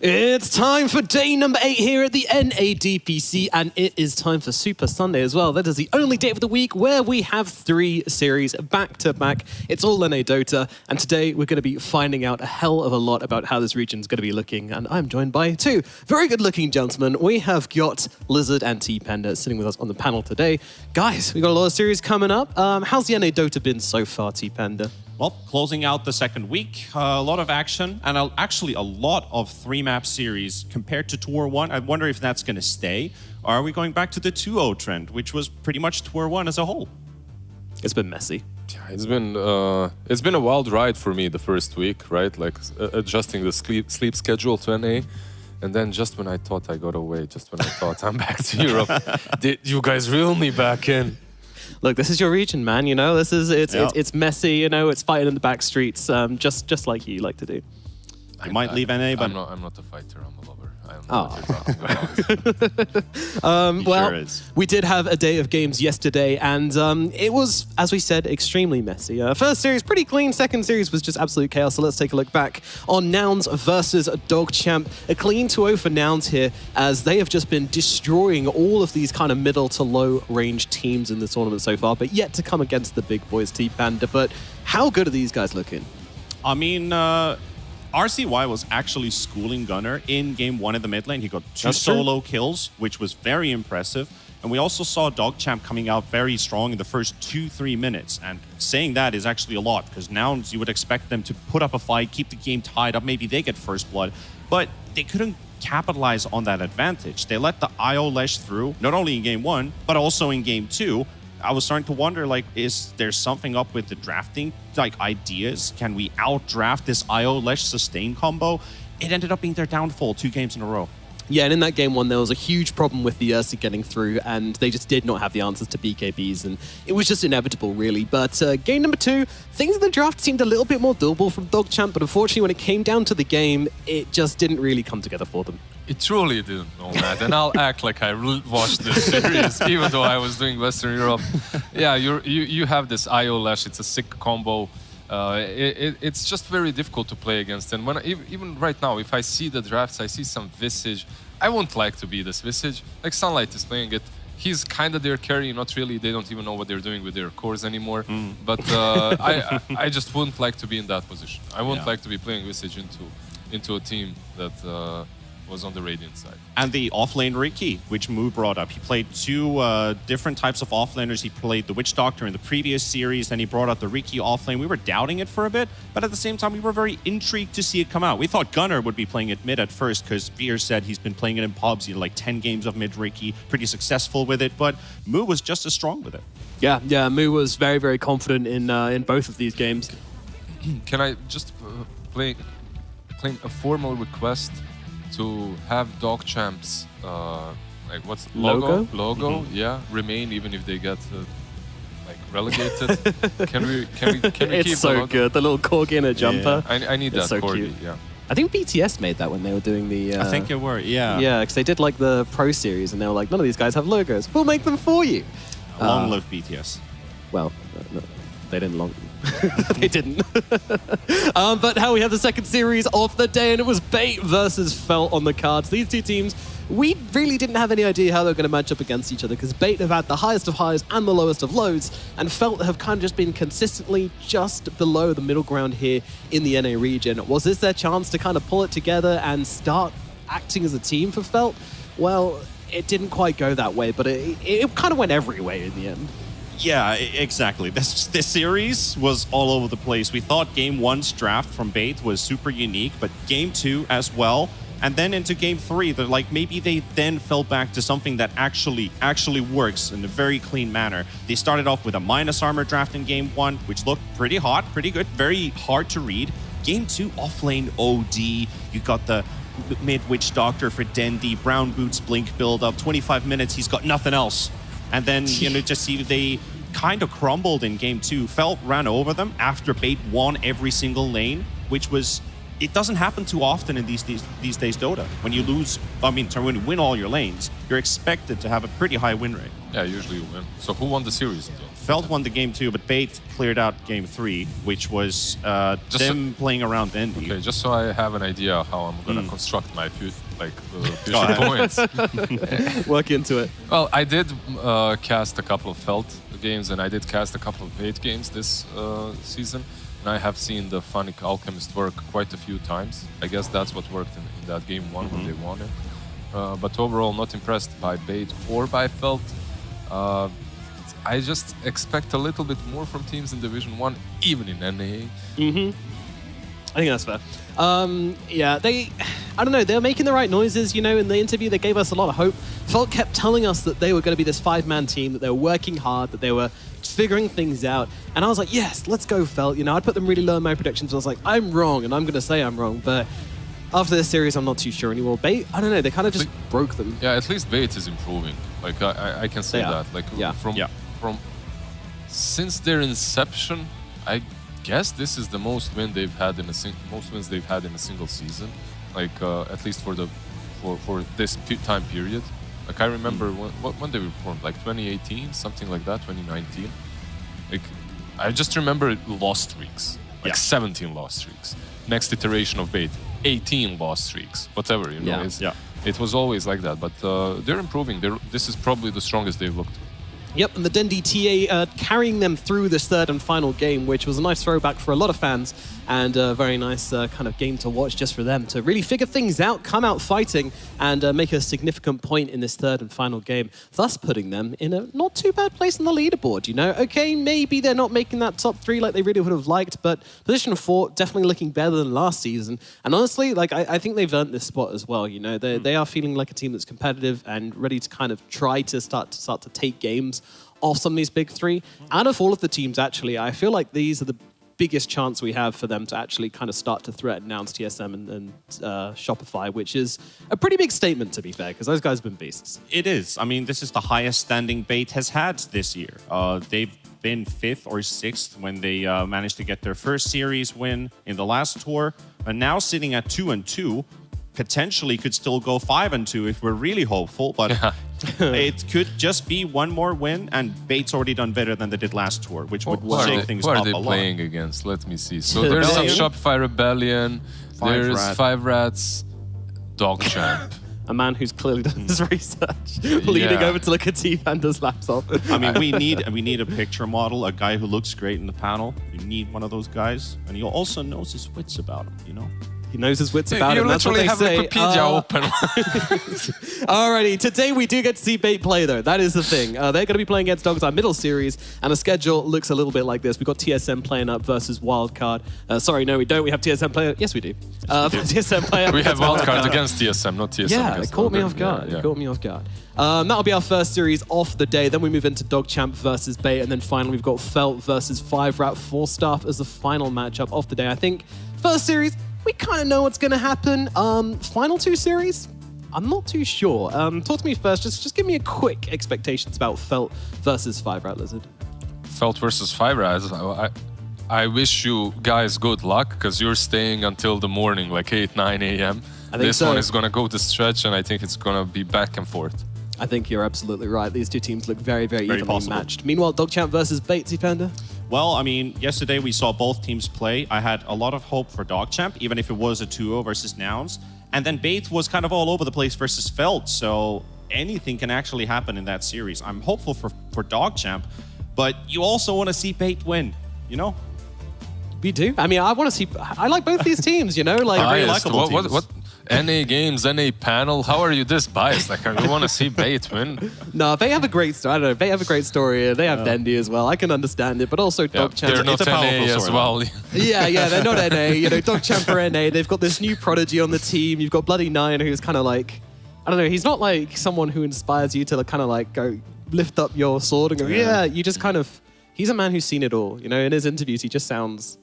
It's time for day number 8 here at the NADPC, and it is time for Super Sunday as well. That is the only day of the week where we have 3 series back to back. It's all NA Dota, and today we're going to be finding out a hell of a lot about how this region's going to be looking, and I'm joined by 2 very good-looking gentlemen. We have got Lizard and T-Panda sitting with us on the panel today. Guys, we've got a lot of series coming up. How's the NA Dota been so far, T-Panda? Well, closing out the second week, a lot of action, and actually a lot of 3-map series compared to Tour 1. I wonder if that's going to stay, or are we going back to the 2-0 trend, which was pretty much Tour 1 as a whole? It's been messy. Yeah, it's been a wild ride for me the first week, right? Like adjusting the sleep schedule to NA. And then just when I thought I got away, just when I thought I'm back to Europe, did you guys reel me back in? Look, this is your region, man. You know, it's messy. You know, it's fighting in the back streets, just like you like to do. You might leave NA, but I'm not a fighter. I'm a lover. I don't know what you're talking about. Well, sure is. we did have a day of games yesterday, and it was, as we said, extremely messy. First series, pretty clean. Second series was just absolute chaos. So let's take a look back on Nouns versus DogChamp. A clean 2-0 for Nouns here, as they have just been destroying all of these kind of middle to low range teams in the tournament so far, but yet to come against the big boys, T-Panda. But how good are these guys looking? I mean, RCY was actually schooling Gunnar in game 1 in the mid lane. He got 2 solo kills, which was very impressive. And we also saw DogChamp coming out very strong in the first 2-3 minutes. And saying that is actually a lot, because now you would expect them to put up a fight, keep the game tied up, maybe they get first blood. But they couldn't capitalize on that advantage. They let the IO Lesh through, not only in game 1, but also in game 2. I was starting to wonder, like, is there something up with the drafting, like, ideas? Can we outdraft this IO Lesh sustain combo? It ended up being their downfall 2 games in a row. Yeah, and in that game 1, there was a huge problem with the Ursa getting through, and they just did not have the answers to BKBs, and it was just inevitable, really. But game number 2, things in the draft seemed a little bit more doable from DogChamp, but unfortunately, when it came down to the game, it just didn't really come together for them. It truly didn't, Nomad, and I'll act like I watched this series, even though I was doing Western Europe. Yeah, you have this IO Lash, it's a sick combo. It's just very difficult to play against, and when even right now, if I see the drafts, I see some Visage. I won't like to be this Visage. Like Sunlight is playing it. He's kind of their carry, not really. They don't even know what they're doing with their cores anymore. But I just wouldn't like to be in that position. I wouldn't like to be playing Visage into a team that was on the Radiant side. And the offlane Riki, which Moo brought up. He played 2 different types of offlaners. He played the Witch Doctor in the previous series, then he brought out the Riki offlane. We were doubting it for a bit, but at the same time, we were very intrigued to see it come out. We thought Gunnar would be playing it mid at first, because Veer said he's been playing it in pubs, like 10 games of mid Riki, pretty successful with it, but Moo was just as strong with it. Yeah, Moo was very, very confident in both of these games. Can I just claim a formal request to have DogChamp's like what's logo? Yeah, remain even if they get like relegated. Can we It's keep so the logo? good, the little corgi in a jumper. Yeah. I need It's that so corgi. cute. Yeah. I think BTS made that when they were doing the... I think it were, yeah. Yeah, because they did like the Pro Series, and they were like, none of these guys have logos. We'll make them for you. Long live BTS. Well, no, they didn't long... they didn't. But how we have the second series of the day, and it was Bait versus Felt on the cards. These 2 teams, we really didn't have any idea how they were going to match up against each other, because Bait have had the highest of highs and the lowest of lows, and Felt have kind of just been consistently just below the middle ground here in the NA region. Was this their chance to kind of pull it together and start acting as a team for Felt? Well, it didn't quite go that way, but it kind of went every way in the end. Yeah, exactly. This series was all over the place. We thought game 1's draft from Bait was super unique, but game 2 as well. And then into game 3, they're like, maybe they then fell back to something that actually works in a very clean manner. They started off with a minus armor draft in game 1, which looked pretty hot, pretty good, very hard to read. Game 2, offlane OD. You got the mid Witch Doctor for Dendi, Brown Boots Blink build up, 25 minutes, he's got nothing else. And then, just see they kind of crumbled in game 2. Felt ran over them after Bait won every single lane, which was it doesn't happen too often in these days Dota. When you lose, when you win all your lanes, you're expected to have a pretty high win rate. Yeah, usually you win. So who won the series? Felt won the game 2, but Bait cleared out game 3, which was them playing around Dendy. Okay, just so I have an idea how I'm gonna construct my future points. Work into it. Well, I did cast a couple of Felt games, and I did cast a couple of Bait games this season. And I have seen the Funnic Alchemist work quite a few times. I guess that's what worked in that game 1 when they won it. But overall, not impressed by Bait or by Felt. I just expect a little bit more from teams in Division 1, even in NA. I think that's fair. Yeah, I don't know, they're making the right noises, in the interview they gave us a lot of hope. Felt kept telling us that they were going to be this 5-man team, that they were working hard, that they were figuring things out. And I was like, yes, let's go Felt. I'd put them really low in my predictions. I was like, I'm wrong, and I'm going to say I'm wrong, but after this series, I'm not too sure anymore. Bait, I don't know, they kind of just broke them. Yeah, at least Bait is improving. Like, I can say that. Like, from since their inception, I guess this is the most wins they've had in a single season. Like at least for this time period. Like I remember when they were formed, like 2018, something like that, 2019. Like I just remember lost streaks, like 17 lost streaks. Next iteration of Bait, 18 lost streaks, whatever. It was always like that. But they're improving. This is probably the strongest they've looked. Yep, and the Dendy TA carrying them through this third and final game, which was a nice throwback for a lot of fans and a very nice kind of game to watch just for them to really figure things out, come out fighting, and make a significant point in this third and final game, thus putting them in a not too bad place on the leaderboard, Okay, maybe they're not making that top 3 like they really would have liked, but position 4 definitely looking better than last season. And honestly, like I think they've earned this spot as well, They are feeling like a team that's competitive and ready to kind of try to start to take games off some of these big 3. Out of all of the teams, actually, I feel like these are the biggest chance we have for them to actually kind of start to threaten Nouns, TSM, and Shopify, which is a pretty big statement, to be fair, because those guys have been beasts. It is. I mean, this is the highest standing Bait has had this year. They've been 5th or 6th when they managed to get their first series win in the last tour, and now sitting at 2-2. Potentially could still go 5-2 if we're really hopeful, but it could just be one more win, and Bait's already done better than they did last tour, which would shake things up a lot. Who are they playing against? Let me see. So there's some Shopify Rebellion, there's 5 Rats, Dog Champ. A man who's clearly done his research, leaning over to look at T-Panda's laptop. I mean, we need a picture model, a guy who looks great in the panel. You need one of those guys, and he also knows his wits about him, He knows his wits about it. That's what they say. You literally have Wikipedia open. Alrighty, today we do get to see Bait play, though. That is the thing. They're going to be playing against Dogs, our middle series, and the schedule looks a little bit like this. We've got TSM playing up versus Wildcard. Sorry, no, we don't. We have TSM playing. Yes, we do. TSM playing up. We have Wildcard against TSM, not TSM. Yeah, it caught me off guard. It caught me off guard. That'll be our first series of the day. Then we move into Dog Champ versus Bait, and then finally we've got Felt versus 5-Rat 4-Staff as the final matchup of the day. I think first series, we kind of know what's going to happen. Final 2 series, I'm not too sure. Talk to me first. Just give me a quick expectations about Felt versus 5-Rat Lizard. Felt versus 5-Rat. I wish you guys good luck, because you're staying until the morning, like 8, 9 a.m. This one is going to go to stretch, and I think it's going to be back and forth. I think you're absolutely right. These two teams look very, very evenly matched. Meanwhile, Dog Champ versus Bait, Panda. Well, I mean, yesterday we saw both teams play. I had a lot of hope for Dog Champ, even if it was a 2-0 versus Nouns. And then Bait was kind of all over the place versus Felt, so anything can actually happen in that series. I'm hopeful for Dog Champ, but you also want to see Bait win, We do. I mean, I like both these teams, Like, very likable teams. What? NA games, NA panel. How are you this biased? Like, I want to see Bait win. No, they have a great story. I don't know. They have a great story. They have Dendy as well. I can understand it, but also Dog Champ. They're not NA as well. Yeah, they're not NA. Dog Champ are NA. They've got this new prodigy on the team. You've got Bloody Nine, who's kind of like, I don't know. He's not like someone who inspires you to kind of like go lift up your sword and go, you just kind of. He's a man who's seen it all. In his interviews, he just sounds.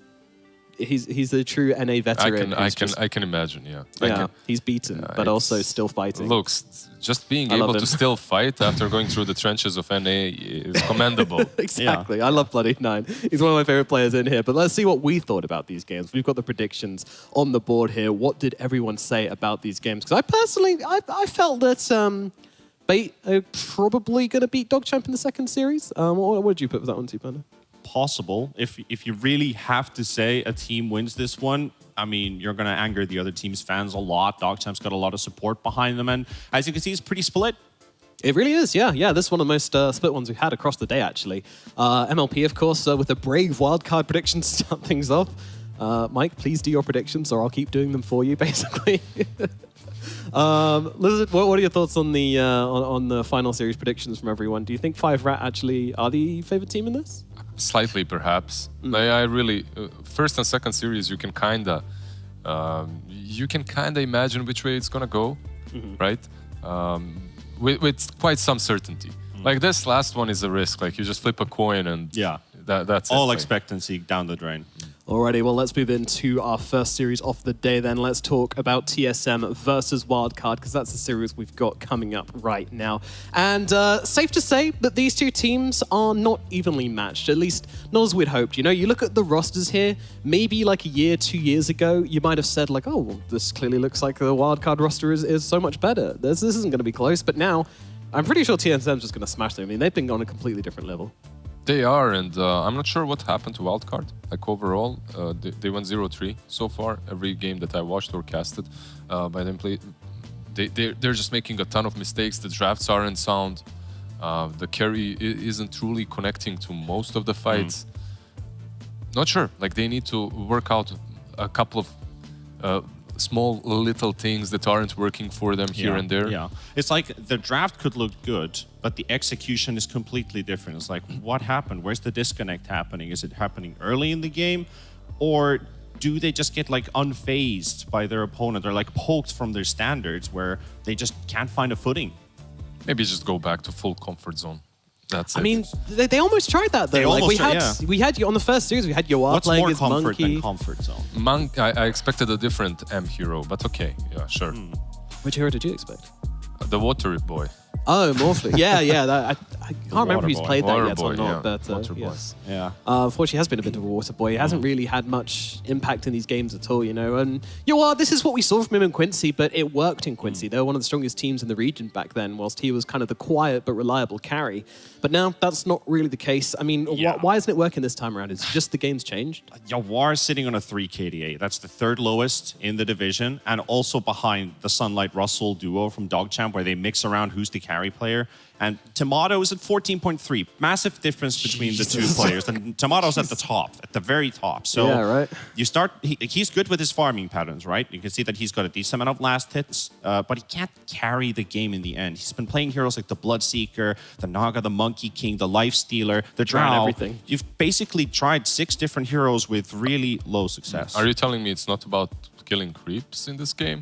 he's a true NA veteran. I can imagine. Yeah. He's beaten, but also still fighting. Looks just being able to still fight after going through the trenches of NA is commendable. Exactly. Yeah. I love Bloody Nine. He's one of my favorite players in here. But let's see what we thought about these games. We've got the predictions on the board here. What did everyone say about these games? Because I personally, I felt that Bait are probably going to beat DogChamp in the second series. What did you put with that one, Panda? Possible. If you really have to say a team wins this one, I mean, you're going to anger the other team's fans a lot. DogChamp's got a lot of support behind them, and as you can see, it's pretty split. It really is, yeah. This is one of the most split ones we've had across the day, actually. MLP, of course, with a brave wildcard prediction to start things off. Mike, please do your predictions, or I'll keep doing them for you, basically. Lizard, what are your thoughts on the final series predictions from everyone? Do you think 5rat actually are the favorite team in this? Slightly, perhaps. I really first and second series you can kinda imagine which way it's gonna go, right? With quite some certainty. Like this last one is a risk. Like you just flip a coin and that's all it, expectancy down the drain. Alrighty, well, let's move into our first series of the day then. Let's talk about TSM versus Wildcard, because that's the series we've got coming up right now. And safe to say that these two teams are not evenly matched, at least not as we'd hoped. You know, you look at the rosters here, maybe like a year, 2 years ago, you might have said like, oh, well, this clearly looks like the Wildcard roster is so much better. This isn't going to be close, but now I'm pretty sure TSM's just going to smash them. I mean, they've been on a completely different level. They are, and I'm not sure what happened to Wildcard. Like overall, they went 0-3 so far. Every game that I watched or casted by them play, they're just making a ton of mistakes. The drafts aren't sound. The carry isn't truly connecting to most of the fights. Not sure. Like they need to work out a couple of small little things that aren't working for them here and there. Yeah, it's like the draft could look good, but the execution is completely different. It's like, what happened? Where's the disconnect happening? Is it happening early in the game, or do they just get like unfazed by their opponent? They're like poked from their standards where they just can't find a footing. Maybe just go back to full comfort zone. That's I mean, they almost tried that though. Like we had you on the first series. We had Yoar playing as Monkey. What's more comfort than comfort zone? I expected a different M hero, but okay, yeah, sure. Which hero did you expect? The water boy. Oh, Morphle. Yeah. I can't remember if he's played that yet or not. Yeah. But Yes. Yeah. Unfortunately, has been a bit of a water boy. He hasn't really had much impact in these games at all, you know. And this is what we saw from him in Quincy, but it worked in Quincy. They were one of the strongest teams in the region back then, whilst he was kind of the quiet but reliable carry. But now that's not really the case. I mean, why isn't it working this time around? Is it just the game's changed? Yawar is sitting on a 3 KDA. That's the third lowest in the division, and also behind the Sunlight Russell duo from DogChamp, where they mix around who's the carry player. And Tomato is at 14.3. Massive difference between the two players. And Tomato's at the top, at the very top. So you start, he's good with his farming patterns, right? You can see that he's got a decent amount of last hits, but he can't carry the game in the end. He's been playing heroes like the Bloodseeker, the Naga, the Monkey King, the Life Stealer, the Drow. Everything. You've basically tried 6 different heroes with really low success. Are you telling me it's not about killing creeps in this game?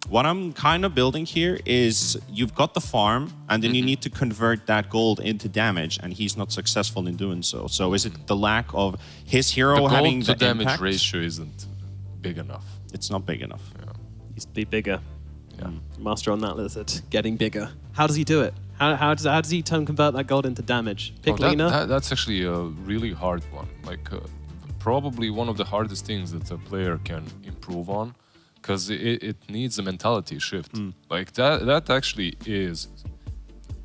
What I'm kind of building here is you've got the farm, and then you need to convert that gold into damage, and he's not successful in doing so. So is it the lack of his hero having the gold to damage impact? ratio isn't big enough. It's not big enough. Yeah. Needs to be bigger. Yeah. Master on that lizard, getting bigger. How does he do it? How does he convert that gold into damage? Pick Lina? That's actually a really hard one. Like probably one of the hardest things that a player can improve on, because it needs a mentality shift. Like that actually is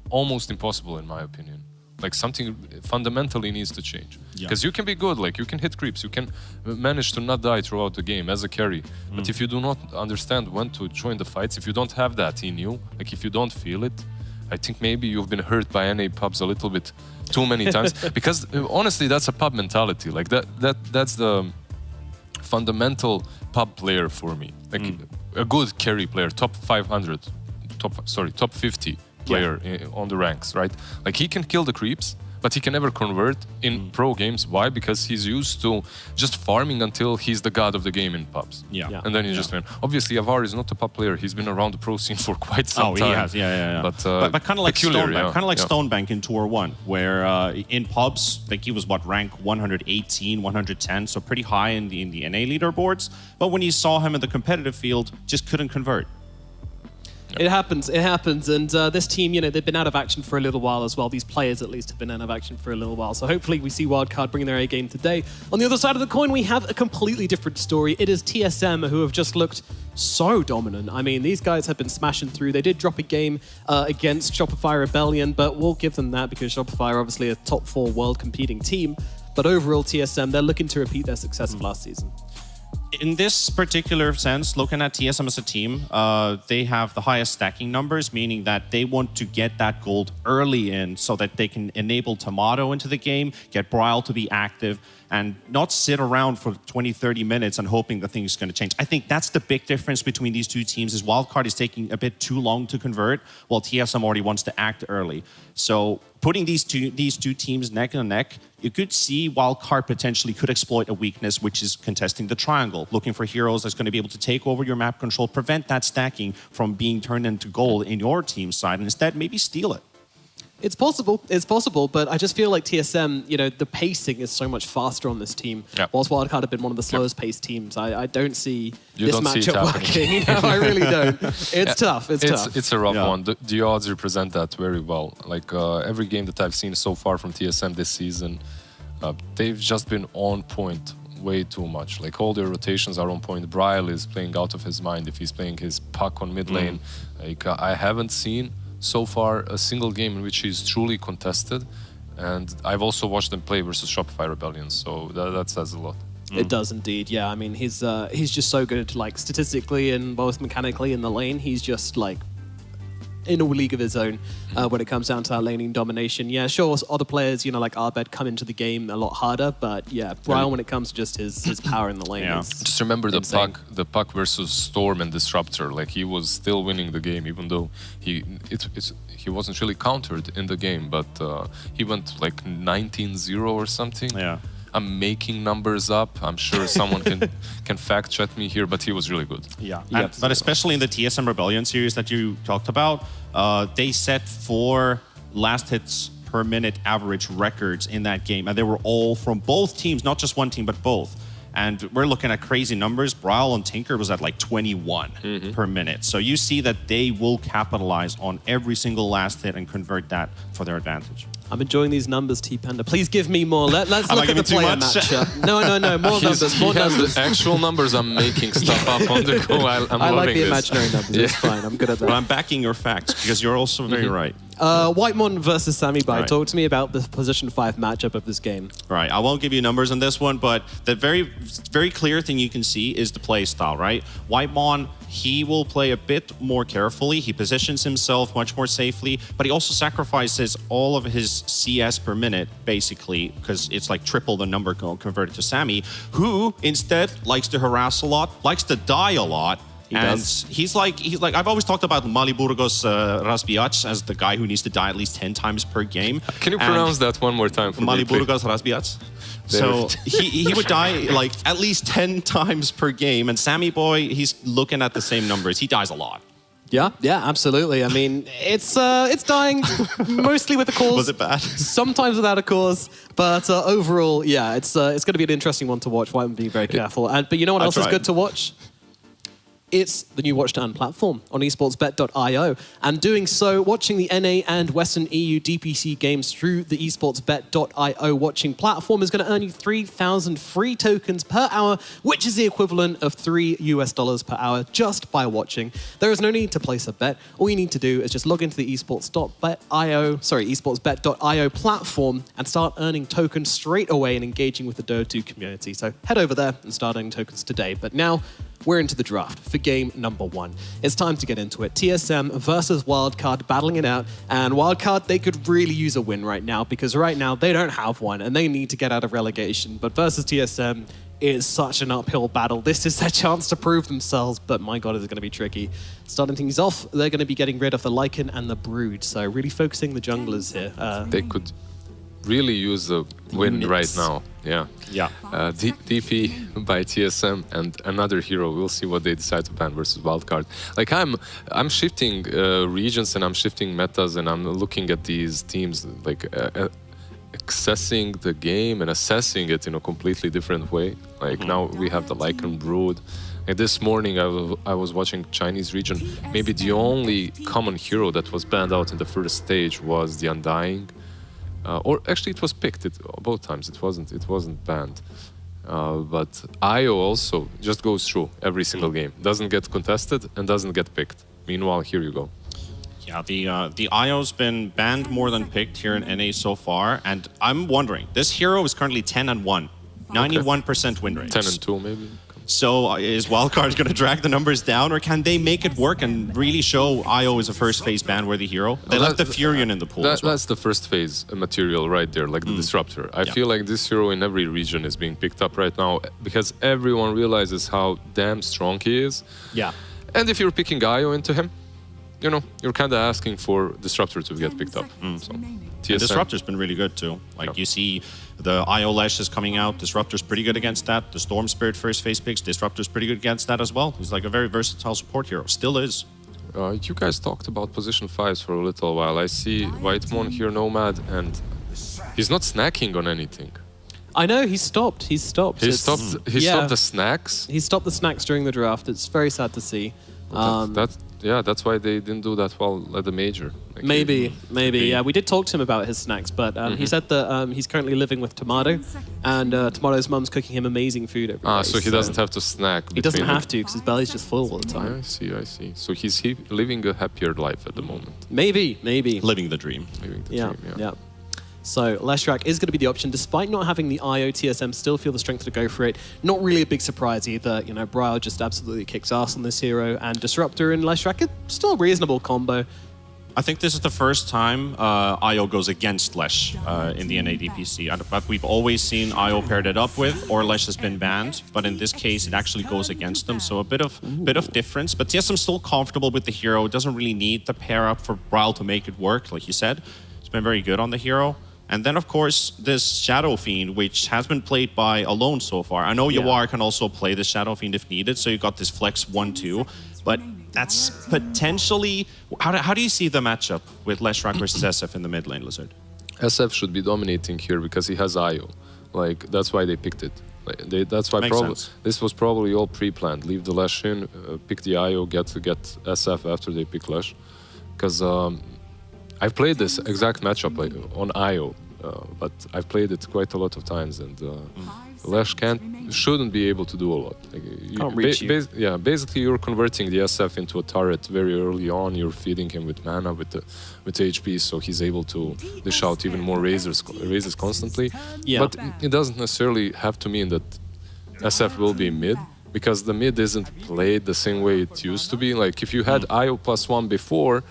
almost impossible in my opinion. Like something fundamentally needs to change. Because you can be good, like you can hit creeps, you can manage to not die throughout the game as a carry. But if you do not understand when to join the fights, if you don't have that in you, like if you don't feel it, I think maybe you've been hurt by NA pubs a little bit too many times. Because honestly, that's a pub mentality. Like that's the fundamental pub player for me. Like a good carry player, top 50 player on the ranks, right? Like he can kill the creeps, but he can never convert in pro games. Why? Because he's used to just farming until he's the god of the game in pubs. Yeah. And then he just win. Obviously, Avar is not a pub player. He's been around the pro scene for quite some time. He has, yeah. But kind of like Stonebank in Tour 1, where in pubs, like he was rank 118, 110, so pretty high in the NA leaderboards. But when you saw him in the competitive field, just couldn't convert. It happens, and this team, they've been out of action for a little while as well. These players, at least, have been out of action for a little while. So hopefully we see Wildcard bringing their A game today. On the other side of the coin, we have a completely different story. It is TSM who have just looked so dominant. I mean, these guys have been smashing through. They did drop a game against Shopify Rebellion, but we'll give them that because Shopify are obviously a top 4 world competing team. But overall, TSM, they're looking to repeat their success of last season. In this particular sense, looking at TSM as a team, they have the highest stacking numbers, meaning that they want to get that gold early in so that they can enable Tomato into the game, get Bryle to be active, and not sit around for 20, 30 minutes and hoping that things are going to change. I think that's the big difference between these two teams is Wildcard is taking a bit too long to convert, while TSM already wants to act early. So putting these two teams neck and neck, you could see Wildcard potentially could exploit a weakness, which is contesting the triangle, looking for heroes that's going to be able to take over your map control, prevent that stacking from being turned into gold in your team side, and instead maybe steal it. It's possible, but I just feel like TSM, the pacing is so much faster on this team. Yep. Whilst Wildcard have been one of the slowest paced teams, I don't see You this don't see it matchup happening. working. I really don't. It's tough. It's tough. It's a rough one. The odds represent that very well. Like every game that I've seen so far from TSM this season, they've just been on point way too much. Like all their rotations are on point. Bryle is playing out of his mind if he's playing his puck on mid lane. Like I haven't seen so far a single game in which he's truly contested, and I've also watched them play versus Shopify Rebellion, so that says a lot. It does indeed, yeah. I mean, he's just so good, like statistically and both mechanically in the lane. He's just like in a league of his own when it comes down to that laning domination. Yeah, sure, other players, like Arbed come into the game a lot harder, but yeah, Bryle, when it comes to just his power in the lane, is just remember insane. the puck versus Storm and Disruptor. Like he was still winning the game, even though he wasn't really countered in the game, but he went like 19-0 or something. Yeah. I'm making numbers up. I'm sure someone can fact check me here, but he was really good. Yeah, but especially in the TSM Rebellion series that you talked about, they set 4 last hits per minute average records in that game, and they were all from both teams, not just one team, but both. And we're looking at crazy numbers. Bryle and Tinker was at like 21 per minute. So you see that they will capitalize on every single last hit and convert that for their advantage. I'm enjoying these numbers, T-Panda. Please give me more. Let's look at the player matchup. No, more numbers, more numbers. The actual numbers. I'm making stuff up on the go. I like the imaginary numbers. It's fine. I'm good at that. But I'm backing your facts because you're also very right. Whitemon versus Sammy Bai. Right. Talk to me about the position 5 matchup of this game. Right. I won't give you numbers on this one, but the very clear thing you can see is the play style, right? Whitemon, he will play a bit more carefully. He positions himself much more safely, but he also sacrifices all of his CS per minute, basically, because it's like triple the number converted to Sammy, who instead likes to harass a lot, likes to die a lot. He's like I've always talked about Maliburgos Razbiac as the guy who needs to die at least 10 times per game. Can you pronounce that one more time for me, please? Maliburgos Razbiac. So he would die like at least 10 times per game, and Sammy Boy, he's looking at the same numbers. He dies a lot. Yeah, absolutely. I mean, it's dying mostly with a cause. Was it bad? Sometimes without a cause, but overall, yeah, it's going to be an interesting one to watch. Why I'm being very careful. But you know what else is good to watch? It's the new Watch to Earn platform on esportsbet.io. And doing so, watching the NA and Western EU DPC games through the esportsbet.io watching platform is going to earn you 3,000 free tokens per hour, which is the equivalent of $3 per hour just by watching. There is no need to place a bet. All you need to do is just log into the esportsbet.io platform and start earning tokens straight away and engaging with the Dota 2 community. So head over there and start earning tokens today. But now, we're into the draft for game number 1. It's time to get into it. TSM versus Wildcard, battling it out. And Wildcard, they could really use a win right now because right now they don't have one and they need to get out of relegation. But versus TSM, it is such an uphill battle. This is their chance to prove themselves, but my God, is it going to be tricky. Starting things off, they're going to be getting rid of the Lycan and the Brood. So really focusing the junglers here. really use the win Units. right now. Yeah. Yeah. DP by TSM and another hero. We'll see what they decide to ban versus Wildcard. Like I'm shifting regions and I'm shifting metas and I'm looking at these teams like accessing the game and assessing it in a completely different way. Like now we have the Lycan Brood. And this morning I was watching Chinese region. Maybe the only common hero that was banned out in the first stage was the Undying. Or actually it was picked both times. It wasn't banned. But IO also just goes through every single game. Doesn't get contested and doesn't get picked. Meanwhile, here you go. Yeah, the IO's been banned more than picked here in NA so far, and I'm wondering, this hero is currently 10-1, 91% win rate. 10-2 maybe. So is Wildcard going to drag the numbers down, or can they make it work and really show IO is a first phase ban-worthy hero? They left the Furion in the pool as well. That's the first phase material right there, like the Disruptor. I feel like this hero in every region is being picked up right now because everyone realizes how damn strong he is. Yeah. And if you're picking IO into him, you know, you're kind of asking for Disruptor to get picked up. So, TSM. Disruptor's been really good too. Like you see the IO Lash is coming out. Disruptor's pretty good against that. The Storm Spirit first phase picks. Disruptor's pretty good against that as well. He's like a very versatile support hero. Still is. You guys talked about position 5s for a little while. I see Whitemon here, Nomad, and he's not snacking on anything. I know, he stopped. He stopped the snacks. He stopped the snacks during the draft. It's very sad to see. That's why they didn't do that well at the major. Like Maybe. Yeah, we did talk to him about his snacks, but he said that he's currently living with Tomato, and Tomato's mum's cooking him amazing food every day. So he doesn't have to snack. He doesn't have to because his belly's just full all the time. I see. So he's living a happier life at the moment. Maybe. Living the dream. Living the Yeah, dream, yeah. So Leshrac is going to be the option, despite not having the IO TSM. Still feel the strength to go for it. Not really a big surprise either. You know, Briar just absolutely kicks ass on this hero, and Disruptor and Leshrac, it's still a reasonable combo. I think this is the first time IO goes against Lesh in the NA DPC. But we've always seen IO paired it up with, or Lesh has been banned. But in this case, it actually goes against them. So a bit of difference. But TSM's still comfortable with the hero. Doesn't really need the pair up for Brawl to make it work, like you said. It's been very good on the hero. And then, of course, this Shadow Fiend, which has been played by Alone so far. I know Yawar can also play the Shadow Fiend if needed, so you got this flex 1-2. But that's potentially... How do you see the matchup with Leshrac versus SF in the mid lane, Lizard? SF should be dominating here because he has IO. Like, that's why they picked it. That's why this was probably all pre-planned. Leave the Lesh in, pick the IO, get SF after they pick Lesh. Because I've played this exact matchup like, on IO, but I've played it quite a lot of times, and Lesh shouldn't be able to do a lot. Like, Can't reach you. Basically you're converting the SF into a turret very early on. You're feeding him with mana, with HP, so he's able to dish out even more raises constantly. Yeah. But it doesn't necessarily have to mean that SF will be mid, because the mid isn't played the same way it used to be. Like if you had IO +1 before,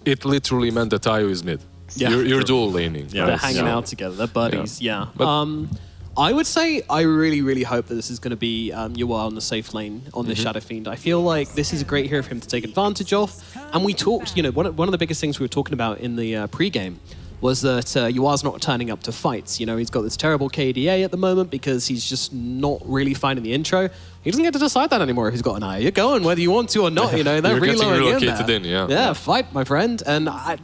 it literally meant that IO is mid. Yeah. You're dual laning. Yeah. They're hanging out together. They're buddies. Yeah. But- I would say I really, really hope that this is going to be Yawar on the safe lane on this Shadow Fiend. I feel like this is a great hero for him to take advantage of. And we talked, you know, one of the biggest things we were talking about in the pre-game was that Yawar's not turning up to fights. You know, he's got this terrible KDA at the moment because he's just not really finding the intro. He doesn't get to decide that anymore if he's got an eye. You're going whether you want to or not, you know. They're You're getting reloading relocated in, yeah. Yeah, fight, my friend.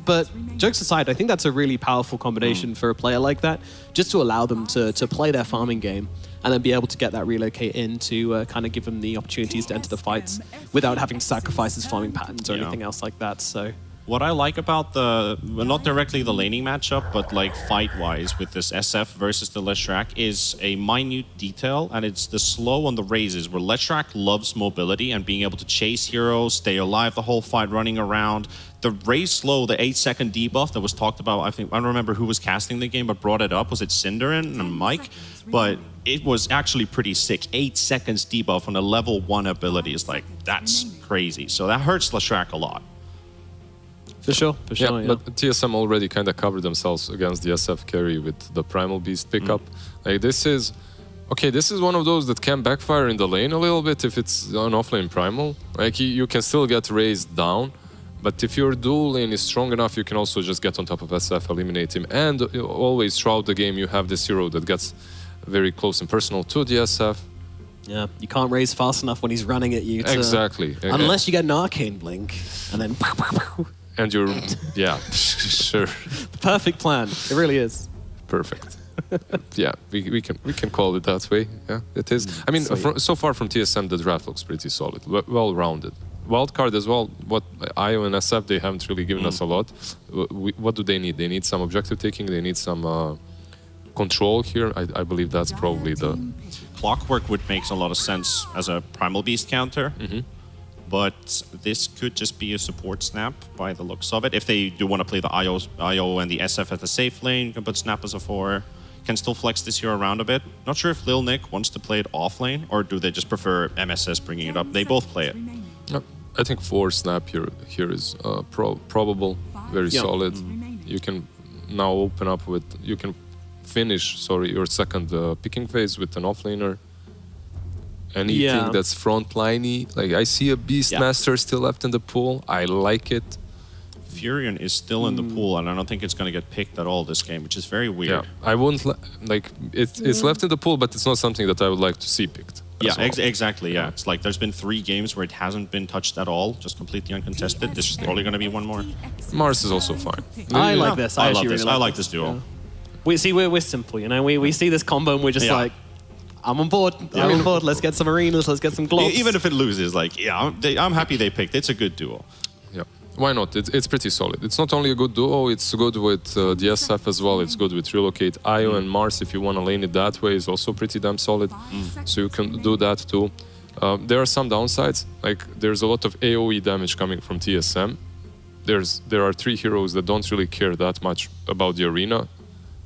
But jokes aside, I think that's a really powerful combination for a player like that, just to allow them to play their farming game and then be able to get that relocate in to kind of give them the opportunities to enter the fights without having to sacrifice his farming patterns or anything else like that. So What I like about not directly the laning matchup, but like fight-wise with this SF versus the Leshrac is a minute detail, and it's the slow on the raises, where Leshrac loves mobility and being able to chase heroes, stay alive the whole fight, running around. The raise slow, the 8-second debuff that was talked about, I don't remember who was casting the game, but brought it up. Was it Cinderin and Mike? But it was actually pretty sick. 8 seconds debuff on a level 1 ability is like, that's crazy. So that hurts Leshrac a lot. For sure. Yeah, but TSM already kind of covered themselves against the SF carry with the Primal Beast pickup. Like this is one of those that can backfire in the lane a little bit if it's an offlane Primal. Like you can still get raised down, But if your dual lane is strong enough, you can also just get on top of SF, eliminate him. And always throughout the game, you have this hero that gets very close and personal to the SF. Yeah, you can't raise fast enough when he's running at you. Exactly. Unless you get an Arcane Blink, and then... And you're, yeah, sure. The perfect plan. It really is. Perfect. Yeah, we can call it that way. Yeah, it is. I mean, so far from TSM, the draft looks pretty solid, well-rounded. Wildcard as well. What IO and SF, they haven't really given us a lot. What do they need? They need some objective taking. They need some control here. I believe that's probably the... Clockwork would make a lot of sense as a Primal Beast counter. But this could just be a support snap by the looks of it. If they do want to play the IO and the SF at the safe lane, you can put snap as a 4. Can still flex this hero around a bit. Not sure if Lil Nick wants to play it off lane, or do they just prefer MSS bringing it up? They both play it. I think 4 snap here is probable, very solid. You can now open up with, you can finish, your second picking phase with an offlaner. Anything that's frontliney, like I see a Beastmaster still left in the pool. I like it. Furion is still in the pool, and I don't think it's going to get picked at all this game, which is very weird. Yeah, I wouldn't like it's left in the pool, but it's not something that I would like to see picked. Yeah, exactly. Yeah, it's like there's been 3 games where it hasn't been touched at all, just completely uncontested. This is probably going to be one more. Mars is also fine. I like this. I love this. I like this duo. Yeah. We're simple, you know. We see this combo and we're just like, I'm on board. I'm on board. Let's get some arenas. Let's get some globs. Even if it loses, like, I'm happy they picked. It's a good duo. Yeah. Why not? It's pretty solid. It's not only a good duo, it's good with the SF as well. It's good with Relocate. IO and Mars, if you want to lane it that way, is also pretty damn solid. So you can do that too. There are some downsides. Like, there's a lot of AoE damage coming from TSM. There are 3 heroes that don't really care that much about the arena.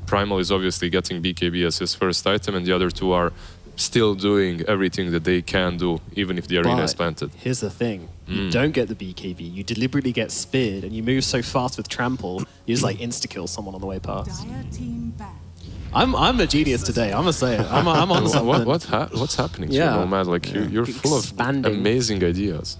Primal is obviously getting BKB as his first item, and the other 2 are still doing everything that they can do, even if the arena is planted. Here's the thing. You don't get the BKB. You deliberately get speared, and you move so fast with Trample, you just like insta-kill someone on the way past. I'm a genius today, I'm gonna say it. I'm on something. What's happening to you, Nomad? Like, you're full of amazing ideas.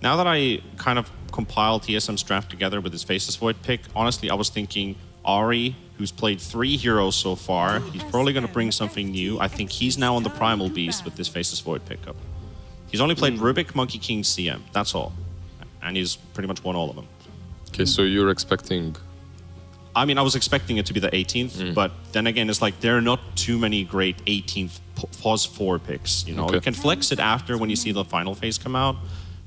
Now that I kind of compiled TSM's draft together with his Faceless Void pick, honestly, I was thinking Ari, who's played 3 heroes so far, he's probably going to bring something new. I think he's now on the Primal Beast with this Faceless Void pickup. He's only played Rubik, Monkey King, CM. That's all. And he's pretty much won all of them. Okay, so you're expecting... I mean, I was expecting it to be the 18th, but then again, it's like there are not too many great 18th pause 4 picks. You know, you can flex it after when you see the final phase come out,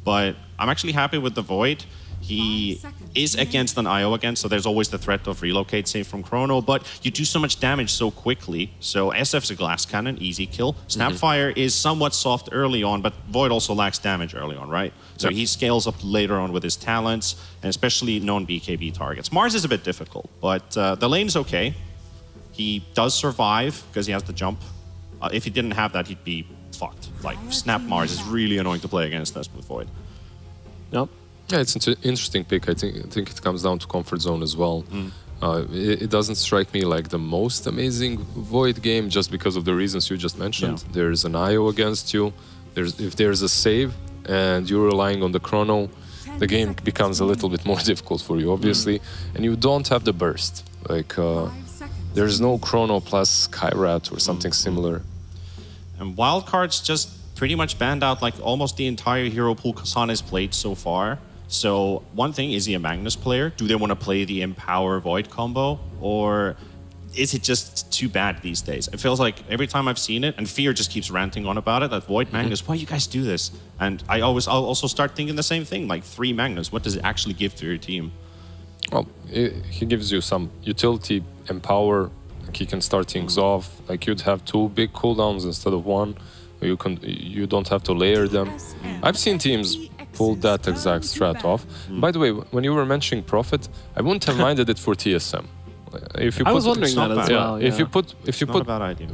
but I'm actually happy with the Void. He is against an IO again, so there's always the threat of relocate save from Chrono, but you do so much damage so quickly. So SF's a glass cannon, easy kill. Snapfire is somewhat soft early on, but Void also lacks damage early on, right? So he scales up later on with his talents, and especially non-BKB targets. Mars is a bit difficult, but the lane's okay. He does survive because he has the jump. If he didn't have that, he'd be fucked. Like, Snap Mars is really annoying to play against us with Void. Yep. Yeah, it's an interesting pick. I think it comes down to comfort zone as well. It doesn't strike me like the most amazing Void game just because of the reasons you just mentioned. There's an IO against you. If there's a save and you're relying on the Chrono, the game becomes a little bit more difficult for you, obviously. And you don't have the burst. Like, there's no Chrono plus Skyrat or something similar. And wildcards just pretty much banned out like almost the entire hero pool Kasane has played so far. So one thing, is he a Magnus player? Do they want to play the Empower Void combo? Or is it just too bad these days? It feels like every time I've seen it, and Fear just keeps ranting on about it, that Void Magnus, why you guys do this? And I'll also start thinking the same thing, like 3 Magnus, what does it actually give to your team? Well, he gives you some utility, Empower, like he can start things off, like you'd have 2 big cooldowns instead of 1. You don't have to layer them. I've seen teams pull that exact strat off. By the way, when you were mentioning Prophet, I wouldn't have minded it for TSM. If you I was wondering that as well. If you put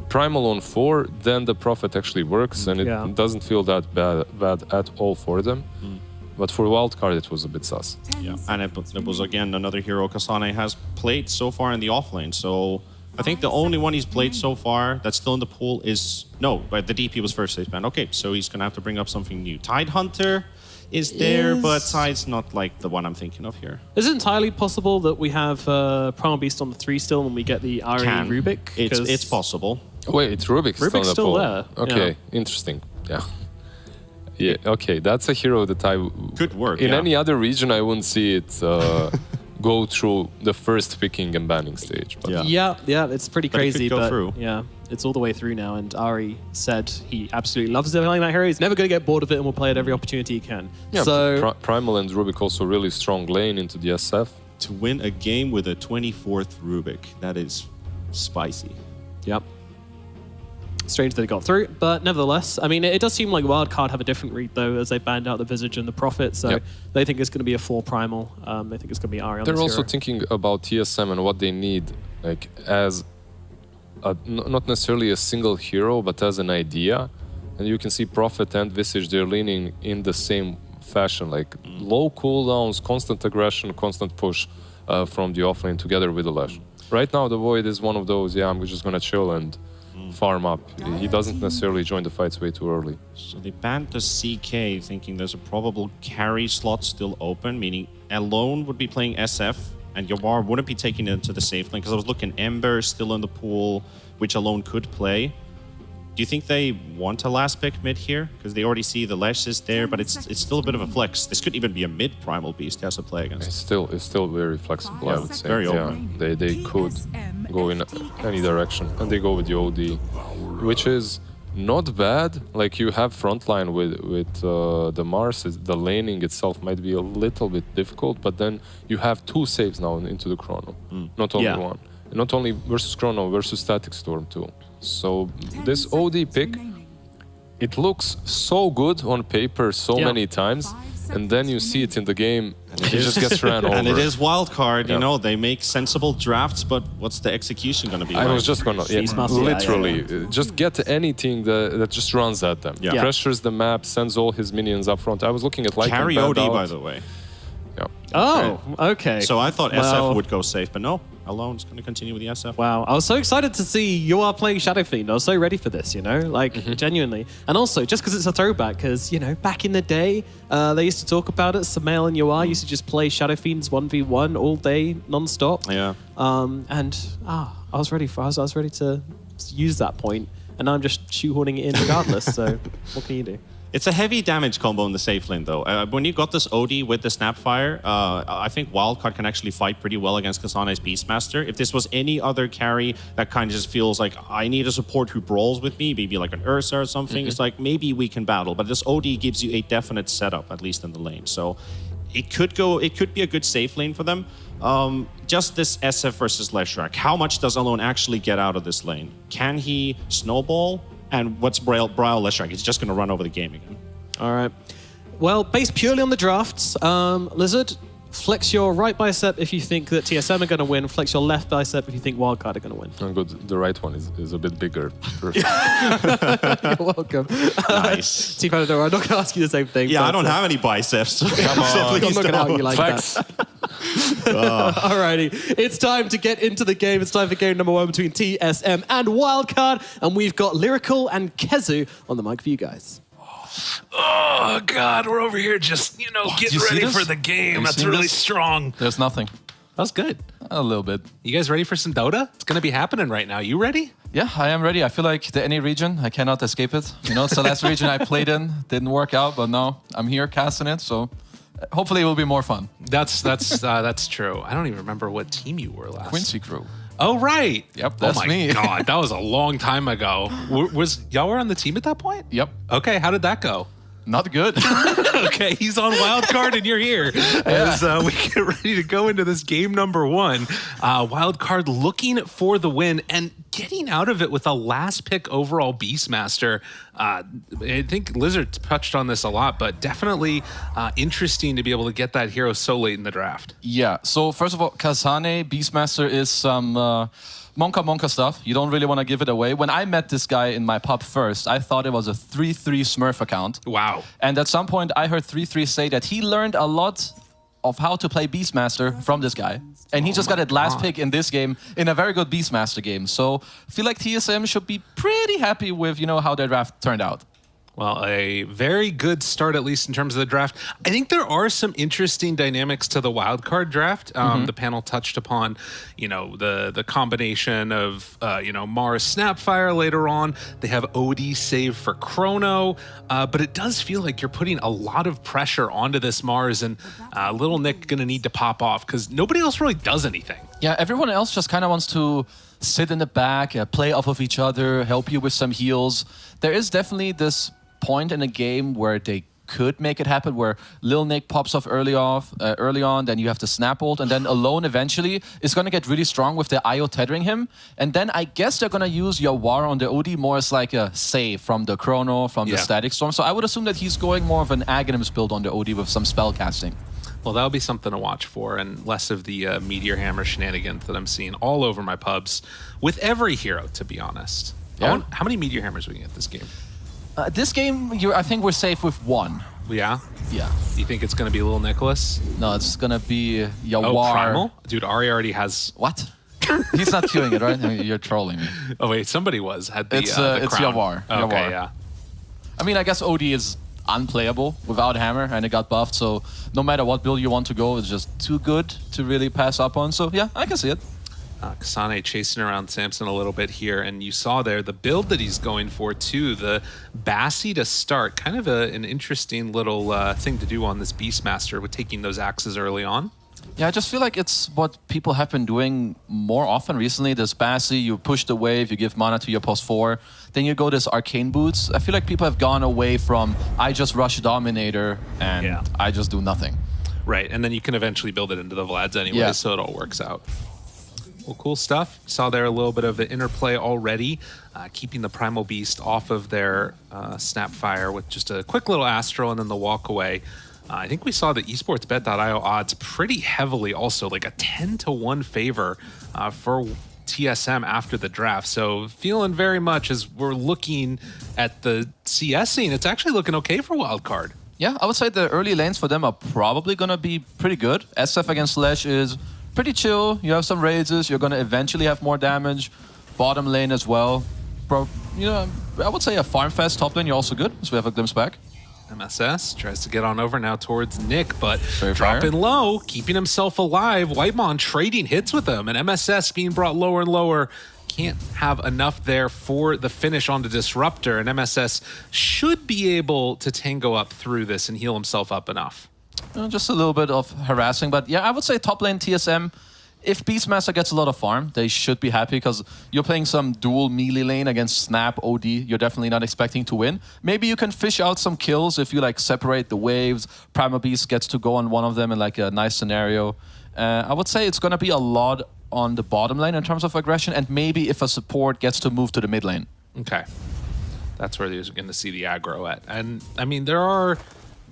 Primal on 4, then the Prophet actually works, and it doesn't feel that bad at all for them. But for Wildcard, it was a bit sus. Yeah, and it was again another hero Kasane has played so far in the offlane. So I think the only one he's played so far that's still in the pool is... No, but the DP was first stage banned. Okay, so he's going to have to bring up something new. Tidehunter is there, but Side's not like the one I'm thinking of here. Is it entirely possible that we have Primal Beast on the 3 still and we get the Ari Rubik? It's possible. Wait, Rubik's still there. Okay, interesting. Yeah. Yeah, okay, that's a hero that Could work, in yeah. any other region, I wouldn't see it go through the first picking and banning stage. But Yeah, it's pretty But it could crazy. go through. Yeah, it's all the way through now. And Ari said he absolutely loves playing that hero. He's never going to get bored of it and will play it every opportunity he can. Yeah, so Primal and Rubik also really strong lane into the SF. To win a game with a 24th Rubik, that is spicy. Yep. Strange that it got through, but nevertheless, I mean, it does seem like Wildcard have a different read, though, as they banned out the Visage and the Prophet, so they think it's going to be a 4 Primal. They think it's going to be Ari on They're this also hero. thinking about TSM and what they need, like, as not necessarily a single hero, but as an idea. And you can see Prophet and Visage, they're leaning in the same fashion, like low cooldowns, constant aggression, constant push from the offlane together with the Lash. Right now, the Void is one of those, I'm just going to chill and farm up. He doesn't necessarily join the fights way too early. So they banned the CK, thinking there's a probable carry slot still open, meaning Alone would be playing SF, and Yawar wouldn't be taking it into the safe lane, because I was looking Ember still in the pool, which Alone could play. Do you think they want a last pick mid here? Because they already see the Lesh is there, but it's still a bit of a flex. This could even be a mid Primal Beast he has to play against. It's still very flexible, I would say. Very open. Yeah, they could go in any direction, and they go with the OD, which is not bad. Like, you have frontline with the Mars. The laning itself might be a little bit difficult, but then you have 2 saves now into the Chrono, not only one. And not only versus Chrono, versus Static Storm too. So this OD pick, it looks so good on paper so many times, and then you see it in the game, and it just gets ran over. And it is wildcard, you know, they make sensible drafts, but what's the execution going to be I like? was just gonna, literally, just get anything that just runs at them. Yeah. Pressures the map, sends all his minions up front. I was looking at like Carry OD, by the way. Yeah. Oh, okay. So I thought SF would go safe, but no. Alone's going to continue with the SF. Wow, I was so excited to see you are playing Shadow Fiend. I was so ready for this, you know, like genuinely. And also, just because it's a throwback, because, you know, back in the day, they used to talk about it. Samael and Yoa used to just play Shadow Fiends 1v1 all day, non-stop. Yeah. And I was ready to use that point, and now I'm just shoehorning it in regardless. So what can you do? It's a heavy damage combo in the safe lane, though. When you got this OD with the Snapfire, I think Wildcard can actually fight pretty well against Kasane's Beastmaster. If this was any other carry that kind of just feels like, I need a support who brawls with me, maybe like an Ursa or something, it's like, maybe we can battle. But this OD gives you a definite setup, at least in the lane. So it could be a good safe lane for them. Just this SF versus Leshrac. How much does Alone actually get out of this lane? Can he snowball? And what's Braille Leshrac? He's just going to run over the game again. All right. Well, based purely on the drafts, Lizard, flex your right bicep if you think that TSM are going to win. Flex your left bicep if you think Wildcard are going to win. Oh, good. The right one is a bit bigger. You're welcome. Nice. I'm not going to ask you the same thing. Yeah, I don't have any biceps. Come on. I'm not going to argue like Flex. that. Alrighty, it's time to get into the game. It's time for game number 1 between TSM and Wildcard, and we've got Lyrical and Kezu on the mic for you guys. Oh, God, we're over here just, getting ready for the game. That's really strong. There's nothing. That was good. A little bit. You guys ready for some Dota? It's going to be happening right now. You ready? Yeah, I am ready. I feel like any region, I cannot escape it. It's the last region I played in. Didn't work out, but now I'm here casting it, so hopefully it will be more fun. That's true. I don't even remember what team you were last. Quincy Crew. Oh, right. Yep, that's me. Oh, my God. That was a long time ago. Y'all were on the team at that point? Yep. Okay, how did that go? Not good. Okay, he's on Wildcard and you're here. As we get ready to go into this game number 1. Wildcard looking for the win and getting out of it with a last pick overall Beastmaster. I think Lizard touched on this a lot, but definitely interesting to be able to get that hero so late in the draft. Yeah, so first of all, Kazane, Beastmaster is some Monka stuff. You don't really want to give it away. When I met this guy in my pub first, I thought it was a 3-3 Smurf account. Wow. And at some point, I heard 3-3 say that he learned a lot of how to play Beastmaster from this guy. And he just got it last pick in this game, in a very good Beastmaster game. So I feel like TSM should be pretty happy with, how their draft turned out. Well, a very good start, at least in terms of the draft. I think there are some interesting dynamics to the wildcard draft. The panel touched upon, the combination of, Mars Snapfire later on. They have OD save for Chrono, but it does feel like you're putting a lot of pressure onto this Mars, and Little Nick going to need to pop off because nobody else really does anything. Yeah, everyone else just kind of wants to sit in the back, play off of each other, help you with some heals. There is definitely this point in a game where they could make it happen, where Lil Nick pops off early on, then you have the snap ult, and then Alone eventually is going to get really strong with the IO tethering him, and then I guess they're going to use your War on the OD more as like a save from the Chrono, from the Static Storm. So I would assume that he's going more of an Aghanims build on the OD with some spell casting. Well, that'll be something to watch for, and less of the Meteor Hammer shenanigans that I'm seeing all over my pubs with every hero, to be honest. Yeah. How many Meteor Hammers are we getting at this game? This game, I think we're safe with one. Yeah? Yeah. You think it's going to be Little Nicholas? No, it's going to be Yawar. Oh, Primal? Dude, Ari already has... What? He's not queuing it, right? You're trolling me. Oh, wait, somebody had the It's crown. Yawar. Okay, Yawar. yeah. I mean, I guess OD is unplayable without Hammer, and it got buffed, so no matter what build you want to go, it's just too good to really pass up on. So yeah, I can see it. Kasane chasing around Samson a little bit here, and you saw there the build that he's going for too, the Bassi to start. Kind of an interesting little thing to do on this Beastmaster with taking those axes early on. Yeah, I just feel like it's what people have been doing more often recently. This Bassi, you push the wave, you give mana to your post 4, then you go this Arcane Boots. I feel like people have gone away from I just rush Dominator and I just do nothing. Right, and then you can eventually build it into the Vlads anyway, so it all works out. Well, cool stuff. Saw there a little bit of the interplay already, keeping the Primal Beast off of their Snapfire with just a quick little Astral and then the walk away. I think we saw the esportsbet.io odds pretty heavily also, like a 10-1 favor for TSM after the draft. So feeling very much as we're looking at the CS scene, it's actually looking okay for Wildcard. Yeah, I would say the early lanes for them are probably going to be pretty good. SF against Slash is pretty chill. You have some raises. You're going to eventually have more damage. Bottom lane as well. I would say a farm fest. Top lane, you're also good, so we have a glimpse back. MSS tries to get on over now towards Nick, but Very dropping low, keeping himself alive. Whitemon trading hits with him, and MSS being brought lower and lower. Can't have enough there for the finish on the Disruptor, and MSS should be able to tango up through this and heal himself up enough. Just a little bit of harassing, but yeah, I would say top lane TSM. If Beastmaster gets a lot of farm, they should be happy because you're playing some dual melee lane against Snap, OD. You're definitely not expecting to win. Maybe you can fish out some kills if you like separate the waves. Primal Beast gets to go on one of them in like a nice scenario. I would say it's going to be a lot on the bottom lane in terms of aggression, and maybe if a support gets to move to the mid lane. Okay. That's where you're going to see the aggro at. And I mean, there are...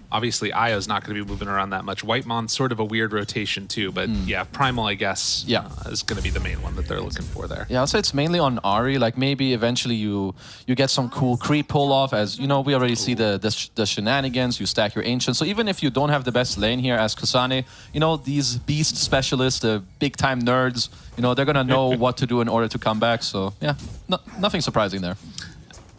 Obviously, Io's not going to be moving around that much. Whitemon's sort of a weird rotation too, but yeah, Primal, I guess, is going to be the main one that they're looking for there. Yeah, I'd say it's mainly on Ari. Like maybe eventually you get some cool creep pull off, as you know, we already see the shenanigans. You stack your Ancients. So even if you don't have the best lane here as Kasane, these beast specialists, the big time nerds, they're going to know what to do in order to come back. So yeah, nothing surprising there.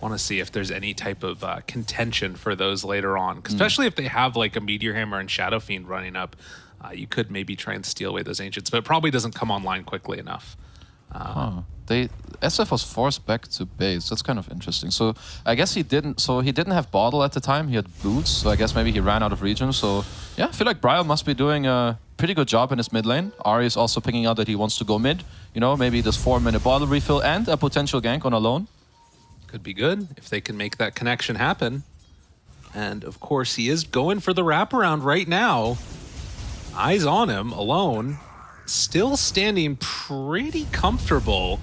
Want to see if there's any type of contention for those later on, especially if they have like a Meteor Hammer and Shadow Fiend running up. You could maybe try and steal away those Ancients, but it probably doesn't come online quickly enough. SF was forced back to base. That's kind of interesting. So I guess he didn't have Bottle at the time. He had Boots, so I guess maybe he ran out of region. So yeah, I feel like Bryle must be doing a pretty good job in his mid lane. Ari is also picking out that he wants to go mid. Maybe this 4-minute bottle refill and a potential gank on Alone. Could be good if they can make that connection happen. And of course, he is going for the wraparound right now. Eyes on him, Alone. Still standing pretty comfortable.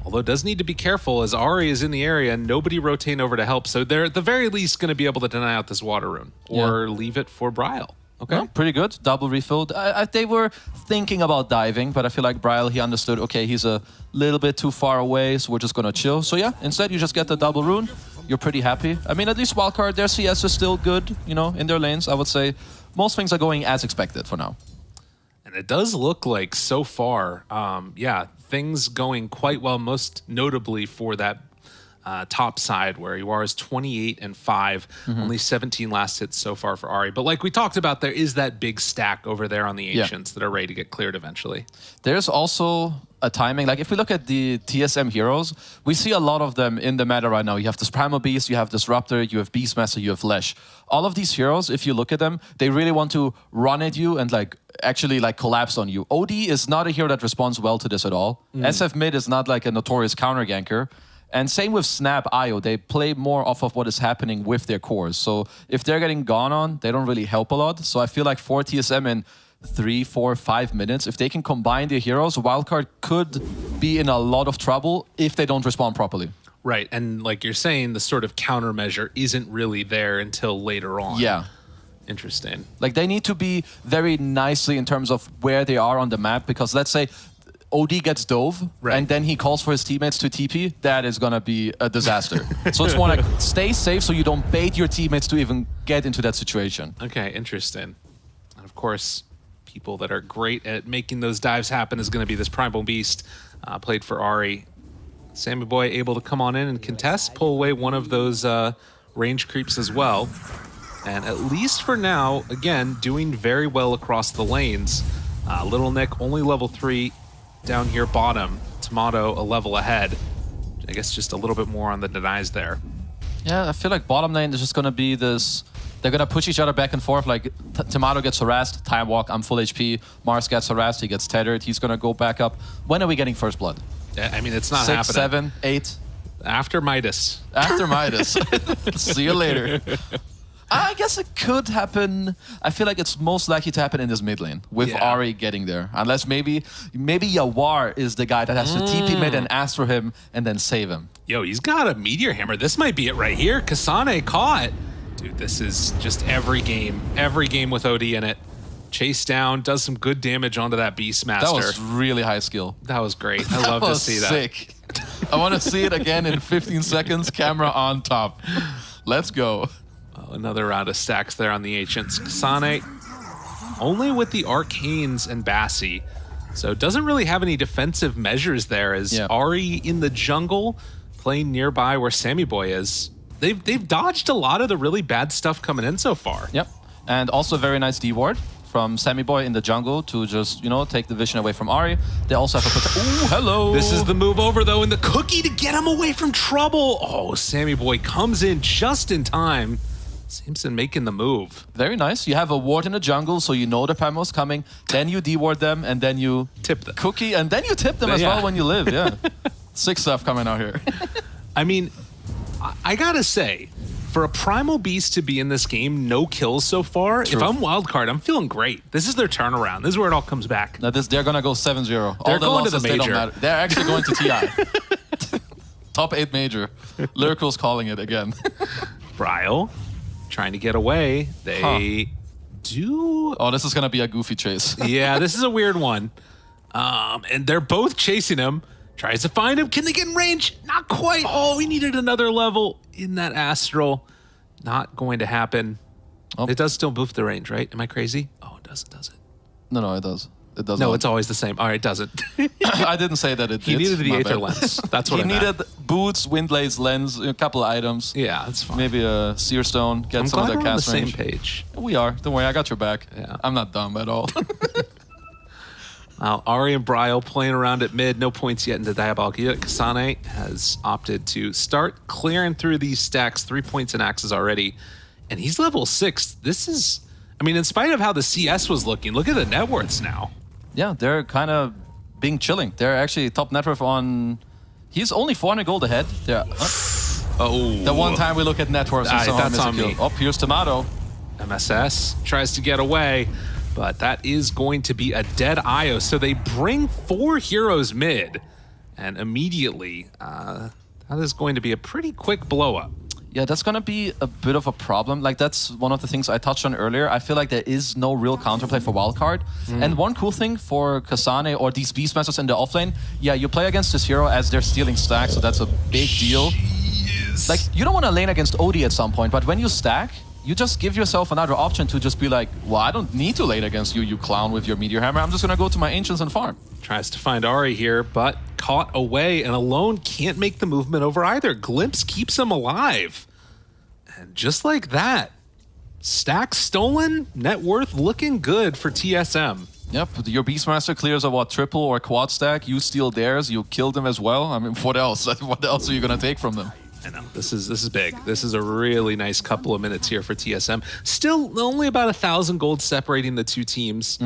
Although does need to be careful as Ari is in the area and nobody rotating over to help. So they're at the very least going to be able to deny out this water rune. Or leave it for Bryle. Okay. Yeah, pretty good. Double refilled. They were thinking about diving, but I feel like Bryle, he understood, okay, he's a little bit too far away, so we're just going to chill. So yeah, instead you just get the double rune. You're pretty happy. I mean, at least Wildcard, their CS is still good, in their lanes. I would say most things are going as expected for now. And it does look like so far, things going quite well, most notably for that top side, where you are is 28-5, only 17 last hits so far for Ari. But like we talked about, there is that big stack over there on the Ancients that are ready to get cleared eventually. There's also a timing. Like if we look at the TSM heroes, we see a lot of them in the meta right now. You have this Primal Beast, you have Disruptor, you have Beastmaster, you have Lesh. All of these heroes, if you look at them, they really want to run at you and like actually like collapse on you. OD is not a hero that responds well to this at all. SF mid is not like a notorious counter ganker. And same with Snap IO, they play more off of what is happening with their cores. So if they're getting gone on, they don't really help a lot. So I feel like for TSM in 3, 4, 5 minutes, if they can combine their heroes, Wildcard could be in a lot of trouble if they don't respond properly. Right, and like you're saying, the sort of countermeasure isn't really there until later on. Yeah. Interesting. Like they need to be very nicely in terms of where they are on the map, because let's say OD gets dove, and then he calls for his teammates to TP, that is going to be a disaster. So it's more like stay safe so you don't bait your teammates to even get into that situation. Okay, interesting. And of course, people that are great at making those dives happen is going to be this Primal Beast, played for Ari. Sammy Boy able to come on in and contest, pull away one of those range creeps as well. And at least for now, again, doing very well across the lanes. Little Nick only level 3 down here bottom. Tomato a level ahead. I guess just a little bit more on the denies there. Yeah, I feel like bottom lane is just going to be this... They're going to push each other back and forth. Like, Tomato gets harassed, time walk, I'm full HP. Mars gets harassed, he gets tethered. He's going to go back up. When are we getting first blood? I mean, it's not 6, happening. 7, 8? After Midas. After Midas. See you later. I guess it could happen. I feel like it's most likely to happen in this mid lane with Ari getting there. Unless maybe Yawar is the guy that has to TP mid and ask for him and then save him. Yo, he's got a Meteor Hammer. This might be it right here. Kasane caught. Dude, this is just every game with OD in it. Chase down, does some good damage onto that Beastmaster. That was really high skill. That was great. I love to see that. Sick. I want to see it again in 15 seconds. Camera on top. Let's go. Another round of stacks there on the Ancients. Kasane only with the Arcanes and Bassi. So doesn't really have any defensive measures there as Ari in the jungle playing nearby where Sammy Boy is. They've dodged a lot of the really bad stuff coming in so far. Yep. And also a very nice D-ward from Sammy Boy in the jungle to just, take the vision away from Ari. They also have a... Ooh, hello! This is the move over, though, in the cookie to get him away from trouble. Oh, Sammy Boy comes in just in time. Simpson making the move. Very nice. You have a ward in the jungle, so you know the Primal's coming. Then you D-ward them, and then you... Tip them. Cookie, and then you tip them as well when you live, Sick stuff coming out here. I mean, I gotta say, for a Primal Beast to be in this game, no kills so far, if I'm Wildcard, I'm feeling great. This is their turnaround. This is where it all comes back. Now they're going to go 7-0. They're going to the major. They don't matter. They're actually going to TI. Top 8 major. Lyrical's calling it again. Bryle trying to get away. They do... Oh, this is going to be a goofy chase. Yeah, this is a weird one. And they're both chasing him. Tries to find him. Can they get in range? Not quite. Oh, we needed another level in that Astral. Not going to happen. Oh. It does still boost the range, right? Am I crazy? Oh, it doesn't, does it? No, it does. It doesn't. No, it's always the same. All right, it doesn't. I didn't say that it did. He needed the Aether Lens. That's what he needed. Boots, Windblade's lens, a couple of items. Yeah, that's fine. Maybe a Seer Stone. Get some of that cast range. I'm glad we're on the same page. We are. Don't worry, I got your back. Yeah. I'm not dumb at all. Ari and Bryle playing around at mid. No points yet into Diabolic. Kasane has opted to start clearing through these stacks. 3 points in axes already. And he's level 6. This is... I mean, in spite of how the CS was looking, look at the net worths now. Yeah, they're kind of being chilling. They're actually top net worth on... He's only 400 gold ahead. They're... The one time we look at net worths and so that's on me. Oh, here's Tomato. MSS tries to get away. But that is going to be a dead IO. So they bring 4 heroes mid. And immediately, that is going to be a pretty quick blow up. Yeah, that's going to be a bit of a problem. Like, that's one of the things I touched on earlier. I feel like there is no real counterplay for Wildcard. And one cool thing for Kasane or these Beastmasters in the offlane, you play against this hero as they're stealing stacks, so that's a big deal. Like, you don't want to lane against OD at some point, but when you stack, you just give yourself another option to just be like, well, I don't need to lane against you, you clown with your Meteor Hammer. I'm just going to go to my Ancients and farm. Tries to find Ari here, but caught away, and Alone can't make the movement over either. Glimpse keeps him alive. And just like that, stack stolen, net worth looking good for TSM. Yep, your Beastmaster clears a triple or quad stack. You steal theirs, you kill them as well. I mean, what else? What else are you going to take from them? I know, this is big. This is a really nice couple of minutes here for TSM. Still only about 1,000 gold separating the two teams.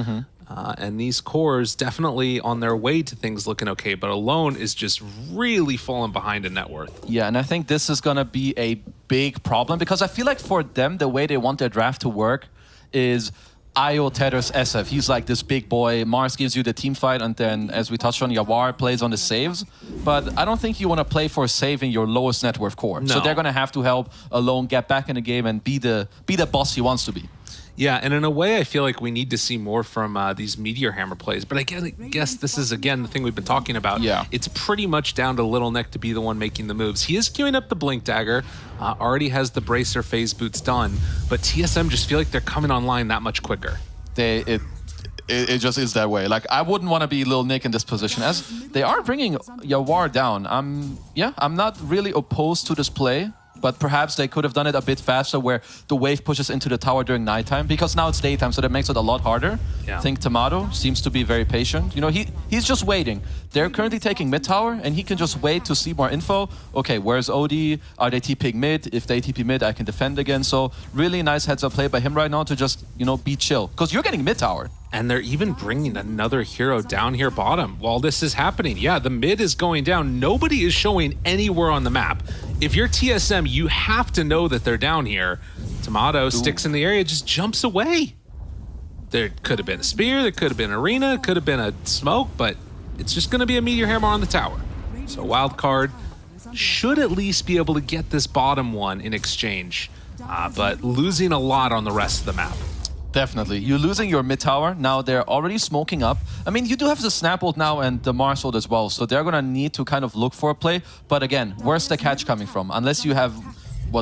And these cores definitely on their way to things looking okay, but Alone is just really falling behind in net worth. Yeah, and I think this is going to be a big problem because I feel like for them, the way they want their draft to work is IO tethers SF. He's like this big boy. Mars gives you the team fight, and then, as we touched on, Yawar plays on the saves. But I don't think you want to play for saving your lowest net worth core. No. So they're going to have to help Alone get back in the game and be the boss he wants to be. Yeah, and in a way, I feel like we need to see more from these Meteor Hammer plays. But I guess this is, again, the thing we've been talking about. Yeah. It's pretty much down to Little Nick to be the one making the moves. He is queuing up the Blink Dagger, already has the Bracer phase boots done, but TSM just feel like they're coming online that much quicker. It just is that way. Like, I wouldn't want to be Lil Nick in this position, as they are bringing Yawar down. I'm not really opposed to this play, but perhaps they could have done it a bit faster where the wave pushes into the tower during nighttime, because now it's daytime, so that makes it a lot harder. Yeah. I think Tomato seems to be very patient. You know, he's just waiting. They're currently taking mid tower, and he can just wait to see more info. Okay, where's OD? Are they TPing mid? If they TP mid, I can defend again. So really nice heads-up play by him right now to just, be chill. Because you're getting mid tower. And they're even bringing another hero down here bottom while this is happening. Yeah, the mid is going down. Nobody is showing anywhere on the map. If you're TSM, you have to know that they're down here. Tomato sticks in the area, just jumps away. There could have been a spear, there could have been an arena, could have been a smoke, but it's just going to be a Meteor Hammer on the tower. So Wildcard should at least be able to get this bottom one in exchange, but losing a lot on the rest of the map. Definitely. You're losing your mid tower. Now they're already smoking up. I mean, you do have the Snap ult now and the Mars ult as well, so they're going to need to kind of look for a play. But again, where's the catch coming from? Unless you have,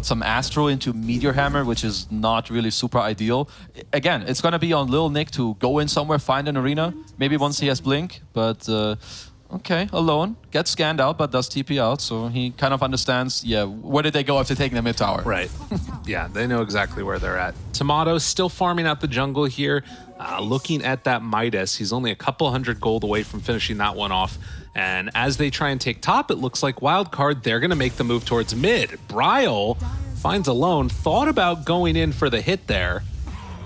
some Astro into Meteor Hammer, which is not really super ideal. Again, it's going to be on Lil Nick to go in somewhere, find an arena, maybe once he has Blink, but... Okay, Alone, gets scanned out, but does TP out, so he kind of understands, where did they go after taking the mid tower? Right. Yeah, they know exactly where they're at. Tomato still farming out the jungle here, looking at that Midas. He's only a couple 100 gold away from finishing that one off. And as they try and take top, it looks like Wildcard, they're going to make the move towards mid. Bryle finds Alone, thought about going in for the hit there.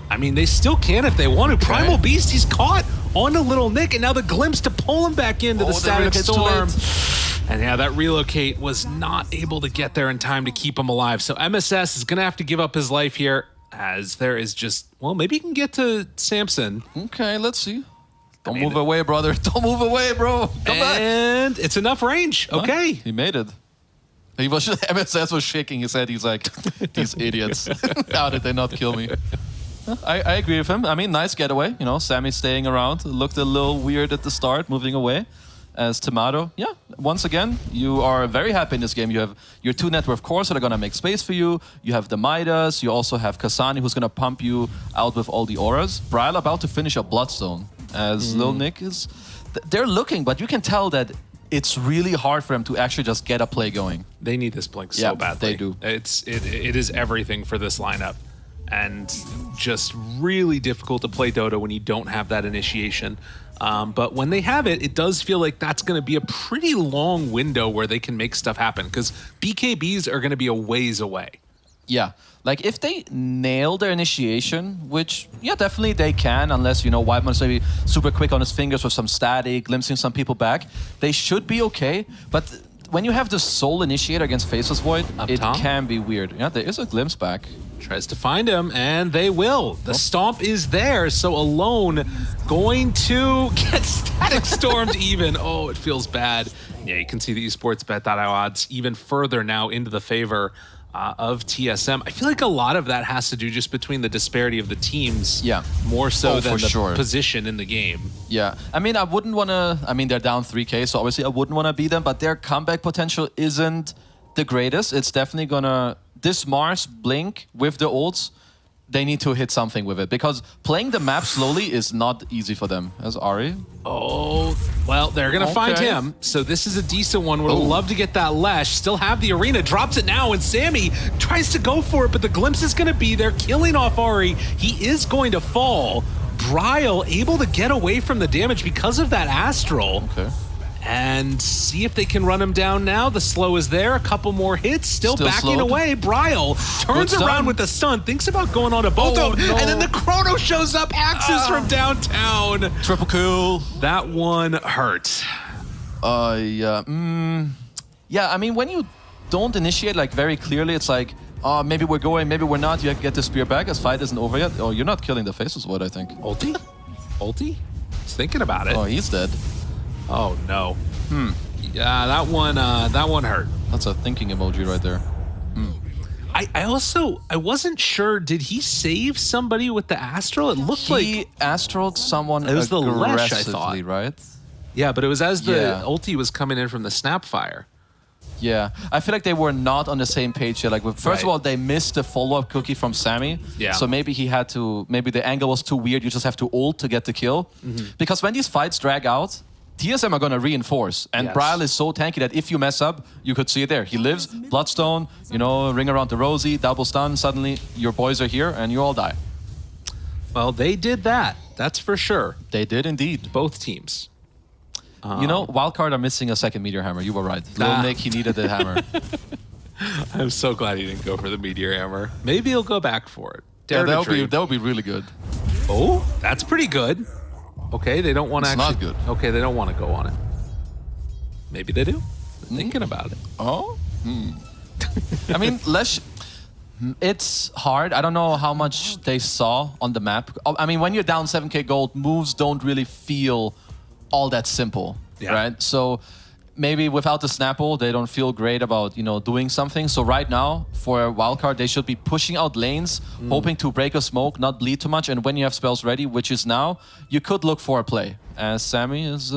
I mean, they still can if they want to. Primal Beast, he's caught on a Little Nick, and now the Glimpse to pull him back into the Static Storm. And yeah, that relocate was not able to get there in time to keep him alive. So MSS is going to have to give up his life here, as there is just, maybe he can get to Samson. Okay, let's see. Don't move away, brother. Don't move away, bro. Come back. And it's enough range. Okay. He made it. MSS was shaking his head. He's like, these idiots. How did they not kill me? I agree with him. I mean, nice getaway. Sammy staying around. Looked a little weird at the start, moving away. As Tomato, once again, you are very happy in this game. You have your 2 net worth cores that are going to make space for you. You have the Midas. You also have Kasani, who's going to pump you out with all the auras. Bryle about to finish a Bloodstone. As Lil Nick is... They're looking, but you can tell that it's really hard for them to actually just get a play going. They need this Blink so badly. They do. It is everything for this lineup. And just really difficult to play Dota when you don't have that initiation. But when they have it, it does feel like that's going to be a pretty long window where they can make stuff happen, because BKBs are going to be a ways away. Yeah, like if they nail their initiation, which, definitely they can, unless, Whiteman's maybe super quick on his fingers with some static, glimpsing some people back, they should be okay. But when you have the Soul Initiator against Faceless Void, it can be weird. Yeah, there is a glimpse back. Tries to find him, and they will. The stomp is there, so Alone going to get Static Stormed even. Oh, it feels bad. Yeah, you can see the esportsbet.io odds even further now into the favor of TSM. I feel like a lot of that has to do just between the disparity of the teams, more so than the position in the game. Yeah, I mean, I wouldn't want to... I mean, they're down 3K, so obviously I wouldn't want to beat them, but their comeback potential isn't the greatest. It's definitely going to... This Mars Blink with the ults they need to hit something with it because playing the map slowly is not easy for them. As Ari. Oh, well, they're going to find him. So this is a decent one. We'd love to get that Lesh. Still have the arena. Drops it now, and Sammy tries to go for it, but the glimpse is going to be there, killing off Ari. He is going to fall. Bryle able to get away from the damage because of that Astral. Okay. And see if they can run him down now. The slow is there. A couple more hits. Still backing slowed. away. Bryle turns around with the stun. Thinks about going on to both of them. No. And then the Chrono shows up. Axes from downtown. Triple kill. That one hurt. Yeah. Yeah, I mean, when you don't initiate like very clearly, it's like, maybe we're going, maybe we're not. You get the spear back as fight isn't over yet. Oh, you're not killing the face is what I think. Ulti? Ulti? He's thinking about it. Oh, he's dead. Oh, no. Yeah, that one hurt. That's a thinking emoji right there. I wasn't sure, did he save somebody with the Astral? It looked like... He astraled someone It was the Lesh, I aggressively, thought. right? Yeah, but it was as the Yeah. ulti was coming in from the Snapfire. Yeah, I feel like they were not on the same page here. Like, first of all, they missed the follow-up cookie from Sammy. Yeah. So maybe he had to, maybe the angle was too weird. You just have to ult to get the kill. Because when these fights drag out, TSM are going to reinforce. And Yes. Bryle is so tanky that if you mess up, you could see it there. He lives, Bloodstone, you know, ring around the Rosie, double stun. Suddenly, your boys are here and you all die. Well, they did that. That's for sure. They did indeed. Both teams. You know, Wildcard are missing a second Meteor Hammer. You were right. Lil Nick, he needed the hammer. I'm so glad he didn't go for the Meteor Hammer. Maybe he'll go back for it. Yeah, Dare to dream. that would be really good. Oh, that's pretty good. Okay, they don't want to It's actually... not good. Okay, they don't want to go on it. Maybe they do. Thinking about it. Oh? I mean, Lesh, it's hard. I don't know how much they saw on the map. I mean, when you're down 7k gold, moves don't really feel all that simple, right? So maybe without the Snapple, they don't feel great about, you know, doing something. So right now, for a wildcard, they should be pushing out lanes, hoping to break a smoke, not bleed too much. And when you have spells ready, which is now, you could look for a play. As Sammy is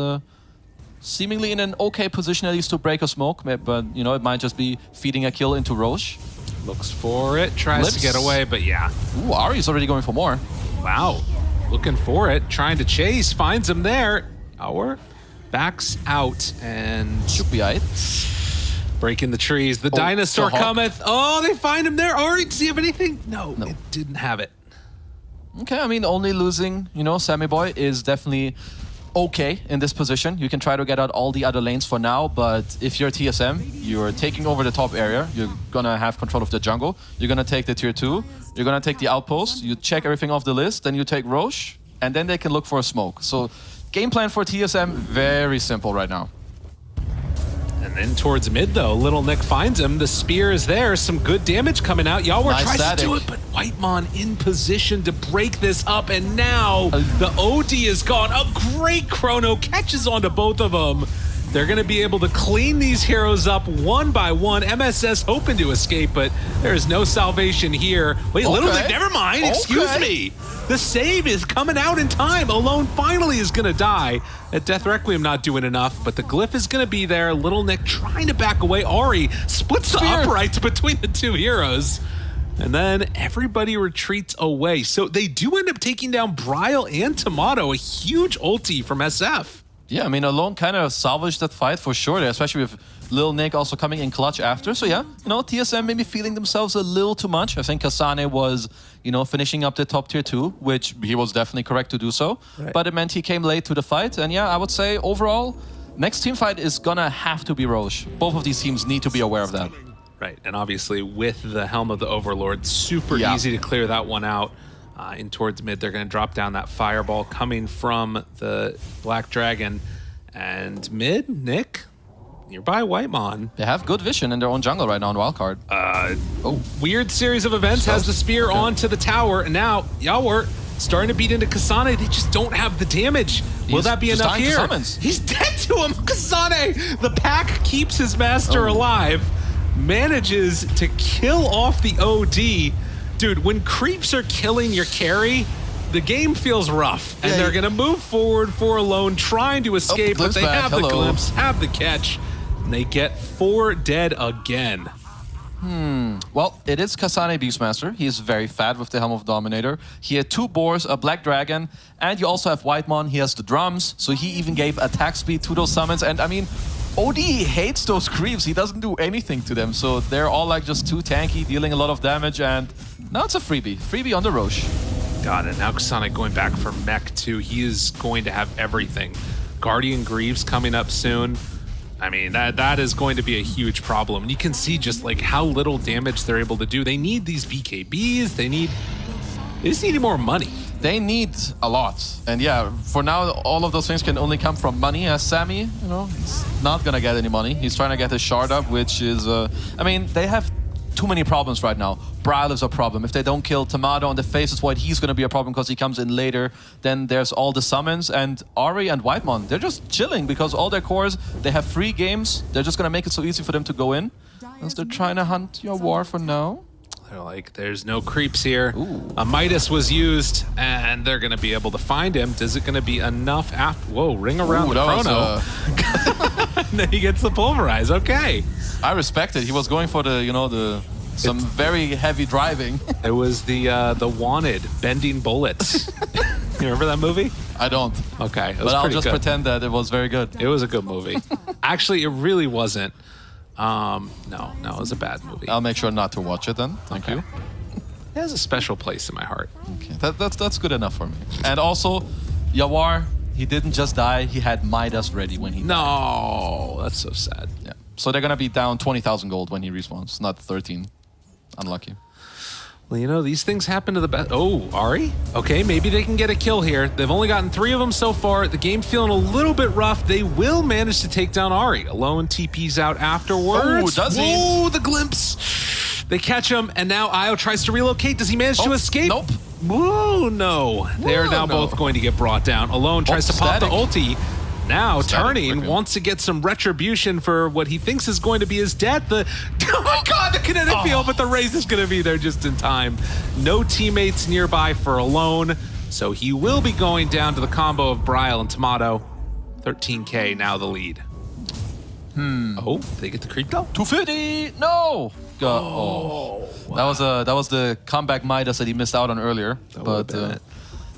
seemingly in an okay position at least to break a smoke, but, you know, it might just be feeding a kill into Roche. Looks for it, tries to get away, but yeah. Ooh, Ari's already going for more. Wow. Looking for it, trying to chase, finds him there. Our backs out and Should be aight. breaking the trees. The dinosaur the hawk. cometh. Oh, they find him there. Ari, does he have anything? No, it didn't have it. Okay, I mean, only losing, you know, Sammy Boy is definitely okay in this position. You can try to get out all the other lanes for now, but if you're TSM, you're taking over the top area. You're gonna have control of the jungle. You're gonna take the tier 2. You're gonna take the outpost. You check everything off the list. Then you take Roche, and then they can look for a smoke. So game plan for TSM, very simple right now. And then towards mid, though, Little Nick finds him. The spear is there. Some good damage coming out. Yawar Nice tries static. to do it, but Whitemon in position to break this up. And now the OD is gone. A great Chrono catches onto both of them. They're going to be able to clean these heroes up one by one. MSS hoping to escape, but there is no salvation here. Wait, Little Nick, never mind. Excuse me. The save is coming out in time. Alone finally is going to die. At Death Requiem not doing enough, but the glyph is going to be there. Little Nick trying to back away. Ari splits the uprights between the two heroes. And then everybody retreats away. So they do end up taking down Bryle and Tomato. A huge ulti from SF. Yeah, I mean, Alone kind of salvaged that fight for sure, there, especially with Lil Nick also coming in clutch after. So yeah, you know, TSM maybe feeling themselves a little too much. I think Kasane was, you know, finishing up the top tier 2, which he was definitely correct to do so. Right. But it meant he came late to the fight. And yeah, I would say overall, next team fight is gonna have to be Roche. Both of these teams need to be aware of that. Right, and obviously with the Helm of the Overlord, super easy to clear that one out. In towards mid, they're going to drop down that fireball coming from the Black Dragon. And mid, Nick, nearby Whitemon. They have good vision in their own jungle right now on Wildcard. Weird series of events, has the spear onto the tower. And now Yawar starting to beat into Kasane. They just don't have the damage. Will that be enough here? He's dead to him, Kasane! The pack keeps his master alive. Manages to kill off the OD. Dude, when creeps are killing your carry, the game feels rough. And they're going to move forward for Alone, trying to escape, but they have the glimpse, have the catch, and they get 4 dead again. Well, it is Kasane Beastmaster. He is very fat with the Helm of Dominator. He had 2 boars, a Black Dragon, and you also have Whitemon. He has the drums, so he even gave attack speed to those summons. And I mean, OD hates those creeps. He doesn't do anything to them, so they're all like just too tanky, dealing a lot of damage, and now it's a freebie. Freebie on the Roche. Got it. Now Kasane going back for Mech too. He is going to have everything. Guardian Greaves coming up soon. I mean, that is going to be a huge problem. And you can see just like how little damage they're able to do. They need these BKBs. They just need more money. They need a lot. And yeah, for now, all of those things can only come from money. As Sammy, you know, he's not going to get any money. He's trying to get his shard up, which is, I mean, they have too many problems right now. Bryle is a problem. If they don't kill Tomato on the face, it's why he's going to be a problem because he comes in later. Then there's all the summons, and Ari and Whitemon, they're just chilling because all their cores, they have free games. They're just going to make it so easy for them to go in. As they're trying to hunt your war for now. They're like, there's no creeps here. A Midas was used, and they're going to be able to find him. Is it going to be enough after? Whoa, ring around the chrono. And then he gets the pulverize. Okay. I respect it. He was going for the, you know, some very heavy driving. It was the Wanted bending bullets. You remember that movie? I don't. Okay, it was but I'll pretty just good. pretend that it was very good. It was a good movie. Actually, it really wasn't. No, it was a bad movie. I'll make sure not to watch it then. Thank you. It has a special place in my heart. Okay. That's good enough for me. And also, Yawar, he didn't just die. He had Midas ready when he died. No, that's so sad. Yeah. So they're gonna be down 20,000 gold when he respawns, not 13. Unlucky. Well, you know, these things happen to the best. Oh, Ari? Okay, maybe they can get a kill here. They've only gotten 3 of them so far. The game's feeling a little bit rough. They will manage to take down Ari. Alone TP's out afterwards. Oh, does he? Whoa, the glimpse. They catch him, and now Io tries to relocate. Does he manage to escape? Nope. Whoa, no. They are now both going to get brought down. Alone tries to pop the ulti. Now turning, wants to get some retribution for what he thinks is going to be his death. Oh my god, the kinetic field, but the raise is going to be there just in time. No teammates nearby for Alone, so he will be going down to the combo of Bryle and Tomato. 13k now the lead. Oh, they get the creep though? 250! No! That was the comeback Midas that he missed out on earlier. But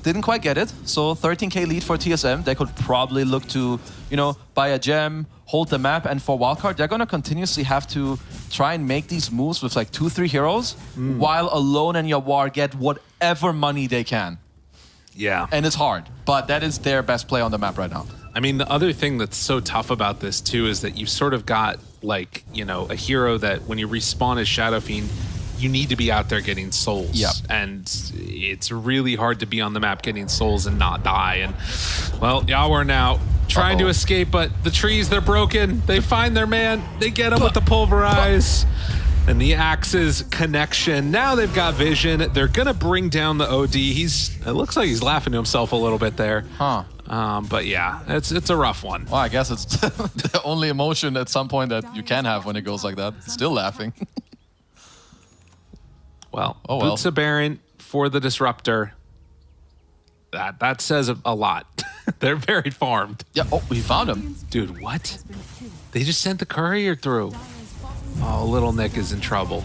didn't quite get it. So 13k lead for TSM. They could probably look to, you know, buy a gem, hold the map, and for wildcard, they're gonna continuously have to try and make these moves with like 2-3 heroes, while Alone and Yawar get whatever money they can. Yeah. And it's hard, but that is their best play on the map right now. I mean, the other thing that's so tough about this too is that you've sort of got like, you know, a hero that when you respawn as Shadow Fiend, you need to be out there getting souls. Yep. And it's really hard to be on the map getting souls and not die. And, well, Yawar now trying to escape, but the trees, they're broken. They find their man. They get him with the pulverize. And the Axes connection. Now they've got vision. They're going to bring down the OD. It looks like he's laughing to himself a little bit there. Huh. But yeah, it's a rough one. Well, I guess it's the only emotion at some point that you can have when it goes like that. Still laughing. Well, Boots of Baron for the Disruptor. That says a lot. They're very farmed. Yeah, oh, we found him. Dude, what? They just sent the courier through. Oh, little Nick is in trouble.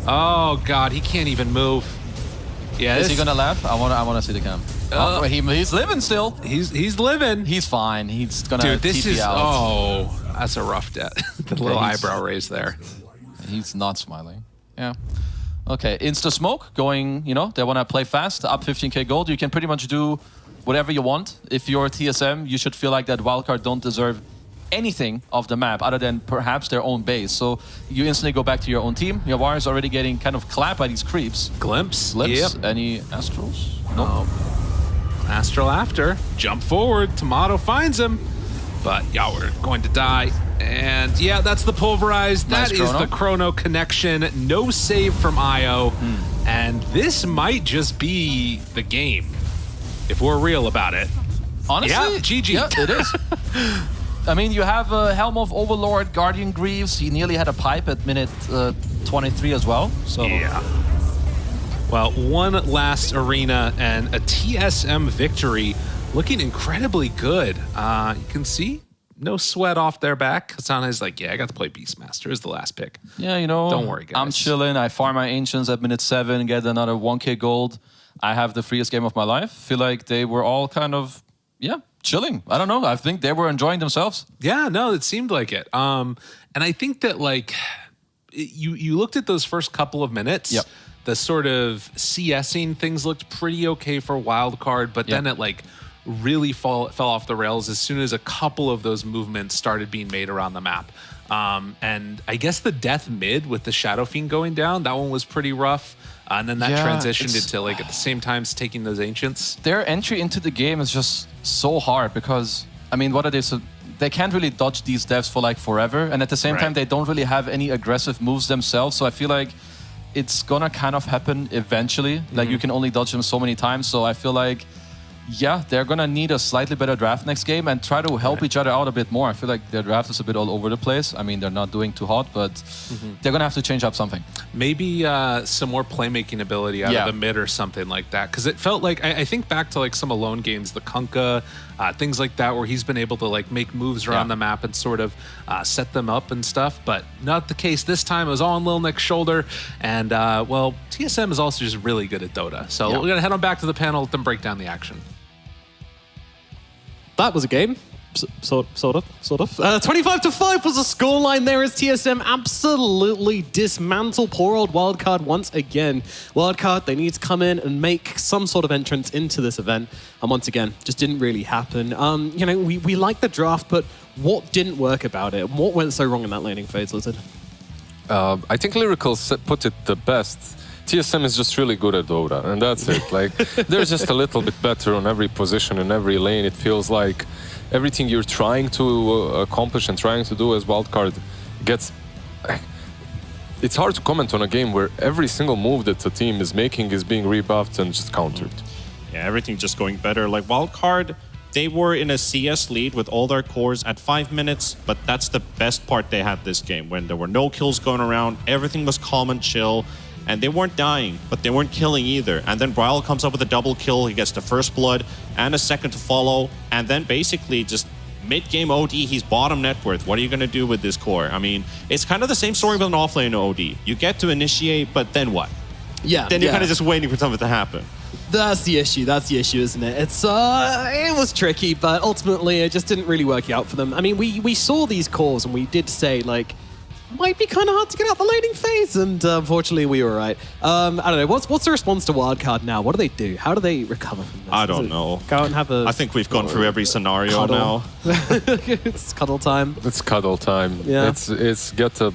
Oh, God, he can't even move. Yeah, is he gonna laugh? I wanna see the cam. Wait, he's living still. He's living. He's fine. He's gonna Dude, this TP is out. Oh, that's a rough death. The little eyebrow raise there. He's not smiling. Yeah. Okay, Insta Smoke going, you know, they want to play fast, up 15k gold. You can pretty much do whatever you want. If you're TSM, you should feel like that wildcard don't deserve anything of the map other than perhaps their own base. So you instantly go back to your own team. Yawar is already getting kind of clapped by these creeps. Glimpse. Yep. Any Astrals? No. Astral after. Jump forward. Tomato finds him. But Yawar going to die. And yeah, that's the pulverized. Nice that is the chrono connection. No save from Io. And this might just be the game, if we're real about it. Honestly, yeah, GG. Yeah, it is. I mean, you have Helm of Overlord, Guardian Greaves. He nearly had a pipe at minute 23 as well. So yeah. Well, one last arena and a TSM victory, looking incredibly good. You can see no sweat off their back. Kasane's like, yeah, I got to play Beastmaster as the last pick. Yeah, you know, Don't worry, guys. I'm chilling. I farm my Ancients at minute 7, get another 1k gold. I have the freest game of my life. Feel like they were all kind of, chilling. I don't know. I think they were enjoying themselves. Yeah, no, it seemed like it. And I think that like you looked at those first couple of minutes. Yep. The sort of CSing things looked pretty okay for Wildcard, but then it like really fell off the rails as soon as a couple of those movements started being made around the map. And I guess the death mid with the Shadow Fiend going down, that one was pretty rough. And then that transitioned into like at the same time taking those Ancients. Their entry into the game is just so hard because, I mean, what are they? So they can't really dodge these devs for like forever. And at the same time, they don't really have any aggressive moves themselves. So I feel like it's gonna kind of happen eventually. Like you can only dodge them so many times. So I feel like, they're gonna need a slightly better draft next game and try to help each other out a bit more. I feel like their draft is a bit all over the place. I mean, they're not doing too hot, but they're gonna have to change up something. Maybe some more playmaking ability out of the mid or something like that. Because it felt like, I think back to like some Alone games, the Kunkka, things like that, where he's been able to like make moves around the map and sort of set them up and stuff. But not the case this time. It was all on Lil Nick's shoulder. And well, TSM is also just really good at Dota. So we're going to head on back to the panel, let them break down the action. That was a game. Sort of. 25-5 was the scoreline there as TSM absolutely dismantle poor old Wildcard once again. Wildcard, they need to come in and make some sort of entrance into this event. And once again, just didn't really happen. You know, we like the draft, but what didn't work about it? What went so wrong in that laning phase, Lizard? I think Lyrical put it the best. TSM is just really good at Dota, and that's it. Like, they're just a little bit better on every position in every lane. It feels like everything you're trying to accomplish and trying to do as Wildcard gets... It's hard to comment on a game where every single move that the team is making is being rebuffed and just countered. Yeah, everything just going better. Like Wildcard, they were in a CS lead with all their cores at 5 minutes, but that's the best part they had this game, when there were no kills going around, everything was calm and chill. And they weren't dying, but they weren't killing either. And then Bryle comes up with a double kill. He gets the first blood and a second to follow. And then basically just mid-game OD, he's bottom net worth. What are you going to do with this core? I mean, it's kind of the same story with an offlane OD. You get to initiate, but then what? Yeah. Then you're kind of just waiting for something to happen. That's the issue, isn't it? It was tricky, but ultimately it just didn't really work out for them. I mean, we saw these cores and we did say, like, might be kind of hard to get out the laning phase, and unfortunately we were right. I don't know, what's the response to Wildcard now? What do they do? How do they recover from this? I don't know. Go out and have a... I think we've gone through every scenario cuddle. now. It's cuddle time. It's cuddle time. Yeah. It's get a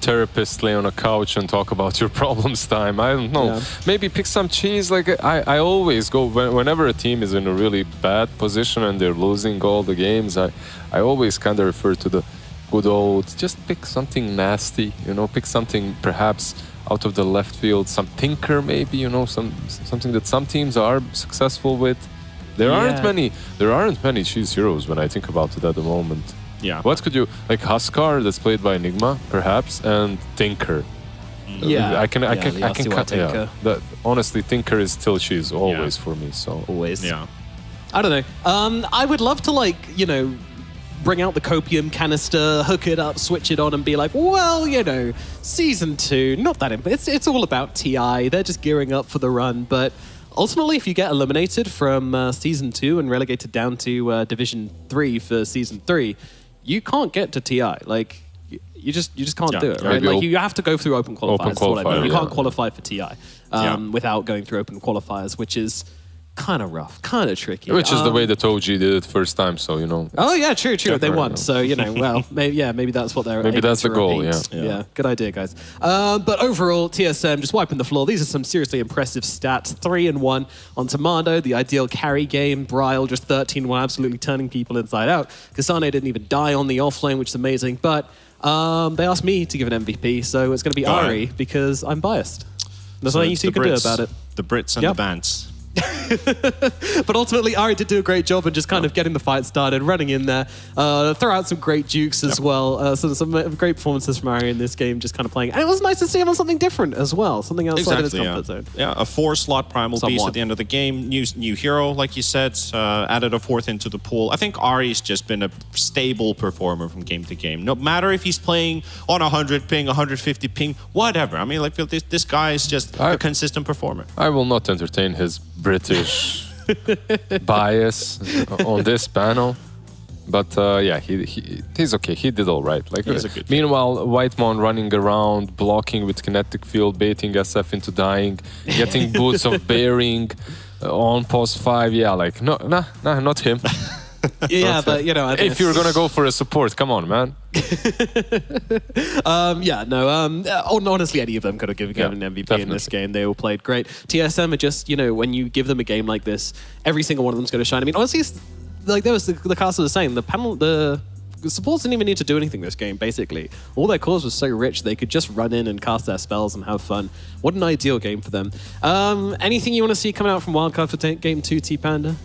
therapist, lay on a couch and talk about your problems time. I don't know. Yeah. Maybe pick some cheese. Like I always go, whenever a team is in a really bad position and they're losing all the games, I always kind of refer to the good old, just pick something nasty, you know, pick something perhaps out of the left field, some tinker maybe, you know, something that some teams are successful with. There aren't many cheese heroes when I think about it at the moment. Yeah. What could you, like Huskar that's played by Enigma perhaps, and Tinker. Yeah. I can the cut. Tinker. Yeah. Honestly, Tinker is still cheese always for me. So Always. Yeah. I don't know. I would love to, like, you know, bring out the copium canister, hook it up, switch it on, and be like, well, you know, Season 2, not that it's all about TI. They're just gearing up for the run. But ultimately, if you get eliminated from Season 2 and relegated down to Division 3 for Season 3, you can't get to TI. Like, you just can't do it, right? Maybe Like, you have to go through open qualifiers. That's what I mean. You yeah. can't qualify for TI without going through open qualifiers, which is kind of rough, kind of tricky. which is the way that OG did it first time, so you know. Oh yeah, true. They won, know. so you know. Well, maybe that's what they're. Maybe aiming that's to the goal, repeat. yeah. Good idea, guys. But overall, TSM just wiping the floor. These are some seriously impressive stats. 3-1 on Tamando, the ideal carry game. Bryle just 13-1, absolutely turning people inside out. Kasane didn't even die on the offlane, which is amazing. But they asked me to give an MVP, so it's going to be Ari because I'm biased. There's nothing you two can do about it. The Brits and the bands. But ultimately, Ari did do a great job of just kind of getting the fight started, running in there, throw out some great jukes as well. Some great performances from Ari in this game, just kind of playing. And it was nice to see him on something different as well, something outside of his comfort zone. Yeah, a 4-slot Primal Beast at the end of the game. New hero, like you said, added a 4th into the pool. I think Ari's just been a stable performer from game to game. No matter if he's playing on 100 ping, 150 ping, whatever. I mean, like this guy is just a consistent performer. I will not entertain his British bias on this panel. But yeah, he's okay. He did all right. Like, he's a good meanwhile, Whitemon running around, blocking with kinetic field, baiting SF into dying, getting boots of bearing on post 5. Yeah, like nah, not him. Yeah, but you know, I think if you're gonna go for a support, come on, man. Honestly, any of them could have given an MVP in this game. They all played great. TSM are just, you know, when you give them a game like this, every single one of them's going to shine. I mean, honestly, like there was the caster was saying, the supports didn't even need to do anything this game, basically. All their cores was so rich, they could just run in and cast their spells and have fun. What an ideal game for them. Anything you want to see coming out from Wildcard for Game 2, T-Panda?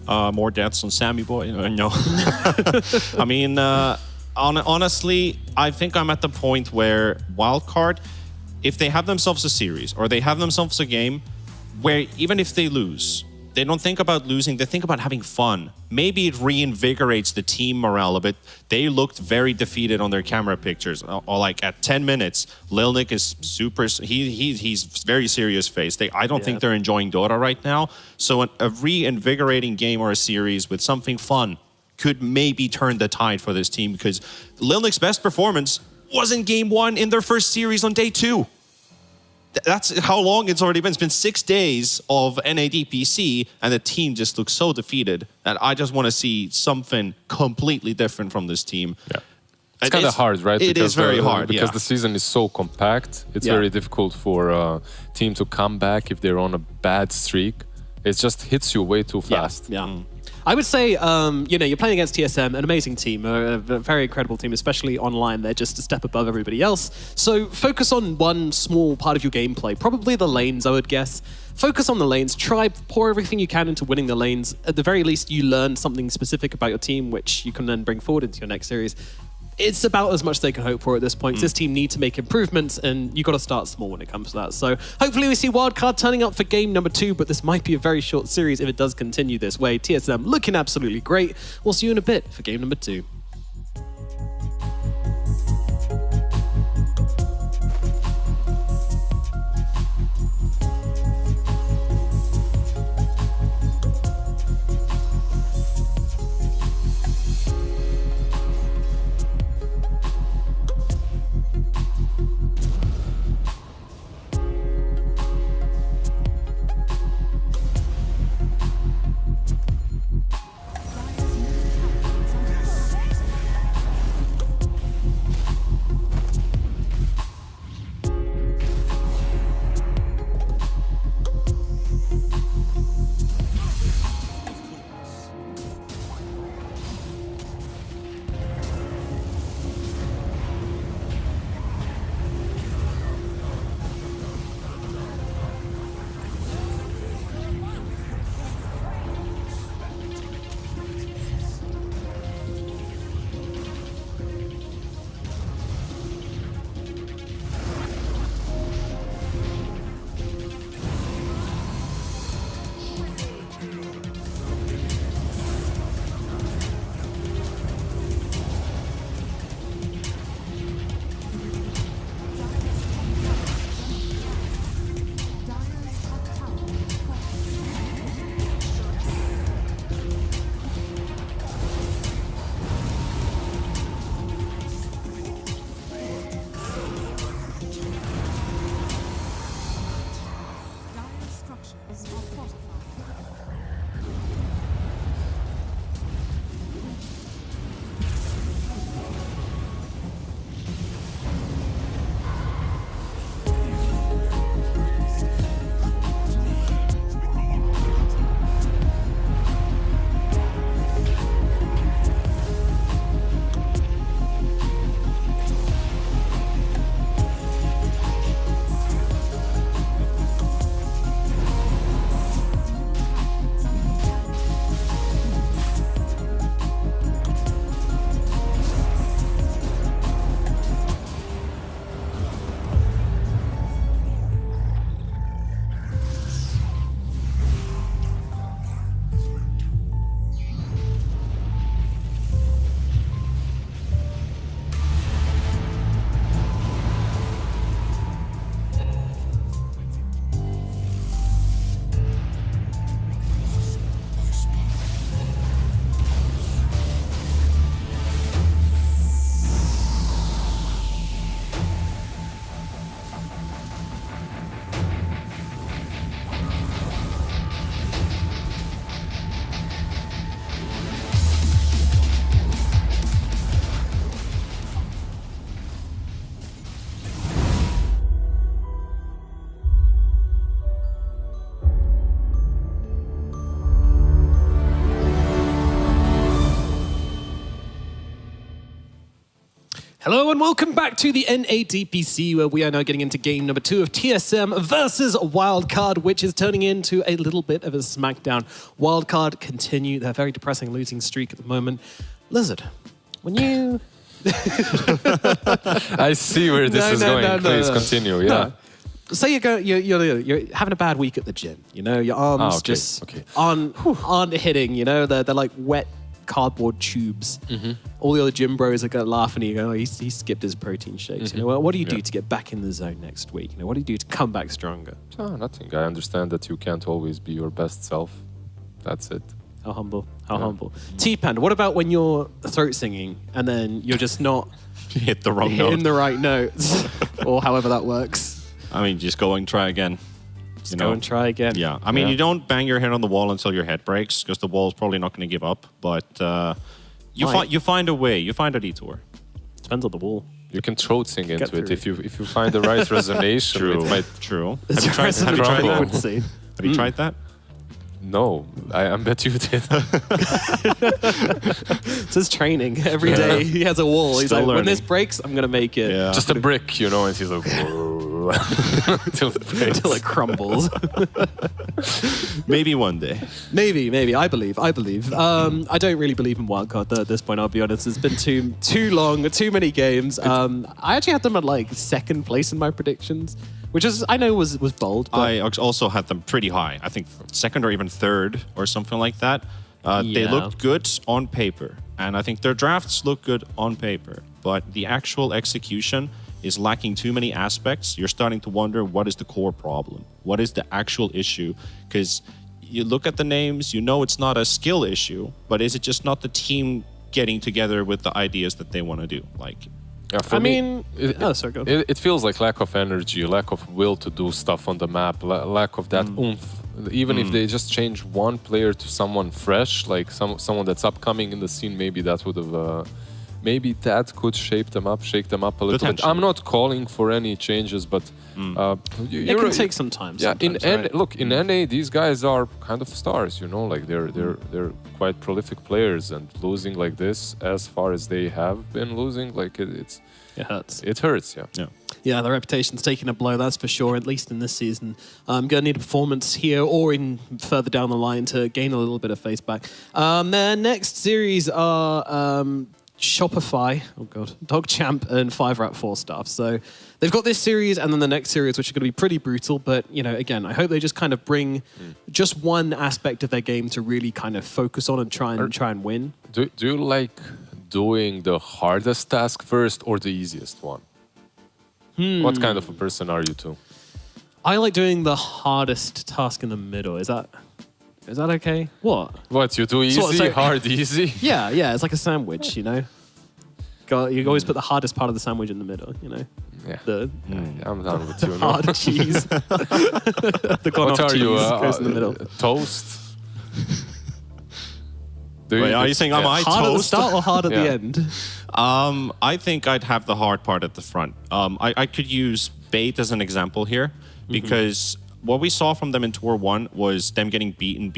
More deaths on Sammy Boy. No. I mean, honestly, I think I'm at the point where Wildcard, if they have themselves a series or they have themselves a game where even if they lose, they don't think about losing, they think about having fun. Maybe it reinvigorates the team morale a bit. They looked very defeated on their camera pictures. Or like at 10 minutes, Lil Nick is super, he's very serious faced. I don't think they're enjoying Dota right now. So a reinvigorating game or a series with something fun could maybe turn the tide for this team, because Lil Nick's best performance was in game 1 in their first series on day 2. That's how long it's already been. It's been 6 days of NADPC, and the team just looks so defeated that I just want to see something completely different from this team. Yeah. It's kind of hard, right? It is very hard, because the season is so compact. It's very difficult for a team to come back if they're on a bad streak. It just hits you way too fast. Yeah. I would say, you know, you're playing against TSM, an amazing team, a very incredible team, especially online. They're just a step above everybody else. So focus on one small part of your gameplay, probably the lanes, I would guess. Focus on the lanes. Try, pour everything you can into winning the lanes. At the very least, you learn something specific about your team, which you can then bring forward into your next series. It's about as much as they can hope for at this point. This team need to make improvements, and you've got to start small when it comes to that. So hopefully we see Wildcard turning up for game number 2, but this might be a very short series if it does continue this way. TSM looking absolutely great. We'll see you in a bit for game number 2. Hello and welcome back to the NADPC, where we are now getting into game number 2 of TSM versus Wildcard, which is turning into a little bit of a smackdown. Wildcard continue their very depressing losing streak at the moment. Lizard, when you... I see where this is going. Please continue. Yeah. No. Say you're having a bad week at the gym. You know, your arms aren't hitting. You know, they're like wet cardboard tubes. All the other gym bros are going laughing at you, going, "Oh, he skipped his protein shakes." You know, what do you do to get back in the zone next week? You know, what do you do to come back stronger? Oh, nothing. I understand that you can't always be your best self. That's it. How humble. How humble. T-Panda, what about when you're throat singing and then you're just not Hit the wrong hitting note. the right notes, or however that works? I mean, just go and try again. Just go and try again. Yeah. I mean, you don't bang your head on the wall until your head breaks, because the wall's probably not going to give up. But you find a way. You find a detour. Depends on the wall. You can throat sing into it through. if you find the right resonation. True. It might. True. It's Have you tried that? frequency. Have you tried that? No, I bet you did. It's his training. Every day he has a wall. He's Still like, when learning. this breaks, I'm going to make it. Yeah. Just a brick, you know, and he's like, until it breaks. Until it crumbles. Maybe one day. Maybe. I believe. I don't really believe in Wildcard though, at this point, I'll be honest. It's been too long, too many games. I actually had them at like second place in my predictions, which is, I know was bold. But I also had them pretty high. I think second or even third or something like that. They looked good on paper. And I think their drafts look good on paper. But the actual execution is lacking too many aspects. You're starting to wonder, what is the core problem? What is the actual issue? Because you look at the names, you know it's not a skill issue, but is it just not the team getting together with the ideas that they want to do? Like, Yeah, for me, sorry, go on. it feels like lack of energy, lack of will to do stuff on the map, lack of that oomph. Even if they just change one player to someone fresh, like someone that's upcoming in the scene, maybe that would have, maybe that could shake them up a little bit. I'm not calling for any changes, but it can take some time. Yeah, Right? in NA, these guys are kind of stars, you know, like they're quite prolific players, and losing like this, as far as they have been losing, like it hurts. It hurts, yeah. Yeah, their reputation's taking a blow, that's for sure, at least in this season. I'm going to need a performance here or in further down the line to gain a little bit of face back. Their next series are Shopify, DogChamp, and 5 Rat 4 Staff. So they've got this series and then the next series, which are going to be pretty brutal. But, you know, again, I hope they just kind of bring just one aspect of their game to really kind of focus on and try and win. Do you like doing the hardest task first or the easiest one? What kind of a person are you two? I like doing the hardest task in the middle. Is that okay? What? What, you do easy, hard, easy? Yeah, it's like a sandwich, you know? You always put the hardest part of the sandwich in the middle, you know? Yeah. I'm down with you. Hard cheese. The gone What off are cheese you? goes in the middle. Toast? Wait, are you saying am I Hard at the toast? start or hard at Yeah. the end? I think I'd have the hard part at the front. I could use Bait as an example here, because what we saw from them in Tour 1 was them getting beaten.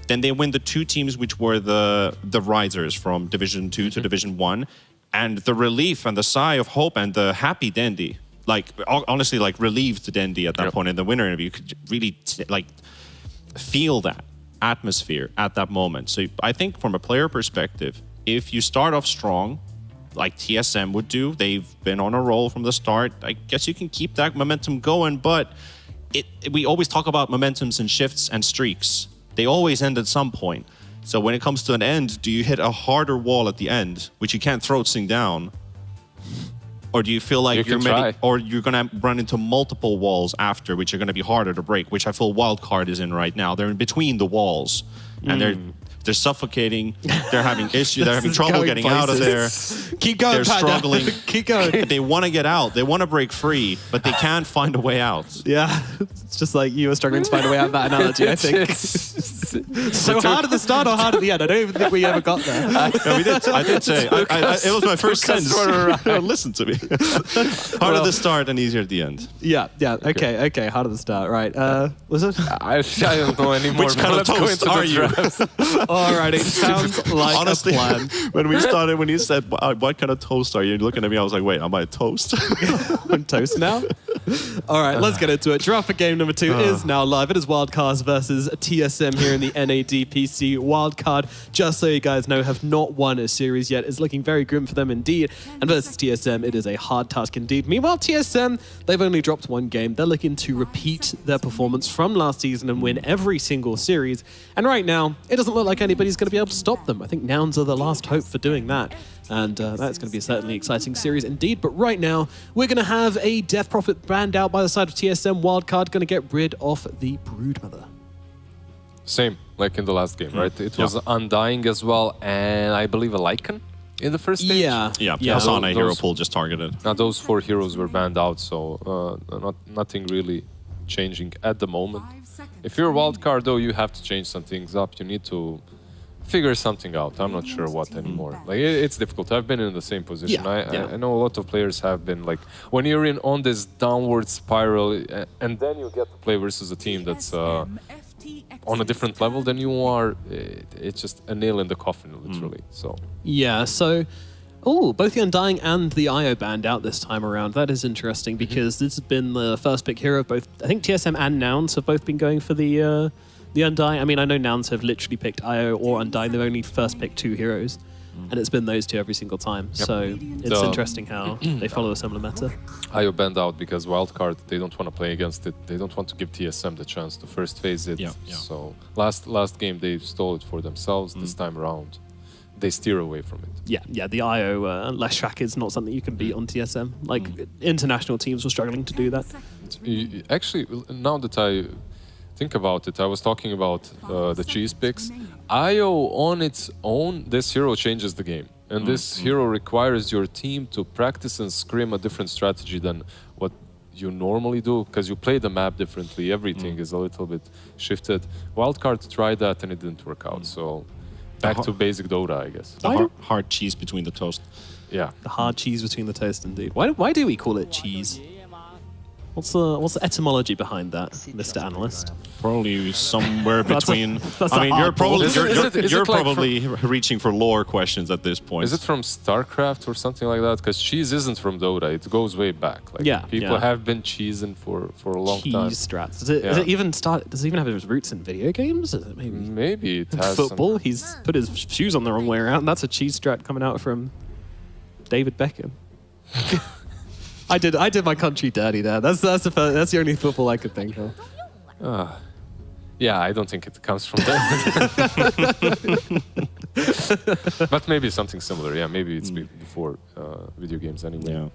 Then they win the 2 teams which were the risers from Division 2 to Division 1. And the relief and the sigh of hope and the happy Dandy, like honestly, like relieved Dandy at that point in the winner interview, you could really like feel that atmosphere at that moment. So I think from a player perspective, if you start off strong, like TSM would do, they've been on a roll from the start. I guess you can keep that momentum going, but we always talk about momentums and shifts and streaks. They always end at some point. So when it comes to an end, do you hit a harder wall at the end, which you can't throat sing down? Or do you feel like you're going to run into multiple walls after, which are going to be harder to break, which I feel Wildcard is in right now. They're in between the walls, and they're suffocating. They're having issues. They're having trouble getting out of there. Keep going, They're struggling. Keep going. They want to get out. They want to break free, but they can't find a way out. Yeah, it's just like you were struggling to find a way out of that analogy, I think. So hard at the start or hard at the end? I don't even think we ever got there. No, we did. I did say. It was my first sentence. Listen to me. Hard at the start and easier at the end. Yeah. Okay. Hard at the start. Right. Was it? I don't know anymore. Which kind of Let's go toast into are the you? Alrighty. Sounds like Honestly, a plan. when you said what kind of toast are you looking at me, I was like, wait, am I a toast? I'm toast now. All right, let's get into it. Draft for game number 2 is now live. It is Wildcards versus TSM here in the NADPC. Wildcard, just so you guys know, have not won a series yet. It's looking very grim for them indeed. And versus TSM, it is a hard task indeed. Meanwhile, TSM, they've only dropped one game. They're looking to repeat their performance from last season and win every single series. And right now, it doesn't look like anybody's going to be able to stop them. I think Nouns are the last hope for doing that. And that's going to be a certainly exciting series indeed. But right now, we're going to have a Death Prophet banned out by the side of TSM. Wildcard going to get rid of the Broodmother. Same, like in the last game, right? It was Undying as well, and I believe a Lycan in the first stage. Yeah. Hasana hero pool just targeted. Now those 4 heroes were banned out, so nothing really changing at the moment. If you're a wildcard, though, you have to change some things up. You need to figure something out. I'm not sure what anymore. Like it's difficult. I've been in the same position. I know a lot of players have been like, when you're on this downward spiral, and then you get to play versus a team that's on a different level than you are. It's just a nail in the coffin, literally. So yeah. So. Oh, both the Undying and the IO banned out this time around. That is interesting because this has been the first pick hero of both. I think TSM and Nouns have both been going for the Undying. I mean, I know Nouns have literally picked IO or Undying. They've only first picked 2 heroes, and it's been those 2 every single time. Yep. So it's interesting how they follow a similar meta. IO banned out because wildcard, they don't want to play against it. They don't want to give TSM the chance to first phase it. So last game they stole it for themselves. This time around, they steer away from it. Yeah, the IO less track is not something you can beat on TSM. Like, international teams were struggling to do that. Actually, now that I think about it, I was talking about the cheese picks. IO on its own, this hero changes the game. And this hero requires your team to practice and scrim a different strategy than what you normally do, because you play the map differently. Everything is a little bit shifted. Wildcard tried that and it didn't work out. So back to basic Dota, I guess. The hard cheese between the toast. Yeah. The hard cheese between the toast, indeed. Why do we call it cheese? What's the etymology behind that, Mr. Analyst? Probably somewhere between. that's I mean, a you're hard probably ball. you're probably reaching for lore questions at this point. Is it from StarCraft or something like that? Because cheese isn't from Dota. It goes way back. Like, people have been cheesing for a long time. Cheese strats. Does it even start? Does it even have its roots in video games? Is it Maybe it has football. He's put his shoes on the wrong way around. That's a cheese strat coming out from David Beckham. I did my country dirty there. That's the only football I could think of. Yeah, I don't think it comes from there. But maybe something similar. Yeah, maybe it's before video games anyway. Yeah.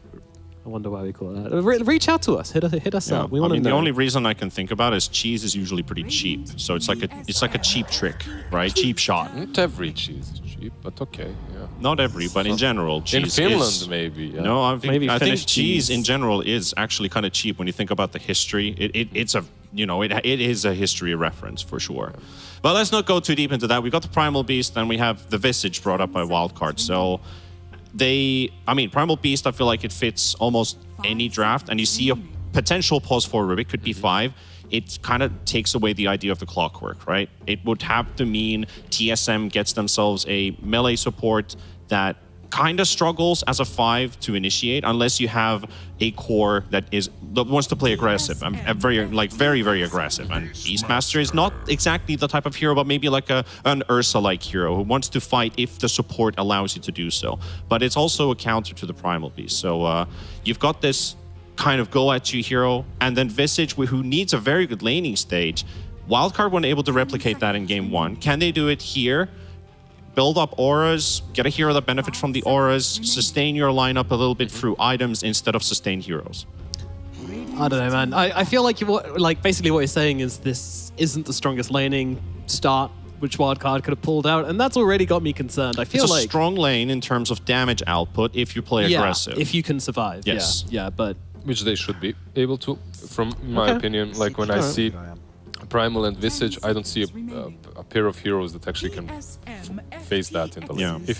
I wonder why we call it that. Reach out to us. Hit us up. We want to know. The only reason I can think about is cheese is usually pretty cheap. So it's like a cheap trick, right? Cheap shot. Not every cheese is cheap, but okay. Yeah. Not every, but in general, cheese in Finland is, maybe. Yeah. No, I think Finnish cheese cheese in general is actually kind of cheap when you think about the history. It is a history reference for sure. But let's not go too deep into that. We got the Primal Beast, and we have the Visage brought up by Wildcard. So Primal Beast, I feel like it fits almost any draft, and you see a potential pause forward. It could be 5. It kind of takes away the idea of the clockwork, right? It would have to mean TSM gets themselves a melee support that kind of struggles as a 5 to initiate, unless you have a core that wants to play aggressive. Very, very aggressive. And Beastmaster is not exactly the type of hero, but maybe like an Ursa-like hero who wants to fight if the support allows you to do so. But it's also a counter to the Primal Beast. So you've got this kind of go-at-you hero, and then Visage, who needs a very good laning stage. Wildcard weren't able to replicate that in Game 1. Can they do it here? Build up auras, get a hero that benefits from the auras, sustain your lineup a little bit through items instead of sustain heroes. I don't know, man. I feel like basically what you're saying is this isn't the strongest laning start which Wildcard could have pulled out, and that's already got me concerned. I feel it's like a strong lane in terms of damage output if you play aggressive. If you can survive. Yes. Yeah, but Which they should be able to, from my opinion. Like when I see Primal and Visage, I don't see a pair of heroes that actually can face that in the lane. Yeah.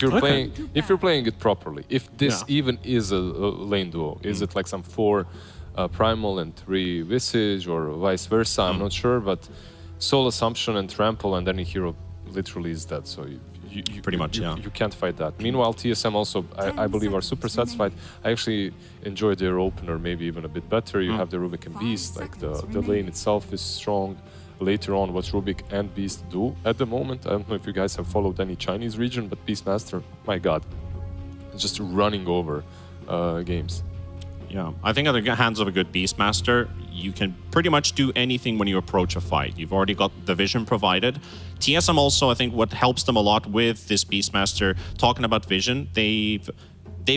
If you're playing it properly, if this even is a lane duo, is it like some 4 Primal and 3 Visage or vice versa? I'm not sure, but Soul Assumption and Trample and any hero literally is dead. So you Pretty much, yeah. You can't fight that. Meanwhile, TSM also, I believe, are super satisfied. I actually enjoy their opener maybe even a bit better. You have the Rubik and Beast, like the lane itself is strong. Later on, what Rubik and Beast do at the moment, I don't know if you guys have followed any Chinese region, but Beastmaster, my god, it's just running over games. Yeah, I think at the hands of a good Beastmaster, you can pretty much do anything when you approach a fight. You've already got the vision provided. TSM also, I think what helps them a lot with this Beastmaster, talking about vision, they've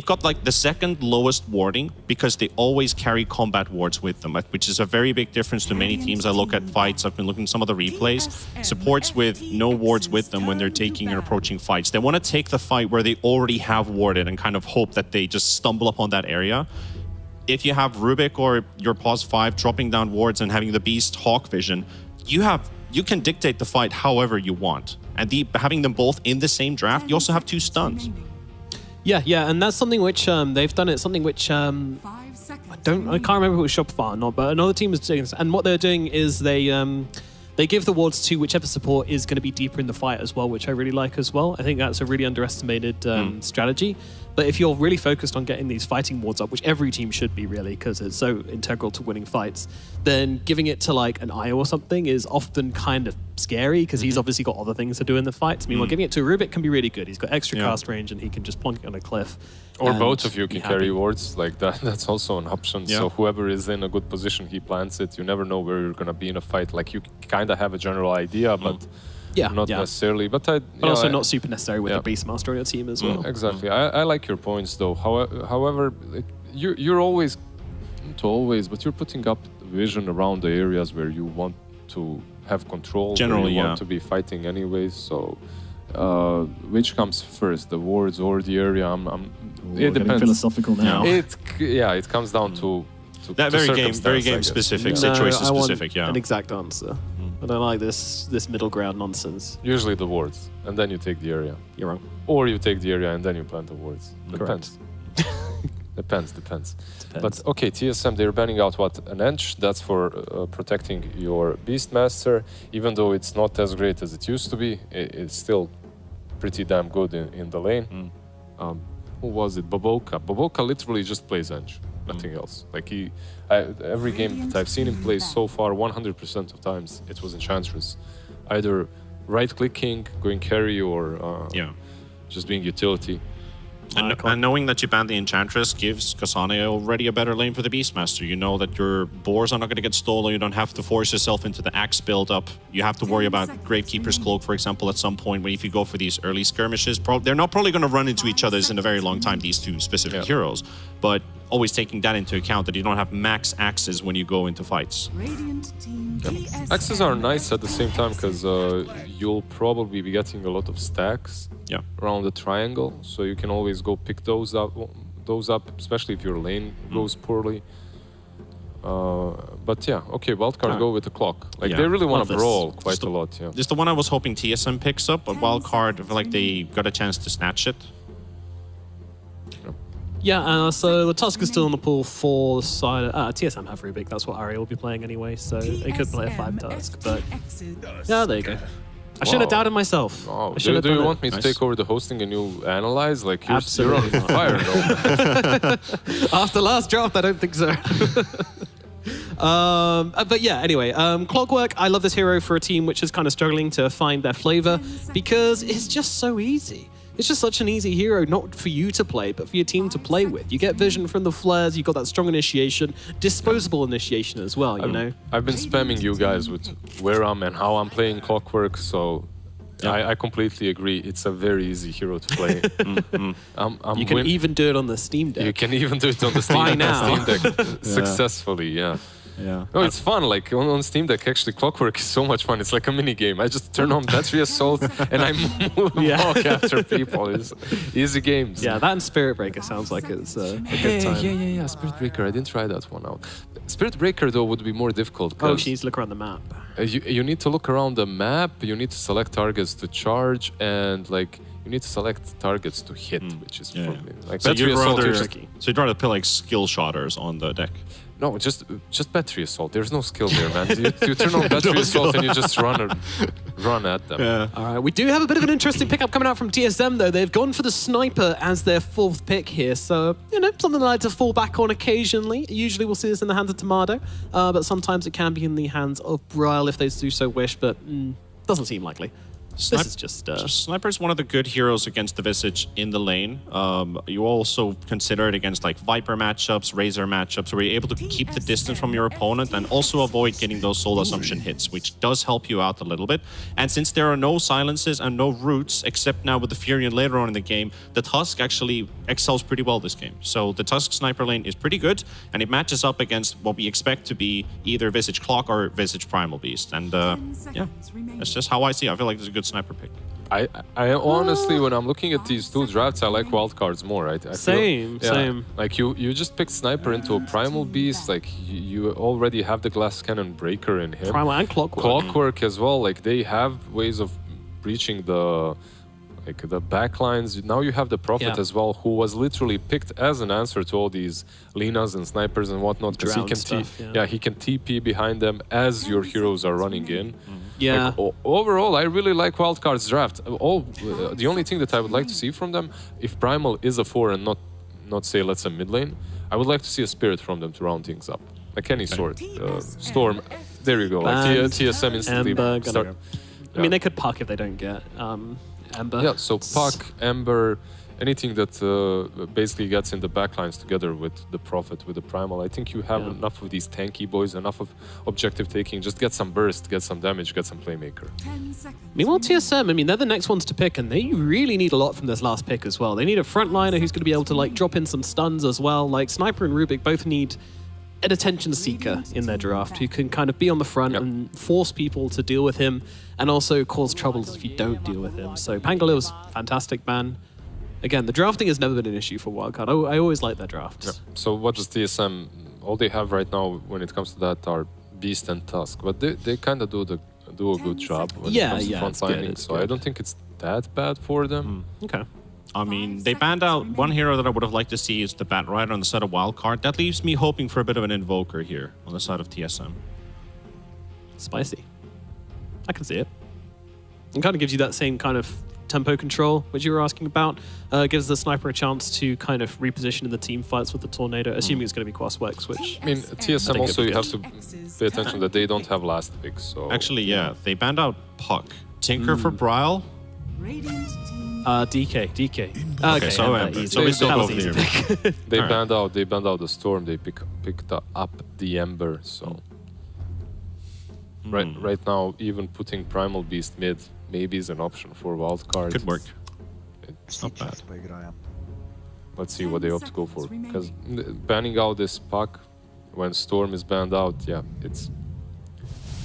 got like the second lowest warding because they always carry combat wards with them, which is a very big difference to many teams. I look at fights, I've been looking at some of the replays, supports with no wards with them when they're taking and approaching fights. They want to take the fight where they already have warded and kind of hope that they just stumble upon that area. If you have Rubik or your Pause 5 dropping down wards and having the Beast Hawk vision, you can dictate the fight however you want. And having them both in the same draft, you also have 2 stuns. Yeah, and that's something which they've done. It's something which I can't remember if it was Shopify or not, but another team is doing this. And what they're doing is they give the wards to whichever support is going to be deeper in the fight as well, which I really like as well. I think that's a really underestimated strategy. But if you're really focused on getting these fighting wards up, which every team should be really, because it's so integral to winning fights, then giving it to like an IO or something is often kind of scary because he's obviously got other things to do in the fights. Meanwhile, giving it to Rubik can be really good. He's got extra cast range and he can just plonk it on a cliff. Or both of you can carry wards like that. That's also an option. Yeah. So whoever is in a good position, he plants it. You never know where you're going to be in a fight. Like you kind of have a general idea, but not necessarily. But also not super necessary with the Beastmaster on your team as well. Exactly. I like your points though. However, you're always, not always, but you're putting up vision around the areas where you want to have control. Generally, where you want to be fighting anyways. So, which comes first, the wards or the area? It depends. Philosophical now. It comes down to that very game specific, situation specific. An exact answer. I don't like this middle ground nonsense. Usually the wards, and then you take the area. You're wrong. Or you take the area and then you plant the wards. Depends. Depends. But okay, TSM, they're banning out an Ench. That's for protecting your Beastmaster. Even though it's not as great as it used to be, it's still pretty damn good in the lane. Who was it? Baboka. Baboka literally just plays Ench. Nothing else. Like every game that I've seen him play so far, 100% of times it was Enchantress, either right-clicking, going carry, or just being utility. And knowing that you ban the Enchantress gives Kasane already a better lane for the Beastmaster. You know that your boars are not going to get stolen. You don't have to force yourself into the axe build-up. You have to worry about Gravekeeper's Cloak, for example, at some point. When if you go for these early skirmishes, they're not probably going to run into each other in a very long time, these two specific heroes. But always taking that into account, that you don't have max axes when you go into fights. Axes are nice at the same time because you'll probably be getting a lot of stacks around the triangle, so you can always go pick those up, especially if your lane goes poorly. But yeah, okay, wildcard go with the clock. Like they really want to brawl quite a lot. Yeah, just the one I was hoping TSM picks up, but wildcard, I feel like they got a chance to snatch it. Yeah, so the Tusk is still in the pool for the side. TSM have Rubik, that's what Ari will be playing anyway, so they could play a 5 Tusk, but yeah, there you go. I should have doubted myself. Oh, do you want me to take over the hosting and you analyze? Like you're on fire, though. After last draft, I don't think so. But yeah, anyway, Clockwork, I love this hero for a team which is kind of struggling to find their flavor because it's just so easy. It's just such an easy hero, not for you to play, but for your team to play with. You get vision from the flares, you've got that strong initiation, disposable initiation as well, you know? I've been spamming you guys with where I'm and how I'm playing Clockwork, so I completely agree. It's a very easy hero to play. You can even do it on the Steam Deck. You can even do it on the Steam Deck successfully, yeah. Yeah. No, it's fun. Like on Steam Deck, actually, Clockwork is so much fun. It's like a mini game. I just turn on Battery Assault and I walk after people. It's easy games. Yeah, that and Spirit Breaker sounds like it's a good time. Yeah. Spirit Breaker. I didn't try that one out. Spirit Breaker though would be more difficult. Oh, she needs to look around the map. You need to look around the map. You need to select targets to charge, and like you need to select targets to hit, which is probably like So Battery Assault. you'd rather put like skill shotters on the deck. No, just Battery Assault. There's no skill there, man. You turn on Battery Assault and you just run at them. Yeah. All right, we do have a bit of an interesting pickup coming out from TSM, though. They've gone for the Sniper as their 4th pick here, so, something I like to fall back on occasionally. Usually we'll see this in the hands of Tomato, but sometimes it can be in the hands of Bryle if they do so wish, but doesn't seem likely. This is just... Sniper's one of the good heroes against the Visage in the lane. You also consider it against like Viper matchups, Razor matchups, where you're able to keep the distance from your opponent and also avoid getting those Soul Assumption hits, which does help you out a little bit. And since there are no silences and no roots, except now with the Furion later on in the game, the Tusk actually excels pretty well this game. So the Tusk Sniper lane is pretty good, and it matches up against what we expect to be either Visage Clock or Visage Primal Beast. And yeah, that's just how I see it. I feel like it's a good sniper pick. I honestly, when I'm looking at these two drafts, I like wildcards more. I feel, Same. Like you just pick Sniper into a Primal Beast, like you already have the Glass Cannon Breaker in him. Primal and Clockwork. Clockwork as well, like they have ways of breaching the backlines. Now you have the Prophet as well, who was literally picked as an answer to all these Linas and snipers and whatnot, because he can he can TP behind them as your heroes are running in. Yeah. Like, overall, I really like Wildcards draft. The only thing that I would like to see from them, if Primal is a 4 and not say let's say mid lane, I would like to see a Spirit from them to round things up, like any sort. Storm, there you go. Like TSM instantly Ember, start. I mean, they could puck if they don't get Ember. Yeah, so Puck, Ember, anything that basically gets in the backlines together with the Prophet, with the Primal. I think you have enough of these tanky boys, enough of objective taking. Just get some burst, get some damage, get some playmaker. Meanwhile, TSM, I mean, they're the next ones to pick, and they really need a lot from this last pick as well. They need a frontliner who's going to be able to like drop in some stuns as well. Like Sniper and Rubik both need an attention seeker in their draft who can kind of be on the front and force people to deal with him and also cause troubles if you don't deal with him. So Pangolier fantastic ban. Again, the drafting has never been an issue for Wildcard. I always like their drafts. Yeah. So what does TSM, all they have right now when it comes to that are Beast and Tusk, but they kind of do a good job when it comes to frontlining, so I don't think it's that bad for them. Okay. I mean, they banned out one hero that I would have liked to see is the Bat Rider on the side of Wildcard. That leaves me hoping for a bit of an Invoker here on the side of TSM. Spicy. I can see it. It kind of gives you that same kind of tempo control, which you were asking about. Gives the Sniper a chance to kind of reposition in the team fights with the Tornado, assuming it's going to be crossworks, which... I mean, TSM also, you have to pay attention that they don't have last pick, so... Actually, yeah, they banned out Puck. Tinker for Bryle? DK. Okay, so we still go there. They banned out the Storm, they picked up the Ember, so... Right now, even putting Primal Beast mid maybe is an option for Wildcard. Could work. It's not bad. Let's see what they opt to go for. Because banning out this Puck when Storm is banned out,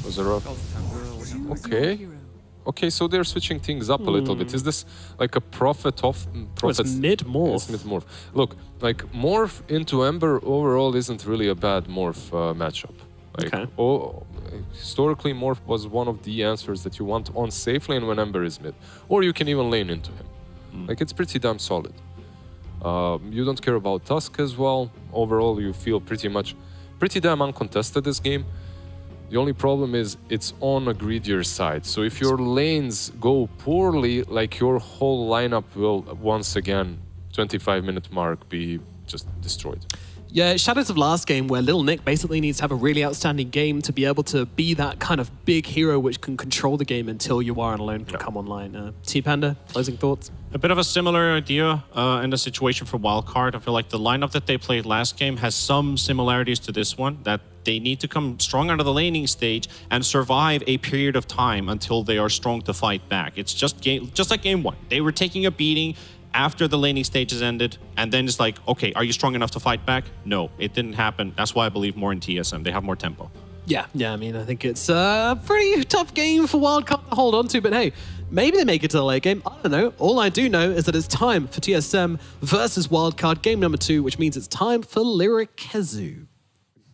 was a rough. Okay, so they're switching things up a little bit. Is this like a Prophet off? It's mid-morph. It's mid-morph. Look, like morph into Ember overall isn't really a bad morph matchup. Like, historically, Morph was one of the answers that you want on safe lane when Ember is mid. Or you can even lane into him. Like, it's pretty damn solid. You don't care about Tusk as well. Overall, you feel pretty damn uncontested this game. The only problem is it's on a greedier side. So if your lanes go poorly, like your whole lineup will once again, 25-minute mark, be just destroyed. Yeah, Shadows of last game where Lil Nick basically needs to have a really outstanding game to be able to be that kind of big hero which can control the game until you are alone can come online. T-Panda, closing thoughts? A bit of a similar idea in the situation for Wildcard. I feel like the lineup that they played last game has some similarities to this one, that they need to come strong out of the laning stage and survive a period of time until they are strong to fight back. It's just like game one. They were taking a beating, after the laning stages ended, and then it's like, okay, are you strong enough to fight back? No, it didn't happen. That's why I believe more in TSM. They have more tempo. Yeah, I mean, I think it's a pretty tough game for Wildcard to hold on to, but hey, maybe they make it to the late game. I don't know. All I do know is that it's time for TSM versus Wildcard game number 2, which means it's time for Lyric Kezu.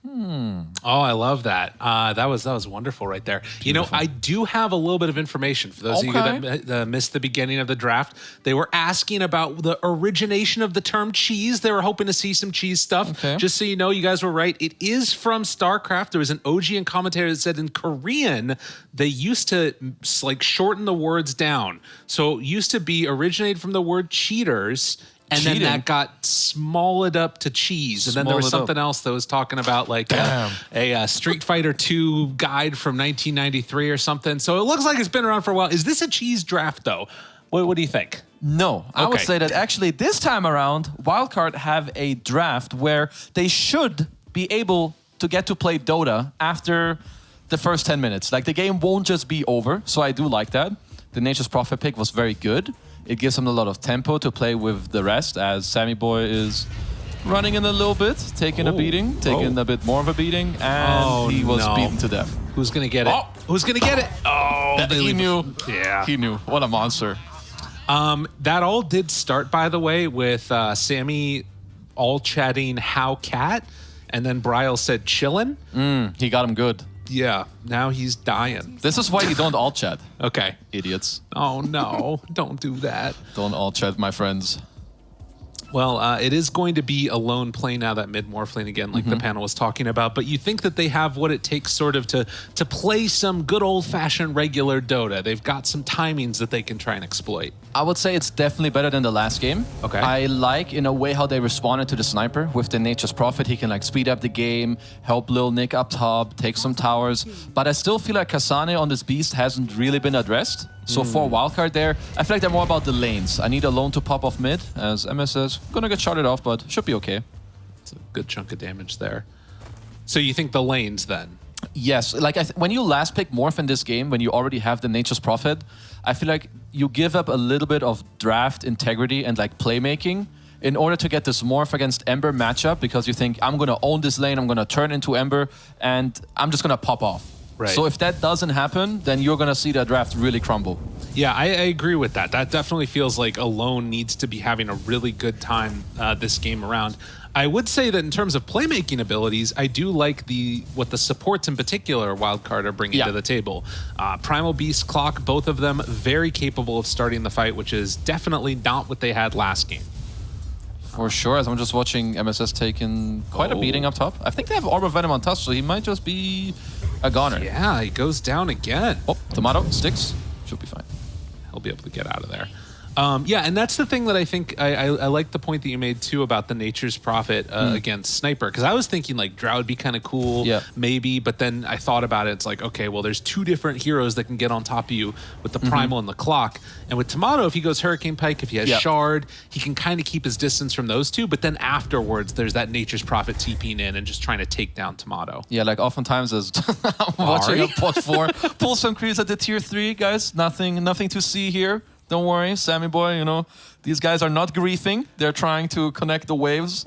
Oh, I love that. That was wonderful right there. Beautiful. You know, I do have a little bit of information for those of you that missed the beginning of the draft. They were asking about the origination of the term cheese. They were hoping to see some cheese stuff. Okay. Just so you know, you guys were right. It is from StarCraft. There was an OGN commentator that said in Korean, they used to like shorten the words down. So it used to be originated from the word cheaters. And then that got smalled up to cheese. And then there was something else that was talking about like a Street Fighter 2 guide from 1993 or something. So it looks like it's been around for a while. Is this a cheese draft, though? What do you think? No. I would say that actually this time around, Wildcard have a draft where they should be able to get to play Dota after the first 10 minutes. Like the game won't just be over. So I do like that. The Nature's Prophet pick was very good. It gives him a lot of tempo to play with the rest, as Sammy Boy is running in a little bit, taking a beating, taking a bit more of a beating, and he was beaten to death. Who's going to get it? Who's going to get it? Oh, he knew. Yeah. He knew. What a monster. That all did start, by the way, with Sammy all chatting how cat, and then Bryle said chillin'. He got him good. Yeah, now he's dying. This is why you don't all chat. Okay. Idiots. Oh, no. Don't do that. Don't all chat, my friends. Well, it is going to be a lone play now, that mid-morph lane again, like the panel was talking about. But you think that they have what it takes sort of to play some good old-fashioned regular Dota. They've got some timings that they can try and exploit. I would say it's definitely better than the last game. Okay. I like, in a way, how they responded to the sniper. With the Nature's Prophet, he can like speed up the game, help Lil Nick up top, take some towers. But I still feel like Kasane on this beast hasn't really been addressed. So for Wildcard there, I feel like they're more about the lanes. I need a lone to pop off mid, as MS says. Gonna get sharded off, but should be okay. It's a good chunk of damage there. So you think the lanes then? Yes, like when you last pick Morph in this game, when you already have the Nature's Prophet, I feel like you give up a little bit of draft integrity and like playmaking in order to get this Morph against Ember matchup, because you think, I'm gonna own this lane, I'm gonna turn into Ember, and I'm just gonna pop off. Right. So if that doesn't happen, then you're going to see the draft really crumble. Yeah, I agree with that. That definitely feels like Alone needs to be having a really good time this game around. I would say that in terms of playmaking abilities, I do like what the supports in particular Wildcard are bringing to the table. Primal Beast, Clock, both of them very capable of starting the fight, which is definitely not what they had last game. For sure, as I'm just watching MSS taking quite a beating up top. I think they have Orb of Venom on touch, so he might just be a goner. Yeah, he goes down again. Oh, Tomato, sticks. Should be fine. He'll be able to get out of there. Yeah, and that's the thing that I think I like the point that you made too about the Nature's Prophet against Sniper, because I was thinking like Drow would be kind of cool, maybe, but then I thought about it. It's like, okay, well, there's two different heroes that can get on top of you with the Primal and the Clock, and with Tomato, if he goes Hurricane Pike, if he has Shard, he can kind of keep his distance from those two. But then afterwards, there's that Nature's Prophet TPing in and just trying to take down Tomato. Yeah, like oftentimes as I'm watching a pot 4, pull some creeps at the tier 3, guys. Nothing to see here. Don't worry, Sammy Boy, you know, these guys are not griefing. They're trying to connect the waves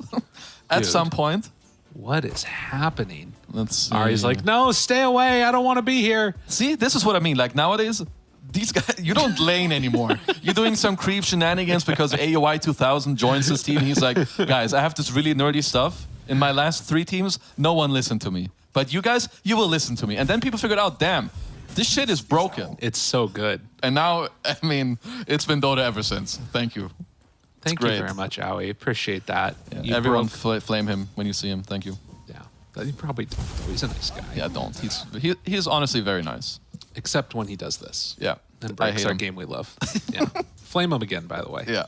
at some point. What is happening? Let's see. Ari's like, no, stay away. I don't want to be here. See, this is what I mean. Like nowadays, these guys, you don't lane anymore. You're doing some creep shenanigans because AOI 2000 joins this team. He's like, guys, I have this really nerdy stuff. In my last 3 teams, no one listened to me. But you guys, you will listen to me. And then people figured out, damn, this shit is broken. It's so good. And now, I mean, it's been Dota ever since. Thank you. Thank you very much, Aoi. Appreciate that. Yeah, everyone flame him when you see him. Thank you. Yeah, he probably don't. He's a nice guy. Yeah, don't. He's honestly very nice. Except when he does this. Yeah. And breaks our game we love. Yeah. Flame him again, by the way. Yeah.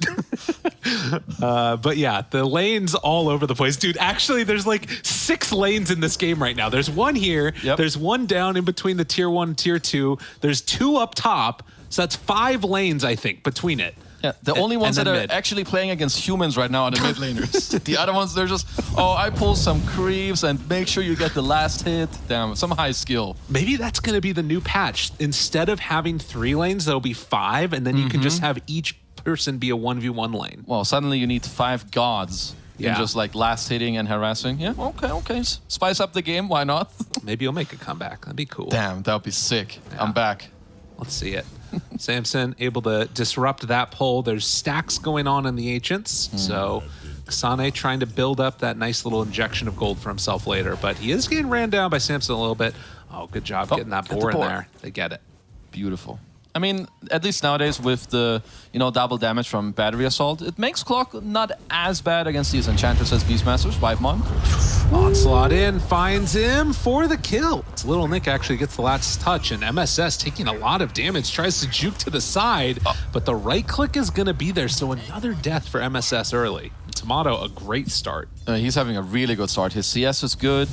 But yeah, the lanes all over the place. Dude, actually, there's like 6 lanes in this game right now. There's one here. Yep. There's one down in between the tier 1 and tier 2. There's 2 up top. So that's 5 lanes, I think, between it. Yeah, the only ones that are mid. actually playing against humans right now are the mid laners. The other ones, they're just, oh, I pull some creeps and make sure you get the last hit. Damn, some high skill. Maybe that's going to be the new patch. Instead of having 3 lanes, there'll be 5, and then you can just have each person be a 1v1 lane. Well, suddenly you need 5 gods in just like last hitting and harassing. Yeah, okay. Spice up the game, why not? Maybe you'll make a comeback. That'd be cool. Damn, that would be sick. Yeah. I'm back. Let's see it. Samson able to disrupt that pull. There's stacks going on in the Ancients. So Kasane trying to build up that nice little injection of gold for himself later. But he is getting ran down by Samson a little bit. Oh, good job getting that boar in there. They get it. Beautiful. I mean, at least nowadays with the, double damage from battery assault, it makes Clock not as bad against these enchanters as Beastmasters. Vivemon. Onslaught in, finds him for the kill. It's Little Nick actually gets the last touch, and MSS taking a lot of damage, tries to juke to the side, but the right click is going to be there, so another death for MSS early. Tomato, a great start. He's having a really good start. His CS is good.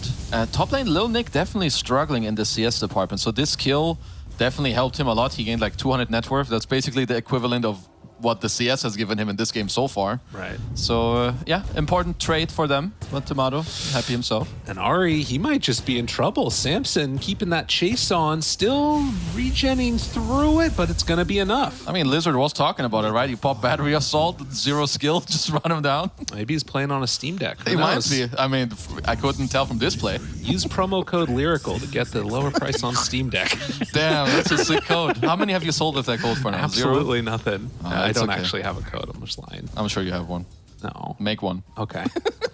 Top lane, Lil Nick definitely struggling in the CS department, so this kill definitely helped him a lot. He gained like 200 net worth. That's basically the equivalent of what the CS has given him in this game so far. Right. So, yeah, important trade for them. But Tomato, happy himself. And Ari, he might just be in trouble. Samson keeping that chase on, still regenning through it, but it's going to be enough. I mean, Lizard was talking about it, right? You pop battery assault, 0 skill, just run him down. Maybe he's playing on a Steam Deck. Who He might knows? be. I mean, I couldn't tell from this play. Use promo code Lyrical to get the lower price on Steam Deck. Damn, that's a sick code. How many have you sold with that code for now? Absolutely nothing. I it's don't okay. actually have a code. I'm just lying. I'm sure you have one. No. Make one. Okay,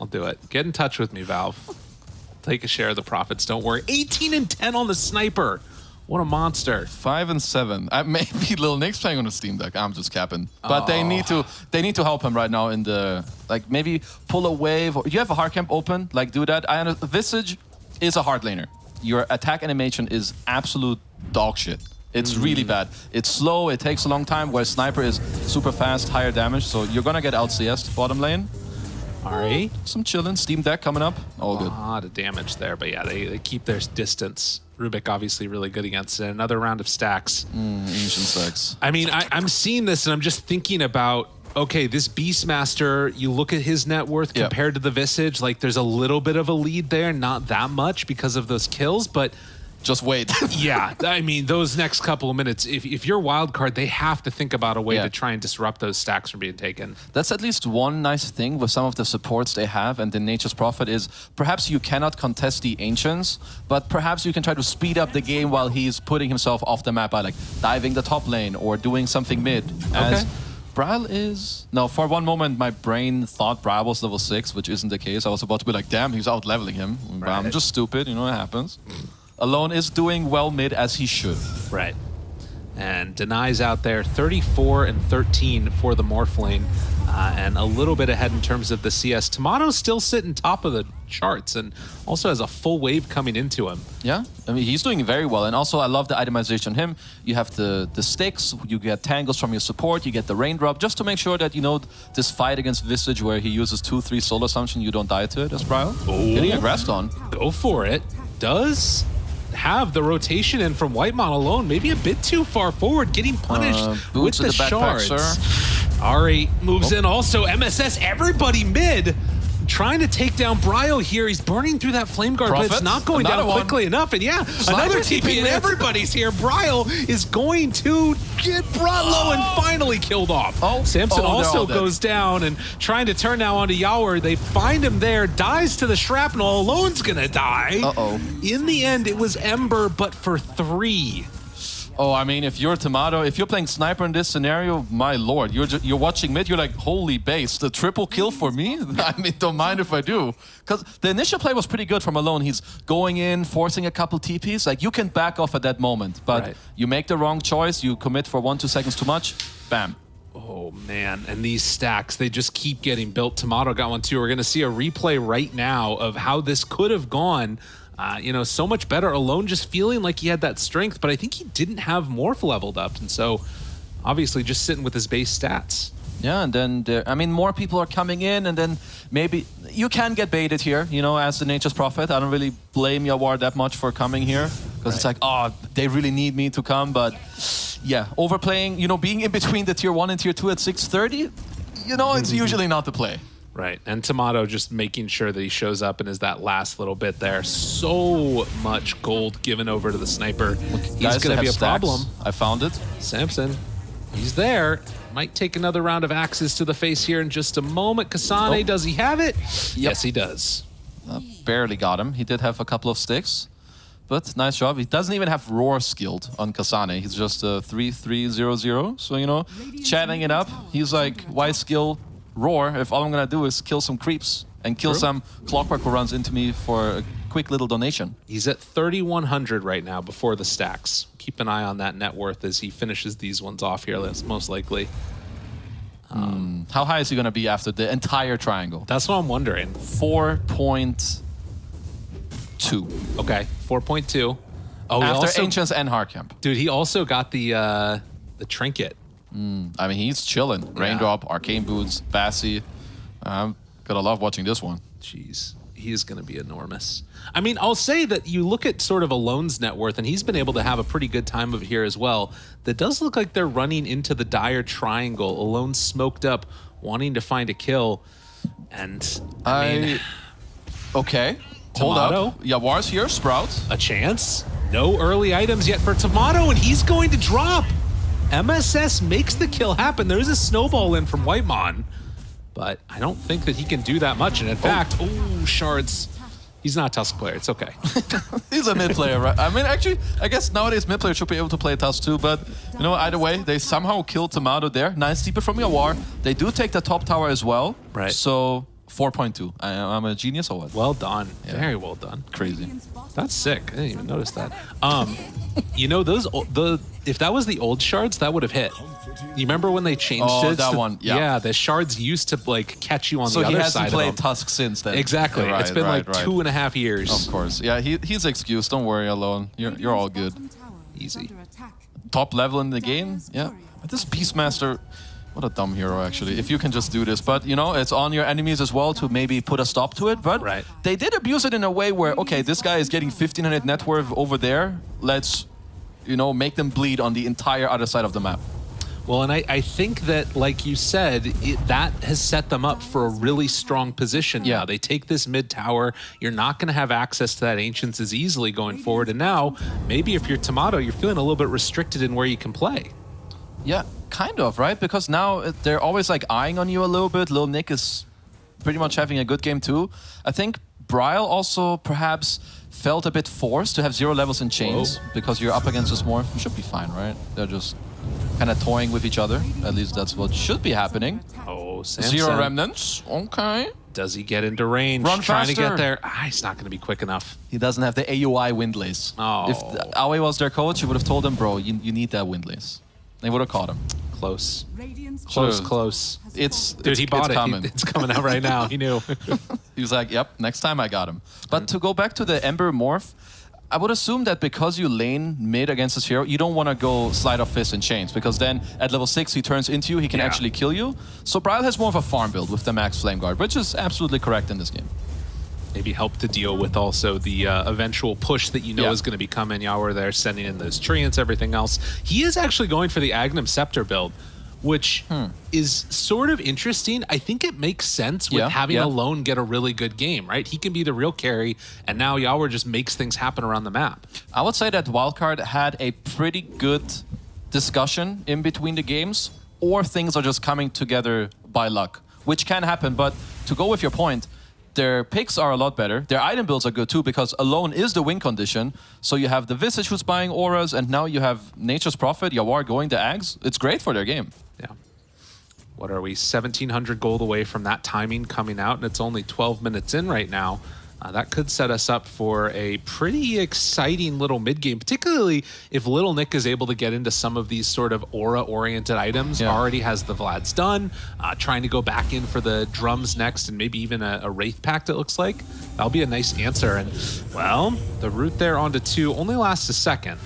I'll do it. Get in touch with me, Valve. Take a share of the profits. Don't worry. 18 and 10 on the sniper. What a monster. 5 and 7. Maybe Lil Nick's playing on a Steam Deck. I'm just capping. But they need to help him right now in the, like, maybe pull a wave. Or, you have a hard camp open, like do that. Visage is a hard laner. Your attack animation is absolute dog shit. It's really bad. It's slow, it takes a long time, where Sniper is super fast, higher damage, so you're gonna get out CS'd bottom lane. Ari. Some chillin', Steam Deck coming up, all good. A lot of damage there, but yeah, they keep their distance. Rubik obviously really good against it. Another round of stacks. Ancient sex. I mean, I'm seeing this and I'm just thinking about, okay, this Beastmaster, you look at his net worth compared to the Visage, like there's a little bit of a lead there, not that much because of those kills, but just wait. yeah, I mean, those next couple of minutes, if you're wild card, they have to think about a way to try and disrupt those stacks from being taken. That's at least one nice thing with some of the supports they have and the Nature's Prophet is perhaps you cannot contest the Ancients, but perhaps you can try to speed up the game while he's putting himself off the map by like diving the top lane or doing something mid. As Braille is... No, for one moment my brain thought Braille was level 6, which isn't the case. I was about to be like, damn, he's out leveling him. But I'm just stupid, it happens. Alone is doing well mid as he should. Right. And Denies out there, 34 and 13 for the Morph lane, and a little bit ahead in terms of the CS. Tomato's still sitting top of the charts and also has a full wave coming into him. Yeah, I mean, he's doing very well. And also, I love the itemization on him. You have the sticks, you get tangles from your support, you get the raindrop, just to make sure that, this fight against Visage where he uses 2-3 soul assumption, you don't die to it as Bryle. Getting aggressed on. Go for it. Does have the rotation in from Whitemon alone, maybe a bit too far forward, getting punished with the shards. Ari moves in also. MSS, everybody mid, trying to take down Bryo here. He's burning through that flame guard, but it's not going down quickly enough. And yeah, another TP, and everybody's here. Bryo is going to get brought low and finally killed off. Samson also goes down and trying to turn now onto Yawer. They find him there, dies to the shrapnel. Alone's gonna die. In the end, it was Ember, but for 3. Oh, I mean, if you're Tomato, if you're playing Sniper in this scenario, my lord, you're watching mid, you're like, holy base, the triple kill for me? I mean, don't mind if I do. Because the initial play was pretty good from Alone. He's going in, forcing a couple TPs. Like, you can back off at that moment, but you make the wrong choice, you commit for 1-2 seconds too much, bam. Oh, man. And these stacks, they just keep getting built. Tomato got one, too. We're going to see a replay right now of how this could have gone. So much better. Alone just feeling like he had that strength, but I think he didn't have Morph leveled up. And so, obviously, just sitting with his base stats. Yeah, and then, more people are coming in, and then maybe you can get baited here, as the Nature's Prophet. I don't really blame Yawar that much for coming here, because it's like, they really need me to come, but yeah, overplaying, being in between the tier 1 and tier 2 at 630, it's usually not the play. Right, and Tomato just making sure that he shows up and is that last little bit there. So much gold given over to the sniper. He's going to be a problem. I found it. Samson, he's there. Might take another round of axes to the face here in just a moment. Kasane, does he have it? Yes, he does. Barely got him. He did have a couple of sticks, but nice job. He doesn't even have Roar skilled on Kasane. He's just 3-3-0-0. So, you know, chatting it up. He's like, why skill Roar if all I'm going to do is kill some creeps and kill some Clockwork who runs into me for a quick little donation. He's at 3,100 right now before the stacks. Keep an eye on that net worth as he finishes these ones off here, that's most likely. How high is he going to be after the entire triangle? That's what I'm wondering. 4.2. Okay, 4.2. Oh, he After also, Ancients and Hardcamp. dude, he also got the trinket. I mean, he's chilling. Raindrop, Arcane Boots, Bassi. Gotta love watching this one. Jeez, he is going to be enormous. I mean, I'll say that you look at sort of Alone's net worth, and he's been able to have a pretty good time of it here as well. That does look like they're running into the dire triangle. Alone smoked up, wanting to find a kill. And, I mean, Okay. Hold Tomato? up. Yawar's here, Sprout. a chance. No early items yet for Tomato, and he's going to drop. MSS makes the kill happen. There is a snowball in from Whitemon, but I don't think that he can do that much. And in fact, shards. He's not a Tusk player. It's okay. He's a mid player, right? I mean, actually, I guess nowadays mid players should be able to play Tusk too, but you know, either way, they somehow killed Tomato there. Nice deeper from Yawar. They do take the top tower as well. Right. So 4.2. I'm a genius or what? Well done. Very well done. Crazy. That's sick. I didn't even notice that. You know, if that was the old shards, that would have hit. You remember when they changed it? that one, yeah. Yeah, the shards used to like catch you on So the he other hasn't side of played them. Tusk since then. Exactly. Right, it's been right, like right. 2.5 years. Of course. Yeah, he's excused. Don't worry, Alone. You're all good. Easy. Top level in the game. Yeah. But this Beastmaster, what a dumb hero, actually. If you can just do this. But, you know, it's on your enemies as well to maybe put a stop to it. But they did abuse it in a way where, okay, this guy is getting 1,500 net worth over there. Let's, you know, make them bleed on the entire other side of the map. Well, and I think that, like you said, that has set them up for a really strong position. Yeah. Now. They take this mid tower. You're not going to have access to that Ancients as easily going forward. And now, maybe if you're Tomato, you're feeling a little bit restricted in where you can play. Yeah, kind of, right? Because now they're always like eyeing on you a little bit. Lil Nick is pretty much having a good game too. I think Bryle also perhaps felt a bit forced to have 0 levels in chains because you're up against this more. Should be fine, right? They're just kind of toying with each other. At least that's what should be happening. Oh, Samson. 0 remnants. Okay. Does he get into range? Run Trying to faster. get there. He's not going to be quick enough. He doesn't have the AUI windlace. Oh. If Aoi was their coach, he would have told him, bro, you need that windlace. They would have caught him. Close. Close. Close. Dude, He bought it. Coming. It's coming out right now. He knew. He was like, yep, next time I got him. But to go back to the Ember morph, I would assume that because you lane mid against this hero, you don't want to go slide off fist and chains, because then at level 6 he turns into you, he can actually kill you. So Bryle has more of a farm build with the max flame guard, which is absolutely correct in this game. Maybe help to deal with also the eventual push that you know is going to be coming. Yawar there sending in those treants, everything else. He is actually going for the Agnum Scepter build, which is sort of interesting. I think it makes sense with having Alone get a really good game, right? He can be the real carry, and now Yawar just makes things happen around the map. I would say that Wildcard had a pretty good discussion in between the games, or things are just coming together by luck, which can happen. But to go with your point, their picks are a lot better. Their item builds are good too, because Alone is the win condition. So you have the Visage who's buying auras, and now you have Nature's Prophet, Yawar going to Ags. It's great for their game. Yeah. What are we, 1,700 gold away from that timing coming out, and it's only 12 minutes in right now. That could set us up for a pretty exciting little mid-game, particularly if Little Nick is able to get into some of these sort of aura-oriented items. Already has the Vlad's done, trying to go back in for the drums next, and maybe even a Wraith Pact, it looks like. That'll be a nice answer. And, well, the route there onto 2 only lasts a second,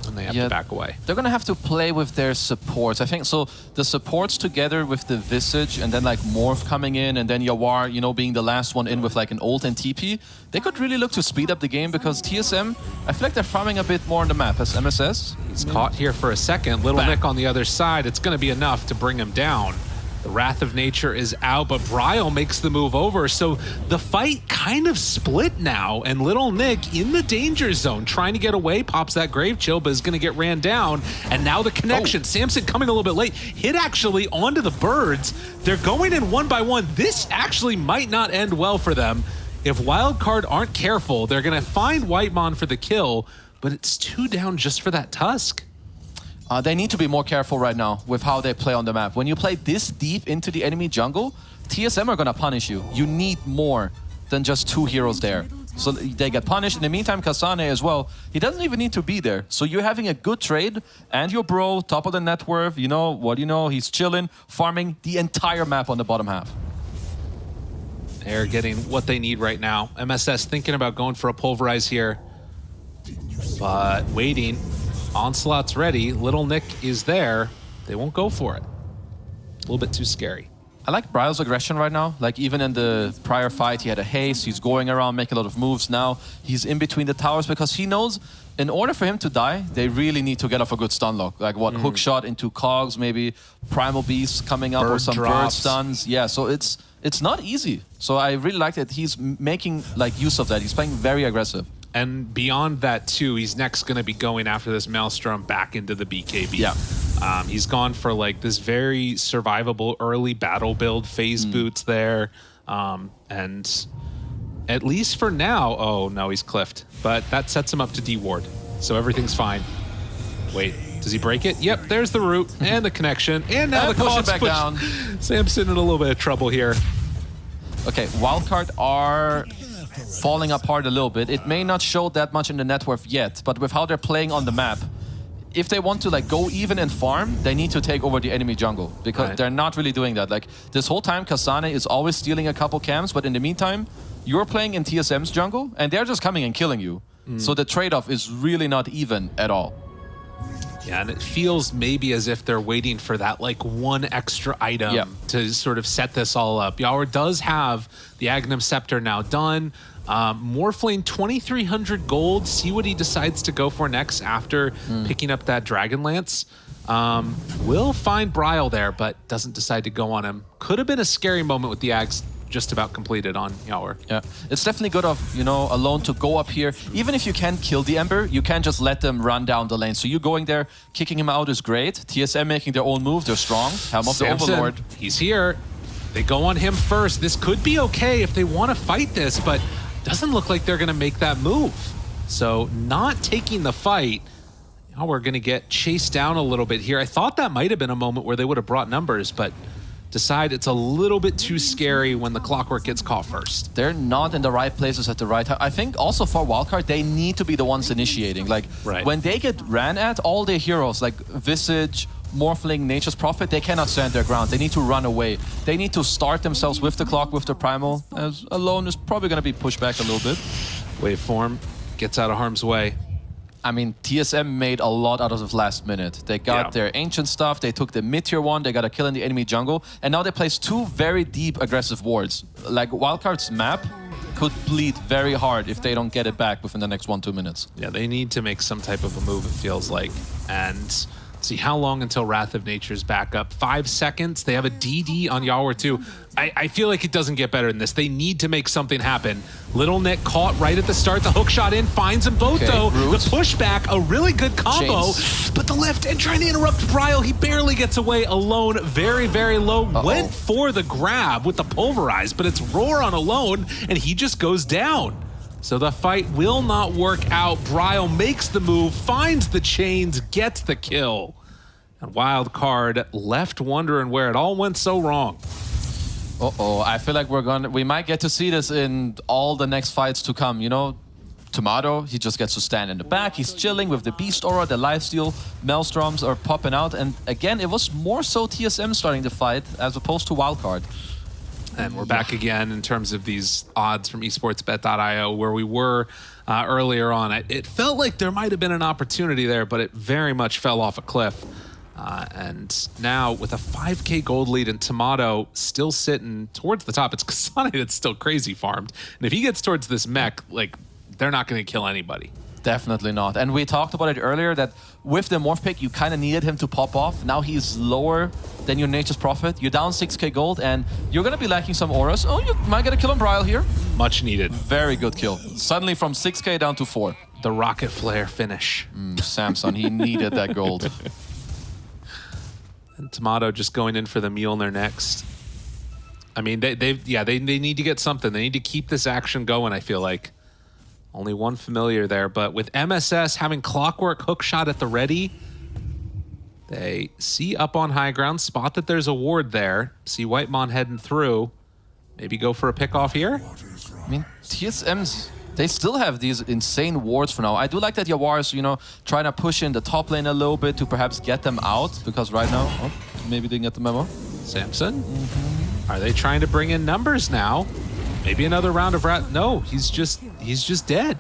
and they have to back away. They're going to have to play with their supports. I think so. The supports together with the Visage, and then like Morph coming in, and then Yawar, you know, being the last one in with like an ult and TP. They could really look to speed up the game, because TSM, I feel like they're farming a bit more on the map as MSS. He's caught here for a second. Little Nick on the other side. It's going to be enough to bring him down. The Wrath of Nature is out, but Bryle makes the move over. So the fight kind of split now, and Little Nick in the danger zone, trying to get away, pops that Grave Chill, but is going to get ran down. And now the connection. Samson coming a little bit late. Hit actually onto the birds. They're going in one by one. This actually might not end well for them. If Wildcard aren't careful, they're going to find Whitemon for the kill, but it's 2 down just for that Tusk. They need to be more careful right now with how they play on the map. When you play this deep into the enemy jungle, TSM are gonna punish you. You need more than just 2 heroes there. So they get punished. In the meantime, Kasane as well, he doesn't even need to be there. So you're having a good trade, and your bro, top of the net worth, you know what you know, he's chilling, farming the entire map on the bottom half. They're getting what they need right now. MSS thinking about going for a Pulverize here, but waiting. Onslaught's ready. Little Nick is there. They won't go for it. A little bit too scary. I like Bryle's aggression right now. Like, even in the prior fight, he had a haste. He's going around, making a lot of moves. Now he's in between the towers because he knows in order for him to die, they really need to get off a good stun lock. Like, what, hook shot into cogs, maybe Primal Beast coming up, or some bird stuns. Yeah, so it's not easy. So I really like that he's making like use of that. He's playing very aggressive. And beyond that, too, he's next going to be going after this Maelstrom back into the BKB. Yeah. He's gone for like this very survivable early battle build, phase boots there. And at least for now, oh, no, he's cliffed. But that sets him up to D-ward. So everything's fine. Wait, does he break it? Yep, there's the root and the connection. And now the push it cogs back down. Samson in a little bit of trouble here. Okay, Wildcard are falling apart a little bit. It may not show that much in the net worth yet, but with how they're playing on the map, if they want to like go even and farm, they need to take over the enemy jungle, because they're not really doing that. Like, this whole time, Kasane is always stealing a couple camps, but in the meantime, you're playing in TSM's jungle, and they're just coming and killing you. So the trade-off is really not even at all. Yeah, and it feels maybe as if they're waiting for that like one extra item to sort of set this all up. Yawar does have the Agnum Scepter now done. Morphling 2,300 gold. See what he decides to go for next after picking up that Dragon Lance. Will find Bryle there, but doesn't decide to go on him. Could have been a scary moment with the Ags just about completed on Yawar. Yeah, it's definitely good of, you know, Alone to go up here. Even if you can't kill the Ember, you can just let them run down the lane. So you going there, kicking him out is great. TSM making their own move, they're strong. Helm of the Samson, Overlord. he's here. They go on him first. This could be okay if they want to fight this, but doesn't look like they're going to make that move. So not taking the fight. Now we're going to get chased down a little bit here. I thought that might have been a moment where they would have brought numbers, but decide it's a little bit too scary when the Clockwork gets caught first. They're not in the right places at the right time. I think also for Wildcard, they need to be the ones initiating. Like, when they get ran at, all their heroes, like Visage, Morphling, Nature's Prophet, they cannot stand their ground. They need to run away. They need to start themselves with the clock, with the primal. As Alone is probably going to be pushed back a little bit. Waveform gets out of harm's way. I mean, TSM made a lot out of the last minute. They got their ancient stuff, they took the mid-tier one, they got a kill in the enemy jungle, and now they placed 2 very deep aggressive wards. Like, Wildcard's map could bleed very hard if they don't get it back within the next 1-2 minutes. Yeah, they need to make some type of a move, it feels like. And see how long until Wrath of Nature's back up. 5 seconds. They have a DD on Yawar too. I feel like it doesn't get better than this. They need to make something happen. Little Nick caught right at the start. The hook shot in, finds them both though. Root. The pushback, a really good combo. Chains. But the left end trying to interrupt Bryle. He barely gets away. Alone, very, very low. Went for the grab with the Pulverize, but it's Roar on Alone, and he just goes down. So the fight will not work out. Bryle makes the move, finds the chains, gets the kill. And Wildcard left wondering where it all went so wrong. I feel like we might get to see this in all the next fights to come. You know, Tomato, he just gets to stand in the back. He's chilling with the Beast Aura, the Lifesteal, Maelstroms are popping out. And again, it was more so TSM starting the fight as opposed to Wildcard. And we're back again in terms of these odds from esportsbet.io where we were earlier on. It felt like there might have been an opportunity there, but it very much fell off a cliff. And now with a 5k gold lead and Tomato still sitting towards the top, it's Kasane that's still crazy farmed. And if he gets towards this mech, like, they're not going to kill anybody. Definitely not. And we talked about it earlier that with the Morph pick, you kind of needed him to pop off. Now he's lower than your Nature's Prophet. You're down 6k gold, and you're going to be lacking some auras. Oh, you might get a kill on Bryle here. Much needed. Very good kill. Suddenly from 6k down to 4. The Rocket Flare finish. Samson, he needed that gold. And Tomato just going in for the Mjolnir next. I mean, they need to get something. They need to keep this action going, I feel like. Only one familiar there, but with MSS having Clockwork hookshot at the ready, they see up on high ground, spot that there's a ward there, see Whitemon heading through, maybe go for a pick off here. I mean, TSM's, they still have these insane wards for now. I do like that Yawar's, you know, trying to push in the top lane a little bit to perhaps get them out, because right now, oh, maybe didn't get the memo. Samson, are they trying to bring in numbers now? Maybe another round of rat. No, he's just dead.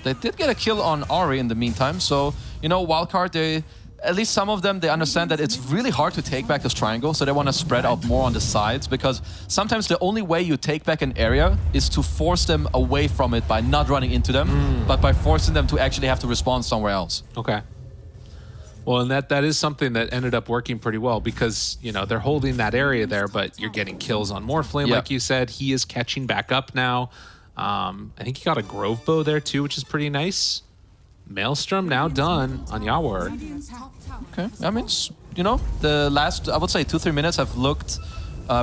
They did get a kill on Ari in the meantime, so, you know, Wildcard, they, at least some of them, they understand that it's really hard to take back this triangle, so they want to spread out more on the sides, because sometimes the only way you take back an area is to force them away from it by not running into them, but by forcing them to actually have to respond somewhere else. Okay. Well, and that is something that ended up working pretty well because, you know, they're holding that area there, but you're getting kills on Morphling, like you said. He is catching back up now. I think he got a Grove Bow there too, which is pretty nice. Maelstrom now done on Yawar. Okay, I mean, you know, the last, I would say 2-3 minutes have looked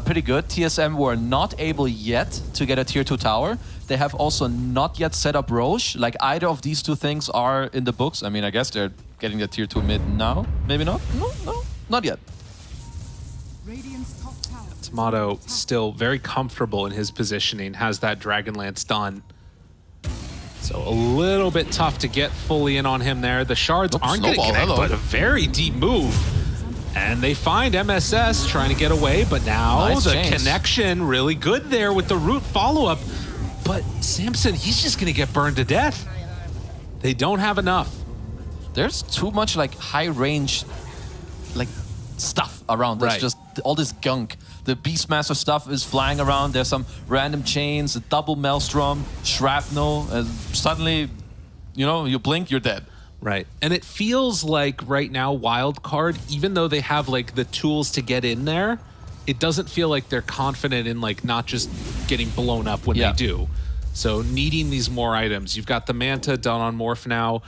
pretty good. TSM were not able yet to get a tier 2 tower. They have also not yet set up Roche. Like either of these two things are in the books. I mean, I guess they're getting the tier 2 mid now. Maybe not? No, not yet. Tomato still very comfortable in his positioning, has that Dragonlance done. So a little bit tough to get fully in on him there. The shards aren't going to connect, but a very deep move. And they find MSS trying to get away, but now Nice the chains. connection really good there with the root follow-up. But Samson, he's just going to get burned to death. They don't have enough. There's too much like high range like stuff around. There's just all this gunk. The Beastmaster stuff is flying around. There's some random chains, a double Maelstrom, shrapnel, and suddenly, you know, you blink, you're dead. Right. And it feels like right now Wildcard, even though they have like the tools to get in there, it doesn't feel like they're confident in like not just getting blown up when they do. So needing these more items. You've got the Manta done on Morph now.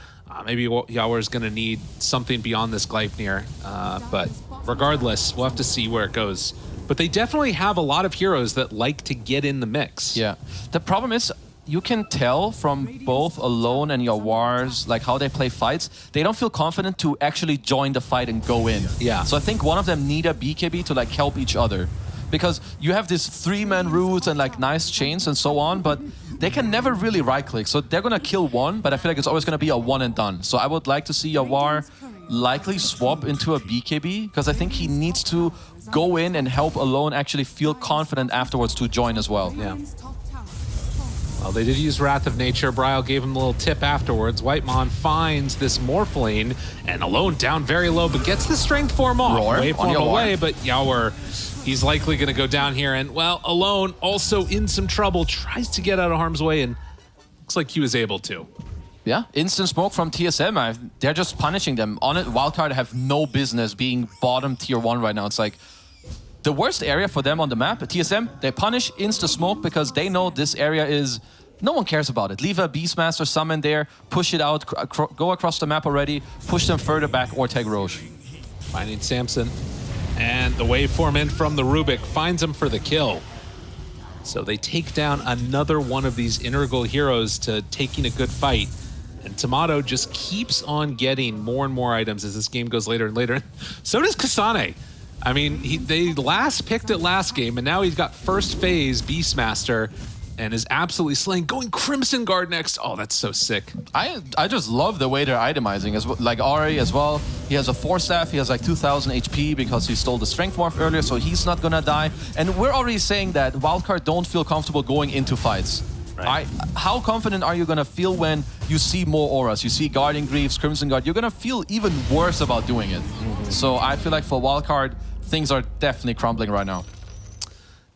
Maybe Yawar's going to need something beyond this Gleipnir. But regardless, we'll have to see where it goes. But they definitely have a lot of heroes that like to get in the mix. Yeah. The problem is, you can tell from both Alone and Yawar's, like how they play fights, they don't feel confident to actually join the fight and go in. Yeah. So I think one of them need a BKB to like help each other. Because you have this 3-man roots and like nice chains and so on, but they can never really right-click. So they're gonna kill one, but I feel like it's always gonna be a one and done. So I would like to see Yawar likely swap into a BKB, because I think he needs to go in and help Alone actually feel confident afterwards to join as well. Yeah. Well, they did use Wrath of Nature. Bryle gave him a little tip afterwards. Whitemon finds this Morphling, and Alone down very low, but gets the Strength Form off. Roar Waveform on away, but Yawar, he's likely going to go down here. And, well, Alone also in some trouble, tries to get out of harm's way, and looks like he was able to. Yeah, instant smoke from TSM. They're just punishing them. On it, Wildcard have no business being bottom tier 1 right now. It's like the worst area for them on the map. TSM, they punish insta smoke because they know this area is... No one cares about it. Leave a Beastmaster summon there, push it out, go across the map already, push them further back or take Roche. Finding Samson. And the waveform in from the Rubik finds him for the kill. So they take down another one of these integral heroes to taking a good fight. And Tomato just keeps on getting more and more items as this game goes later and later. So does Kasane. I mean, they last picked it last game, and now he's got first phase Beastmaster and is absolutely slaying. Going Crimson Guard next. Oh, that's so sick. I just love the way they're itemizing. As well, like Ari as well. He has a 4-staff. He has like 2,000 HP because he stole the Strength Morph earlier, so he's not gonna die. And we're already saying that Wildcard don't feel comfortable going into fights. Right. How confident are you gonna feel when you see more auras? You see Guardian Greaves, Crimson Guard. You're gonna feel even worse about doing it. So I feel like for Wildcard, things are definitely crumbling right now.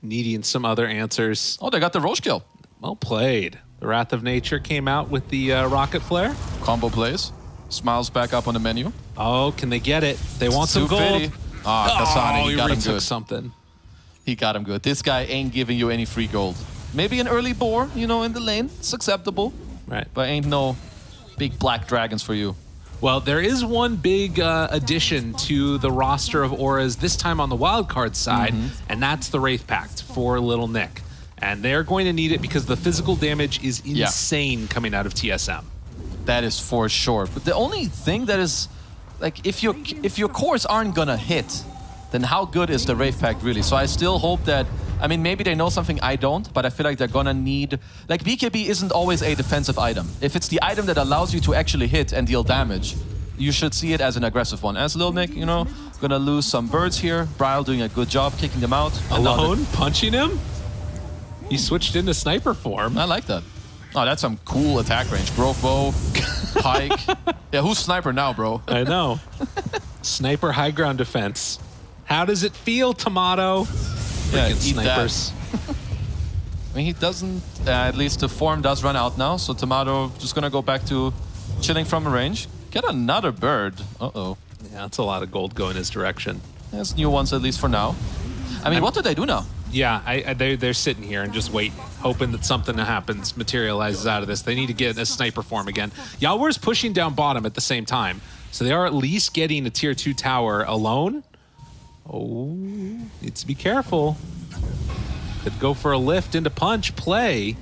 Needing some other answers. Oh, they got the Roche kill. Well played. The Wrath of Nature came out with the rocket flare. Combo plays. Smiles back up on the menu. Oh, can they get it? They want some gold. Kasane, he got him retook good. something. He got him good. This guy ain't giving you any free gold. Maybe an early boar, you know, in the lane. It's acceptable. Right. But ain't no big black dragons for you. Well, there is one big addition to the roster of auras, this time on the wildcard side, and that's the Wraith Pact for Little Nick. And they're going to need it because the physical damage is insane coming out of TSM. That is for sure. But the only thing that is, like, if your cores aren't gonna hit, then how good is the Wraith Pact really? So I still hope that, I mean, maybe they know something I don't, but I feel like they're gonna need, like, BKB isn't always a defensive item. If it's the item that allows you to actually hit and deal damage, you should see it as an aggressive one. As Lil Nick, you know, gonna lose some birds here. Bryle doing a good job kicking them out. Alone, punching him? He switched into sniper form. I like that. Oh, that's some cool attack range. Grove bow, pike. Yeah, who's sniper now, bro? I know. Sniper high ground defense. How does it feel, Tomato? Yeah, Freaking eat snipers. I mean, he doesn't, at least the form does run out now, so Tomato just gonna go back to chilling from a range. Get another bird. Uh-oh. Yeah, that's a lot of gold going his direction. There's new ones, at least for now. I mean, what do they do now? Yeah, they're sitting here and just waiting, hoping that something happens, materializes out of this. They need to get a sniper form again. Yalwar's pushing down bottom at the same time, so they are at least getting a tier 2 tower alone. Oh, needs to be careful. Could go for a lift into punch, play.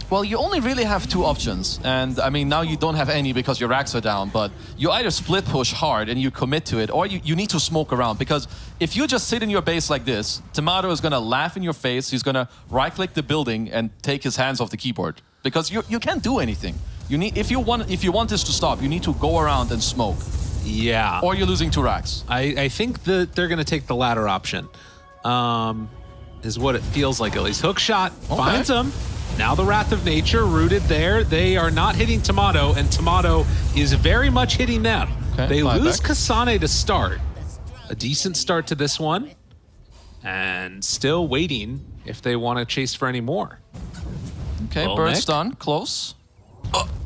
Well, you only really have two options. And I mean, now you don't have any because your racks are down, but you either split push hard and you commit to it, or you need to smoke around. Because if you just sit in your base like this, Tomato is gonna laugh in your face, he's gonna right-click the building and take his hands off the keyboard. Because you can't do anything. You need, if you want this to stop, you need to go around and smoke. Yeah. Or you're losing 2 racks. I think that they're gonna take the latter option. Is what it feels like at least. Hook shot, finds him. Now the Wrath of Nature rooted there. They are not hitting Tomato, and Tomato is very much hitting them. Okay, they lose back. Kasane to start. A decent start to this one. And still waiting if they want to chase for any more. Okay, Lil bird's Nick. done, close.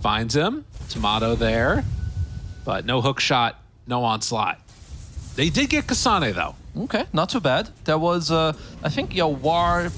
Finds him. Tomato there. But no hook shot, no onslaught. They did get Kasane though. Okay, not too bad. There was, I think, Yawar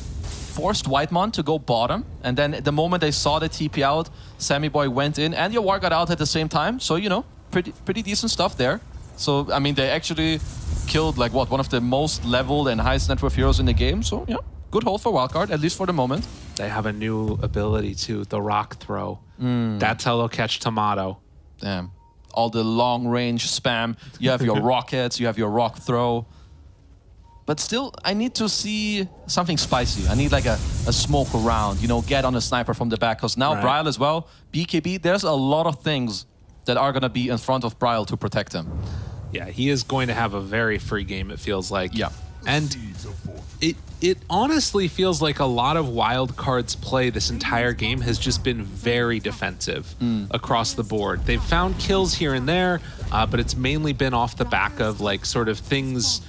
forced Whitemon to go bottom, and then the moment they saw the TP out, Sammy Boy went in, and Yawar got out at the same time. So, you know, pretty decent stuff there. So, I mean, they actually killed, like, what, one of the most leveled and highest net worth heroes in the game. So, yeah, good hold for wildcard, at least for the moment. They have a new ability too, the rock throw. That's how they'll catch Tomato. Damn. All the long range spam. You have your rockets, you have your rock throw. But still, I need to see something spicy. I need like a smoke around, you know, get on a sniper from the back. Because now Bryle as well, BKB, there's a lot of things that are going to be in front of Bryle to protect him. Yeah, he is going to have a very free game, it feels like. Yeah. And it honestly feels like a lot of wild cards play this entire game has just been very defensive across the board. They've found kills here and there, but it's mainly been off the back of like sort of things,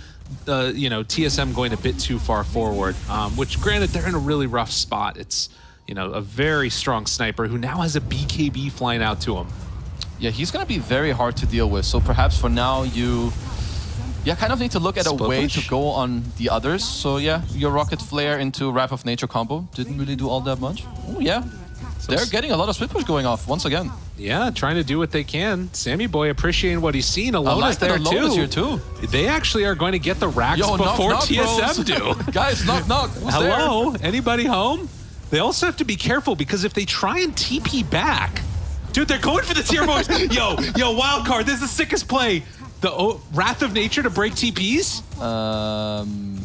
you know, TSM going a bit too far forward, which granted, they're in a really rough spot. It's, you know, a very strong sniper who now has a BKB flying out to him. Yeah, he's going to be very hard to deal with. So perhaps for now you kind of need to look at a Split way push? to go on the others. So yeah, your Rocket Flare into Wrath of Nature combo didn't really do all that much. Oh yeah, they're getting a lot of split push going off once again. Yeah, trying to do what they can. Sammy Boy appreciating what he's seen. Alone is there Alone is too. here too. They actually are going to get the racks Yo, knock, before knock, TSM bros. do. Guys, knock, knock. Who's there? Hello? Anybody home? They also have to be careful because if they try and TP back, dude, they're going for the tier boys. Yo, wild card. This is the sickest play. The Wrath of Nature to break TPs?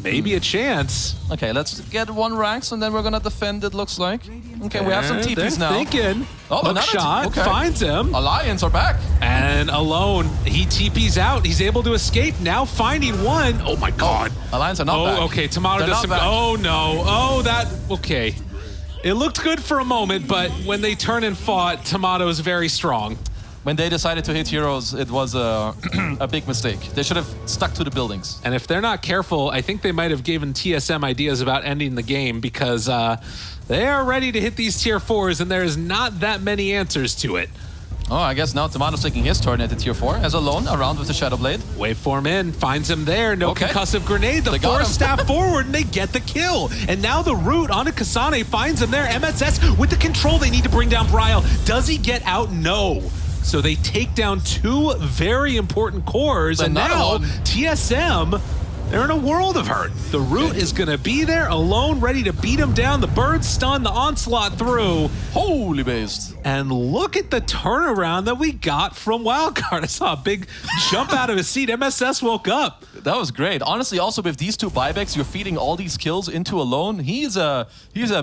Maybe a chance. Okay, let's get 1 racks and then we're gonna defend, it looks like. Okay, we have some And TPs now. Thinking. Oh, Hook another shot, okay. finds him. Alliance are back. And alone, he TPs out. He's able to escape. Now finding one. Oh my God. Alliance are not back. Oh, okay. Tomato They're does not some. back. Oh no. Oh, that. Okay. It looked good for a moment, but when they turn and fought, Tomato is very strong. When they decided to hit heroes, it was a big mistake. They should have stuck to the buildings. And if they're not careful, I think they might have given TSM ideas about ending the game because They are ready to hit these tier 4s, and there is not that many answers to it. Oh, I guess now Tomato's taking his turn at the tier 4 as alone around with the Shadow Blade. Waveform in, finds him there. No Okay. concussive grenade. The They got Force him. Staff forward, and they get the kill. And now the root onto Kasane finds him there. MSS with the control. They need to bring down Bryle. Does he get out? No. So they take down 2 very important cores, But and not now alone. TSM, they're in a world of hurt. The root is going to be there alone, ready to beat him down. The bird stun, the onslaught through. Holy based. And look at the turnaround that we got from Wildcard. I saw a big jump out of his seat. MSS woke up. That was great. Honestly, also with these 2 buybacks, you're feeding all these kills into alone. He's a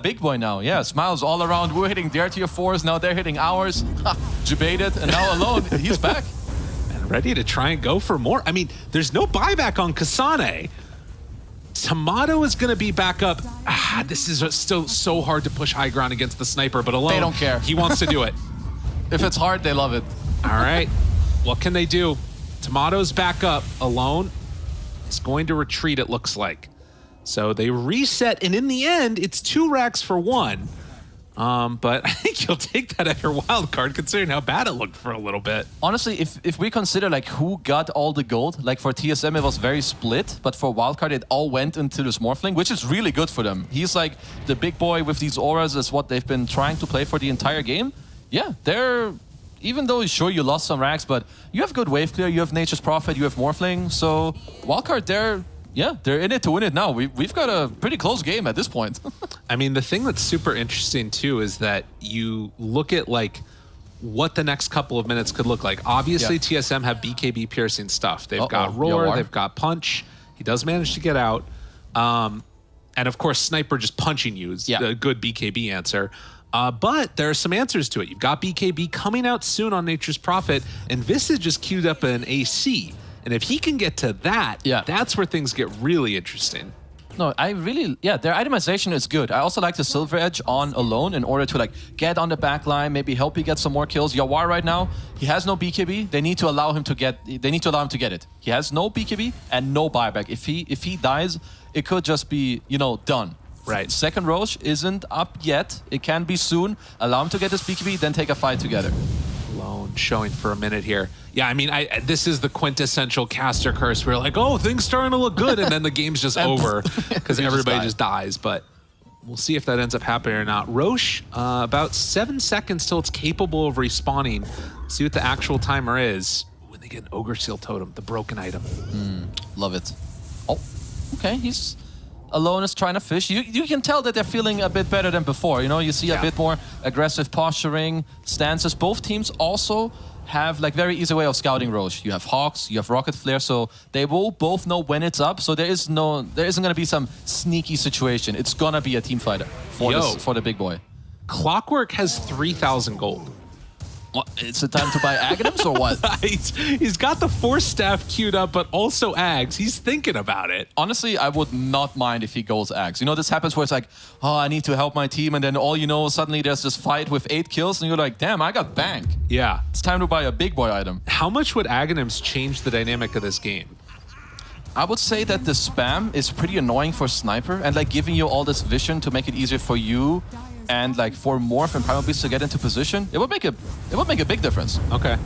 big boy now. Yeah, smiles all around. We're hitting their tier 4s, now they're hitting ours. Ha, debated, and now alone, he's back. And ready to try and go for more. I mean, there's no buyback on Kasane. Tomato is going to be back up. This is still so hard to push high ground against the sniper, but alone, They don't care. He wants to do it. If it's hard, they love it. All right, what can they do? Tomato's back up. Alone is going to retreat, it looks like. So they reset, and in the end, it's 2 racks for 1. But I think you'll take that after wild card, considering how bad it looked for a little bit. Honestly, if we consider like who got all the gold, like for TSM it was very split, but for Wildcard it all went into this Morphling, which is really good for them. He's like the big boy with these auras is what they've been trying to play for the entire game. Yeah, they're, even though sure you lost some racks, but you have good wave clear, you have Nature's Prophet, you have Morphling, so Wildcard they're in it to win it now. We've got a pretty close game at this point. I mean, the thing that's super interesting too is that you look at like what the next couple of minutes could look like. Obviously, Yeah. TSM have BKB piercing stuff. They've Uh-oh. got Roar, Yawar. they've got Punch. He does manage to get out. And of course, Sniper just punching you is Yeah. a good BKB answer. But there are some answers to it. You've got BKB coming out soon on Nature's Prophet, and Visage just queued up an AC. And if he can get to that, Yeah. that's where things get really interesting. No, their itemization is good. I also like the Silver Edge on alone in order to like get on the back line, maybe help you get some more kills. Yawar right now, he has no BKB. They need to allow him to get it. He has no BKB and no buyback. If he dies, it could just be, done. Right. Second Roche isn't up yet. It can be soon. Allow him to get his BKB, then take a fight together. Alone showing for a minute here. Yeah, I mean, this is the quintessential caster curse. We're like, oh, things starting to look good, and then the game's just over because You just everybody die. just dies. But we'll see if that ends up happening or not. Roche, about 7 seconds till it's capable of respawning. See what the actual timer is. When they get an Ogre Seal Totem, the broken item. Love it. Oh, okay. He's alone is trying to fish. You can tell that they're feeling a bit better than before. You see Yeah. a bit more aggressive posturing, stances. Both teams also have like very easy way of scouting Roche. You have Hawks, you have Rocket Flare, so they will both know when it's up. So there isn't going to be some sneaky situation. It's gonna be a team fighter for the big boy. Clockwork has 3,000 gold. What, it's the time to buy Aghanims or what? He's got the Force Staff queued up, but also Ags. He's thinking about it. Honestly, I would not mind if he goes Axe. This happens where it's like, oh, I need to help my team, and then all suddenly there's this fight with 8 kills, and you're like, damn, I got bank. Yeah. It's time to buy a big boy item. How much would Aghanims change the dynamic of this game? I would say that the spam is pretty annoying for Sniper, and like giving you all this vision to make it easier for you, and like for Morph and Primal Beast to get into position, it would make a big difference. Okay.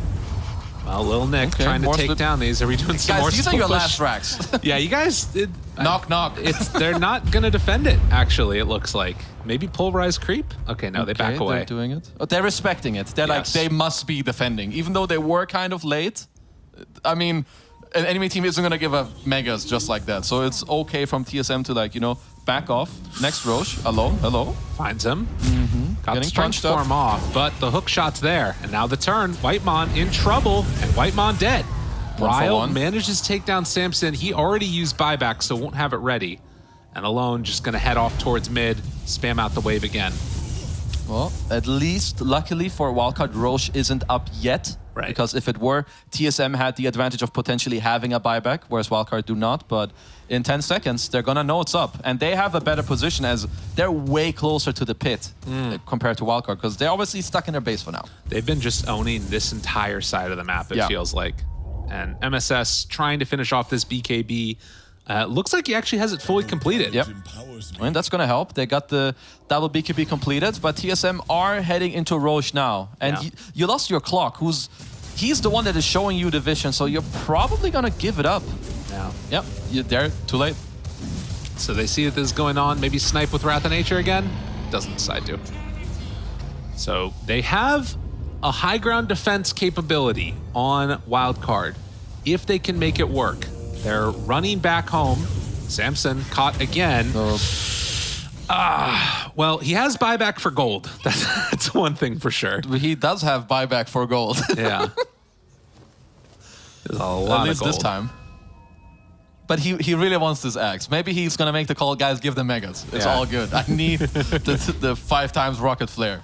Well, Lil Nick Okay, trying to more take slip- down these. Are we doing some Guys, more these are your push? last racks. Yeah, you guys. Knock, knock. They're not going to defend it, actually, it looks like. Maybe Pulverize Creep? Okay, no, they back Okay, away. They're doing it. Oh, they're respecting it. They're like, Yes. they must be defending. Even though they were kind of late. I mean, an enemy team isn't going to give up megas just like that. So it's okay from TSM to back off. Next Roche, alone, hello. Finds him. Got Getting the strength punched up. form off, but the hook shot's there. And now the turn. Whitemon in trouble, and Whitemon dead. for Ryle one. manages to take down Samson. He already used buyback, so won't have it ready. And Alone just going to head off towards mid, spam out the wave again. Well, at least, luckily for Wildcard, Roche isn't up yet. Right. Because if it were, TSM had the advantage of potentially having a buyback, whereas Wildcard do not. But in 10 seconds, they're going to know it's up. And they have a better position as they're way closer to the pit compared to Wildcard, because they're obviously stuck in their base for now. They've been just owning this entire side of the map, it Yeah. feels like. And MSS trying to finish off this BKB. Looks like he actually has it fully completed. Yep. And that's going to help. They got the double BKB completed, but TSM are heading into Roche now. And Yeah. you lost your Clock, he's the one that is showing you the vision, so you're probably going to give it up. Yeah. Yep, you're there, too late. So they see that this is going on. Maybe snipe with Wrath of Nature again. Doesn't decide to. So they have a high ground defense capability on Wildcard if they can make it work. They're running back home. Samson caught again. Well, he has buyback for gold. That's one thing for sure. He does have buyback for gold. Yeah. There's a lot At least of gold. this time. But he really wants this axe. Maybe he's going to make the call, guys, give them megas. It's Yeah. all good. I need the 5 times rocket flare.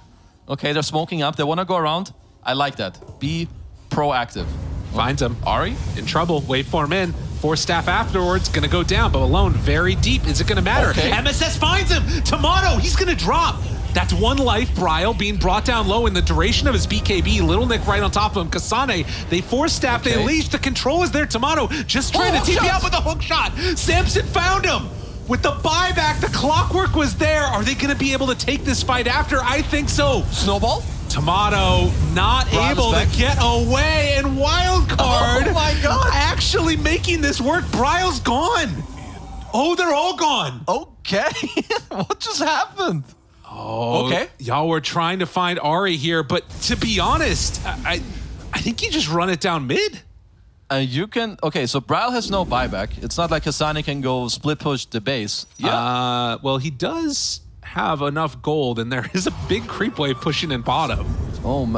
Okay, they're smoking up. They want to go around. I like that. Be proactive. Finds him. Ari? In trouble. Waveform in. Force staff afterwards. Gonna go down, but alone very deep. Is it gonna matter? Okay. MSS finds him. Tomato. He's gonna drop. That's 1 life. Bryle being brought down low in the duration of his BKB. Little Nick right on top of him. Kasane. They force staff. They Okay. unleash. The control is there. Tomato just trying to hook TP shot. out with a hook shot. Samson found him. With the buyback, the clockwork was there. Are they gonna be able to take this fight after? I think so. Snowball? Tomato not Rob is able to back. get away, and Wildcard Oh my God. actually making this work. Bryle's gone. Oh, they're all gone. Okay. What just happened? Oh, okay. Y'all were trying to find Ari here, but to be honest, I think you just run it down mid. You can... Okay, so Bryle has no buyback. It's not like Hasani can go split push the base. Yeah. Well, he does have enough gold, and there is a big creep wave pushing in bottom.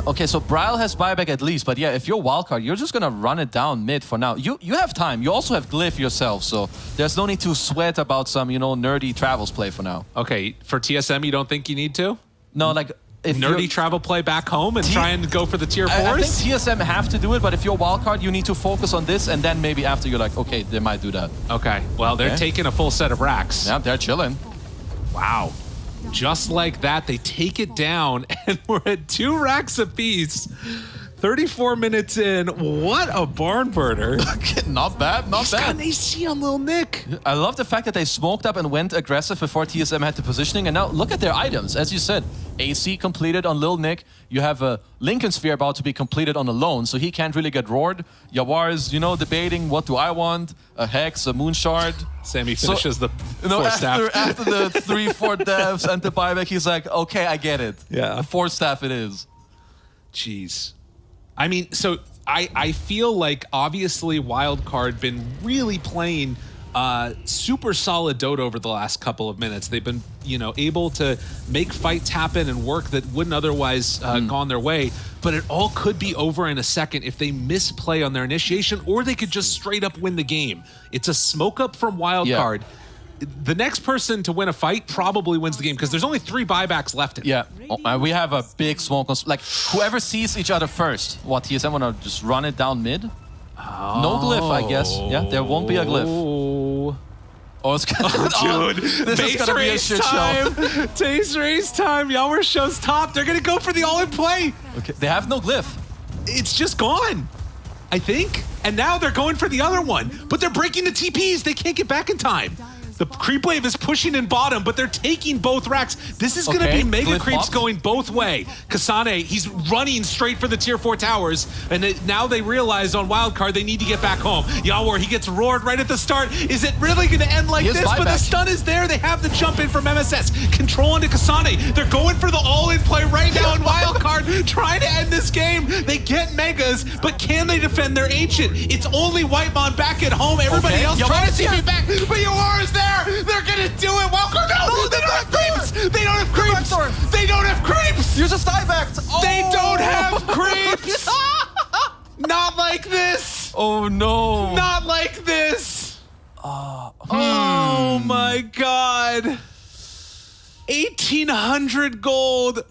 Okay, so Bryle has buyback at least, but yeah, if you're wildcard, you're just gonna run it down mid for now. You have time. You also have Glyph yourself, so there's no need to sweat about some, nerdy travels play for now. Okay, for TSM, you don't think you need to? No, like... If Nerdy you're- travel play back home and try and go for the tier 4s? I think TSM have to do it, but if you're wildcard, you need to focus on this, and then maybe after you're like, okay, they might do that. Okay, well, they're Okay. taking a full set of racks. Yeah, they're chilling. Wow. Just like that, they take it down, and we're at 2 racks apiece. 34 minutes in. What a barn burner. Not bad, not He's got bad. an AC on Lil Nick. I love the fact that they smoked up and went aggressive before TSM had the positioning. And now look at their items. As you said, AC completed on Lil Nick. You have a Lincoln Sphere about to be completed on Alone, so he can't really get roared. Yawar is, debating what do I want? A Hex, a Moon Shard. Sammy finishes the after, staff. after the 3-4 devs and the buyback, he's like, okay, I get it. Yeah. The 4 staff it is. Jeez. I mean, so I feel like obviously Wildcard been really playing super solid Dota over the last couple of minutes. They've been, able to make fights happen and work that wouldn't otherwise gone their way. But it all could be over in a second if they misplay on their initiation, or they could just straight up win the game. It's a smoke up from Wildcard. The next person to win a fight probably wins the game because there's only 3 buybacks left in it. Yeah, we have a big smoke. Like, whoever sees each other first. What, TSM want to just run it down mid? No glyph, I guess. Yeah, there won't be a glyph. Oh, it's gonna, Dude, this is gonna be a shit show. Base race time. Yawar shows top. They're gonna go for the all in play. Okay, they have no glyph. It's just gone, I think. And now they're going for the other one, but they're breaking the TPs. They can't get back in time. The creep wave is pushing in bottom, but they're taking both racks. This is going to be mega Glyph creeps pops. going both way. Kasane, he's running straight for the tier 4 towers, and now they realize on Wildcard they need to get back home. Yawar, he gets roared right at the start. Is it really going to end like He has this? But the buyback. stun is there. They have the jump in from MSS. Control into Kasane. They're going for the all-in play right now in Wildcard, trying to end this game. They get megas, but can they defend their ancient? It's only Whitemon back at home. Everybody Okay, else Yawar trying to is see me here. back, but Yawar is there. They're gonna do it. Welcome. No, they don't have creeps. They don't have creeps. They don't have creeps. You just diebacked. Oh. They don't have creeps. Not like this. Oh no. Not like this. Oh my god. 1,800 gold.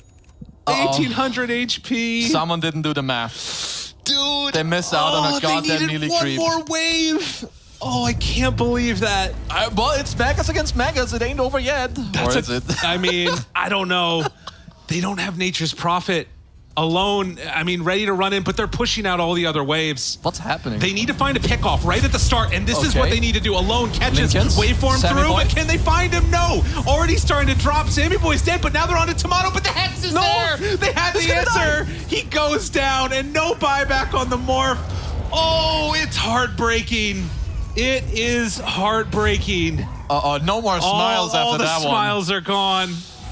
1,800 HP. Someone didn't do the math. Dude. They missed out on a goddamn they melee needed one creep. more wave. Oh, I can't believe that. Well, it's megas against megas. It ain't over yet. Or is it? I mean, I don't know. They don't have Nature's Prophet. alone, I mean, ready to run in, but they're pushing out all the other waves. What's happening? They need to find a pickoff right at the start, and this is what they need to do. Alone catches Linkens, waveform Sammy through, Boy. but can they find him? No. Already starting to drop. Sammy Boy's dead, but now they're on to Tomato, but the Hex is there. They had the answer. He goes down, and no buyback on the Morph. Oh, it's heartbreaking. It is heartbreaking. No more smiles all after the that one. smiles are gone.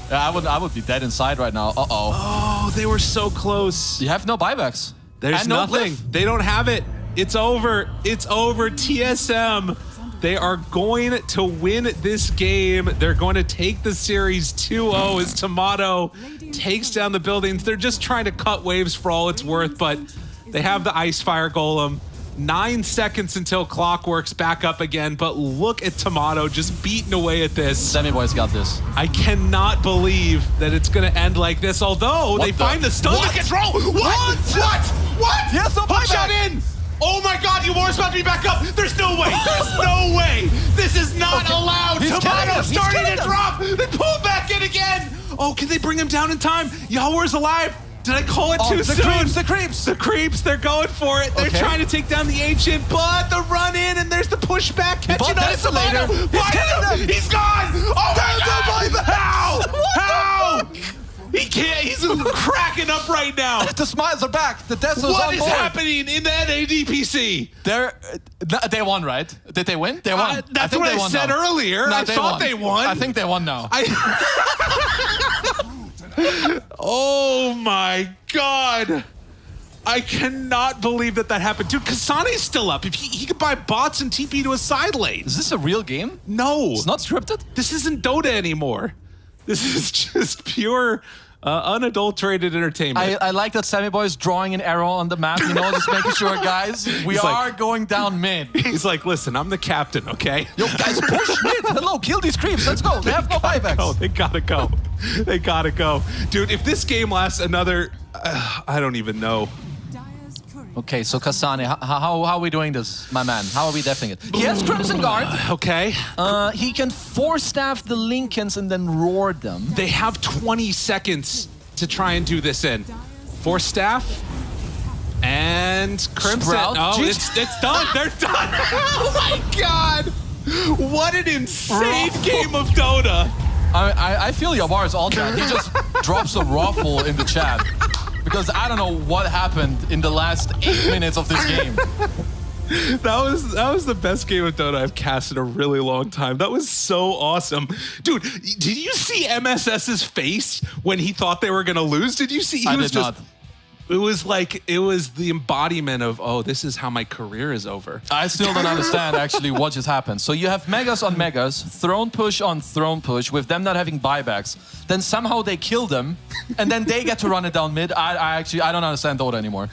Yeah, I would be dead inside right now. Oh, they were so close. You have no buybacks. There's And no nothing. glyph. They don't have it. It's over. It's over. TSM. They are going to win this game. They're going to take the series 2-0 as Tomato takes down the buildings. They're just trying to cut waves for all it's worth, but they have the Ice Fire Golem. 9 seconds until Clockwork's back up again, but look at Tomato just beating away at this. Sammy Boy's got this. I cannot believe that it's going to end like this, although they find the stun to control. What? Yes, no Push buyback. out in. Oh my God, Yuvor's about to be back up. There's no way. There's no way. This is not allowed. He's killing Tomato him. He's starting killing to him. drop. They pull back in again. Oh, can they bring him down in time? Yawor's alive. Did I call it too the soon? creeps, the creeps. The creeps, they're going for it. They're Okay. trying to take down the Ancient, but the run in, and there's the pushback. Catching bought on to Tomato. Desolator. He's killing them. He's gone. Oh my There's God. the buyback. How? What How? He can't. He's cracking up right now. The smiles are back. The Desos What on is board. happening in that ADPC? They won, right? Did they win? They won. That's think what they I won said now. earlier. No, I thought they won. I think they won now. Oh my God. I cannot believe that happened. Dude, Kasane's still up. If he could buy bots and TP to a side lane. Is this a real game? No. It's not scripted? This isn't Dota anymore. This is just pure, unadulterated entertainment. I like that Sammy Boy is drawing an arrow on the map, just making sure, guys, we He's are like- going down mid. He's like, listen, I'm the captain, okay? Yo, guys, push mid. Hello, kill these creeps. Let's go. They have no buybacks. Oh, they gotta go. They gotta go. Dude, if this game lasts another, I don't even know. Okay, so Kasane, how are we doing this, my man? How are we defing it? He has Crimson Guard. Okay. He can force staff the Linkens and then roar them. They have 20 seconds to try and do this in. Force staff. And Crimson. Sprout. Oh, Jeez. it's done. They're done. Oh my God. What an insane game of Dota. I feel Yavar is on that. He just drops a ruffle in the chat. Because I don't know what happened in the last 8 minutes of this game. That was the best game of Dota I've cast in a really long time. That was so awesome. Dude, did you see MSS's face when he thought they were going to lose? Did you see? I did not. It was like, it was the embodiment of, oh, this is how my career is over. I still don't understand actually what just happened. So you have Megas on Megas, Throne Push on Throne Push, with them not having buybacks. Then somehow they kill them, and then they get to run it down mid. I don't understand Dota anymore.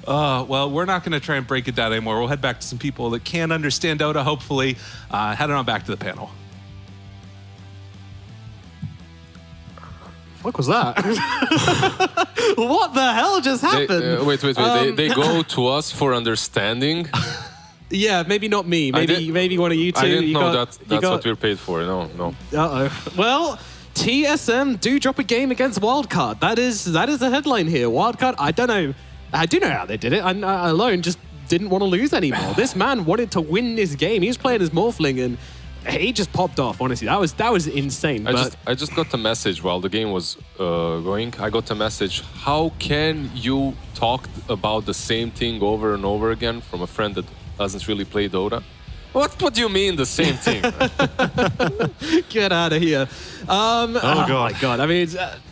Well, we're not going to try and break it down anymore. We'll head back to some people that can understand Dota, hopefully. Head on back to the panel. What was that? What the hell just happened? Wait. They go to us for understanding. Yeah, maybe not me. Maybe one of you two. I didn't You know got- that's you got- what we're paid for. No. Uh-oh. Well, TSM do drop a game against Wildcard. That is the headline here. Wildcard, I don't know. I do know how they did it. I alone just didn't want to lose anymore. This man wanted to win this game. He was playing as Morphling and he just popped off, honestly. That was insane. I just got a message while the game was going. I got a message. How can you talk about the same thing over and over again from a friend that doesn't really play Dota? What do you mean the same thing? Get out of here. Oh, my God. I mean,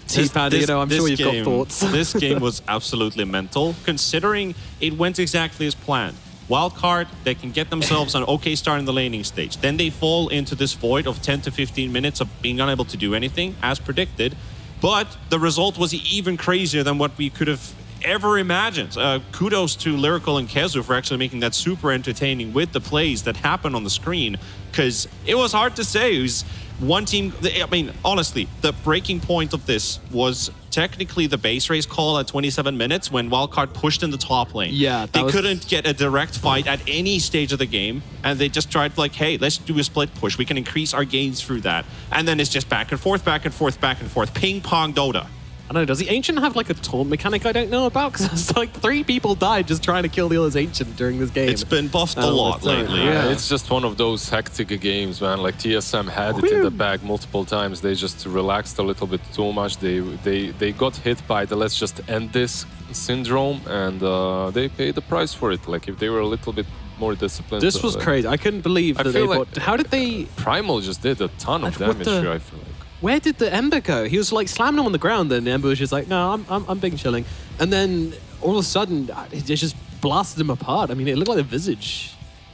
T-Panda, I'm sure you've got thoughts. This game was absolutely mental, considering it went exactly as planned. Wildcard, they can get themselves an okay start in the laning stage. Then they fall into this void of 10 to 15 minutes of being unable to do anything, as predicted. But the result was even crazier than what we could have ever imagined. Kudos to Lyrical and Kezu for actually making that super entertaining with the plays that happened on the screen, because it was hard to say who's one team. I mean, honestly, the breaking point of this was technically the base race call at 27 minutes when Wildcard pushed in the top lane. Yeah, they couldn't get a direct fight at any stage of the game, and they just tried like, hey, let's do a split push. We can increase our gains through that. And then it's just back and forth, back and forth, back and forth. Ping pong Dota. I don't know, does the Ancient have like a taunt mechanic I don't know about? Because it's like 3 people died just trying to kill the other's Ancient during this game. It's been buffed a lot lately. Yeah. It's just one of those hectic games, man. Like TSM had it in the bag multiple times. They just relaxed a little bit too much. They got hit by the let's just end this syndrome, and they paid the price for it. Like if they were a little bit more disciplined. This was crazy. I couldn't believe that they bought... How did they... Primal just did a ton of damage here, I feel like. Where did the Ember go? He was like slamming him on the ground, and the Ember was just like, no, I'm big and chilling. And then all of a sudden, it just blasted him apart. I mean, it looked like a Visage.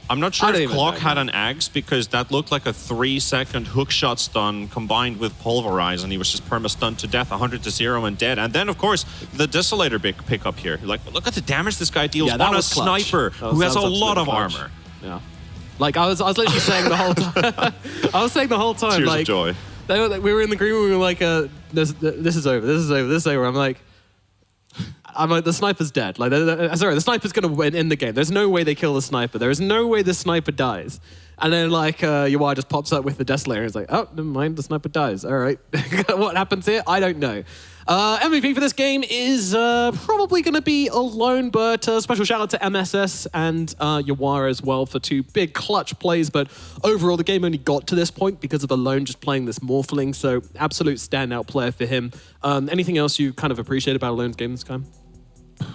I'm not sure if Clock had an Axe, because that looked like a 3-second hookshot stun combined with Pulverize, and he was just perma-stunned to death, 100-0 and dead. And then, of course, the Desolator pick up here. Like, look at the damage this guy deals on a sniper who has a lot of armor. Yeah. Like, I was literally saying the whole time. I was saying the whole time, Tears like... of joy. We were in the green room, we were like, this is over, this is over, this is over. I'm like, the sniper's dead. Like, sorry, the sniper's gonna win in the game. There's no way they kill the sniper. There is no way the sniper dies. And then, like, Yuai just pops up with the Desolator and is like, oh, never mind, the sniper dies. All right. What happens here? I don't know. MVP for this game is probably going to be Alone, but special shout out to MSS and Yuai as well for 2 big clutch plays. But overall, the game only got to this point because of Alone just playing this Morphling. So absolute standout player for him. Anything else you kind of appreciate about Alone's game this time?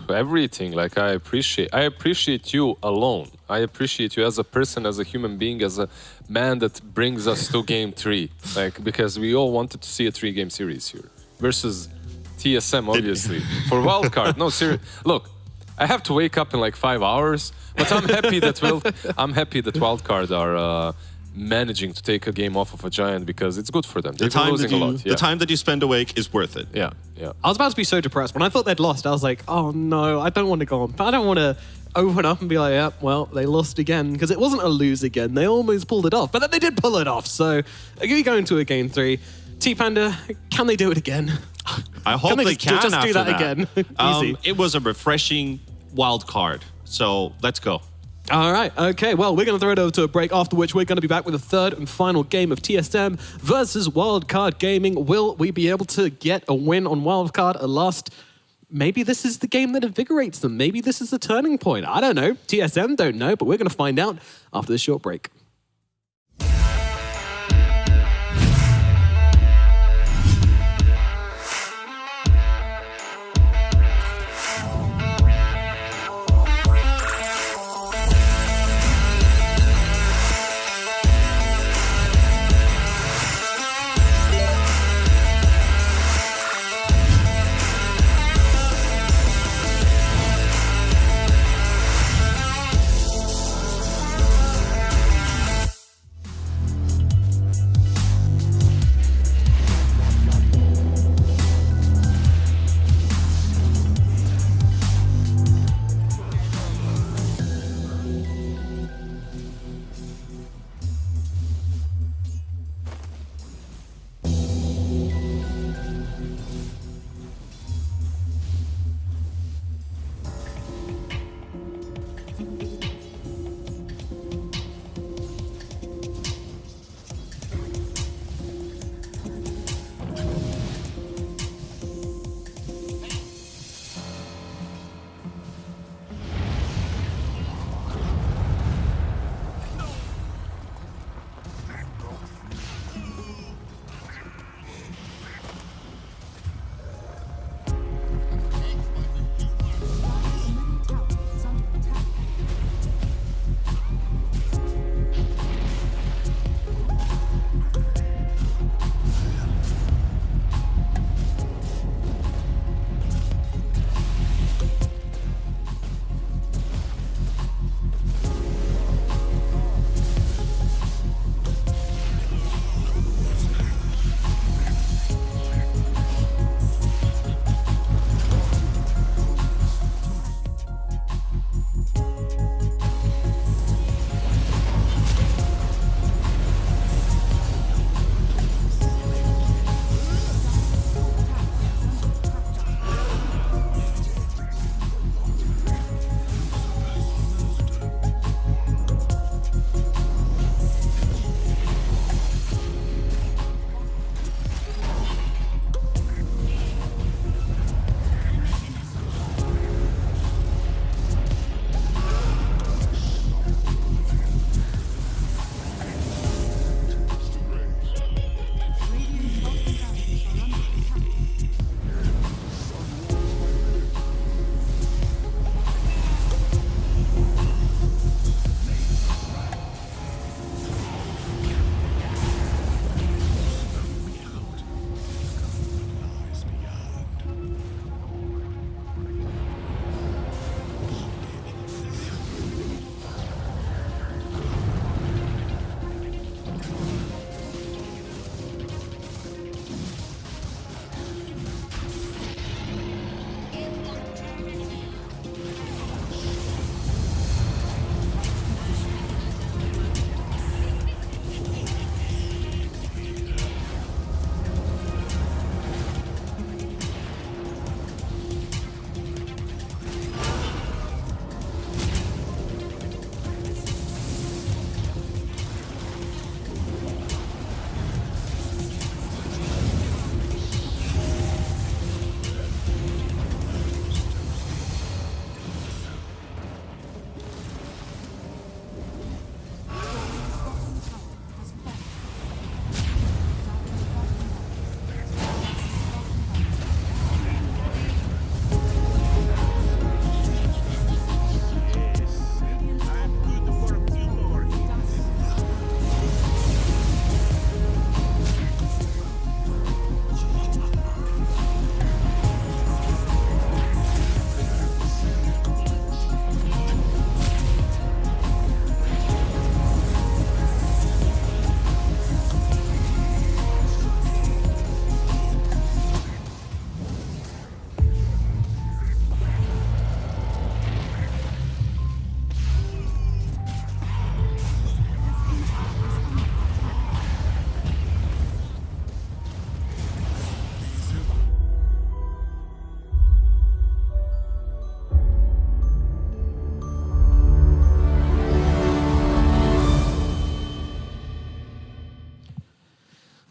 Everything. Like I appreciate you Alone. I appreciate you as a person, as a human being, as a man that brings us to game 3. Like, because we all wanted to see a 3-game series here versus TSM, obviously. For wildcard. No, seriously. Look, I have to wake up in like 5 hours, but I'm happy that wildcard are managing to take a game off of a giant, because it's good for them. They've been losing a lot. The time that you spend awake is worth it. Yeah. I was about to be so depressed. When I thought they'd lost, I was like, oh no, I don't want to go on. I don't want to open up and be like, yeah, well, they lost again, because it wasn't a lose again. They almost pulled it off, but then they did pull it off. So we go into a game 3. T-Panda, can they do it again? I hope they can just after do that again. Easy. It was a refreshing wild card. So let's go. All right, okay, well, we're going to throw it over to a break, after which we're going to be back with a 3rd and final game of TSM versus Wildcard Gaming. Will we be able to get a win on Wildcard at last? Maybe this is the game that invigorates them. Maybe this is the turning point. I don't know. TSM don't know, but we're going to find out after this short break.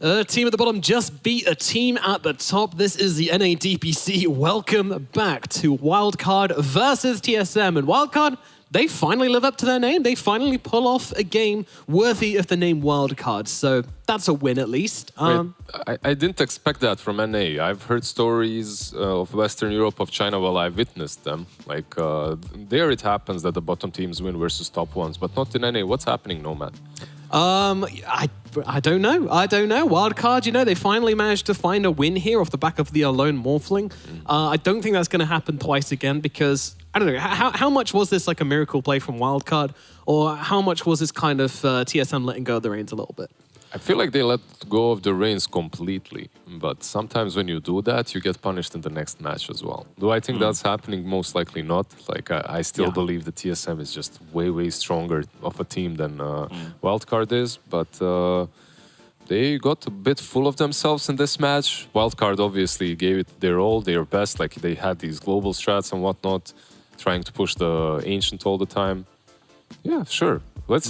Team at the bottom just beat a team at the top. This is the NA DPC. Welcome back to Wildcard versus TSM. And Wildcard, they finally live up to their name. They finally pull off a game worthy of the name Wildcard. So that's a win at least. I didn't expect that from NA. I've heard stories of Western Europe, of China, while I witnessed them. Like, there it happens that the bottom teams win versus top ones, but not in NA. What's happening, Nomad? I don't know. Wildcard, they finally managed to find a win here off the back of the Alone Morphling. I don't think that's going to happen twice again because, I don't know, how much was this like a miracle play from Wildcard, or how much was this kind of TSM letting go of the reins a little bit? I feel like they let go of the reins completely, but sometimes when you do that, you get punished in the next match as well. Do I think that's happening? Most likely not. Like, I still believe the TSM is just way stronger of a team than Wildcard is, but they got a bit full of themselves in this match. Wildcard obviously gave it their all, their best. Like, they had these global strats and whatnot, trying to push the Ancient all the time. Yeah, sure. Let's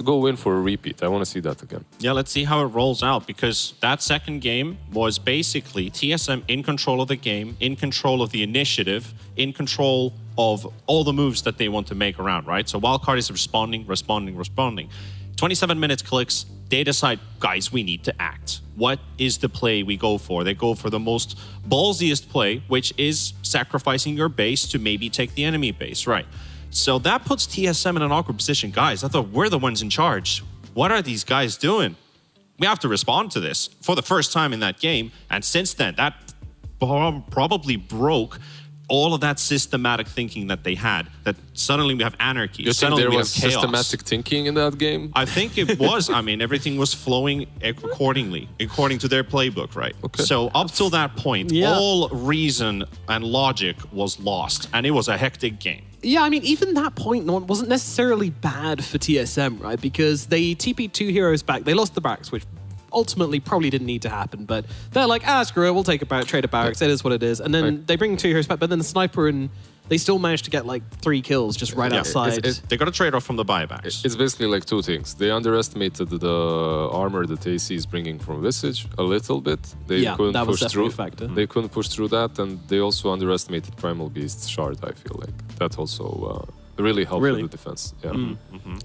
go in for a repeat. I want to see that again. Yeah, let's see how it rolls out, because that second game was basically TSM in control of the game, in control of the initiative, in control of all the moves that they want to make around, right? So Wildcard is responding. 27 minutes clicks. They decide, guys, we need to act. What is the play we go for? They go for the most ballsiest play, which is sacrificing your base to maybe take the enemy base, right? So that puts TSM in an awkward position. Guys, I thought we're the ones in charge. What are these guys doing? We have to respond to this for the first time in that game. And since then, that probably broke all of that systematic thinking that they had, that suddenly we have anarchy. You think there was systematic thinking in that game? I think it was. I mean, everything was flowing according to their playbook, right? Okay. So up till that point, all reason and logic was lost, and it was a hectic game. Yeah, I mean, even that point wasn't necessarily bad for TSM, right? Because they TP'd 2 heroes back. They lost the barracks, which ultimately probably didn't need to happen, but they're like, screw it, we'll take a trade a barracks, it is what it is. And then they bring 2 heroes back, but then the sniper, and they still managed to get like 3 kills just right outside. They got a trade-off from the buybacks. It's basically like 2 things. They underestimated the armor that AC is bringing from Visage a little bit. They couldn't that was push definitely through. a factor. They couldn't push through that, and they also underestimated Primal Beast's shard, I feel like. That also really helped with the defense. Yeah. I mean,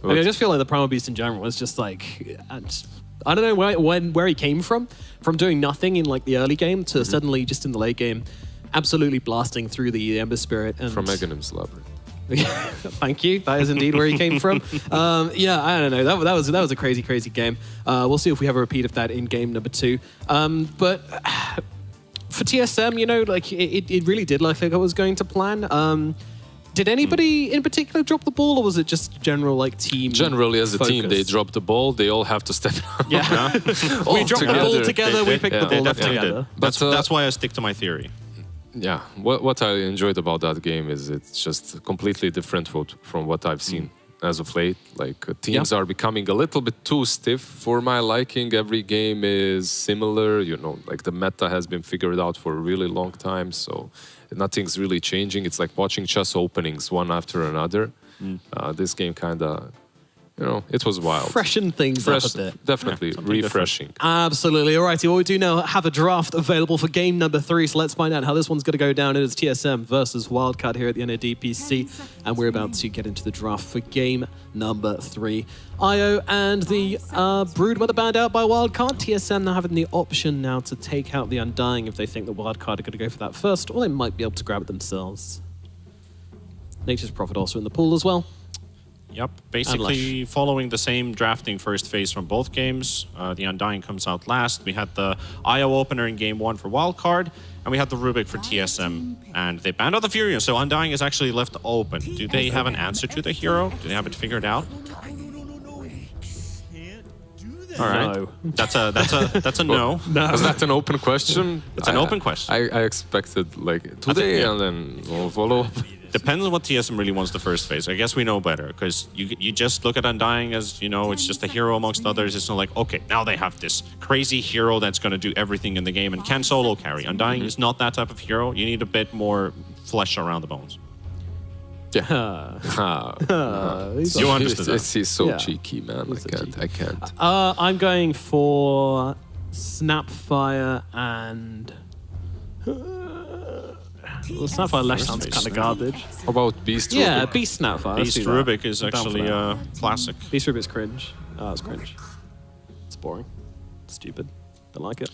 I just feel like the Primal Beast in general was just like... I don't know where he came from doing nothing in like the early game to suddenly just in the late game, absolutely blasting through the Ember Spirit. And from Meganim's Labyrinth. Thank you. That is indeed where he came from. Yeah, I don't know. That was a crazy game. We'll see if we have a repeat of that in game number 2. But for TSM, like it really did look like it was going to plan. Did anybody in particular drop the ball, or was it just general like team? Generally, as a focus? team, they drop the ball. They all have to step up. Yeah, we dropped the ball together. We picked the ball up together. That's why I stick to my theory. Yeah, what I enjoyed about that game is it's just completely different from what I've seen as of late. Like teams are becoming a little bit too stiff for my liking. Every game is similar. Like the meta has been figured out for a really long time, so nothing's really changing. It's like watching chess openings one after another. This game kind of, it was wild. Freshen things up a bit. Definitely refreshing. Absolutely. All righty, what we do now, have a draft available for game number 3. So let's find out how this one's going to go down. It is TSM versus Wildcard here at the NADPC. And we're about to get into the draft for game number 3. IO and the Broodmother banned out by Wildcard. TSM now having the option now to take out the Undying if they think the Wildcard are going to go for that first, or they might be able to grab it themselves. Nature's Prophet also in the pool as well. Yep, basically following the same drafting first phase from both games. The Undying comes out last. We had the IO opener in game 1 for Wildcard, and we had the Rubik for TSM, and they banned out the Furion, so Undying is actually left open. Do they have an answer to the hero? Do they have it figured out? All right, No. that's a no. Was that an open question? It's an open question. I expected like today, and then we'll follow up. Depends on what TSM really wants the first phase. I guess we know better, because you just look at Undying as, it's just a hero amongst others. It's not like, okay, now they have this crazy hero that's going to do everything in the game and can solo carry. Undying is not that type of hero. You need a bit more flesh around the bones. Yeah. You understood that. He's so Yeah. cheeky, man. I can't. I'm going for Snapfire and... well, Snapfire Lash sounds kind of garbage. How about Beast? Yeah, Rubik? Beast Snapfire. let's Beast do that. Rubik is I'm down for actually that. classic. Beast Rubik's cringe. Oh, it's cringe. It's boring. Stupid. Don't like it.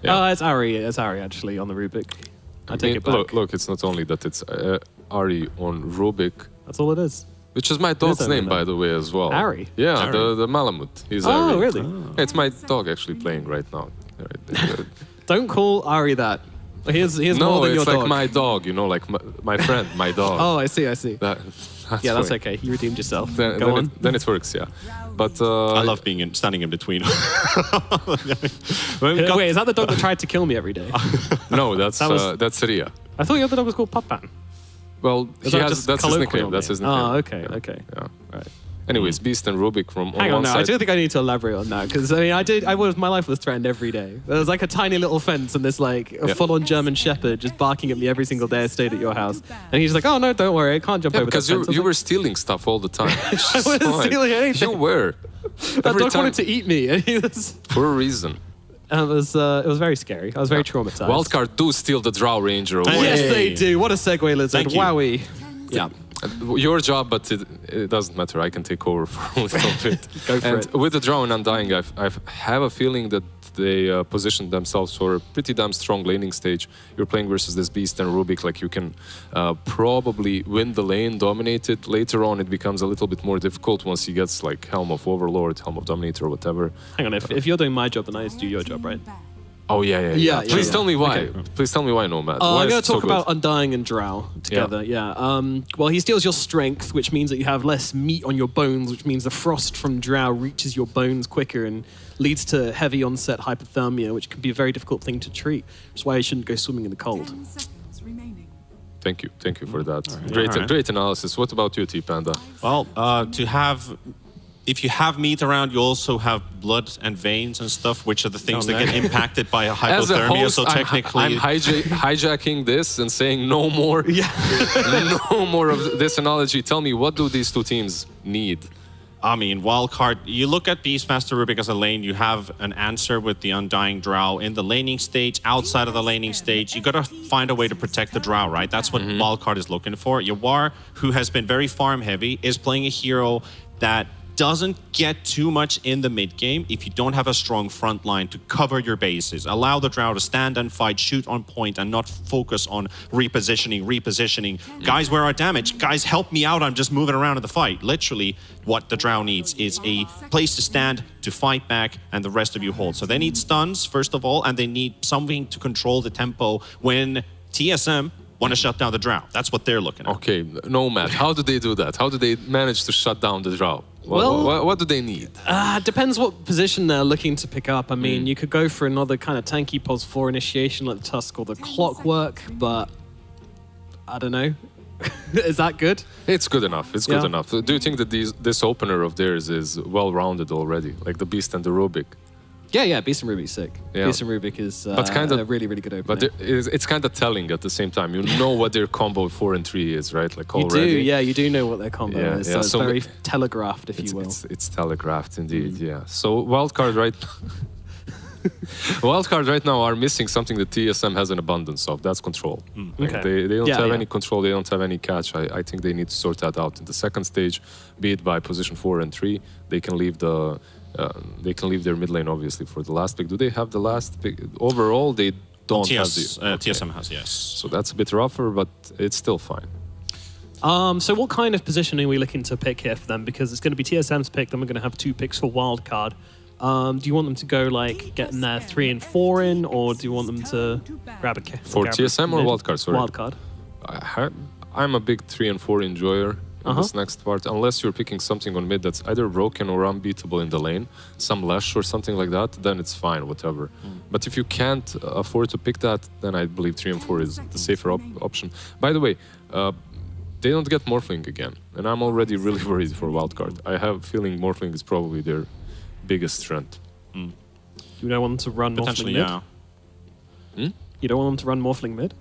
Yeah. It's Ari. It's Ari, actually, on the Rubik. I take it back. Look, it's not only that it's Ari on Rubik, That's all it is. which is my dog's only name, that. by the way, as well. Ari? Yeah, Ari. the Malamute. He's Oh, Ari. really? It's my dog actually playing right now. Right there. Don't call Ari that. Here's No, more than your it's like dog. my dog, you know, like my friend, my dog. Oh, I see. That's Yeah, that's why. okay. You redeemed yourself. Then, Go then on. then it works, yeah. But I love being standing in between. When we got- Wait, is that the dog that tried to kill me every day? no, that's That was- that's Ria. I thought your other dog was called Papan. Well, Is he that has just that's his colloquial nickname. That's his name? nickname. Oh, okay, Yeah, okay. Yeah. Right. Anyways, Beast and Rubik from Hang on on, one no, side. I do think I need to elaborate on that because I mean, my life was threatened every day. There was like a tiny little fence and this like a Yeah. full-on German Shepherd just barking at me every single day I stayed at your house, and he's like, "Oh no, don't worry, I can't jump Yeah, over because that fence." I was you like, were stealing stuff all the time. I wasn't stealing anything. You were. that Every dog time, wanted to eat me, and he was. for a reason. And it was very scary. I was very traumatized. Wildcard do steal the Drow Ranger away. Yes, Hey. they do. What a segue, Lizard! Thank you. Wowie. Yeah. Your job, but it doesn't matter. I can take over for a little bit. Go for and it. with the Drow and Undying, I have a feeling that they positioned themselves for a pretty damn strong laning stage. You're playing versus this Beast and Rubik, like you can probably win the lane, dominate it. Later on, it becomes a little bit more difficult once he gets like Helm of Overlord, Helm of Dominator, or whatever. Hang on. If you're doing my job, then I need to do your job, right? Oh yeah. Yeah, Please yeah. tell me why. Okay. Please tell me why, Nomad. I'm Why is going it to so talk good? about Undying and Drow together. Yeah. Well, he steals your strength, which means that you have less meat on your bones, which means the frost from Drow reaches your bones quicker and leads to heavy onset hypothermia, which can be a very difficult thing to treat. That's why you shouldn't go swimming in the cold. 10 seconds remaining. Thank you for that. All right. Great analysis. What about you, T Panda? Well, if you have meat around, you also have blood and veins and stuff, which are the things that get impacted by As a hypothermia. host, So technically, I'm hijacking this and saying no more. Yeah. No more of this analogy. Tell me, what do these two teams need? I mean, wildcard, you look at Beastmaster Rubik as a lane, you have an answer with the Undying Drow in the laning stage, outside of the laning stage. You gotta find a way to protect the Drow, right? That's what wildcard is looking for. Yawar, who has been very farm heavy, is playing a hero that doesn't get too much in the mid game if you don't have a strong front line to cover your bases. Allow the Drow to stand and fight, shoot on point, and not focus on repositioning. Guys, where are damage? Guys, help me out. I'm just moving around in the fight. Literally, what the Drow needs is a place to stand, to fight back, and the rest of you hold. So they need stuns, first of all, and they need something to control the tempo when TSM want to shut down the Drow. That's what they're looking at. Okay, Nomad, how do they do that? How do they manage to shut down the Drow? Well- What do they need? Depends what position they're looking to pick up. I mean, you could go for another kind of tanky pos 4 initiation like the Tusk or the Clockwork, but I don't know. Is that good? It's good enough. It's good Yeah. enough. Do you think that this opener of theirs is well-rounded already? Like the Beast and the Rubik? Yeah, Beast and Rubik's sick. Yeah. Beast and Rubik is But kinda- a really, really good opener. But it's kind of telling at the same time. You know what their combo 4 and 3 is, right? Like you already. you do know what their combo Yeah, is. yeah, So it's so very telegraphed, if you will. It's telegraphed indeed, yeah. So wildcard wildcard right now are missing something that TSM has an abundance of. That's control. Like Okay. they don't Yeah, have yeah. any control. They don't have any catch. I think they need to sort that out in the second stage, be it by position 4 and 3. They can leave their mid lane obviously for the last pick. Do they have the last pick? Overall, they don't have the. Okay. TSM has, yes. So that's a bit rougher, but it's still fine. So what kind of positioning are we looking to pick here for them? Because it's going to be TSM's pick, then we're going to have 2 picks for wildcard. Do you want them to go like getting their 3 and 4 in, or do you want them to grab a For grab a TSM or mid? wildcard? Sorry. Wildcard. I'm a big 3 and 4 enjoyer in this next part, unless you're picking something on mid that's either broken or unbeatable in the lane, some Lash or something like that, then it's fine, whatever. But if you can't afford to pick that, then I believe 3 and 4 is the safer option. By the way, they don't get Morphling again, and I'm already really worried for wildcard. I have a feeling Morphling is probably their biggest strength. You don't want them to run Potentially, Morphling mid? yeah. You don't want them to run Morphling mid?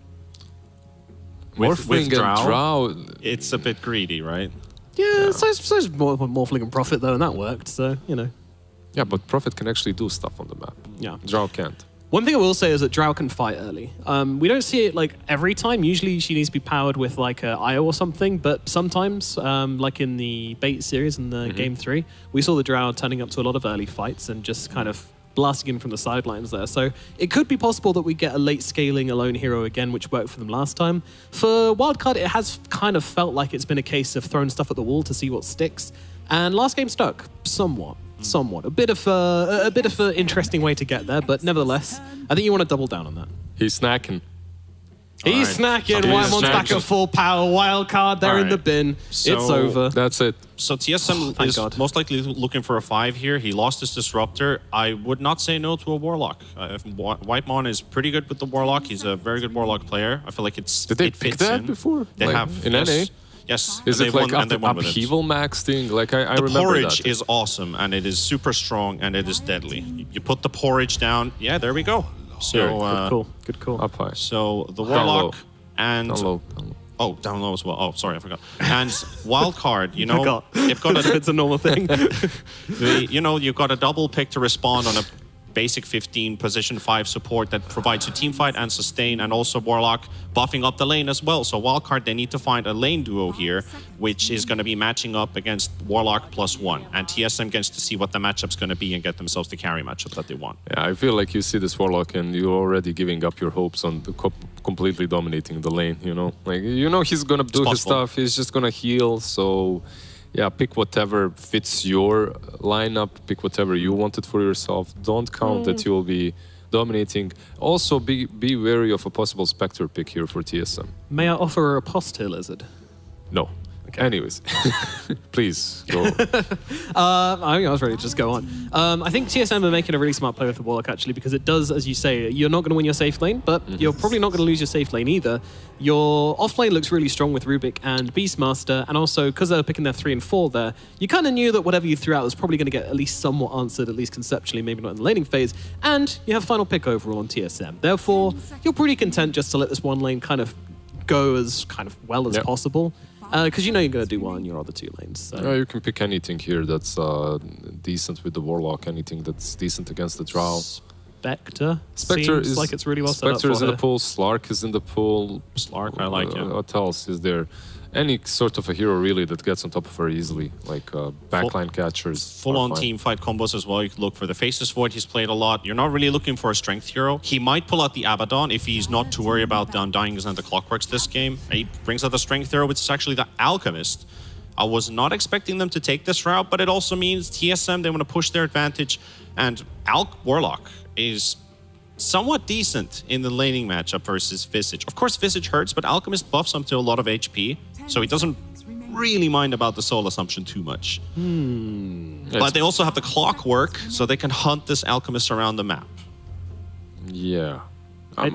Morphling and Drow, It's a bit greedy, right? Yeah, so Morphling and Prophet though, and that worked, so, you know. Yeah, but Prophet can actually do stuff on the map. Yeah. Drow can't. One thing I will say is that Drow can fight early. We don't see it like every time. Usually she needs to be powered with like a IO or something, but sometimes, like in the bait series in the game 3, we saw the Drow turning up to a lot of early fights and just kind of blasting in from the sidelines there. So it could be possible that we get a late scaling alone hero again, which worked for them last time. For Wildcard, it has kind of felt like it's been a case of throwing stuff at the wall to see what sticks. And last game stuck somewhat. A bit of an interesting way to get there, but nevertheless, I think you want to double down on that. He's snacking. He's snacking. He's Whitemon's back snacking. at full power. Wild card, they're in the bin. So it's over. That's it. So TSM is God. most likely looking for a 5 here. He lost his Disruptor. I would not say no to a Warlock. Whitemon is pretty good with the Warlock. He's a very good Warlock player. I feel like it Did they fits pick that in. before? They Like, have. in yes. NA? Yes. Is and it they like won, and they won with it. upheaval max thing? Like I The remember porridge that. is awesome, and it is super strong, and it is deadly. You put the porridge down. Yeah, there we go. So, Good call. Up high. So the Down Warlock low. and Down low. Down low. oh, down low as well. Oh, sorry, I forgot. And Wildcard, you know, Forgot. they've got a It's a normal thing. you've got a double pick to respond on a basic 15 position 5 support that provides you team fight and sustain, and also Warlock buffing up the lane as well. So Wildcard, they need to find a lane duo here, which is going to be matching up against Warlock +1, and TSM gets to see what the matchup's going to be and get themselves the carry matchup that they want. Yeah, I feel like you see this Warlock and you're already giving up your hopes on the completely dominating the lane, you know? Like, you know he's gonna do his possible. stuff, he's just gonna heal, so... Yeah, pick whatever fits your lineup, pick whatever you wanted for yourself. Don't count that you will be dominating. Also, be wary of a possible Spectre pick here for TSM. May I offer a post here, Lizard? No. Anyways, please go. I was ready to just go on. I think TSM are making a really smart play with the Warlock, actually, because it does, as you say, you're not going to win your safe lane, but you're probably not going to lose your safe lane either. Your off lane looks really strong with Rubik and Beastmaster, and also, because they're picking their 3 and 4 there, you kind of knew that whatever you threw out was probably going to get at least somewhat answered, at least conceptually, maybe not in the laning phase, and you have final pick overall on TSM. Therefore, you're pretty content just to let this one lane kind of go as kind of well as possible. Because you know you're going to do well in your other 2 lanes. So. You can pick anything here that's decent with the Warlock, anything that's decent against the Drow. Spectre Spectre seems is like it's really well set up Spectre is for in her. the pool, Slark is in the pool. Slark, I like, yeah. What else is there? Any sort of a hero really that gets on top of her easily, like backline catchers. Full-on are fine. team fight combos as well. You can look for the Faceless Void. He's played a lot. You're not really looking for a strength hero. He might pull out the Abaddon if he's not too worried about the Undyings and the Clockworks this game. He brings out the strength hero, which is actually the Alchemist. I was not expecting them to take this route, but it also means TSM, they want to push their advantage, and Warlock is somewhat decent in the laning matchup versus Visage. Of course, Visage hurts, but Alchemist buffs him to a lot of HP, so he doesn't really mind about the soul assumption too much. But they also have the Clockwork, so they can hunt this Alchemist around the map. Yeah. I'm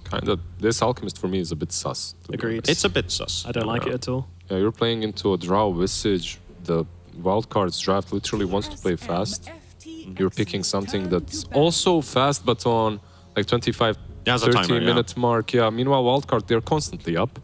kind of... This Alchemist for me is a bit sus. to be Agreed. honest. It's a bit sus. I don't like it at all. Yeah, you're playing into a Drow Visage. The wildcards draft literally wants to play fast. You're picking something that's also fast, but on like 25, There's a 30 timer, yeah. minute mark. Yeah, meanwhile, wildcard, they're constantly up.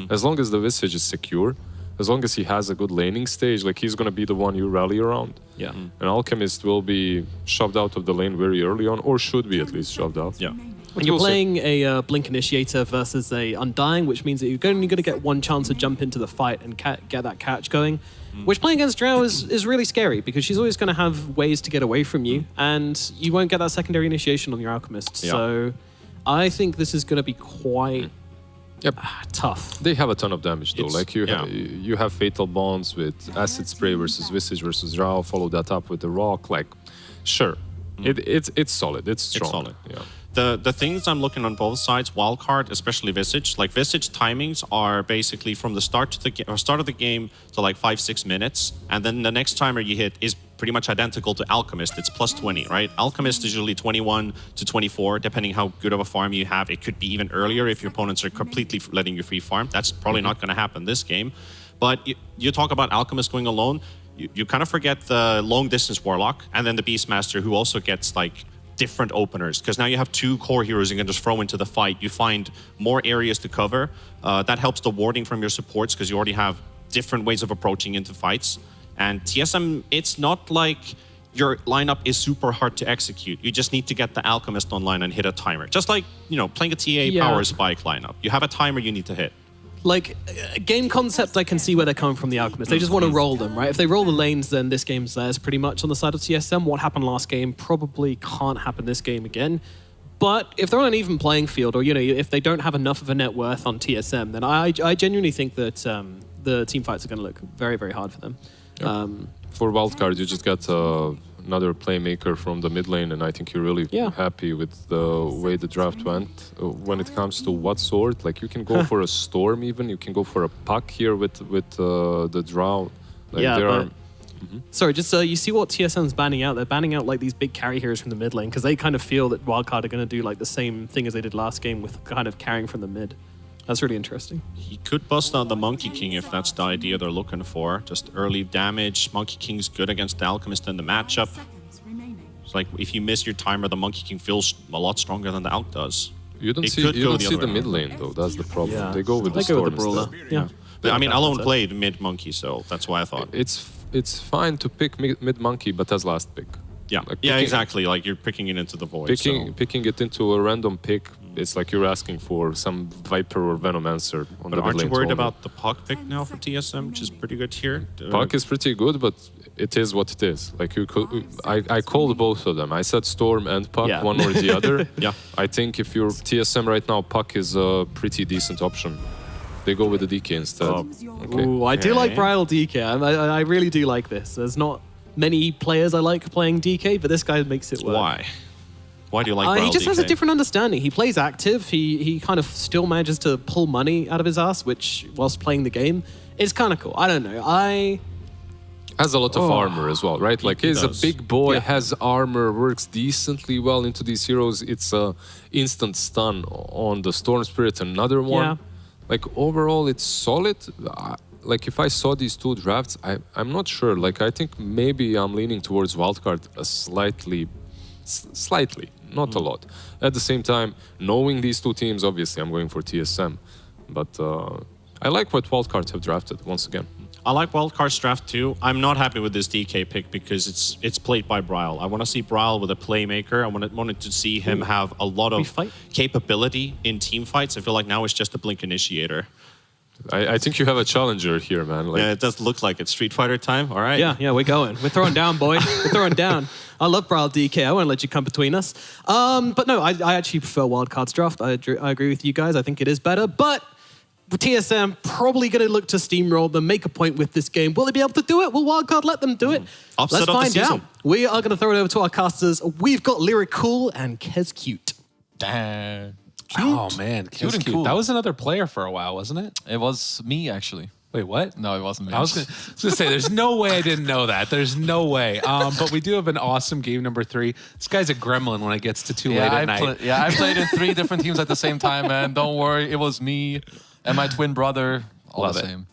As long as the Visage is secure, as long as he has a good laning stage, like he's going to be the one you rally around. Yeah. An Alchemist will be shoved out of the lane very early on, or should be at least shoved out. Yeah. And you're playing a Blink Initiator versus a Undying, which means that you're only going to get one chance to jump into the fight and get that catch going. Which playing against Drow is really scary because she's always going to have ways to get away from you, and you won't get that secondary initiation on your Alchemist. Yeah. So I think this is going to be quite tough. They have a ton of damage though. It's- Like you, yeah. you have Fatal Bonds with Acid Spray versus Visage versus Drow. Follow that up with the Rock. Like, sure, it's solid. It's strong. solid. Yeah. The things I'm looking on both sides, wildcard, especially Visage, like Visage timings are basically from the start of the game to like 5-6 minutes, and then the next timer you hit is pretty much identical to Alchemist. It's plus 20, right? Alchemist is usually 21 to 24, depending how good of a farm you have. It could be even earlier if your opponents are completely letting you free farm. That's probably not going to happen this game. But you talk about Alchemist going alone, you kind of forget the long distance Warlock, and then the Beastmaster, who also gets like different openers, because now you have 2 core heroes you can just throw into the fight. You find more areas to cover. That helps the warding from your supports because you already have different ways of approaching into fights. And TSM, it's not like your lineup is super hard to execute. You just need to get the Alchemist online and hit a timer. Just like, playing a TA power spike lineup. You have a timer you need to hit. Like, game concept, I can see where they're coming from, the Alchemist. They just want to roll them, right? If they roll the lanes, then this game's theirs pretty much on the side of TSM. What happened last game probably can't happen this game again. But if they're on an even playing field, or, if they don't have enough of a net worth on TSM, then I genuinely think that the team fights are going to look very, very hard for them. Yeah. For wildcard, you just got another playmaker from the mid lane, and I think you're really happy with the way the draft went. When it comes to what sort, like you can go for a Storm even, you can go for a Puck here with the Drow. Like Sorry, just you see what TSM's banning out? They're banning out like these big carry heroes from the mid lane because they kind of feel that wildcard are going to do like the same thing as they did last game with kind of carrying from the mid. That's really interesting. He could bust out the Monkey King if that's the idea they're looking for. Just early damage. Monkey King's good against the Alchemist in the matchup. It's like if you miss your timer, the Monkey King feels a lot stronger than the Alch does. You don't see the mid lane though. That's the problem. Yeah. They go with the Storm brawler. instead. Yeah. I mean, Alone played mid Monkey, so that's why I thought. It's fine to pick mid Monkey, but as last pick. Yeah, exactly. Like you're picking it into the void. Picking it into a random pick, it's like you're asking for some Viper or Venomancer on the mid lane. But aren't you worried about the Puck pick now for TSM, which is pretty good here? Puck is pretty good, but it is what it is. Like I called both of them. I said Storm and Puck, one or the other. Yeah. I think if you're TSM right now, Puck is a pretty decent option. They go with the DK instead. Okay. Ooh, I do like Brile DK. I really do like this. There's not many players I like playing DK, but this guy makes it work. Why? Why do you like Brile He just DK? has a different understanding. He plays active. He kind of still manages to pull money out of his ass, which, whilst playing the game, is kind of cool. I don't know. Has a lot of armor as well, right? Like he's a big boy, has armor, works decently well into these heroes. It's a instant stun on the Storm Spirit, another one. Yeah. Like overall, it's solid. Like if I saw these two drafts, I'm not sure. Like I think maybe I'm leaning towards wildcard slightly, not a lot. At the same time, knowing these two teams, obviously I'm going for TSM. But I like what wildcards have drafted once again. I like Wildcard's draft too. I'm not happy with this DK pick because it's played by Brile. I want to see Brile with a playmaker. I wanted to see him have a lot of capability in team fights. I feel like now it's just a Blink initiator. I think you have a challenger here, man. Like, yeah, it does look like it's Street Fighter time. All right. Yeah, we're going. We're throwing down, boy. We're throwing down. I love Brile DK. I won't let you come between us. But no, I actually prefer Wildcard's draft. I agree with you guys. I think it is better. But TSM probably going to look to steamroll them, make a point with this game. Will they be able to do it? Will Wildcard let them do it? Upset Let's of the find season. out. We are going to throw it over to our casters. We've got Lyric Cool and Kez Cute. Damn. Oh, man. Cute and Cute. cool. That was another player for a while, wasn't it? It was me, actually. Wait, what? No, it wasn't me. I was going to say, there's no way I didn't know that. There's no way. But we do have an awesome game number 3. This guy's a gremlin when it gets to too late at night. I played in 3 different teams at the same time, man. Don't worry, it was me and my twin brother. All Love the it. same.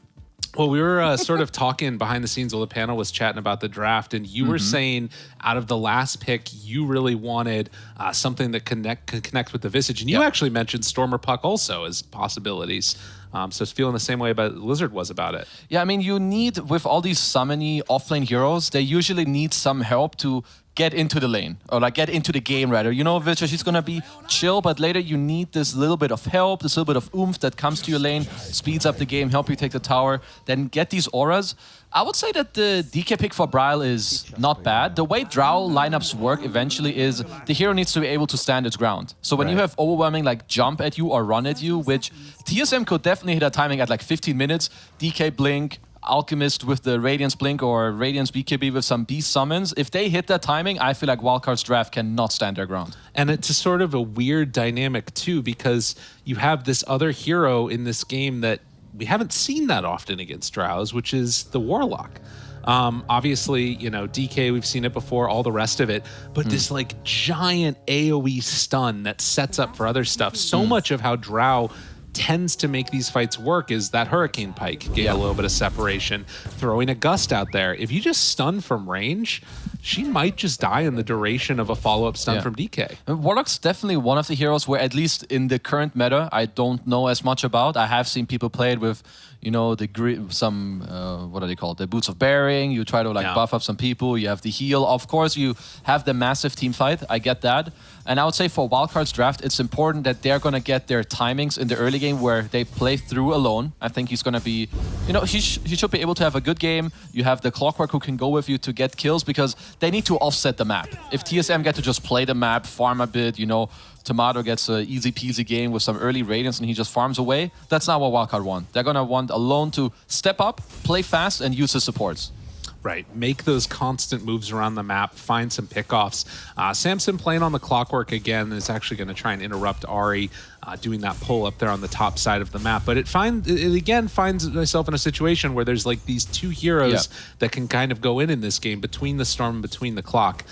Well, we were sort of talking behind the scenes while the panel was chatting about the draft, and you were saying out of the last pick, you really wanted something that could connect with the Visage, and you actually mentioned Stormer Puck also as possibilities. So it's feeling the same way about Lizard was about it. Yeah, I mean, you need, with all these summony offlane heroes, they usually need some help to get into the lane, or like get into the game rather. You know, Visage, he's gonna be chill, but later you need this little bit of help, this little bit of oomph that comes to your lane, speeds up the game, help you take the tower, then get these auras. I would say that the DK pick for Brile is not bad. The way Drow lineups work eventually is the hero needs to be able to stand its ground. So when you have overwhelming like jump at you or run at you, which TSM could definitely hit a timing at like 15 minutes, DK Blink, Alchemist with the Radiance Blink or Radiance BKB with some beast summons, if they hit that timing, I feel like Wildcard's draft cannot stand their ground. And it's a sort of a weird dynamic too, because you have this other hero in this game that we haven't seen that often against Drows, which is the Warlock. Obviously, you know, DK, we've seen it before, all the rest of it, but this like giant AoE stun that sets up for other stuff. So much of how Drow tends to make these fights work is that Hurricane Pike gain a little bit of separation, throwing a Gust out there. If you just stun from range, she might just die in the duration of a follow-up stun from DK. Warlock's definitely one of the heroes where, at least in the current meta, I don't know as much about. I have seen people play it with, you know, what are they called? The Boots of Bearing. You try to buff up some people. You have the heal. Of course, you have the massive team fight. I get that. And I would say for Wildcard's draft, it's important that they're going to get their timings in the early game where they play through alone. I think he's going to be, you know, he should be able to have a good game. You have the Clockwork who can go with you to get kills because they need to offset the map. If TSM get to just play the map, farm a bit, you know, Tomato gets an easy peasy game with some early radiance and he just farms away, that's not what Wildcard want. They're going to want Alone to step up, play fast, and use his supports. Right. Make those constant moves around the map, find some pickoffs. Samson playing on the Clockwork again is actually going to try and interrupt Ahri doing that pull up there on the top side of the map. But it again finds myself in a situation where there's like these two heroes that can kind of go in this game between the Storm and between the Clock.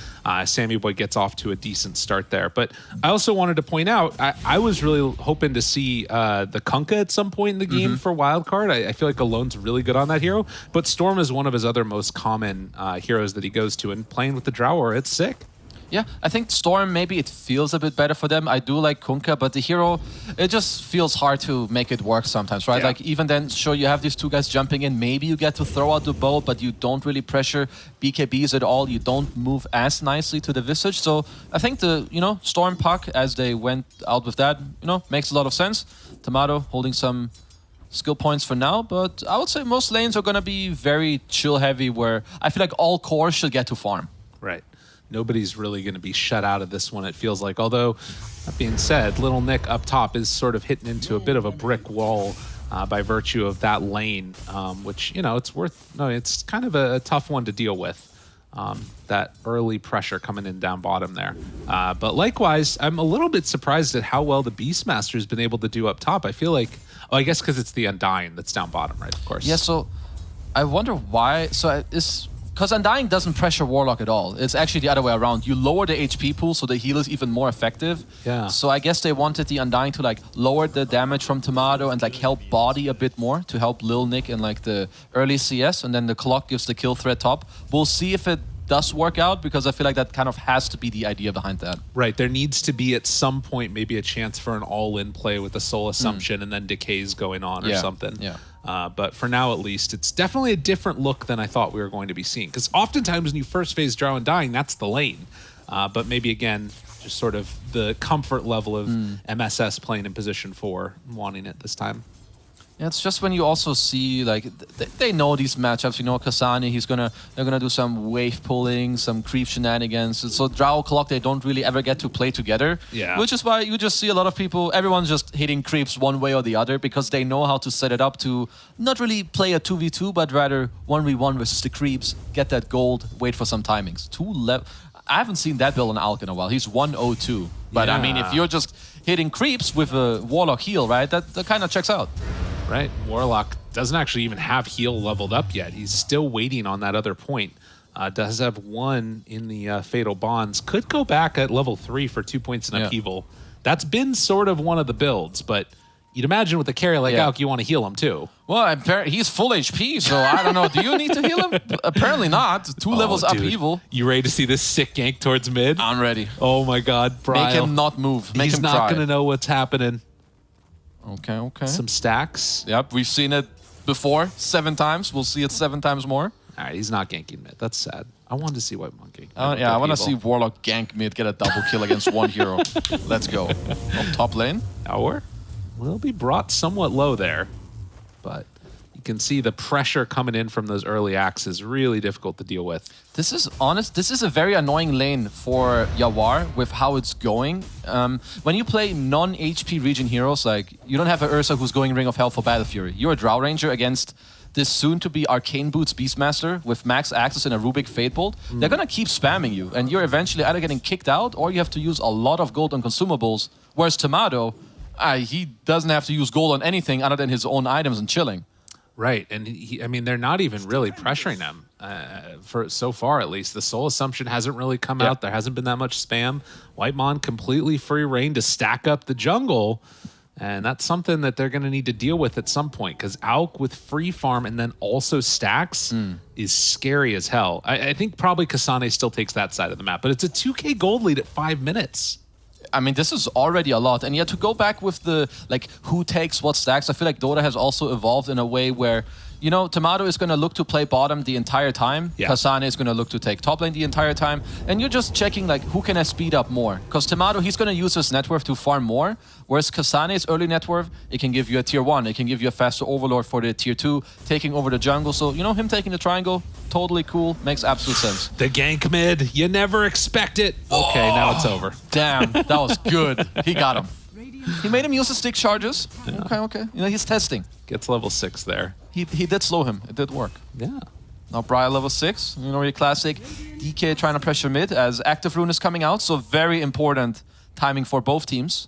Sammy Boy gets off to a decent start there. But I also wanted to point out, I was really hoping to see the Kunkka at some point in the game for Wildcard. I feel like Alone's really good on that hero, but Storm is one of his other most common heroes that he goes to, and playing with the Drower, it's sick. Yeah, I think Storm, maybe it feels a bit better for them. I do like Kunkka, but the hero, it just feels hard to make it work sometimes, right? Yeah. Like, even then, sure, you have these two guys jumping in. Maybe you get to throw out the bow, but you don't really pressure BKBs at all. You don't move as nicely to the Visage. So I think the, you know, Storm Puck, as they went out with that, you know, makes a lot of sense. Tomato holding some skill points for now, but I would say most lanes are going to be very chill heavy, where I feel like all cores should get to farm. Right. Nobody's really going to be shut out of this one, it feels like. Although, that being said, Little Nick up top is sort of hitting into a bit of a brick wall by virtue of that lane, which, you know, it's kind of a tough one to deal with. That early pressure coming in down bottom there. But likewise, I'm a little bit surprised at how well the Beastmaster's been able to do up top. I feel like, I guess because it's the Undying that's down bottom, right? Of course. Yeah, so I wonder why. So it's because Undying doesn't pressure Warlock at all. It's actually the other way around. You lower the HP pool so the heal is even more effective. Yeah. So I guess they wanted the Undying to like lower the damage from Tomato and like help body a bit more to help Lil Nick in like the early CS, and then the Clock gives the kill threat top. We'll see if it does work out, because I feel like that kind of has to be the idea behind that. Right. There needs to be at some point maybe a chance for an all-in play with a Soul Assumption and then decays going on or something. Yeah. But for now, at least, it's definitely a different look than I thought we were going to be seeing. Because oftentimes when you first phase Drow and Dying, that's the lane. But maybe, again, just sort of the comfort level of MSS playing in position 4, wanting it this time. Yeah, it's just when you also see, like, they know these matchups. You know, Kasani, they're gonna do some wave pulling, some creep shenanigans. So Drow Clock, they don't really ever get to play together. Yeah. Which is why you just see a lot of people, everyone's just hitting creeps one way or the other, because they know how to set it up to not really play a 2v2, but rather 1v1 versus the creeps, get that gold, wait for some timings. I haven't seen that build on Alk in a while. He's 102. But I mean, if you're just hitting creeps with a Warlock heal, right, that kind of checks out. Right. Warlock doesn't actually even have heal leveled up yet. He's still waiting on that other point. Does have 1 in the Fatal Bonds. Could go back at level 3 for 2 points in upheaval. That's been sort of one of the builds, but you'd imagine with a carry like Alk, you want to heal him too. Well, he's full HP, so I don't know. Do you need to heal him? Apparently not. 2 levels dude. upheaval. You ready to see this sick gank towards mid? I'm ready. Oh my god, Bryle. Make him not move. Make He's him not try. going to know what's happening. Okay. Some stacks. Yep, we've seen it before 7 times. We'll see it 7 times more. All right, he's not ganking mid. That's sad. I wanted to see White Monkey. Yeah, I want to see Warlock gank mid, get a double kill against 1 hero. Let's go. Top lane. Tower will be brought somewhat low there, but you can see the pressure coming in from those early axes. Really difficult to deal with. This is a very annoying lane for Yawar with how it's going. When you play non-HP region heroes, like, you don't have an Ursa who's going Ring of Hell for Battle Fury. You're a Drow Ranger against this soon-to-be Arcane Boots Beastmaster with max access and a Rubik Fate Bolt. They're gonna keep spamming you, and you're eventually either getting kicked out or you have to use a lot of gold on consumables, whereas Tomato, he doesn't have to use gold on anything other than his own items and chilling. Right, and I mean, they're not even really pressuring him for so far, at least. The Soul Assumption hasn't really come out. There hasn't been that much spam. White Mon completely free reign to stack up the jungle, And that's something that they're going to need to deal with at some point, because Auk with free farm and then also stacks is scary as hell. I think probably Kasane still takes that side of the map, but it's a 2K gold lead at 5 minutes. I mean, this is already a lot. And yeah, to go back with the, like, who takes what stacks, I feel like Dota has also evolved in a way where, you know, Tomato is going to look to play bottom the entire time. Yeah. Kasane is going to look to take top lane the entire time. And you're just checking, like, who can I speed up more? Because Tomato, he's going to use his net worth to farm more. Whereas Kasane's early net worth, it can give you a tier 1. It can give you a faster overlord for the tier 2, taking over the jungle. So, you know, him taking the triangle, totally cool. Makes absolute sense. The gank mid, you never expect it. Okay, now it's over. Damn, that was good. He got him. He made him use the stick charges. Yeah. Okay. You know, he's testing. Gets level 6 there. He did slow him. It did work. Yeah. Now Briar level 6. You know, your classic DK trying to pressure mid as active rune is coming out. So very important timing for both teams.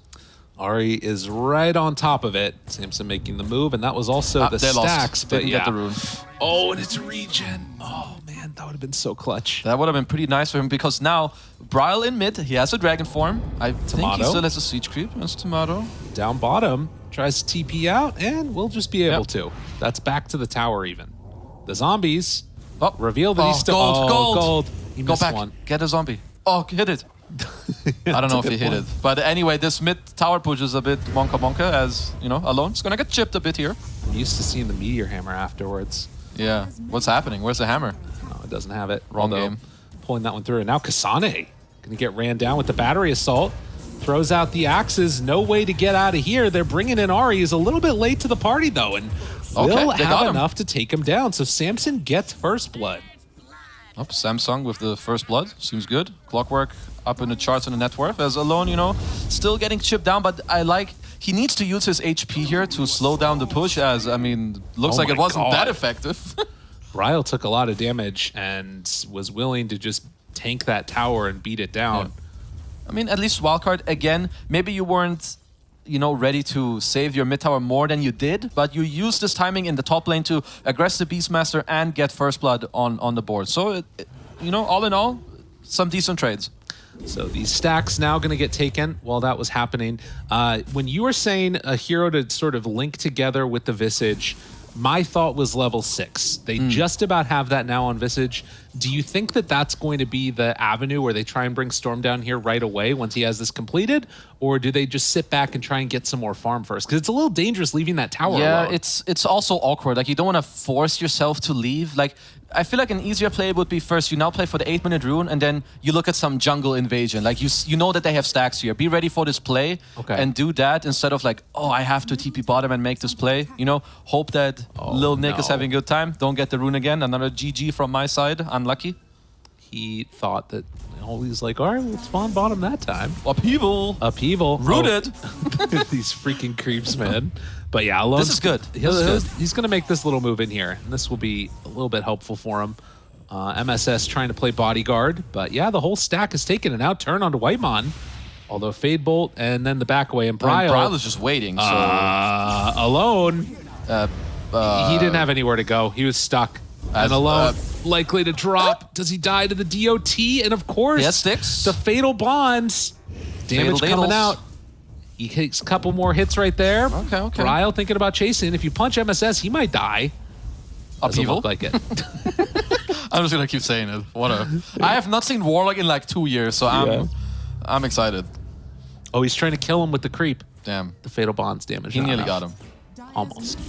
Ari is right on top of it. Samson making the move, and that was also the they stacks. lost. But Didn't yeah. get the rune. Oh, and it's regen. Oh man, that would have been so clutch. That would have been pretty nice for him because now Briar in mid, he has a dragon form. I think he still has a siege creep. That's Tomato. Down bottom, tries to TP out, and we'll just be able to. That's back to the tower even. The zombies reveal that he's still... gold. He Go missed back. one. Get a zombie. Oh, hit it. I don't know if he hit it. But anyway, this mid tower push is a bit bonka as, you know, alone. It's going to get chipped a bit here. I'm used to seeing the meteor hammer afterwards. Yeah. What's happening? Where's the hammer? No, it doesn't have it. Wrong Although, game. Pulling that one through. And now Kasane going to get ran down with the battery assault. Throws out the axes. No way to get out of here. They're bringing in Ari. He's a little bit late to the party, though, and will have enough to take him down. So Samson gets first blood. Oh, Samsung with the first blood. Seems good. Clockwork up in the charts in the net worth. As Alone, you know, still getting chipped down, but I like... He needs to use his HP here to slow down the push, as, I mean, looks like it wasn't that effective. Ryle took a lot of damage and was willing to just tank that tower and beat it down. Yeah. I mean, at least wildcard, again, maybe you weren't, you know, ready to save your mid tower more than you did, but you used this timing in the top lane to aggress the Beastmaster and get first blood on the board. So, you know, all in all, some decent trades. So these stacks now going to get taken while that was happening. When you were saying a hero to sort of link together with the Visage, my thought was level 6. They just about have that now on Visage. Do you think that that's going to be the avenue where they try and bring Storm down here right away once he has this completed? Or do they just sit back and try and get some more farm first? Because it's a little dangerous leaving that tower alone. It's also awkward. Like, you don't want to force yourself to leave. Like, I feel like an easier play would be first you now play for the 8-minute rune and then you look at some jungle invasion. Like, you know that they have stacks here. Be ready for this play and do that instead of like, oh, I have to TP bottom and make this play. You know, hope that Lil Nick is having a good time. Don't get the rune again. Another GG from my side. Unlucky. He thought that, he's like, all right, we'll spawn bottom that time. Upheaval. Rooted. These freaking creeps, man. But yeah, Alone. This is good. He's going to make this little move in here, and this will be a little bit helpful for him. MSS trying to play bodyguard, but yeah, the whole stack is taken and out turn onto Whitemon. Although Fade Bolt and then the back away, and Bryle is just waiting. So Alone. He didn't have anywhere to go. He was stuck. And Alone likely to drop. Does he die to the DOT? And of course, sticks. The Fatal Bonds. Damage coming out. He takes a couple more hits right there. Okay. Ryle thinking about chasing. If you punch MSS, he might die. Upheaval? Look like it. I'm just gonna keep saying it. I have not seen Warlock in like 2 years, so I'm excited. Oh, he's trying to kill him with the creep. Damn. The Fatal Bonds damage. He nearly got him. Almost.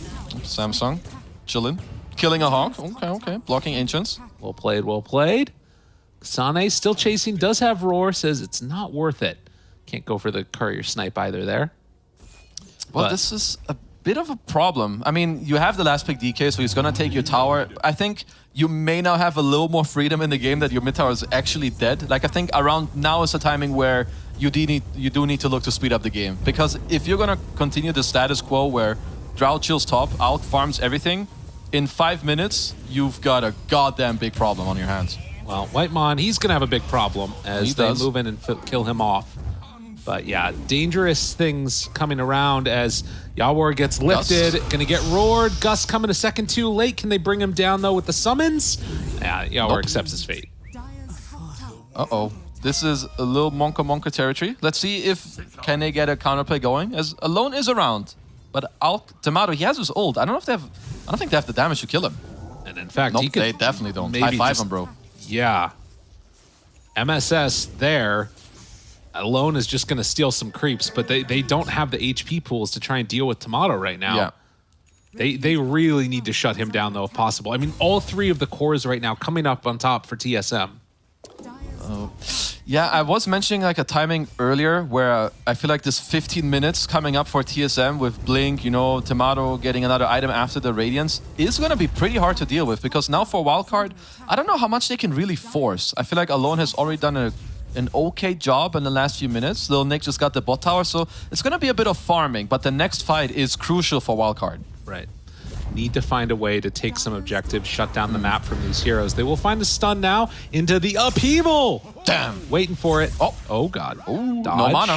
Samsung, chilling. Killing a Hawk. Okay. Blocking Ancients. Well played. Sane still chasing, does have Roar, says it's not worth it. Can't go for the courier snipe either there. Well, this is a bit of a problem. I mean, you have the last pick DK, so he's going to take your tower. I think you may now have a little more freedom in the game that your mid tower is actually dead. Like, I think around now is the timing where you do need to look to speed up the game. Because if you're going to continue the status quo where Drought chills top, out farms everything, in 5 minutes, you've got a goddamn big problem on your hands. Well, Whitemon, he's going to have a big problem as they move in and kill him off. But yeah, dangerous things coming around as Yawar gets lifted. Going to get roared. Gus coming a second too late. Can they bring him down, though, with the summons? Yeah, Yawar accepts his fate. Uh-oh. This is a little Monka territory. Let's see if can they get a counterplay going. As Alone is around, but Tomato, he has his ult. I don't think they have the damage to kill him. And in fact, Nope, he could they definitely don't. maybe High five just- him, bro. Yeah. MSS there. Alone is just going to steal some creeps, but they don't have the HP pools to try and deal with Tomato right now. Yeah. They really need to shut him down, though, if possible. I mean, all 3 of the cores right now coming up on top for TSM. Yeah, I was mentioning like a timing earlier where I feel like this 15 minutes coming up for TSM with Blink, you know, Tomato getting another item after the Radiance is going to be pretty hard to deal with because now for Wildcard, I don't know how much they can really force. I feel like Alone has already done an okay job in the last few minutes. Lil Nick just got the bot tower, so it's going to be a bit of farming, but the next fight is crucial for Wildcard. Right. Need to find a way to take some objectives, shut down the map from these heroes. They will find a stun now into the upheaval. Damn. Waiting for it. Oh God. Ooh, Dodge. no mana.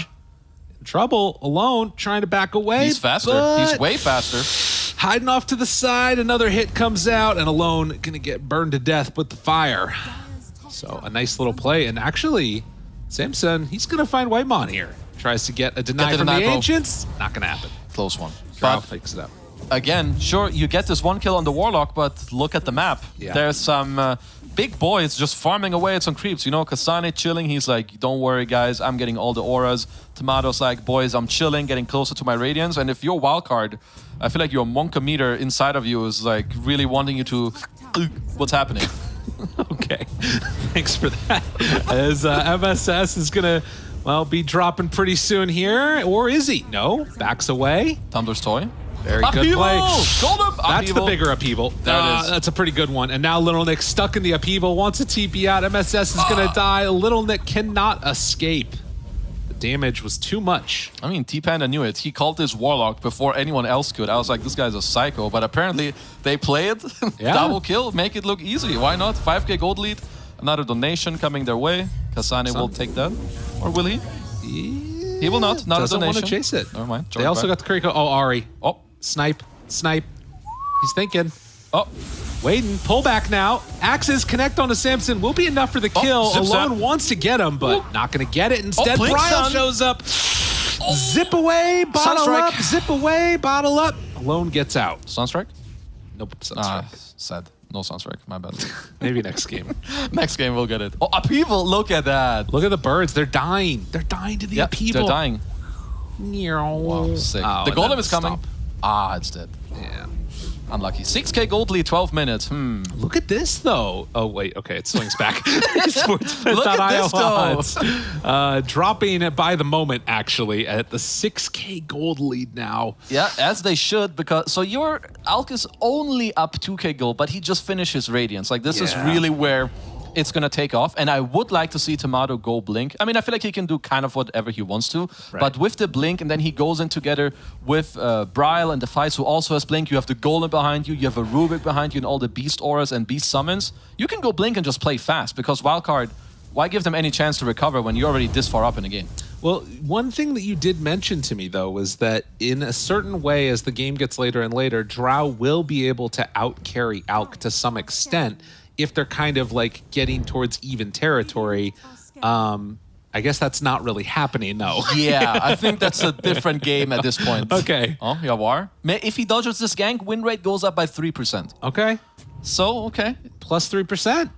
In trouble. Alone. Trying to back away. He's faster. but He's way faster. hiding off to the side. Another hit comes out, and Alone gonna get burned to death with the fire. So a nice little play. And actually, Samson, he's gonna find Whitemon here. Tries to get a deny from the bro. Ancients. Not gonna happen. Close one. Drow But fakes it up. again, sure, you get this 1 kill on the Warlock, but look at the map. Yeah. There's some big boys just farming away at some creeps. You know, Kasane chilling. He's like, don't worry, guys. I'm getting all the auras. Tomato's like, boys, I'm chilling, getting closer to my Radiance. And if you're Wildcard, I feel like your Monka meter inside of you is like really wanting you to... What's happening? Okay, thanks for that. As MSS is gonna, well, be dropping pretty soon here, or is he? No, backs away. Tumbler's toy. Very good Upheaval! play. Gold up! That's Upheaval. the bigger upheaval. There it is. That's a pretty good one. And now Little Nick stuck in the upheaval, wants a TP out. MSS is gonna die. Little Nick cannot escape. The damage was too much. I mean, T-Panda knew it. He called this Warlock before anyone else could. I was like, this guy's a psycho. But apparently, they play it. Yeah. Double kill, make it look easy. Why not? 5k gold lead. Another donation coming their way. Kasane will take that. Or will he? He will not. Not Doesn't a donation. want to chase it. Never mind. They also got the Kuriko. Oh, Ari. Oh, Snipe. He's thinking. oh. Waiting, pull back now. Axes connect onto Samson will be enough for the kill. zip Alone zap. wants to get him, but not going to get it. Instead, Blink Bryle stun. shows up. Zip away, bottle Sunstrike. up, zip away, bottle up. Alone gets out. Sunstrike? Nope, Ah, Sunstrike. sad. No Sunstrike. My bad. Maybe next game. Next game, we'll get it. Oh, upheaval. Look at that. Look at the birds. They're dying. They're dying to the Yeah, upheaval. they're dying. Wow, Wow, sick. Oh, the and golem then is coming. stop. Ah, it's dead. Yeah. Unlucky. 6k gold lead, 12 minutes. Look at this, though. Oh, wait. Okay, it swings back. Look at this, though. Dropping it by the moment, actually, at the 6k gold lead now. Yeah, as they should, because so your Alk is only up 2k gold, but he just finished his Radiance. Like this is Yeah. really where it's gonna take off. And I would like to see Tomato go Blink. I mean, I feel like he can do kind of whatever he wants to, but with the Blink, and then he goes in together with Bryle and the Fights, who also has Blink. You have the Golem behind you, you have a Rubik behind you, and all the Beast Auras and Beast Summons. You can go Blink and just play fast, because Wildcard, why give them any chance to recover when you're already this far up in the game? Well, one thing that you did mention to me, though, was that in a certain way, as the game gets later and later, Drow will be able to out-carry Alk to some extent if they're kind of like getting towards even territory. I guess that's not really happening, though. Yeah, I think that's a different game at this point. Okay. Oh, Yawar. If he dodges this gank, win rate goes up by 3%. Okay. So, okay. Plus 3%.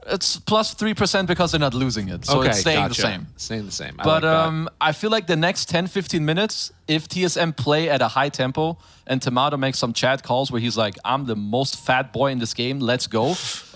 It's plus 3% because they're not losing it. So okay, it's staying gotcha. the same. Staying the same. I But like that. I feel like the next 10-15 minutes, if TSM play at a high tempo and Tomato makes some chat calls where he's like, I'm the most fat boy in this game, let's go.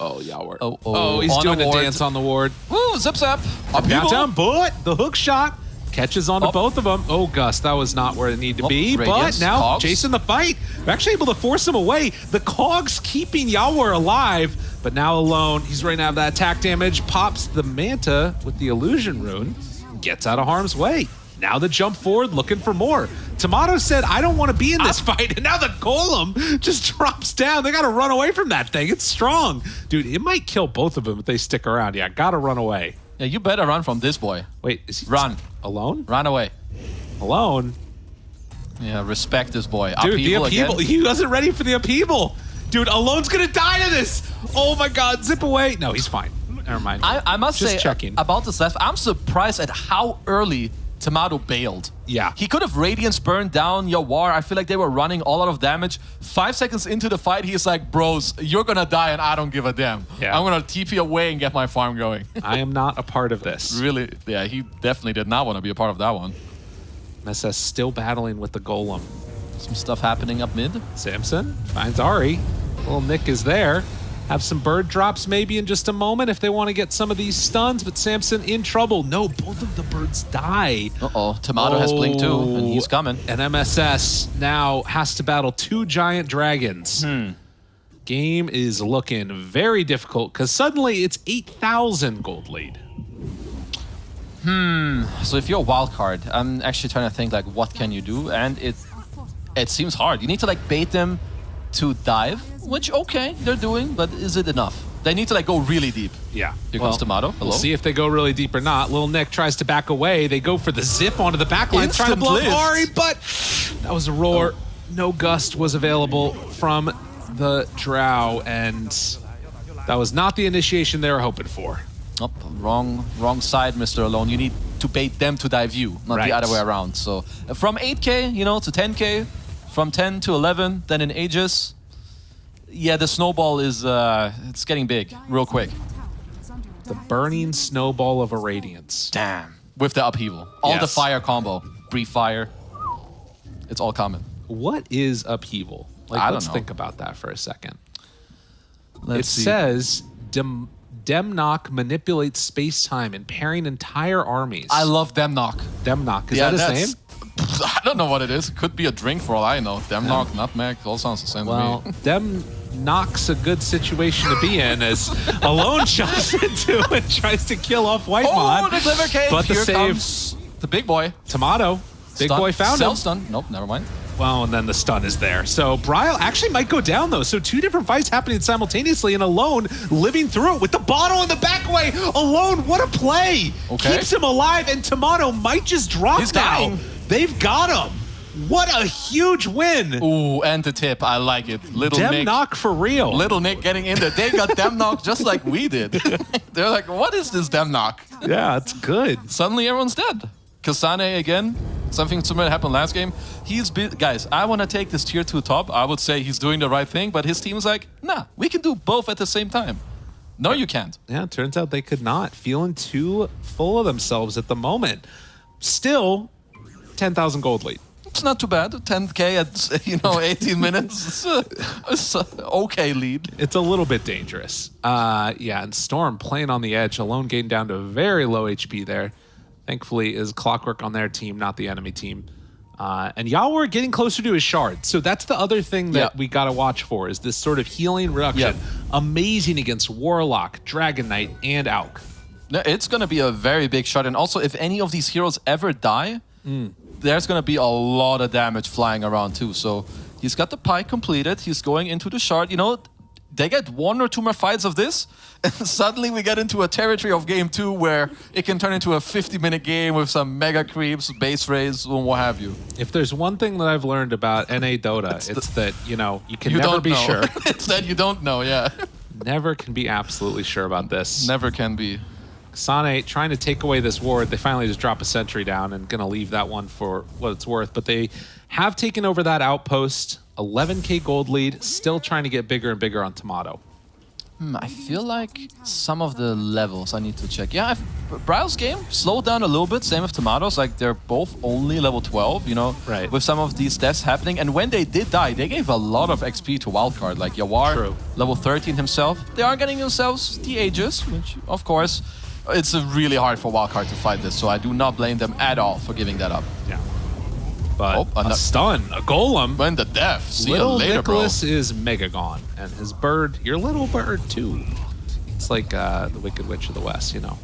Oh, Yawar. Oh, He's on doing a a ward. dance on the ward. Woo, zip zap. Got Upheaval. down, but the hook shot catches onto Up. both of them. Oh, Gus, that was not where it needed to be. Radiance, But now Cogs. chasing the fight. We're actually able to force him away. The Cogs keeping Yawar alive, but now alone. He's right now that attack damage. Pops the Manta with the illusion rune. Gets out of harm's way. Now the jump forward, looking for more. Tomato said, I don't want to be in this fight. And now the Golem just drops down. They got to run away from that thing. It's strong. Dude, it might kill both of them if they stick around. Yeah, got to run away. Yeah, you better run from this boy. Wait, is he Run. alone? Run away. Alone? Yeah, respect this boy. Dude, the upheaval. Again. He wasn't ready for the upheaval. Dude, Alone's gonna die to this. Oh my god, zip away. No, he's fine. never mind. I must Just say checking. about this last, I'm surprised at how early Tomato bailed. Yeah. He could have Radiance burned down Yawar. I feel like they were running all out of damage. 5 seconds into the fight, he's like, bros, you're gonna die and I don't give a damn. Yeah. I'm gonna TP away and get my farm going. I am not a part of this. Really, yeah, he definitely did not want to be a part of that one. MSS still battling with the Golem. Some stuff happening up mid. Samson finds Ari. Little Nick is there. Have some bird drops maybe in just a moment if they want to get some of these stuns, but Samson in trouble. No, both of the birds die. Uh-oh, Tomato has Blink too, and he's coming. And MSS now has to battle 2 giant dragons. Game is looking very difficult because suddenly it's 8,000 gold lead. So if you're a wild card, I'm actually trying to think like what can you do, and it seems hard. You need to like bait them to dive, which okay, they're doing, but is it enough? They need to like go really deep. Yeah. Here comes Tomato. Hello. We'll see if they go really deep or not. Little Nick tries to back away. They go for the zip onto the backline, trying to Instant blow up lift. Ari, but that was a roar. No gust was available from the Drow, and that was not the initiation they were hoping for. Oh, wrong side, Mr. Alone. You need to bait them to dive you, not Right. the other way around. So from 8K, to 10K, from 10 to 11, then in Aegis. Yeah, the snowball is it's getting big real quick. The burning snowball of irradiance. Damn. With the upheaval. All the Yes. fire combo. Brief fire. It's all coming. What is upheaval? Like, I don't let's know. think about that for a second. Let's It see. says Demnock manipulates space-time, impairing entire armies. I love Demnock. Demnock. Is that his name? I don't know what it is. It could be a drink for all I know. Demnock, nutmeg, all sounds the same Well, to me. Demnock's a good situation to be in as Alone jumps into and tries to kill off White Oh, Mod. the clever cave. But the Here save- comes the big boy. Tomato. Big Stun. boy found him. Self-stun. Nope, never mind. Well, and then the stun is there. So Bryle actually might go down, though. So 2 different fights happening simultaneously, and Alone living through it with the bottle in the back way. Alone, what a play. Okay. Keeps him alive, and Tomato might just drop He's now. dying. They've got him. What a huge win. Ooh, and the tip. I like it. Little Nick. Demnock for real. Little Nick getting in there. They got Demnock just like we did. They're like, what is this Demnock? Yeah, it's good. Suddenly everyone's dead. Kasane again. Something similar happened last game. Guys, I want to take this tier 2 top. I would say he's doing the right thing, but his team's like, nah, we can do both at the same time. No, you can't. Yeah, it turns out they could not. Feeling too full of themselves at the moment. Still, 10,000 gold lead. It's not too bad. 10K at 18 minutes. It's a okay lead. It's a little bit dangerous. Yeah, and Storm playing on the edge. Alone getting down to very low HP there. Thankfully, is Clockwork on their team, not the enemy team. And Yawar getting closer to his shard. So that's the other thing that we got to watch for, is this sort of healing reduction. Amazing against Warlock, Dragon Knight, and Auk. No, it's going to be a very big shot. And also, if any of these heroes ever die, there's going to be a lot of damage flying around too. So he's got the pike completed. He's going into the shard. They get 1 or 2 more fights of this, and suddenly we get into a territory of game 2 where it can turn into a 50-minute game with some mega creeps, base raids, and what have you. If there's one thing that I've learned about NA Dota, it's that, you can You never don't be know. sure. It's that you don't know, yeah. Never can be absolutely sure about this. Never can be. Sane trying to take away this ward. They finally just drop a sentry down and going to leave that one for what it's worth. But they have taken over that outpost. 11K gold lead. Still trying to get bigger and bigger on Tomato. I feel like some of the levels I need to check. Yeah, Bryle's game slowed down a little bit. Same with Tomatoes. Like, they're both only level 12, Right. with some of these deaths happening. And when they did die, they gave a lot of XP to Wildcard. Like Yawar, True. level 13 himself. They are getting themselves the Aegis, which, of course, it's really hard for Wildcard to fight this. So I do not blame them at all for giving that up. Yeah. But Oh, a stun, a golem. When the death. See Little you later, Nicholas is mega gone. And his bird, your little bird too. It's like the Wicked Witch of the West, bro.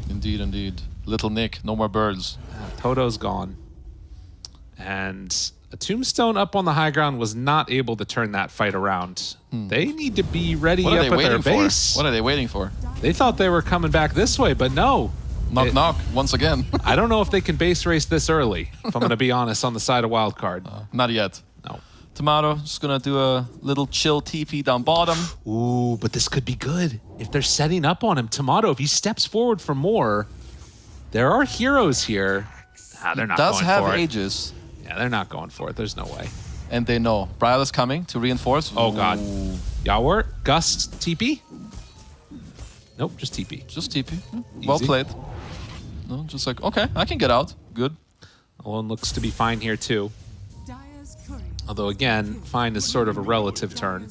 Indeed, indeed. Little Nick, no more birds. Toto's gone. And a tombstone up on the high ground was not able to turn that fight around. They need to be ready What are up they at their waiting base. for? What are they waiting for? They thought they were coming back this way, but no. Knock, knock, once again. I don't know if they can base race this early, if I'm going to be honest, on the side of Wildcard. Not yet. No. Tomato just gonna do a little chill TP down bottom. Ooh, but this could be good. If they're setting up on him, Tomato, if he steps forward for more, there are heroes here. They're not Does going have for it. Aegis, Yeah, they're not going for it. There's no way. and they know Bryle is coming to reinforce. Oh, God. Ooh, Yawor, Gust, TP? Nope, just TP. just TP. Well Easy. played. No, just like, okay, I can get out. Good. Alone looks to be fine here, too. Dire's courier Although, again, fine is sort of a relative turn,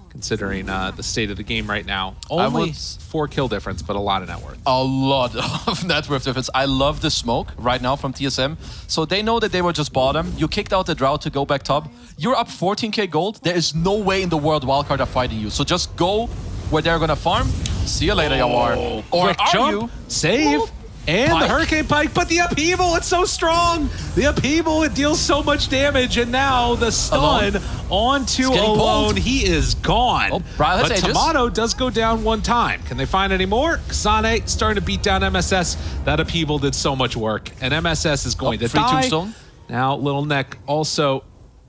considering the state of the game right now. Only would- 4 kill difference, but a lot of net worth. A lot of net worth difference. I love the smoke right now from TSM. So they know that they were just bottom. You kicked out the Drought to go back top. You're up 14k gold. There is no way in the world Wildcard are fighting you. So just go where they're gonna farm. See you later, Yawar. Or Quick are jump, you? save, and the Pike. Hurricane Pike, but the upheaval, it's so strong. The upheaval, it deals so much damage, and now the stun onto getting Alone. pulled. He is gone. Oh, Bryle has but Aegis. Tomato does go down one time. Can they find any more? Kasane starting to beat down MSS. That upheaval did so much work, and MSS is going to free die. tombstone. Now, Little Neck also,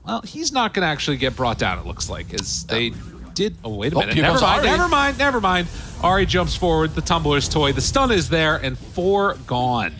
well, he's not going to actually get brought down, it looks like, as they did. Oh, wait a minute. here Never comes mind, Ari. never mind, never mind. Ari jumps forward, the Tumbler's toy, the stun is there, and 4 gone.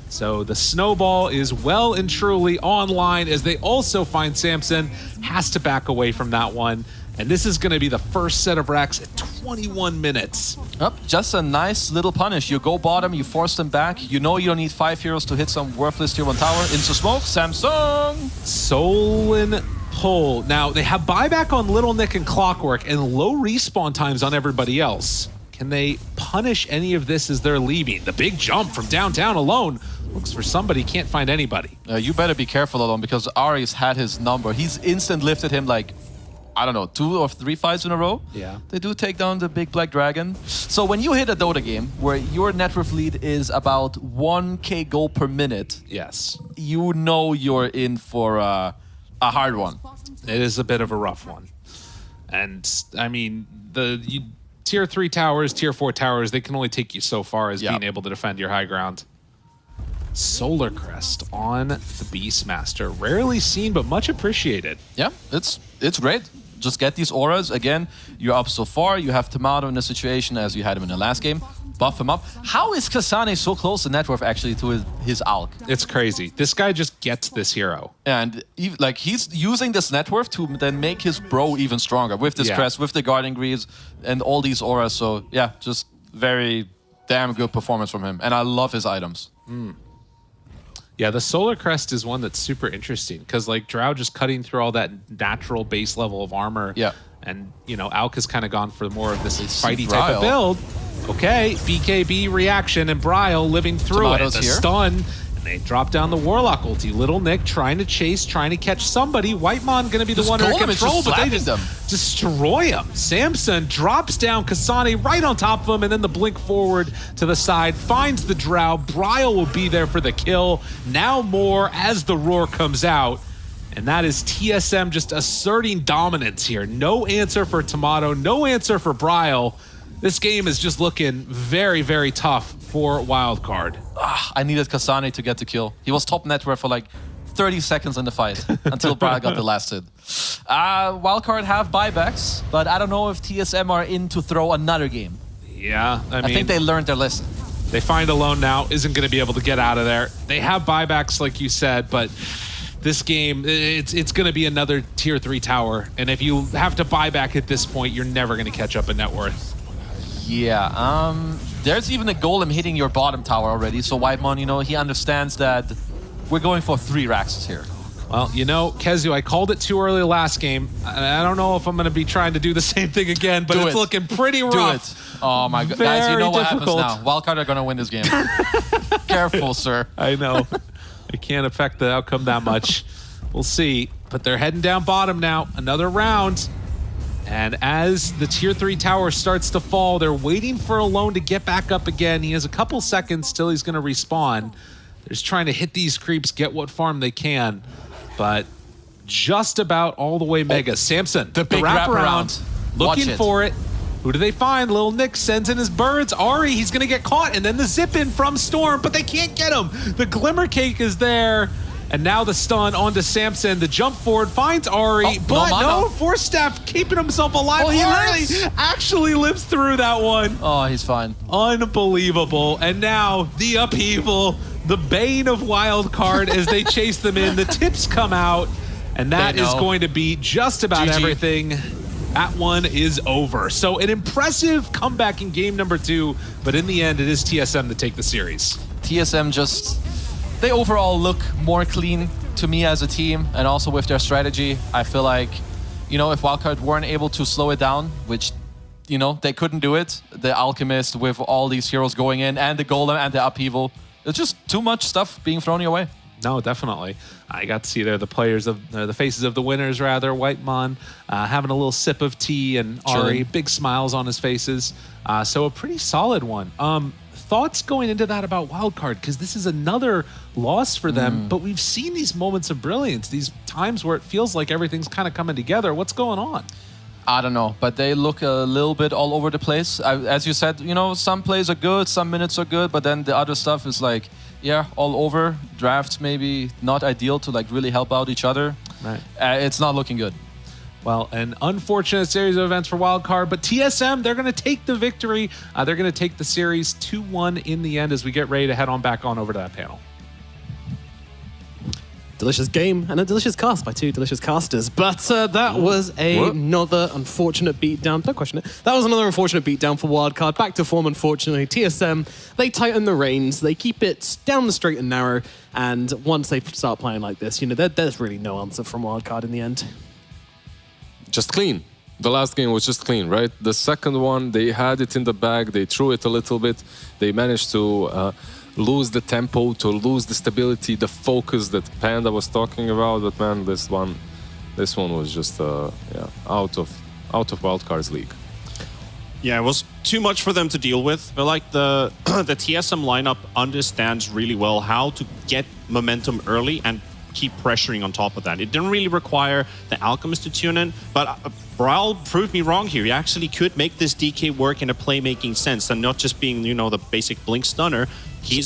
So the snowball is well and truly online as they also find Samson, has to back away from that one. And this is going to be the first set of racks at 21 minutes. Yep, just a nice little punish. You go bottom, you force them back. You know you don't need 5 heroes to hit some worthless tier 1 tower. Into smoke, Samsung. Solon pull. Now, they have buyback on Little Nick and Clockwork and low respawn times on everybody else. Can they punish any of this as they're leaving? The big jump from downtown Alone. Looks for somebody, can't find anybody. You better be careful, Alone, because Ari's had his number. He's instant lifted him like, I don't know, 2 or 3 fights in a row. Yeah. They do take down the big black dragon. So when you hit a Dota game where your net worth lead is about 1k gold per minute, Yes, you know you're in for a hard one. it is a bit of a rough one. And, I mean, tier 3 towers, tier 4 towers, they can only take you so far as Yeah. being able to defend your high ground. Solar Crest on the Beastmaster. Rarely seen, but much appreciated. Yeah, it's great. Just get these auras. Again, you're up so far. You have Tomato in the situation as you had him in the last game. Buff him up. How is Kasane so close to net worth actually to his Alk? It's crazy. This guy just gets this hero. And like he's using this net worth to then make his bro even stronger with this Yeah. crest, with the guarding greaves, and all these auras. So yeah, just very damn good performance from him. And I love his items. Yeah, the Solar Crest is one that's super interesting because like Drow just cutting through all that natural base level of armor. Yeah. And, you know, Alk has kind of gone for more of this fighty Bryle. type of build. Okay, BKB reaction and Bryle living through Tomatoes it. The here. stun. And they drop down the Warlock ulti. Little Nick trying to chase, trying to catch somebody. Whitemon going to be the This one in Golem is control, just but they slapping just them. destroy him. Samson drops down Kasane right on top of him, and then the blink forward to the side finds the Drow. Bryle will be there for the kill. Now more as the roar comes out. And that is TSM just asserting dominance here. No answer for Tomato, no answer for Bryle. This game is just looking very, very tough for Wildcard. I needed Kasane to get the kill. He was top net worth for like 30 seconds in the fight until Bryle got the last hit. Wildcard have buybacks, but I don't know if TSM are in to throw another game. Yeah, I I mean, think they learned their lesson. they find Alone now, isn't going to be able to get out of there. They have buybacks, like you said, but this game, it's going to be another tier 3 tower. And if you have to buy back at this point, you're never going to catch up in net worth. Yeah, there's even a golem hitting your bottom tower already, so Whitemon, you know, he understands that we're going for 3 racks here. Well, you know, Kezu, I called it too early last game. I don't know if I'm going to be trying to do the same thing again, but Do it's it. looking pretty rough. Do it. Oh my god. Guys, you Very know what difficult. happens now. Wildcard are going to win this game. Careful, sir. I know. It can't affect the outcome that much. We'll see. But they're heading down bottom now. Another round. And as the tier 3 tower starts to fall, they're waiting for Alone to get back up again. He has a couple seconds till he's going to respawn. They're just trying to hit these creeps, get what farm they can. But just about all the way mega. Samson, the big wraparound, wraparound. looking Watch it. for it. Who do they find? Little Nick sends in his birds. Ari, he's going to get caught. And then the zip in from Storm, but they can't get him. The Glimmer Cake is there. And now the stun onto Samson. The jump forward finds Ari, but no, Force Staff keeping himself alive. He actually lives through that one. Oh, he's fine. Unbelievable. And now the upheaval, the bane of Wildcard as they chase them in. The tips come out, and that is going to be just about everything. That one is over. So an impressive comeback in game number 2, but in the end, it is TSM to take the series. TSM they overall look more clean to me as a team, and also with their strategy. I feel like, if Wildcard weren't able to slow it down, which, they couldn't do it, the Alchemist with all these heroes going in, and the Golem and the upheaval, it's just too much stuff being thrown your way. No, definitely. I got to see there the faces of the winners, rather. Whitemon having a little sip of tea, and Ari, big smiles on his faces. So a pretty solid one. Thoughts going into that about Wildcard, because this is another loss for them, but we've seen these moments of brilliance, these times where it feels like everything's kind of coming together. What's going on? I don't know, but they look a little bit all over the place. As you said, some plays are good, some minutes are good, but then the other stuff is like, all over. Drafts maybe not ideal to really help out each other. Right. It's not looking good. Well, an unfortunate series of events for Wildcard, but TSM, they're going to take the victory. They're going to take the series 2-1 in the end as we get ready to head on back on over to that panel. Delicious game and a delicious cast by 2 delicious casters. But that was another unfortunate beatdown. Don't question it. That was another unfortunate beatdown for Wildcard. Back to form, unfortunately. TSM, they tighten the reins. They keep it down the straight and narrow. And once they start playing like this, there's really no answer from Wildcard in the end. Just clean. The last game was just clean, right? The second one, they had it in the bag. They threw it a little bit. They managed to lose the tempo, to lose the stability, the focus that Panda was talking about. But man, this one was just out of Wildcard's league. Yeah, it was too much for them to deal with. But like the TSM lineup understands really well how to get momentum early and keep pressuring on top of that. It didn't really require the Alchemist to tune in, but Brawl proved me wrong here. He actually could make this DK work in a playmaking sense and not just being, the basic blink stunner.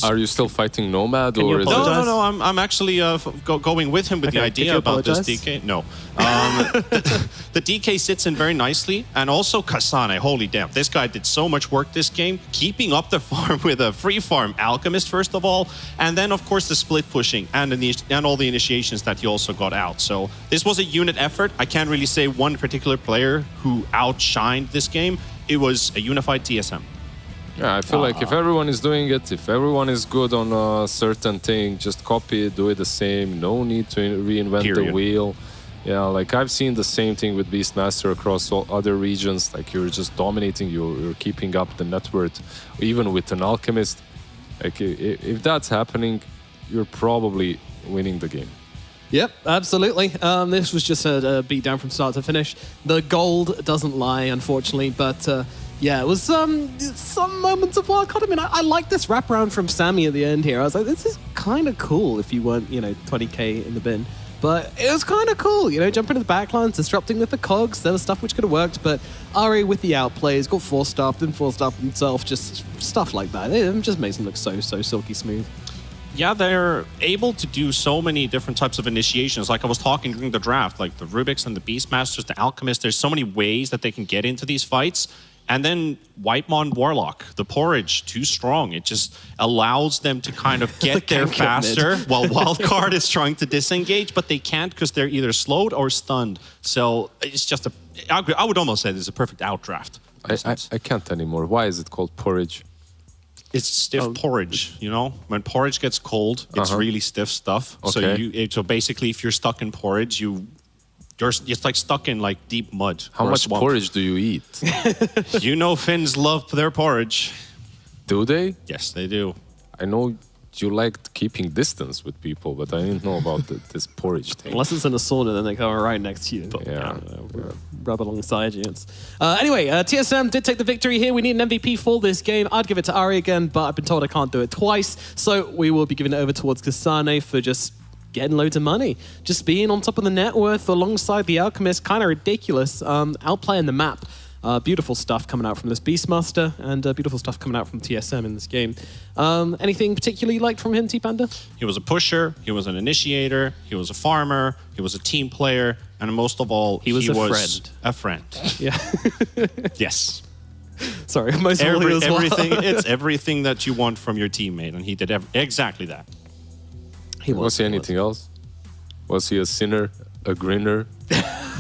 Are you still fighting Nomad, or is No. I'm actually going with him with the idea about this DK. No, the DK sits in very nicely, and also Kasane. Holy damn, this guy did so much work this game, keeping up the farm with a free farm Alchemist first of all, and then of course the split pushing and all the initiations that he also got out. So this was a unit effort. I can't really say one particular player who outshined this game. It was a unified TSM. Yeah, I feel like if everyone is doing it, if everyone is good on a certain thing, just copy it, do it the same. No need to reinvent the wheel. Yeah, like I've seen the same thing with Beastmaster across all other regions. Like you're just dominating, you're keeping up the net worth. Even with an Alchemist, like if that's happening, you're probably winning the game. Yep, absolutely. This was just a beatdown from start to finish. The gold doesn't lie, unfortunately, but yeah, it was some moments of Wildcard. I mean, I like this wraparound from Sammy at the end here. I was like, this is kind of cool if you weren't, 20k in the bin. But it was kind of cool, jumping into the backlines, disrupting with the cogs. There was stuff which could have worked, but Ari with the outplays, got 4-staffed and 4-staffed himself, just stuff like that. It just makes him look so silky smooth. Yeah, they're able to do so many different types of initiations. Like I was talking during the draft, like the Rubiks and the Beastmasters, the Alchemists, there's so many ways that they can get into these fights. And then Whitemon Warlock, the Porridge, too strong. It just allows them to kind of get there faster while Wildcard is trying to disengage, but they can't because they're either slowed or stunned. So it's just I would almost say this is a perfect outdraft. I can't anymore. Why is it called Porridge? It's stiff porridge, When porridge gets cold, it's really stiff stuff. Okay. So basically, if you're stuck in porridge, you're just like stuck in like deep mud. How much porridge do you eat? Finns love their porridge. Do they? Yes, they do. I know you liked keeping distance with people, but I didn't know about this porridge thing. Unless it's in a sauna, then they come right next to you. But, yeah. Rub alongside you. Anyway, TSM did take the victory here. We need an MVP for this game. I'd give it to Ari again, but I've been told I can't do it twice. So we will be giving it over towards Kasane for just getting loads of money. Just being on top of the net worth alongside the Alchemist, kind of ridiculous. Outplaying the map. Beautiful stuff coming out from this Beastmaster, and beautiful stuff coming out from TSM in this game. Anything particularly you liked from him, T-Panda? He was a pusher, he was an initiator, he was a farmer, he was a team player, and most of all, he was a friend. Yeah. Yes. Sorry, most of all, he was everything. It's everything that you want from your teammate, and he did exactly that. Was he anything else? Was he a sinner, a grinner?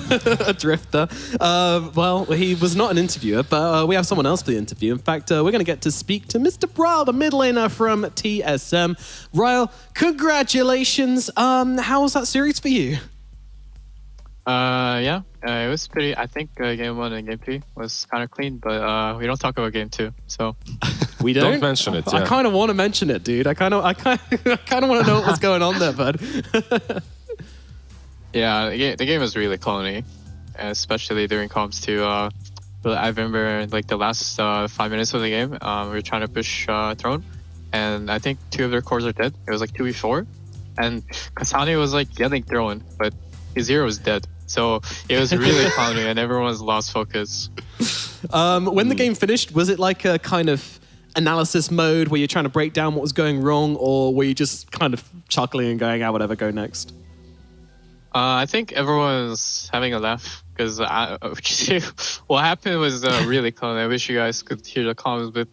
A drifter. Well, he was not an interviewer, but we have someone else for the interview. In fact, we're going to get to speak to Mr. Ryle, the mid laner from TSM. Ryle, congratulations. How was that series for you? Yeah, it was pretty. I think game 1 and game 3 was kind of clean, but we don't talk about game 2, so we don't mention it. Yeah. I kind of want to mention it, dude. I kind of want to know what was going on there, bud. Yeah, the game was really clony, especially during comps too. But I remember like the last 5 minutes of the game, we were trying to push Throne, and I think 2 of their cores are dead. It was like 2v4, and Kasane was like getting Throne, but his hero was dead. So it was really clowny, and everyone's lost focus. When the game finished, was it like a kind of analysis mode where you're trying to break down what was going wrong, or were you just kind of chuckling and going, whatever, go next? I think everyone was having a laugh because what happened was really clowny. I wish you guys could hear the comments, but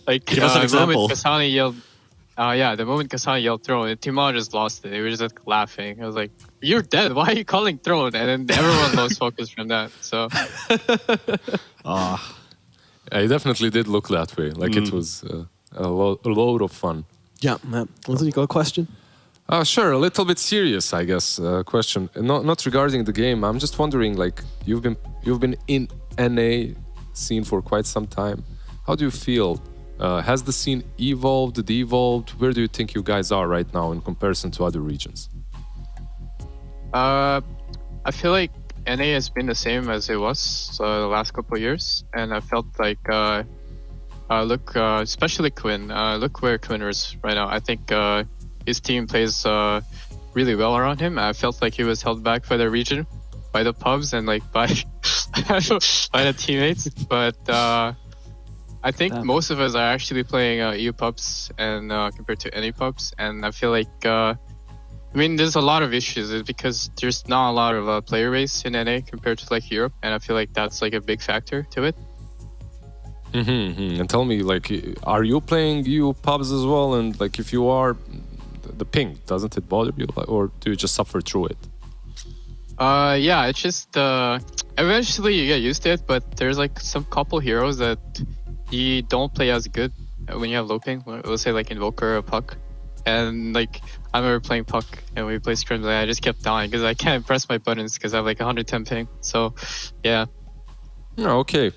like give us an example. Kasane yelled. The moment Kasane yelled Throne, Timon just lost it. They were just like, laughing. I was like, "You're dead. Why are you calling Throne?" And then everyone lost focus from that. So, it definitely did look that way. Like it was a load of fun. Yeah, man. Listen, you got a question? Sure, a little bit serious, I guess. Question, not regarding the game. I'm just wondering, like you've been in NA scene for quite some time. How do you feel? Has the scene evolved, devolved? Where do you think you guys are right now in comparison to other regions? I feel like NA has been the same as it was the last couple of years, and I felt like look, especially Quinn. Look where Quinn is right now. I think his team plays really well around him. I felt like he was held back by the region, by the pubs, and like by by the teammates. But I think most of us are actually playing EU pubs and compared to any pubs, and I feel like I mean there's a lot of issues because there's not a lot of player base in NA compared to like Europe, and I feel like that's like a big factor to it. And tell me, like, are you playing EU pubs as well? And like, if you are, the ping, doesn't it bother you, or do you just suffer through it? Yeah, it's just eventually you get used to it, but there's like some couple heroes that you don't play as good when you have low ping. Let's say like Invoker or Puck, and like I remember playing Puck and we played scrims, and I just kept dying because I can't press my buttons because I have like 110 ping. So yeah. Oh, okay,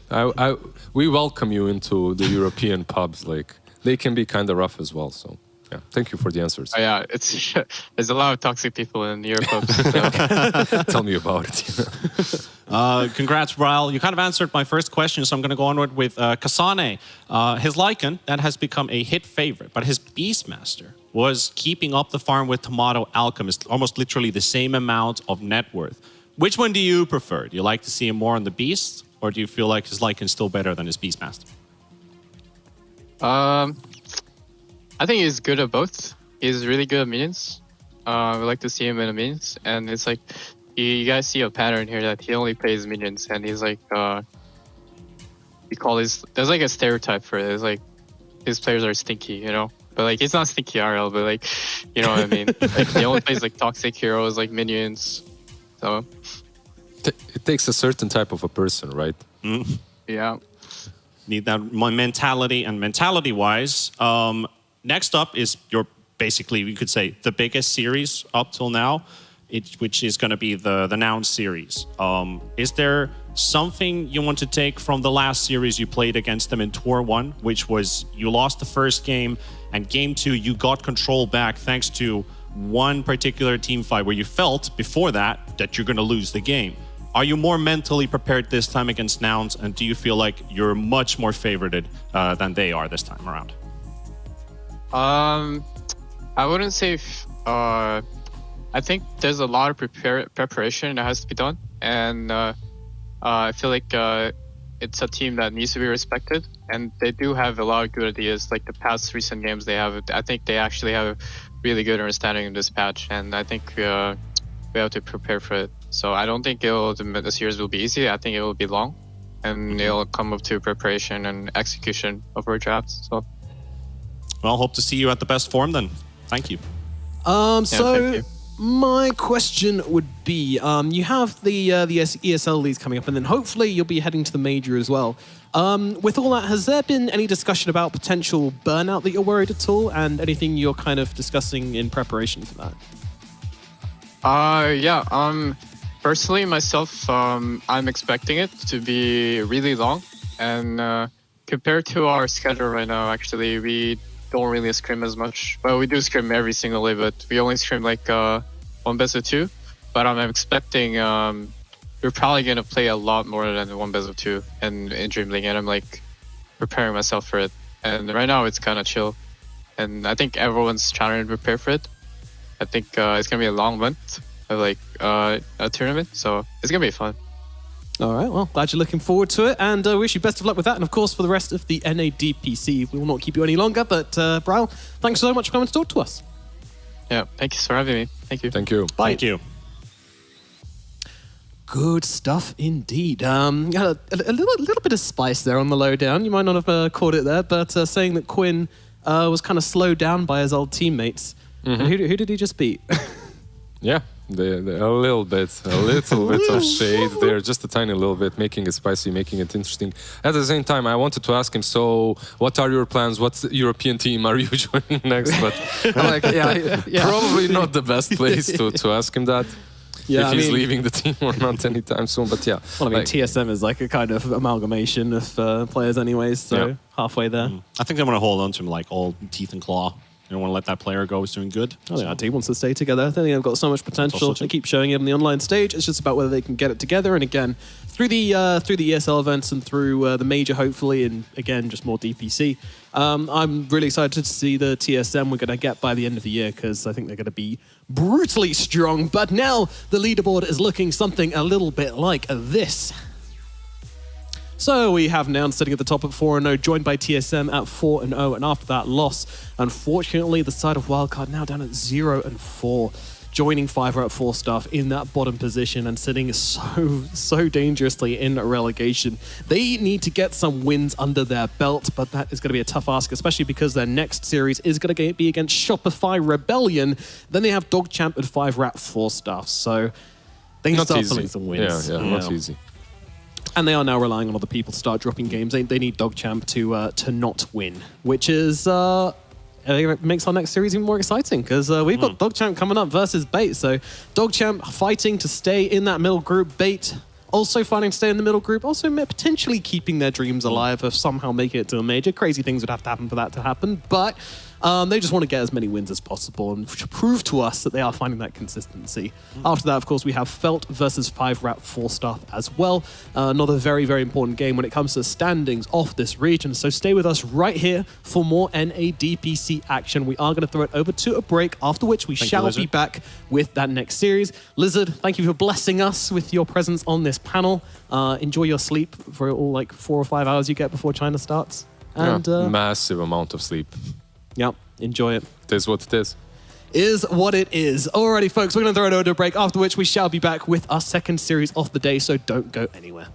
we welcome you into the European pubs. Like they can be kind of rough as well. So yeah, thank you for the answers. Oh, yeah, there's a lot of toxic people in Europe pubs. So. Tell me about it. Congrats, Ryle. You kind of answered my first question, so I'm going to go onward with Kasane. His Lycan, that has become a hit favorite, but his Beastmaster was keeping up the farm with Tomato Alchemist, almost literally the same amount of net worth. Which one do you prefer? Do you like to see him more on the Beast, or do you feel like his Lycan's still better than his Beastmaster? I think he's good at both. He's really good at minions. We like to see him in the minions, and it's like you guys see a pattern here that he only plays minions, and he's like there's like a stereotype for it. It's like his players are stinky, you know. But like he's not stinky RL, but like you know what I mean. Like he only plays like toxic heroes, like minions. So it takes a certain type of a person, right? Yeah. Need that mentality, and mentality-wise, next up is your basically you could say the biggest series up till now, which is going to be the Noun series. Is there something you want to take from the last series you played against them in Tour 1, which was you lost the first game, and game 2 you got control back thanks to one particular team fight where you felt before that you're going to lose the game? Are you more mentally prepared this time against Nouns, and do you feel like you're much more favorited than they are this time around? I wouldn't say. I think there's a lot of preparation that has to be done, and I feel like it's a team that needs to be respected, and they do have a lot of good ideas. Like the past recent games they have, I think they actually have a really good understanding of this patch, and I think we have to prepare for it. So I don't think the series will be easy. I think it will be long, and it'll come up to preparation and execution of our drafts. So, Well, hope to see you at the best form then. Thank you. thank you. My question would be, you have the ESL leagues coming up, and then hopefully you'll be heading to the major as well. With all that, has there been any discussion about potential burnout that you're worried at all, and anything you're kind of discussing in preparation for that? Personally, myself, I'm expecting it to be really long, and compared to our schedule right now, actually, we don't really scrim as much. Well, we do scrim every single day, but we only scrim like 1 best of 2. But I'm expecting we're probably gonna play a lot more than 1 best of 2 in Dream League, and I'm like preparing myself for it. And right now it's kind of chill, and I think everyone's trying to prepare for it. I think it's gonna be a long month of like a tournament, so it's gonna be fun. All right, well, glad you're looking forward to it, and wish you best of luck with that. And of course, for the rest of the NADPC, we will not keep you any longer. But Bral, thanks so much for coming to talk to us. Yeah, thank you for having me. Thank you. Thank you. Bye. Thank you. Good stuff indeed. A little bit of spice there on the lowdown. You might not have caught it there, but saying that Quinn was kind of slowed down by his old teammates. And who did he just beat? Yeah, a little bit of shade there, just a tiny little bit, making it spicy, making it interesting. At the same time, I wanted to ask him, so what are your plans? What European team are you joining next? But I'm like, probably not the best place to ask him that. Yeah, if he's leaving the team or not anytime soon, but yeah. Well, I mean, TSM is like a kind of amalgamation of players anyways, so halfway there. I think they want to hold on to him like all teeth and claw. They don't want to let that player go. He's doing good. I think our team wants to stay together. I think they've got so much potential. They keep showing it on the online stage. It's just about whether they can get it together. And again, through the ESL events and through the major, hopefully, and again, just more DPC. I'm really excited to see the TSM we're going to get by the end of the year, because I think they're going to be brutally strong. But now the leaderboard is looking something a little bit like this. So we have Noun sitting at the top at 4-0, joined by TSM at 4-0, and after that loss, unfortunately, the side of Wildcard now down at 0-4, joining 5 at 4 staff in that bottom position and sitting so dangerously in relegation. They need to get some wins under their belt, but that is going to be a tough ask, especially because their next series is going to be against Shopify Rebellion. Then they have Dogchamp and 5 at 4 staff, so they can start pulling some wins. Yeah, not easy. And they are now relying on other people to start dropping games. They need Dogchamp to not win, which is makes our next series even more exciting, because we've got Dogchamp coming up versus Bait. So Dogchamp fighting to stay in that middle group. Bait also fighting to stay in the middle group. Also potentially keeping their dreams alive of somehow making it to a major. Crazy things would have to happen for that to happen. But they just want to get as many wins as possible and prove to us that they are finding that consistency. After that, of course, we have Felt versus 5 at 4 staff as well. Another very, very important game when it comes to standings off this region. So stay with us right here for more NADPC action. We are going to throw it over to a break, after which we shall be back with that next series. Lizard, thank you for blessing us with your presence on this panel. Enjoy your sleep for all like 4 or 5 hours you get before China starts. And massive amount of sleep. Yep, enjoy it. It is what it is. Is what it is. Alrighty, folks, we're going to throw it over to a break, after which we shall be back with our second series of the day, so don't go anywhere.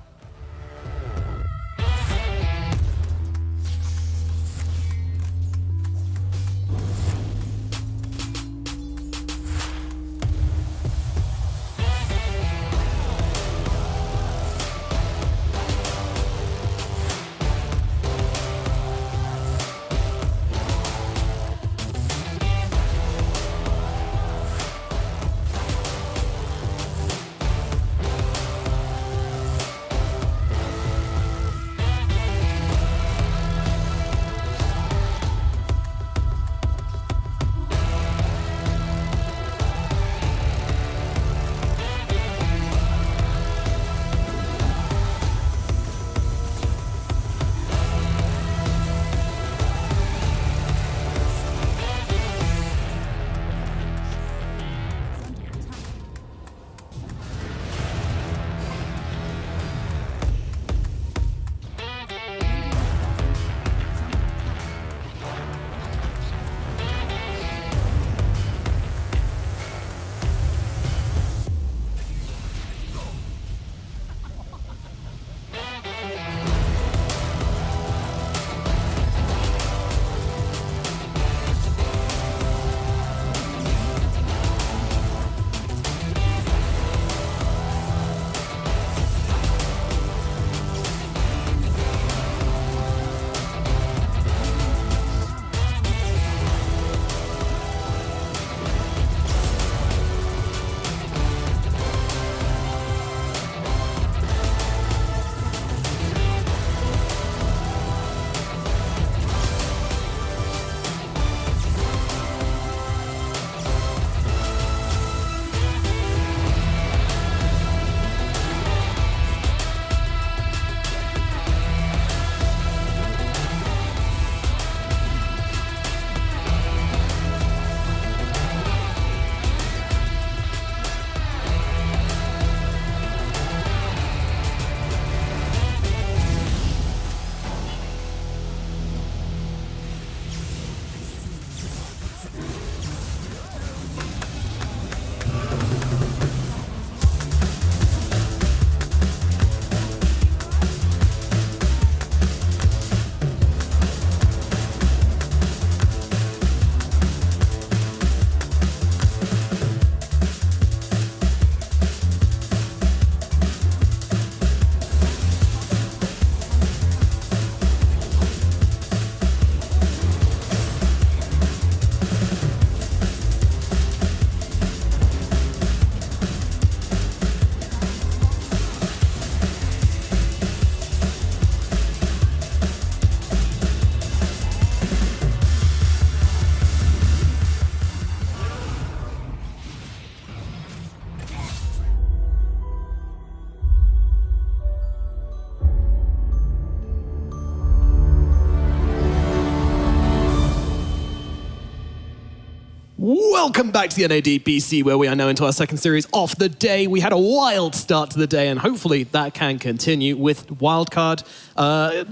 Welcome back to the NADPC, where we are now into our second series of the day. We had a wild start to the day, and hopefully that can continue with Wildcard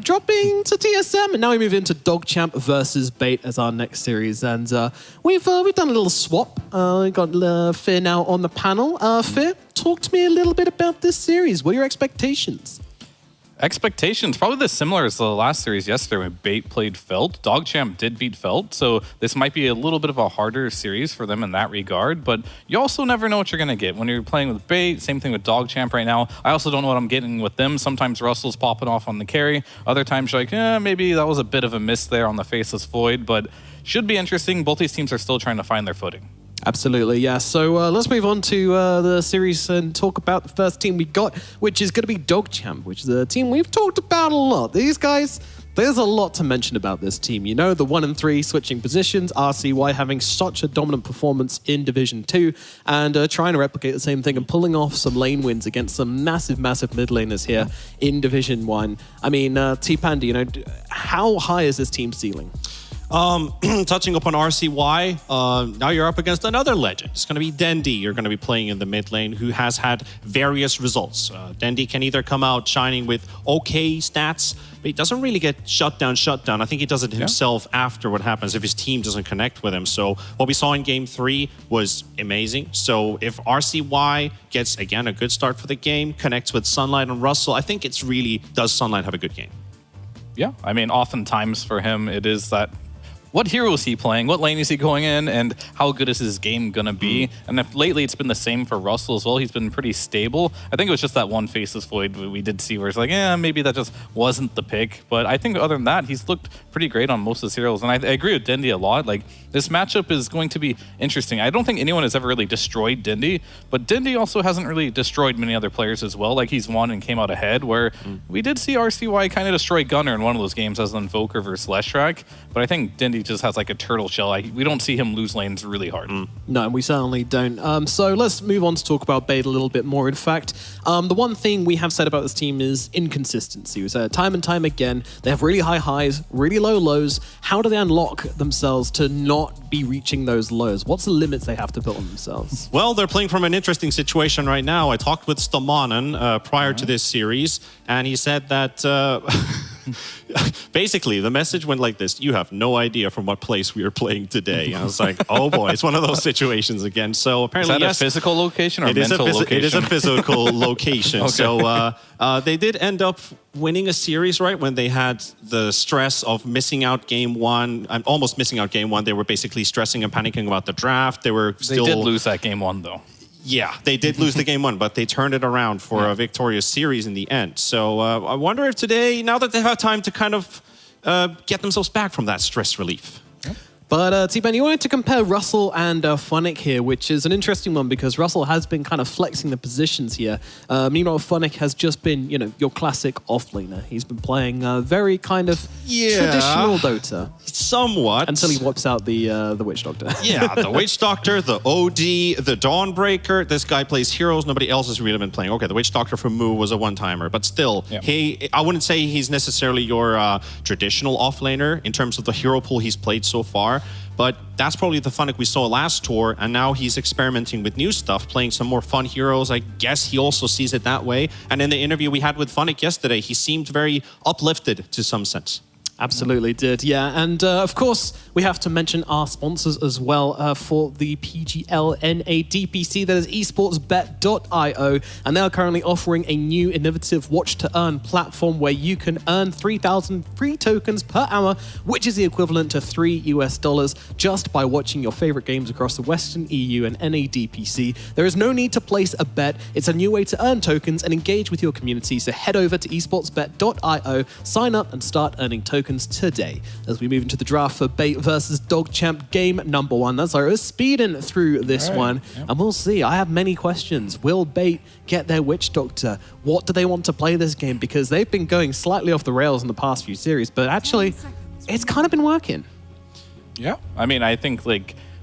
dropping to TSM, and now we move into Dogchamp versus Bait as our next series. And we've done a little swap. We've got Fear now on the panel. Fear, talk to me a little bit about this series. What are your expectations? Expectations, probably similar as the last series yesterday when Bait played Felt. Dogchamp did beat Felt, so this might be a little bit of a harder series for them in that regard, but you also never know what you're going to get when you're playing with Bait. Same thing with Dogchamp right now. I also don't know what I'm getting with them. Sometimes Russell's popping off on the carry. Other times you're like, maybe that was a bit of a miss there on the Faceless Void, but should be interesting. Both these teams are still trying to find their footing. Absolutely, yeah. So let's move on to the series and talk about the first team we got, which is going to be Dogchamp, which is a team we've talked about a lot. These guys, there's a lot to mention about this team. You know, the 1 and 3 switching positions, RCY having such a dominant performance in Division 2, and trying to replicate the same thing and pulling off some lane wins against some massive mid laners here in Division 1. I mean, T-Panda, you know, how high is this team ceiling? Touching upon RCY, now you're up against another legend. It's going to be Dendi. You're going to be playing in the mid lane, who has had various results. Dendi can either come out shining with okay stats, but he doesn't really get shut down. I think he does it himself after what happens if his team doesn't connect with him. So what we saw in Game 3 was amazing. So if RCY gets, again, a good start for the game, connects with Sunlight and Russell, I think it's really, does Sunlight have a good game? Yeah, I mean, oftentimes for him, it is that what hero is he playing? What lane is he going in? And how good is his game going to be? And if lately it's been the same for Russell as well. He's been pretty stable. I think it was just that one Faceless Void we did see where it's like, maybe that just wasn't the pick. But I think other than that, he's looked pretty great on most of the serials. And I agree with Dendi a lot. Like, this matchup is going to be interesting. I don't think anyone has ever really destroyed Dendi, but Dendi also hasn't really destroyed many other players as well. Like, he's won and came out ahead, where we did see RCY kind of destroy Gunner in one of those games as an Invoker versus Leshrac. But I think Dendi just has like a turtle shell. We don't see him lose lanes really hard. No, we certainly don't. So let's move on to talk about Bait a little bit more. In fact, the one thing we have said about this team is inconsistency. We said time and time again, they have really high highs, really low lows. How do they unlock themselves to not be reaching those lows? What's the limits they have to put on themselves? Well, they're playing from an interesting situation right now. I talked with Stamanen prior to this series, and he said that basically the message went like this: you have no idea from what place we are playing today. And I was like, oh boy, it's one of those situations again. So apparently, is that a physical location or mental location? It is a physical location. Okay. So they did end up winning a series, right? When they had the stress of missing out game 1, almost missing out game 1. They were basically stressing and panicking about the draft. They did lose that game 1 though. Yeah, they did lose the game 1, but they turned it around for a victorious series in the end. So I wonder if today, now that they have time to kind of get themselves back from that stress relief. But T-Ben, you wanted to compare Russell and Funnick here, which is an interesting one because Russell has been kind of flexing the positions here. Meanwhile, Funnick has just been, your classic off-laner. He's been playing very kind of traditional Dota. Somewhat. Until he wipes out the Witch Doctor. Yeah, the Witch Doctor, the OD, the Dawnbreaker. This guy plays heroes. Nobody else has really been playing. Okay, the Witch Doctor from Moo was a one-timer, but still, I wouldn't say he's necessarily your traditional off-laner in terms of the hero pool he's played so far. But that's probably the Funnick we saw last tour, and now he's experimenting with new stuff, playing some more fun heroes. I guess he also sees it that way. And in the interview we had with Funnick yesterday, he seemed very uplifted to some sense. Absolutely did, yeah. And of course, we have to mention our sponsors as well for the PGL NADPC, that is esportsbet.io. And they are currently offering a new innovative watch-to-earn platform where you can earn 3,000 free tokens per hour, which is the equivalent to $3 just by watching your favorite games across the Western EU and NADPC. There is no need to place a bet. It's a new way to earn tokens and engage with your community. So head over to esportsbet.io, sign up and start earning tokens today. As we move into the draft for Bait versus Dogchamp game number 1. That's our speeding through this one. Yep. And we'll see. I have many questions. Will Bait get their Witch Doctor? What do they want to play this game? Because they've been going slightly off the rails in the past few series, but actually, it's kind of been working. Yeah. I mean, I think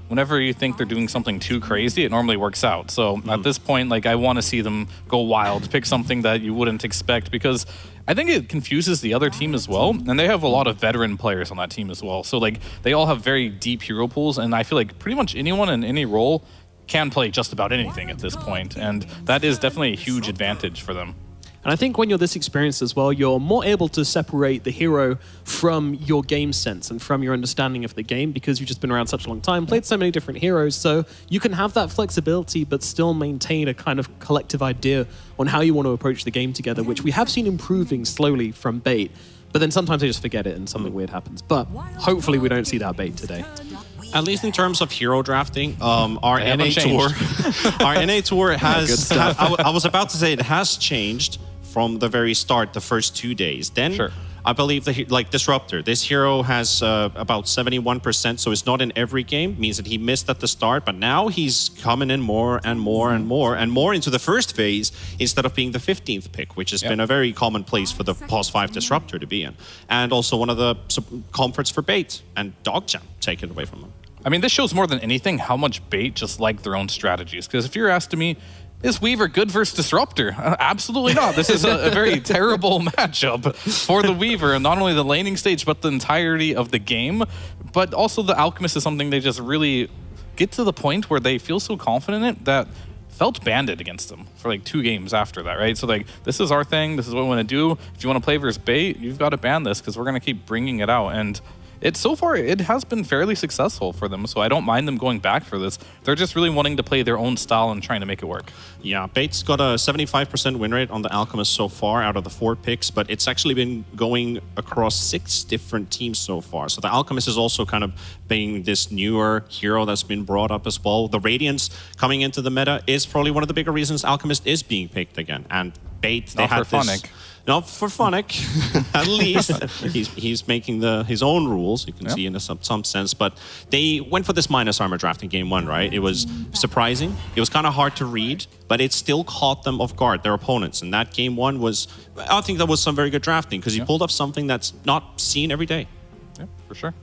whenever you think they're doing something too crazy, it normally works out. So at this point, like, I want to see them go wild, pick something that you wouldn't expect, because I think it confuses the other team as well. And they have a lot of veteran players on that team as well. So like they all have very deep hero pools, and I feel like pretty much anyone in any role can play just about anything at this point, and that is definitely a huge advantage for them. And I think when you're this experienced as well, you're more able to separate the hero from your game sense and from your understanding of the game, because you've just been around such a long time, played so many different heroes, so you can have that flexibility but still maintain a kind of collective idea on how you want to approach the game together, which we have seen improving slowly from Bait. But then sometimes they just forget it and something weird happens. But hopefully we don't see that Bait today. At least in terms of hero drafting, our They haven't NA tour, changed. our NA tour has. I was about to say it has changed from the very start, the first 2 days. Then Sure. I believe like Disruptor, this hero has about 71%, so it's not in every game. Means that he missed at the start, but now he's coming in more and more and more and more into the first phase instead of being the 15th pick, which has been a very common place for the past 5 Disruptor to be in, and also one of the comforts for Bait and Dogchamp. Take it away from him. I mean, this shows more than anything how much Bait just like their own strategies. Because if you're asking me, is Weaver good versus Disruptor? Absolutely not. This is a very terrible matchup for the Weaver, and not only the laning stage, but the entirety of the game. But also the Alchemist is something they just really get to the point where they feel so confident in it that felt banded against them for like 2 games after that, right? So like, this is our thing. This is what we want to do. If you want to play versus Bait, you've got to ban this because we're going to keep bringing it out. And so far, it has been fairly successful for them, so I don't mind them going back for this. They're just really wanting to play their own style and trying to make it work. Yeah, Bait's got a 75% win rate on the Alchemist so far out of the 4 picks, but it's actually been going across 6 different teams so far. So the Alchemist is also kind of being this newer hero that's been brought up as well. The Radiance coming into the meta is probably one of the bigger reasons Alchemist is being picked again. And Bait, they Not had for this... Funnick. Not for Funnick, at least. He's making his own rules, you can see in some sense. But they went for this minus armor draft in game 1, right? It was surprising. It was kind of hard to read, but it still caught them off guard, their opponents. And that game 1 was, I think that was some very good drafting, because he pulled up something that's not seen every day. Yeah, for sure.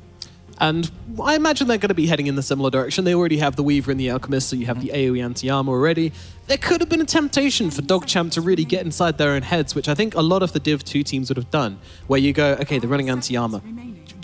And I imagine they're going to be heading in the similar direction. They already have the Weaver and the Alchemist, so you have the AoE anti-armor already. There could have been a temptation for Dogchamp to really get inside their own heads, which I think a lot of the Div 2 teams would have done, where you go, okay, they're running anti-armor.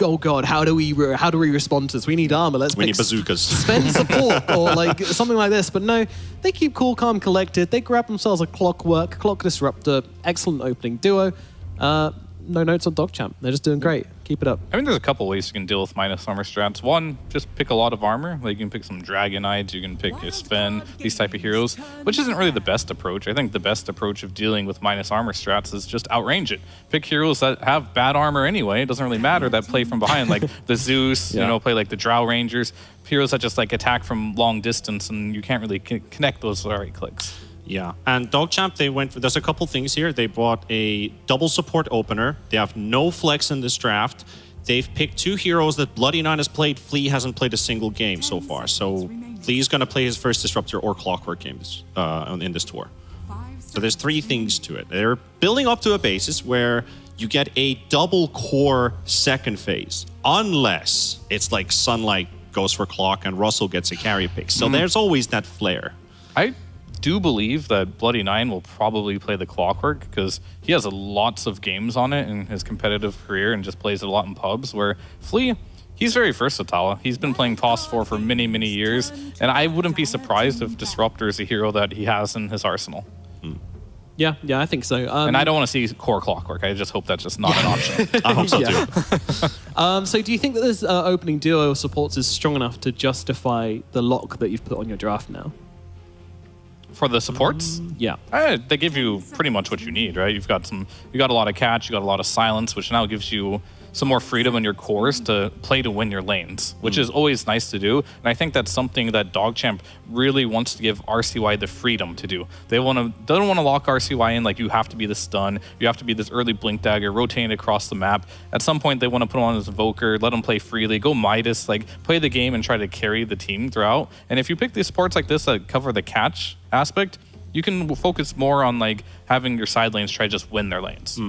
Oh god, how do we respond to this? We need armor. We need bazookas. Spend support or like something like this. But no, they keep cool, calm, collected. They grab themselves a Clockwork, Clock Disruptor, excellent opening duo. No notes on Dogchamp. They're just doing great. Keep it up. I mean, there's a couple ways you can deal with minus armor strats. One, just pick a lot of armor. Like, you can pick some Dragonites, you can pick a Sven, these type of heroes, which isn't really the best approach. I think the best approach of dealing with minus armor strats is just outrange it. Pick heroes that have bad armor anyway. It doesn't really matter, that play from behind, like the Zeus, play like the Drow Rangers, heroes that just like attack from long distance, and you can't really connect those right clicks. Yeah, and Dogchamp, there's a couple things here. They bought a double support opener. They have no flex in this draft. They've picked 2 heroes that Bloody Nine has played. Flea hasn't played a single game so far. So Flea's going to play his first Disruptor or Clockwork games in this tour. So there's 3 things to it. They're building up to a basis where you get a double core second phase, unless it's like Sunlight goes for Clock and Russell gets a carry pick. So there's always that flair. I do believe that Bloody Nine will probably play the Clockwork because he has lots of games on it in his competitive career and just plays it a lot in pubs, where Flea, he's very versatile. He's been playing TOS 4 for many, many years, and I wouldn't be surprised if Disruptor is a hero that he has in his arsenal. Yeah, I think so. And I don't want to see core Clockwork. I just hope that's just not an option. I hope so too. So do you think that this opening duo supports is strong enough to justify the lock that you've put on your draft now? For the supports, Yeah. they give you pretty much what you need, right? You got a lot of catch, you got a lot of silence, which now gives you some more freedom in your cores to play to win your lanes, which is always nice to do. And I think that's something that Dogchamp really wants to give RCY the freedom to do. They don't want to lock RCY in like you have to be the stun, you have to be this early blink dagger, rotating across the map. At some point, they want to put on his Evoker, let him play freely, go Midas, like play the game and try to carry the team throughout. And if you pick these supports like this that cover the catch aspect, you can focus more on like having your side lanes try to just win their lanes.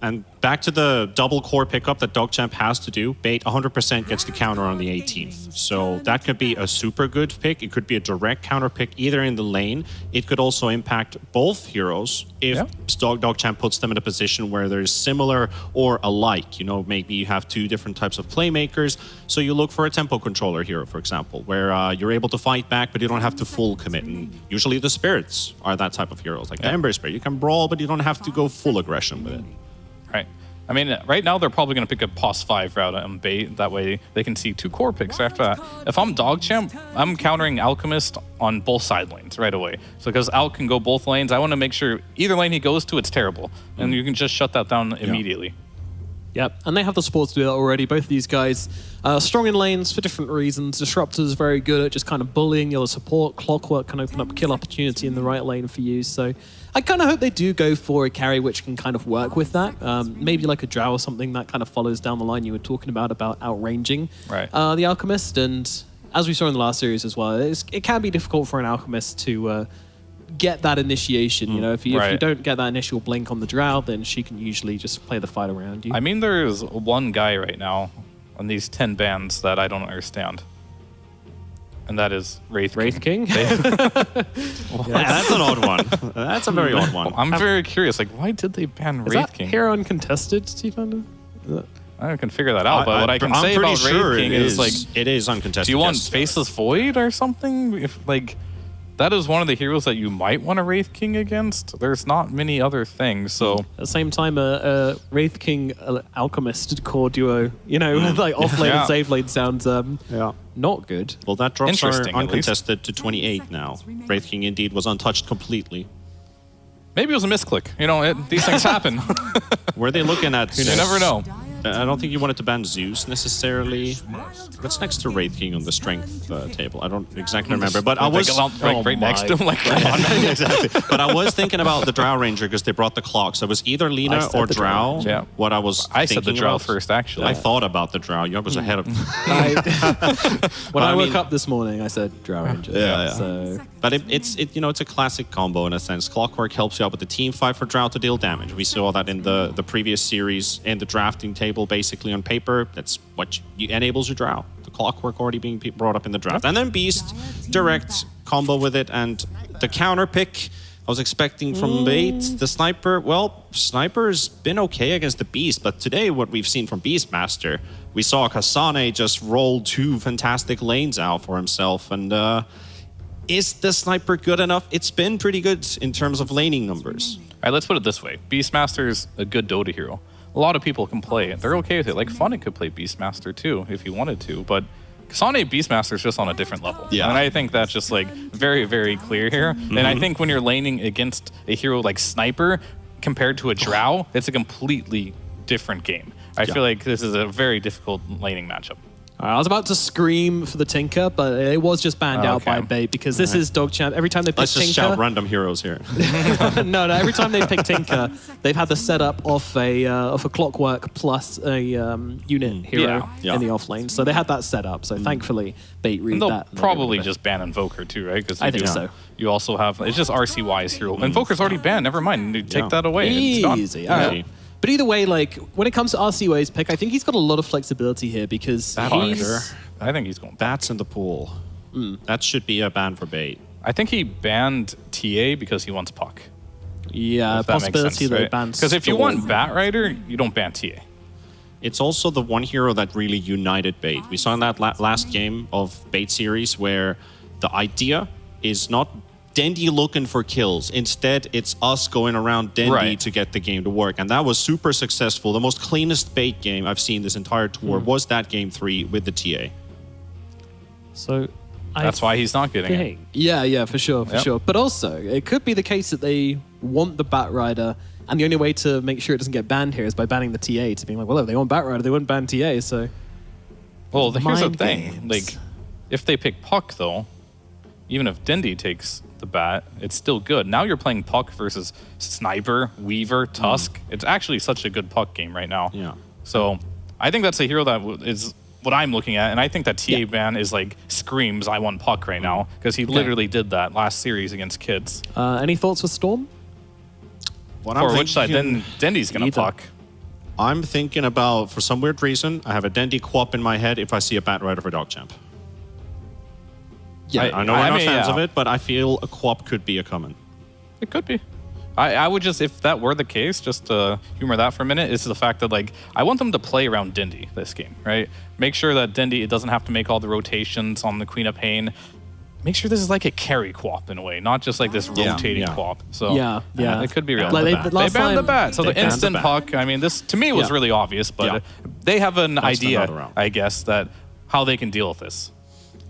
And back to the double core pickup that DogChamp has to do, Bait 100% gets the counter on the 18th. So that could be a super good pick. It could be a direct counter pick either in the lane. It could also impact both heroes if DogChamp puts them in a position where there's similar or alike. You know, maybe you have two different types of playmakers. So you look for a tempo controller hero, for example, where you're able to fight back, but you don't have to full commit. And usually the spirits are that type of heroes, like the Ember Spirit. You can brawl, but you don't have to go full aggression with it. Right. I mean, right now they're probably going to pick a POS 5 route on Bait. That way they can see 2 core picks after that. If I'm DogChamp, I'm countering Alchemist on both side lanes right away. So because Al can go both lanes, I want to make sure either lane he goes to, it's terrible. And you can just shut that down immediately. Yep, and they have the support to do that already. Both of these guys strong in lanes for different reasons. Disruptor's very good at just kind of bullying your support. Clockwork can open up kill opportunity in the right lane for you. So I kind of hope they do go for a carry which can kind of work with that. Maybe like a Drow or something that kind of follows down the line you were talking about outranging the Alchemist. And as we saw in the last series as well, it can be difficult for an Alchemist to get that initiation. You know, if you don't get that initial blink on the Drow, then she can usually just play the fight around you. I mean, there's one guy right now on these 10 bans that I don't understand. And that is Wraith King. Yeah, that's an odd one. That's a very odd one. I'm very curious. Like, why did they ban Is Wraith that King? hero uncontested, Steve? I can figure that out. But what I can say about Wraith King is like, it is uncontested. do you want Faceless Void or something? If like, that is one of the heroes that you might want a Wraith King against. There's not many other things. So at the same time, a Wraith King Alchemist core duo, you know, like off lane and save lane sounds not good. Well, that drops are Interesting, at uncontested to 28 now. Wraith King indeed was untouched completely. maybe it was a misclick. You know, these things happen. Were they looking at... You never know. I don't think you wanted to ban Zeus necessarily. What's next to Wraith King on the strength table? I don't exactly remember, but I was right next to him. Like, come on. exactly. But I was thinking about the Drow Ranger because they brought the clock. So it was either Lina or Drow. Yeah. What I was I said the thinking Drow about. first, actually. I thought about the Drow. Young was ahead of me. When I woke up this morning, I said Drow Ranger. Yeah. So But it's a classic combo in a sense. Clockwork helps you out with the team fight for Drow to deal damage. We saw that in the previous series in the drafting table, basically on paper. That's what enables your Drow. The Clockwork already being brought up in the draft. And then Beast, direct combo with it. And the counter pick I was expecting from Bait, the Sniper. Well, Sniper's been okay against the Beast, but today what we've seen from Beastmaster, we saw Kasane just roll 2 fantastic lanes out for himself. And is the Sniper good enough? It's been pretty good in terms of laning numbers. All right, let's put it this way. Beastmaster's a good Dota hero. A lot of people can play it. They're okay with it. Like, Funny could play Beastmaster too, if he wanted to. But Kasane Beastmaster is just on a different level. Yeah. And I think that's just, like, very, very clear here. And I think when you're laning against a hero like Sniper, compared to a Drow, it's a completely different game. I feel like this is a very difficult laning matchup. I was about to scream for the Tinker, but it was just banned out by Bait because this is DogChamp. Every time they pick Let's just Tinker, shout random heroes here. no. Every time they pick Tinker, they've had the setup of a Clockwork plus a unit hero in the off lane. So they had that set up. So thankfully, Bait read They'll that. probably just ban Invoker too, right? Because I think so. You also have, it's just RCY's hero. Invoker's already banned. Never mind. You take that away. It's done. Easy. All right. But either way, like when it comes to RCWay's pick, I think he's got a lot of flexibility here because I think he's going back. Bats in the pool. That should be a ban for Bait. I think he banned TA because he wants Puck. Yeah, If that makes possibility sense, that right? he bans. Because if you Storm. want Bat Rider, you don't ban TA. It's also the one hero that really united Bait. We saw in that last game of Bait series where the idea is not Dendy looking for kills. Instead, it's us going around Dendy to get the game to work. And that was super successful. The most cleanest Bait game I've seen this entire tour was that game 3 with the TA. So That's why he's not getting it. Yeah, for sure. But also, it could be the case that they want the Bat Rider, and the only way to make sure it doesn't get banned here is by banning the TA. To being like, well, if they want Bat Rider, they wouldn't ban TA. So, Well, here's the Mind thing. games. Like, if they pick Puck, though, even if Dendy takes the bat, it's still good. Now you're playing Puck versus Sniper, Weaver, Tusk. It's actually such a good Puck game right now. Yeah. So I think that's a hero that is what I'm looking at, and I think that TA ban is like screams I want Puck right now because he literally did that last series against Kids. any thoughts with Storm? What For which side? Then Dendy's gonna Either. Puck. I'm thinking about, for some weird reason, I have a Dendi Quap in my head if I see a Bat Rider for Dogchamp. Yeah, I know we're not fans yeah. of it, but I feel a Quap could be a common. It could be. I would just, if that were the case, just to humor that for a minute, is the fact that, like, I want them to play around Dendi this game, right? Make sure that Dendi, it doesn't have to make all the rotations on the Queen of Pain. Make sure this is like a carry quap in a way, not just like this rotating quap. So Yeah. it could be real. Like They last banned the time- bat. So they the banned the instant bat. puck, I mean, this to me was Yeah. really obvious, but Yeah. they have an That's idea, another route. I guess, that how they can deal with this.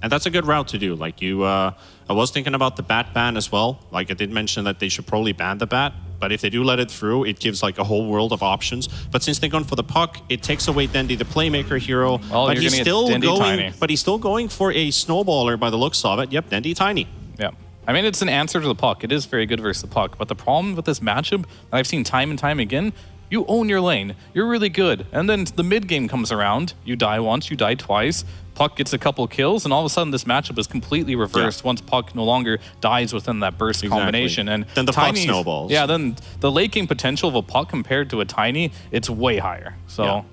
And that's a good route to do. Like I was thinking about the bat ban as well. Like I did mention that they should probably ban the bat, but if they do let it through, it gives like a whole world of options. But since they're going for the puck, it takes away Dendi, the playmaker hero. Well, but you're he's gonna get still Dendi going. tiny. But he's still going for a snowballer by the looks of it. Yep, Dendi tiny. Yeah. I mean, it's an answer to the puck. It is very good versus the puck. But the problem with this matchup that I've seen time and time again, you own your lane. You're really good. And then the mid game comes around. You die once, you die twice. Puck gets a couple kills, and all of a sudden this matchup is completely reversed once puck no longer dies within that burst combination. And Then the puck Tiny's- snowballs. Yeah, then the late game potential of a puck compared to a tiny, it's way higher. So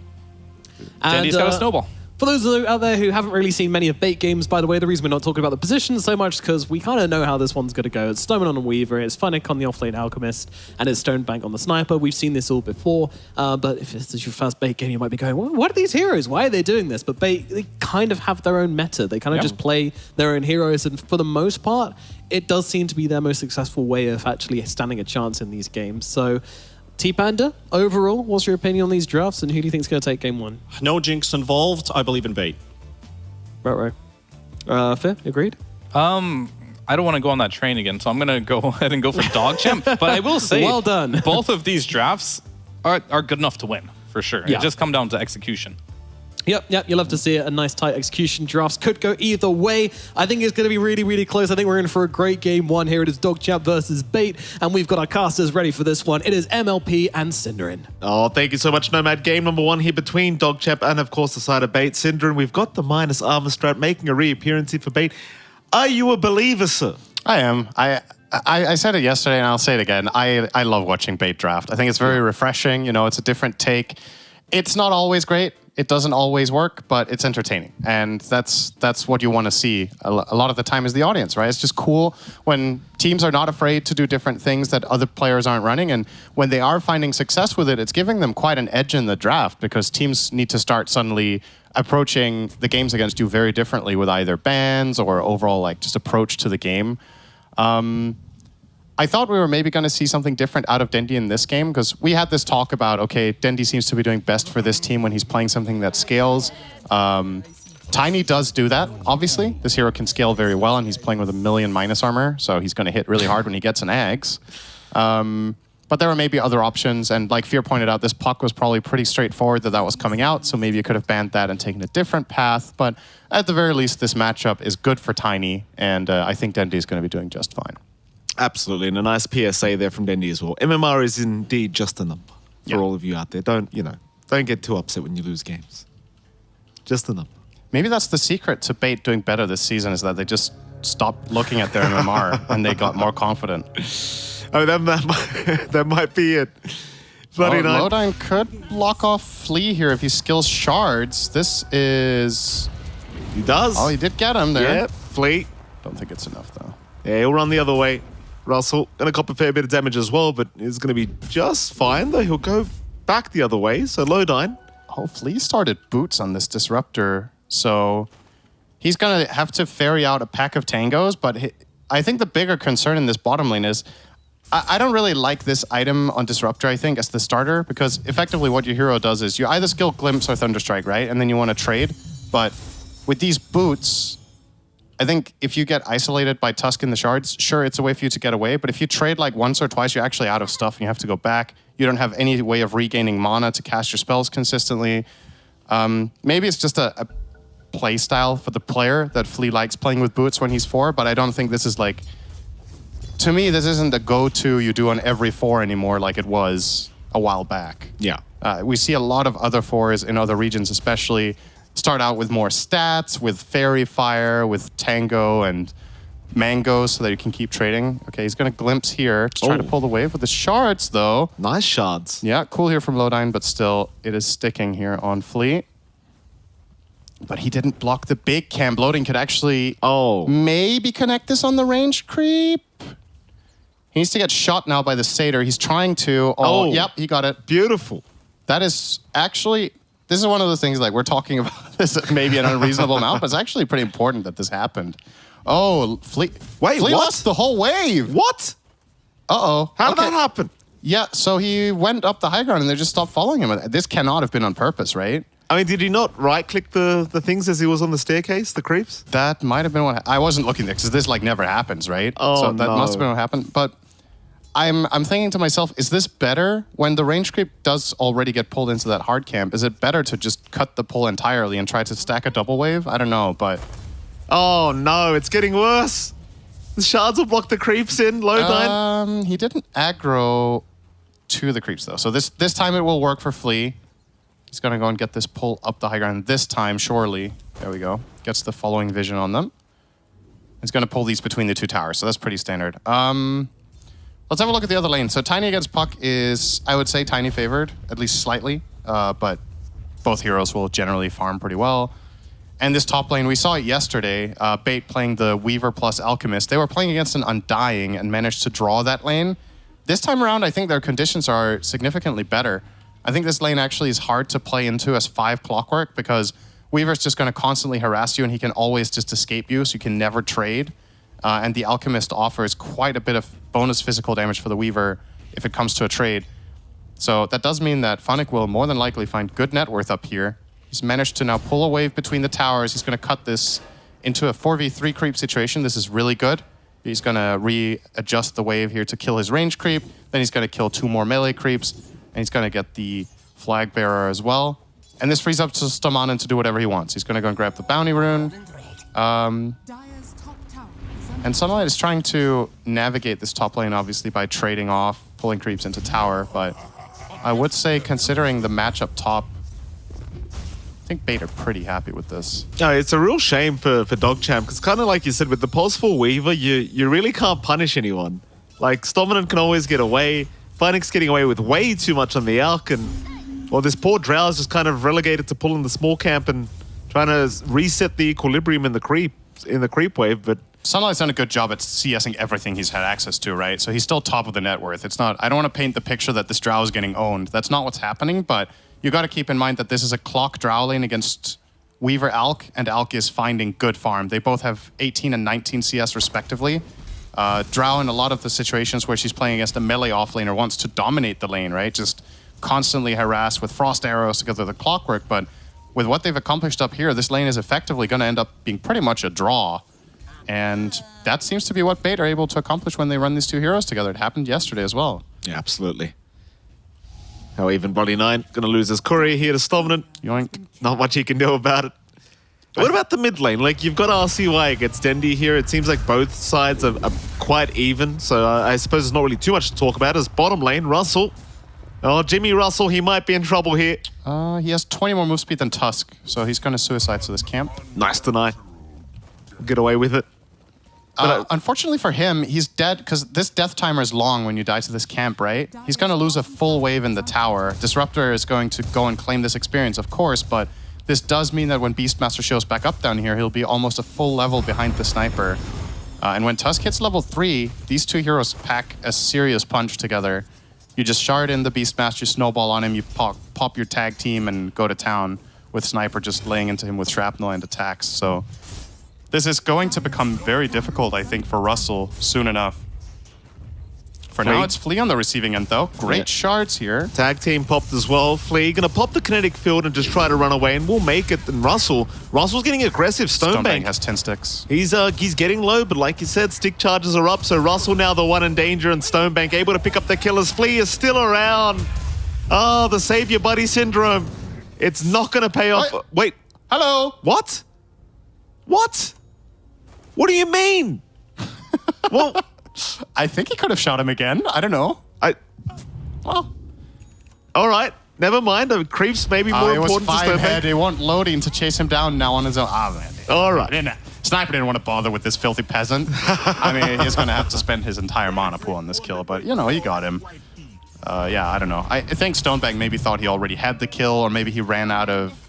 Dendi's got a snowball. For those of you out there who haven't really seen many of Bait games, by the way, the reason we're not talking about the positions so much is because we kind of know how this one's going to go. It's Stoneman on a Weaver, it's Funnick on the offlane Alchemist, and it's Stonebank on the Sniper. We've seen this all before, but if this is your first Bait game, you might be going, what are these heroes? Why are they doing this? But Bait, they kind of have their own meta. They kind of just play their own heroes, and for the most part, it does seem to be their most successful way of actually standing a chance in these games. So, T-Panda, overall, what's your opinion on these drafts, and who do you think is going to take game one? No jinx involved. I believe in bait. Right. Fair, agreed? I don't want to go on that train again, so I'm going to go ahead and go for Dogchamp. But I will say, Well done. both of these drafts are good enough to win, for sure. Yeah. It just comes down to execution. Yep, you'll love to see it. A nice tight execution. Drafts could go either way. I think it's going to be really, really close. I think we're in for a great game one here. It is Dogchamp versus Bait, and we've got our casters ready for this one. It is MLP and Cinderin. Oh, thank you so much, Nomad. Game number one here between Dogchamp and, of course, the side of Bait. Cinderin, we've got the minus armor strat making a reappearance here for Bait. Are you a believer, sir? I am. I said it yesterday and I'll say it again. I love watching Bait draft. I think it's very refreshing. You know, it's a different take. It's not always great. It doesn't always work, but it's entertaining. And that's what you want to see a lot of the time as the audience, right? It's just cool when teams are not afraid to do different things that other players aren't running. And when they are finding success with it, it's giving them quite an edge in the draft because teams need to start suddenly approaching the games against you very differently with either bans or overall like just approach to the game. I thought we were maybe going to see something different out of Dendi in this game because we had this talk about, okay, Dendi seems to be doing best for this team when he's playing something that scales. Tiny does do that, obviously. This hero can scale very well, and he's playing with 1 million minus armor, so he's going to hit really hard when he gets an Ags. But there are maybe other options, and like Fear pointed out, this puck was probably pretty straightforward that was coming out, so maybe you could have banned that and taken a different path. But at the very least, this matchup is good for Tiny, and I think Dendi is going to be doing just fine. Absolutely, and a nice PSA there from Dendi as well. MMR is indeed just a number for all of you out there. Don't get too upset when you lose games. Just a number. Maybe that's the secret to Bait doing better this season is that they just stopped looking at their MMR and they got more confident. Oh, that might be it. Lodine could block off Flea here if he skills shards. This is... He does. Oh, he did get him there. Yep, Fleet. Don't think it's enough, though. Yeah, he'll run the other way. Russell, going to cop a fair bit of damage as well, but he's going to be just fine, though. He'll go back the other way, so Lodine. Oh, Flea started boots on this Disruptor, so he's going to have to ferry out a pack of tangos, but I think the bigger concern in this bottom lane is I don't really like this item on Disruptor, I think, as the starter, because effectively what your hero does is you either skill Glimpse or Thunderstrike, right? And then you want to trade, but with these boots... I think if you get isolated by Tusk in the shards, sure, it's a way for you to get away. But if you trade like once or twice, you're actually out of stuff and you have to go back. You don't have any way of regaining mana to cast your spells consistently. Maybe it's just a play style for the player that Flea likes playing with boots when he's 4, but I don't think this is like... To me, this isn't a go-to you do on every 4 anymore like it was a while back. Yeah. We see a lot of other 4s in other regions especially... start out with more stats, with Fairy Fire, with Tango, and mangoes so that you can keep trading. Okay, he's going to glimpse here to try to pull the wave with the shards, though. Nice shards. Yeah, cool here from Lodine, but still, it is sticking here on Flea. But he didn't block the big camp. Loading could actually maybe connect this on the range creep. He needs to get shot now by the Satyr. He's trying to. Oh, yep, he got it. Beautiful. That is actually, this is one of the things, like, we're talking about this maybe an unreasonable amount, but it's actually pretty important that this happened. Oh, Flea. Wait, Flea what? lost the whole wave. What? Uh-oh. How did that happen? Yeah, so he went up the high ground and they just stopped following him. This cannot have been on purpose, right? I mean, did he not right-click the things as he was on the staircase, the creeps? That might have been what I wasn't looking there because this like never happens, right? Oh, so that no. must have been what happened. But I'm thinking to myself, is this better when the range creep does already get pulled into that hard camp? Is it better to just cut the pull entirely and try to stack a double wave? I don't know, but Oh no, it's getting worse. The shards will block the creeps in, Lodine. he didn't aggro to the creeps though. So this time it will work for Flea. He's gonna go and get this pull up the high ground this time, surely. There we go. Gets the following vision on them. He's gonna pull these between the two towers, so that's pretty standard. Let's have a look at the other lane. So Tiny against Puck is, I would say, Tiny favored, at least slightly. But both heroes will generally farm pretty well. And this top lane, we saw it yesterday. Bait playing the Weaver plus Alchemist. They were playing against an Undying and managed to draw that lane. This time around, I think their conditions are significantly better. I think this lane actually is hard to play into as 5 clockwork because Weaver's just going to constantly harass you and he can always just escape you, so you can never trade. And the Alchemist offers quite a bit of bonus physical damage for the Weaver if it comes to a trade. So that does mean that Funnick will more than likely find good net worth up here. He's managed to now pull a wave between the towers. He's going to cut this into a 4v3 creep situation. This is really good. He's going to readjust the wave here to kill his range creep. Then he's going to kill 2 more melee creeps. And he's going to get the flag bearer as well. And this frees up to Stamanen to do whatever he wants. He's going to go and grab the bounty rune. And Sunlight is trying to navigate this top lane, obviously, by trading off, pulling creeps into tower. But I would say, considering the match up top, I think Bait are pretty happy with this. No, it's a real shame for Dogchamp, because kind of like you said, with the Pulse 4 Weaver, you really can't punish anyone. Like, Stominant can always get away. Funnick's getting away with way too much on the Alk, and well, this poor Drow is just kind of relegated to pulling the small camp and trying to reset the equilibrium in the creep wave, but Sunlight's done a good job at CSing everything he's had access to, right? So he's still top of the net worth. It's not, I don't want to paint the picture that this Drow is getting owned. That's not what's happening, but you got to keep in mind that this is a clock Drow lane against Weaver Alk, and Alk is finding good farm. They both have 18 and 19 CS respectively. Drow, in a lot of the situations where she's playing against a melee offlaner, wants to dominate the lane, right? Just constantly harass with frost arrows to get the clockwork, but with what they've accomplished up here, this lane is effectively going to end up being pretty much a draw. And that seems to be what Bait are able to accomplish when they run these two heroes together. It happened yesterday as well. yeah, absolutely. How even Bloody Nine going to lose his courier here to Stominant. Yoink. Not much he can do about it. What about the mid lane? Like, you've got RCY against Dendy here. It seems like both sides are quite even, so I suppose there's not really too much to talk about. As bottom lane, Russell. Oh, Jimmy Russell, he might be in trouble here. He has 20 more move speed than Tusk, so he's going to suicide to this camp. Nice deny. Get away with it. Unfortunately for him, he's dead because this death timer is long when you die to this camp, right? He's going to lose a full wave in the tower. Disruptor is going to go and claim this experience, of course, but this does mean that when Beastmaster shows back up down here, he'll be almost a full level behind the sniper. And when Tusk hits level 3, these two heroes pack a serious punch together. You just shard in the Beastmaster, snowball on him, you pop your tag team and go to town with Sniper just laying into him with shrapnel and attacks. So this is going to become very difficult, I think, for Russell soon enough. For now, it's Flea on the receiving end, though. Great shards here. Tag team popped as well. Flea going to pop the kinetic field and just try to run away, and we'll make it. And Russell's getting aggressive. Stonebank has 10 sticks. He's getting low, but like you said, stick charges are up, so Russell now the one in danger, and Stonebank able to pick up the killers. Flea is still around. Oh, the Save Your Buddy syndrome. It's not going to pay off. Wait. Hello. What? What? What do you mean? Well, I think he could have shot him again. I don't know. Well, all right. Never mind. The creeps may be more it was important to 5 Stonebank. head. They want loading to chase him down now on his own. Ah, man. All right. Sniper didn't want to bother with this filthy peasant. I mean, he's going to have to spend his entire mana pool on this kill, but, you know, he got him. Yeah, I don't know. I think Stonebank maybe thought he already had the kill, or maybe he ran out of...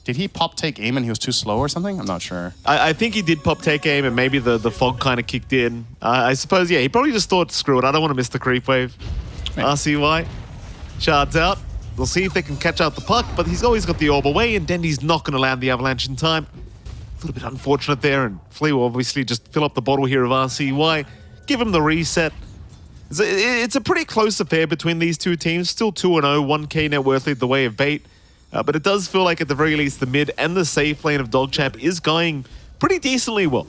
Did he pop take aim and he was too slow or something? I'm not sure. I think he did pop take aim, and maybe the fog kind of kicked in. I suppose, yeah, he probably just thought, screw it, I don't want to miss the creep wave. RCY, shards out. We'll see if they can catch out the puck, but he's always got the orb away, and Dendy's not going to land the avalanche in time. A little bit unfortunate there, and Flea will obviously just fill up the bottle here of RCY, give him the reset. It's a pretty close affair between these two teams, still 2-0, 1k net worth lead the way of Bait. But it does feel like at the very least the mid and the safe lane of DogChamp is going pretty decently well.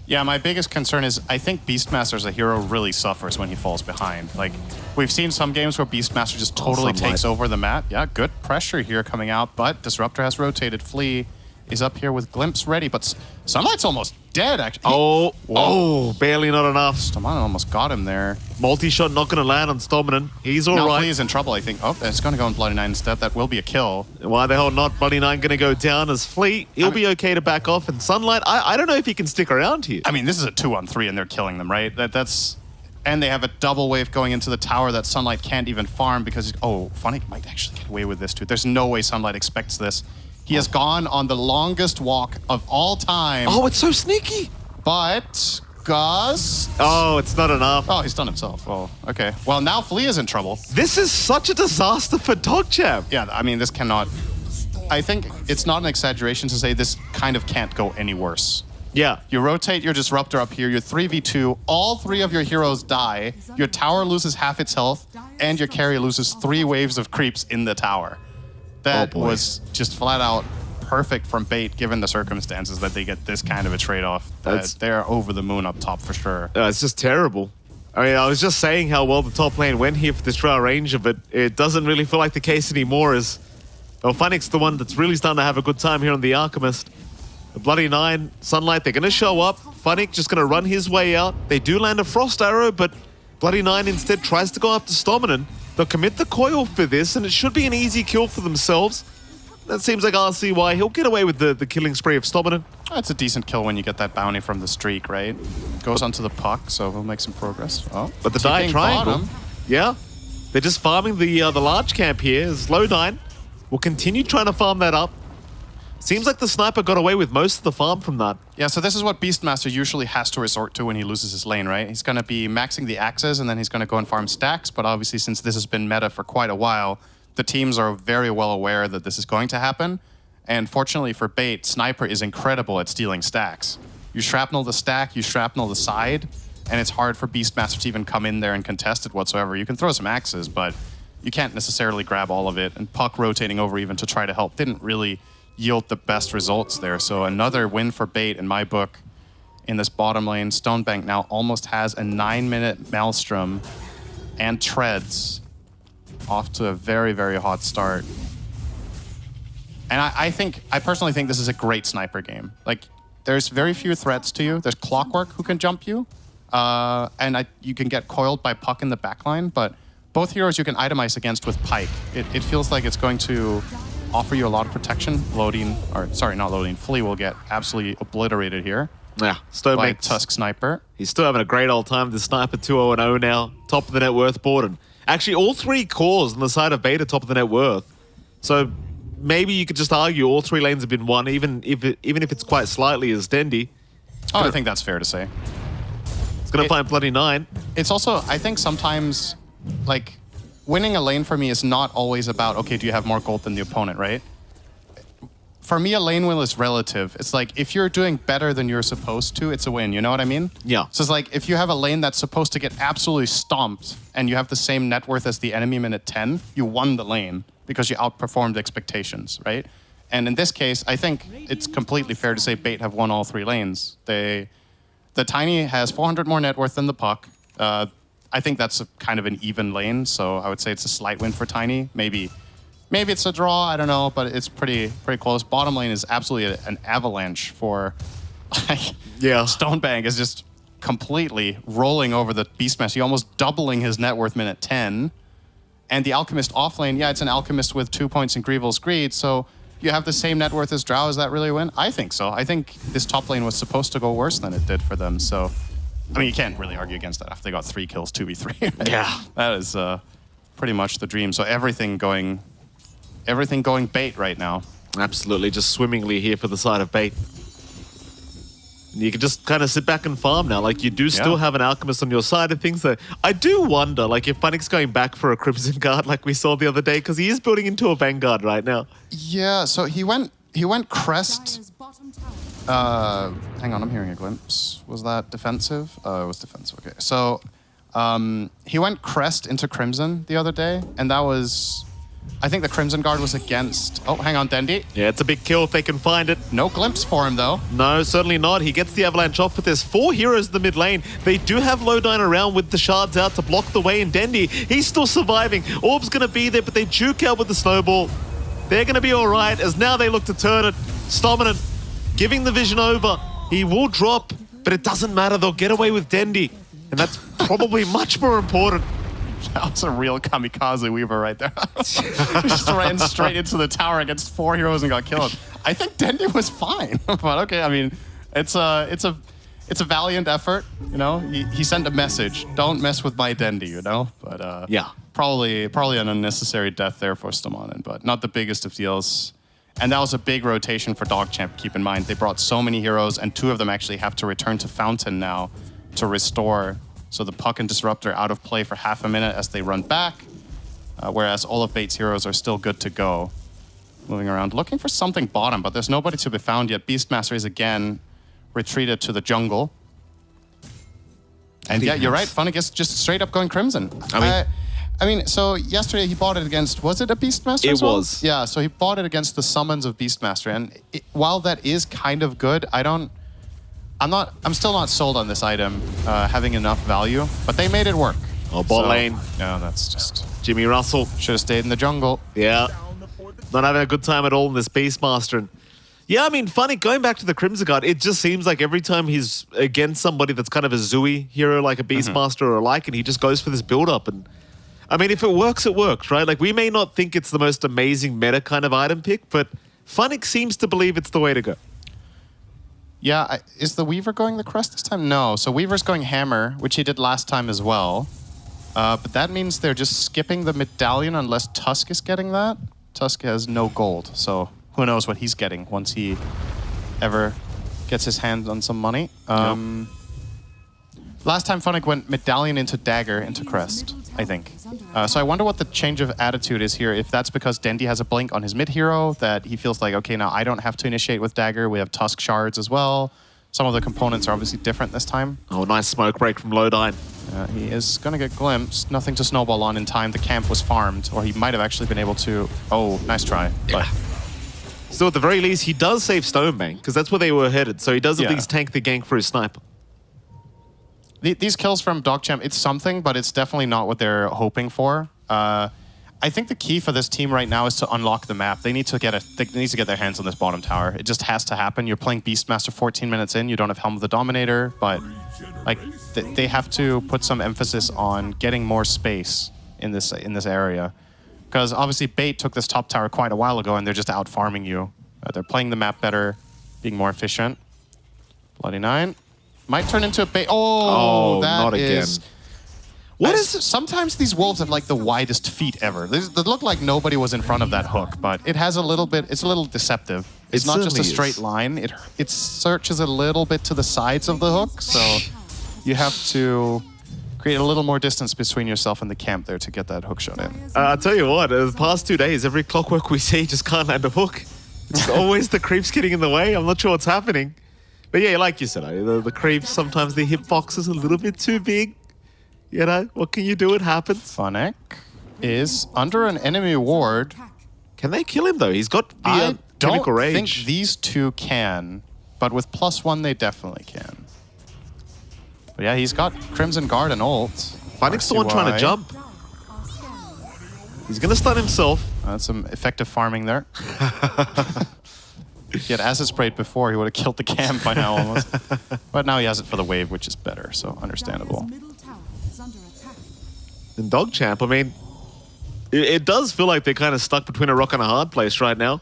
Yeah, my biggest concern is I think Beastmaster as a hero really suffers when he falls behind. Like, we've seen some games where Beastmaster just totally takes over the map. Yeah, good pressure here coming out, but Disruptor has rotated. Flea is up here with Glimpse ready, but Sunlight's almost dead, actually. Barely not enough. Stomanen almost got him there. Multi-shot not going to land on Stomanen. He's all now right. Flea is in trouble, I think. Oh, it's going to go on Bloody 9 instead. That will be a kill. Why the hell not? Bloody 9 going to go down as Flea. He'll be okay to back off. And Sunlight, I don't know if he can stick around here. I mean, this is a 2-on-3 and they're killing them, right? That's... And they have a double wave going into the tower that Sunlight can't even farm because... Oh, Funny might actually get away with this, too. There's no way Sunlight expects this. He has gone on the longest walk of all time. Oh, it's so sneaky. But Gust... Oh, it's not enough. Oh, he's done himself. Oh, okay. Well, now Flea is in trouble. This is such a disaster for DogChamp. Yeah, I mean, this cannot... I think it's not an exaggeration to say this kind of can't go any worse. Yeah. You rotate your Disruptor up here, you're 3v2, all 3 of your heroes die, your tower loses half its health, and your carry loses 3 waves of creeps in the tower. That was just flat out perfect from Bait, given the circumstances that they get this kind of a trade-off. They're over the moon up top for sure. It's just terrible. I mean, I was just saying how well the top lane went here for this trial Ranger, but it doesn't really feel like the case anymore as... Well, Phoenix the one that's really starting to have a good time here on the Alchemist. The Bloody 9, Sunlight, they're going to show up. Funnick just going to run his way out. They do land a Frost Arrow, but Bloody 9 instead tries to go after Stomanen. They'll commit the coil for this, and it should be an easy kill for themselves. That seems like RCY. He'll get away with the killing spree of Stomanen. That's a decent kill when you get that bounty from the streak, right? Goes onto the puck, so he'll make some progress. Oh, but the die triangle. Yeah. They're just farming the large camp here as Low9 will continue trying to farm that up. Seems like the sniper got away with most of the farm from that. Yeah, so this is what Beastmaster usually has to resort to when he loses his lane, right? He's going to be maxing the axes, and then he's going to go and farm stacks, but obviously since this has been meta for quite a while, the teams are very well aware that this is going to happen, and fortunately for Bait, Sniper is incredible at stealing stacks. You shrapnel the stack, you shrapnel the side, and it's hard for Beastmaster to even come in there and contest it whatsoever. You can throw some axes, but you can't necessarily grab all of it, and Puck rotating over even to try to help didn't really yield the best results there. So another win for Bait in my book in this bottom lane. Stonebank now almost has a 9-minute Maelstrom and treads off to a very, very hot start. And I personally think this is a great sniper game. Like, there's very few threats to you. There's Clockwork who can jump you, and you can get coiled by Puck in the backline, but both heroes you can itemize against with Pike. It feels like it's going to offer you a lot of protection. Flea will get absolutely obliterated here. Yeah, by Tusk Sniper. He's still having a great old time. The Sniper 2-0-0 now, top of the net worth board. And actually, all 3 cores on the side of Beta top of the net worth. So maybe you could just argue all 3 lanes have been won, even if it's quite slightly as Dendy. Oh, I think that's fair to say. It's going to find Bloody 9. It's also, I think sometimes, like, winning a lane for me is not always about, okay, do you have more gold than the opponent, right? For me, a lane win is relative. It's like, if you're doing better than you're supposed to, it's a win, you know what I mean? Yeah. So it's like, if you have a lane that's supposed to get absolutely stomped and you have the same net worth as the enemy minute 10, you won the lane because you outperformed expectations, right? And in this case, I think it's completely fair to say Bait have won all 3 lanes. The Tiny has 400 more net worth than the Puck. I think that's kind of an even lane, so I would say it's a slight win for Tiny. Maybe it's a draw, I don't know, but it's pretty close. Bottom lane is absolutely an avalanche for... Yeah. Stonebank is just completely rolling over the Beastmaster, almost doubling his net worth minute 10. And the Alchemist off lane, yeah, it's an Alchemist with 2 points in Grieval's Greed, so you have the same net worth as Drow. Is that really a win? I think so. I think this top lane was supposed to go worse than it did for them. So, I mean, you can't really argue against that after they got 3 kills, 2v3. Right? Yeah. That is pretty much the dream. So everything going bait right now. Absolutely, just swimmingly here for the side of bait. And you can just kind of sit back and farm now. Like, you do still have an Alchemist on your side of things. I do wonder, like, if Funnick's going back for a Crimson Guard like we saw the other day, because he is building into a Vanguard right now. Yeah, so he went Crest. Hang on, I'm hearing a glimpse. Was that defensive? It was defensive, okay. So he went Crest into Crimson the other day, and that was... I think the Crimson Guard was against... Oh, hang on, Dendi. Yeah, it's a big kill if they can find it. No glimpse for him, though. No, certainly not. He gets the Avalanche off, but there's 4 heroes in the mid lane. They do have Lowdine around with the shards out to block the way, and Dendi, he's still surviving. Orb's going to be there, but they juke out with the snowball. They're going to be all right, as now they look to turn it. Stominant giving the vision over. He will drop, but it doesn't matter. They'll get away with Dendi, and that's probably much more important. That was a real kamikaze Weaver right there. Just ran straight into the tower against 4 heroes and got killed. I think Dendi was fine, but okay. I mean, it's a valiant effort. You know, he sent a message: don't mess with my Dendi. You know, but yeah, probably an unnecessary death there for Stomanen, but not the biggest of deals. And that was a big rotation for DogChamp. Keep in mind, they brought so many heroes, and 2 of them actually have to return to Fountain now to restore. So the Puck and Disruptor out of play for half a minute as they run back, whereas all of Bait's heroes are still good to go. Moving around, looking for something bottom, but there's nobody to be found yet. Beastmaster is again retreated to the jungle. And yeah, you're right, Funnick is just straight up going Crimson. I mean, so yesterday he bought it against, was it a Beastmaster as well? It was. Yeah, so he bought it against the summons of Beastmaster, and while that is kind of good, I'm still not sold on this item having enough value, but they made it work. Oh, bot lane. Yeah, that's just... Jimmy Russell. Should have stayed in the jungle. Yeah. Not having a good time at all in this Beastmaster. And yeah, I mean, funny, going back to the Crimson Guard, it just seems like every time he's against somebody that's kind of a Zooey hero, like a Beastmaster or a Lycan, he just goes for this build-up. And I mean, if it works, right? Like, we may not think it's the most amazing meta kind of item pick, but Funnick seems to believe it's the way to go. Yeah, is the Weaver going the Crest this time? No, so Weaver's going Hammer, which he did last time as well. But that means they're just skipping the Medallion unless Tusk is getting that. Tusk has no gold, so who knows what he's getting once he ever gets his hands on some money. Last time Funnick went Medallion into Dagger into Crest, I think. So I wonder what the change of attitude is here. If that's because Dendi has a blink on his mid hero, that he feels like, okay, now I don't have to initiate with Dagger. We have Tusk shards as well. Some of the components are obviously different this time. Oh, nice smoke break from Lowdine. He is going to get glimpsed. Nothing to snowball on in time. The camp was farmed, or he might have actually been able to... Oh, nice try. Yeah. But still, at the very least, he does save Stonebank, because that's where they were headed. So he does at least tank the gank for his sniper. These kills from DogChamp, it's something, but it's definitely not what they're hoping for. I think the key for this team right now is to unlock the map. They need to get their hands on this bottom tower. It just has to happen. You're playing Beastmaster 14 minutes in. You don't have Helm of the Dominator, but like they have to put some emphasis on getting more space in this area, because obviously Bait took this top tower quite a while ago, and they're just out farming you. They're playing the map better, being more efficient. Bloody Nine might turn into a Bait. Oh, that not again. What is it? Sometimes these wolves have like the widest feet ever. They look like nobody was in front of that hook, but it has a little bit. It's a little deceptive. It's not just a straight line. It searches a little bit to the sides of the hook, so you have to create a little more distance between yourself and the camp there to get that hook shot in. I'll tell you what. The past 2 days, every clockwork we see just can't land a hook. It's always the creeps getting in the way. I'm not sure what's happening, but yeah, like you said, the creeps sometimes the hitbox is a little bit too big. You know, what can you do? It happens. Funnick is under an enemy ward. Can they kill him, though? He's got the chemical rage. I think these two can, but with +1, they definitely can. But yeah, he's got Crimson Guard and ult. Funnick's the one trying to jump. He's going to stun himself. That's some effective farming there. If he had acid sprayed before, he would have killed the camp by now almost. But now he has it for the wave, which is better, so understandable. In DogChamp, I mean, it does feel like they're kind of stuck between a rock and a hard place right now.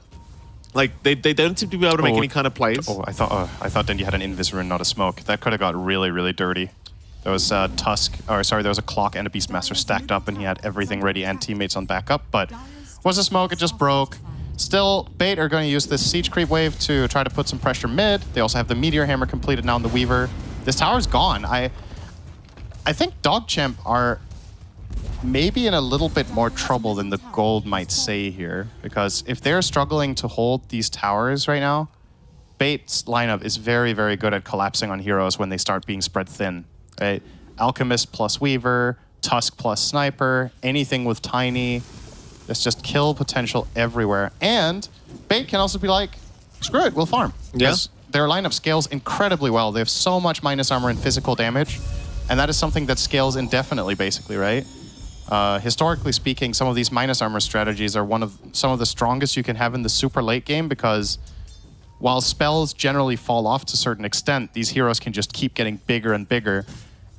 Like, they don't seem to be able to make any kind of plays. Oh, I thought Dendy had an Invis rune, not a smoke. That could have got really, really dirty. There was there was a Clock and a Beastmaster stacked up, and he had everything ready and teammates on backup, but was a smoke, it just broke. Still, Bait are going to use this Siege Creep wave to try to put some pressure mid. They also have the Meteor Hammer completed now in the Weaver. This tower's gone. I think DogChamp are maybe in a little bit more trouble than the gold might say here, because if they're struggling to hold these towers right now, Bait's lineup is very, very good at collapsing on heroes when they start being spread thin. Right? Alchemist plus Weaver, Tusk plus Sniper, anything with Tiny. There's just kill potential everywhere. And Bait can also be like, screw it, we'll farm. Because their lineup scales incredibly well. They have so much minus armor and physical damage, and that is something that scales indefinitely, basically, right? Historically speaking, some of these minus armor strategies are some of the strongest you can have in the super late game, because while spells generally fall off to a certain extent, these heroes can just keep getting bigger and bigger.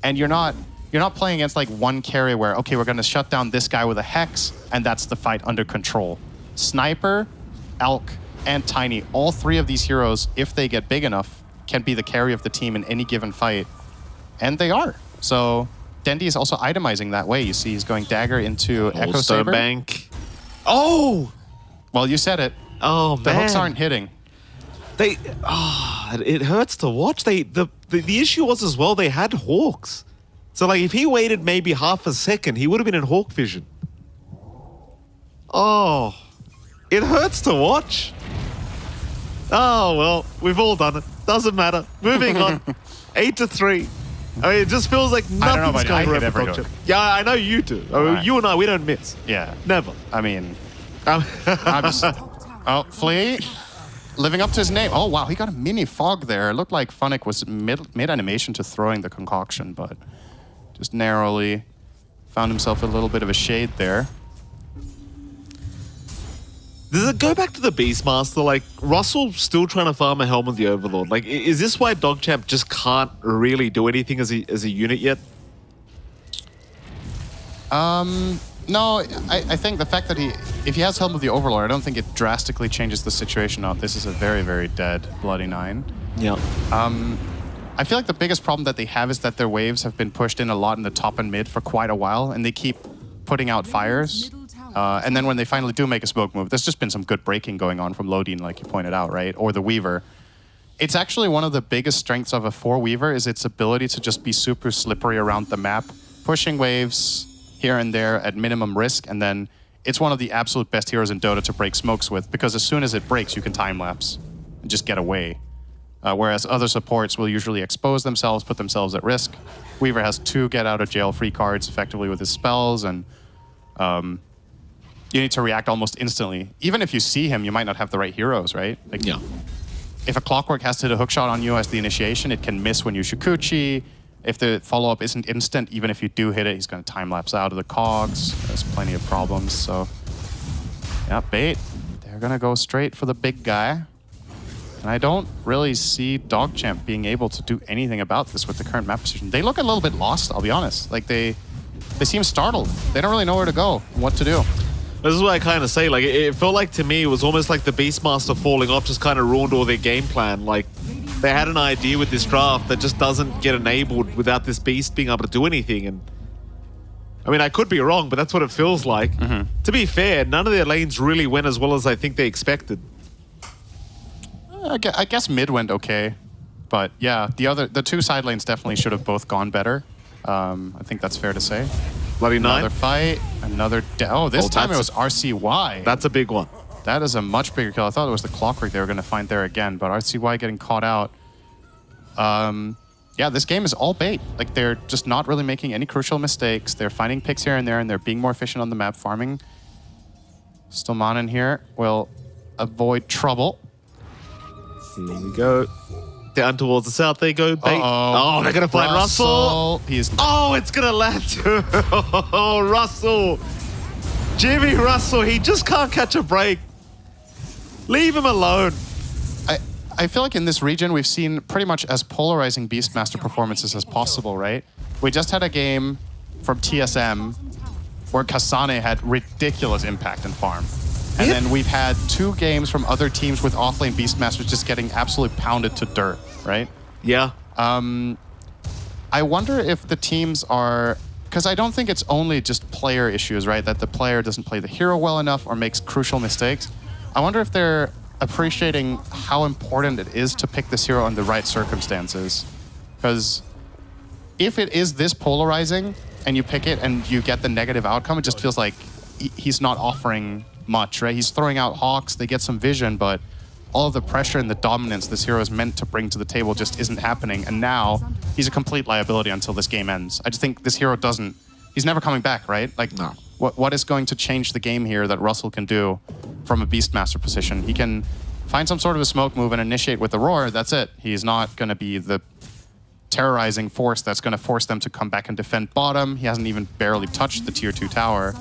And you're not playing against like one carry where, okay, we're going to shut down this guy with a Hex, and that's the fight under control. Sniper, Elk, and Tiny, all three of these heroes, if they get big enough, can be the carry of the team in any given fight. And they are. So Dendy is also itemizing that way. You see he's going Dagger into Echo Saber. Bank. Oh! Well, you said it. Oh, the man. hooks aren't hitting. It hurts to watch. The issue was as well, they had Hawks. So like if he waited maybe half a second, he would have been in Hawk vision. Oh, it hurts to watch. Oh, well, we've all done it. Doesn't matter. Moving on. 8-3. I mean, it just feels like nothing's going right for DogChamp. Yeah, I know you do. I mean, you and I, we don't miss. Yeah. Never. I mean, I'm just... Oh, Flea, living up to his name. Oh, wow, he got a mini fog there. It looked like Funnick was mid-animation to throwing the concoction, but just narrowly found himself a little bit of a shade there. Does it go back to the Beastmaster? Like, Russell still trying to farm a Helm of the Overlord. Like, is this why DogChamp just can't really do anything as a unit yet? No, I think the fact that if he has Helm of the Overlord, I don't think it drastically changes the situation. Oh, this is a very, very dead Bloody 9. Yeah. I feel like the biggest problem that they have is that their waves have been pushed in a lot in the top and mid for quite a while, and they keep putting out fires. And then when they finally do make a smoke move, there's just been some good breaking going on from Lodin, like you pointed out, right? Or the Weaver. It's actually one of the biggest strengths of a 4 Weaver is its ability to just be super slippery around the map, pushing waves here and there at minimum risk, and then it's one of the absolute best heroes in Dota to break smokes with, because as soon as it breaks, you can time-lapse and just get away. Whereas other supports will usually expose themselves, put themselves at risk. Weaver has 2 get-out-of-jail-free cards effectively with his spells, and you need to react almost instantly. Even if you see him, you might not have the right heroes, right? Like, yeah. If a Clockwork has to hit a hookshot on you as the initiation, it can miss when you Shukuchi. If the follow-up isn't instant, even if you do hit it, he's going to time-lapse out of the cogs. There's plenty of problems, so... Yeah, Bait. They're going to go straight for the big guy. And I don't really see DogChamp being able to do anything about this with the current map position. They look a little bit lost, I'll be honest. Like, they seem startled. They don't really know where to go and what to do. This is what I kind of say. Like, it felt like to me, it was almost like the Beastmaster falling off just kind of ruined all their game plan. Like, they had an idea with this draft that just doesn't get enabled without this Beast being able to do anything. And I mean, I could be wrong, but that's what it feels like. To be fair, none of their lanes really went as well as I think they expected. I guess mid went okay, but yeah, the 2 side lanes definitely should have both gone better. I think that's fair to say. Bloody 9. Another fight, another... this time it was RCY. That's a big one. That is a much bigger kill. I thought it was the Clockwork they were going to find there again, but RCY getting caught out. Yeah, this game is all bait. Like, they're just not really making any crucial mistakes. They're finding picks here and there, and they're being more efficient on the map, farming. Stillmannen here will avoid trouble. Here we go. Down towards the south they go. Bait. Oh, they're going to find Russell. Oh, it's going to land too. Oh, Russell. Jimmy Russell, he just can't catch a break. Leave him alone. I feel like in this region, we've seen pretty much as polarizing Beastmaster performances as possible, right? We just had a game from TSM where Kasane had ridiculous impact in farm. And then we've had 2 games from other teams with offlane Beastmasters just getting absolutely pounded to dirt, right? Yeah. I wonder if the teams are... Because I don't think it's only just player issues, right? That the player doesn't play the hero well enough or makes crucial mistakes. I wonder if they're appreciating how important it is to pick this hero in the right circumstances. Because if it is this polarizing and you pick it and you get the negative outcome, it just feels like he's not offering much, right? He's throwing out Hawks, they get some vision, but all of the pressure and the dominance this hero is meant to bring to the table just isn't happening. And now he's a complete liability until this game ends. I just think this hero doesn't... He's never coming back, right? Like, No. What is going to change the game here that Russell can do from a Beastmaster position? He can find some sort of a smoke move and initiate with the roar. That's it. He's not going to be the terrorizing force that's going to force them to come back and defend bottom. He hasn't even barely touched the tier 2 tower.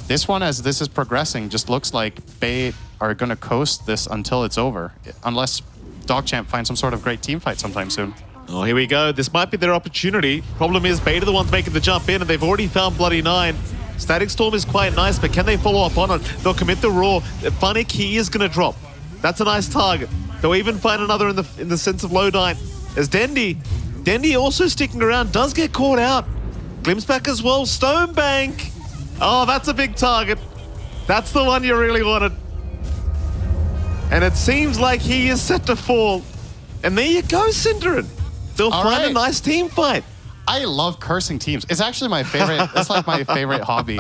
This one, as this is progressing, just looks like Bait are going to coast this until it's over. Unless DogChamp finds some sort of great team fight sometime soon. Oh, here we go. This might be their opportunity. Problem is, Bait are the ones making the jump in, and they've already found Bloody 9. Static Storm is quite nice, but can they follow up on it? They'll commit the Roar. Funnick, he is going to drop. That's a nice target. They'll even find another in the sense of Lodine. As Dendy also sticking around, does get caught out. Glimpse back as well. Stonebank. Oh, that's a big target. That's the one you really wanted. And it seems like he is set to fall. And there you go, Cinderin. They'll find a nice team fight. I love cursing teams. It's actually my favorite. It's like my favorite hobby.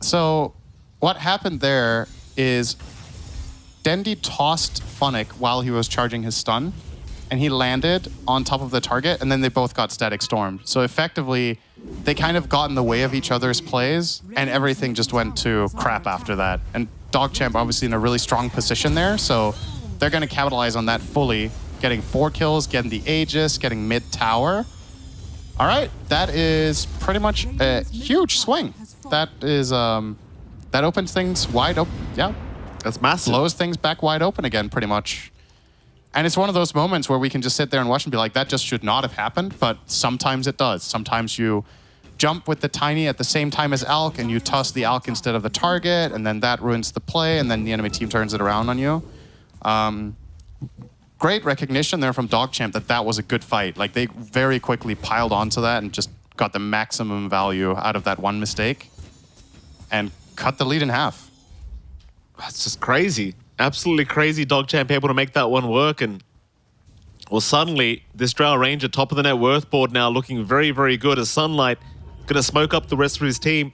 So what happened there is Dendy tossed Funnick while he was charging his stun, and he landed on top of the target, and then they both got Static Stormed. So effectively, they kind of got in the way of each other's plays, and everything just went to crap after that. And DogChamp obviously in a really strong position there, so they're going to capitalize on that fully, getting 4 kills, getting the Aegis, getting mid tower. All right, that is pretty much a huge swing. That is that opens things wide open. Yeah, That's massive. blows things back wide open again, pretty much. And it's one of those moments where we can just sit there and watch and be like, that just should not have happened, but sometimes it does. Sometimes you jump with the Tiny at the same time as Alk, and you toss the Alk instead of the target, and then that ruins the play, and then the enemy team turns it around on you. Great recognition there from DogChamp that that was a good fight. Like, they very quickly piled onto that and just got the maximum value out of that one mistake and cut the lead in half. That's just crazy. Absolutely crazy. DogChamp able to make that one work. And, well, suddenly, this Drow Ranger, top of the net worth board now, looking very, very good as Sunlight going to smoke up the rest of his team.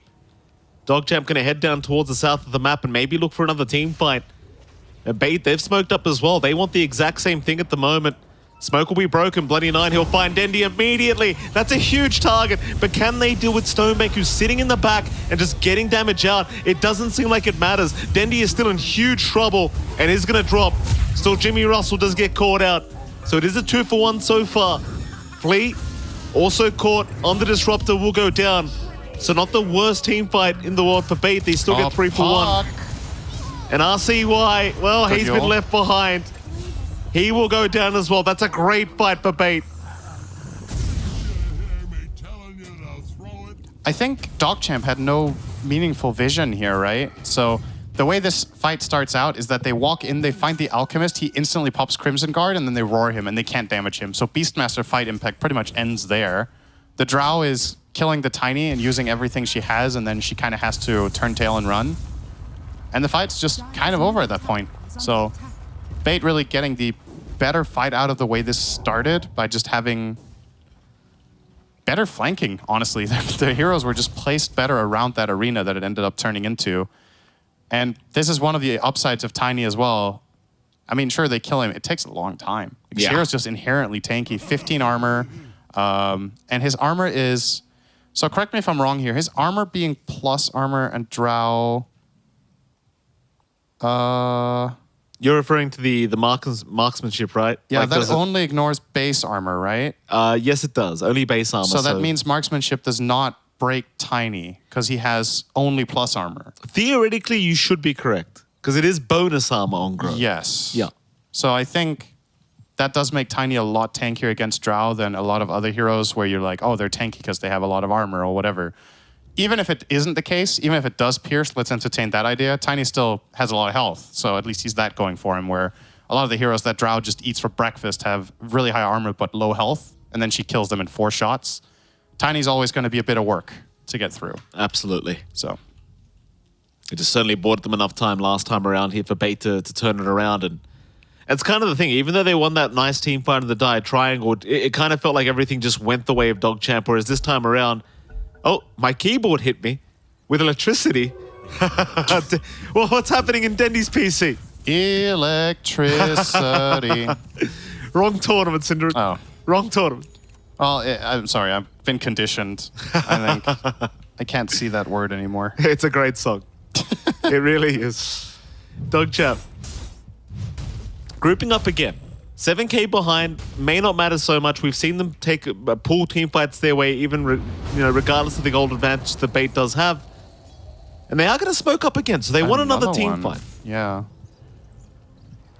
DogChamp going to head down towards the south of the map and maybe look for another team fight. And Bait, they've smoked up as well. They want the exact same thing at the moment. Smoke will be broken. Bloody 9, he'll find Dendy immediately. That's a huge target. But can they deal with Stonebank, who's sitting in the back and just getting damage out? It doesn't seem like it matters. Dendy is still in huge trouble and is going to drop. Still, Jimmy Russell does get caught out. So it is a 2-for-1 so far. Fleet, also caught on the Disruptor, will go down. So not the worst team fight in the world for Bait. They still get 3-for-1. And RCY, well, he's been left behind. He will go down as well. That's a great fight for Bait. I think DogChamp had no meaningful vision here, right? So the way this fight starts out is that they walk in, they find the Alchemist, he instantly pops Crimson Guard, and then they roar him, and they can't damage him. So Beastmaster fight impact pretty much ends there. The Drow is killing the Tiny and using everything she has, and then she kind of has to turn tail and run. And the fight's just kind of over at that point. So Bait really getting the better fight out of the way this started by just having better flanking, honestly. The heroes were just placed better around that arena that it ended up turning into. And this is one of the upsides of Tiny as well. I mean, sure, they kill him. It takes a long time. Yeah. Hero's just inherently tanky. 15 armor. And his armor is... So correct me if I'm wrong here. His armor being plus armor and Drow... You're referring to the marksmanship, right? Yeah, Like, that only ignores base armor, right? yes, it does. Only base armor. So that means marksmanship does not break Tiny because he has only plus armor. theoretically, you should be correct because it is bonus armor on growth. Yes. Yeah. So I think that does make Tiny a lot tankier against Drow than a lot of other heroes where you're like, oh, they're tanky because they have a lot of armor or whatever. even if it isn't the case, even if it does pierce, let's entertain that idea. Tiny still has a lot of health, so at least he's that going for him, where a lot of the heroes that Drow just eats for breakfast have really high armor but low health, and then she kills them in 4 shots. Tiny's always going to be a bit of work to get through. Absolutely. So It just certainly bought them enough time last time around here for Bait to turn it around. And it's kind of the thing, even though they won that nice team fight in the die triangle, it kind of felt like everything just went the way of DogChamp, whereas this time around, oh, my keyboard hit me with electricity. Well, what's happening in Dendy's PC? Electricity. Wrong tournament, Cinder. Oh. Wrong tournament. Well, I'm sorry. I've been conditioned. I think I can't see that word anymore. It's a great song. It really is. DogChamp. Grouping up again. 7K behind may not matter so much. We've seen them take pull team fights their way, even regardless of the gold advantage the Bait does have. And they are going to smoke up again, so they want another team fight. Yeah.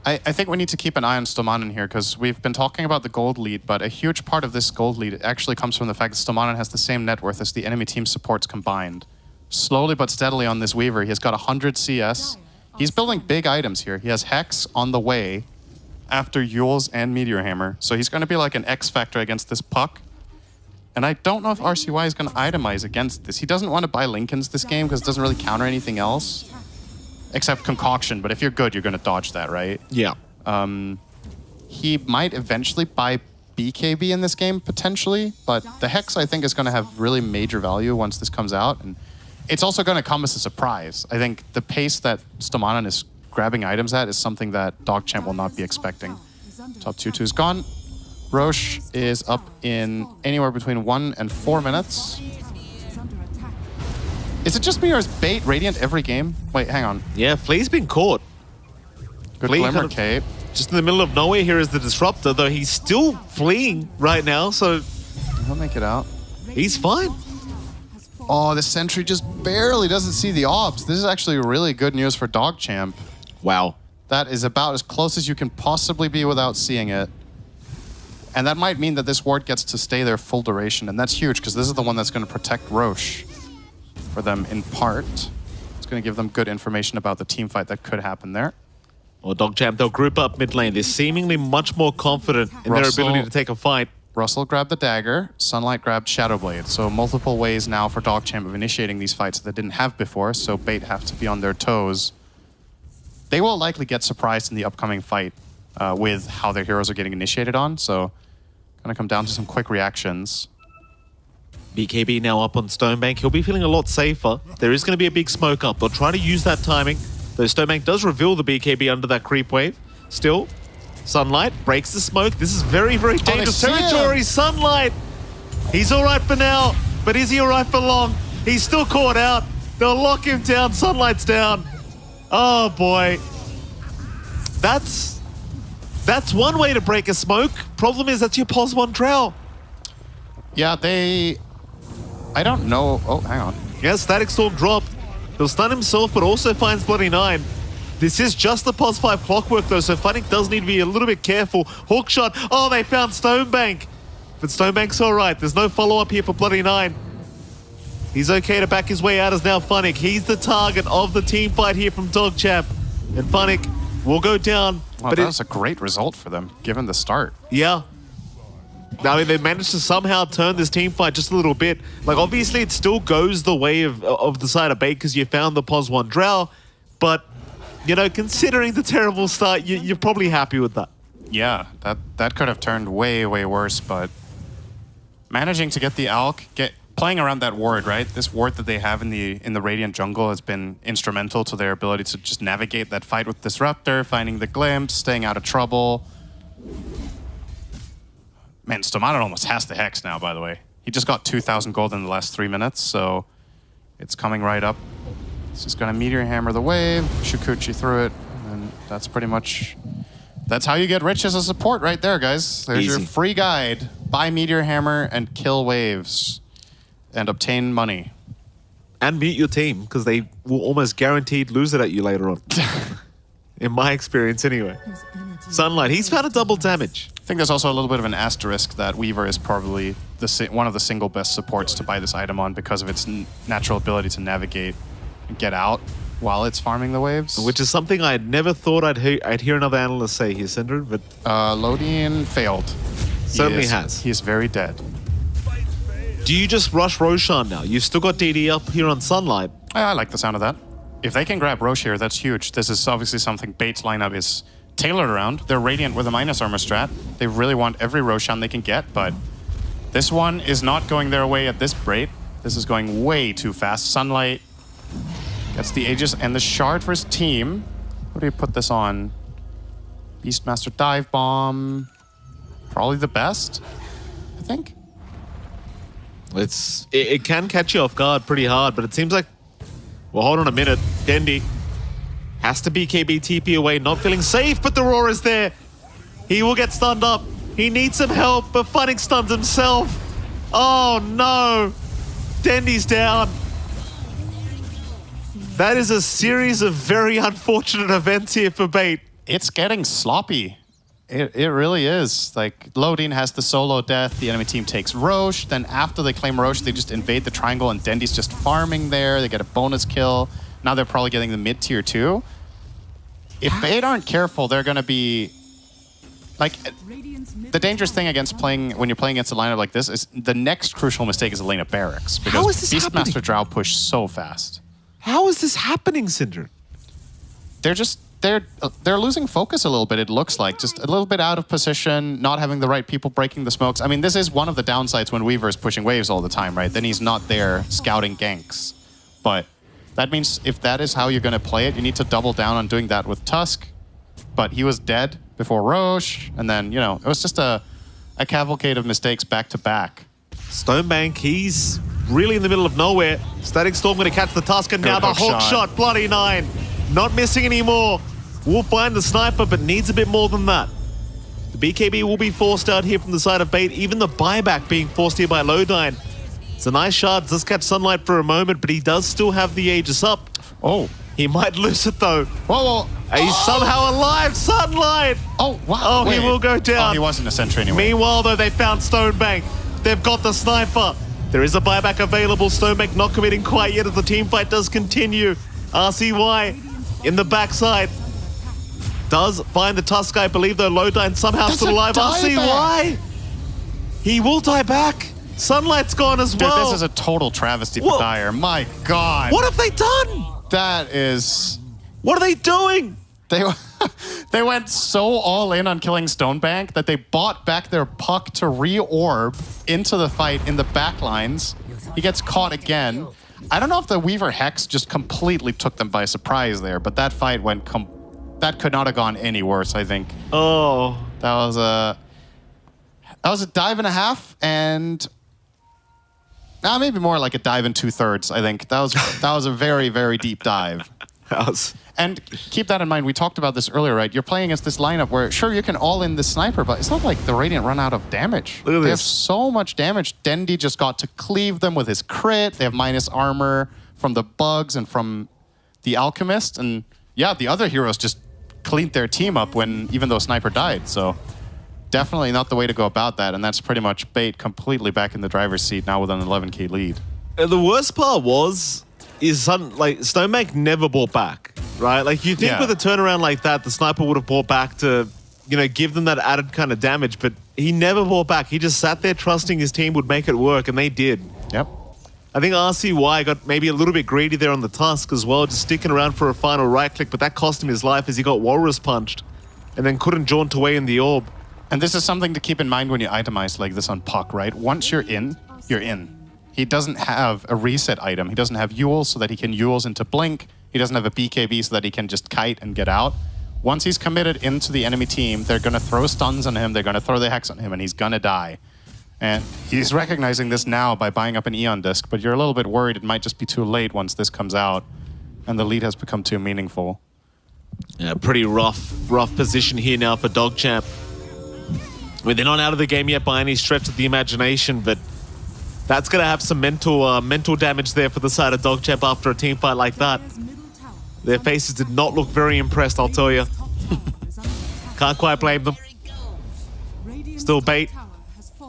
I think we need to keep an eye on Stomanen here, because we've been talking about the gold lead, but a huge part of this gold lead actually comes from the fact that Stomanen has the same net worth as the enemy team supports combined. Slowly but steadily on this Weaver, he has got 100 CS. He's building big items here. He has Hex on the way after Yules and Meteor Hammer, so he's going to be like an X factor against this Puck. And I don't know if RCY is going to itemize against this. He doesn't want to buy Lincolns this game because it doesn't really counter anything else. Except Concoction, but if you're good, you're going to dodge that, right? Yeah. He might eventually buy BKB in this game, potentially, but the Hex, I think, is going to have really major value once this comes out, and it's also going to come as a surprise. I think the pace that Stomanen is grabbing items at is something that DogChamp will not be expecting. Top 2-2 is gone. Roche is up in anywhere between 1 and 4 minutes. Is it just me or is Bait Radiant every game? Wait, hang on. Yeah, Flea's been caught. Good Flea Glimmer kind of Cape. Just in the middle of nowhere here is the Disruptor, though he's still fleeing right now, so He'll make it out. he's fine. Oh, the Sentry just barely doesn't see the ops. This is actually really good news for DogChamp. Wow. That is about as close as you can possibly be without seeing it. And that might mean that this ward gets to stay there full duration, and that's huge, because this is the one that's going to protect Roche for them in part. It's going to give them good information about the team fight that could happen there. Well, DogChamp, they'll group up mid lane. They're seemingly much more confident in their ability to take a fight. Russell grabbed the dagger, Sunlight grabbed Shadowblade. So multiple ways now for DogChamp of initiating these fights that they didn't have before, so Bait have to be on their toes. They will likely get surprised in the upcoming fight with how their heroes are getting initiated on, so gonna come down to some quick reactions. BKB now up on Stonebank. He'll be feeling a lot safer. There is going to be a big smoke up. They'll try to use that timing. Though Stonebank does reveal the BKB under that creep wave. Still, Sunlight breaks the smoke. This is very, very dangerous territory. Sunlight, he's all right for now, but is he all right for long? He's still caught out. They'll lock him down. Sunlight's down. Oh, boy. That's one way to break a smoke. Problem is that's your +1 Drow. Yeah, I don't know. Oh, hang on. Yes, Static Storm dropped. He'll stun himself, but also finds Bloody 9. This is just the +5 clockwork, though, so Funnick does need to be a little bit careful. Hookshot. Oh, they found Stonebank. But Stonebank's all right. There's no follow-up here for Bloody 9. He's okay to back his way out as now Funnick. He's the target of the team fight here from DogChamp. And Funnick will go down. Well, but that was a great result for them, given the start. Yeah. I mean, they managed to somehow turn this team fight just a little bit. Like, obviously, it still goes the way of the side of Bait because you found the +1 Drow. But, considering the terrible start, you're probably happy with that. Yeah, that could have turned way, way worse, but managing to get the Alk, playing around that ward, right? This ward that they have in the Radiant jungle has been instrumental to their ability to just navigate that fight with Disruptor, finding the glimpse, staying out of trouble. Man, Stomanen almost has the Hex now, by the way. He just got 2,000 gold in the last 3 minutes, so it's coming right up. He's just gonna Meteor Hammer the wave, Shukuchi through it, and that's pretty much... That's how you get rich as a support right there, guys. There's your free guide. Buy Meteor Hammer and kill waves. And obtain money. And mute your team, because they will almost guaranteed lose it at you later on. In my experience, anyway. Sunlight, he's found a double damage. think there's also a little bit of an asterisk that Weaver is probably one of the single best supports to buy this item on because of its natural ability to navigate and get out while it's farming the waves. Which is something I never thought I'd hear another analyst say here, Cinder, but Lodian failed. Certainly has. He is very dead. Do you just rush Roshan now? You've still got DD up here on Sunlight. I like the sound of that. If they can grab Roche here, that's huge. This is obviously something Bait's lineup is tailored around. They're Radiant with a minus armor strat. They really want every Roshan they can get, but this one is not going their way at this rate. This is going way too fast. Sunlight gets the Aegis and the Shard for his team. What do you put this on? Beastmaster Dive Bomb. Probably the best, I think. It can catch you off guard pretty hard, but it seems like... Well, hold on a minute. Dendi has to BKB TP away, not feeling safe, but the roar is there. He will get stunned up. He needs some help, but Funnick stuns himself. Oh no! Dendi's down. That is a series of very unfortunate events here for Bait. It's getting sloppy. It really is. Like, Lodin has the solo death, the enemy team takes Roche, then after they claim Roche, they just invade the triangle and Dendi's just farming there, they get a bonus kill. Now they're probably getting the mid-tier too. If Bait aren't careful, they're gonna be... Like, the dangerous thing against when you're playing against a lineup like this is the next crucial mistake is a lane of barracks. Because How is this Beastmaster happening? Drow push so fast. How is this happening, Cinder? They're losing focus a little bit, it looks like. Just a little bit out of position, not having the right people breaking the smokes. I mean, this is one of the downsides when Weaver is pushing waves all the time, right? Then he's not there scouting ganks. But that means if that is how you're going to play it, you need to double down on doing that with Tusk. But he was dead before Roche, and then, you know, it was just a cavalcade of mistakes back to back. Stonebank, he's really in the middle of nowhere. Static Storm going to catch the Tusk, and now the hook shot. Bloody 9. Not missing anymore. Will find the sniper, but needs a bit more than that. The BKB will be forced out here from the side of Bait. Even the buyback being forced here by Lodine. It's a nice shard. Does catch Sunlight for a moment, but he does still have the Aegis up. Oh. He might lose it though. Whoa, whoa. He's somehow alive. Sunlight. Oh, wow. Oh, he will go down. Oh, he wasn't a sentry anyway. Meanwhile, though, they found Stonebank. They've got the sniper. There is a buyback available. Stonebank not committing quite yet as the team fight does continue. RCY in the backside does find the Tusk, I believe, though. Lodine somehow still alive. RCY! He will die back. Sunlight's gone as well. Dude, this is a total travesty for Dire. My God. What have they done? That is... What are they doing? They went so all in on killing Stonebank that they bought back their puck to re-orb into the fight in the backlines. He gets caught again. I don't know if the Weaver Hex just completely took them by surprise there, but that fight went... that could not have gone any worse, I think. Oh. That was a dive and a half, and... maybe more like a dive and 2/3, I think. That was a very, very deep dive. And keep that in mind, we talked about this earlier, right? You're playing against this lineup where, sure, you can all in the sniper, but it's not like the Radiant run out of damage. Look at They this. have so much damage. Dendi just got to cleave them with his crit. They have minus armor from the bugs and from the Alchemist. And yeah, the other heroes just cleaned their team up even though Sniper died. So definitely not the way to go about that. And that's pretty much Bait completely back in the driver's seat now with an 11k lead. The worst part is Stonebank never bought back, right? Like, you think with a turnaround like that, the sniper would have bought back to, you know, give them that added kind of damage, but he never bought back. He just sat there trusting his team would make it work, and they did. Yep. I think RCY got maybe a little bit greedy there on the Tusk as well, just sticking around for a final right click, but that cost him his life as he got Walrus punched and then couldn't jaunt away in the orb. And this is something to keep in mind when you itemize like this on Puck, right? Once you're in, you're in. He doesn't have a reset item. He doesn't have Yule so that he can Yules into Blink. He doesn't have a BKB so that he can just kite and get out. Once he's committed into the enemy team, they're going to throw stuns on him, they're going to throw the Hex on him, and he's going to die. And he's recognizing this now by buying up an Eon Disc, but you're a little bit worried it might just be too late once this comes out, and the lead has become too meaningful. Yeah, pretty rough position here now for DogChamp. I mean, they're not out of the game yet by any stretch of the imagination, but that's going to have some mental damage there for the side of DogChamp after a team fight like that. Their faces did not look very impressed, I'll tell you. Can't quite blame them. Still Bait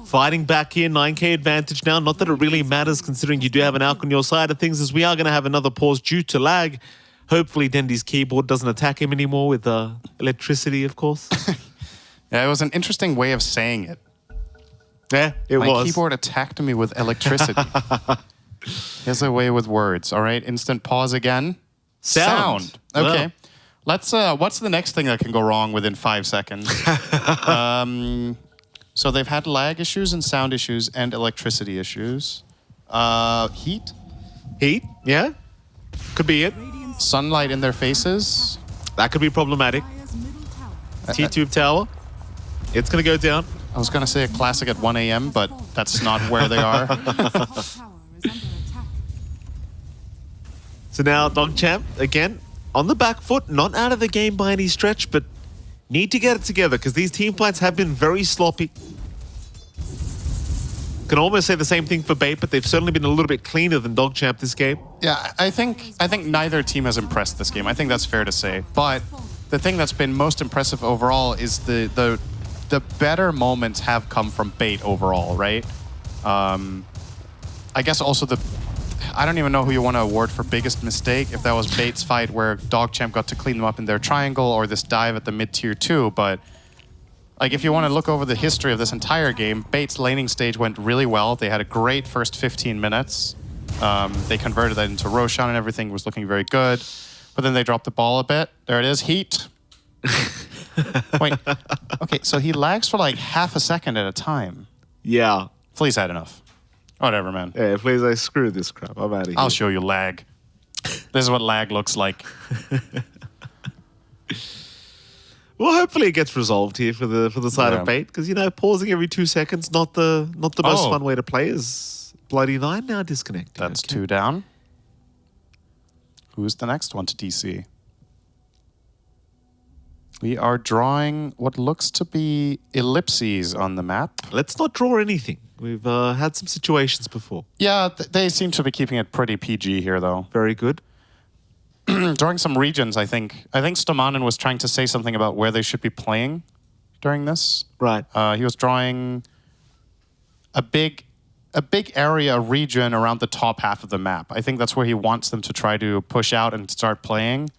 fighting back here. 9k advantage now. Not that it really matters considering you do have an Alk on your side of things, as we are going to have another pause due to lag. Hopefully Dendy's keyboard doesn't attack him anymore with electricity, of course. Yeah, it was an interesting way of saying it. Yeah, it My was. keyboard attacked me with electricity. Here's a way with words. All right, instant pause again. Sound. Okay. Wow. Let's. What's the next thing that can go wrong within 5 seconds? So they've had lag issues and sound issues and electricity issues. Heat, Heat, yeah. Could be it. sunlight in their faces. That could be problematic. T-tube tower. It's going to go down. I was gonna say a classic at 1 a.m., but that's not where they are. So now DogChamp, again, on the back foot, not out of the game by any stretch, but need to get it together because these team fights have been very sloppy. Can almost say the same thing for Bait, but they've certainly been a little bit cleaner than DogChamp this game. Yeah, I think neither team has impressed this game. I think that's fair to say. But the thing that's been most impressive overall is the better moments have come from Bait overall, right? I guess also I don't even know who you want to award for biggest mistake, if that was Bait's fight where DogChamp got to clean them up in their triangle or this dive at the mid-tier 2, but like if you want to look over the history of this entire game, Bait's laning stage went really well. They had a great first 15 minutes. They converted that into Roshan and everything was looking very good, but then they dropped the ball a bit. There it is, Heat. Wait, okay, so he lags for like half a second at a time. Yeah. Flea's had enough. Whatever, man. Yeah, please, I screw this crap. I'm out of here. I'll show you lag. This is what lag looks like. Well, hopefully it gets resolved here for the side Yeah. of Bait, because pausing every 2 seconds not the most Oh. fun way to play. Is Bloody Nine now disconnected? That's Okay. 2 down. Who's the next one to DC? We are drawing what looks to be ellipses on the map. Let's not draw anything. We've had some situations before. Yeah, they seem to be keeping it pretty PG here, though. Very good. During some regions, I think Stomanen was trying to say something about where they should be playing during this. Right. He was drawing a big area, a region around the top half of the map. I think that's where he wants them to try to push out and start playing.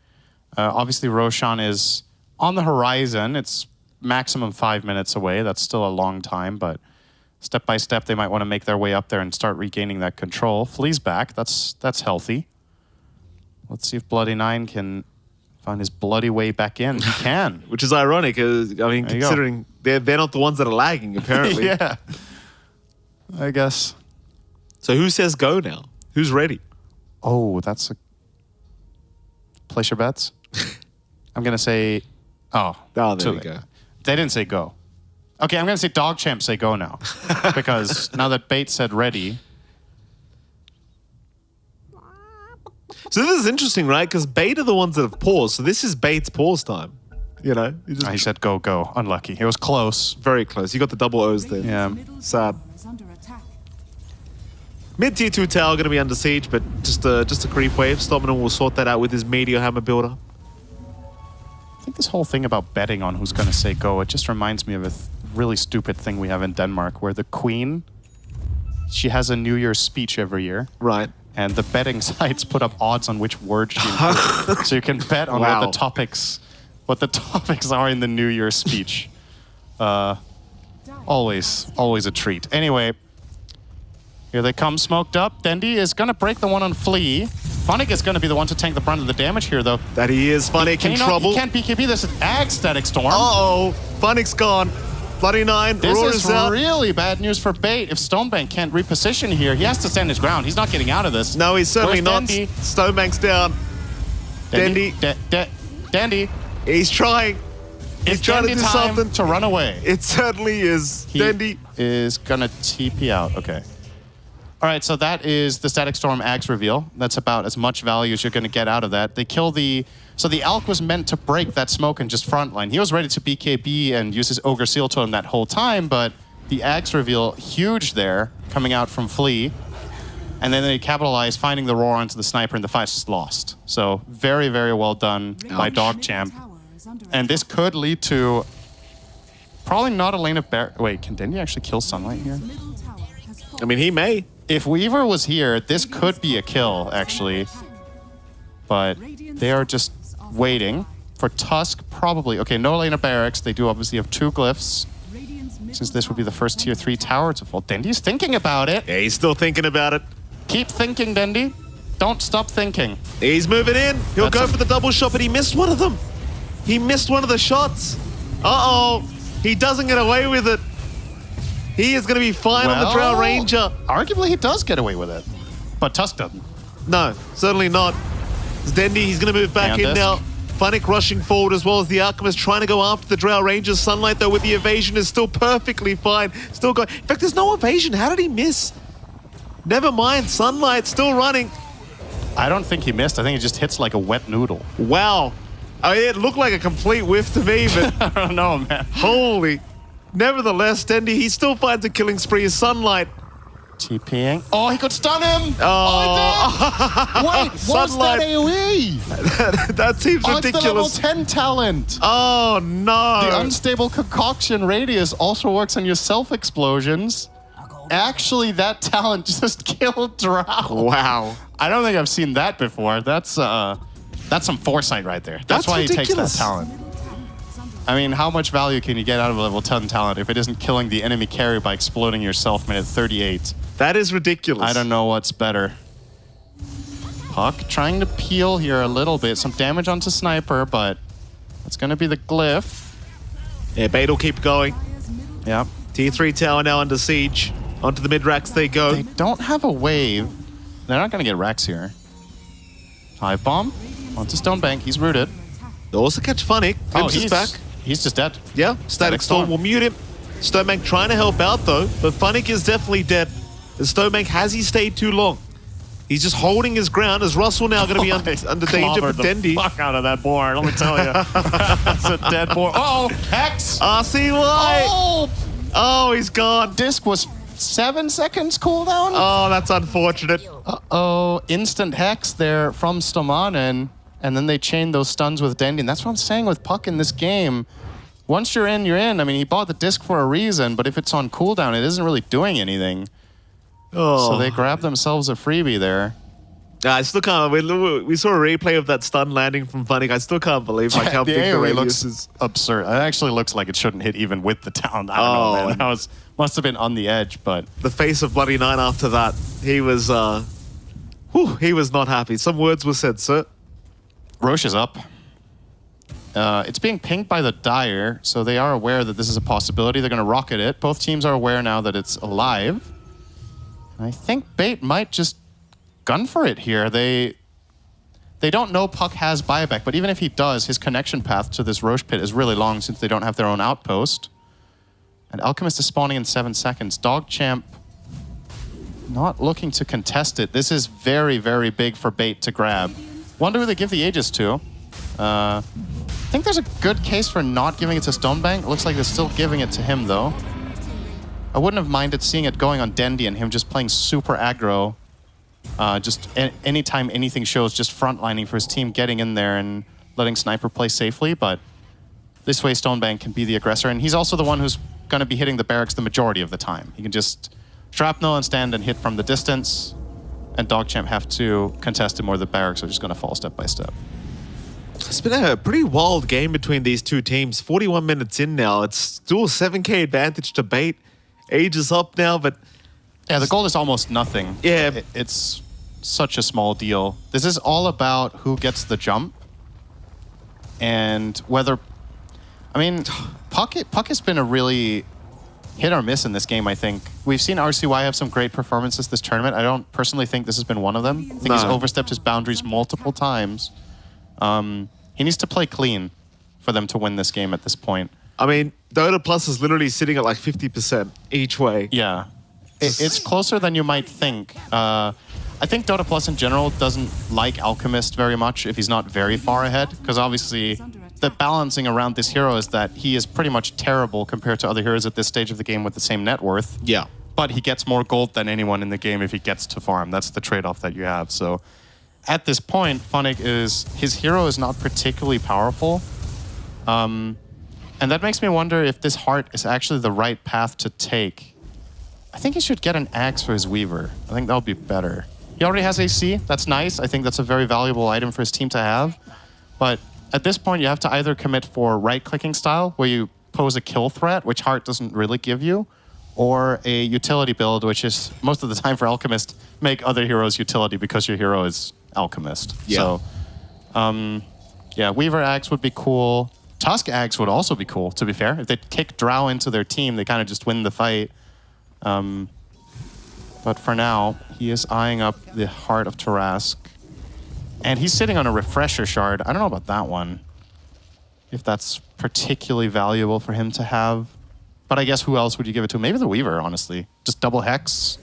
Obviously, Roshan is on the horizon. It's maximum 5 minutes away. That's still a long time, but step by step, they might want to make their way up there and start regaining that control. Flea's back. That's healthy. Let's see if Bloody Nine can find his bloody way back in. He can. Which is ironic, considering they're not the ones that are lagging, apparently. Yeah. I guess. So who says go now? Who's ready? Oh, that's a... Place your bets? I'm going to say... Oh, there too we late. go. They didn't say go. Okay, I'm going to say DogChamp say go now. Because now that Bait said ready... So this is interesting, right? Because Bait are the ones that have paused. So this is Bait's pause time. You just He said go, go. Unlucky. It was close. very close. You got the double O's there. Yeah. Sad. Mid tier 2 tower going to be under siege, but just a creep wave. Stomanen will sort that out with his Meteor Hammer builder. I think this whole thing about betting on who's going to say go, it just reminds me of a really stupid thing we have in Denmark where the queen, she has a New Year's speech every year. Right. And the betting sites put up odds on which word she included. So you can bet on Wow. what the topics are in the New Year's speech. Always a treat. Anyway, here they come smoked up. Dendy is going to break the one on Flea. Funnick is going to be the one to tank the brunt of the damage here, though. That he is. Funnick in trouble. He can't BKB this. It's Ag Static Storm. Uh-oh. Funnick's gone. Bloody Nine. This Roar is out. really bad news for Bait. If Stonebank can't reposition here, he has to stand his ground. He's not getting out of this. No, he's certainly Where's not. Dendy? Stonebank's down. Dendy. Dandy. He's trying. He's It's trying to Dandy do time something. to run away. It certainly is. He Dendy. is gonna TP out. Okay. All right, so that is the Static Storm Axe reveal. That's about as much value as you're gonna get out of that. They kill the... So the Alk was meant to break that smoke and just frontline. He was ready to BKB and use his Ogre Seal Totem that whole time, but the Axe reveal, huge there, coming out from Flea. And then they capitalize, finding the roar onto the sniper, and the fight's just lost. So very, very well done by DogChamp. And this could lead to probably not a lane of bear. Wait, can Dendy actually kill Sunlight here? I mean, he may. If Weaver was here, this could be a kill, actually. But they are just waiting for Tusk, probably. Okay, no lane of barracks. They do obviously have 2 glyphs. Since this would be the first tier 3 tower to fall. Dendy's thinking about it. Yeah, he's still thinking about it. Keep thinking, Dendy. Don't stop thinking. He's moving in. He'll go for the double shot, but he missed one of them. He missed one of the shots. Uh-oh. He doesn't get away with it. He is going to be fine on the Drow Ranger. Arguably, he does get away with it. But Tusk doesn't. No, certainly not. It's Dendy, he's going to move back in now. Funnick rushing forward as well as the Alchemist trying to go after the Drow Rangers. Sunlight, though, with the evasion is still perfectly fine. Still going. In fact, there's no evasion. How did he miss? Never mind. Sunlight still running. I don't think he missed. I think he just hits like a wet noodle. Wow. I mean, it looked like a complete whiff to me, but I don't know, man. Holy. Nevertheless, Dendy, he still finds a killing spree as Sunlight. TPing. Oh, he could stun him! Oh, Wait, what's that AoE? that seems It's the level ridiculous. 10 talent. Oh, no. The unstable concoction radius also works on your self-explosions. Actually, that talent just killed Drow. Wow. I don't think I've seen that before. That's some foresight right there. That's why ridiculous. he takes that talent. I mean, how much value can you get out of a level 10 talent if it isn't killing the enemy carry by exploding yourself minute 38? That is ridiculous. I don't know what's better. Puck trying to peel here a little bit. Some damage onto Sniper, but it's going to be the glyph. Yeah, bait will keep going. Yep. Tier 3 tower now under siege. Onto the mid-racks they go. They don't have a wave. They're not going to get racks here. Hive Bomb onto Stonebank. He's rooted. They'll also catch Funnick. Grimps is back. He's just dead. Yeah, Static Storm will mute him. Stonebank trying to help out though, but Funnick is definitely dead. And Stonebank, has he stayed too long? He's just holding his ground as Russell now going to be under danger for Dendy. Fuck out of that board, let me tell you. That's a dead board. Oh, Hex! RCY! Oh, he's gone. Disc was 7 seconds cooldown. Oh, that's unfortunate. Uh-oh, instant Hex there from Stomanen. And then they chain those stuns with Dendy. And that's what I'm saying with Puck in this game. Once you're in, you're in. I mean, he bought the disc for a reason, but if it's on cooldown, it isn't really doing anything. Oh. So they grab themselves a freebie there. I still can't. We saw a replay of that stun landing from Funnick. I still can't believe like how big the AoE radius looks is. absurd. It actually looks like it shouldn't hit even with the talent. I don't know, man. That must have been on the edge, but... The face of Bloody Nine after that, he was he was not happy. Some words were said, sir. Roche is up. It's being pinged by the Dire, so they are aware that this is a possibility. They're going to rocket it. Both teams are aware now that it's alive. I think Bait might just gun for it here. They don't know Puck has buyback, but even if he does, his connection path to this Roche pit is really long since they don't have their own outpost. And Alchemist is spawning in 7 seconds. Dogchamp not looking to contest it. This is very, very big for Bait to grab. Wonder who they give the Aegis to. I think there's a good case for not giving it to Stonebank. Looks like they're still giving it to him, though. I wouldn't have minded seeing it going on Dendy and him just playing super aggro. Just anytime anything shows, just frontlining for his team, getting in there and letting Sniper play safely. But this way, Stonebank can be the aggressor. And he's also the one who's going to be hitting the barracks the majority of the time. He can just shrapnel and stand and hit from the distance. And Dogchamp have to contest him, or the barracks are just going to fall step by step. It's been a pretty wild game between these two teams. 41 minutes in now. It's still a 7k advantage to Bait. Age is up now, but... Yeah, the gold is almost nothing. Yeah. It's such a small deal. This is all about who gets the jump. And whether... I mean, Puck has been a really hit or miss in this game, I think. We've seen RCY have some great performances this tournament. I don't personally think this has been one of them. I think he's overstepped his boundaries multiple times. He needs to play clean for them to win this game at this point. I mean, Dota Plus is literally sitting at like 50% each way. Yeah. It's closer than you might think. I think Dota Plus in general doesn't like Alchemist very much if he's not very far ahead, because obviously the balancing around this hero is that he is pretty much terrible compared to other heroes at this stage of the game with the same net worth. Yeah. But he gets more gold than anyone in the game if he gets to farm. That's the trade-off that you have. So at this point, Funnick his hero is not particularly powerful. And that makes me wonder if this heart is actually the right path to take. I think he should get an axe for his Weaver. I think that would be better. He already has AC. That's nice. I think that's a very valuable item for his team to have. But at this point, you have to either commit for right-clicking style, where you pose a kill threat, which heart doesn't really give you, or a utility build, which is, most of the time for Alchemist, make other heroes utility because your hero is Alchemist. Yeah. So, yeah, Weaver Axe would be cool. Tusk Axe would also be cool, to be fair. If they kick Drow into their team, they kind of just win the fight. But for now, he is eyeing up the Heart of Tarask. And he's sitting on a Refresher Shard. I don't know about that one. If that's particularly valuable for him to have. But I guess who else would you give it to? Maybe the Weaver, honestly. Just double Hex.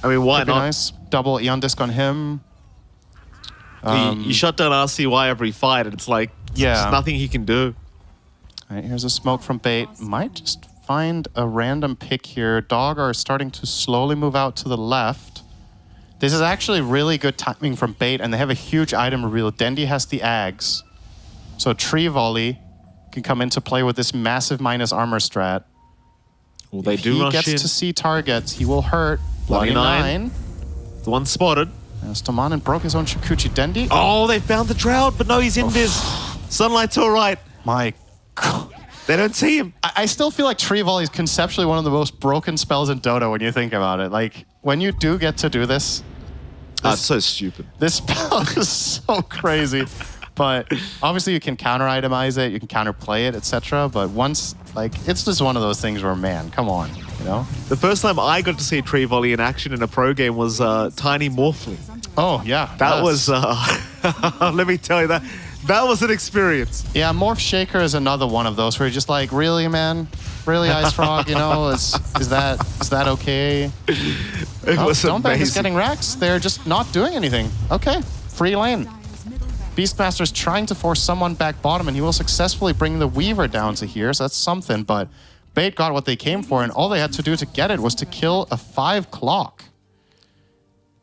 I mean, why Could be not? nice. Double Eon Disc on him. You shut down RCY every fight, and it's like, there's nothing he can do. All right, here's a smoke from Bait. Might just find a random pick here. Dog are starting to slowly move out to the left. This is actually really good timing from Bait, and they have a huge item reveal. Dendi has the Ags. So Tree Volley can come into play with this massive minus armor strat. Well, they If do he rush gets in. to see targets, he will hurt. Bloody Bloody nine. The one spotted. Stomanen broke his own Shikuchi. Dendi. Oh, they found the Drought, but no, he's in this. Sunlight's all right. My God. They don't see him. I still feel like Tree Volley is conceptually one of the most broken spells in Dota when you think about it. Like, when you do get to do this, That's so stupid. this spell is so crazy. But obviously you can counter-itemize it, you can counter-play it, etc. But once, like, it's just one of those things where, man, come on, you know? The first time I got to see Tree Volley in action in a pro game was Tiny Morphling. Oh, yeah. That yes. was, let me tell you that was an experience. Yeah, Morph Shaker is another one of those where you're just like, really, man? Really, Ice Frog, you know? Is that okay? It was Stonebank is amazing. getting Rex. They're just not doing anything. Okay, free lane. Beastmaster's trying to force someone back bottom, and he will successfully bring the Weaver down to here, so that's something, but Bait got what they came for, and all they had to do to get it was to kill a 5 clock.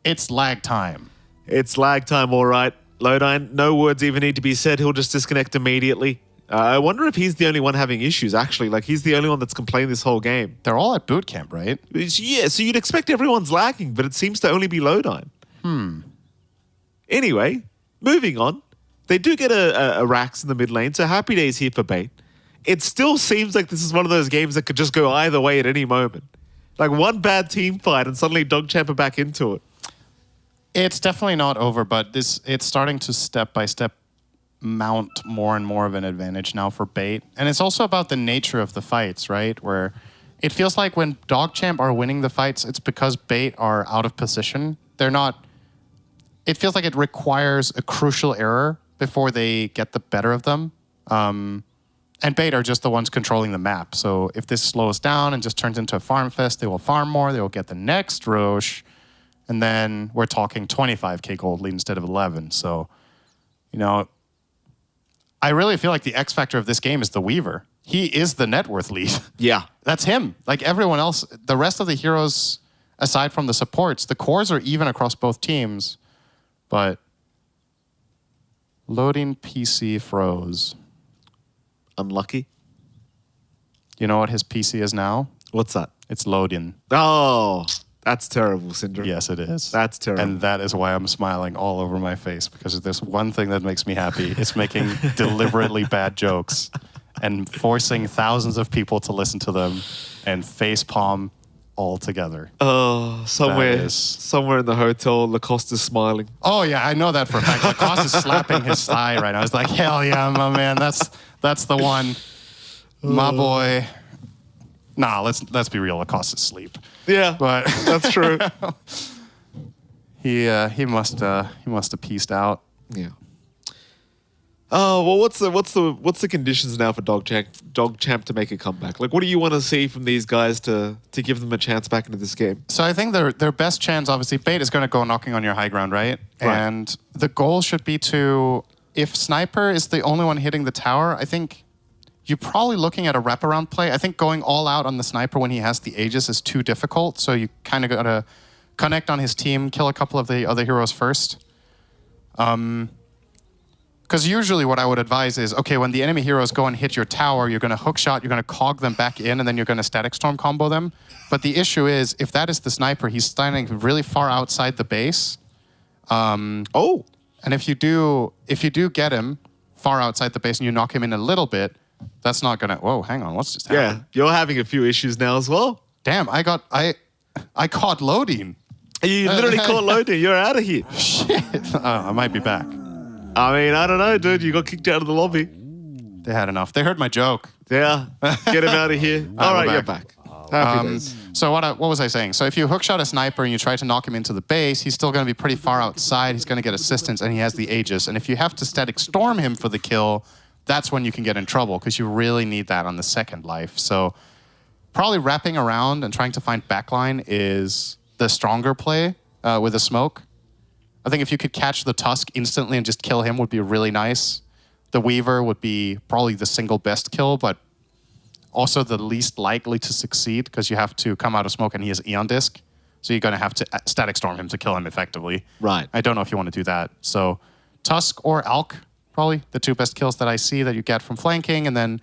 It's lag time. It's lag time, all right. Lodine, no words even need to be said. He'll just disconnect immediately. I wonder if he's the only one having issues, actually. Like, he's the only one that's complained this whole game. They're all at boot camp, right? Yeah, so you'd expect everyone's lagging, but it seems to only be Lodine. Anyway, moving on. They do get a Rax in the mid lane, so happy days here for Bait. It still seems like this is one of those games that could just go either way at any moment. Like, one bad team fight and suddenly DogChamp are back into it. It's definitely not over, but it's starting to step by step mount more and more of an advantage now for Bait. And it's also about the nature of the fights, right? Where it feels like when DogChamp are winning the fights, it's because Bait are out of position. They're not... It feels like it requires a crucial error before they get the better of them. And Bait are just the ones controlling the map. So if this slows down and just turns into a farm fest, they will farm more, they will get the next Roche, and then we're talking 25k gold lead instead of 11. So, you know, I really feel like the X factor of this game is the Weaver. He is the net worth lead. Yeah. That's him. Like everyone else, the rest of the heroes, aside from the supports, the cores are even across both teams. But loading PC froze. Unlucky. You know what his PC is now? What's that? It's loading. Oh, that's terrible, Syndrome. Yes, it is. That's terrible. And that is why I'm smiling all over my face, because if there's one thing that makes me happy, it's making deliberately bad jokes and forcing thousands of people to listen to them and facepalm all together. Oh, somewhere in the hotel, Lacoste is smiling. Oh yeah, I know that for a fact. Lacoste is slapping his thigh right now. It's like, hell yeah, my man, that's the one. My boy. Nah, let's be real. Lacoste is asleep. Yeah, But that's true. he must have pieced out. Yeah. Oh well, what's the conditions now for DogChamp to make a comeback? Like, what do you want to see from these guys to give them a chance back into this game? So I think their best chance, obviously, Bait is going to go knocking on your high ground, right? And the goal should be to, if Sniper is the only one hitting the tower, I think you're probably looking at a wraparound play. I think going all out on the Sniper when he has the Aegis is too difficult, so you kind of got to connect on his team, kill a couple of the other heroes first. Because usually what I would advise is, okay, when the enemy heroes go and hit your tower, you're going to hook shot, you're going to cog them back in, and then you're going to static storm combo them. But the issue is, if that is the sniper, he's standing really far outside the base. And if you do get him far outside the base and you knock him in a little bit, that's not going to... Whoa, hang on, what's just happened? Yeah, you're having a few issues now as well. Damn, I caught loading. You literally caught loading. You're out of here. Shit. Oh, I might be back. I mean, I don't know, dude. You got kicked out of the lobby. They had enough. They heard my joke. Yeah. Get him out of here. All right, you're back. Happy days. So what was I saying? So if you hookshot a sniper and you try to knock him into the base, he's still going to be pretty far outside. He's going to get assistance, and he has the Aegis. And if you have to static storm him for the kill, that's when you can get in trouble, because you really need that on the second life. So probably wrapping around and trying to find backline is the stronger play with a smoke. I think if you could catch the Tusk instantly and just kill him would be really nice. The Weaver would be probably the single best kill, but also the least likely to succeed, because you have to come out of smoke and he has Eon Disc. So you're going to have to static storm him to kill him effectively. Right. I don't know if you want to do that. So Tusk or Alk, probably the two best kills that I see that you get from flanking. And then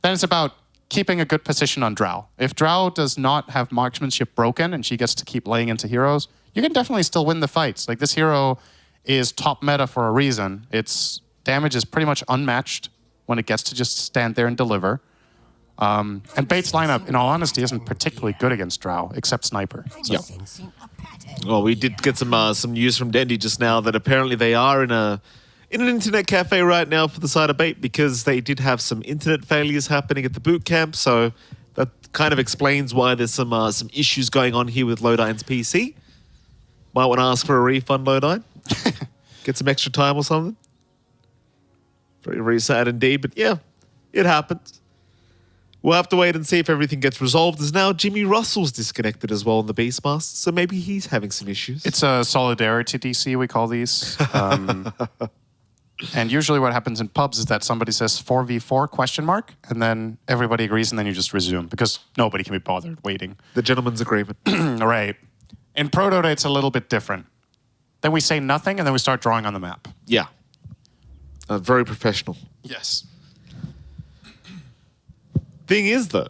it's about keeping a good position on Drow. If Drow does not have marksmanship broken and she gets to keep laying into heroes, you can definitely still win the fights. Like, this hero is top meta for a reason. Its damage is pretty much unmatched when it gets to just stand there and deliver. And Bait's lineup, in all honesty, isn't particularly good against Drow, except Sniper. So. Well, we did get some news from Dendy just now that apparently they are in an internet cafe right now for the side of Bait, because they did have some internet failures happening at the boot camp. So that kind of explains why there's some issues going on here with Lodine's PC. Might want to ask for a refund, Lodine. Get some extra time or something. Very, very sad indeed. But yeah, it happens. We'll have to wait and see if everything gets resolved, as now Jimmy Russell's disconnected as well in the Beastmaster, so maybe he's having some issues. It's a solidarity DC, we call these. And usually what happens in pubs is that somebody says 4v4 ? And then everybody agrees, and then you just resume, because nobody can be bothered waiting. The gentleman's agreement. Right. In Pro Dota, it's a little bit different. Then we say nothing, and then we start drawing on the map. Yeah. Very professional. Yes. Thing is, though,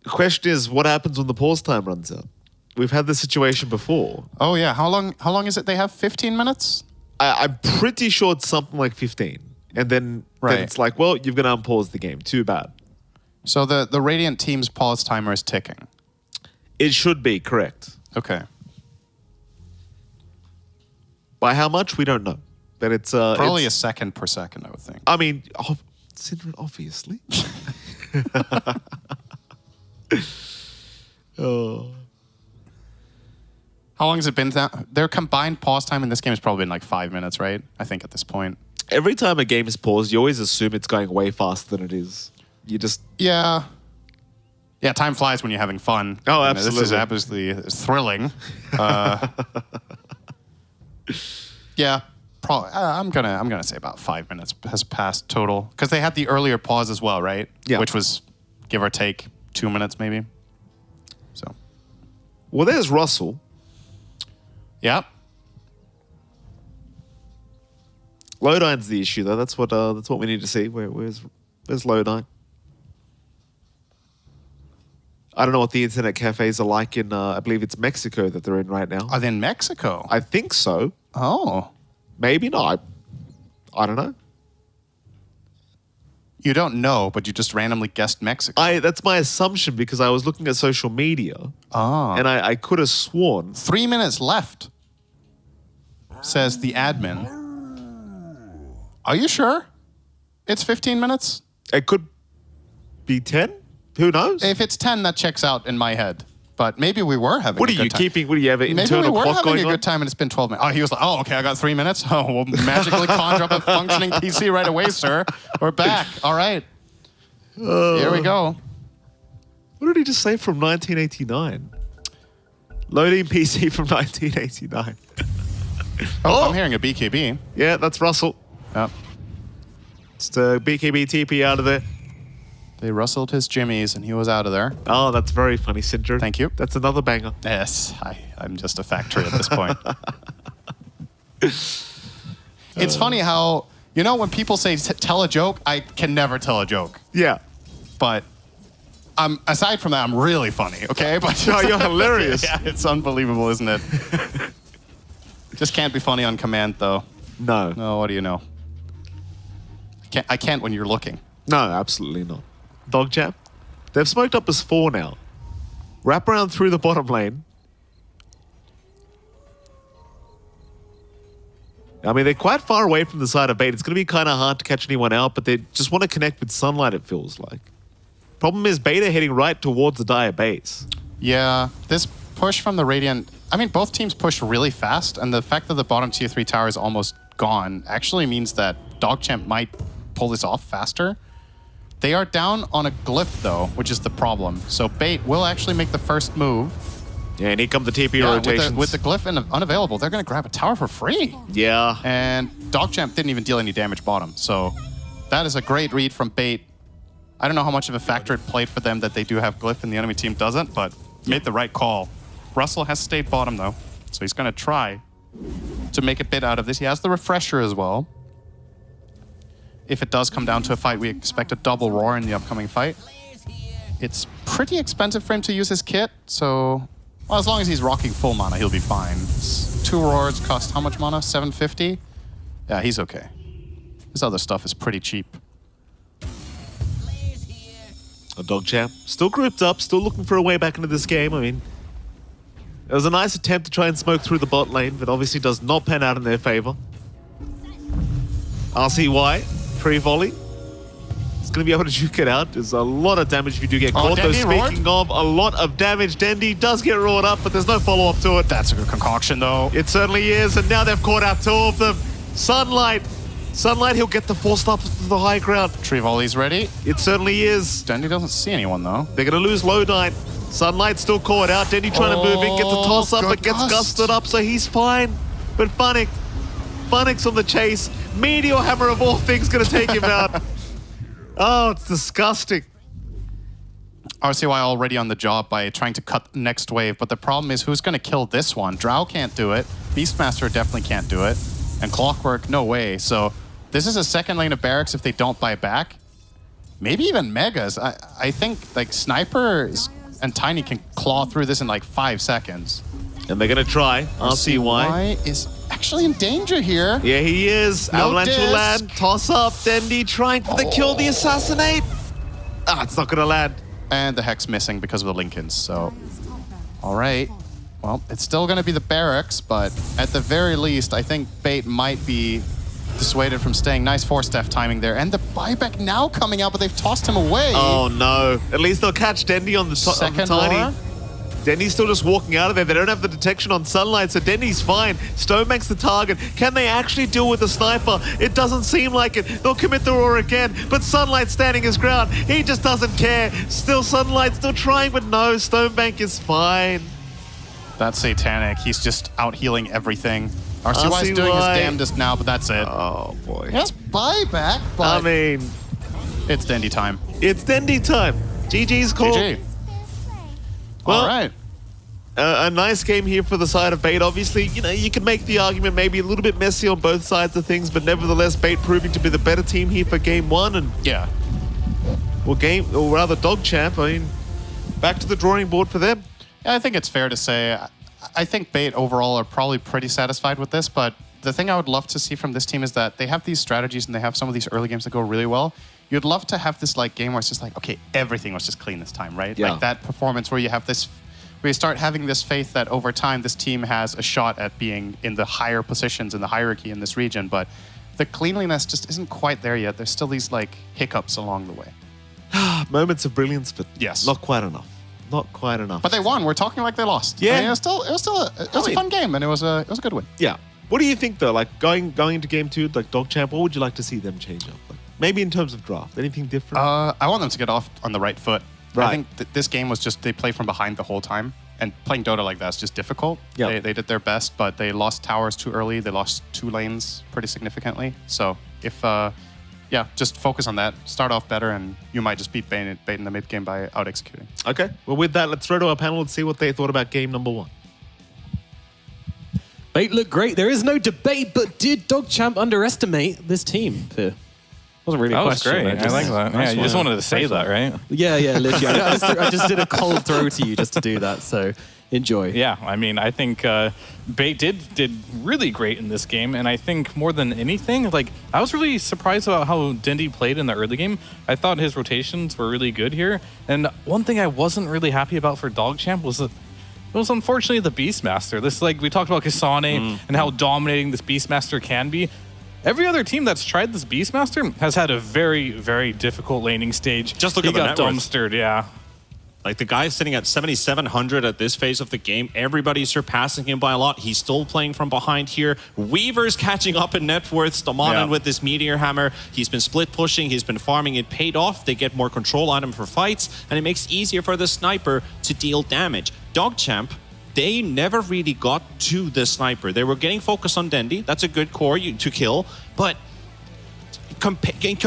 the question is, what happens when the pause time runs out? We've had this situation before. Oh, yeah. How long is it they have? 15 minutes? I'm pretty sure it's something like 15. And then it's like, well, you're going to unpause the game. Too bad. So the Radiant team's pause timer is ticking. It should be, correct. Okay. By how much, we don't know. But it's probably a second per second, I would think. I mean, obviously. Oh. How long has it been? Their combined pause time in this game has probably been like 5 minutes, right? I think at this point. Every time a game is paused, you always assume it's going way faster than it is. You just... Yeah. Yeah, time flies when you're having fun. Oh, absolutely. This is absolutely thrilling. Yeah, I'm gonna say about 5 minutes has passed total, because they had the earlier pause as well, right? Yeah. Which was, give or take, 2 minutes maybe. So. Well, there's Russell. Yep. Lodine's the issue, though. That's what we need to see. Where's Lodine? I don't know what the internet cafes are like in, I believe it's Mexico that they're in right now. Are they in Mexico? I think so. Oh. Maybe not. I don't know. You don't know, but you just randomly guessed Mexico. That's my assumption, because I was looking at social media. Oh. And I could have sworn. 3 minutes left, says the admin. Are you sure? It's 15 minutes? It could be 10? Who knows? If it's 10, that checks out in my head. But maybe we were having a good time. What do you have an internal clock going on? Maybe we were having a good time and it's been 12 minutes. Oh, he was like, oh, okay, I got 3 minutes. Oh, we'll magically conjure up a functioning PC right away, sir. We're back. All right. Here we go. What did he just say from 1989? Loading PC from 1989. Oh, I'm hearing a BKB. Yeah, that's Russell. Yep. It's the BKB TP out of there. They rustled his jimmies and he was out of there. Oh, that's very funny, Sindra. Thank you. That's another banger. Yes, I'm just a factory at this point. It's funny how, you know, when people say tell a joke, I can never tell a joke. Yeah. But aside from that, I'm really funny, okay? But No, you're hilarious. Yeah, it's unbelievable, isn't it? Just can't be funny on command, though. No. No, what do you know? I can't when you're looking. No, absolutely not. Dogchamp, they've smoked up as 4 now. Wrap around through the bottom lane. I mean, they're quite far away from the side of Bait. It's going to be kind of hard to catch anyone out, but they just want to connect with Sunlight, it feels like. Problem is, Bait are heading right towards the Dire base. Yeah, this push from the Radiant, I mean, both teams push really fast, and the fact that the bottom tier 3 tower is almost gone actually means that Dogchamp might pull this off faster. They are down on a glyph, though, which is the problem. So Bait will actually make the first move. Yeah, and here come the TP rotations. With the glyph unavailable, they're going to grab a tower for free. Yeah. And Dogchamp didn't even deal any damage bottom. So that is a great read from Bait. I don't know how much of a factor it played for them that they do have glyph and the enemy team doesn't, but made the right call. Russell has stayed bottom, though. So he's going to try to make a bit out of this. He has the refresher as well. If it does come down to a fight, we expect a double roar in the upcoming fight. It's pretty expensive for him to use his kit, so... Well, as long as he's rocking full mana, he'll be fine. 2 roars cost how much mana? 750? Yeah, he's okay. This other stuff is pretty cheap. A Dogchamp, still grouped up, still looking for a way back into this game. I mean, it was a nice attempt to try and smoke through the bot lane, but obviously does not pan out in their favor. RCY, pre-volley. It's going to be able to juke it out. There's a lot of damage if you do get caught, though. Speaking of a lot of damage, Dendi does get roared up, but there's no follow-up to it. That's a good concoction, though. It certainly is, and now they've caught out 2 of them. Sunlight, he'll get the forced up to the high ground. Tree volley's ready. It certainly is. Dendi doesn't see anyone, though. They're going to lose Lodine. Sunlight still caught out. Dendi trying to move in, gets a toss up, but gets gusted up, so he's fine. But Funnick's on the chase. Meteor Hammer of all things going to take him out. Oh, it's disgusting. RCY already on the job by trying to cut next wave, but the problem is who's going to kill this one? Drow can't do it. Beastmaster definitely can't do it. And Clockwork, no way. So this is a second lane of barracks if they don't buy back. Maybe even Megas. I think like Snipers and Tiny can claw through this in like 5 seconds. And they're going to try. RCY is actually in danger here. Yeah, he is. No Avalanche will disc. land. Toss up. Dendi trying for the kill, the assassinate. Ah, it's not going to land. And the Hex missing because of the Lincolns, so... All right. Well, it's still going to be the barracks, but at the very least, I think Bait might be dissuaded from staying. Nice 4-staff timing there. And the buyback now coming out, but they've tossed him away. Oh, no. At least they'll catch Dendi on the Second Tiny. roar. Dendi's still just walking out of there. They don't have the detection on Sunlight, so Dendi's fine. Stonebank's the target. Can they actually deal with the sniper? It doesn't seem like it. They'll commit the roar again, but Sunlight's standing his ground. He just doesn't care. Still Sunlight, still trying, but no, Stonebank is fine. That's satanic. He's just out healing everything. RCY's doing his damnedest now, but that's it. Oh, boy. Yes, buyback, but I mean, it's Dendi time. it's Dendi time. GG's call. GG. Well, All right. A nice game here for the side of Bait. Obviously, you know, you can make the argument maybe a little bit messy on both sides of things, but nevertheless, Bait proving to be the better team here for game 1. And Yeah. or rather Dogchamp. I mean, back to the drawing board for them. Yeah, I think it's fair to say, I think Bait overall are probably pretty satisfied with this, but the thing I would love to see from this team is that they have these strategies and they have some of these early games that go really well. You'd love to have this like game where it's just like, okay, everything was just clean this time, right? Yeah. Like that performance where you have this, where you start having this faith that over time this team has a shot at being in the higher positions in the hierarchy in this region, but the cleanliness just isn't quite there yet. There's still these like hiccups along the way. Moments of brilliance, but Yes. not quite enough. Not quite enough. But they won. We're talking like they lost. Yeah. I mean, it was a fun game, and it was a good win. Yeah. What do you think though? Like going into game 2, like Dogchamp, what would you like to see them change up? Like, maybe in terms of draft, anything different? I want them to get off on the right foot. Right. I think this game was just they play from behind the whole time, and playing Dota like that is just difficult. Yeah. They did their best, but they lost towers too early. They lost 2 lanes pretty significantly. So if just focus on that. Start off better, and you might just beat Bait in the mid game by out executing. Okay. Well, with that, let's throw to our panel and see what they thought about game number 1. Bait looked great. There is no debate, but did DogChamp underestimate this team? Wasn't really a That was question. great. I like that. Yeah, you just wanted to say that, right? Yeah, literally. I just did a cold throw to you just to do that, so enjoy. Yeah, I mean, I think Bait did really great in this game, and I think more than anything, like, I was really surprised about how Dindy played in the early game. I thought his rotations were really good here, and one thing I wasn't really happy about for DogChamp was that it was unfortunately the Beastmaster. This, like, we talked about Kasane and how dominating this Beastmaster can be. Every other team that's tried this Beastmaster has had a very, very difficult laning stage. Just look he at the got net worth. dumpstered, yeah. Like, the guy's sitting at 7,700 at this phase of the game. Everybody's surpassing him by a lot. He's still playing from behind here. Weaver's catching up in net worth. Stomanen with this Meteor Hammer. He's been split pushing. He's been farming. It paid off. They get more control item for fights, and it makes it easier for the sniper to deal damage. DogChamp, they never really got to the sniper. They were getting focused on Dendi. That's a good core to kill, but in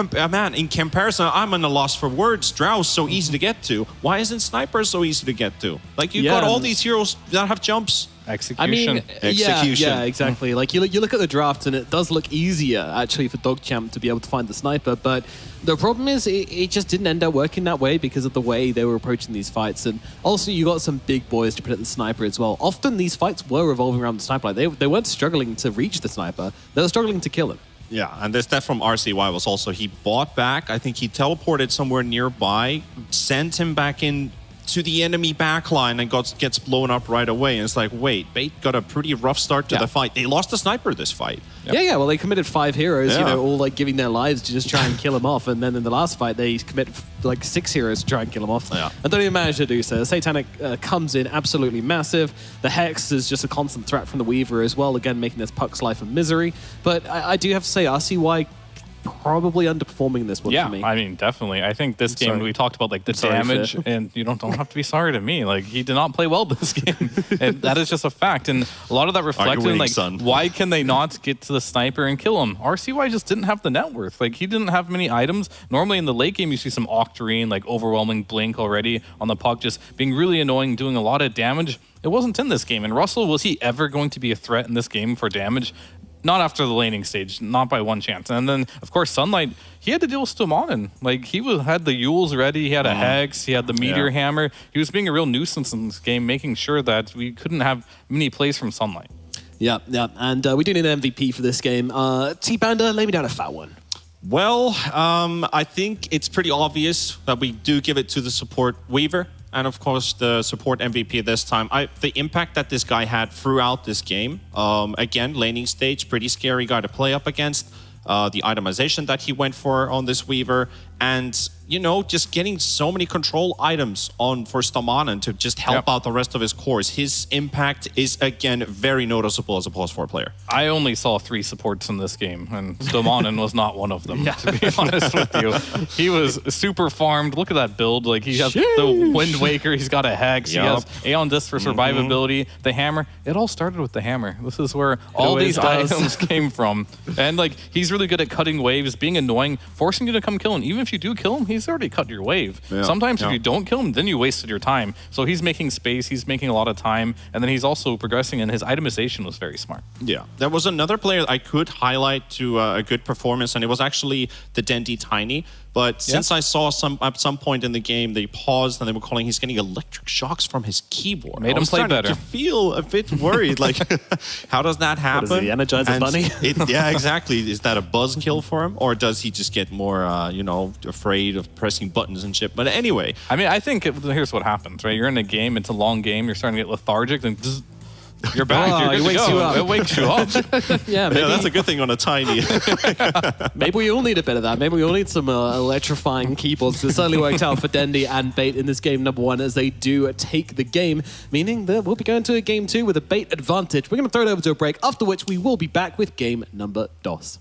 comparison, I'm on a loss for words. Drow's so easy to get to. Why isn't Sniper so easy to get to? Like, you've got all these heroes that have jumps. Execution. I mean, Execution. Yeah, exactly. Like, you look at the draft, and it does look easier, actually, for DogChamp to be able to find the sniper, but the problem is it just didn't end up working that way because of the way they were approaching these fights. And also, you got some big boys to protect the sniper as well. Often, these fights were revolving around the sniper. Like, they weren't struggling to reach the sniper. They were struggling to kill him. Yeah, and this death from RCY was also, he bought back. I think he teleported somewhere nearby, sent him back in to the enemy backline and gets blown up right away. And it's like, wait, Bait got a pretty rough start to the fight. They lost the sniper this fight. Yeah, well, they committed 5 heroes, all like giving their lives to just try and kill him off. And then in the last fight, they committed like 6 heroes to try and kill him off. Yeah. And don't even manage to do so. The Satanic comes in absolutely massive. The Hex is just a constant threat from the Weaver as well, again, making this Puck's life a misery. But I do have to say, RCY probably underperforming this one for me. Yeah, I mean, definitely. I think this game, we talked about like the damage, and you don't have to be sorry to me. Like, he did not play well this game. And that is just a fact. And a lot of that reflected in, like, why can they not get to the sniper and kill him? RCY just didn't have the net worth. Like, he didn't have many items. Normally in the late game, you see some Octarine, like overwhelming Blink already on the Puck, just being really annoying, doing a lot of damage. It wasn't in this game. And Russell, was he ever going to be a threat in this game for damage? Not after the laning stage, not by one chance. And then, of course, Sunlight, he had to deal with Stomanen. Like, he had the Yules ready, he had a Hex, he had the Meteor Hammer. He was being a real nuisance in this game, making sure that we couldn't have many plays from Sunlight. Yeah. And we do need an MVP for this game. T-Panda, lay me down a fat one. Well, I think it's pretty obvious that we do give it to the support Weaver. And of course, the support MVP this time. The impact that this guy had throughout this game. Again, laning stage, pretty scary guy to play up against. The itemization that he went for on this Weaver. And, you know, just getting so many control items for Stomanen to just help out the rest of his cores. His impact is, again, very noticeable as a +4 player. I only saw 3 supports in this game, and Stomanen was not one of them, to be honest with you. He was super farmed. Look at that build. Like, he has the Wind Waker, he's got a Hex, he has Aeon Disc for survivability, the Hammer. It all started with the Hammer. This is where all these items came from. And, like, he's really good at cutting waves, being annoying, forcing you to come kill him. Even if you do kill him, he's already cut your wave. Sometimes if you don't kill him, then you wasted your time. So he's making space, he's making a lot of time, and then he's also progressing, and his itemization was very smart. Yeah, there was another player I could highlight to a good performance, and it was actually the Dendi Tiny. But since I saw at some point in the game, they paused and they were calling he's getting electric shocks from his keyboard. Made him play better. I feel a bit worried. Like, how does that happen? What is he, Energizer Bunny? Yeah, exactly. Is that a buzzkill for him? Or does he just get more, afraid of pressing buttons and shit? But anyway. I mean, I think here's what happens, right? You're in a game, it's a long game, you're starting to get lethargic, and you're back. You're good to go. It wakes you up. Yeah, maybe. Yeah, that's a good thing on a Tiny. Maybe we all need a bit of that. Maybe we all need some electrifying keyboards. It certainly worked out for Dendi and Bait in this game number 1 as they do take the game, meaning that we'll be going to a game 2 with a Bait advantage. We're going to throw it over to a break, after which we will be back with game number dos.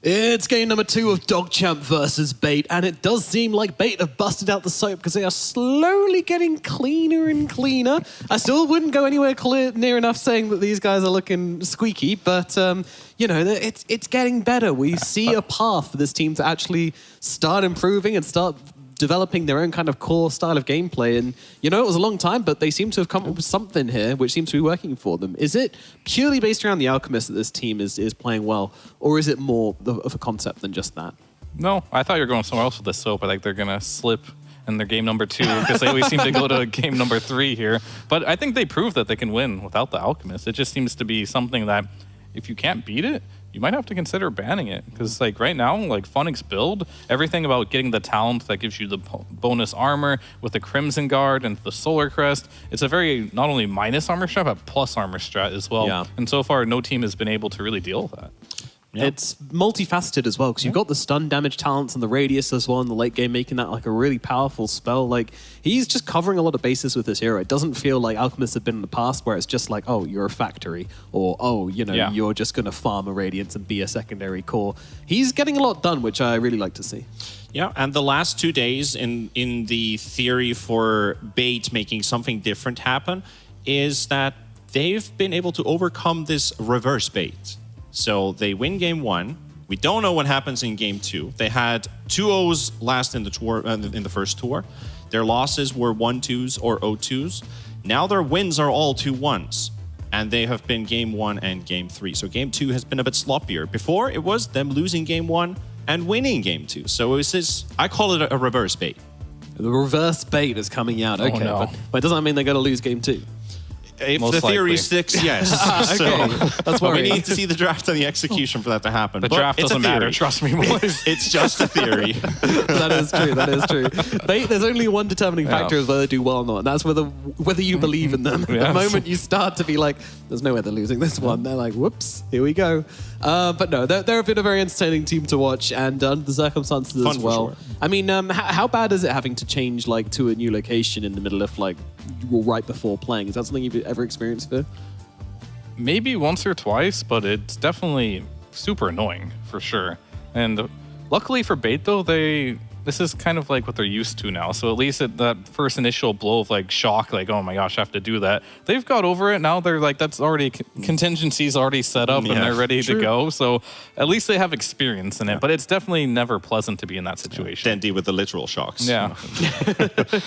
It's game number 2 of DogChamp versus Bait, and it does seem like Bait have busted out the soap because they are slowly getting cleaner and cleaner. I still wouldn't go anywhere near enough saying that these guys are looking squeaky, but you know, it's getting better. We see a path for this team to actually start improving and start developing their own kind of core style of gameplay. And, you know, it was a long time, but they seem to have come up with something here which seems to be working for them. Is it purely based around the Alchemist that this team is playing well, or is it more of a concept than just that? No, I thought you were going somewhere else with this soap. I think they're going to slip in their game number 2 because they always seem to go to game number 3 here. But I think they proved that they can win without the Alchemist. It just seems to be something that if you can't beat it, you might have to consider banning it. Because like right now, like Funix build, everything about getting the talent that gives you the bonus armor with the Crimson Guard and the Solar Crest, it's a very not only minus armor strat, but plus armor strat as well. Yeah. And so far, no team has been able to really deal with that. Yeah. It's multifaceted as well, because you've got the stun damage talents and the radius as well in the late game, making that like a really powerful spell. Like, he's just covering a lot of bases with this hero. It doesn't feel like Alchemists have been in the past where it's just like, oh, you're a factory, or oh, you know, you're just going to farm a Radiance and be a secondary core. He's getting a lot done, which I really like to see. Yeah, and the last 2 days in the theory for Bait making something different happen is that they've been able to overcome this reverse Bait. So they win game 1. We don't know what happens in game 2. They had 2-0s last in the tour, in the first tour. Their losses were 1-2s or 0-2s. Now their wins are all 2-1s. And they have been game 1 and game 3. So game 2 has been a bit sloppier. Before, it was them losing game 1 and winning game 2. So it was this, I call it a reverse Bait. The reverse Bait is coming out. Okay, no. but doesn't that mean they're going to lose game 2? If Most the theory likely. sticks, yes. Okay, that's But what we need to see the draft and the execution for that to happen. The But draft it's a doesn't matter. theory. Trust me, boys. It's just a theory. That is true. That is true. There's only one determining factor is whether they do well or not, and that's whether you believe in them. The Yes. moment you start to be like, "There's no way they're losing this one," they're like, "Whoops, here we go." But no, they're been a very entertaining team to watch, and under the circumstances Fun as for well. sure. I mean, how bad is it having to change like to a new location in the middle of like right before playing? Is that something you've ever experienced, Vir? Maybe once or twice, but it's definitely super annoying for sure. And luckily for Bait, though, this is kind of like what they're used to now. So at least that first initial blow of like shock, like, oh my gosh, I have to do that. They've got over it. Now they're like, that's already contingencies already set up and Yeah. they're ready to go. So at least they have experience in it. But it's definitely never pleasant to be in that situation. Dandy with the literal shocks. Yeah.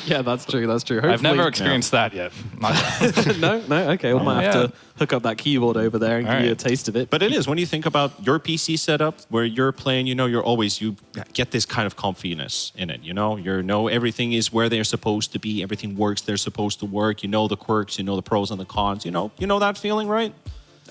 Yeah, that's true. That's true. I've never Hopefully- experienced that yet. Not yet. No. Okay, we might have Yeah. to hook up that keyboard over there and All give you a right. taste of it. But it is when you think about your PC setup where you're playing, you get this kind of comfiness in it. Everything is where they're supposed to be. Everything works. They're supposed to work. You know the quirks. You know the pros and the cons. You know that feeling, right?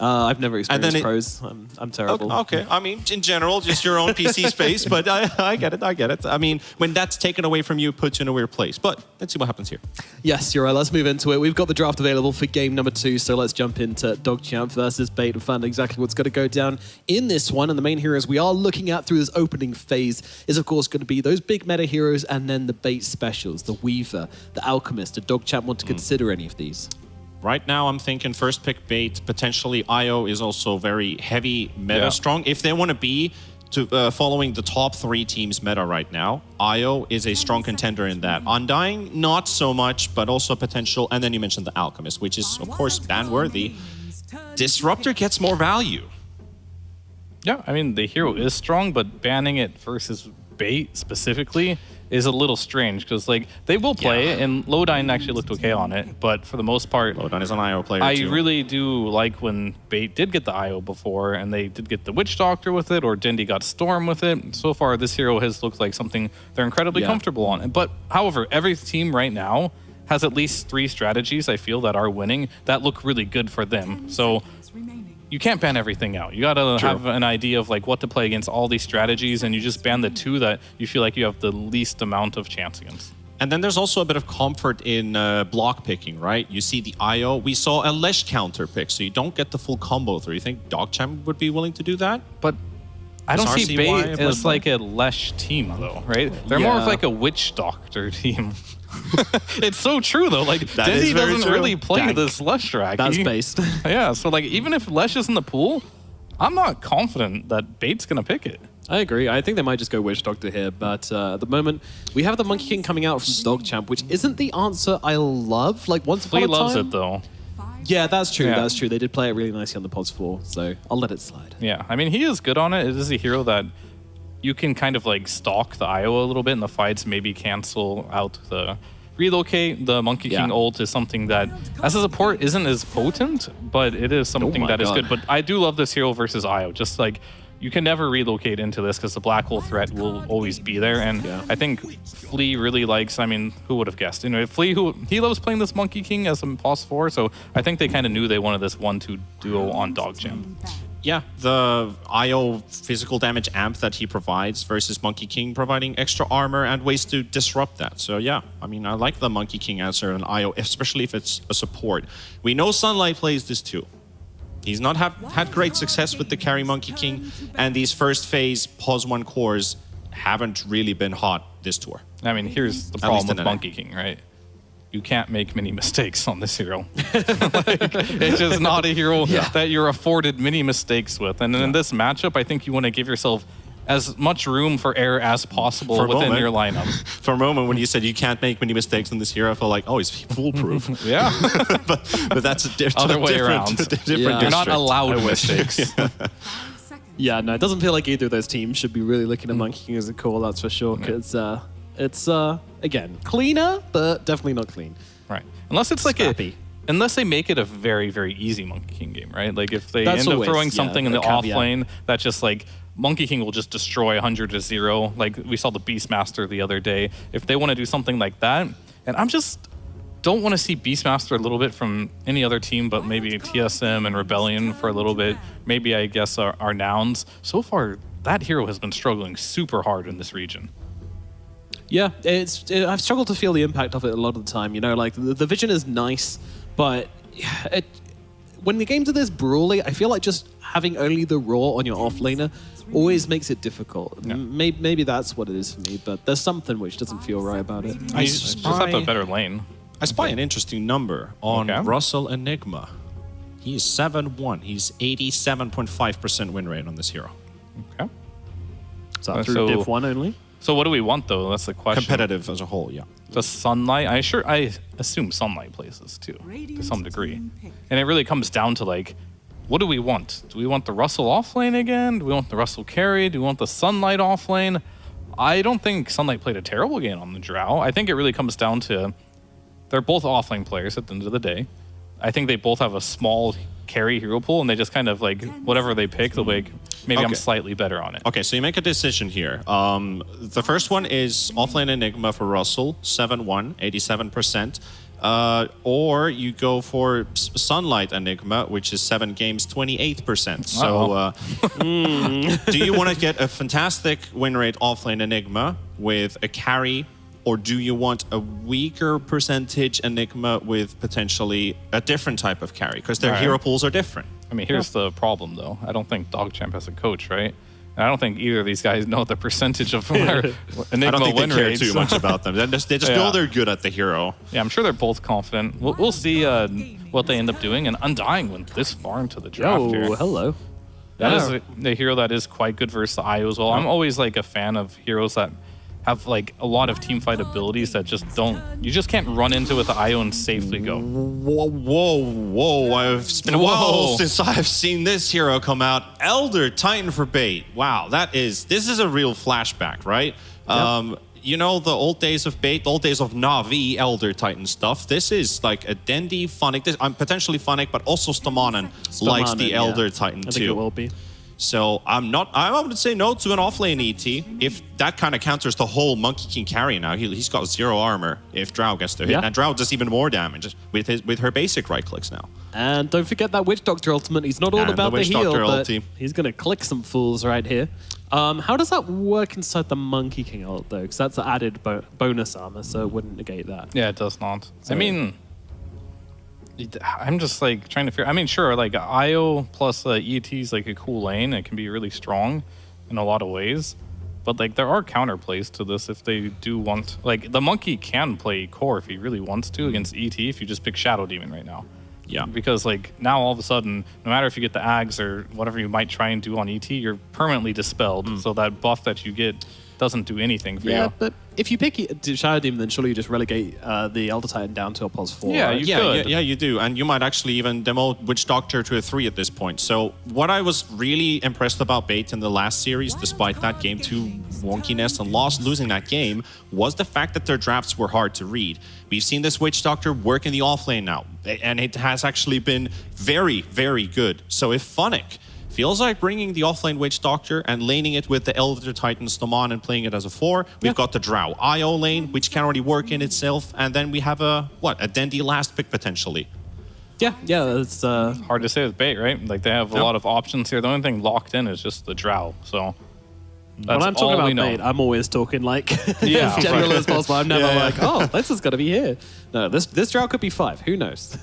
I've never And then experienced pros. I'm terrible. Okay. I mean, in general, just your own PC space. But I get it. I mean, when that's taken away from you, it puts you in a weird place. But let's see what happens here. Yes, you're right. Let's move into it. We've got the draft available for game number 2, so let's jump into DogChamp versus Bait and find exactly what's going to go down in this one. And the main heroes we are looking at through this opening phase is, of course, going to be those big meta heroes and then the Bait specials, the Weaver, the Alchemist. Did DogChamp want to consider any of these? Right now, I'm thinking first pick Bait. Potentially, IO is also very heavy meta Yeah. strong. If they want to be following the top 3 teams meta right now, IO is a strong contender in that. Undying, not so much, but also potential. And then you mentioned the Alchemist, which is, of course, ban-worthy. Disruptor gets more value. Yeah, I mean, the hero is strong, but banning it versus Bait specifically is a little strange because, like, they will play it, and Lodine actually looked okay on it, but for the most part, Lodine is an IO player, I too. really do like when Bait did get the IO before, and they did get the Witch Doctor with it, or Dindy got Storm with it. So far, this hero has looked like something they're incredibly comfortable on. But, however, every team right now has at least 3 strategies, I feel, that are winning that look really good for them. So you can't ban everything out. You gotta have an idea of like what to play against all these strategies, and you just ban the 2 that you feel like you have the least amount of chance against. And then there's also a bit of comfort in block picking, right? You see the IO. We saw a Lesh counter pick, so you don't get the full combo through. You think DogChamp would be willing to do that? But I don't Is see RCY Bait a as like a Lesh team, though, right? They're more of like a Witch Doctor team. It's so true, though. Like, That Dindy is very doesn't true. really play That- this Lesh track. That's based. Yeah, so like even if Lesh is in the pool, I'm not confident that Bait's gonna pick it. I agree. I think they might just go Witch Doctor here, but at the moment, we have the Monkey King coming out from DogChamp, which isn't the answer I love. Like, once upon Flea a time... loves it, though. Yeah, that's true. Yeah. That's true. They did play it really nicely on the Pods 4, so I'll let it slide. Yeah, I mean, he is good on it. It is a hero that you can kind of like stalk the IO a little bit in the fights, maybe cancel out the relocate. The Monkey King ult is something that, as a support, isn't as potent, but it is something my that is God. good. But I do love this hero versus IO. Just like, you can never relocate into this because the black hole threat will always be there. And I think Flea really likes, I mean, who would have guessed? You know, Flea, he loves playing this Monkey King as a pos 4, so I think they kind of knew they wanted this 1-2 duo on DogChamp. Yeah, the IO physical damage amp that he provides versus Monkey King providing extra armor and ways to disrupt that. So yeah, I mean, I like the Monkey King answer an IO, especially if it's a support. We know Sunlight plays this too. He's not had great success with the carry Monkey King, and these first phase POS 1 cores haven't really been hot this tour. I mean, here's the At problem least in with NA. Monkey King, right? You can't make many mistakes on this hero. Like, it's just not a hero that you're afforded many mistakes with. And in this matchup, I think you want to give yourself as much room for error as possible For a within moment. your lineup. For a moment, when you said you can't make many mistakes in this hero, I felt like, oh, he's foolproof. Yeah. but that's a Other way around. different Yeah. You're not district. allowed mistakes. Yeah, no, it doesn't feel like either of those teams should be really looking at Monkey King as a call, that's for sure, because it's, again, cleaner, but definitely not clean. Right. Unless it's like Scrappy. unless they make it a very, very easy Monkey King game, right? Like if they That's end up always, throwing yeah, something in a the off caveat. lane that just like Monkey King will just destroy 100 to 0. Like we saw the Beastmaster the other day. If they want to do something like that, and I'm just don't want to see Beastmaster a little bit from any other team, but maybe TSM and Rebellion for a little bit. Maybe, I guess, our Nouns. So far, that hero has been struggling super hard in this region. Yeah, I've struggled to feel the impact of it a lot of the time. You know, like the vision is nice, but when the games are this brawly, I feel like just having only the raw on your offlaner always makes it difficult. Yeah. Maybe that's what it is for me, but there's something which doesn't feel right about it. You just have a better lane. I spy an interesting number on Okay. Russell Enigma. He's 7-1. He's 87.5% win rate on this hero. Okay. Is that through Div 1 only? So what do we want, though? That's the question. Competitive as a whole, yeah. The Sunlight, I assume Sunlight plays this too, to some degree. And it really comes down to, like, what do we want? Do we want the Russell offlane again? Do we want the Russell carry? Do we want the Sunlight offlane? I don't think Sunlight played a terrible game on the Drow. I think it really comes down to they're both offlane players at the end of the day. I think they both have a small carry hero pool, and they just kind of, like, whatever they pick, they'll like, maybe I'm Okay. slightly better on it. Okay, so you make a decision here. The first one is offlane Enigma for Russell, 7-1, 87%. Or you go for Sunlight Enigma, which is 7 games, 28%. So do you want to get a fantastic win rate offlane Enigma with a carry, or do you want a weaker percentage Enigma with potentially a different type of carry? Because their Right. hero pools are different. I mean, here's the problem, though. I don't think DogChamp has a coach, right? And I don't think either of these guys know the percentage of their Enigma I don't think win they care rates. too much about them. They just know Yeah. they're good at the hero. Yeah, I'm sure they're both confident. We'll see what they end up doing. And Undying went this far into the draft Oh, here. hello. That is a hero that is quite good versus the IO as well. I'm always, like, a fan of heroes that have, like, a lot of team fight abilities that just don't... You just can't run into with the IO and safely go. Whoa. It's been a while since I've seen this hero come out. Elder Titan for bait. Wow, this is a real flashback, right? You know, the old days of bait, the old days of Na'Vi Elder Titan stuff. This is like a Dendi, Funnick. I'm potentially Funnick, but also Stomanen likes the Elder Titan I too. think it will be. So I would say no to an offlane ET if that kind of counters the whole Monkey King carry now. He's got 0 armor if Drow gets to hit. Yeah. And Drow does even more damage with her basic right clicks now. And don't forget that Witch Doctor ultimate. He's not all And about the the Witch heal, Doctor but ulti. he's going to click some fools right here. How does that work inside the Monkey King ult, though? Because that's added bonus armor, so it wouldn't negate that. Yeah, it does not. I mean... I'm just, like, trying to figure... I mean, sure, like, IO plus ET is, like, a cool lane. It can be really strong in a lot of ways. But, like, there are counterplays to this if they do want... Like, the Monkey can play core if he really wants to against ET if you just pick Shadow Demon right now. Yeah. Because, like, now all of a sudden, no matter if you get the Ags or whatever you might try and do on ET, you're permanently dispelled. So that buff that you get doesn't do anything for Yeah, you. but if you pick Shadow Demon, then surely you just relegate the Elder Titan down to a +4. Yeah, right? you could. Yeah, you do. And you might actually even demote Witch Doctor to a 3 at this point. So what I was really impressed about Bait in the last series, despite that game 2 wonkiness and losing that game, was the fact that their drafts were hard to read. We've seen this Witch Doctor work in the offlane now, and it has actually been very, very good. So if Funnick feels like bringing the offlane Witch Doctor and laning it with the Elder Titan Stoman and playing it as a 4. We've got the Drow IO lane, which can already work in itself, and then we have a Dendi last pick potentially. Yeah, it's... Hard to say with Bait, right? Like, they have a lot of options here. The only thing locked in is just the Drow. So that's when I'm all talking we about know. Bait, I'm always talking like Yeah. as general as possible. I'm never Yeah. like, oh, this is going to be here. No, this Drow could be 5. Who knows?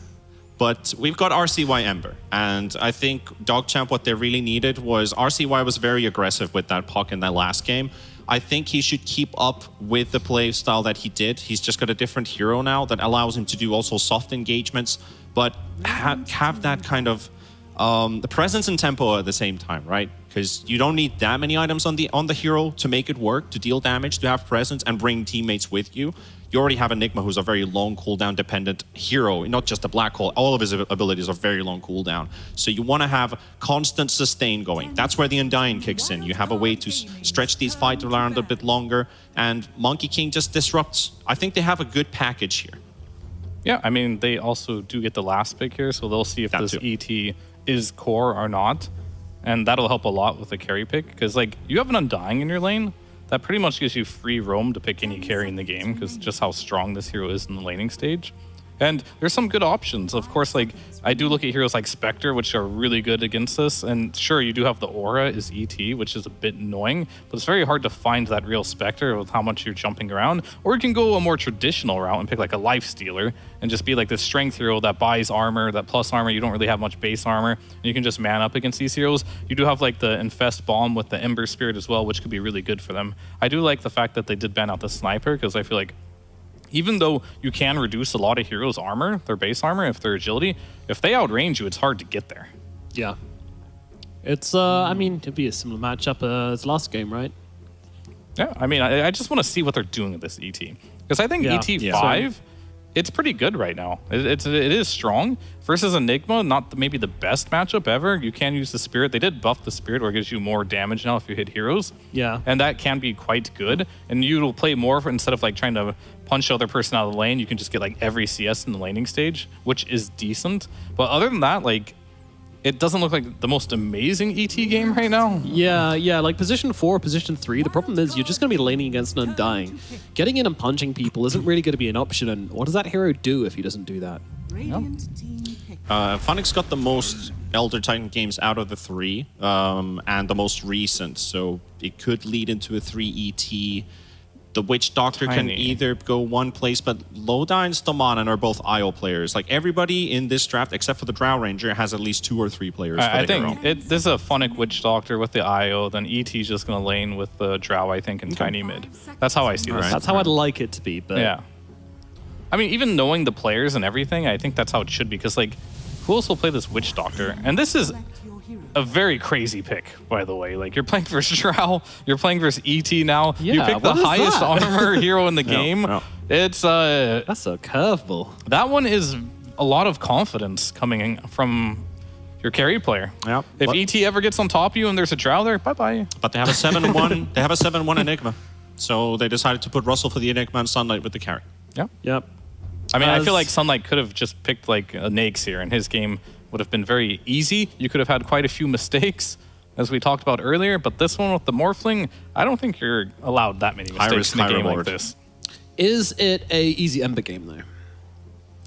But we've got RCY Ember, and I think DogChamp, what they really needed was RCY was very aggressive with that puck in that last game. I think he should keep up with the play style that he did. He's just got a different hero now that allows him to do also soft engagements, but have that kind of the presence and tempo at the same time, right? Because you don't need that many items on the hero to make it work, to deal damage, to have presence and bring teammates with you. You already have Enigma, who's a very long cooldown dependent hero, not just a black hole. All of his abilities are very long cooldown. So you want to have constant sustain going. That's where the Undying kicks in. You have a way to stretch these fights around a bit longer, and Monkey King just disrupts. I think they have a good package here. Yeah, I mean, they also do get the last pick here, so they'll see if That this too. ET is core or not. And that'll help a lot with the carry pick, because, like, you have an Undying in your lane, that pretty much gives you free roam to pick any carry in the game, because just how strong this hero is in the laning stage. And there's some good options. Of course, like I do look at heroes like Spectre, which are really good against this. And sure, you do have the Aura is ET, which is a bit annoying, but it's very hard to find that real Spectre with how much you're jumping around. Or you can go a more traditional route and pick like a Life Stealer and just be like this strength hero that buys armor, that plus armor. You don't really have much base armor, and you can just man up against these heroes. You do have like the Infest Bomb with the Ember Spirit as well, which could be really good for them. I do like the fact that they did ban out the Sniper, because I feel like even though you can reduce a lot of heroes' armor, their base armor, if their agility, if they outrange you, it's hard to get there. Yeah. It's, I mean, it'd be a similar matchup as last game, right? Yeah, I mean, I just want to see what they're doing with this ET. Because I think ET5, it's pretty good right now. It is strong. Versus Enigma, not maybe the best matchup ever. You can use the Spirit. They did buff the Spirit, where it gives you more damage now if you hit heroes. Yeah. And that can be quite good. And you'll play more instead of like trying to punch other person out of the lane. You can just get like every CS in the laning stage, which is decent. But other than that, like, it doesn't look like the most amazing ET game right now. Yeah, like position 4, position 3, the problem is you're just going to be laning against an Undying. Getting in and punching people isn't really going to be an option, and what does that hero do if he doesn't do that? Phoenix got the most Elder Titan games out of the 3, and the most recent, so it could lead into a 3 ET. The Witch Doctor can either go one place, but Lodi and Stomanen are both IO players. Like everybody in this draft, except for the Drow Ranger, has at least 2 or 3 players. I think this is a Phonic Witch Doctor with the IO, then ET's just going to lane with the Drow, I think, and Tiny Mid. That's how I see this. That's how I'd like it to be, but... Yeah. I mean, even knowing the players and everything, I think that's how it should be, because, like, who else will play this Witch Doctor? And this is a very crazy pick, by the way. Like, you're playing versus Drow, you're playing versus ET now. Yeah, you pick the highest armor hero in the game. No. It's That's a curveball. that one is a lot of confidence coming in from your carry player. Yeah. If ET ever gets on top of you and there's a Drow there, bye-bye. But they have a 7-1. They have a 7-1 Enigma, so they decided to put Russell for the Enigma and Sunlight with the carry. Yep. I mean, I feel like Sunlight could have just picked like a Naix here, and his game would have been very easy. You could have had quite a few mistakes, as we talked about earlier, but this one with the Morphling, I don't think you're allowed that many mistakes in a game like this. Is it a easy Ember game, though?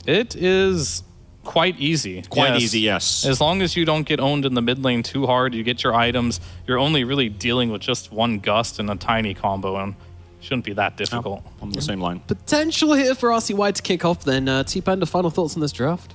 It is quite easy. Quite easy, yes. As long as you don't get owned in the mid lane too hard, you get your items, you're only really dealing with just one Gust and a tiny combo, and shouldn't be that difficult. On the same line. Potential here for RCY to kick off then. T-Panda, final thoughts on this draft?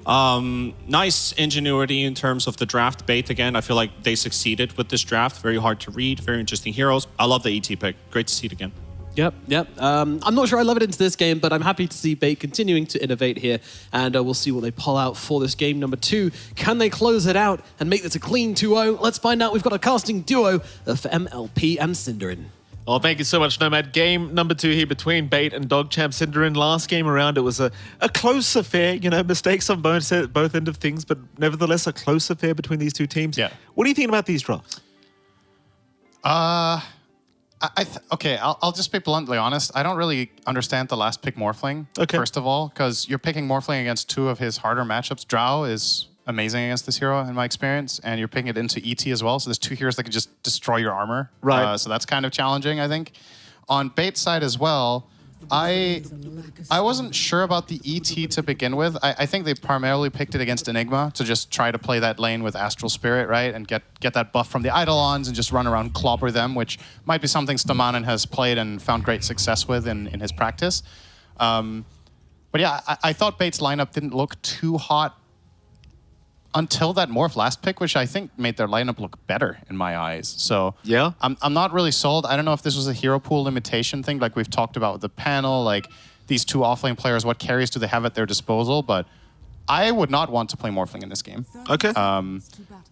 Nice ingenuity in terms of the draft bait again. I feel like they succeeded with this draft. Very hard to read, very interesting heroes. I love the ET pick. Great to see it again. Yep. I'm not sure I love it into this game, but I'm happy to see Bait continuing to innovate here, and we'll see what they pull out for this game number 2. Can they close it out and make this a clean 2-0? Let's find out. We've got a casting duo for MLP and Cinderin. Oh, thank you so much, Nomad. Game number 2 here between Bait and Dogchamp Cinderin. Last game around, it was a close affair. You know, mistakes on both end of things, but nevertheless a close affair between these two teams. Yeah. What do you think about these drafts? Okay, I'll just be bluntly honest. I don't really understand the last pick Morphling, first of all, because you're picking Morphling against 2 of his harder matchups. Drow is amazing against this hero in my experience, and you're picking it into ET as well, so there's 2 heroes that can just destroy your armor. Right. So that's kind of challenging, I think. On Bait's side as well, I wasn't sure about the ET to begin with. I think they primarily picked it against Enigma to just try to play that lane with Astral Spirit, right? And get that buff from the Eidolons and just run around, clobber them, which might be something Stomanen has played and found great success with in his practice. But yeah, I thought Bait's lineup didn't look too hot until that Morph last pick, which I think made their lineup look better in my eyes. So yeah, I'm not really sold. I don't know if this was a hero pool limitation thing, like we've talked about with the panel, like these 2 offlane players, what carries do they have at their disposal? But I would not want to play Morphling in this game. Okay.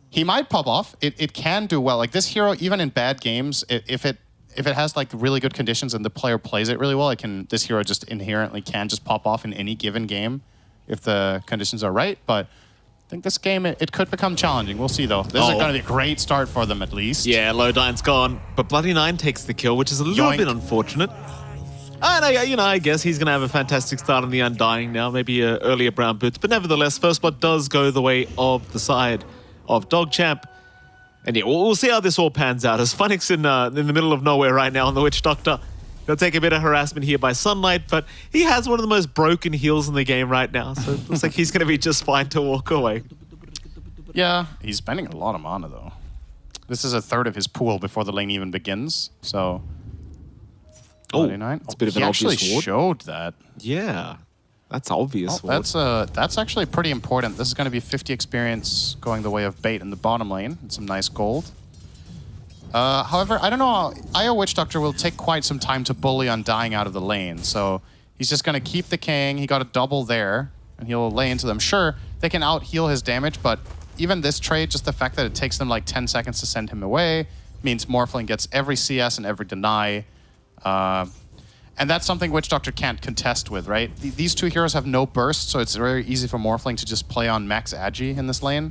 He might pop off. It can do well. Like this hero, even in bad games, if it has like really good conditions and the player plays it really well, this hero just inherently can just pop off in any given game if the conditions are right. But I think this game, it could become challenging. We'll see, though. This is going to be a great start for them, at least. Yeah, Lodine's gone, but Bloody Nine takes the kill, which is a little bit unfortunate. And I guess he's going to have a fantastic start on the Undying now, maybe earlier Brown Boots. But nevertheless, First Blood does go the way of the side of Dogchamp. And yeah, we'll see how this all pans out. As Phoenix in the middle of nowhere right now on the Witch Doctor, He'll take a bit of harassment here by Sunlight, but he has one of the most broken heals in the game right now, so it looks like he's going to be just fine to walk away. Yeah, he's spending a lot of mana, though. This is a third of his pool before the lane even begins, so... Oh, 99. it's a bit of he an actually obvious ward. showed that. Yeah, that's obvious. That's actually pretty important. This is going to be 50 experience going the way of bait in the bottom lane and some nice gold. However, I don't know. IO Witch Doctor will take quite some time to bully on dying out of the lane, so he's just going to keep the king. He got a double there, and he'll lay into them. Sure, they can out-heal his damage, but even this trade, just the fact that it takes them like 10 seconds to send him away, means Morphling gets every CS and every deny. And that's something Witch Doctor can't contest with, right? These two heroes have no burst, so it's very easy for Morphling to just play on max agi in this lane.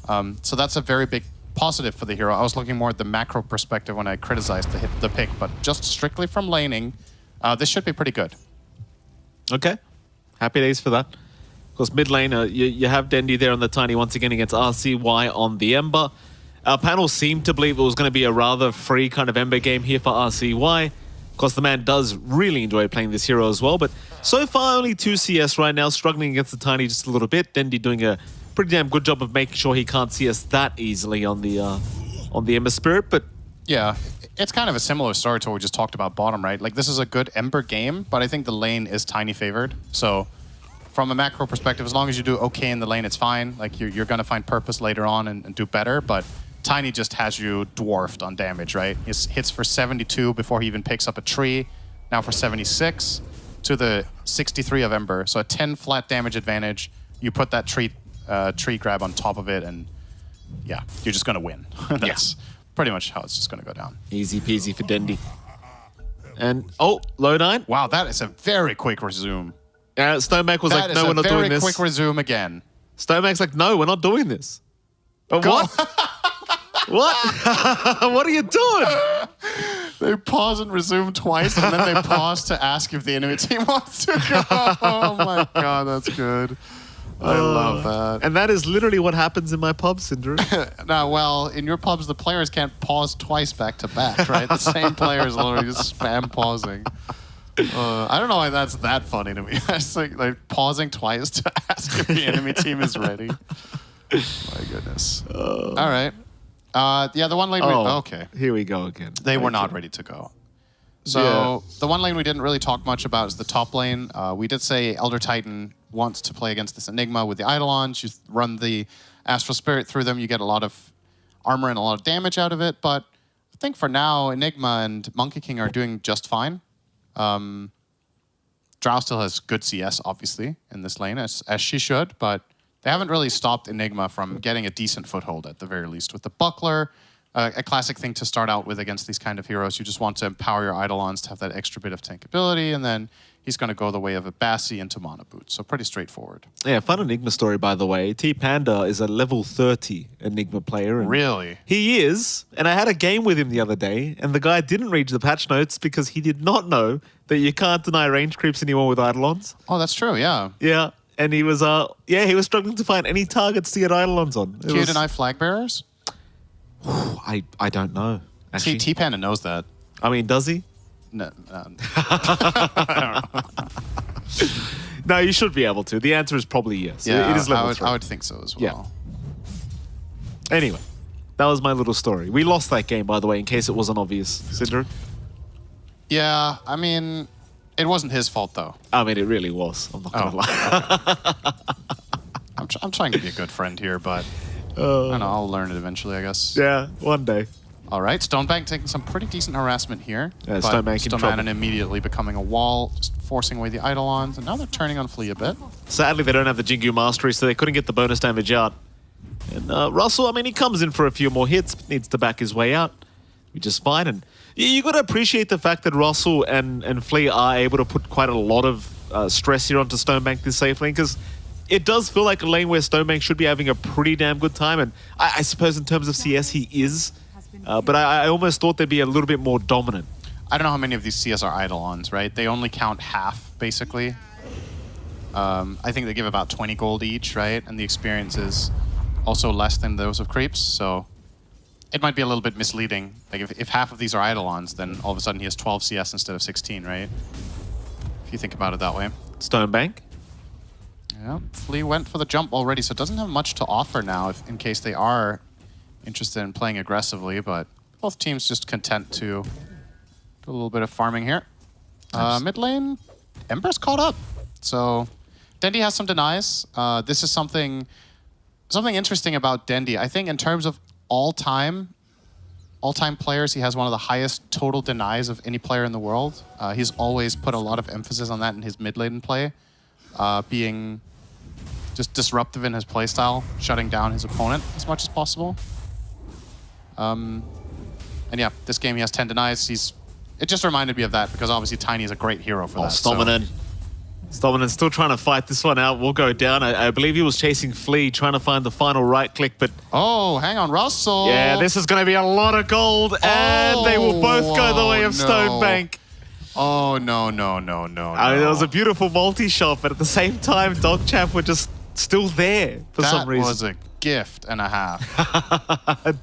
So that's a very big positive for the hero. I was looking more at the macro perspective when I criticized the pick, but just strictly from laning, this should be pretty good. Okay. Happy days for that. Of course, mid lane, you have Dendi there on the Tiny once again against RCY on the Ember. Our panel seemed to believe it was going to be a rather free kind of Ember game here for RCY. Of course, the man does really enjoy playing this hero as well, but so far only 2 CS right now, struggling against the Tiny just a little bit. Dendi doing a pretty damn good job of making sure he can't CS that easily on the Ember Spirit, but... Yeah, it's kind of a similar story to what we just talked about bottom, right? Like, this is a good Ember game, but I think the lane is Tiny favored, so... From a macro perspective, as long as you do okay in the lane, it's fine. Like, you're going to find purpose later on and do better, but Tiny just has you dwarfed on damage, right? He hits for 72 before he even picks up a tree, now for 76 to the 63 of Ember. So a 10 flat damage advantage. You put that tree grab on top of it, and yeah, you're just going to win. That's pretty much how it's just going to go down. Easy peasy for Dendi. And, oh, low 9. Wow, that is a very quick resume. Stoneback was like, no, we're not doing this. Very quick resume again. Stoneback's like, no, we're not doing this. But what? What? What are you doing? They pause and resume twice, and then they pause to ask if the enemy team wants to go. Oh my god, that's good. I love that. And that is literally what happens in my pub, Syndrome. No, well, in your pubs, the players can't pause twice back to back, right? The same players literally just spam pausing. I don't know why that's that funny to me. It's like pausing twice to ask if the enemy team is ready. My goodness. All right. Yeah, the one lane okay. Here we go again. They were not ready to go. So the one lane we didn't really talk much about is the top lane. We did say Elder Titan wants to play against this Enigma with the Eidolons. You run the Astral Spirit through them, you get a lot of armor and a lot of damage out of it. But I think for now, Enigma and Monkey King are doing just fine. Drow still has good CS, obviously, in this lane, as she should, but they haven't really stopped Enigma from getting a decent foothold, at the very least. With the Buckler, a classic thing to start out with against these kind of heroes. You just want to empower your Eidolons to have that extra bit of tankability, and then he's going to go the way of a Bassi into Mana Boot. So pretty straightforward. Yeah, fun Enigma story, by the way. T-Panda is a level 30 Enigma player. And really? He is. And I had a game with him the other day, and the guy didn't read the patch notes because he did not know that you can't deny range creeps anymore with Eidolons. Oh, that's true, yeah. Yeah. And he was, he was struggling to find any targets to get Eidolons on. Can you deny flag bearers? I don't know. See, T-Panda knows that. I mean, does he? No. No, you should be able to. The answer is probably yes. Yeah, it is level 3. I would think so as well. Yeah. Anyway, that was my little story. We lost that game, by the way, in case it wasn't obvious. Cinder? Yeah, I mean, it wasn't his fault, though. I mean, it really was. I'm not going to lie. Okay. I'm trying to be a good friend here, but I don't know, I'll learn it eventually, I guess. Yeah, one day. All right, Stonebank taking some pretty decent harassment here. Yeah, Stonebank immediately becoming a wall, just forcing away the Eidolons, and now they're turning on Flea a bit. Sadly, they don't have the Jingu Mastery, so they couldn't get the bonus damage out. And Russell, I mean, he comes in for a few more hits, but needs to back his way out, which is fine. And you got to appreciate the fact that Russell and Flea are able to put quite a lot of stress here onto Stonebank this safe lane, because it does feel like a lane where Stonebank should be having a pretty damn good time. And I suppose in terms of CS, he is. But I almost thought they'd be a little bit more dominant. I don't know how many of these CS are Eidolons, right? They only count half, basically. I think they give about 20 gold each, right? And the experience is also less than those of creeps, so it might be a little bit misleading. Like if half of these are Eidolons, then all of a sudden he has 12 CS instead of 16, right? If you think about it that way. Stonebank. Yeah, Flea went for the jump already, so it doesn't have much to offer now in case they are interested in playing aggressively, but both teams just content to do a little bit of farming here. Mid lane, Ember's caught up. So Dendi has some denies. This is something interesting about Dendi. I think in terms of all-time players, he has one of the highest total denies of any player in the world. He's always put a lot of emphasis on that in his mid lane play, being just disruptive in his playstyle, shutting down his opponent as much as possible. And yeah, this game he has 10 denies. It just reminded me of that because obviously Tiny is a great hero for that. Stominant. Stominant's still trying to fight this one out. We'll go down. I believe he was chasing Flea, trying to find the final right click, but... Oh, hang on, Russell. Yeah, this is going to be a lot of gold, and they will both go the way of Stonebank. Oh, no. I mean, it was a beautiful multi-shot, but at the same time, DogChamp were just still there for some reason. That was a gift and a half.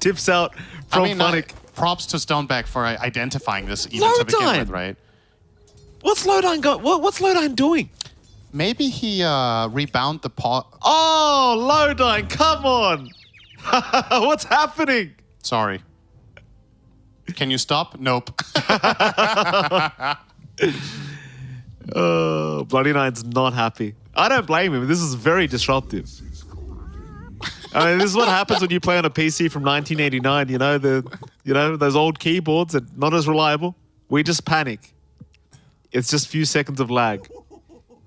Tips out from Funnick. Props to Stonebank for identifying this even to begin with, right? What's Lowdyne doing? Maybe he rebound the pot. Oh, Lowdyne, come on! What's happening? Sorry. Can you stop? Nope. Bloody Nine's not happy. I don't blame him. This is very disruptive. I mean, this is what happens when you play on a PC from 1989. You know, those old keyboards are not as reliable. We just panic. It's just a few seconds of lag.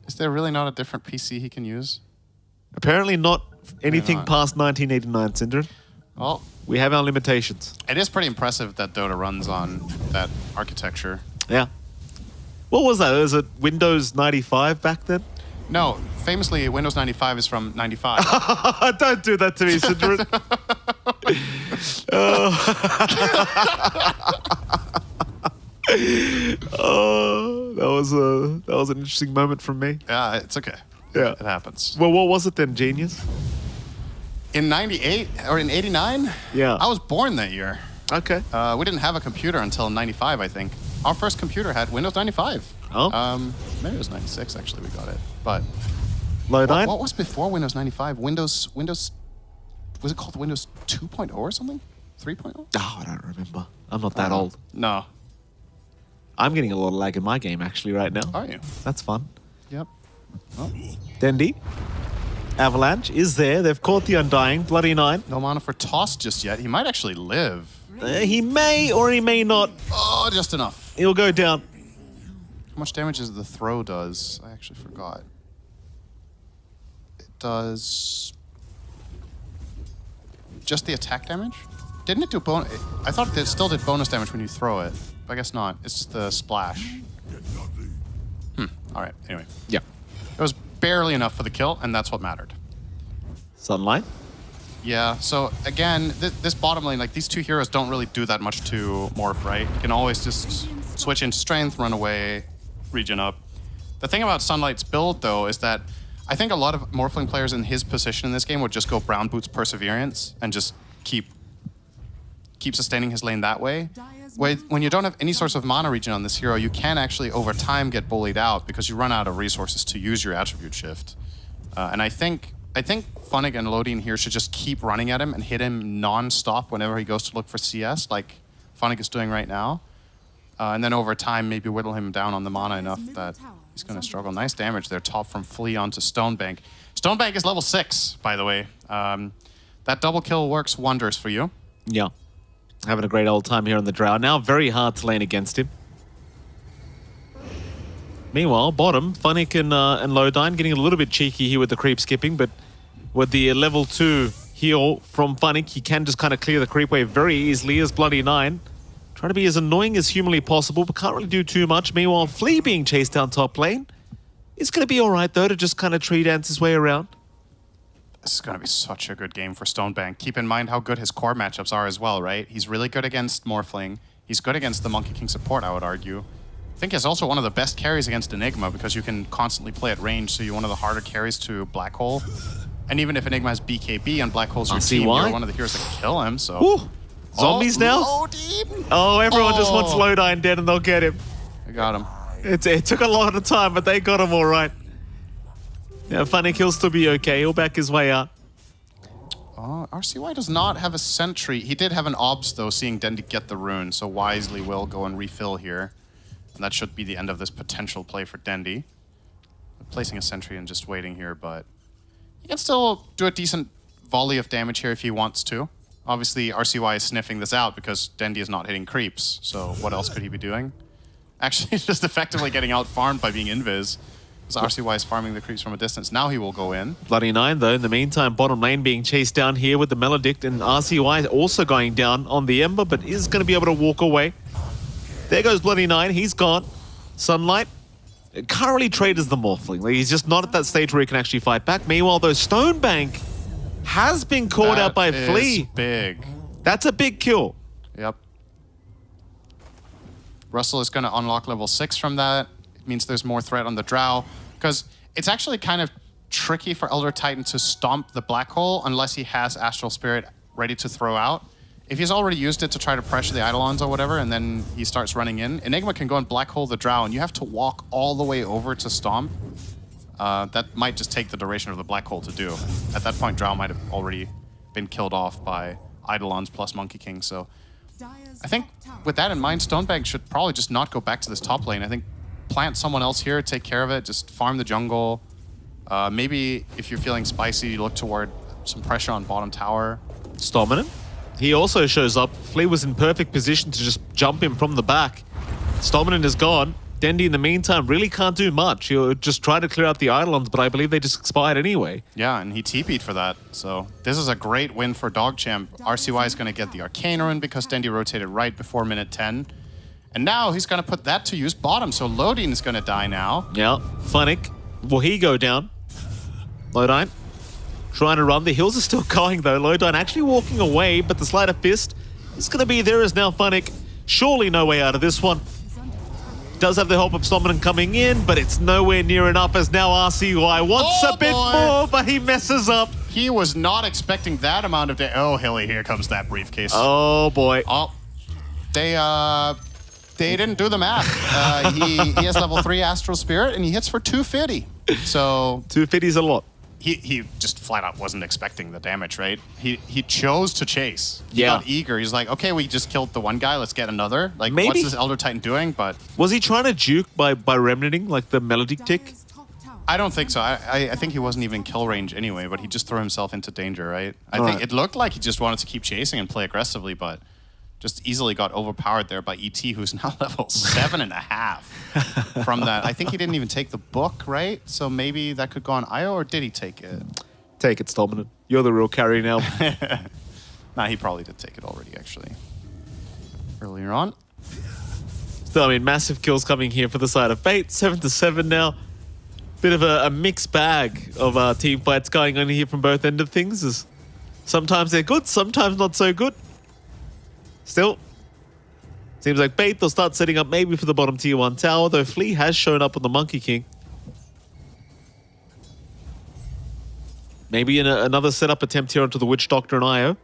Is there really not a different PC he can use? Apparently not anything past 1989, Syndra. Well, we have our limitations. It is pretty impressive that Dota runs on that architecture. Yeah. What was that? Was it Windows 95 back then? No, famously, Windows 95 is from 95. Don't do that to me, Syndra. Oh, that was an interesting moment from me. Yeah, it's okay. Yeah, it happens. Well, what was it then, genius? In 98 or in 89? Yeah, I was born that year. Okay. We didn't have a computer until 95, I think. Our first computer had Windows 95. Oh. Maybe it was 96 actually. We got it, but Lowdyne. What was before Windows 95? Windows. Was it called Windows 2.0 or something? 3.0? Oh, I don't remember. I'm not that old. No. I'm getting a lot of lag in my game actually right now. Are you? That's fun. Yep. Oh. Dendi. Avalanche is there. They've caught the Undying. Bloody Nine. No mana for Toss just yet. He might actually live. He may or he may not. Oh, just enough. He'll go down. How much damage is the throw does? I actually forgot. It does just the attack damage? Didn't it do bonus? I thought it still did bonus damage when you throw it. But I guess not. It's just the splash. All right. Anyway. Yeah. It was barely enough for the kill, and that's what mattered. Sunlight. Yeah, so again, this bottom lane, like these two heroes don't really do that much to morph, right? You can always just switch into strength, run away, regen up. The thing about Sunlight's build, though, is that I think a lot of Morphling players in his position in this game would just go Brown Boots Perseverance and just keep sustaining his lane that way. When you don't have any source of mana regen on this hero, you can actually, over time, get bullied out because you run out of resources to use your attribute shift. And I think Funnick and Lodine here should just keep running at him and hit him non-stop whenever he goes to look for CS, like Funnick is doing right now. And then over time, maybe whittle him down on the mana enough that he's going to struggle. Nice damage there, top from Flea onto Stonebank. Stonebank is level 6, by the way. That double kill works wonders for you. Yeah. Having a great old time here on the Drow. Now very hard to lane against him. Meanwhile, bottom, Funnick and Lowdyne getting a little bit cheeky here with the creep skipping, but with the level 2 heal from Funnick, he can just kind of clear the creep wave very easily as Bloody Nine. Trying to be as annoying as humanly possible, but can't really do too much. Meanwhile, Flea being chased down top lane. It's going to be all right, though, to just kind of tree dance his way around. This is going to be such a good game for Stonebank. Keep in mind how good his core matchups are as well, right? He's really good against Morphling. He's good against the Monkey King support, I would argue. I think he's also one of the best carries against Enigma because you can constantly play at range, so you're one of the harder carries to Black Hole. And even if Enigma has BKB and Black Hole's your team, you're one of the heroes that can kill him, so... Ooh. Zombies now? Loading. Oh, everyone just wants Oh. Lodine dead and they'll get him. I got him. It took a lot of time, but they got him all right. Yeah, Funnick, he'll still be okay. He'll back his way out. RCY does not have a sentry. He did have an obs, though, seeing Dendy get the rune, so wisely will go and refill here. And that should be the end of this potential play for Dendy. Placing a sentry and just waiting here, but he can still do a decent volley of damage here if he wants to. Obviously, RCY is sniffing this out because Dendy is not hitting creeps, so what else could he be doing? Actually, just effectively getting out-farmed by being invis. Because RCY is farming the creeps from a distance. Now he will go in. Bloody 9, though. In the meantime, bottom lane being chased down here with the Maledict, and RCY also going down on the Ember, but is going to be able to walk away. There goes Bloody 9. He's gone. Sunlight can't really trade as the Morphling. Like, he's just not at that stage where he can actually fight back. Meanwhile, though, Stonebank has been caught out by That Flea. is big. That's a big kill. Yep. Russell is going to unlock level 6 from that. It means there's more threat on the Drow. Because it's actually kind of tricky for Elder Titan to stomp the Black Hole unless he has Astral Spirit ready to throw out. If he's already used it to try to pressure the Eidolons or whatever, and then he starts running in, Enigma can go and Black Hole the Drow, and you have to walk all the way over to stomp. That might just take the duration of the Black Hole to do. At that point, Drow might have already been killed off by Eidolons plus Monkey King, so... I think with that in mind, Stonebank should probably just not go back to this top lane. I think plant someone else here, take care of it, just farm the jungle. Maybe if you're feeling spicy, look toward some pressure on bottom tower. Stominant. He also shows up. Flea was in perfect position to just jump him from the back. Stominant is gone. Dendy, in the meantime, really can't do much. He'll just try to clear out the Eidolons, but I believe they just expired anyway. Yeah, and he TP'd for that. So this is a great win for Dogchamp. RCY is going to get the Arcane Rune because Dendy rotated right before minute 10. And now he's going to put that to use bottom, so Lodine is going to die now. Yeah, Funnick. Will he go down? Lodine trying to run. The hills are still going, though. Lodine actually walking away, but the Sleight of Fist is going to be there as now Funnick. Surely no way out of this one. Does have the help of Stominant coming in, but it's nowhere near enough as now RCY wants a bit more, but he messes up. He was not expecting that amount of Oh, Hilly, here comes that briefcase. Oh, boy. Oh, they didn't do the math. He has level 3 Astral Spirit, and he hits for 250. So 250 is a lot. He just flat out wasn't expecting the damage, right? He chose to chase. He Yeah. got eager. He's like, okay, we just killed the one guy. Let's get another. Like, Maybe- what's this Elder Titan doing? But Was he trying to juke by remnanting, like the melody tick? I don't think so. I think he wasn't even in kill range anyway, but he just threw himself into danger, right? I think Right. it looked like he just wanted to keep chasing and play aggressively, but just easily got overpowered there by ET, who's now level 7.5 from that. I think he didn't even take the book, right? So maybe that could go on IO, or did he take it? Take it, Stominant. You're the real carry now. Nah, he probably did take it already, actually. Earlier on. So, I mean, massive kills coming here for the side of Fate. 7-7 now. Bit of a mixed bag of team fights going on here from both ends of things. As sometimes they're good, sometimes not so good. Still, seems like Bait, they'll start setting up maybe for the bottom tier 1 tower, though Flea has shown up on the Monkey King. Maybe in another setup attempt here onto the Witch Doctor and Io.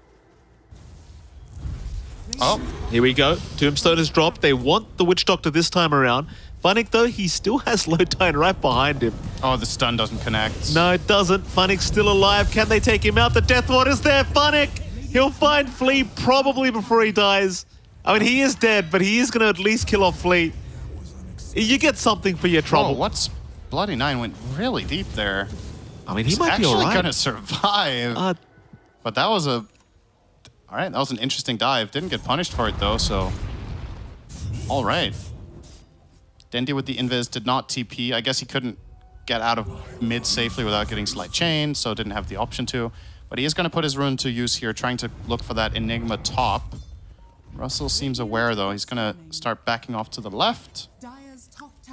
Oh, Here we go. Tombstone has dropped. They want the Witch Doctor this time around. Funnick, though, he still has Lodine right behind him. oh, the stun doesn't connect. No, it doesn't. Funnick's still alive. Can they take him out? The Death Ward is there. Funnick! He'll find Flea probably before he dies. I mean, he is dead, but he is going to at least kill off Flea. You get something for your Oh, trouble. what's Bloody 9 went really deep there. I mean, he He's might be actually all gonna right. survive. But that was all right, that was an interesting dive. Didn't get punished for it though, so all right. Dendy with the invis did not TP. I guess he couldn't get out of mid safely without getting slight chain, so didn't have the option to. But he is going to put his rune to use here, trying to look for that Enigma top. Russell seems aware though. He's going to start backing off to the left.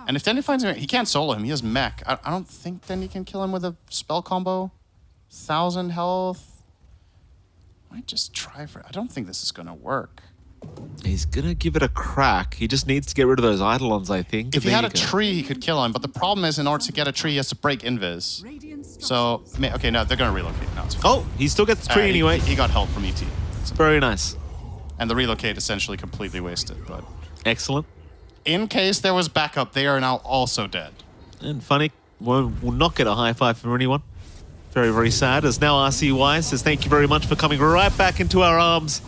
And if Dendy finds him, he can't solo him. He has mech. I don't think Dendy can kill him with a spell combo. 1,000 health. Might just try for it. I don't think this is going to work. He's going to give it a crack. He just needs to get rid of those Eidolons, I think. If he There had you a go. tree, he could kill him. But the problem is, in order to get a tree, he has to break invis. So, okay, no, they're going to relocate now. Oh, he still gets the tree anyway. He got help from ET. Very nice. And the relocate essentially completely wasted. But Excellent. in case there was backup, they are now also dead. And Funny will not get a high five from anyone. Very, very sad, as now RCY says thank you very much for coming right back into our arms.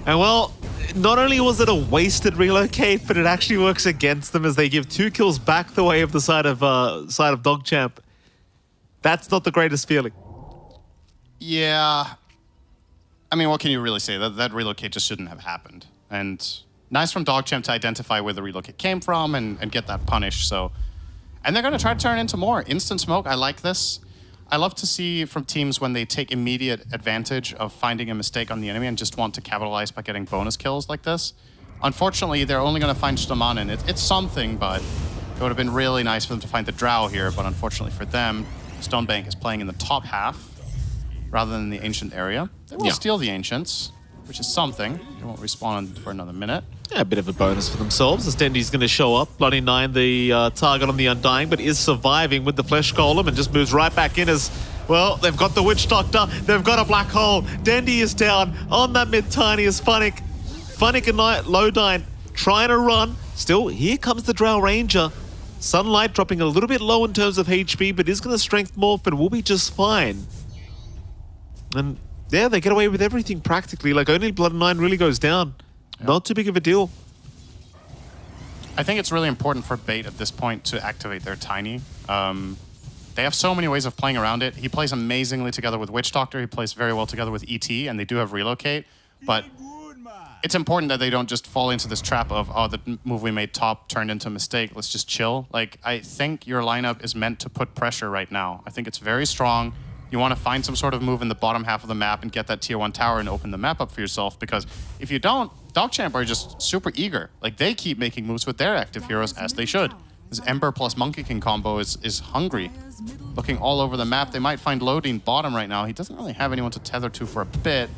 And well, not only was it a wasted relocate, but it actually works against them as they give 2 kills back the way of the side of DogChamp. That's not the greatest feeling. Yeah. I mean, what can you really say? That relocate just shouldn't have happened. And nice from DogChamp to identify where the relocate came from and get that punish. So, and they're going to try to turn it into more. Instant smoke, I like this. I love to see from teams when they take immediate advantage of finding a mistake on the enemy and just want to capitalize by getting bonus kills like this. Unfortunately, they're only going to find Stomanen. It's something, but it would have been really nice for them to find the Drow here. But unfortunately for them, Stonebank is playing in the top half rather than the Ancient area. They will steal the Ancients, which is something. They won't respawn for another minute. Yeah, a bit of a bonus for themselves as Dendy's going to show up. Bloody 9, the target on the Undying, but is surviving with the Flesh Golem and just moves right back in as, well, they've got the Witch Doctor, they've got a Black Hole. Dendy is down on that mid-tiny as Funnick. Funnick and Lodine trying to run. Still, here comes the Drow Ranger. Sunlight dropping a little bit low in terms of HP, but is going to strength morph and will be just fine. And yeah, they get away with everything practically. Like, only Blood 9 really goes down. Not too big of a deal. I think it's really important for Bait at this point to activate their Tiny. They have so many ways of playing around it. He plays amazingly together with Witch Doctor. He plays very well together with ET, and they do have Relocate. But it's important that they don't just fall into this trap of, oh, the move we made top turned into a mistake. Let's just chill. Like, I think your lineup is meant to put pressure right now. I think it's very strong. You want to find some sort of move in the bottom half of the map and get that tier 1 tower and open the map up for yourself, because if you don't, DogChamp are just super eager. Like, they keep making moves with their active heroes as they should. This Ember plus Monkey King combo is hungry. Looking all over the map, they might find Lodine bottom right now. He doesn't really have anyone to tether to for a bit.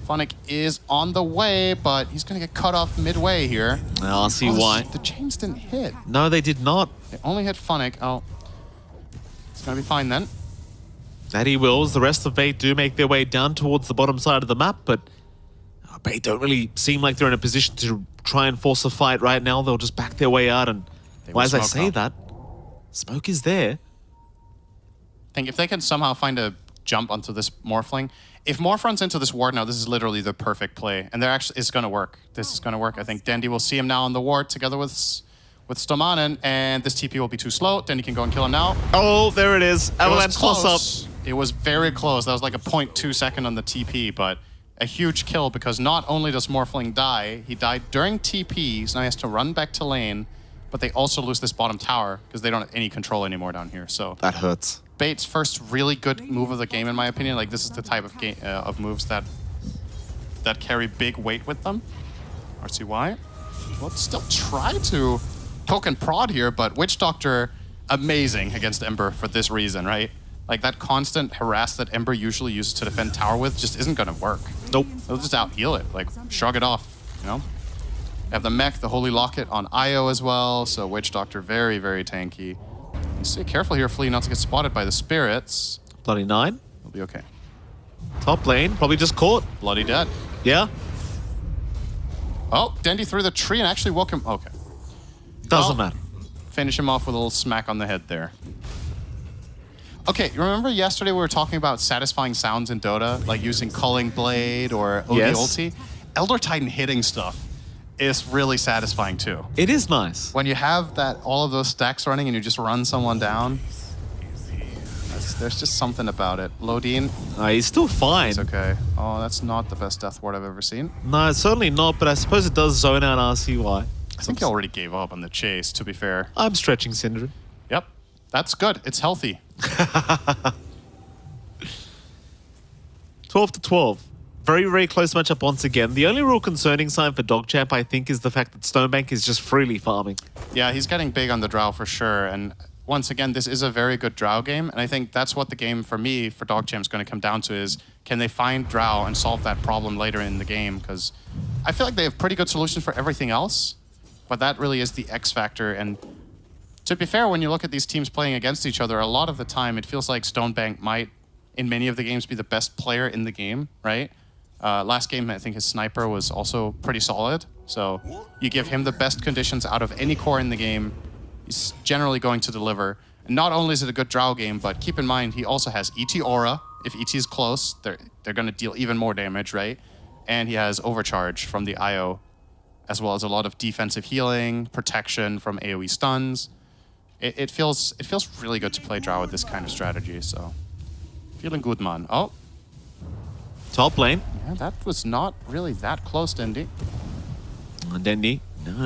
Funnick is on the way, but he's going to get cut off midway here. I'll see why. The chains didn't hit. No, they did not. They only hit Funnick. Oh, it's going to be fine then. That he wills. The rest of Bait do make their way down towards the bottom side of the map, but Bait don't really seem like they're in a position to try and force a fight right now. They'll just back their way out, and as I say that, smoke is there. I think if they can somehow find a jump onto this Morphling, if Morph runs into this ward now, this is literally the perfect play, and it's going to work. This is going to work. I think Dendy will see him now on the ward together with Stomanen, and this TP will be too slow. Dendy can go and kill him now. Oh, there it is. Avalanche close up. It was very close. That was like a 0.2 second on the TP, but a huge kill because not only does Morphling die, he died during TP, so now he has to run back to lane, but they also lose this bottom tower because they don't have any control anymore down here. So that hurts. Bait's first really good move of the game, in my opinion. Like, this is the type of game of moves that carry big weight with them. RCY will still try to poke and prod here, but Witch Doctor, amazing against Ember for this reason, right? Like, that constant harass that Ember usually uses to defend tower with just isn't going to work. Nope. They'll just out-heal it, like, shrug it off, you know? They have the mech, the Holy Locket on Io as well, so Witch Doctor very, very tanky. You stay careful here, Flea, not to get spotted by the spirits. Bloody 9. We'll be okay. Top lane, probably just caught. Bloody dead. Yeah. Oh, Dendy threw the tree and actually woke him. Okay. Doesn't matter. Finish him off with a little smack on the head there. Okay, you remember yesterday we were talking about satisfying sounds in Dota, like using Culling Blade or OD ulti? Elder Titan hitting stuff is really satisfying too. It is nice. When you have that all of those stacks running and you just run someone down, there's just something about it. Lodine. He's still fine. It's okay. Oh, that's not the best death ward I've ever seen. No, certainly not, but I suppose it does zone out RCY. I think he already gave up on the chase, to be fair. I'm stretching Syndra. Yep. That's good. It's healthy. 12-12. Very, very close matchup once again. The only real concerning sign for DogChamp, I think, is the fact that Stonebank is just freely farming. Yeah, he's getting big on the Drow for sure. And once again, this is a very good Drow game. And I think that's what the game for me, for DogChamp, is going to come down to is, can they find Drow and solve that problem later in the game? Because I feel like they have pretty good solutions for everything else. But that really is the X factor. And to be fair, when you look at these teams playing against each other, a lot of the time it feels like Stonebank might, in many of the games, be the best player in the game, right? Last game, I think his sniper was also pretty solid. So you give him the best conditions out of any core in the game, he's generally going to deliver. And not only is it a good Drow game, but keep in mind, he also has ET Aura. If ET is close, they're going to deal even more damage, right? And he has Overcharge from the IO, as well as a lot of defensive healing, protection from AoE stuns. It feels really good to play Drow with this kind of strategy, so feeling good, man. Oh, Top lane. yeah, that was not really that close, Dendi. Dendi,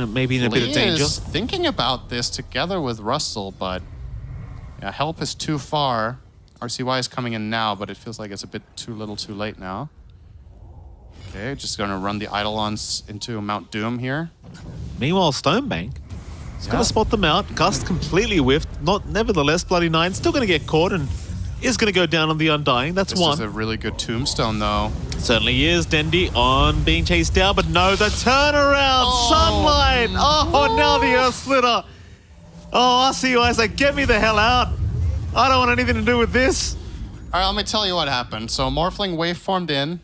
maybe in a bit of Lee danger. is thinking about this together with Russell, but yeah, help is too far. RCY is coming in now, but it feels like it's a bit too little too late now. Okay, just gonna run the Eidolons into Mount Doom here. Meanwhile, Stonebank is going Yeah. to spot them out. Gust completely whiffed. Nevertheless, Bloody Nine still going to get caught and is going to go down on the Undying. That's This one. is a really good tombstone, though. Certainly is. Dendi on being chased down, but no, the turnaround. Sunlight. Oh, now the Earth Splitter. Oh, RCUI's like, get me the hell out. I don't want anything to do with this. All right, let me tell you what happened. So Morphling wave formed in.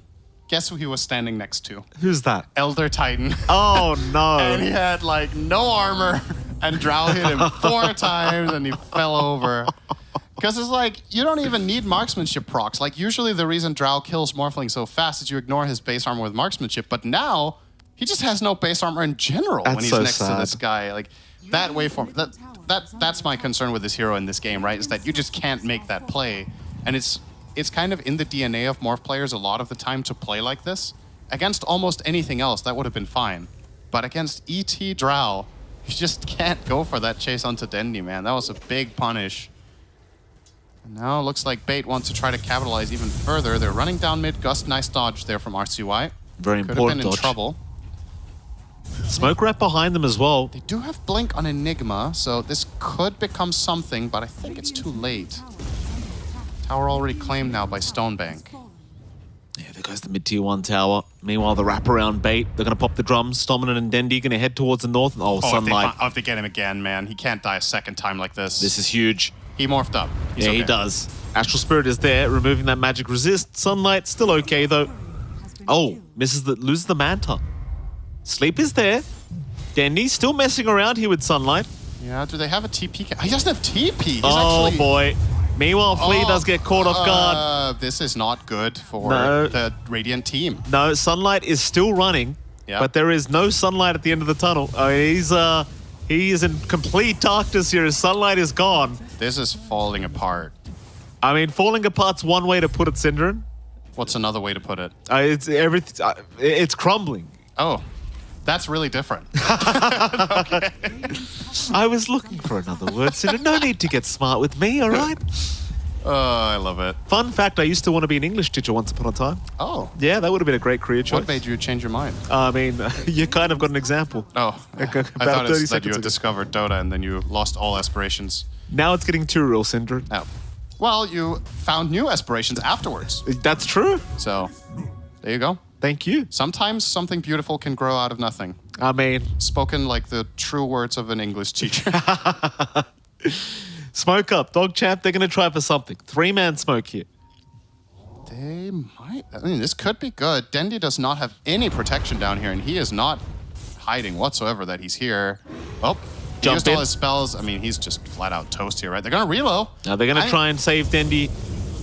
Guess who he was standing next to? Who's that? Elder Titan. Oh, no. And he had like no armor, and Drow hit him 4 times, and he fell over. Because it's like, you don't even need marksmanship procs. Like, usually the reason Drow kills Morphling so fast is you ignore his base armor with marksmanship, but now he just has no base armor in general when That's he's so next to sad. this guy. Like, that waveform, that's my concern with this hero in this game, right? Is that you just can't make that play. And it's kind of in the DNA of Morph players a lot of the time to play like this. Against almost anything else, that would have been fine. But against ET Drow, you just can't go for that chase onto Dendi, man. That was a big punish. And now it looks like Bait wants to try to capitalize even further. They're running down mid. Gust, nice dodge there from RCY. Very Could have important been in dodge. trouble. Smoke wrap behind them as well. They do have Blink on Enigma, so this could become something, but I think it's too late. Tower already claimed now by Stonebank. Yeah, there goes the mid-tier 1 tower. Meanwhile, the wraparound Bait. They're going to pop the drums. Stominant and Dendi going to head towards the north. Oh, Sunlight. If they get him again, man. He can't die a second time like this. This is huge. He morphed up. He's Yeah, he okay. does. Astral Spirit is there, removing that magic resist. Sunlight, still okay, though. Oh, loses the Manta. Sleep is there. Dendi still messing around here with Sunlight. Yeah, do they have a TP? He doesn't have TP. He's Oh, actually... boy. Meanwhile, Flea does get caught off guard. This is not good for No. the Radiant team. No, Sunlight is still running, Yeah. but there is no sunlight at the end of the tunnel. He is in complete darkness here. His sunlight is gone. This is falling apart. I mean, falling apart's one way to put it, Synderen. What's another way to put it? It's everything. It's crumbling. Oh, that's really different. I was looking for another word, Synderen. No need to get smart with me, all right? Oh, I love it. Fun fact, I used to want to be an English teacher once upon a time. Oh, Yeah, that would have been a great career choice. what made you change your mind? I mean, you kind of got an example. Oh, Okay, I about thought 30 it's that seconds you had ago. discovered Dota and then you lost all aspirations. Now it's getting too real, Synderen. Oh. Well, you found new aspirations afterwards. That's true. So, there you go. Thank you. Sometimes something beautiful can grow out of nothing. I mean, Spoken like the true words of an English teacher. smoke up. Dog Champ, they're going to try for something. 3-man smoke here. They might. I mean, this could be good. Dendi does not have any protection down here, and he is not hiding whatsoever that he's here. Well, he Jump used in. all his spells. I mean, he's just flat out toast here, right? They're going to reload. Now they're going to try and save Dendi.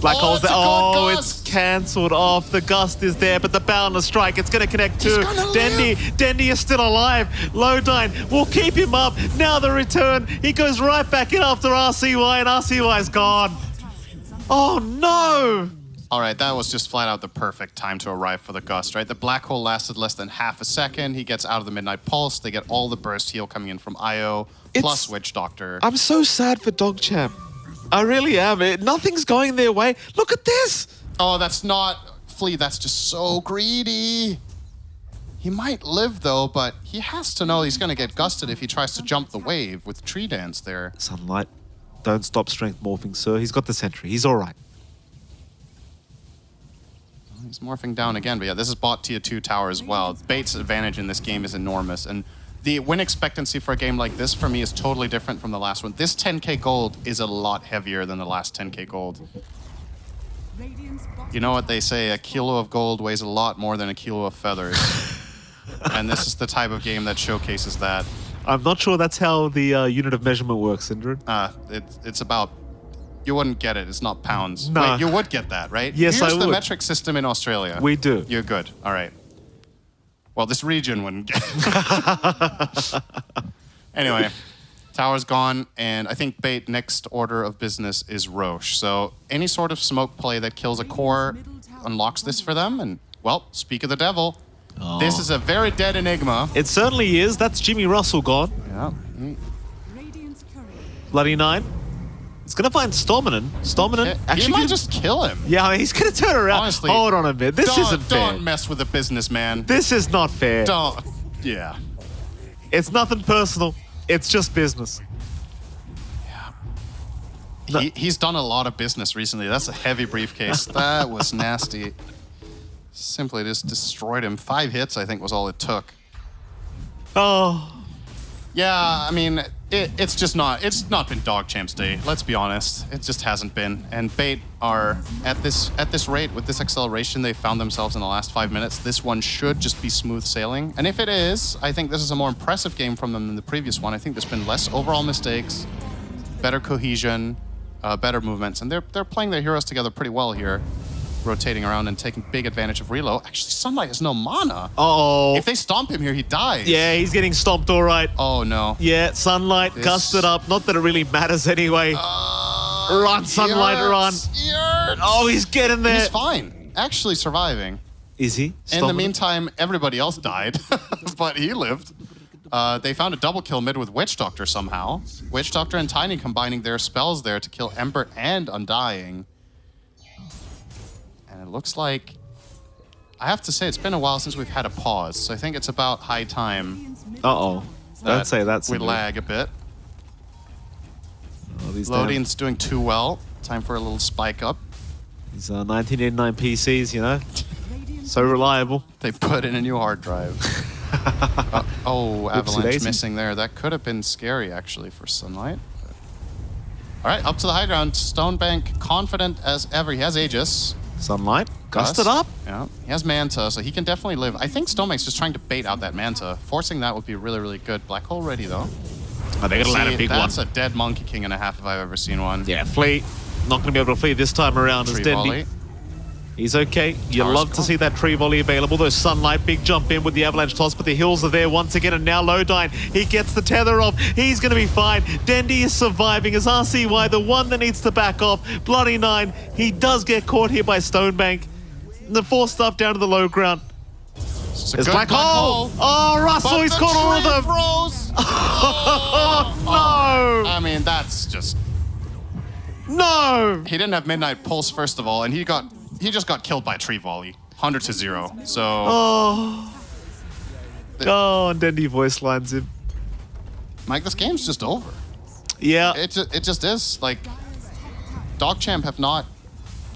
Black Oh, hole's it's there. a good Oh, gust. it's cancelled off. The gust is there, but the boundless strike, it's going to connect too. gonna Dendi is still alive. Lodine will keep him up. Now the return. He goes right back in after RCY, and RCY's gone. Oh, no. All right, that was just flat out the perfect time to arrive for the gust, right? The black hole lasted less than half a second. He gets out of the Midnight Pulse. They get all the burst heal coming in from IO, plus Witch Doctor. I'm so sad for Dog Champ. I really am. Nothing's going their way. Look at this. Oh, that's not Flea. That's just so greedy. He might live though, but he has to know he's going to get gusted if he tries to jump the wave with Tree Dance there. Sunlight. Don't stop strength morphing, sir. He's got the sentry. He's all right. He's morphing down again, but yeah, this is bot tier 2 tower as well. Bait's advantage in this game is enormous, and the win expectancy for a game like this for me is totally different from the last one. This 10k gold is a lot heavier than the last 10k gold. You know what they say, a kilo of gold weighs a lot more than a kilo of feathers. And this is the type of game that showcases that. I'm not sure that's how the unit of measurement works, Syndrome. It's about... You wouldn't get it. It's not pounds. No. Wait, you would get that, right? Yes, Here's I the would. metric system in Australia. We do. You're good. All right. Well, this region wouldn't get it. Anyway, tower's gone, and I think Bait next order of business is Roche. So any sort of smoke play that kills a core unlocks this for them. And, well, speak of the devil. This is a very dead enigma. It certainly is. That's Jimmy Russell gone. Yeah. Bloody 9. He's going to find Storminen. Storminen He actually... might just kill him. Yeah, I mean, he's going to turn around. Honestly, Hold on a minute. This isn't fair. Don't mess with a businessman. This is not fair. Don't. Yeah. It's nothing personal. It's just business. He's done a lot of business recently. That's a heavy briefcase. That was nasty. Simply just destroyed him. 5 hits, I think, was all it took. Oh. Yeah, I mean, it's just not. It's not been Dog Champ's day. Let's be honest. It just hasn't been. And Bait are at this rate with this acceleration they found themselves in the last 5 minutes. This one should just be smooth sailing. And if it is, I think this is a more impressive game from them than the previous one. I think there's been less overall mistakes, better cohesion, better movements, and they're playing their heroes together pretty well here. Rotating around and taking big advantage of reload. Actually, Sunlight has no mana. Uh-oh. If they stomp him here, he dies. Yeah, he's getting stomped all right. Oh, no. Yeah, Sunlight, gusted up. Not that it really matters anyway. Run, Sunlight, run. Oh, he's getting there. He's fine. Actually surviving. Is he? In the meantime, everybody else died, but he lived. They found a double kill mid with Witch Doctor somehow. Witch Doctor and Tiny combining their spells there to kill Ember and Undying. And it looks like, I have to say, it's been a while since we've had a pause, so I think it's about high time. Uh-oh. Don't say that. We lag a bit. Oh, these Loading's doing too well. Time for a little spike up. These 1989 PCs, you know? So reliable. They put in a new hard drive. Avalanche daisy. missing there. That could have been scary, actually, for Sunlight. All right, up to the high ground. Stonebank, confident as ever. He has Aegis. Sunlight, gusted up. Yeah, he has Manta, so he can definitely live. I think Stonebank's just trying to bait out that Manta. Forcing that would be really, really good. Black Hole ready, though. Oh, they're going to land a big one. That's a dead Monkey King and a half if I've ever seen one. Yeah, flee. Not going to be able to flee this time around as Tree Dendy. volley. He's okay. You Tower's love to gone. see that tree volley available. Those Sunlight, big jump in with the avalanche toss, but the hills are there once again, and now Lodine. He gets the tether off. He's going to be fine. Dendy is surviving as RCY, the one that needs to back off. Bloody 9. He does get caught here by Stonebank. The 4 stuff down to the low ground. It's a There's good Black Hole. Oh, Russell, he's caught all of them. Oh, no. I mean, that's just... No. He didn't have Midnight Pulse, first of all, and he just got killed by Tree Volley. 100-0. So... Oh, and Dendy voice lines him. Mike, this game's just over. Yeah. It just is. Like, DogChamp have not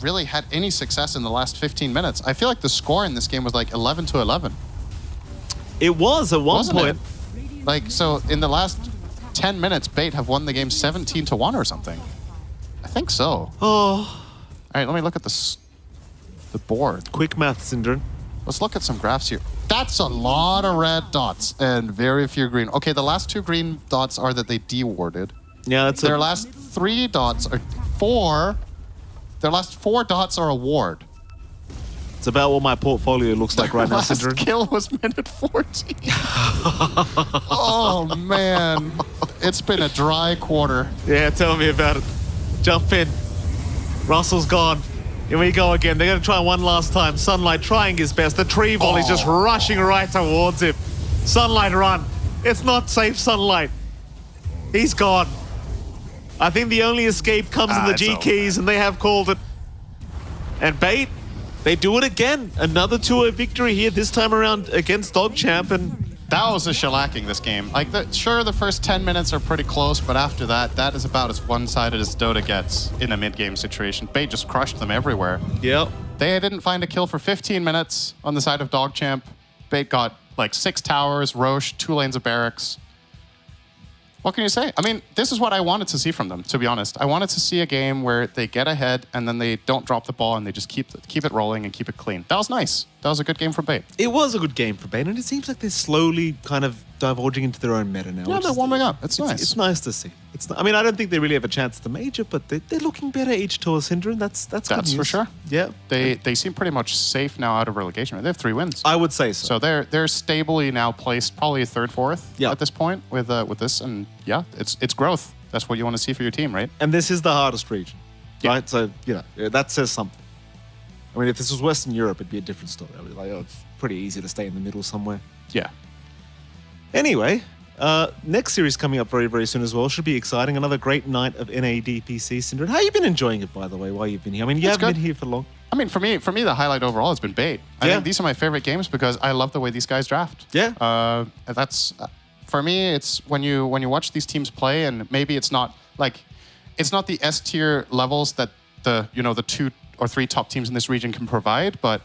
really had any success in the last 15 minutes. I feel like the score in this game was like 11-11. It was at one Wasn't point. it? Like, so in the last 10 minutes, Bait have won the game 17-1 or something. I think so. Oh, All right, let me look at the board. quick math, Syndrome. Let's look at some graphs here. That's a lot of red dots and very few green. Okay, the last 2 green dots are that they dewarded. Yeah, that's Their last 3 dots are 4. Their last 4 dots are a ward. It's about what my portfolio looks like right now, Last Syndrome. kill was minute 14. Oh, man. It's been a dry quarter. Yeah, tell me about it. Jump in. Russell's gone. Here we go again. They're going to try one last time. Sunlight trying his best. The tree volley's just rushing right towards him. Sunlight, run. It's not safe, Sunlight. He's gone. I think the only escape comes in the it's G over. keys, and they have called it. And Bait, they do it again. Another 2-0 victory here, this time around against DogChamp, and That was a shellacking, this game. Like, sure, the first 10 minutes are pretty close, but after that, that is about as one-sided as Dota gets in a mid-game situation. Bait just crushed them everywhere. yep. They didn't find a kill for 15 minutes on the side of DogChamp. Bait got like 6 towers, Roche, 2 lanes of barracks. What can you say? I mean, this is what I wanted to see from them, to be honest. I wanted to see a game where they get ahead and then they don't drop the ball and they just keep it rolling and keep it clean. That was nice. That was a good game for Bait. It was a good game for Bait, and it seems like they're slowly kind of divulging into their own meta now. Yeah, they're warming up. It's nice. It's nice to see. I mean, I don't think they really have a chance at the major, but they're looking better each tour, Syndra. That's good for news. sure. Yeah. They seem pretty much safe now out of relegation. They have 3 wins. I would say so. So they're stably now placed probably third, fourth at this point with this, and yeah, it's growth. That's what you want to see for your team, right? And this is the hardest region, right? So that says something. I mean, if this was Western Europe, it'd be a different story. I'd be like, oh, it's pretty easy to stay in the middle somewhere. Yeah. Anyway, next series coming up very, very soon as well. Should be exciting. Another great night of NA DPC, Syndra. How have you been enjoying it, by the way, while you've been here? I mean, you haven't been here for long. I mean, for me, the highlight overall has been Bait. I think these are my favorite games because I love the way these guys draft. Yeah. That's for me. It's when you watch these teams play, and maybe it's not the S tier levels that the 2 or 3 top teams in this region can provide, but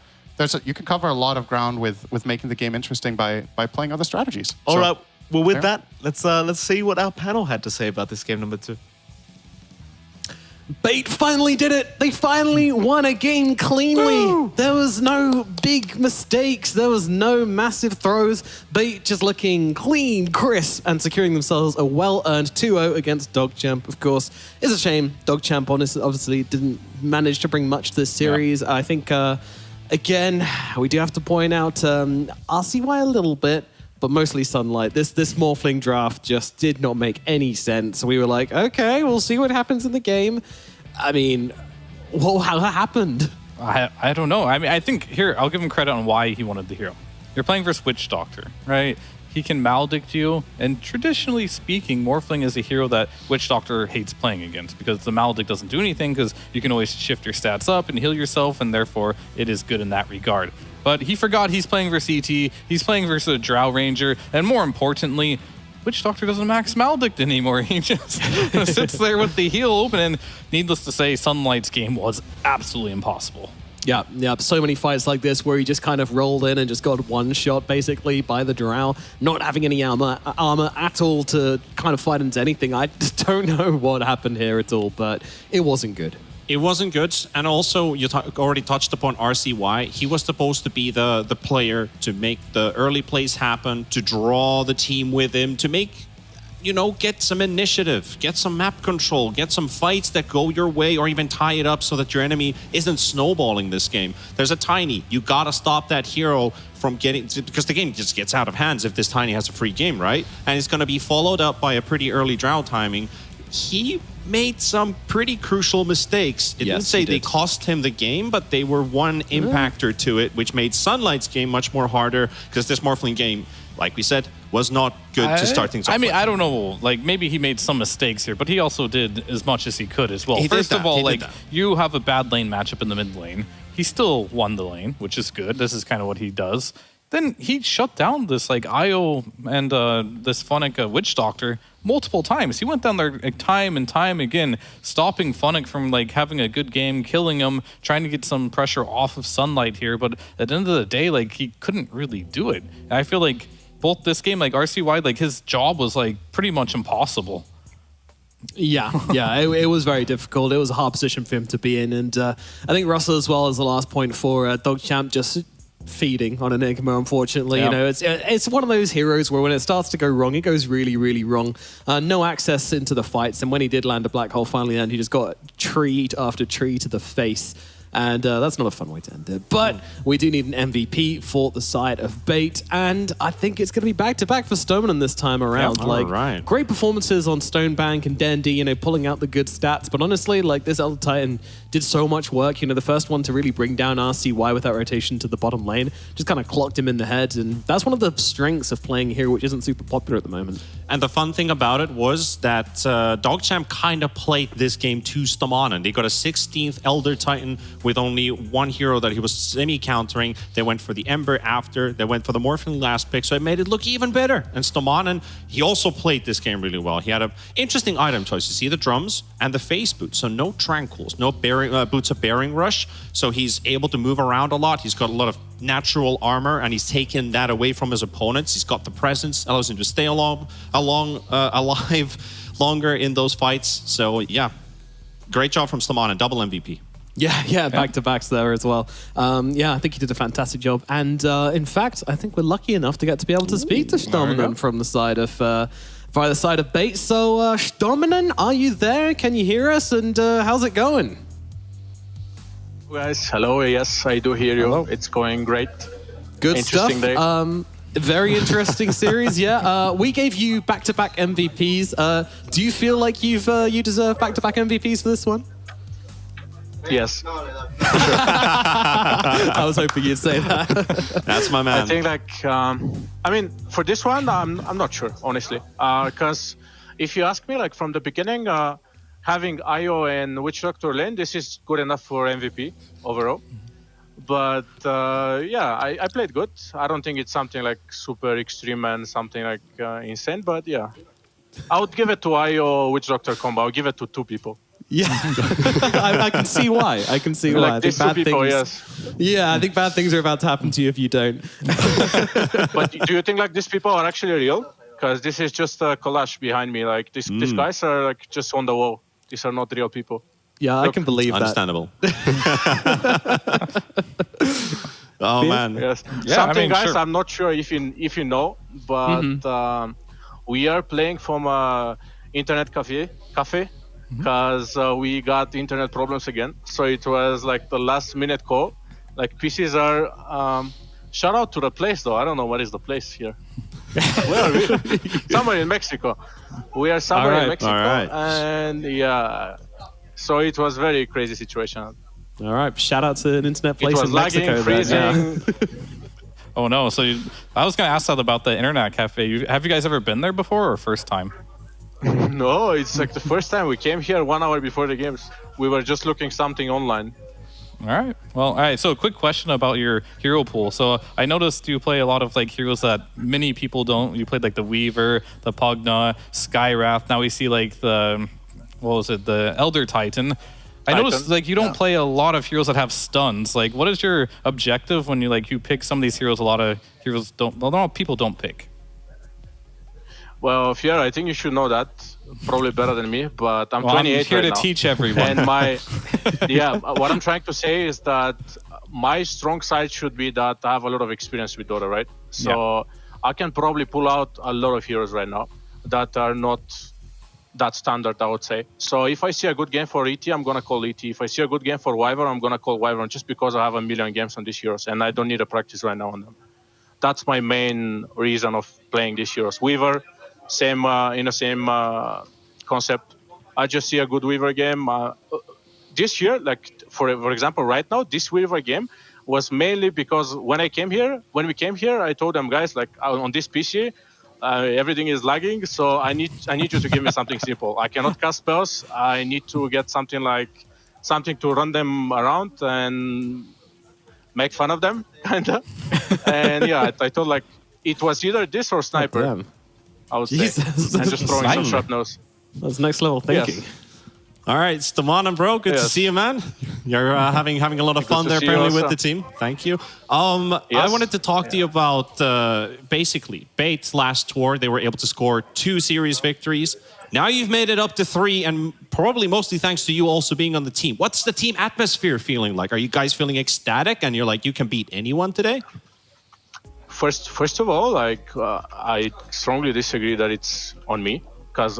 you can cover a lot of ground with making the game interesting by playing other strategies. All right. Well, with that, let's see what our panel had to say about this game number 2. Bait finally did it. They finally won a game cleanly. Woo! There was no big mistakes. There was no massive throws. Bait just looking clean, crisp, and securing themselves a well-earned 2-0 against DogChamp. Of course, it's a shame DogChamp obviously didn't manage to bring much to this series. Yeah. I think, again, we do have to point out RCY a little bit, but mostly Sunlight. This Morphling draft just did not make any sense. We were like, okay, we'll see what happens in the game. I mean, how happened? I don't know. I mean, I think here, I'll give him credit on why he wanted the hero. You're playing versus Witch Doctor, right? He can maledict you, and traditionally speaking, Morphling is a hero that Witch Doctor hates playing against because the maledict doesn't do anything because you can always shift your stats up and heal yourself, and therefore it is good in that regard. But he forgot he's playing versus ET, he's playing versus a Drow Ranger, and more importantly, Witch Doctor doesn't max maledict anymore. He just sits there with the heal open, and needless to say, Sunlight's game was absolutely impossible. Yeah. So many fights like this where he just kind of rolled in and just got one shot basically by the Drow, not having any armor at all to kind of fight into anything. I don't know what happened here at all, but it wasn't good. It wasn't good, and also you already touched upon RCY. He was supposed to be the player to make the early plays happen, to draw the team with him, to make, get some initiative, get some map control, get some fights that go your way, or even tie it up so that your enemy isn't snowballing this game. There's a Tiny. You gotta stop that hero from getting, because the game just gets out of hands if this Tiny has a free game, right? And it's gonna be followed up by a pretty early Drow timing. He made some pretty crucial mistakes. It didn't say they cost him the game, but they were one impactor to it, which made Sunlight's game much more harder because this Morphling game, like we said, was not good to start things off. I mean, with. I don't know. Like, maybe he made some mistakes here, but he also did as much as he could as well. He First did of that. all, He like, did that. you have a bad lane matchup in the mid lane. He still won the lane, which is good. This is kind of what he does. Then he shut down this IO and this Funnick Witch Doctor multiple times. He went down there time and time again, stopping Funnick from having a good game, killing him, trying to get some pressure off of Sunlight here. But at the end of the day, he couldn't really do it. And I feel like both this game, RCY, his job was pretty much impossible. Yeah, it was very difficult. It was a hard position for him to be in, and I think Russell as well as the last point for DogChamp just feeding on Enigma, unfortunately. Yeah. It's one of those heroes where when it starts to go wrong, it goes really, really wrong. No access into the fights, and when he did land a black hole finally, and he just got treat after tree to the face. And that's not a fun way to end it. But we do need an MVP for the side of Bait. And I think it's going to be back-to-back for Stoneman this time around. Right. Great performances on Stonebank and Dandy, pulling out the good stats. But honestly, this Elder Titan did so much work. The first one to really bring down RCY with that rotation to the bottom lane. Just kind of clocked him in the head. And that's one of the strengths of playing here, which isn't super popular at the moment. And the fun thing about it was that DogChamp kind of played this game to Stomanen. They got a 16th Elder Titan with only one hero that he was semi-countering. They went for the Ember after. They went for the Morphling last pick, so it made it look even better. And Stomanen, he also played this game really well. He had an interesting item choice. You see the drums and the face boots, so no tranquils, no boots of bearing rush. So he's able to move around a lot. He's got a lot of natural armor, and he's taken that away from his opponents. He's got the presence, allows him to stay alive longer in those fights. So yeah, great job from Stamana, double MVP. Yeah, back-to-backs there as well. Yeah, I think he did a fantastic job. And in fact, I think we're lucky enough to get to be able to speak to Staminen from the side of via the side of Bait. So Staminen, are you there? Can you hear us? And how's it going? Guys, hello. Yes, I do hear you. Hello. It's going great. Good Interesting stuff. day. Very interesting series, yeah. We gave you back-to-back MVPs. Do you feel like you deserve back-to-back MVPs for this one? Yes. I was hoping you'd say that. That's my man. I think I mean, for this one, I'm not sure, honestly. Because if you ask me, like from the beginning, having IO and Witch Doctor lane, this is good enough for MVP overall. But yeah, I played good. I don't think it's something like super extreme and something like insane. But yeah, I would give it to IO Witch Doctor combo. I would give it to 2 people. Yeah, I can see why. I can see why. Like these 2 people, yes. Yeah, I think bad things are about to happen to you if you don't. But do you think like these people are actually real? Because this is just a collage behind me. Like these guys are like just on the wall. These are not real people. Yeah, I can believe Understandable. Oh man. Yes. Yeah, Something, guys. sure. I'm not sure if you know, but we are playing from a internet cafe because we got internet problems again. So it was like the last minute call. Like PCs are. Shout out to the place though. I don't know what is the place here. Where are we? Somewhere in Mexico. We are somewhere in Mexico, and yeah. So it was very crazy situation. All right, shout out to an internet place It was in Mexico. lagging, freezing. Oh no! So I was going to ask that about the internet cafe. Have you guys ever been there before, or first time? No, it's like the first time we came here 1 hour before the games. We were just looking something online. All right. Well, all right. So a quick question about your hero pool. So I noticed you play a lot of like heroes that many people don't. You played like the Weaver, the Pugna, Skywrath. Now we see like the, what was it, the Elder Titan. I noticed like you don't play a lot of heroes that have stuns. Like, what is your objective when you pick some of these heroes? A lot of heroes don't. A lot of people don't pick. Well, Fier, I think you should know that probably better than me. But I'm 28 I'm here right to now. teach everyone. And what I'm trying to say is that my strong side should be that I have a lot of experience with Dota, right? So I can probably pull out a lot of heroes right now that are not that standard, I would say. So if I see a good game for ET, I'm going to call ET. If I see a good game for Wyvern, I'm going to call Wyvern just because I have a million games on these heroes and I don't need a practice right now on them. That's my main reason of playing these heroes. Weaver, same in the same concept. I just see a good Weaver game. This year, like for example, right now, this Weaver game was mainly because when we came here, I told them, guys, like on this PC, everything is lagging, so I need you to give me something simple. I cannot cast spells. I need to get something to run them around and make fun of them, kinda. And yeah, I thought like it was either this or sniper. Damn. I would Jesus. say, and just throwing some shrapnels. That's next level thinking. Yes. All right, Stamana, bro, good to see you, man. You're having a lot of fun there, apparently, with the team. Thank you. I wanted to talk to you about basically Bait's last tour. They were able to score 2 series victories. Now you've made it up to 3, and probably mostly thanks to you also being on the team. What's the team atmosphere feeling like? Are you guys feeling ecstatic, and you're like, you can beat anyone today? First of all, like I strongly disagree that it's on me. Because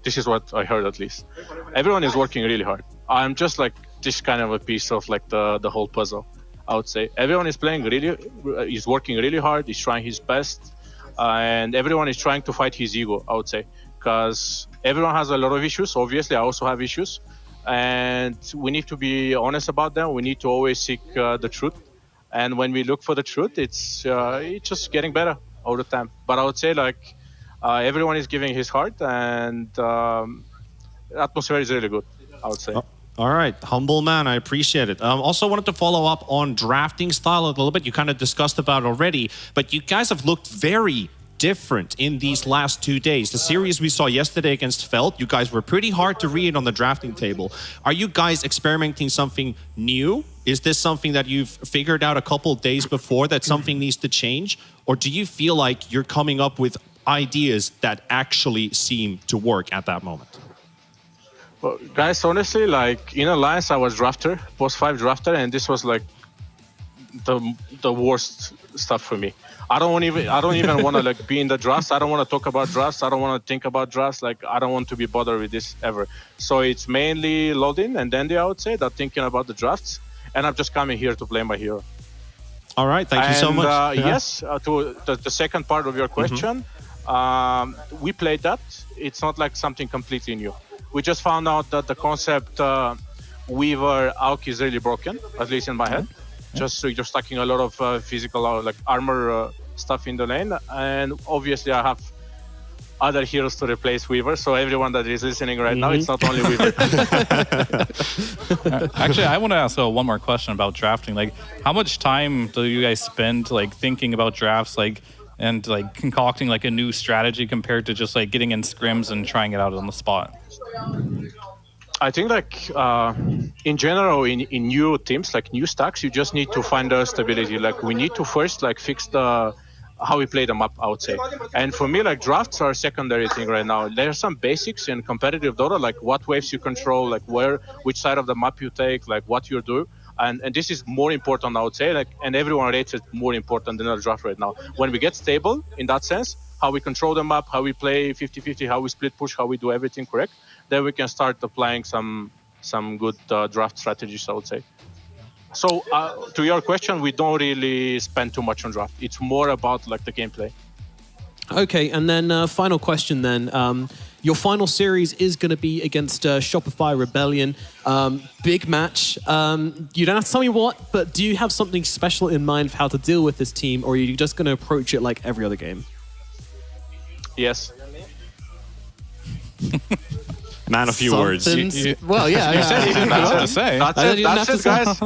this is what I heard at least. Everyone is working really hard. I'm just like this kind of a piece of like the whole puzzle, I would say. Everyone is is working really hard, is trying his best, and everyone is trying to fight his ego, I would say. Because everyone has a lot of issues. Obviously, I also have issues. And we need to be honest about them. We need to always seek the truth. And when we look for the truth, it's just getting better all the time. But I would say like, everyone is giving his heart, and atmosphere is really good, I would say. All right, humble man, I appreciate it. Also wanted to follow up on drafting style a little bit. You kind of discussed about it already, but you guys have looked very different in these last 2 days? The series we saw yesterday against Felt, you guys were pretty hard to read on the drafting table. Are you guys experimenting something new? Is this something that you've figured out a couple of days before that something needs to change? Or do you feel like you're coming up with ideas that actually seem to work at that moment? Well, guys, honestly, like in Alliance, I was drafter, post 5 drafter, and this was like the worst stuff for me. I don't even want to like be in the drafts. I don't want to talk about drafts. I don't want to think about drafts. Like I don't want to be bothered with this ever. So it's mainly loading and Dandy, I would say, that thinking about the drafts. And I'm just coming here to play my hero. All right, thank you so much. Yes, to the second part of your question, we played that. It's not like something completely new. We just found out that the concept Weaver Auk is really broken, at least in my head. Just stacking a lot of physical like armor stuff in the lane, and obviously I have other heroes to replace Weaver. So everyone that is listening right now, it's not only Weaver. Actually, I want to ask one more question about drafting. Like, how much time do you guys spend like thinking about drafts, like, and like concocting like a new strategy compared to just like getting in scrims and trying it out on the spot? I think like in general in new teams, like new stacks, you just need to find the stability. Like we need to first like fix the how we play the map, I would say. And for me, like drafts are a secondary thing right now. There are some basics in competitive Dota, like what waves you control, like which side of the map you take, like what you do. And this is more important, I would say, like, and everyone rates it more important than the draft right now. When we get stable in that sense, how we control the map, how we play 50-50, how we split push, how we do everything correct, then we can start applying some good draft strategies, I would say. So to your question, we don't really spend too much on draft. It's more about like the gameplay. Okay, and then final question then. Your final series is going to be against Shopify Rebellion. Big match. You don't have to tell me what, but do you have something special in mind for how to deal with this team, or are you just going to approach it like every other game? Yes. Man, a few words. Well, yeah. You said you didn't know what to say. That's it, guys.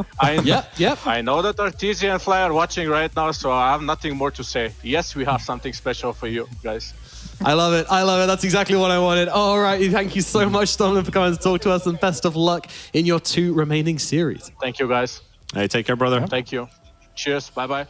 Yep. I know that Artesia and Fly are watching right now, so I have nothing more to say. Yes, we have something special for you, guys. I love it. That's exactly what I wanted. All right. Thank you so much, Stomlin, for coming to talk to us, and best of luck in your 2 remaining series. Thank you, guys. Hey, take care, brother. Thank you. Cheers. Bye-bye.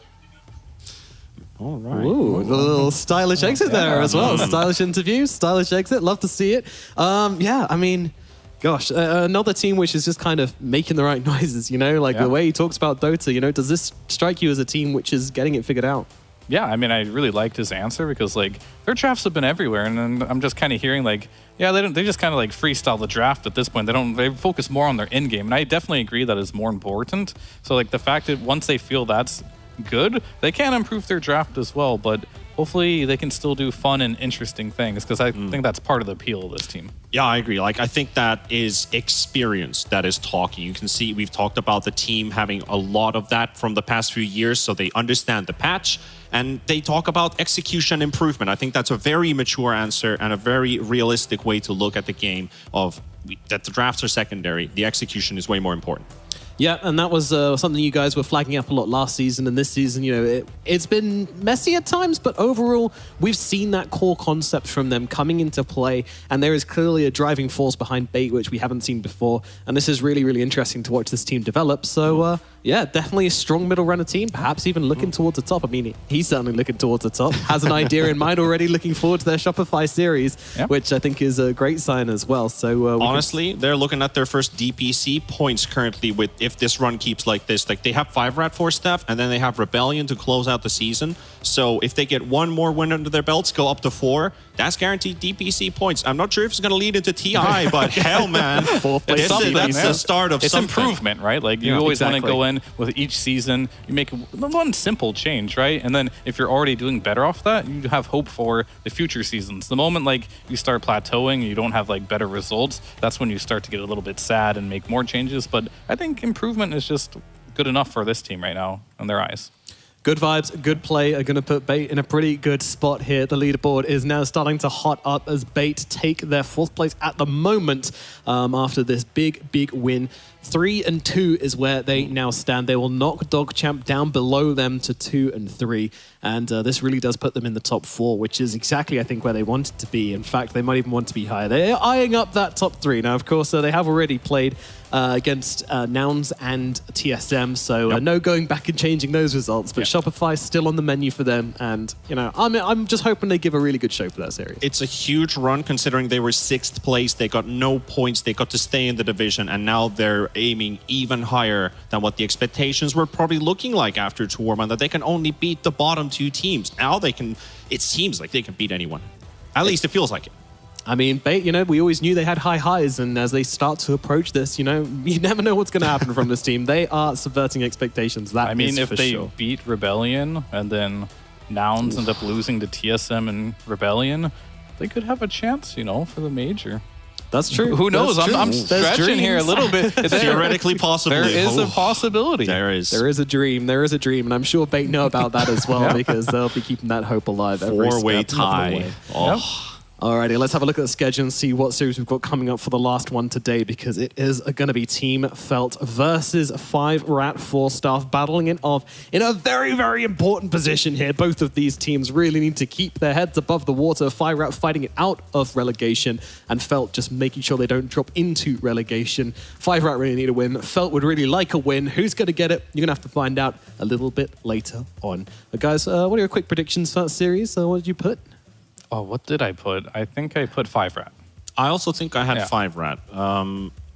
All right. Ooh, a little stylish exit there as well. Stylish interview, stylish exit. Love to see it. Yeah, I mean, gosh, another team which is just kind of making the right noises, you know, like the way he talks about Dota, you know, does this strike you as a team which is getting it figured out? Yeah, I mean, I really liked his answer because, like, their drafts have been everywhere, and then I'm just kind of hearing, like, yeah, they just kind of, like, freestyle the draft at this point. They focus more on their end game, and I definitely agree that is more important. So, like, the fact that once they feel that's good, they can improve their draft as well, but hopefully they can still do fun and interesting things, because I think that's part of the appeal of this team. Yeah, I agree. Like, I think that is experience that is talking. You can see we've talked about the team having a lot of that from the past few years, so they understand the patch, and they talk about execution improvement. I think that's a very mature answer and a very realistic way to look at the game of that the drafts are secondary. The execution is way more important. Yeah, and that was something you guys were flagging up a lot last season, and this season, you know, it's been messy at times, but overall, we've seen that core concept from them coming into play, and there is clearly a driving force behind Bait, which we haven't seen before, and this is really, really interesting to watch this team develop. So, yeah, definitely a strong middle runner team, perhaps even looking towards the top. I mean, he's certainly looking towards the top, has an idea in mind already, looking forward to their Shopify series, which I think is a great sign as well. So, honestly, they're looking at their first DPC points currently with if this run keeps like this. Like, they have 5 Rat Force staff, and then they have Rebellion to close out the season. So if they get 1 more win under their belts, go up to 4, that's guaranteed DPC points. I'm not sure if it's going to lead into TI, but hell, man, that's the start of something. It's improvement, right? Like, you always want to go in with each season, you make one simple change, right? And then if you're already doing better off that, you have hope for the future seasons. The moment, like, you start plateauing and you don't have, like, better results, that's when you start to get a little bit sad and make more changes. But I think improvement is just good enough for this team right now in their eyes. Good vibes, good play are going to put Bait in a pretty good spot here. The leaderboard is now starting to hot up as Bait take their 4th place at the moment after this big, big win 3 and 2 is where they now stand. They will knock DogChamp down below them to 2 and 3. And this really does put them in the top 4, which is exactly, I think, where they wanted to be. In fact, they might even want to be higher. They're eyeing up that top 3. Now, of course, they have already played against Nouns and TSM, so no going back and changing those results. But Shopify is still on the menu for them, and I'm just hoping they give a really good show for that series. It's a huge run considering they were 6th place. They got no points. They got to stay in the division, and now they're aiming even higher than what the expectations were probably looking like after Tourman, that they can only beat the bottom 2 teams. Now they can. It seems like they can beat anyone. At least it feels like it. I mean, Bait, we always knew they had high highs, and as they start to approach this, you never know what's going to happen from this team. They are subverting expectations. That I mean, is if for they sure. beat Rebellion and then Nouns end up losing to TSM and Rebellion, they could have a chance, for the major. That's true. Who knows? That's true. I'm There's stretching here a dreams. little bit. Theoretically possible. There is a possibility. There is. There is a dream. There is a dream, and I'm sure Bait know about that as well because they'll be keeping that hope alive every 4-way step of the tie. way. Oh. Alrighty, let's have a look at the schedule and see what series we've got coming up for the last one today, because it is going to be Team Felt versus 5-Rat 4 Staff battling it off in a very, very important position here. Both of these teams really need to keep their heads above the water. 5-Rat fighting it out of relegation, and Felt just making sure they don't drop into relegation. 5-Rat really need a win. Felt would really like a win. Who's going to get it? You're going to have to find out a little bit later on. But guys, what are your quick predictions for that series? What did you put? Oh, what did I put? I think I put 5-Rat. I also think I had 5-Rat.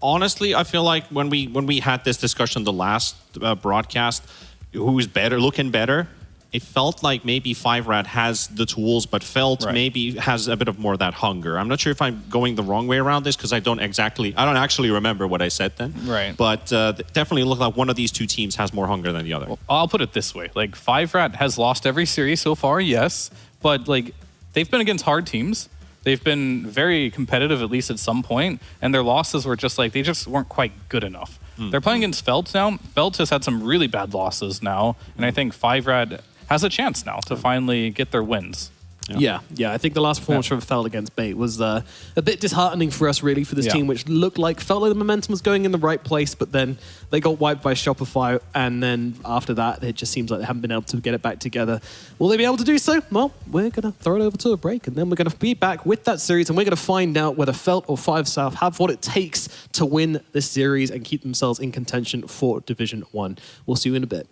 Honestly, I feel like when we had this discussion the last broadcast, who's better, looking better, it felt like maybe 5-Rat has the tools, but Felt maybe has a bit of more of that hunger. I'm not sure if I'm going the wrong way around this because I don't actually remember what I said then. Right. But definitely look like one of these 2 teams has more hunger than the other. Well, I'll put it this way. 5-Rat has lost every series so far, yes, but they've been against hard teams. They've been very competitive, at least at some point, and their losses were just they just weren't quite good enough. They're playing against Felt now. Felt has had some really bad losses now, and I think 5-Rat has a chance now to finally get their wins. Yeah. I think the last performance from Felt against Bait was a bit disheartening for us, really, for this team, which felt like the momentum was going in the right place, but then they got wiped by Shopify, and then after that, it just seems like they haven't been able to get it back together. Will they be able to do so? Well, we're going to throw it over to a break, and then we're going to be back with that series, and we're going to find out whether Felt or 5 South have what it takes to win this series and keep themselves in contention for Division 1. We'll see you in a bit.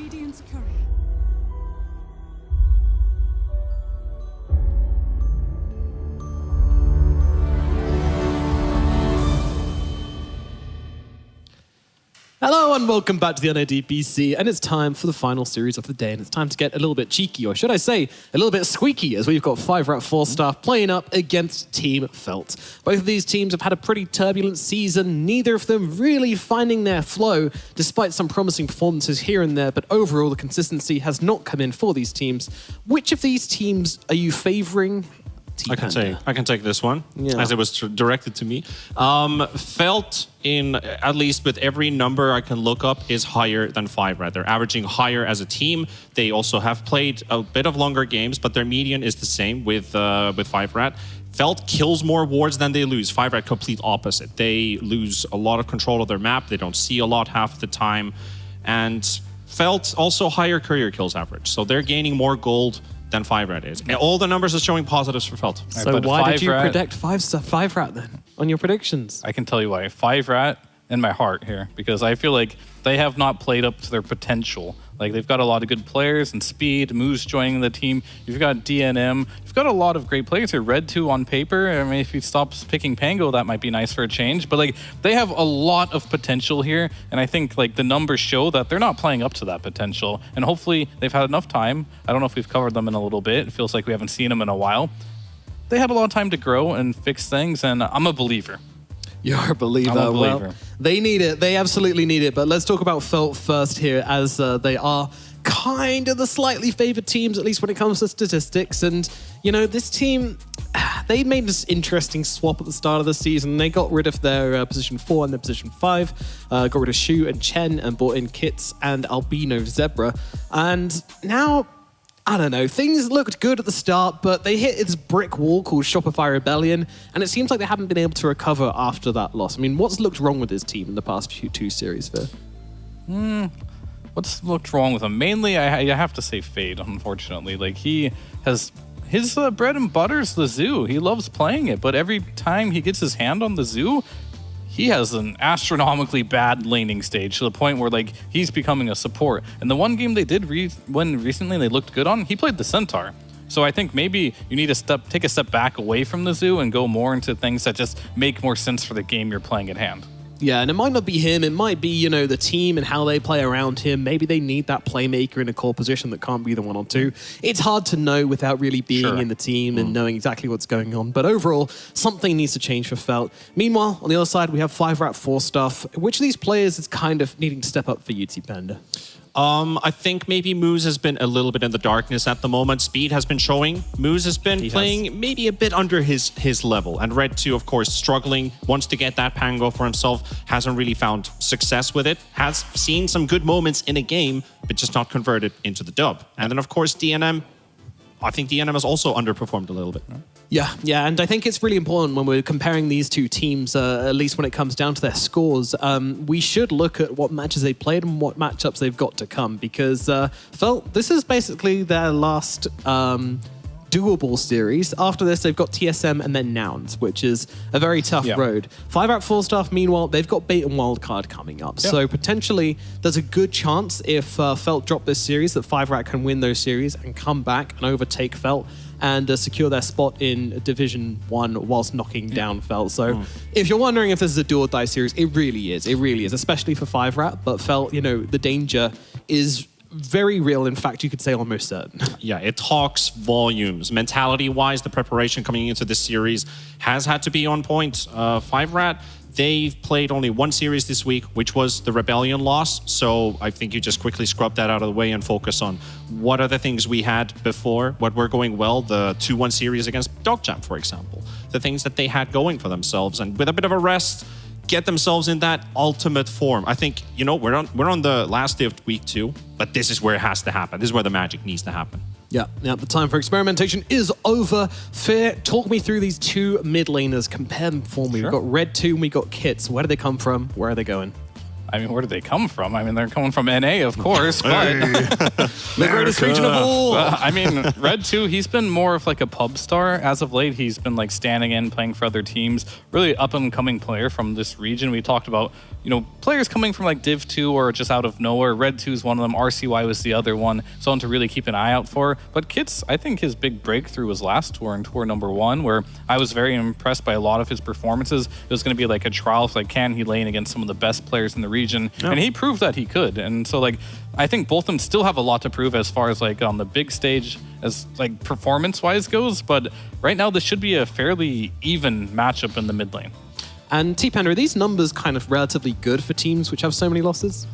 Radiant's courier. Hello and welcome back to the NA DPC, and it's time for the final series of the day, and it's time to get a little bit cheeky, or should I say, a little bit squeaky, as we've got 5-Rat 4 staff playing up against Team Felt. Both of these teams have had a pretty turbulent season, neither of them really finding their flow, despite some promising performances here and there, but overall the consistency has not come in for these teams. Which of these teams are you favouring? I can take this one, Yeah. as it was directed to me. Felt in, at least with every number I can look up, is higher than 5-Rat. They're averaging higher as a team. They also have played a bit of longer games, but their median is the same with 5-Rat. Felt kills more wards than they lose. 5-Rat complete opposite. They lose a lot of control of their map. They don't see a lot half the time. And Felt also higher courier kills average. So they're gaining more gold than 5-Rat is. And all the numbers are showing positives for Felt. So but why did you 5-Rat predict 5-Rat then on your predictions? I can tell you why. 5-Rat in my heart here, because I feel like they have not played up to their potential. Like, they've got a lot of good players and speed. Moose joining the team. You've got DNM. You've got a lot of great players here. Red 2 on paper. I mean, if you stop picking Pango, that might be nice for a change. But, like, they have a lot of potential here. And I think, like, the numbers show that they're not playing up to that potential. And hopefully they've had enough time. I don't know if we've covered them in a little bit. It feels like we haven't seen them in a while. They had a lot of time to grow and fix things. And I'm a believer. You're a believer. I'm a believer. Well, they need it. They absolutely need it. But let's talk about Felt first here, as they are kind of the slightly favored teams, at least when it comes to statistics. And, you know, this team, they made this interesting swap at the start of the season. They got rid of their position 4 and their position 5, got rid of Shu and Chen, and brought in Kits and Albino Zebra. And now, I don't know, things looked good at the start, but they hit this brick wall called Shopify Rebellion, and it seems like they haven't been able to recover after that loss. I mean, what's looked wrong with this team in the past two series, Vir? What's looked wrong with him? Mainly, I have to say Fade, unfortunately. Like, he has... His bread and butter is the zoo. He loves playing it, but every time he gets his hand on the zoo, he has an astronomically bad laning stage to the point where, like, he's becoming a support. And the one game they did win recently they looked good on, he played the Centaur. So I think maybe you need to take a step back away from the zoo and go more into things that just make more sense for the game you're playing at hand. Yeah, and it might not be him. It might be, you know, the team and how they play around him. Maybe they need that playmaker in a core position that can't be the 1-on-2. It's hard to know without really being in the team and knowing exactly what's going on. But overall, something needs to change for Felt. Meanwhile, on the other side, we have 5-Rat 4 stuff. Which of these players is kind of needing to step up for UT Panda? I think maybe Moose has been a little bit in the darkness at the moment. Speed has been showing. Moose has been playing maybe a bit under his level. And Red 2, of course, struggling, wants to get that Pango for himself, hasn't really found success with it, has seen some good moments in a game, but just not converted into the dub. And then, of course, DNM. I think DNM has also underperformed a little bit. Yeah, and I think it's really important when we're comparing these two teams, at least when it comes down to their scores, we should look at what matches they played and what matchups they've got to come, because Felt, this is basically their last doable series. After this, they've got TSM and then Nouns, which is a very tough road. 5-Rat 4 staff, meanwhile, they've got Bait and Wildcard coming up. So potentially, there's a good chance if Felt drop this series that 5-Rat can win those series and come back and overtake Felt and secure their spot in Division 1 whilst knocking down Felt. So if you're wondering if this is a do or die series, it really is. It really is, especially for 5-Rat. But Felt, you know, the danger is very real. In fact, you could say almost certain. Yeah, it talks volumes. Mentality-wise, the preparation coming into this series has had to be on point. 5-Rat, they've played only one series this week, which was the Rebellion loss. So I think you just quickly scrub that out of the way and focus on what are the things we had before, what were going well, the 2-1 series against DogChamp, for example. The things that they had going for themselves. And with a bit of a rest, get themselves in that ultimate form. I think, you know, we're on the last day of week 2, but this is where it has to happen. This is where the magic needs to happen. Yeah, now the time for experimentation is over. Fair, talk me through these two mid laners. Compare them for me. We've got Red 2 and we got Kits. Where do they come from? Where are they going? I mean, where do they come from? I mean, they're coming from NA, of course, but... The greatest region of all! I mean, Red 2, he's been more of like a pub star as of late. He's been like standing in, playing for other teams. Really up-and-coming player from this region. We talked about players coming from like Div 2 or just out of nowhere. Red 2 is one of them. RCY was the other one. Someone to really keep an eye out for. But Kits, I think his big breakthrough was last tour in tour number 1, where I was very impressed by a lot of his performances. It was going to be like a trial of like, can he lane against some of the best players in the region? Yeah. And he proved that he could. And so like, I think both of them still have a lot to prove as far as like on the big stage as like performance-wise goes. But right now, this should be a fairly even matchup in the mid lane. And T-Panda, are these numbers kind of relatively good for teams which have so many losses?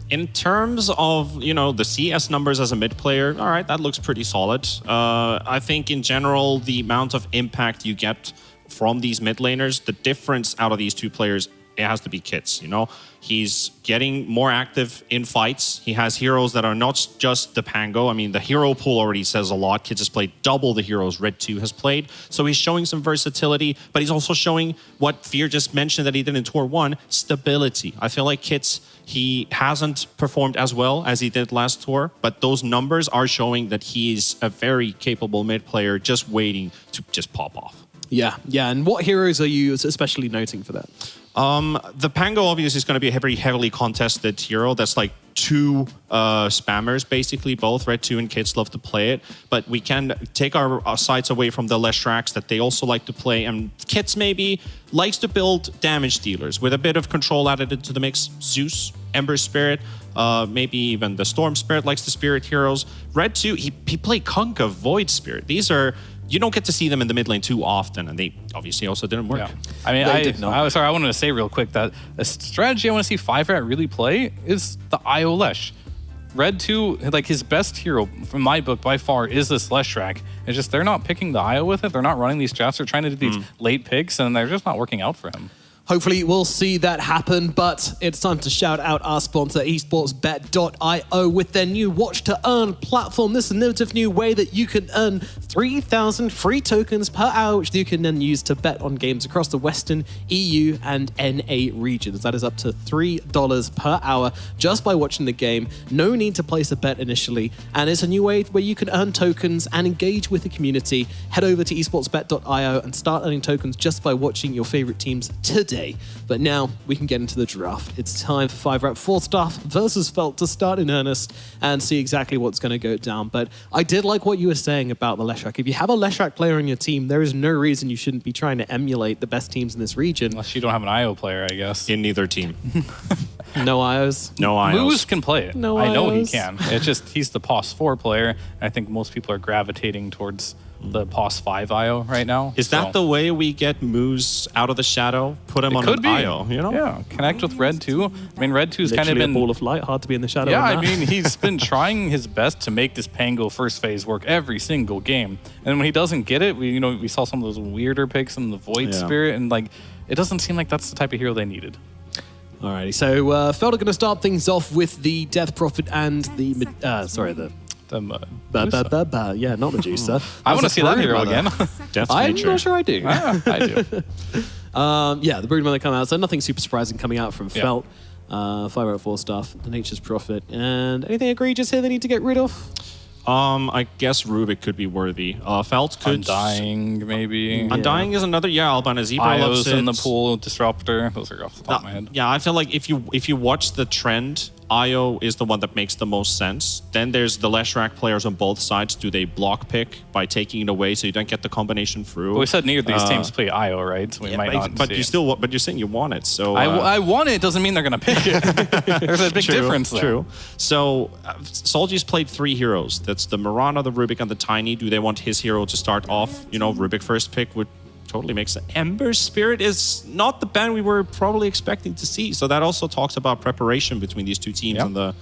In terms of, the CS numbers as a mid player, all right, that looks pretty solid. I think in general, the amount of impact you get from these mid laners, the difference out of these two players, it has to be Kits, He's getting more active in fights. He has heroes that are not just the Pango. I mean, the hero pool already says a lot. Kits has played double the heroes Red 2 has played. So he's showing some versatility, but he's also showing what Fear just mentioned that he did in Tour 1, stability. I feel like Kits, he hasn't performed as well as he did last tour, but those numbers are showing that he's a very capable mid player just waiting to just pop off. Yeah. And what heroes are you especially noting for that? The Pango obviously is going to be a very heavily contested hero. That's like two spammers, basically. Both Red 2 and Kits love to play it. But we can take our sights away from the Leshraks that they also like to play. And Kits maybe likes to build damage dealers with a bit of control added into the mix. Zeus, Ember Spirit, maybe even the Storm Spirit likes the Spirit heroes. Red 2, he played Kunkka, Void Spirit. These are... You don't get to see them in the mid lane too often, and they obviously also didn't work. Yeah. I mean, I wanted to say real quick that a strategy I want to see 5-Rat really play is the IO Lesh. Red 2, like his best hero from my book by far is this Leshrak. It's just they're not picking the IO with it. They're not running these drafts. They're trying to do these late picks, and they're just not working out for him. Hopefully we'll see that happen, but it's time to shout out our sponsor, esportsbet.io, with their new Watch to Earn platform. This is an innovative new way that you can earn 3,000 free tokens per hour, which you can then use to bet on games across the Western, EU, and NA regions. That is up to $3 per hour just by watching the game. No need to place a bet initially, and it's a new way where you can earn tokens and engage with the community. Head over to esportsbet.io and start earning tokens just by watching your favorite teams today. But now we can get into the draft. It's time for 5-Rat 4th Staff versus Felt to start in earnest and see exactly what's going to go down. But I did like what you were saying about the Leshrak. If you have a Leshrak player on your team, there is no reason you shouldn't be trying to emulate the best teams in this region. Unless you don't have an IO player, I guess. In neither team. No IOs. No IOs. Moose can play it. No I know IOs. he can. It's just he's the POS 4 player. I think most people are gravitating towards the POS 5 IO right now. Is that the way we get Moose out of the shadow? Put him on an IO, Yeah, connect with Red 2. I mean, Red 2's kind of been... a ball of light, hard to be in the shadow. Yeah, I mean, he's been trying his best to make this Pango first phase work every single game. And when he doesn't get it, we saw some of those weirder picks in the Void Spirit, and like, it doesn't seem like that's the type of hero they needed. Alrighty, so Felder going to start things off with the Death Prophet and the yeah, not Medusa. I want to see that hero again. I'm not sure I do. I do. Yeah, the Broodmother come out, so nothing super surprising coming out from Felt. 5-Rat 4 Staff, the Nature's Prophet, and anything egregious here they need to get rid of? I guess Rubik could be worthy. Felt could... Undying, maybe. Undying is another... Yeah, Albana Zebra loves it. in the pool, Disruptor. Those are off the top of my head. Yeah, I feel like if you watch the trend, IO is the one that makes the most sense. Then there's the Leshrak players on both sides. Do they block pick by taking it away so you don't get the combination through? But we said neither of these teams play IO, right? So we might not but see you still, but you're saying you want it. So I want it doesn't mean they're gonna pick it. There's a big difference there. True. So Solji's played 3 heroes. That's the Mirana, the Rubik, and the Tiny. Do they want his hero to start off? Rubik first pick would totally makes sense. Ember Spirit is not the band we were probably expecting to see. So that also talks about preparation between these two teams, and the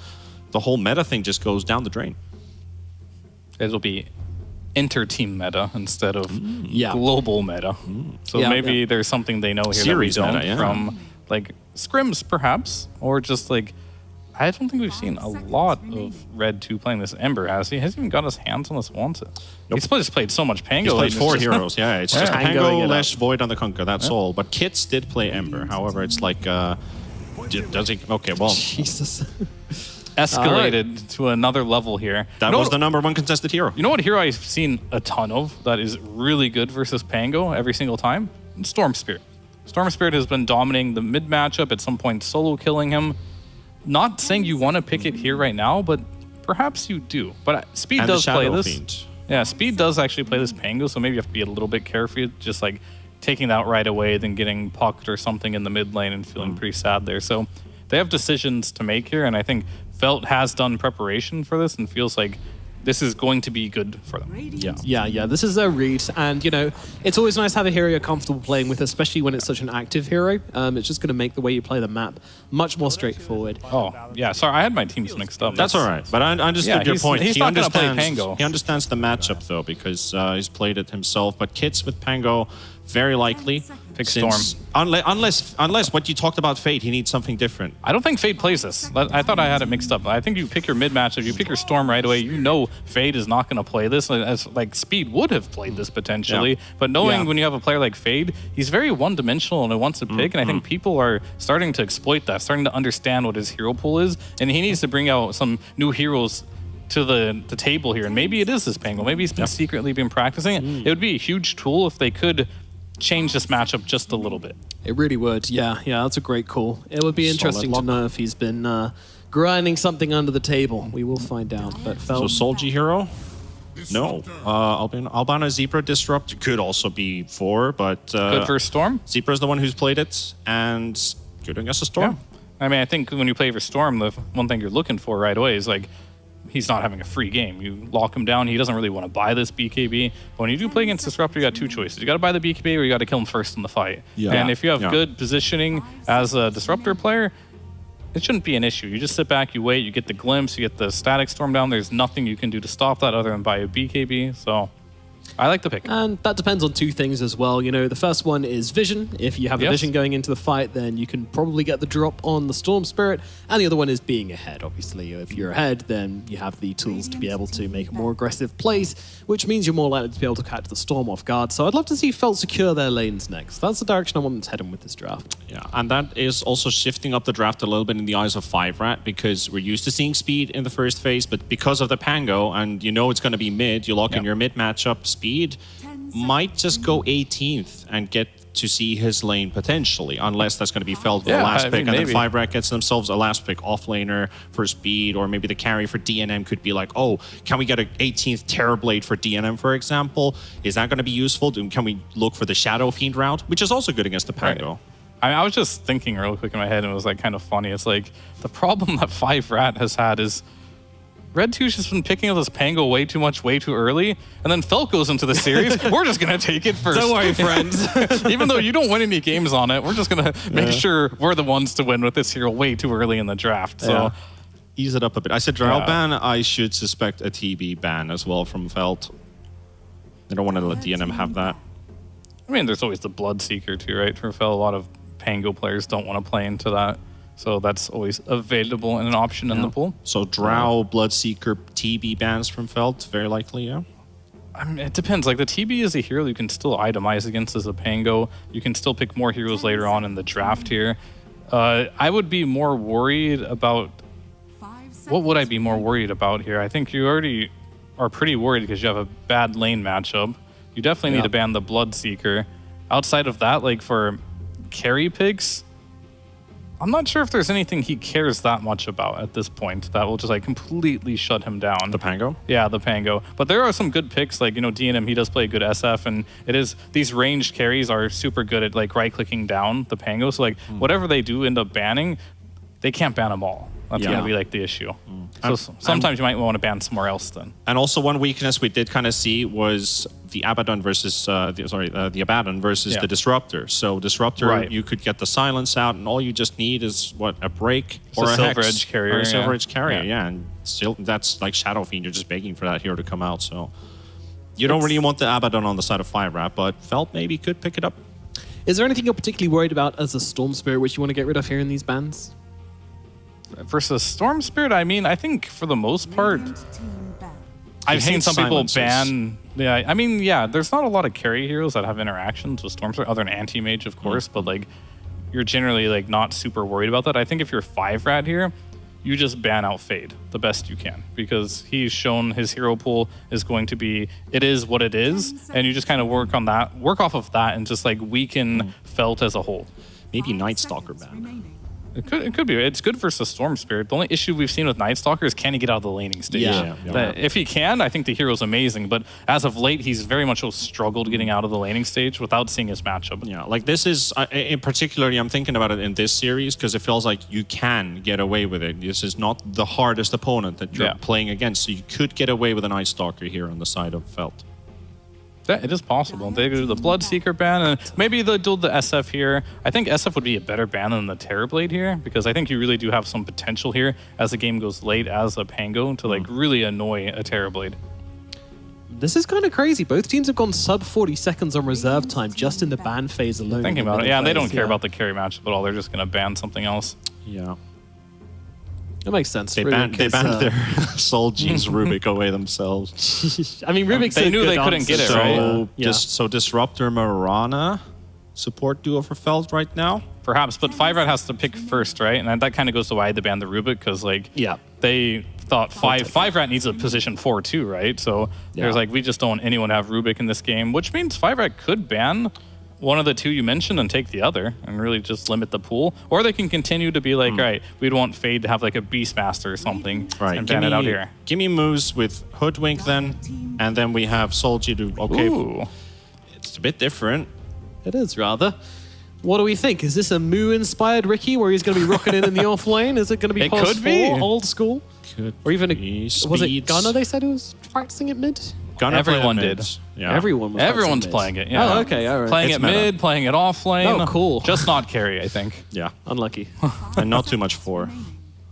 whole meta thing just goes down the drain. It'll be inter-team meta instead of global meta. So maybe there's something they know here Series that we don't meta, from like scrims perhaps, or just like I don't think we've seen a lot of Red 2 playing this. Ember has he hasn't even got his hands on this once. Nope. He's just played so much Pango. He's played 4 heroes. Yeah, it's just Pango, Lesh, Void on the Kunkka. That's all. But Kits did play Ember. However, it's like, does he? Okay, well, Jesus. Escalated to another level here. That was the #1 contested hero. You know what hero I've seen a ton of that is really good versus Pango every single time? Storm Spirit. Storm Spirit has been dominating the mid matchup, at some point solo killing him. Not saying you want to pick it here right now, but perhaps you do. But Speed And does the play Shadow this. Fiend. Yeah, Speed does actually play this Pango, so maybe you have to be a little bit careful, just like taking that right away, then getting pucked or something in the mid lane and feeling pretty sad there. So they have decisions to make here, and I think Felt has done preparation for this and feels like this is going to be good for them. Yeah. This is their read, and it's always nice to have a hero you're comfortable playing with, especially when it's such an active hero. It's just going to make the way you play the map much more straightforward. Oh, yeah. Sorry, I had my teams mixed up. That's all right. But I understood your point. He's not going to play Pango. He understands the matchup, though, because he's played it himself. But Kits with Pango, very likely. Pick Storm. Unless what you talked about Fate, he needs something different. I don't think Fade plays this. I thought I had it mixed up. I think you pick your mid matchup, you pick your Storm right away. You know Fade is not going to play this. As like Speed would have played this potentially, but knowing when you have a player like Fade, he's very one-dimensional and he wants to pick. And I think people are starting to exploit that, starting to understand what his hero pool is, and he needs to bring out some new heroes to the table here. And maybe it is this Pango. Maybe he's been secretly been practicing it. It would be a huge tool if they could change this matchup just a little bit. It really would. Yeah, that's a great call. It would be interesting to know if he's been grinding something under the table. We will find out. But So Solji hero? No. Albana Zebra Disrupt could also be 4, but Good for Storm. Zebra's the one who's played it, and good against a Storm. I mean, I think when you play for Storm, the one thing you're looking for right away is like, he's not having a free game. You lock him down. He doesn't really want to buy this BKB. But when you do play against Disruptor, you got 2 choices. You got to buy the BKB or you got to kill him first in the fight. And if you have good positioning as a Disruptor player, it shouldn't be an issue. You just sit back, you wait, you get the glimpse, you get the static storm down. There's nothing you can do to stop that other than buy a BKB. So I like the pick. And that depends on 2 things as well. The first one is vision. If you have a vision going into the fight, then you can probably get the drop on the Storm Spirit. And the other one is being ahead, obviously. If you're ahead, then you have the tools to be able to make more aggressive plays, which means you're more likely to be able to catch the Storm off guard. So I'd love to see Felt secure their lanes next. That's the direction I want them to head in with this draft. Yeah, and that is also shifting up the draft a little bit in the eyes of 5-Rat, because we're used to seeing Speed in the first phase, but because of the Pango, and it's going to be mid, you lock in your mid matchup, Speed might just go 18th and get to see his lane potentially, unless that's going to be Felt with the last pick, and then 5-Rat gets themselves a last pick offlaner for Speed, or maybe the carry for DNM could be like, oh, can we get an 18th Terrorblade for DNM, for example? Is that going to be useful? Can we look for the Shadow Fiend route, which is also good against the Pango? Right. I was just thinking real quick in my head, and it was like kind of funny. It's like the problem that 5-Rat has had is Red 2's just been picking up this Pango way too much, way too early, and then Felt goes into the series. We're just going to take it first. Don't worry, friends. Even though you don't win any games on it, we're just going to make sure we're the ones to win with this hero way too early in the draft. So ease it up a bit. I said Drow ban. I should suspect a TB ban as well from Felt. They don't want to let DNM have that. I mean, there's always the Bloodseeker too, right? For Felt, a lot of Pango players don't want to play into that. So that's always available and an option in the pool. So Drow, Bloodseeker, TB bans from Felt, very likely, I mean, it depends. Like the TB is a hero you can still itemize against as a Pango. You can still pick more heroes later on in the draft here. I would be more worried about... What would I be more worried about here? I think you already are pretty worried because you have a bad lane matchup. You definitely need to ban the Bloodseeker. Outside of that, like for carry picks, I'm not sure if there's anything he cares that much about at this point that will just like completely shut him down. The Pango? Yeah, the Pango. But there are some good picks, like, DNM, he does play a good SF, and these ranged carries are super good at like right-clicking down the Pango. So like whatever they do end up banning, they can't ban them all. That's going to be like the issue. So sometimes you might want to ban somewhere else then. And also one weakness we did kind of see was the Abaddon versus the Abaddon versus the Disruptor. So Disruptor, you could get the silence out, and all you just need is a break or a Silver Hex Edge carrier, or a Silver Edge carrier. And still that's like Shadow Fiend. You're just begging for that hero to come out. So you don't really want the Abaddon on the side of 5-Rat, but Felt maybe could pick it up. Is there anything you're particularly worried about as a Storm Spirit which you want to get rid of here in these bans? Versus Storm Spirit, I mean, I think for the most part, I've seen some people ban... Yeah, I mean, there's not a lot of carry heroes that have interactions with Storm Spirit, other than Anti-Mage, of course, but like, you're generally like not super worried about that. I think if you're 5-Rat here, you just ban out Fade the best you can, because he's shown his hero pool is going to be, it is what it is, and you just kind of work off of that and just like weaken Felt as a whole. Maybe Night Stalker ban. It could be. It's good versus Storm Spirit. The only issue we've seen with Night Stalker is, can he get out of the laning stage? If he can, I think the hero's amazing. But as of late, he's very much struggled getting out of the laning stage without seeing his matchup. Yeah, like this is, in particularly, I'm thinking about it in this series because it feels like you can get away with it. This is not the hardest opponent that you're playing against, so you could get away with a Night Stalker here on the side of Felt. Yeah, it is possible. They do the Bloodseeker ban, and maybe they'll do the SF here. I think SF would be a better ban than the Terrorblade here, because I think you really do have some potential here as the game goes late as a Pango to like really annoy a Terrorblade. This is kind of crazy. Both teams have gone sub 40 seconds on reserve time just in the ban phase alone. Thinking about it, yeah, they don't care about the carry matchup at all. They're just going to ban something else. Yeah. That makes sense. They banned their Solji's Rubik away themselves. I mean, Rubik's they knew they couldn't get it, right? So Disruptor Marana, support duo for Felt right now. Perhaps, but 5-Rat has to pick first, right? And that kind of goes to why they banned the Rubik, because like they thought 5-Rat needs a position 4 too, right? So there's like, we just don't want anyone to have Rubik in this game, which means 5-Rat could ban one of the two you mentioned and take the other and really just limit the pool. Or they can continue to be like, all right, we'd want Fade to have like a Beastmaster or something and ban it out here. Give me Moose with Hoodwink then, and then we have Solji to, okay. It's a bit different. It is rather. What do we think? Is this a Moo-inspired Ricky where he's going to be rocking in the off lane? Is it going to be past 4, old school? Or even was it Gunner they said who was practicing at mid? Gunner Everyone did. Yeah. Everyone's playing it. Yeah. Oh, okay. All right. Playing it mid, playing it off lane. Oh, cool. Just not carry, I think. Yeah. Unlucky. And not too much 4.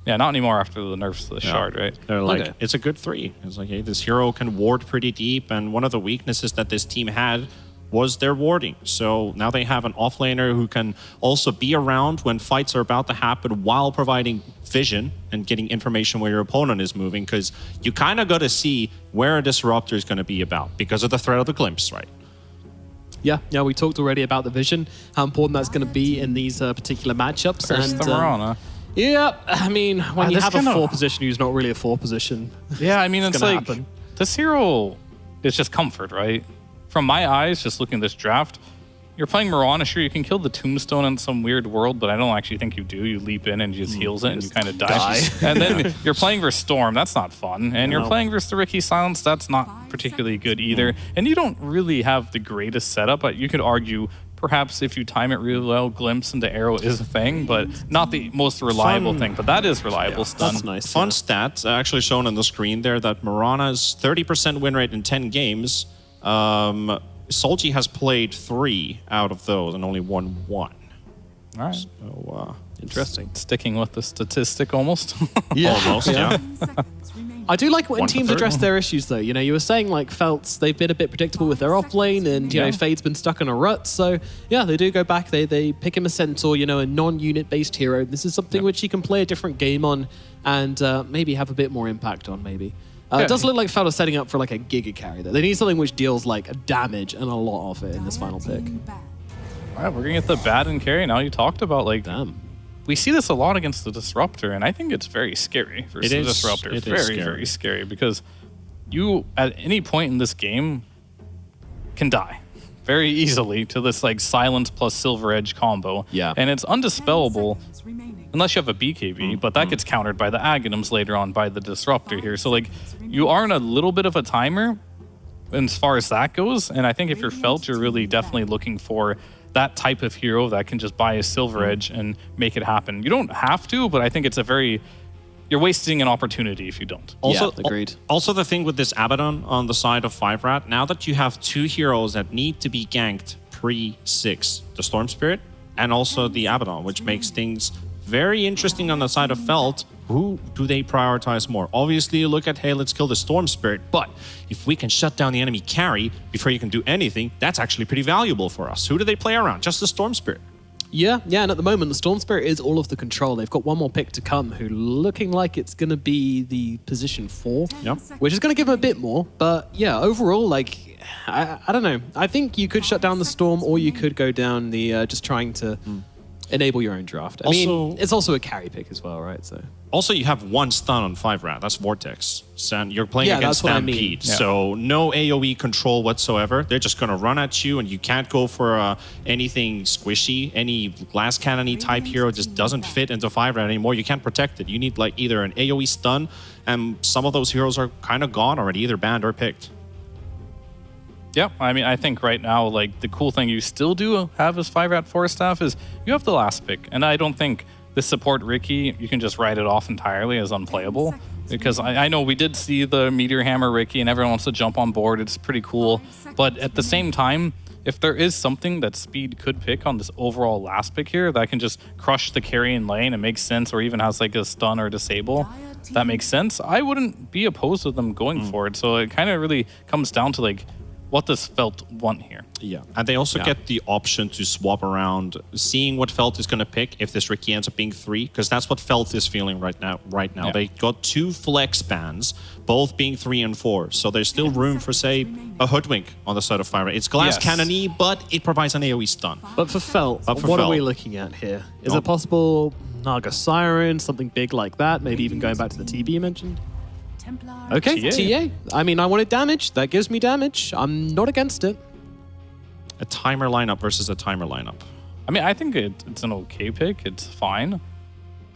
Yeah, not anymore after the nerfs to the shard, right? They're like, it's a good 3. It's like, hey, this hero can ward pretty deep, and one of the weaknesses that this team had was their warding. So now they have an offlaner who can also be around when fights are about to happen while providing vision and getting information where your opponent is moving, because you kind of got to see where a disruptor is going to be about because of the threat of the glimpse, right? Yeah, we talked already about the vision, how important that's going to be in these particular matchups. There's the Marana. Yeah, I mean, when you have a 4 position who's not really a 4 position. Yeah, I mean, it's like, happen. This hero is just comfort, right? From my eyes, just looking at this draft, you're playing Marana, sure, you can kill the Tombstone in some weird world, but I don't actually think you do. You leap in and just heals it and you kind of die. And then you're playing versus Storm, that's not fun. And you're playing versus the Ricky Silence, that's not particularly good either. And you don't really have the greatest setup, but you could argue perhaps if you time it really well, Glimpse into Arrow is a thing, but not the most reliable thing. But that is reliable stun. That's nice. Fun stat, actually shown on the screen there, that Marana's 30% win rate in 10 games. Solji has played 3 out of those and only won 1. All right. So, interesting. Sticking with the statistic almost. Almost, yeah. I do like when 1 for teams 3. address their issues, though. You know, you were saying, like, Felt's, they've been a bit predictable with their off lane, and, you know, Fade's been stuck in a rut. So, yeah, they do go back. They pick him a Centaur, you know, a non-unit based hero. This is something which he can play a different game on and maybe have a bit more impact on, maybe. It does look like Felt is setting up for, like, a Giga carry, though. They need something which deals, like, damage and a lot of it in this final pick. All right, we're going to get the bad and carry. Now you talked about, like, we see this a lot against the Disruptor, and I think it's very scary versus the Disruptor. It is very, scary. very scary, because you, at any point in this game, can die very easily to this, like, Silence plus Silver Edge combo. Yeah. And it's undispellable unless you have a BKB, but that gets countered by the Aghanims later on by the Disruptor here. So, like, you are in a little bit of a timer as far as that goes, and I think if you're Felt, you're really definitely looking for that type of hero that can just buy a Silver Edge and make it happen. You don't have to, but I think it's a very... You're wasting an opportunity if you don't. Also, agreed. Also, the thing with this Abaddon on the side of 5-Rat, now that you have 2 heroes that need to be ganked pre-6, the Storm Spirit and also the Abaddon, which makes things very interesting on the side of Felt. Who do they prioritize more? Obviously, you look at, hey, let's kill the Storm Spirit, but if we can shut down the enemy carry before you can do anything, that's actually pretty valuable for us. Who do they play around? Just the Storm Spirit. Yeah, and at the moment, the Storm Spirit is all of the control. They've got one more pick to come, who looking like it's going to be the position 4, which is going to give them a bit more. But yeah, overall, like, I don't know. I think you could shut down the Storm, or you could go down the just trying to enable your own draft. I mean, it's also a carry pick as well, right? So Also, you have one stun on 5-rat. That's Vortex. So you're playing against that's what I mean. Stampede. So no AoE control whatsoever. They're just going to run at you, and you can't go for anything squishy. Any glass cannon-y type hero just doesn't fit into 5-rat anymore. You can't protect it. You need like either an AoE stun, and some of those heroes are kind of gone already, either banned or picked. Yeah, I mean, I think right now, like, the cool thing you still do have as 5-rat 4-staff is you have the last pick. And I don't think the support Ricky, you can just write it off entirely as unplayable. Because I know we did see the Meteor Hammer Ricky and everyone wants to jump on board. It's pretty cool. But at the same time, if there is something that Speed could pick on this overall last pick here that can just crush the carrying lane and make sense, or even has like a stun or disable, that makes sense, I wouldn't be opposed to them going for it. So it kind of really comes down to like, what does Felt want here? Yeah, and they also get the option to swap around, seeing what Felt is going to pick if this Ricky ends up being 3, because that's what Felt is feeling right now. Yeah. They got 2 flex bans, both being 3 and 4, so there's still room for, say, a Hoodwink on the side of 5-rat. It's glass cannon-y, but it provides an AoE stun. But for Felt, what are we looking at here? Is it possible Naga Siren, something big like that? Maybe even going back to the TB you mentioned? Okay, TA. I mean, I wanted damage. That gives me damage. I'm not against it. A timer lineup versus a timer lineup. I mean, I think it's an okay pick. It's fine.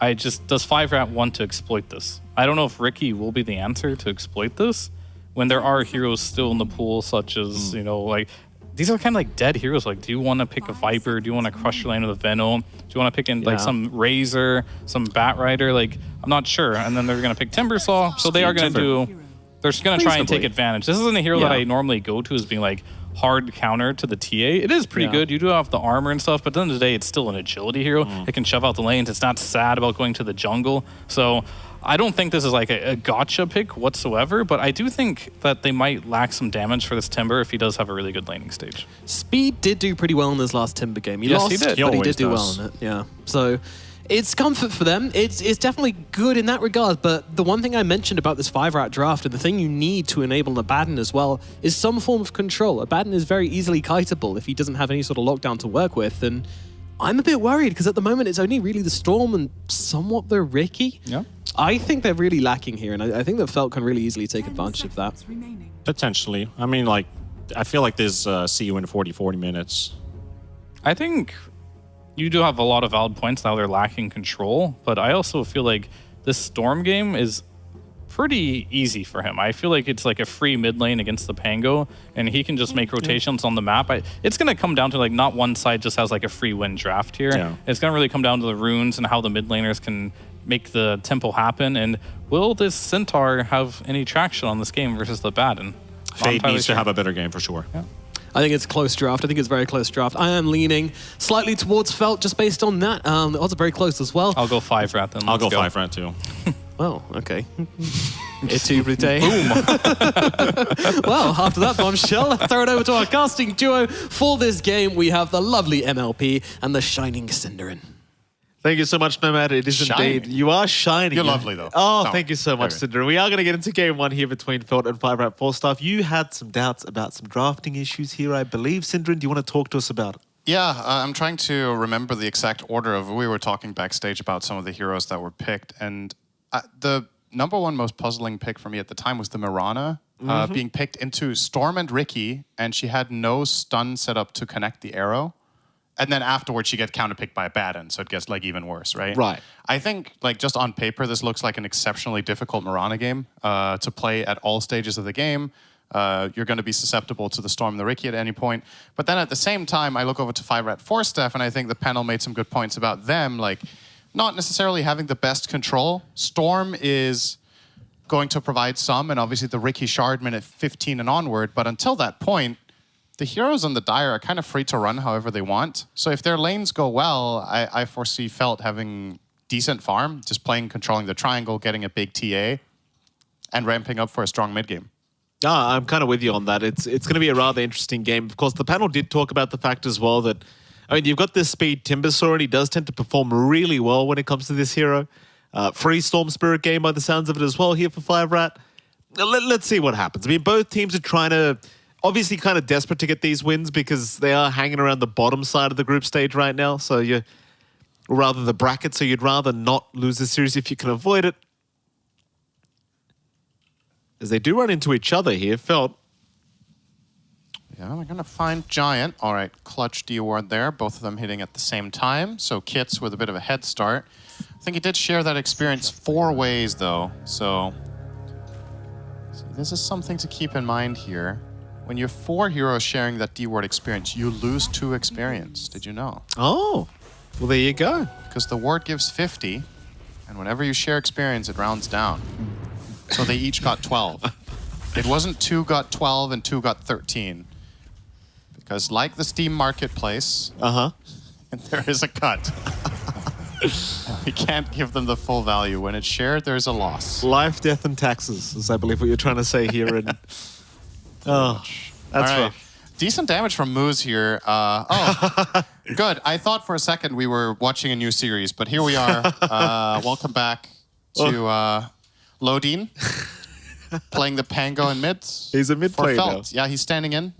Does 5-rat want to exploit this? I don't know if Ricky will be the answer to exploit this when there are heroes still in the pool, such as, you know, like, these are kind of like dead heroes. Like, do you want to pick a Viper? Do you want to crush your lane with a Venom? Do you want to pick in like some Razor, some Bat Rider? Like, I'm not sure. And then they're going to pick Timbersaw. So they are going to they're just going to try and take advantage. This isn't a hero that I normally go to as being like hard counter to the TA. It is pretty good. You do have the armor and stuff, but at the end of the day, it's still an agility hero. It can shove out the lanes. It's not sad about going to the jungle. So I don't think this is like a gotcha pick whatsoever, but I do think that they might lack some damage for this Timber if he does have a really good laning stage. Speed did do pretty well in this last Timber game. He Yes, lost, he did. but he always did do well does. in it. Yeah. So it's comfort for them. It's definitely good in that regard, but the one thing I mentioned about this 5-rat draft, and the thing you need to enable Abaddon as well, is some form of control. Abaddon is very easily kiteable if he doesn't have any sort of lockdown to work with, and I'm a bit worried because at the moment it's only really the Storm and somewhat the Ricky. Yeah. I think they're really lacking here, and I think that Felt can really easily take advantage of that. Potentially. I mean, like, I feel like there's see you in 40 minutes. I think you do have a lot of valid points now. They're lacking control, but I also feel like this Storm game is pretty easy for him. I feel like it's like a free mid lane against the Pango, and he can just make rotations on the map. It's going to come down to like not one side just has like a free win draft here. Yeah. It's going to really come down to the runes and how the mid laners can make the tempo happen. And will this Centaur have any traction on this game versus the Baden? Fade needs to have a better game for sure. Yeah. I think it's a close draft. I think it's a very close draft. I am leaning slightly towards Felt just based on that. The odds are very close as well. I'll go 5-rat then. I'll Let's go 5-rat too. Oh, okay. It's too Boom. Well, after that bombshell, let's throw it over to our casting duo. For this game, we have the lovely MLP and the shining Cinderin. Thank you so much, Nomad. It is Shining. indeed. You are shining. You're lovely, though. Oh, No. thank you so much, Okay. Cinder. We are going to get into game 1 here between Felt and 5-rat 4-staff. You had some doubts about some drafting issues here, I believe. Cinderin, do you want to talk to us about it? Yeah, I'm trying to remember the exact order of. We were talking backstage about some of the heroes that were picked, and the number one most puzzling pick for me at the time was the Mirana being picked into Storm and Ricky, and she had no stun set up to connect the arrow. And then afterwards, she gets counterpicked by a Baden, so it gets like even worse, right? Right. I think like just on paper, this looks like an exceptionally difficult Mirana game to play at all stages of the game. You're going to be susceptible to the Storm and the Ricky at any point. But then at the same time, I look over to 5-rat 4-staff, and I think the panel made some good points about them, like not necessarily having the best control. Storm is going to provide some, and obviously the Ricky Shardman at 15 and onward. But until that point, the heroes on the Dire are kind of free to run however they want. So if their lanes go well, I foresee Felt having decent farm, just controlling the triangle, getting a big TA, and ramping up for a strong mid game. I'm kind of with you on that. It's going to be a rather interesting game. Of course, the panel did talk about the fact as well that, I mean, you've got this speed Timbersaw, and he does tend to perform really well when it comes to this hero. Free Storm Spirit game by the sounds of it as well here for 5-rat. Let's see what happens. I mean, both teams are trying to, obviously kind of desperate to get these wins because they are hanging around the bottom side of the group stage right now. So or rather the bracket, so you'd rather not lose the series if you can avoid it. As they do run into each other here, Felt. Yeah, they're going to find Giant. All right, clutch D-ward there. Both of them hitting at the same time. So Kits with a bit of a head start. I think he did share that experience 4 ways, though. So this is something to keep in mind here. When you're 4 heroes sharing that D-ward experience, you lose 2 experience. Did you know? Oh, well, there you go. Because the ward gives 50, and whenever you share experience, it rounds down. So they each got 12. It wasn't 2 got 12 and 2 got 13. Because like the Steam Marketplace, there is a cut. We can't give them the full value. When it's shared, there's a loss. Life, death, and taxes is, I believe, what you're trying to say here. And oh, that's All right. rough. Decent damage from Moose here. Good. I thought for a second we were watching a new series, but here we are. Welcome back to Lodin, playing the Pango in mid. He's a mid for player Felt. now. Yeah, he's standing in.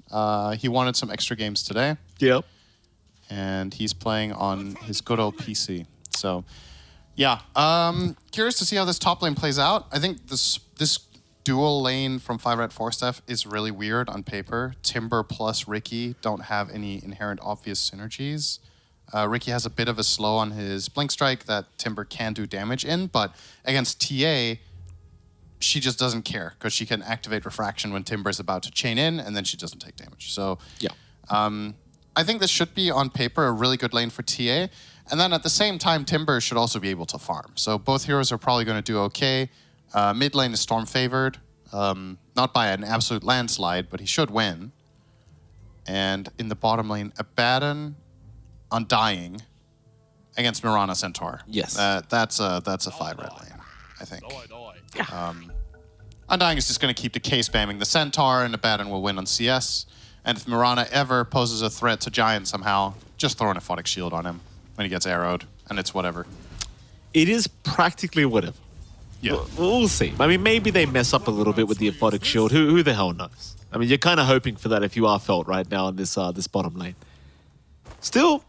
He wanted some extra games today. Yep. And he's playing on his good old PC. So, yeah. Curious to see how this top lane plays out. I think this dual lane from 5 Red 4 Steph is really weird on paper. Timber plus Ricky don't have any inherent obvious synergies. Ricky has a bit of a slow on his Blink Strike that Timber can do damage in, but against TA, she just doesn't care because she can activate Refraction when Timber's about to chain in, and then she doesn't take damage. So, yeah. I think this should be, on paper, a really good lane for TA. And then at the same time, Timber should also be able to farm. So both heroes are probably going to do okay. Mid lane is Storm favored. Not by an absolute landslide, but he should win. And in the bottom lane, Abaddon Undying against Mirana Centaur. Yes. That's a 5 red lane, I think. Undying is just going to keep decay spamming the Centaur, and Abaddon will win on CS. And if Mirana ever poses a threat to Giant somehow, just throw an Aphotic Shield on him when he gets arrowed, and it's whatever. It is practically whatever. Yeah. We'll see. I mean, maybe they mess up a little bit with the Aphotic Shield. Who the hell knows? I mean, you're kind of hoping for that if you are Felt right now in this bottom lane. Still,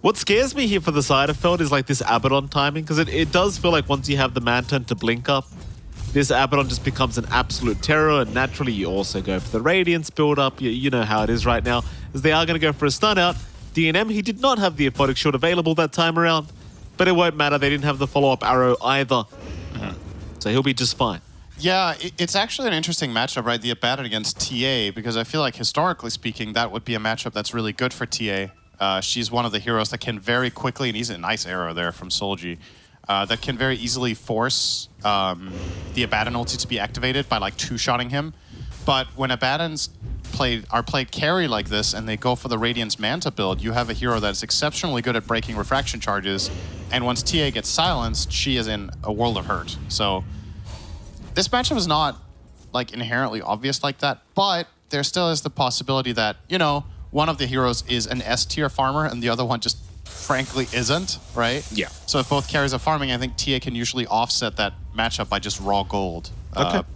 what scares me here for the side of Felt is like this Abaddon timing, because it does feel like once you have the man turn to blink up, this Abaddon just becomes an absolute terror, and naturally you also go for the Radiance build up. You know how it is right now, as they are going to go for a stun out. DNM, he did not have the Aphotic Shield available that time around, but it won't matter. They didn't have the follow-up arrow either. So he'll be just fine. Yeah, it's actually an interesting matchup, right? The Abaddon against TA, because I feel like historically speaking, that would be a matchup that's really good for TA. She's one of the heroes that can very quickly, and he's a nice arrow there from Solji, that can very easily force the Abaddon ulti to be activated by like 2-shotting him. But when Abaddons are played carry like this and they go for the Radiance Manta build, you have a hero that's exceptionally good at breaking refraction charges, and once TA gets silenced, she is in a world of hurt. So this matchup is not like inherently obvious like that, but there still is the possibility that, you know, one of the heroes is an S-tier farmer and the other one just frankly isn't, right? Yeah. So if both carries are farming, I think TA can usually offset that matchup by just raw gold,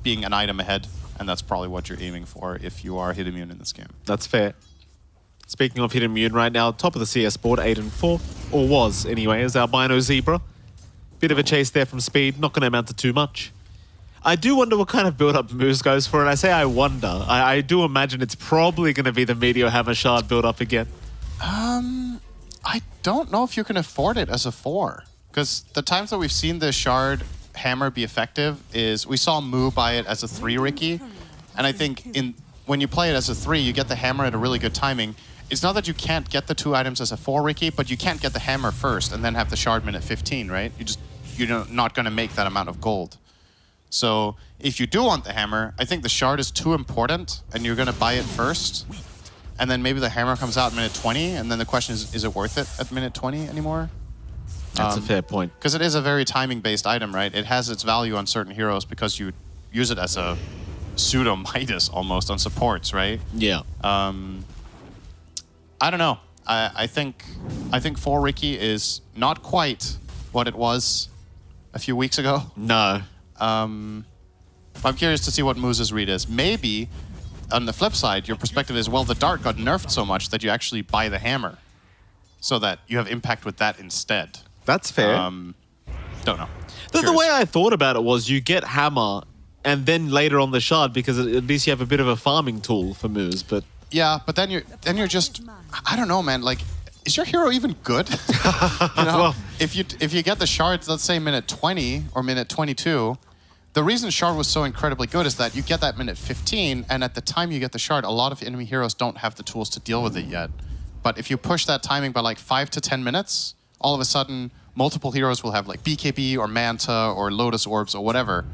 being an item ahead. And that's probably what you're aiming for if you are hit immune in this game. That's fair. Speaking of hit immune right now, top of the CS board, 8-4, or was anyway, is Albino Zebra. Bit of a chase there from Speed, not going to amount to too much. I do wonder what kind of build-up Moose goes for, and I say I wonder. I do imagine it's probably going to be the Meteor Hammer Shard build-up again. I don't know if you can afford it as a 4. Because the times that we've seen the Shard Hammer be effective is we saw Moo buy it as a 3 Ricky, and I think when you play it as a 3, you get the hammer at a really good timing. It's not that you can't get the 2 items as a 4 Ricky, but you can't get the hammer first and then have the Shardman at 15, right? You're not going to make that amount of gold. So if you do want the hammer, I think the Shard is too important, and you're going to buy it first, and then maybe the hammer comes out at minute 20, and then the question is it worth it at minute 20 anymore? That's a fair point. Because it is a very timing-based item, right? It has its value on certain heroes because you use it as a pseudo-Midas almost on supports, right? Yeah. I don't know. I think 4 Ricky is not quite what it was a few weeks ago. No. I'm curious to see what Moose's read is. Maybe, on the flip side, your perspective is, well, the dart got nerfed so much that you actually buy the hammer so that you have impact with that instead. That's fair. Don't know. The way I thought about it was you get Hammer and then later on the Shard because at least you have a bit of a farming tool for Moose, but... Yeah, but then you're just... I don't know, man. Like, is your hero even good? You know, Well, if you get the Shards, let's say minute 20 or minute 22, the reason Shard was so incredibly good is that you get that minute 15, and at the time you get the Shard, a lot of enemy heroes don't have the tools to deal with it yet. But if you push that timing by like 5 to 10 minutes, all of a sudden, multiple heroes will have like BKB or Manta or Lotus Orbs or whatever,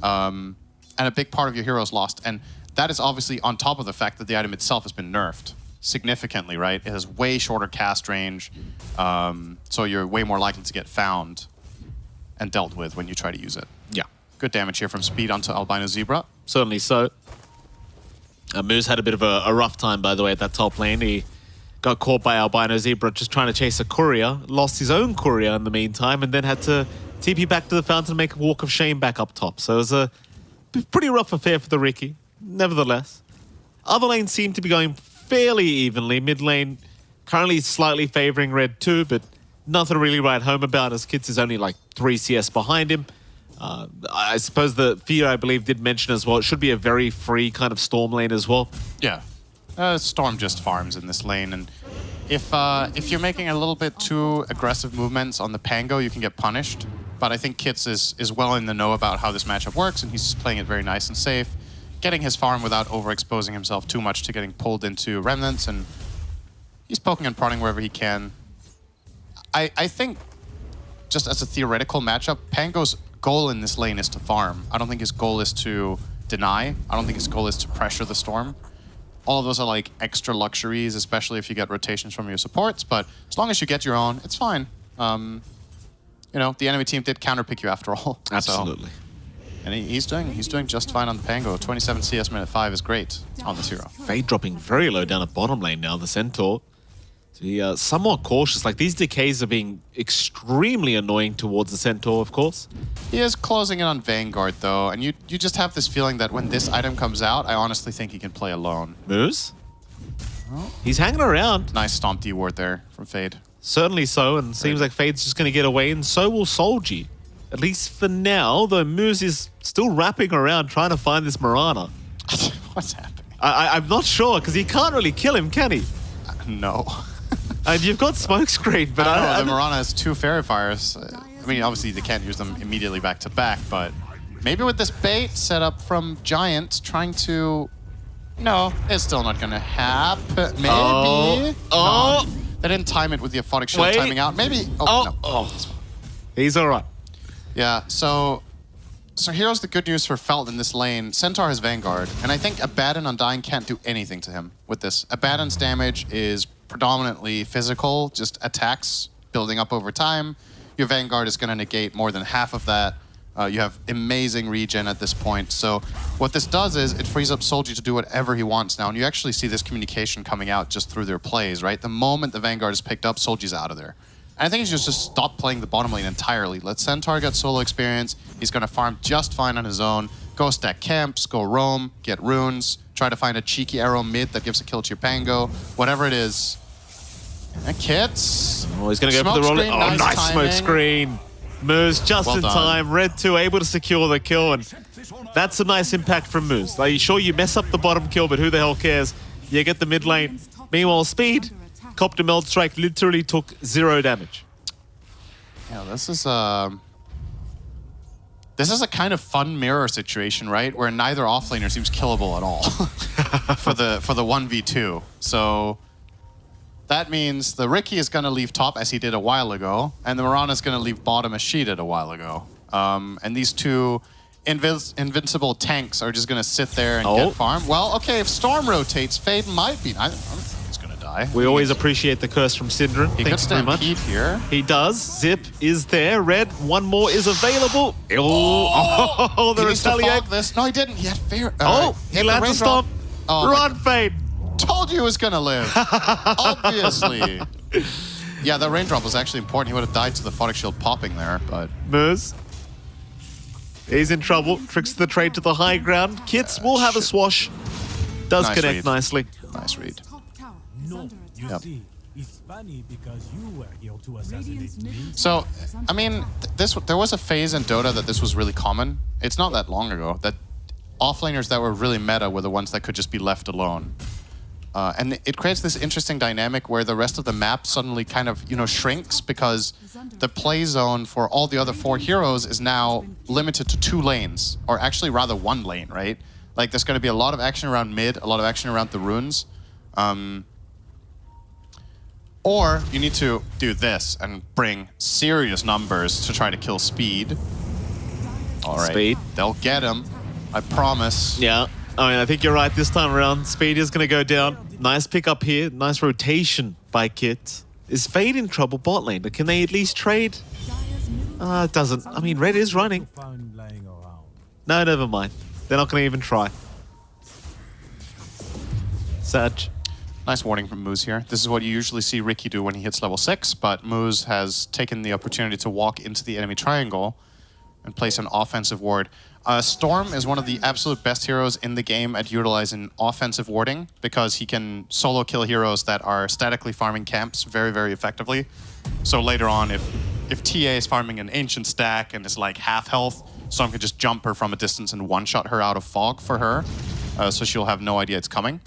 and a big part of your hero is lost. And that is obviously on top of the fact that the item itself has been nerfed significantly, right? It has way shorter cast range, so you're way more likely to get found and dealt with when you try to use it. yeah, Good damage here from Speed onto Albino Zebra. certainly so. Moose had a bit of a rough time, by the way, at that top lane. He got caught by Albino Zebra just trying to chase a courier, lost his own courier in the meantime, and then had to TP back to the fountain and make a walk of shame back up top. So it was a pretty rough affair for the Ricky, nevertheless. Other lanes seem to be going fairly evenly. Mid lane currently slightly favoring Red 2, but nothing to really write home about as Kits is only like 3 CS behind him. I suppose the Theo, I believe, did mention as well, it should be a very free kind of Storm lane as well. Yeah. Storm just farms in this lane, and if you're making a little bit too aggressive movements on the Pango, you can get punished. But I think Kits is well in the know about how this matchup works, and he's just playing it very nice and safe, getting his farm without overexposing himself too much to getting pulled into Remnants, and he's poking and prodding wherever he can. I think, just as a theoretical matchup, Pango's goal in this lane is to farm. I don't think his goal is to deny. I don't think his goal is to pressure the Storm. All of those are like extra luxuries, especially if you get rotations from your supports, but as long as you get your own, it's fine. You know, the enemy team did counterpick you after all. Absolutely. So, and he's doing just fine on the Pango. 27 CS minute 5 is great on this hero. Fade dropping very low down at bottom lane now, the Centaur. To be somewhat cautious. Like, these decays are being extremely annoying towards the Centaur, of course. He is closing in on Vanguard, though, and you just have this feeling that when this item comes out, I honestly think he can play alone. Moose? He's hanging around. Nice stomp D ward there from Fade. Certainly so, and seems like Fade's just going to get away, and so will Solji. At least for now, though Moose is still wrapping around trying to find this Mirana. What's happening? I'm not sure, because he can't really kill him, can he? No. And you've got Smokescreen, but I don't know. The Mirana has 2 Fairy Fires. I mean, obviously they can't use them immediately back to back, but maybe with this bait set up from Giant trying to... No, it's still not going to happen. Maybe. Oh. No, they didn't time it with the Aphotic Shield timing out. Maybe. Oh, no. He's all right. Yeah, so here's the good news for Felt in this lane. Centaur has Vanguard, and I think Abaddon Undying can't do anything to him with this. Abaddon's damage is predominantly physical, just attacks building up over time. Your Vanguard is going to negate more than half of that. You have amazing regen at this point. So what this does is it frees up Solji to do whatever he wants now, and you actually see this communication coming out just through their plays, right? The moment the Vanguard is picked up, Solji's out of there. And I think he should just stop playing the bottom lane entirely. Let Centaur get solo experience. He's going to farm just fine on his own. Go stack camps, go roam, get runes, try to find a cheeky arrow mid that gives a kill to your Pango. Whatever it is. And Kits. Oh, he's going to go for the roll. Oh, nice smoke screen. Moose just in time. Red 2 able to secure the kill, and that's a nice impact from Moose. Like, sure, you mess up the bottom kill, but who the hell cares? You get the mid lane. Meanwhile, Speed, copped a meld strike, literally took 0 damage. Yeah, this is a kind of fun mirror situation, right? Where neither offlaner seems killable at all for the 1v2. So that means the Ricky is going to leave top as he did a while ago, and the Mirana is going to leave bottom as she did a while ago. And these two invincible tanks are just going to sit there and get farm. Well, okay, if Storm rotates, Fade might be. I don't think he's going to die. We always appreciate the curse from Syndra. He could stampede here. He does. Zip is there. Red, one more is available. Oh, the retaliate. This. No, he didn't. He had fear. He lands a stomp. Run, Fade. Told you he was going to live. Obviously. Yeah, that raindrop was actually important. He would have died to the Aphotic Shield popping there, but... Moose. He's in trouble. Tricks the trade to the high ground. Kits will have a swash. Does nice connect read. Nicely. Nice read. Yep. It's funny because you were here to assassinate me. So, I mean, there was a phase in Dota that this was really common. It's not that long ago that offlaners that were really meta were the ones that could just be left alone. And it creates this interesting dynamic where the rest of the map suddenly kind of, shrinks because the play zone for all the other 4 heroes is now limited to 2 lanes, or actually rather 1 lane, right? Like there's going to be a lot of action around mid, a lot of action around the runes. Or you need to do this and bring serious numbers to try to kill speed. All right, Speed. They'll get him, I promise. Yeah. I mean, I think you're right this time around. Speed is going to go down. Nice pick up here. Nice rotation by Kit. Is Fade in trouble bot lane? But can they at least trade? It doesn't. I mean, Red is running. Found lying around. No, never mind. They're not going to even try. Sag. Nice warning from Moose here. This is what you usually see Ricky do when he hits level 6, but Moose has taken the opportunity to walk into the enemy triangle and place an offensive ward. Storm is one of the absolute best heroes in the game at utilizing offensive warding because he can solo kill heroes that are statically farming camps very, very effectively. So later on, if TA is farming an ancient stack and is like half health, Storm can just jump her from a distance and one-shot her out of fog for her, so she'll have no idea it's coming.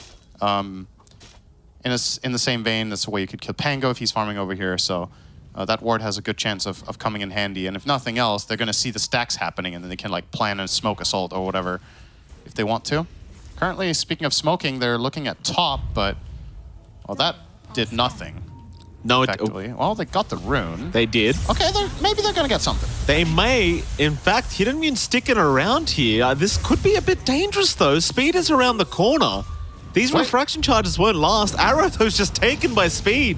In the same vein, that's the way you could kill Pango if he's farming over here, so that ward has a good chance of coming in handy. And if nothing else, they're going to see the stacks happening, and then they can like plan a smoke assault or whatever if they want to. Currently, speaking of smoking, they're looking at top, but well, that did nothing. No, effectively. Well, they got the rune. They did. Okay, maybe they're going to get something. They may, in fact, Hidden Immune sticking around here. This could be a bit dangerous, though. Speed is around the corner. These refraction charges won't last. Arrow, though's just taken by Speed.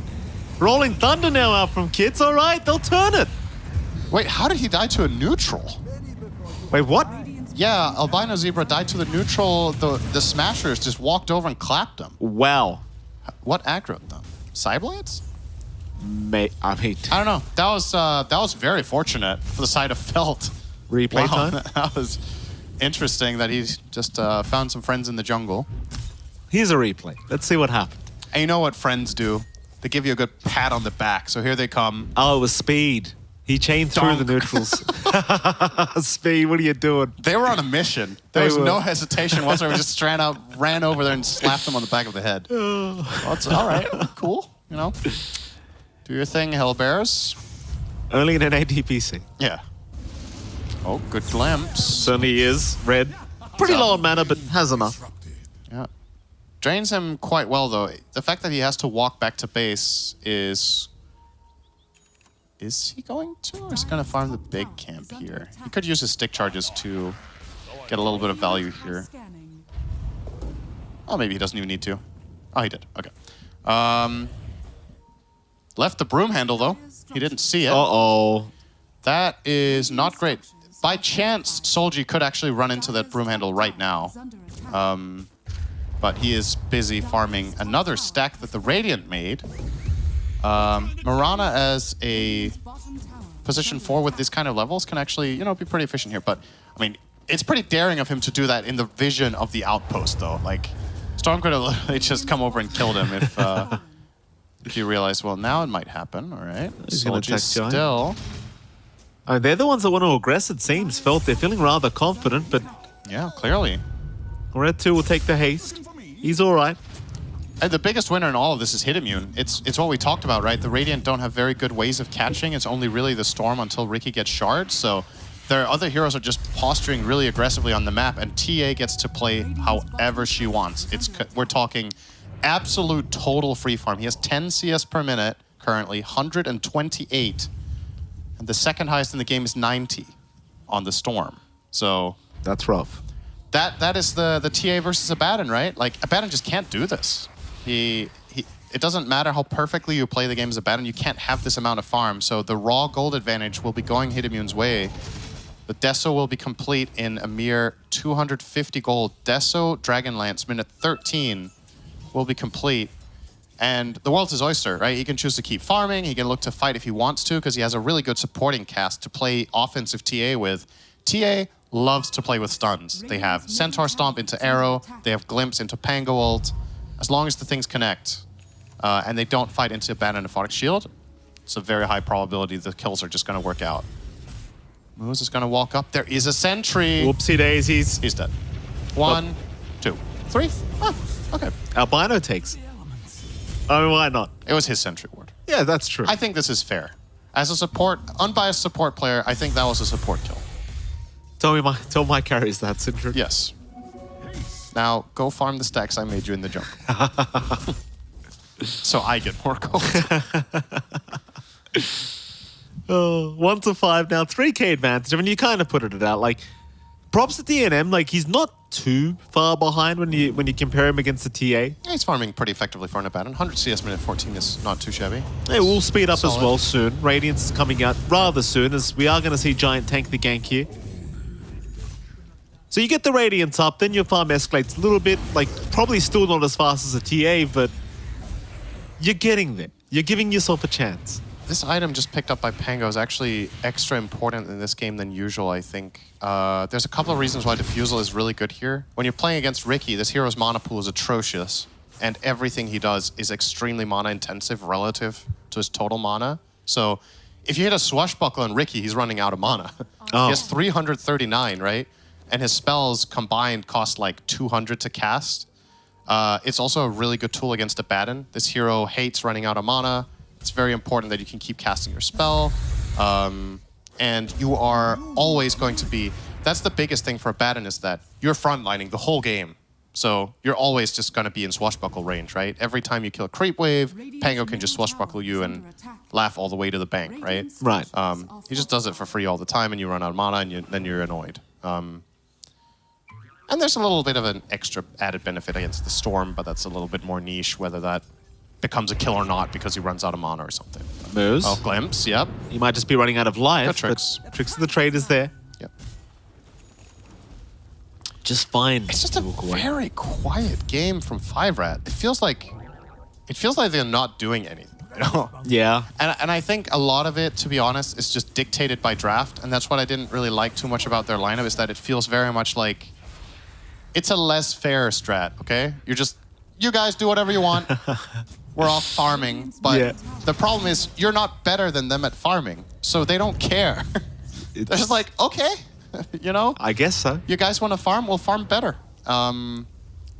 Rolling Thunder now out from Kids. All right, they'll turn it. Wait, how did he die to a neutral? Wait, what? Yeah, Albino Zebra died to the neutral. The Smashers just walked over and clapped him. Wow. What aggroed them? Psyblades? I don't know. That was very fortunate for the side of Felt. Replay time? That was interesting that he just found some friends in the jungle. Here's a replay. Let's see what happened. And you know what friends do? They give you a good pat on the back. So here they come. Oh, it was Speed. He chained through the neutrals. Speed, what are you doing? They were on a mission. There was no hesitation whatsoever. Just ran over there and slapped them on the back of the head. Well, it's all right. Cool. Do your thing, Hellbears. Only in an ADPC. Yeah. Oh, good glimpse. Certainly is. Red. Pretty low on mana, but has enough. Yeah. Drains him quite well, though. The fact that he has to walk back to base is... Is he going to, or is he going to farm the big camp here? He could use his stick charges to get a little bit of value here. Oh, maybe he doesn't even need to. Oh, he did. Okay. Left the broom handle, though. He didn't see it. Uh-oh. That is not great. By chance, Solji could actually run into that broom handle right now. But he is busy farming another stack that the Radiant made. Mirana as a position 4 with these kind of levels can actually, be pretty efficient here. But, I mean, it's pretty daring of him to do that in the vision of the outpost, though. Like, Storm could have literally just come over and killed him if you realize, well, now it might happen. All right. Soldier still. Oh, they're the ones that want to aggress, it seems. They're feeling rather confident, but... Yeah, clearly. Red 2 will take the haste. He's all right. And the biggest winner in all of this is Hit Immune. It's what we talked about, right? The Radiant don't have very good ways of catching. It's only really the Storm until Ricky gets shards. So their other heroes are just posturing really aggressively on the map, and TA gets to play however she wants. We're talking absolute total free farm. He has 10 CS per minute currently, 128. And the second highest in the game is 90 on the Storm. So that's rough. That is the TA versus Abaddon, right? Like, Abaddon just can't do this. It doesn't matter how perfectly you play the game as Abaddon, you can't have this amount of farm. So the raw gold advantage will be going Hit Immune's way. The Deso will be complete in a mere 250 gold. Deso Dragonlance, minute 13, will be complete. And the world's his oyster, right? He can choose to keep farming, he can look to fight if he wants to, because he has a really good supporting cast to play offensive TA with. TA loves to play with stuns. They have Centaur Stomp into Arrow, they have Glimpse into Pango ult. As long as the things connect, and they don't fight into Abaddon and Aphotic Shield, it's a very high probability the kills are just going to work out. Moose is going to walk up. There is a sentry. Whoopsie daisies. He's dead. 1, 2, 3. Ah, okay. Albino takes. I mean, why not? It was his sentry ward. Yeah, that's true. I think this is fair. As a support, unbiased support player, I think that was a support kill. Tell my carries that, Sindrick. Yes. Now, go farm the stacks I made you in the jungle. So I get more gold. 1 to 5 now, 3k advantage. I mean, you kind of put it out. Like, props to DNM. Like, he's not too far behind when you compare him against the TA. Yeah, he's farming pretty effectively for an Abaddon. 100 CS minute 14 is not too shabby. Hey, we'll speed up Solid. as well soon. Radiance is coming out rather soon, as we are going to see Giant tank the gank here. So you get the Radiance up, then your farm escalates a little bit. Like, probably still not as fast as a TA, but you're getting there. You're giving yourself a chance. This item just picked up by Pango is actually extra important in this game than usual, I think. There's a couple of reasons why Diffusal is really good here. When you're playing against Ricky, this hero's mana pool is atrocious, and everything he does is extremely mana intensive relative to his total mana. So if you hit a Swashbuckle on Ricky, he's running out of mana. Oh. He has 339, right? And his spells combined cost like 200 to cast. It's also a really good tool against Abaddon. This hero hates running out of mana. It's very important that you can keep casting your spell. And you are always going to be... That's the biggest thing for Abaddon, is that you're frontlining the whole game. So you're always just going to be in swashbuckle range, right? Every time you kill a creep wave, Pango can just swashbuckle you and laugh all the way to the bank, right? Right. He just does it for free all the time, and you run out of mana, and then you're annoyed. And there's a little bit of an extra added benefit against the Storm, but that's a little bit more niche, whether that becomes a kill or not because he runs out of mana or something. Moves. Oh, Glimpse, yep. You might just be running out of life. Got tricks. But Tricks of the Trade is there. Yep. Just fine. It's just a very quiet game from 5rat. It feels like they're not doing anything, you know? Yeah. And I think a lot of it, to be honest, is just dictated by draft, and that's what I didn't really like too much about their lineup, is that it feels very much like it's a less fair strat, okay? You guys do whatever you want. We're off farming, but the problem is you're not better than them at farming, so they don't care. They're just like, okay, you know? I guess so. You guys want to farm? We'll farm better.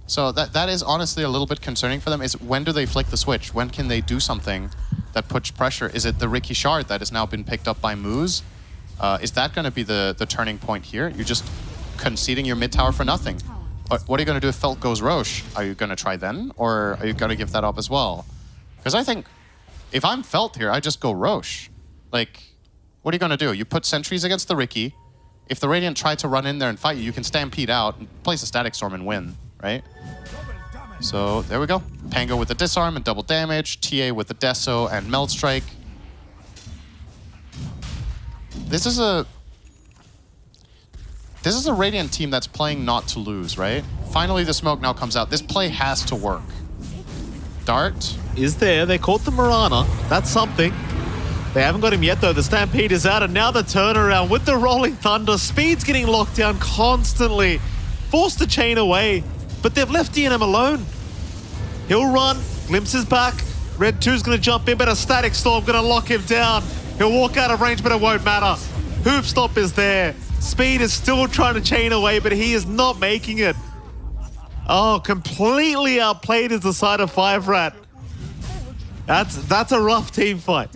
So that is honestly a little bit concerning for them, is when do they flick the switch? When can they do something that puts pressure? Is it the Ricky Shard that has now been picked up by Moose? Is that going to be the turning point here? You're just conceding your mid tower for nothing. What are you going to do if Felt goes Roche? Are you going to try then? Or are you going to give that up as well? Because I think if I'm Felt here, I just go Roche. Like, what are you going to do? You put sentries against the Ricky. If the Radiant try to run in there and fight you, you can stampede out and place a Static Storm and win, right? So there we go. Pango with the disarm and double damage. TA with the Deso and Melt Strike. This is a Radiant team that's playing not to lose, right? Finally, the smoke now comes out. This play has to work. Dart. Is there. They caught the Mirana. That's something. They haven't got him yet, though. The Stampede is out, and now the turnaround with the Rolling Thunder. Speed's getting locked down constantly. Forced to chain away, but they've left DNM alone. He'll run. Glimpse is back. Red 2's going to jump in, but a Static Storm going to lock him down. He'll walk out of range, but it won't matter. Hoof Stop is there. Speed is still trying to chain away, but he is not making it. Oh, completely outplayed is the side of 5rat. That's a rough team fight.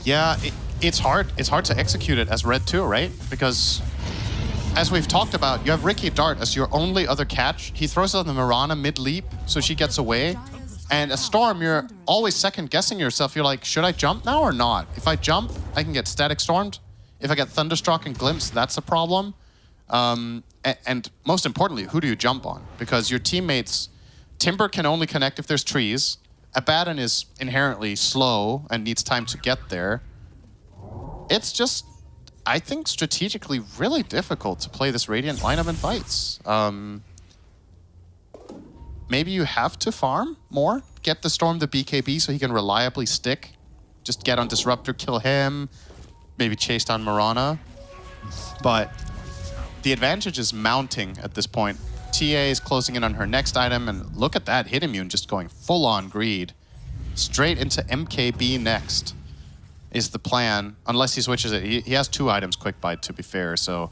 Yeah, it's hard. It's hard to execute it as Red 2, right? Because as we've talked about, you have Ricky Dart as your only other catch. He throws out the Mirana mid-leap, so she gets away. And a Storm, you're always second-guessing yourself. You're like, should I jump now or not? If I jump, I can get Static Stormed. If I get Thunderstruck and Glimpse, that's a problem. And most importantly, who do you jump on? Because your teammates, Timber can only connect if there's trees. Abaddon is inherently slow and needs time to get there. It's just, I think, strategically really difficult to play this Radiant lineup in fights. Maybe you have to farm more, get the Storm the BKB so he can reliably stick. Just get on Disruptor, kill him, maybe chase down Mirana. But the advantage is mounting at this point. TA is closing in on her next item, and look at that, Hit Immune just going full-on greed. Straight into MKB next is the plan, unless he switches it. He has 2 items Quick Bite, to be fair, so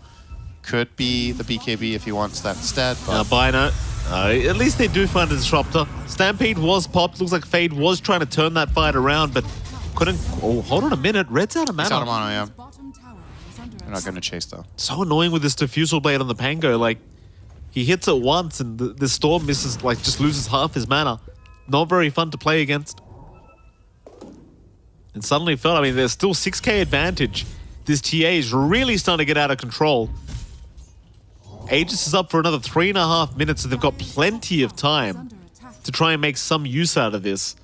could be the BKB if he wants that instead. But Bino, at least they do find a disruptor. Stampede was popped. Looks like Fade was trying to turn that fight around, but couldn't. Oh, hold on a minute. Red's out of mana. he's out of mana, yeah. They're not going to chase, though. So annoying with this Diffusal Blade on the Pango. Like, he hits it once and the Storm misses, like, just loses half his mana. Not very fun to play against. And suddenly felt, I mean, there's still 6k advantage. This TA is really starting to get out of control. Aegis is up for another 3.5 minutes, so they've got plenty of time to try and make some use out of this.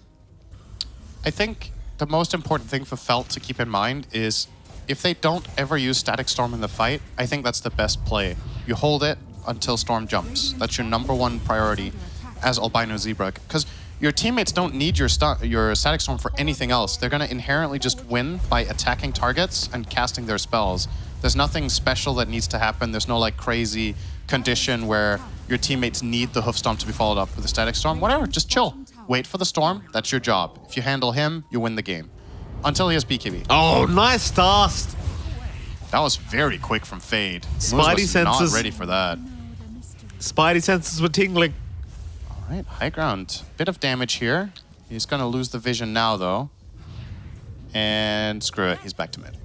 I think the most important thing for Felt to keep in mind is if they don't ever use Static Storm in the fight, I think that's the best play. You hold it until Storm jumps. That's your #1 priority as Albino Zebra. Because your teammates don't need your Static Storm for anything else. They're going to inherently just win by attacking targets and casting their spells. There's nothing special that needs to happen. There's no like crazy condition where your teammates need the Hoof Stomp to be followed up with a Static Storm. Whatever, just chill. Wait for the Storm, that's your job. If you handle him, you win the game. Until he has BKB. Oh, nice Stast! That was very quick from Fade. Spidey was senses. not ready for that. Spidey senses were tingling. All right, high ground. Bit of damage here. He's going to lose the vision now, though. And screw it, he's back to mid.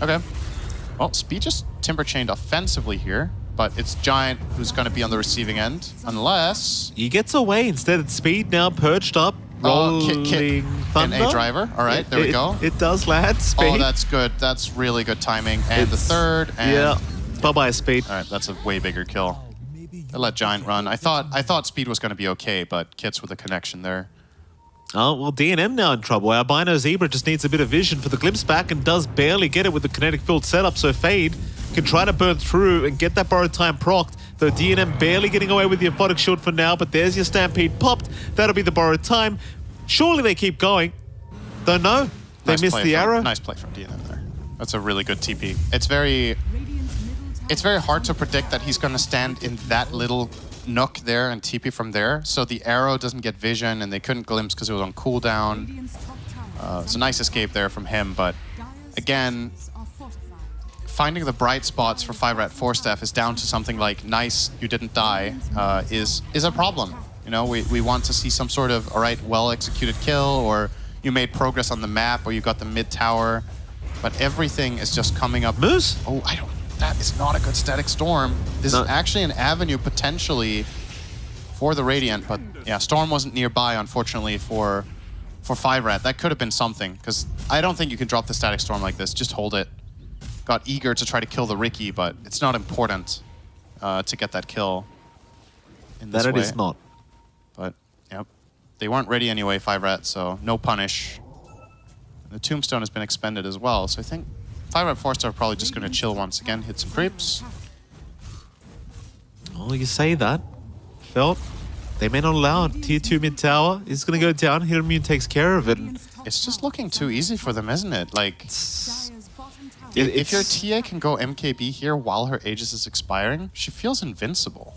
Okay. Well, Speed just Timber Chained offensively here, but it's Giant who's going to be on the receiving end, unless... He gets away. Instead, it's Speed now perched up, rolling Thunder. An A driver. All right, there we go. It does land. Speed. Oh, that's good. That's really good timing. And the third. And yeah. Bye-bye, Speed. All right, that's a way bigger kill. I let Giant run. I thought Speed was going to be okay, but Kits with a connection there. Oh, well, DNM now in trouble. Albino Zebra just needs a bit of vision for the glimpse back and does barely get it with the kinetic field setup, so Fade can try to burn through and get that borrowed time procced, though DNM barely getting away with the Aphotic Shield for now, but there's your Stampede popped. That'll be the borrowed time. Surely they keep going. Though no, they missed the arrow. Nice play from DNM there. That's a really good TP. It's very hard to predict that he's going to stand in that little nook there and TP from there, so the arrow doesn't get vision and they couldn't glimpse because it was on cooldown. It's a nice escape there from him, but again, finding the bright spots for 5-Rat 4-Staff is down to something like nice, you didn't die, is a problem. You know, we want to see some sort of, all right, well-executed kill, or you made progress on the map, or you got the mid-tower, but everything is just coming up. Moose? Oh, that is not a good Static Storm. This is actually an avenue potentially for the Radiant, but yeah, Storm wasn't nearby, unfortunately, for 5-Rat. That could have been something, because I don't think you can drop the Static Storm like this. Just hold it. Got eager to try to kill the Ricky, but it's not important to get that kill in this way. That it is not. But, yep. They weren't ready anyway, 5-Rat, so no punish. The Tombstone has been expended as well, so I think 5-Rat 4-Star are probably just going to chill once again, hit some creeps. Oh, you say that. Felt. They may not allow it. Tier 2 mid tower is going to go down. Hit Immune takes care of it. It's just looking too easy for them, isn't it? Like, if your TA can go MKB here while her Aegis is expiring, she feels invincible.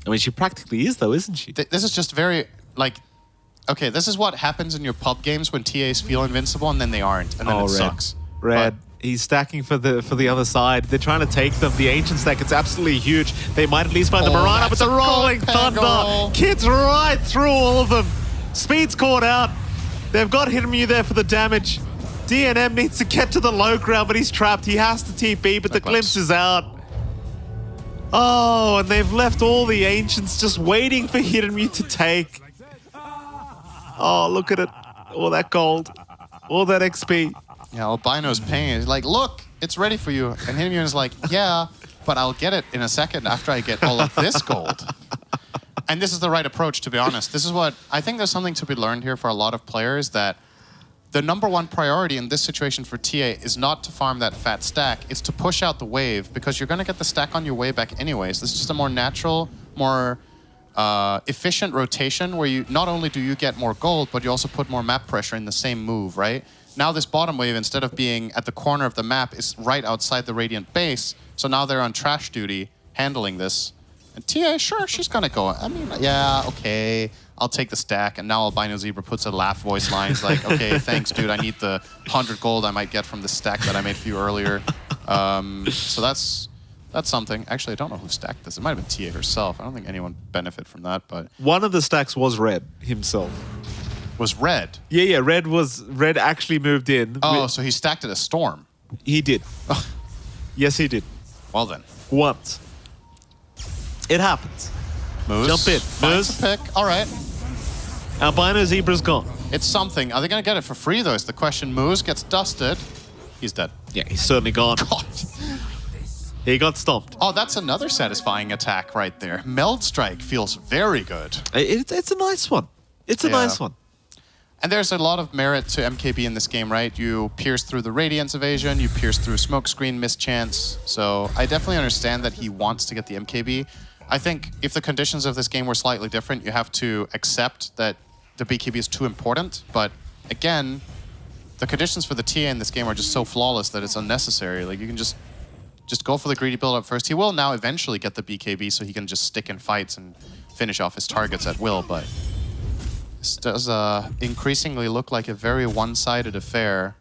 I mean, she practically is, though, isn't she? This is just very, like, okay, this is what happens in your pub games when TAs feel invincible and then they aren't, and then it sucks. Red. He's stacking for the other side. They're trying to take them. The Ancient stack, it's absolutely huge. They might at least find the Mirana, but the Rolling Thunder kits right through all of them. Speed's caught out. They've got Hitemu there for the damage. DNM needs to get to the low ground, but he's trapped. He has to TP, but the glimpse is out. Oh, and they've left all the Ancients just waiting for Hitemu to take. Oh, look at it. All that gold. All that XP. Yeah, Albino's paying. He's like, look, it's ready for you. And Hitemu is like, yeah, but I'll get it in a second after I get all of this gold. And this is the right approach, to be honest. This is what, I think there's something to be learned here for a lot of players, that the #1 priority in this situation for TA is not to farm that fat stack, it's to push out the wave, because you're going to get the stack on your way back anyways. This is just a more natural, more efficient rotation where you not only do you get more gold, but you also put more map pressure in the same move, right? Now this bottom wave, instead of being at the corner of the map, is right outside the Radiant base, so now they're on trash duty handling this. And TA, sure, she's gonna go. I mean, yeah, okay, I'll take the stack. And now Albino Zebra puts a laugh voice line. It's like, okay, thanks, dude. I need the 100 gold I might get from the stack that I made for you earlier. So that's something. Actually, I don't know who stacked this. It might have been TA herself. I don't think anyone benefit from that, but One of the stacks was Red himself. was Red. Yeah, Red actually moved in. Oh, so he stacked it as Storm. He did. Yes, he did. Well then. Once. It happens. Moose. Jump in. Finds Moose. the pick. All right. Albino Zebra's gone. It's something. Are they going to get it for free, though? Is the question. Moose gets dusted. He's dead. Yeah, he's certainly gone. God. He got stomped. Oh, that's another satisfying attack right there. Meld Strike feels very good. It's a nice one. It's a nice one. And there's a lot of merit to MKB in this game, right? You pierce through the Radiance evasion, you pierce through Smokescreen mischance. So I definitely understand that he wants to get the MKB. I think if the conditions of this game were slightly different, you have to accept that the BKB is too important. But again, the conditions for the TA in this game are just so flawless that it's unnecessary. Like, you can just go for the greedy build-up first. He will now eventually get the BKB so he can just stick in fights and finish off his targets at will, but this does increasingly look like a very one-sided affair.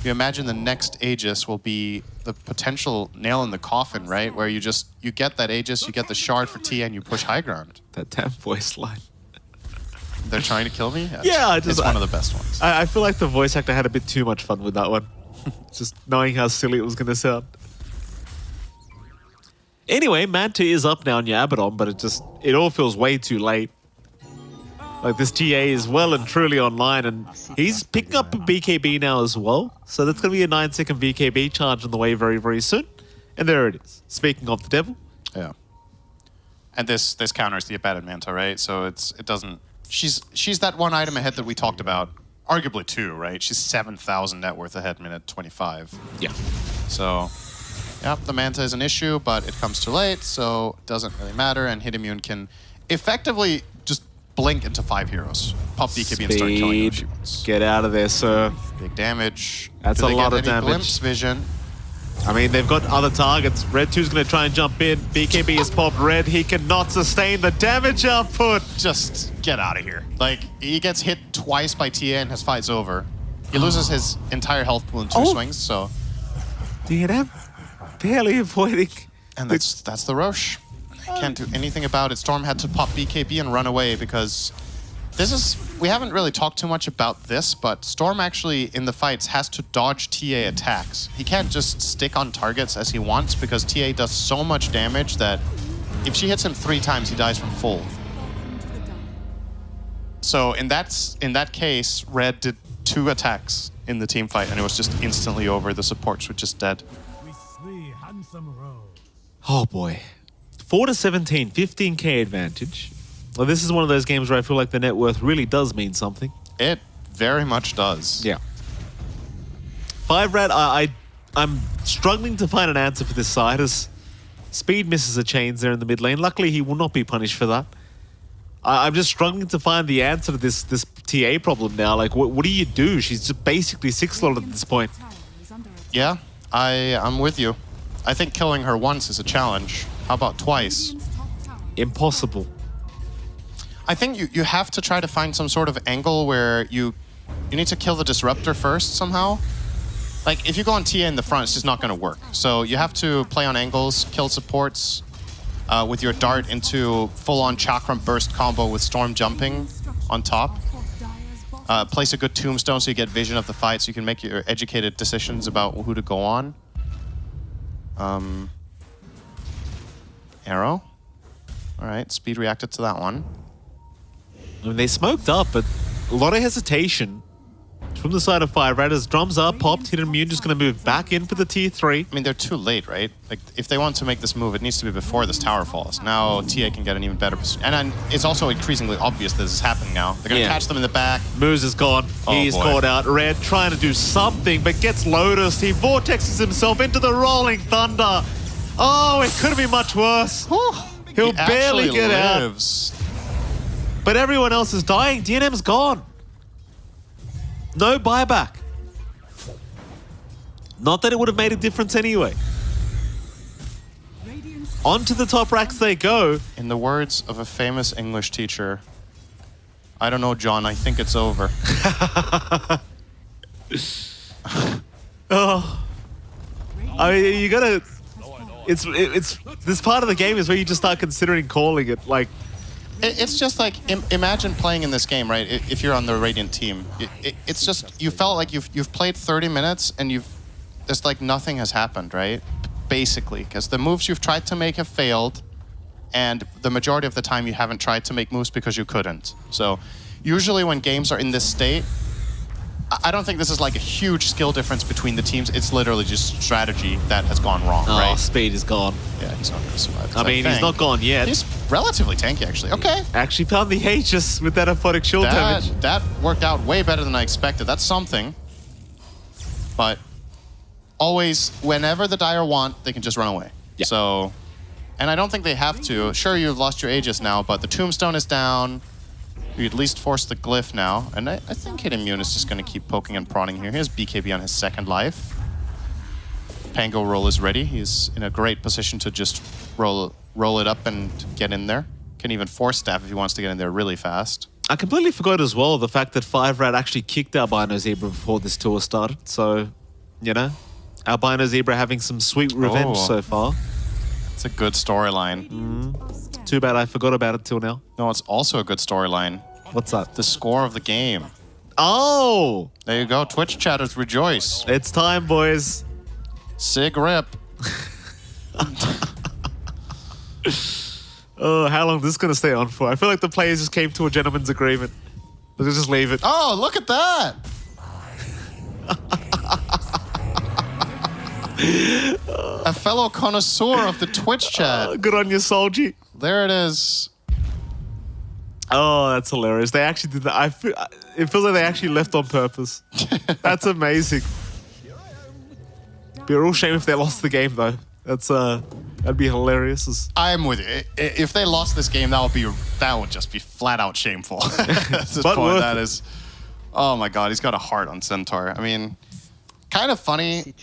You imagine the next Aegis will be the potential nail in the coffin, right? Where you get that Aegis, you get the shard for TA, and you push high ground. That damn voice line. They're trying to kill me? Yeah, it's one of the best ones. I feel like the voice actor had a bit too much fun with that one. Just knowing how silly it was going to sound. Anyway, Manta is up now on your Abaddon, but it all feels way too late. Like, this TA is well and truly online, and he's picking up a BKB now as well. So that's going to be a 9-second BKB charge on the way very, very soon. And there it is. Speaking of the devil. Yeah. And this counters the Abaddon Manta, right? So it doesn't... She's that one item ahead that we talked about. Arguably two, right? She's 7,000 net worth ahead minute 25. Yeah. So... Yep, the Manta is an issue, but it comes too late, so it doesn't really matter, and Hit Immune can effectively just blink into 5 heroes. Pop BKB and start killing them if she wants. Get out of there, sir. Big damage. That's Do a they lot get of any damage. Glimpse vision? I mean, they've got other targets. Red 2's going to try and jump in. BKB is popped. Red, he cannot sustain the damage output. Just get out of here. Like, he gets hit twice by TA and his fight's over. He loses his entire health pool in 2 swings, so... DNM barely avoiding. And that's the Roche. Can't do anything about it. Storm had to pop BKB and run away because we haven't really talked too much about this, but Storm actually in the fights has to dodge TA attacks. He can't just stick on targets as he wants because TA does so much damage that if she hits him 3 times, he dies from full. So in that case, Red did 2 attacks in the team fight and it was just instantly over. The supports were just dead. With 3 handsome rows. Oh boy. 4-17, 15k advantage. Well, this is one of those games where I feel like the net worth really does mean something. It very much does. Yeah. 5-Rat, I'm struggling to find an answer for this side as Speed misses a chains there in the mid lane. Luckily, he will not be punished for that. I'm just struggling to find the answer to this TA problem now. Like, what do you do? She's just basically 6-slot at this point. Yeah, I'm with you. I think killing her once is a challenge. How about twice? Impossible. I think you have to try to find some sort of angle where you need to kill the Disruptor first somehow. Like, if you go on TA in the front, it's just not going to work. So you have to play on angles, kill supports with your dart into full-on Chakram Burst combo with Storm jumping on top. Place a good tombstone so you get vision of the fight so you can make your educated decisions about who to go on. Arrow. All right, Speed reacted to that one. I mean, they smoked up, but a lot of hesitation from the side of 5-Rat as drums are popped. Hidden Immune just going to move back in for the T3. I mean, they're too late, right? Like, if they want to make this move, it needs to be before this tower falls. Now, TA can get an even better position. And then it's also increasingly obvious this is happening now. They're going to catch them in the back. Moose is gone. Oh, He's boy. caught out. Red trying to do something, but gets Lotus. He vortexes himself into the Rolling Thunder. Oh, it couldn't be much worse. He'll He barely actually get lives. out. But everyone else is dying. DNM's gone. No buyback. Not that it would have made a difference anyway. Onto the top racks they go. In the words of a famous English teacher, I don't know, John, I think it's over. Oh. I mean, you gotta... It's this part of the game is where you just start considering calling it, like... It's just like, imagine playing in this game, right? If you're on the Radiant team. It's just, you felt like you've played 30 minutes and it's like nothing has happened, right? Basically, because the moves you've tried to make have failed, and the majority of the time you haven't tried to make moves because you couldn't. So usually when games are in this state, I don't think this is like a huge skill difference between the teams. It's literally just strategy that has gone wrong, right? Speed is gone. Yeah, he's not going to survive. I mean, he's not gone yet. He's relatively tanky, actually. Okay. Actually found the Aegis with that aphotic shield damage. That worked out way better than I expected. That's something. But always, whenever the Dire want, they can just run away. Yeah. So, and I don't think they have to. Sure, you've lost your Aegis now, but the Tombstone is down. You at least force the Glyph now. And I think Hit Immune is just going to keep poking and prodding here. Here's BKB on his second life. Pango roll is ready. He's in a great position to just roll it up and get in there. Can even force staff if he wants to get in there really fast. I completely forgot as well the fact that 5-Rat actually kicked Albino Zebra before this tour started. So, you know, Albino Zebra having some sweet revenge so far. It's a good storyline. Too bad I forgot about it till now. No, it's also a good storyline. What's that? The score of the game. Oh! There you go. Twitch chatters rejoice. It's time, boys. Sig rip. Oh, how long is this going to stay on for? I feel like the players just came to a gentleman's agreement. Let's just leave it. Oh, look at that. A fellow connoisseur of the Twitch chat. Good on you, Solji. There it is. Oh, that's hilarious. They actually did that. It feels like they actually left on purpose. That's amazing. Be a real shame if they lost the game, though. That'd be hilarious. I'm with you. If they lost this game, that would just be flat out shameful. At this point, that is. Oh my God, he's got a heart on Centaur. I mean, kind of funny.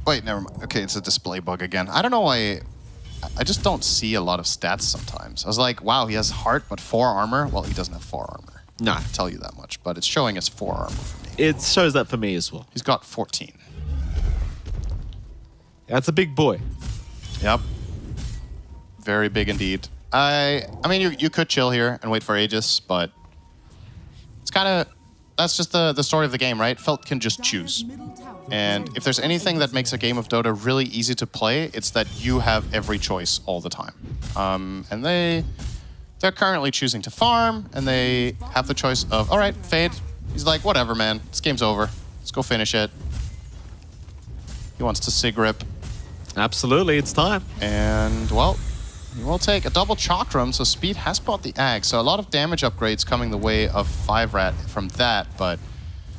Wait, never mind. Okay, it's a display bug again. I don't know why. I just don't see a lot of stats sometimes. I was like, wow, he has heart, but 4 armor. Well, he doesn't have 4 armor. No. I can tell you that much, but it's showing as 4 armor for me. It shows that for me as well. He's got 14. That's a big boy. Yep. Very big indeed. I mean, you could chill here and wait for Aegis, but it's kind of... That's just the story of the game, right? Felt can just choose. And if there's anything that makes a game of Dota really easy to play, it's that you have every choice all the time. And they're currently choosing to farm, and they have the choice of, all right, Fade. He's like, whatever, man. This game's over. Let's go finish it. He wants to sig rip. Absolutely, it's time. And, well, he will take a double Chakram, so Speed has bought the Ag. So a lot of damage upgrades coming the way of 5-Rat from that, but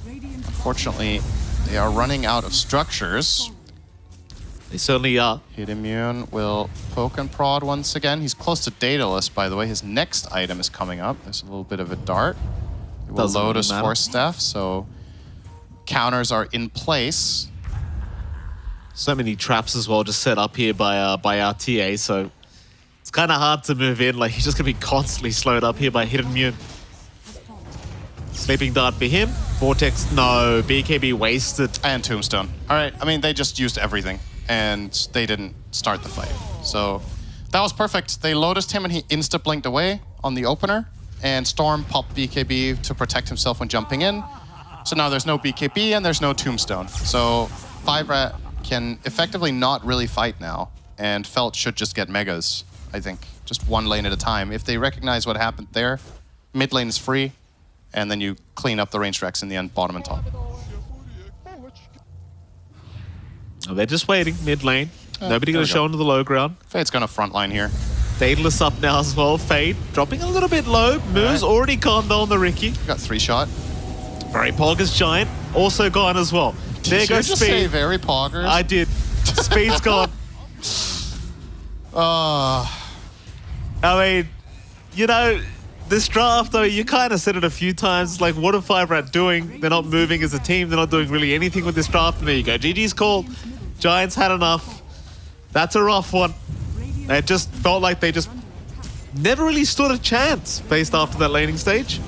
unfortunately, they are running out of structures. They certainly are. Hit Immune will poke and prod once again. He's close to Daedalus, by the way. His next item is coming up. There's a little bit of a dart. It will load his Force Staff, so counters are in place. So many traps as well just set up here by our TA, so it's kind of hard to move in. Like, he's just going to be constantly slowed up here by Hit Immune. Sleeping Dart for him. Vortex, no. BKB wasted. And Tombstone. All right, I mean, they just used everything, and they didn't start the fight. So that was perfect. They Lotused him, and he insta-blinked away on the opener, and Storm popped BKB to protect himself when jumping in. So now there's no BKB, and there's no Tombstone. So 5-Rat can effectively not really fight now, and Felt should just get Megas, I think. Just one lane at a time. If they recognize what happened there, mid lane is free, and then you clean up the range tracks in the end, bottom and top. Oh, they're just waiting, mid lane. Nobody going to show onto the low ground. Fade's going to front line here. Daedalus up now as well. Fade dropping a little bit low. Moves already combo on the Ricky. Got 3-shot. Very Poggers Giant also gone as well. There Did goes you just Speed. say very Poggers? I did. Speed's gone. I mean, you know, this draft, though, you kind of said it a few times. Like, what are 5-Rat doing? They're not moving as a team. They're not doing really anything with this draft. And there you go. GG's called. Giants had enough. That's a rough one. It just felt like they just never really stood a chance based after that laning stage.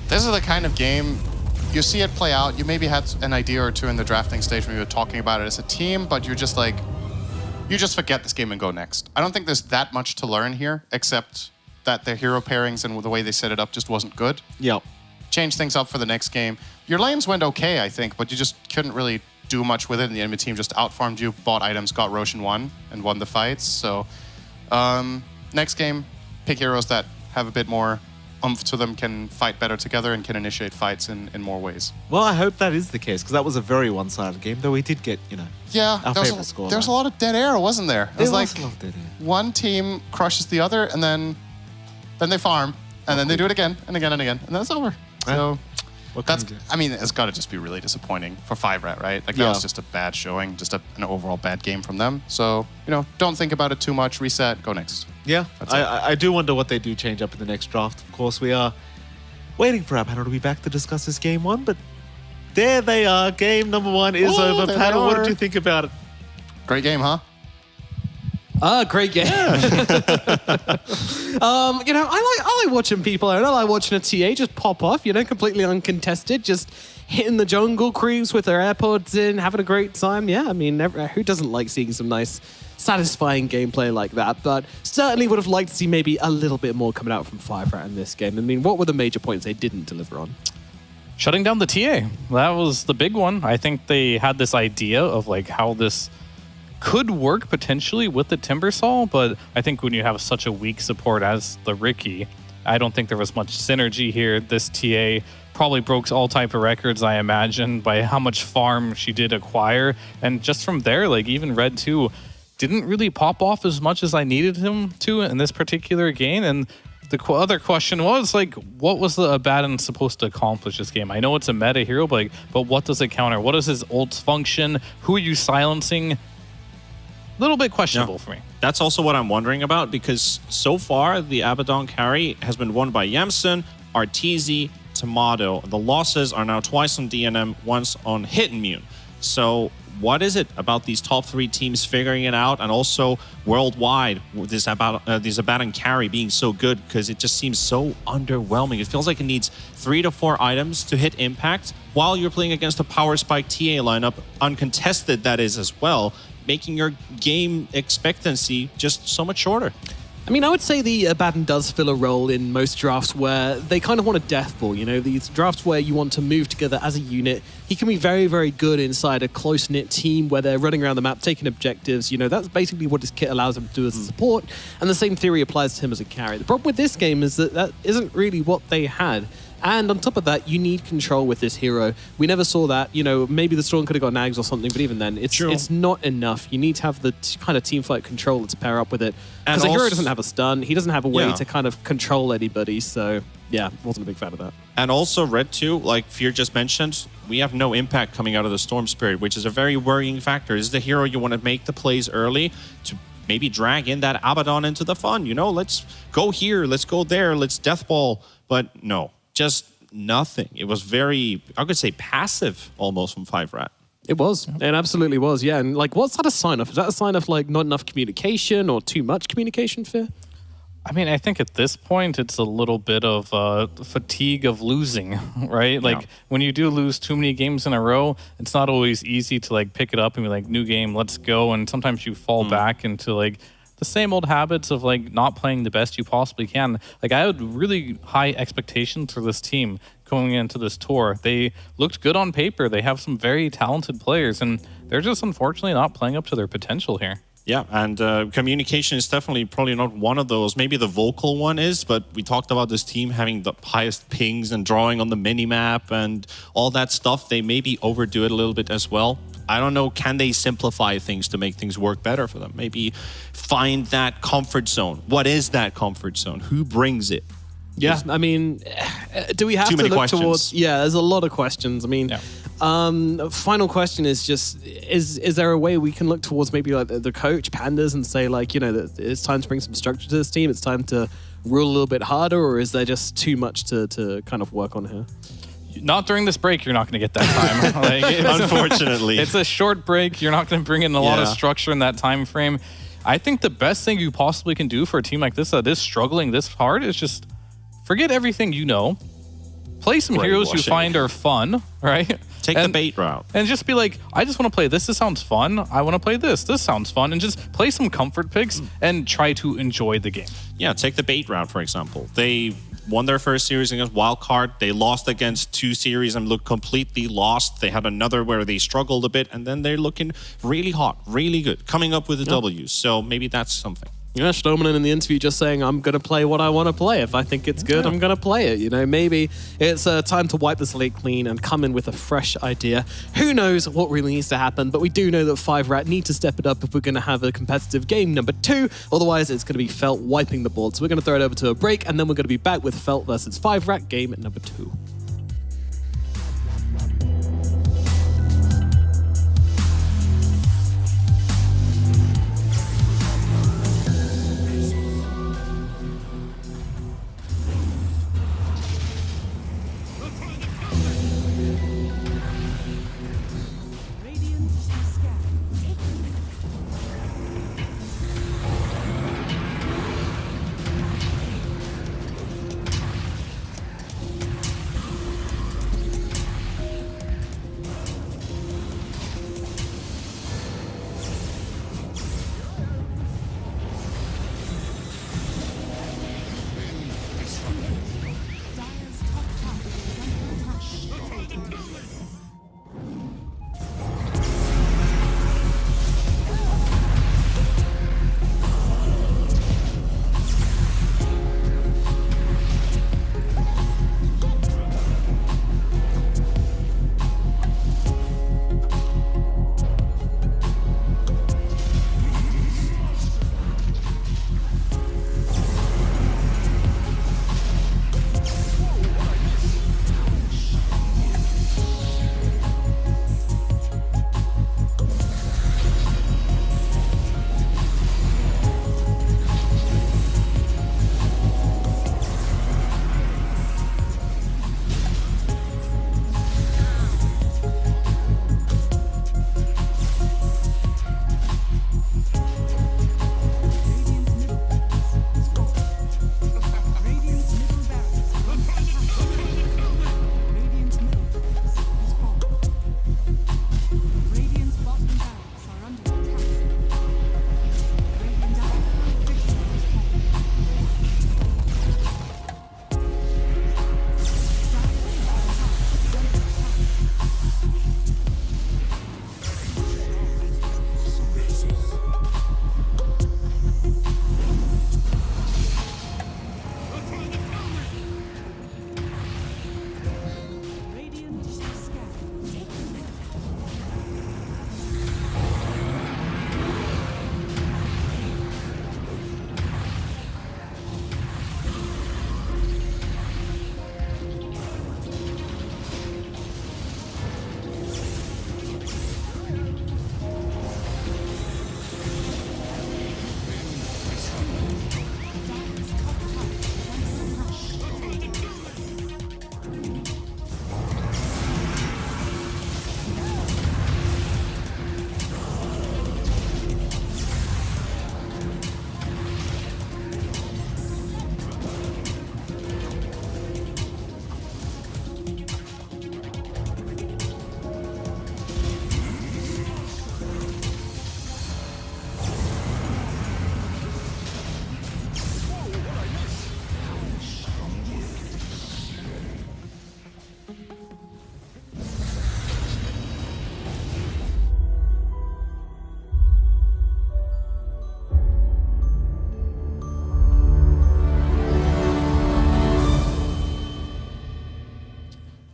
This is the kind of game you see it play out. You maybe had an idea or two in the drafting stage when you were talking about it as a team, but you're just like, you just forget this game and go next. I don't think there's that much to learn here, except that their hero pairings and the way they set it up just wasn't good. Yep. Change things up for the next game. Your lanes went okay, I think, but you just couldn't really do much with it, and the enemy team just outfarmed you, bought items, got Roshan and won the fights. So next game, pick heroes that have a bit more oomph to them, can fight better together, and can initiate fights in more ways. Well, I hope that is the case, because that was a very one-sided game, though we did get, Yeah, our favorite score. there's a lot of dead air, wasn't there? It was like a lot of dead air. one team crushes the other, and then they farm, and then they do it again and again and again, and then it's over. So I mean, it's got to just be really disappointing for 5rat, right? Like, that was just a bad showing, just an overall bad game from them. So, don't think about it too much, reset, go next. Yeah, I do wonder what they do change up in the next draft. Of course, we are waiting for our panel to be back to discuss this game 1, but there they are. Game number 1 is over. there Panel, they what are. did you think about it? Great game, huh? Great game. I like watching people, and I like watching a TA just pop off, completely uncontested, just hitting the jungle creeps with their AirPods in, having a great time. Yeah, I mean, who doesn't like seeing some nice, satisfying gameplay like that? But certainly would have liked to see maybe a little bit more coming out from 5rat in this game. I mean, what were the major points they didn't deliver on? Shutting down the TA. That was the big one. I think they had this idea of like how this could work potentially with the Timbersaw, but I think when you have such a weak support as the Riki, I don't think there was much synergy here. This TA probably broke all type of records, I imagine, by how much farm she did acquire. And just from there, like even Red 2 didn't really pop off as much as I needed him to in this particular game. And the other question was, like, what was the Abaddon supposed to accomplish this game? I know it's a meta hero, but what does it counter? What is his ult function? Who are you silencing? Little bit questionable for me. That's also what I'm wondering about, because so far the Abaddon carry has been won by Yamsen, Arteezy, Tomato. The losses are now twice on DNM, once on Hit Immune. So what is it about these top 3 teams figuring it out, and also worldwide, this Abaddon carry being so good, because it just seems so underwhelming. It feels like it needs 3 to 4 items to hit impact while you're playing against a power spike TA lineup, uncontested that is as well, making your game expectancy just so much shorter. I mean, I would say the Abaddon does fill a role in most drafts where they kind of want a death ball, these drafts where you want to move together as a unit. He can be very, very good inside a close-knit team where they're running around the map, taking objectives. That's basically what his kit allows him to do as a support, and the same theory applies to him as a carry. The problem with this game is that isn't really what they had. And on top of that, you need control with this hero. We never saw that. Maybe the Storm could have got nags or something, but even then, it's not enough. You need to have the kind of team fight controller to pair up with it. Because the hero doesn't have a stun. He doesn't have a way to kind of control anybody. So, yeah, wasn't a big fan of that. And also, Red 2, like Fear just mentioned, we have no impact coming out of the Storm Spirit, which is a very worrying factor. Is the hero you want to make the plays early to maybe drag in that Abaddon into the fun? Let's go here, let's go there, let's deathball. But no. Just nothing. It was very, I could say, passive almost from 5rat. It was. It absolutely was, yeah. And what's that a sign of? Is that a sign of not enough communication or too much communication, Fear? I mean, I think at this point, it's a little bit of fatigue of losing, right? When you do lose too many games in a row, it's not always easy to pick it up and be like, new game, let's go. And sometimes you fall back into the same old habits of not playing the best you possibly can. I had really high expectations for this team going into this tour. They looked good on paper. They have some very talented players, and they're just unfortunately not playing up to their potential here. Yeah, and communication is definitely probably not one of those. Maybe the vocal one is, but we talked about this team having the highest pings and drawing on the minimap and all that stuff. They maybe overdo it a little bit as well. I don't know, can they simplify things to make things work better for them? Maybe find that comfort zone. What is that comfort zone? Who brings it? Yeah, I mean, do we have to look towards... Yeah, there's a lot of questions. I mean, final question is just, is there a way we can look towards maybe the coach, Pandas, and say that it's time to bring some structure to this team, it's time to rule a little bit harder, or is there just too much to kind of work on here? not during this break, you're not going to get that time. Unfortunately. It's a short break. You're not going to bring in a lot of Yeah. structure in that time frame. I think the best thing you possibly can do for a team like this that is struggling this hard is just forget everything you know. Play some heroes you Brainwashing. find are fun, right? Take the bait route. And just be like, I just want to play this. This sounds fun. I want to play this. This sounds fun. And just play some comfort picks and try to enjoy the game. Yeah, take the bait route, for example. They won their first series against Wildcard. They lost against 2 series and looked completely lost. They had another where they struggled a bit, and then they're looking really hot, really good, coming up with a W. So maybe that's something. Yeah, Stromanen in the interview just saying, I'm going to play what I want to play. If I think it's good, I'm going to play it. You know, maybe it's time to wipe the slate clean and come in with a fresh idea. Who knows what really needs to happen, but we do know that 5rat need to step it up if we're going to have a competitive game number 2. Otherwise, it's going to be Felt wiping the board. So we're going to throw it over to a break, and then we're going to be back with Felt versus 5rat game number 2.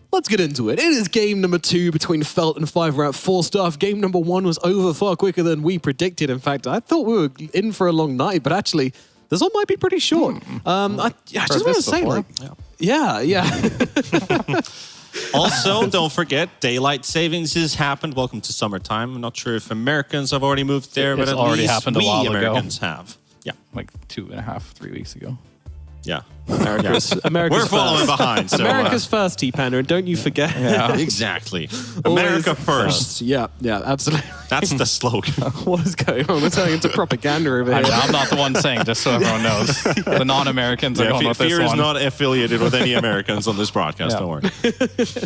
Let's get into it. It is game number 2 between Felt and 5rat 4-star. Game number 1 was over far quicker than we predicted. In fact, I thought we were in for a long night, but actually, this one might be pretty short. I just want to say, like, yeah. Also, don't forget, daylight savings has happened. Welcome to summertime. I'm not sure if Americans have already moved there, but It's at already least happened a we while ago. Americans have. Yeah. Like 2.5, 3 weeks ago. Yeah. America's We're following first. behind. So, America's first, T-Panda, and don't you forget. exactly. Always America first. Yeah, absolutely. That's the slogan. What is going on? We're turning into propaganda over I here. mean, I'm not the one saying, just so everyone knows. The non-Americans are going with this Fear is one, not affiliated with any Americans on this broadcast. Yeah. Don't worry.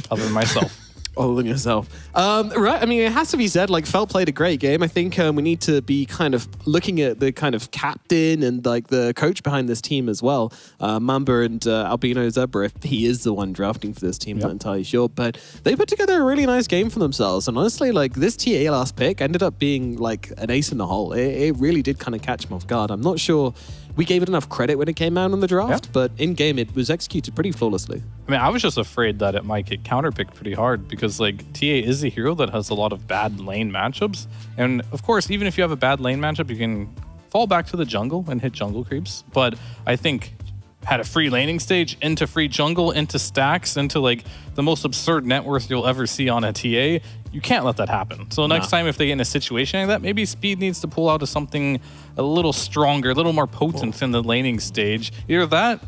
other than myself. Other than yourself. Right, I mean, it has to be said, like, Felt played a great game. I think we need to be kind of looking at the kind of captain and, like, the coach behind this team as well. Mamba and Albino Zebra, if he is the one drafting for this team, not entirely sure. But they put together a really nice game for themselves. And honestly, like, this TA last pick ended up being, like, an ace in the hole. It really did kind of catch them off guard. I'm not sure we gave it enough credit when it came out on the draft, but in-game it was executed pretty flawlessly. I mean, I was just afraid that it might get counterpicked pretty hard because, like, TA is a hero that has a lot of bad lane matchups. And, of course, even if you have a bad lane matchup, you can fall back to the jungle and hit jungle creeps. But I think had a free laning stage into free jungle, into stacks, into, like, the most absurd net worth you'll ever see on a TA, you can't let that happen. So next time if they get in a situation like that, maybe Speed needs to pull out of something a little stronger, a little more potent in the laning stage. Either that,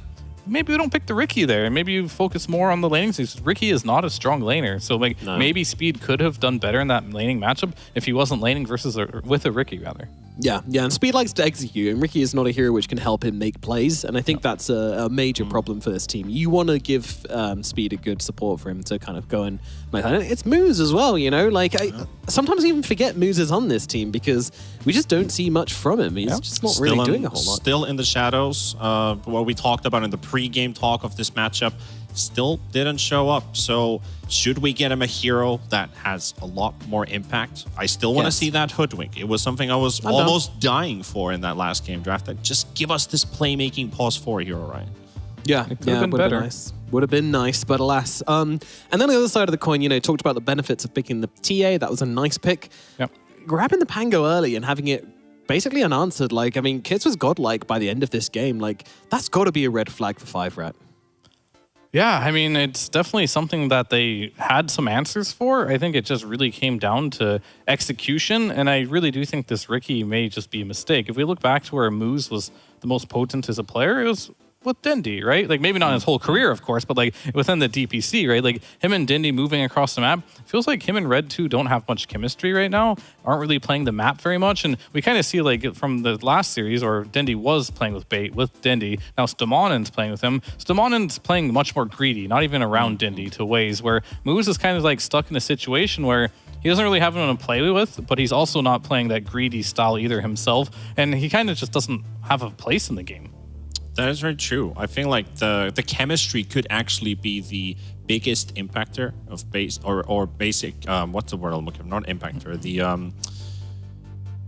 maybe we don't pick the Riki there. Maybe you focus more on the laning stage. Riki is not a strong laner. So like maybe Speed could have done better in that laning matchup if he wasn't laning versus with a Riki rather. Yeah, and Speed likes to execute, and Riki is not a hero which can help him make plays, and I think that's a major problem for this team. You want to give Speed a good support for him to kind of go and make that. It's Moose as well, you know? Like, I sometimes even forget Moose is on this team because we just don't see much from him. He's just not really doing a whole lot. Still in the shadows. What we talked about in the pre-game talk of this matchup still didn't show up. So should we get him a hero that has a lot more impact? I still want to see that Hoodwink. It was something I was almost dying for in that last game draft. That just give us this playmaking pause 4 hero, right? Yeah, it would have been better. Would have been nice, but alas. And then on the other side of the coin, you know, talked about the benefits of picking the TA. That was a nice pick. Yep. Grabbing the Pango early and having it basically unanswered. Like, I mean, Kids was godlike by the end of this game. Like, that's got to be a red flag for 5-Rat. Yeah, I mean, it's definitely something that they had some answers for. I think it just really came down to execution, and I really do think this Riki may just be a mistake. If we look back to where Moose was the most potent as a player, it was with Dindy, right? Like, maybe not in his whole career, of course, but like within the DPC, right? Like him and Dindy moving across the map, feels like him and Red 2 don't have much chemistry right now, aren't really playing the map very much. And we kind of see like from the last series, or Dindy was playing with Bait with Dindy. Now Stamonen's playing with him. Stamonen's playing much more greedy, not even around Dindy, to ways where Moose is kind of like stuck in a situation where he doesn't really have anyone to play with, but he's also not playing that greedy style either himself. And he kind of just doesn't have a place in the game. That is very true. I think like the chemistry could actually be the biggest impactor of base or basic. What's the word I'm looking for? Not impactor. The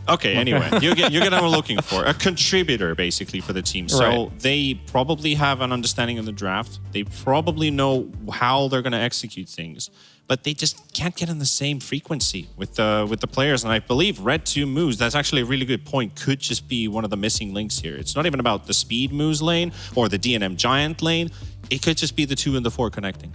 Okay. Anyway, you get what I'm looking for. A contributor basically for the team. So they probably have an understanding of the draft. They probably know how they're going to execute things, but they just can't get in the same frequency with the players. And I believe Red 2 Moose, that's actually a really good point, could just be one of the missing links here. It's not even about the Speed Moose lane or the DNM Giant lane. It could just be the 2 and the 4 connecting.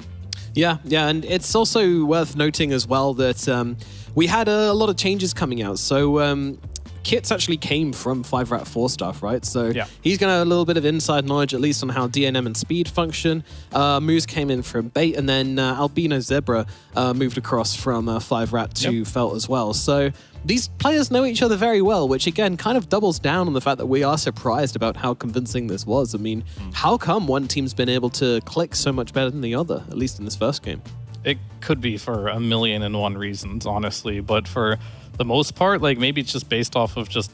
Yeah, and it's also worth noting as well that we had a lot of changes coming out. So Kits actually came from 5-Rat 4 stuff, right? So he's going to have a little bit of inside knowledge, at least on how DNM and Speed function. Moose came in from Bait, and then Albino Zebra moved across from 5-Rat to Felt as well. So these players know each other very well, which again kind of doubles down on the fact that we are surprised about how convincing this was. I mean, how come one team's been able to click so much better than the other, at least in this first game? It could be for 1,000,001 reasons, honestly, but for the most part, like maybe it's just based off of just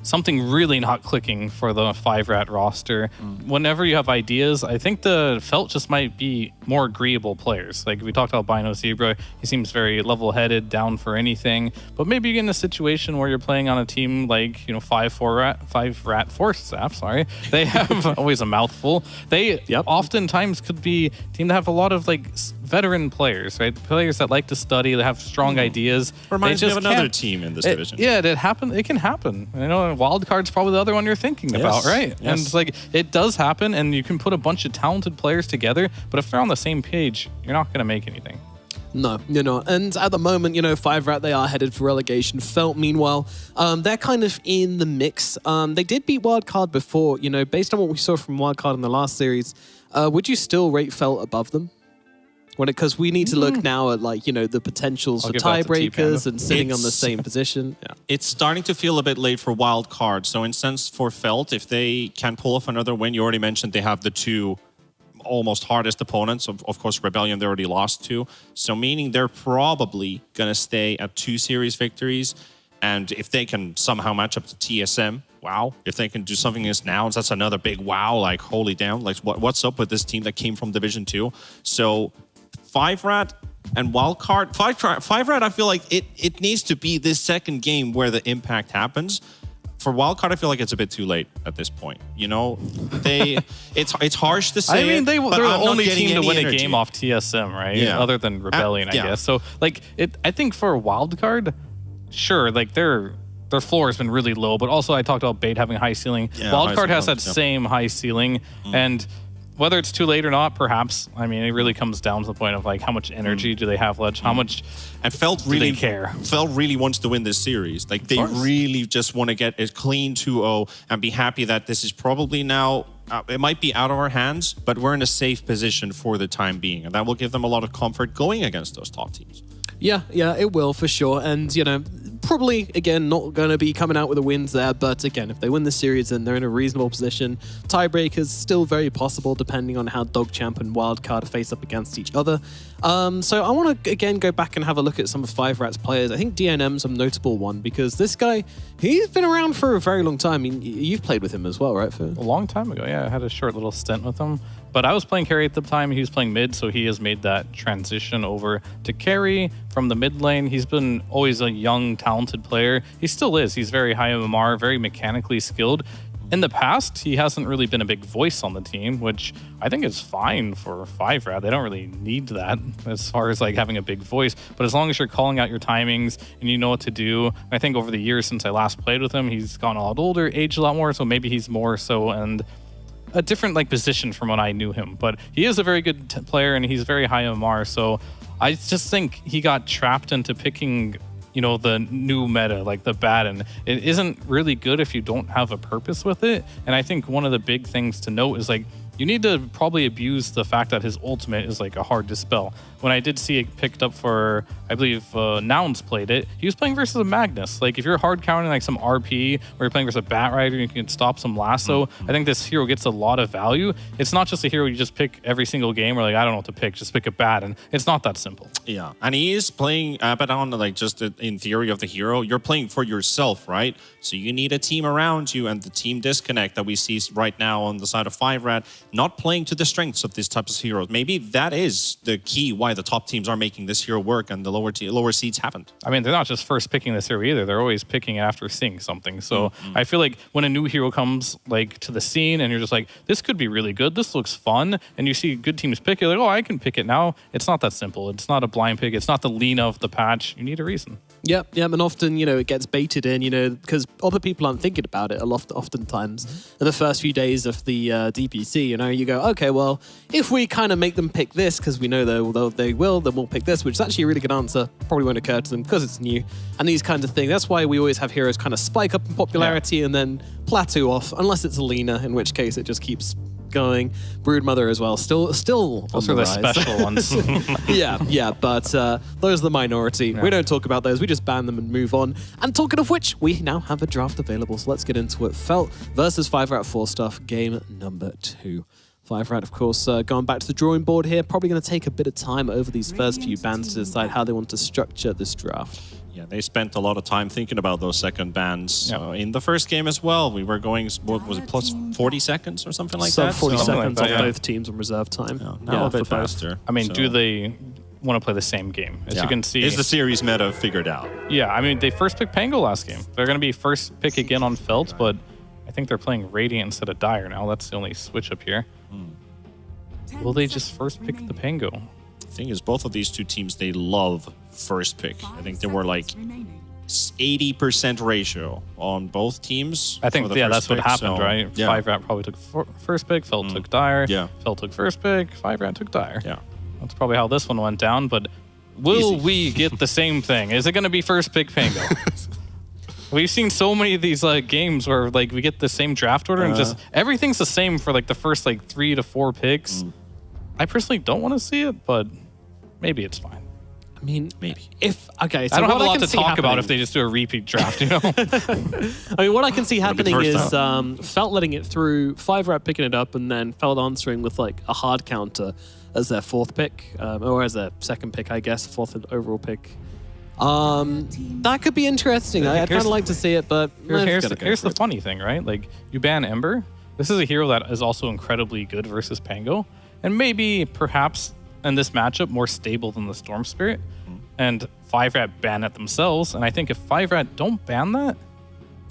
something really not clicking for the 5-Rat roster. Whenever you have ideas, I think the Felt just might be more agreeable players. Like we talked about Bino Zebra, he seems very level-headed, down for anything. But maybe you get in a situation where you're playing on a team like, you know, 5-Rat 4 staff, sorry. They have always a mouthful. They oftentimes could be a team that have a lot of like veteran players, right? Players that like to study, that have strong ideas. Reminds me of another team in this division. Yeah, it can happen. I know Wildcard's probably the other one you're thinking about, right? Yes. And it's like, it does happen, and you can put a bunch of talented players together, but if they're on the same page, you're not going to make anything. No, you're not. And at the moment, 5-Rat, they are headed for relegation. Felt, meanwhile, they're kind of in the mix. They did beat Wildcard before, based on what we saw from Wildcard in the last series. Would you still rate Felt above them? Because we need to look now at the potentials for tiebreakers and sitting on the same position. Yeah. It's starting to feel a bit late for wild card. So in sense for Felt, if they can pull off another win, you already mentioned they have the two almost hardest opponents. Of course, Rebellion they already lost to. So meaning they're probably going to stay at 2 series victories. And if they can somehow match up to TSM, wow. If they can do something against Nouns, that's another big wow. Like, holy damn. Like, what's up with this team that came from Division 2? So 5-Rat and Wildcard. 5-Rat, I feel like it needs to be this second game where the impact happens. For Wildcard, I feel like it's a bit too late at this point. It's harsh to say. I mean, they're the only team team to win a game off TSM, right? Yeah. Other than Rebellion, I guess. So, I think for Wildcard, sure, their floor has been really low, but also I talked about Bait having a high ceiling. Yeah, Wildcard has that same high ceiling, and whether it's too late or not, perhaps. I mean, it really comes down to the point of how much energy do they have left? How much and Felt really do they care? Felt really wants to win this series. Like they really just want to get a clean 2-0 and be happy that this is probably now. It might be out of our hands, but we're in a safe position for the time being, and that will give them a lot of comfort going against those top teams. Yeah, it will for sure. And, probably, again, not going to be coming out with the wins there. But again, if they win the series, then they're in a reasonable position. Tiebreakers still very possible, depending on how Dogchamp and Wildcard face up against each other. So I want to, again, go back and have a look at some of 5-Rat's players. I think DNM's a notable one because this guy, he's been around for a very long time. I mean, you've played with him as well, right? A long time ago, yeah. I had a short little stint with him. But I was playing carry at the time. He was playing mid, so he has made that transition over to carry from the mid lane. He's been always a young, talented player. He still is. He's very high MMR, very mechanically skilled. In the past, he hasn't really been a big voice on the team, which I think is fine for 5-Rat. They don't really need that as far as having a big voice. But as long as you're calling out your timings and you know what to do, I think over the years since I last played with him, he's gotten a lot older, aged a lot more, so maybe he's more so and a different position from when I knew him. But he is a very good player and he's very high MMR. So I just think he got trapped into picking the new meta, the bad, and it isn't really good if you don't have a purpose with it. And I think one of the big things to note is you need to probably abuse the fact that his ultimate is a hard dispel. When I did see it picked up for, I believe Nouns played it, he was playing versus a Magnus. If you're hard counting some RP, or you're playing versus a Bat Rider, you can stop some lasso. I think this hero gets a lot of value. It's not just a hero you just pick every single game, or I don't know what to pick, just pick a Bat, and it's not that simple. Yeah, and he is playing Abaddon, just in theory of the hero, you're playing for yourself, right? So you need a team around you, and the team disconnect that we see right now on the side of 5-Rat, not playing to the strengths of these types of heroes. Maybe that is the key why the top teams are making this hero work and the lower seeds haven't. I mean, they're not just first picking this hero either. They're always picking after seeing something. So I feel like when a new hero comes to the scene and you're just this could be really good, this looks fun, and you see good teams pick it, I can pick it now. It's not that simple. It's not a blind pick. It's not the lean of the patch. You need a reason. Yep, and often, it gets baited in, because other people aren't thinking about it oftentimes. In the first few days of the DPC, you go, okay, well, if we kind of make them pick this, because we know they will, then we'll pick this, which is actually a really good answer. Probably won't occur to them because it's new. And these kinds of things. That's why we always have heroes kind of spike up in popularity and then plateau off, unless it's Alina, in which case it just keeps going. Broodmother as well, still those are the special ones. yeah, but those are the minority. We don't talk about those, we just ban them and move on. And talking of which, we now have a draft available, so let's get into it. Felt versus 5-Rat 4 stuff, game number 2. 5-Rat, of course, going back to the drawing board here, probably going to take a bit of time over these first few bans to decide how they want to structure this draft. Yeah, they spent a lot of time thinking about those second bans. In the first game as well, we were going, what was it, plus 40 seconds or something like that? 40 seconds on both teams on reserve time. Now a bit faster. I mean, do they want to play the same game? As you can see, is the series meta figured out? Yeah, I mean, they first picked Pango last game. They're going to be first pick again on Felt, but I think they're playing Radiant instead of Dire now. That's the only switch up here. Will they just first pick the Pango? The thing is, both of these two teams, they love first pick. I think they were 80% ratio on both teams. I think, that's what happened, right? Yeah. 5-Rat probably took first pick, Felt took Dire. Yeah. Felt took first pick, 5-Rat took Dire. Yeah. That's probably how this one went down, but Will we get the same thing? Is it going to be first pick Pango? We've seen so many of these games where like we get the same draft order and just everything's the same for like the first like 3 to 4 picks. I personally don't want to see it, but maybe it's fine. I mean, Maybe. if okay, so I don't have what a lot can to see talk about happening- if they just do a repeat draft, you know? I mean, what I can see happening first is Felt letting it through, 5-Rat picking it up, and then Felt answering with like a hard counter as their 4th pick, or as their 2nd pick, I guess, 4th overall pick. That could be interesting. I'd kind of like to see it, but Here's the funny thing, right? Like, you ban Ember. This is a hero that is also incredibly good versus Pango, and maybe, perhaps, in this matchup, more stable than the Storm Spirit. And 5-Rat ban it themselves, and I think if 5-Rat don't ban that,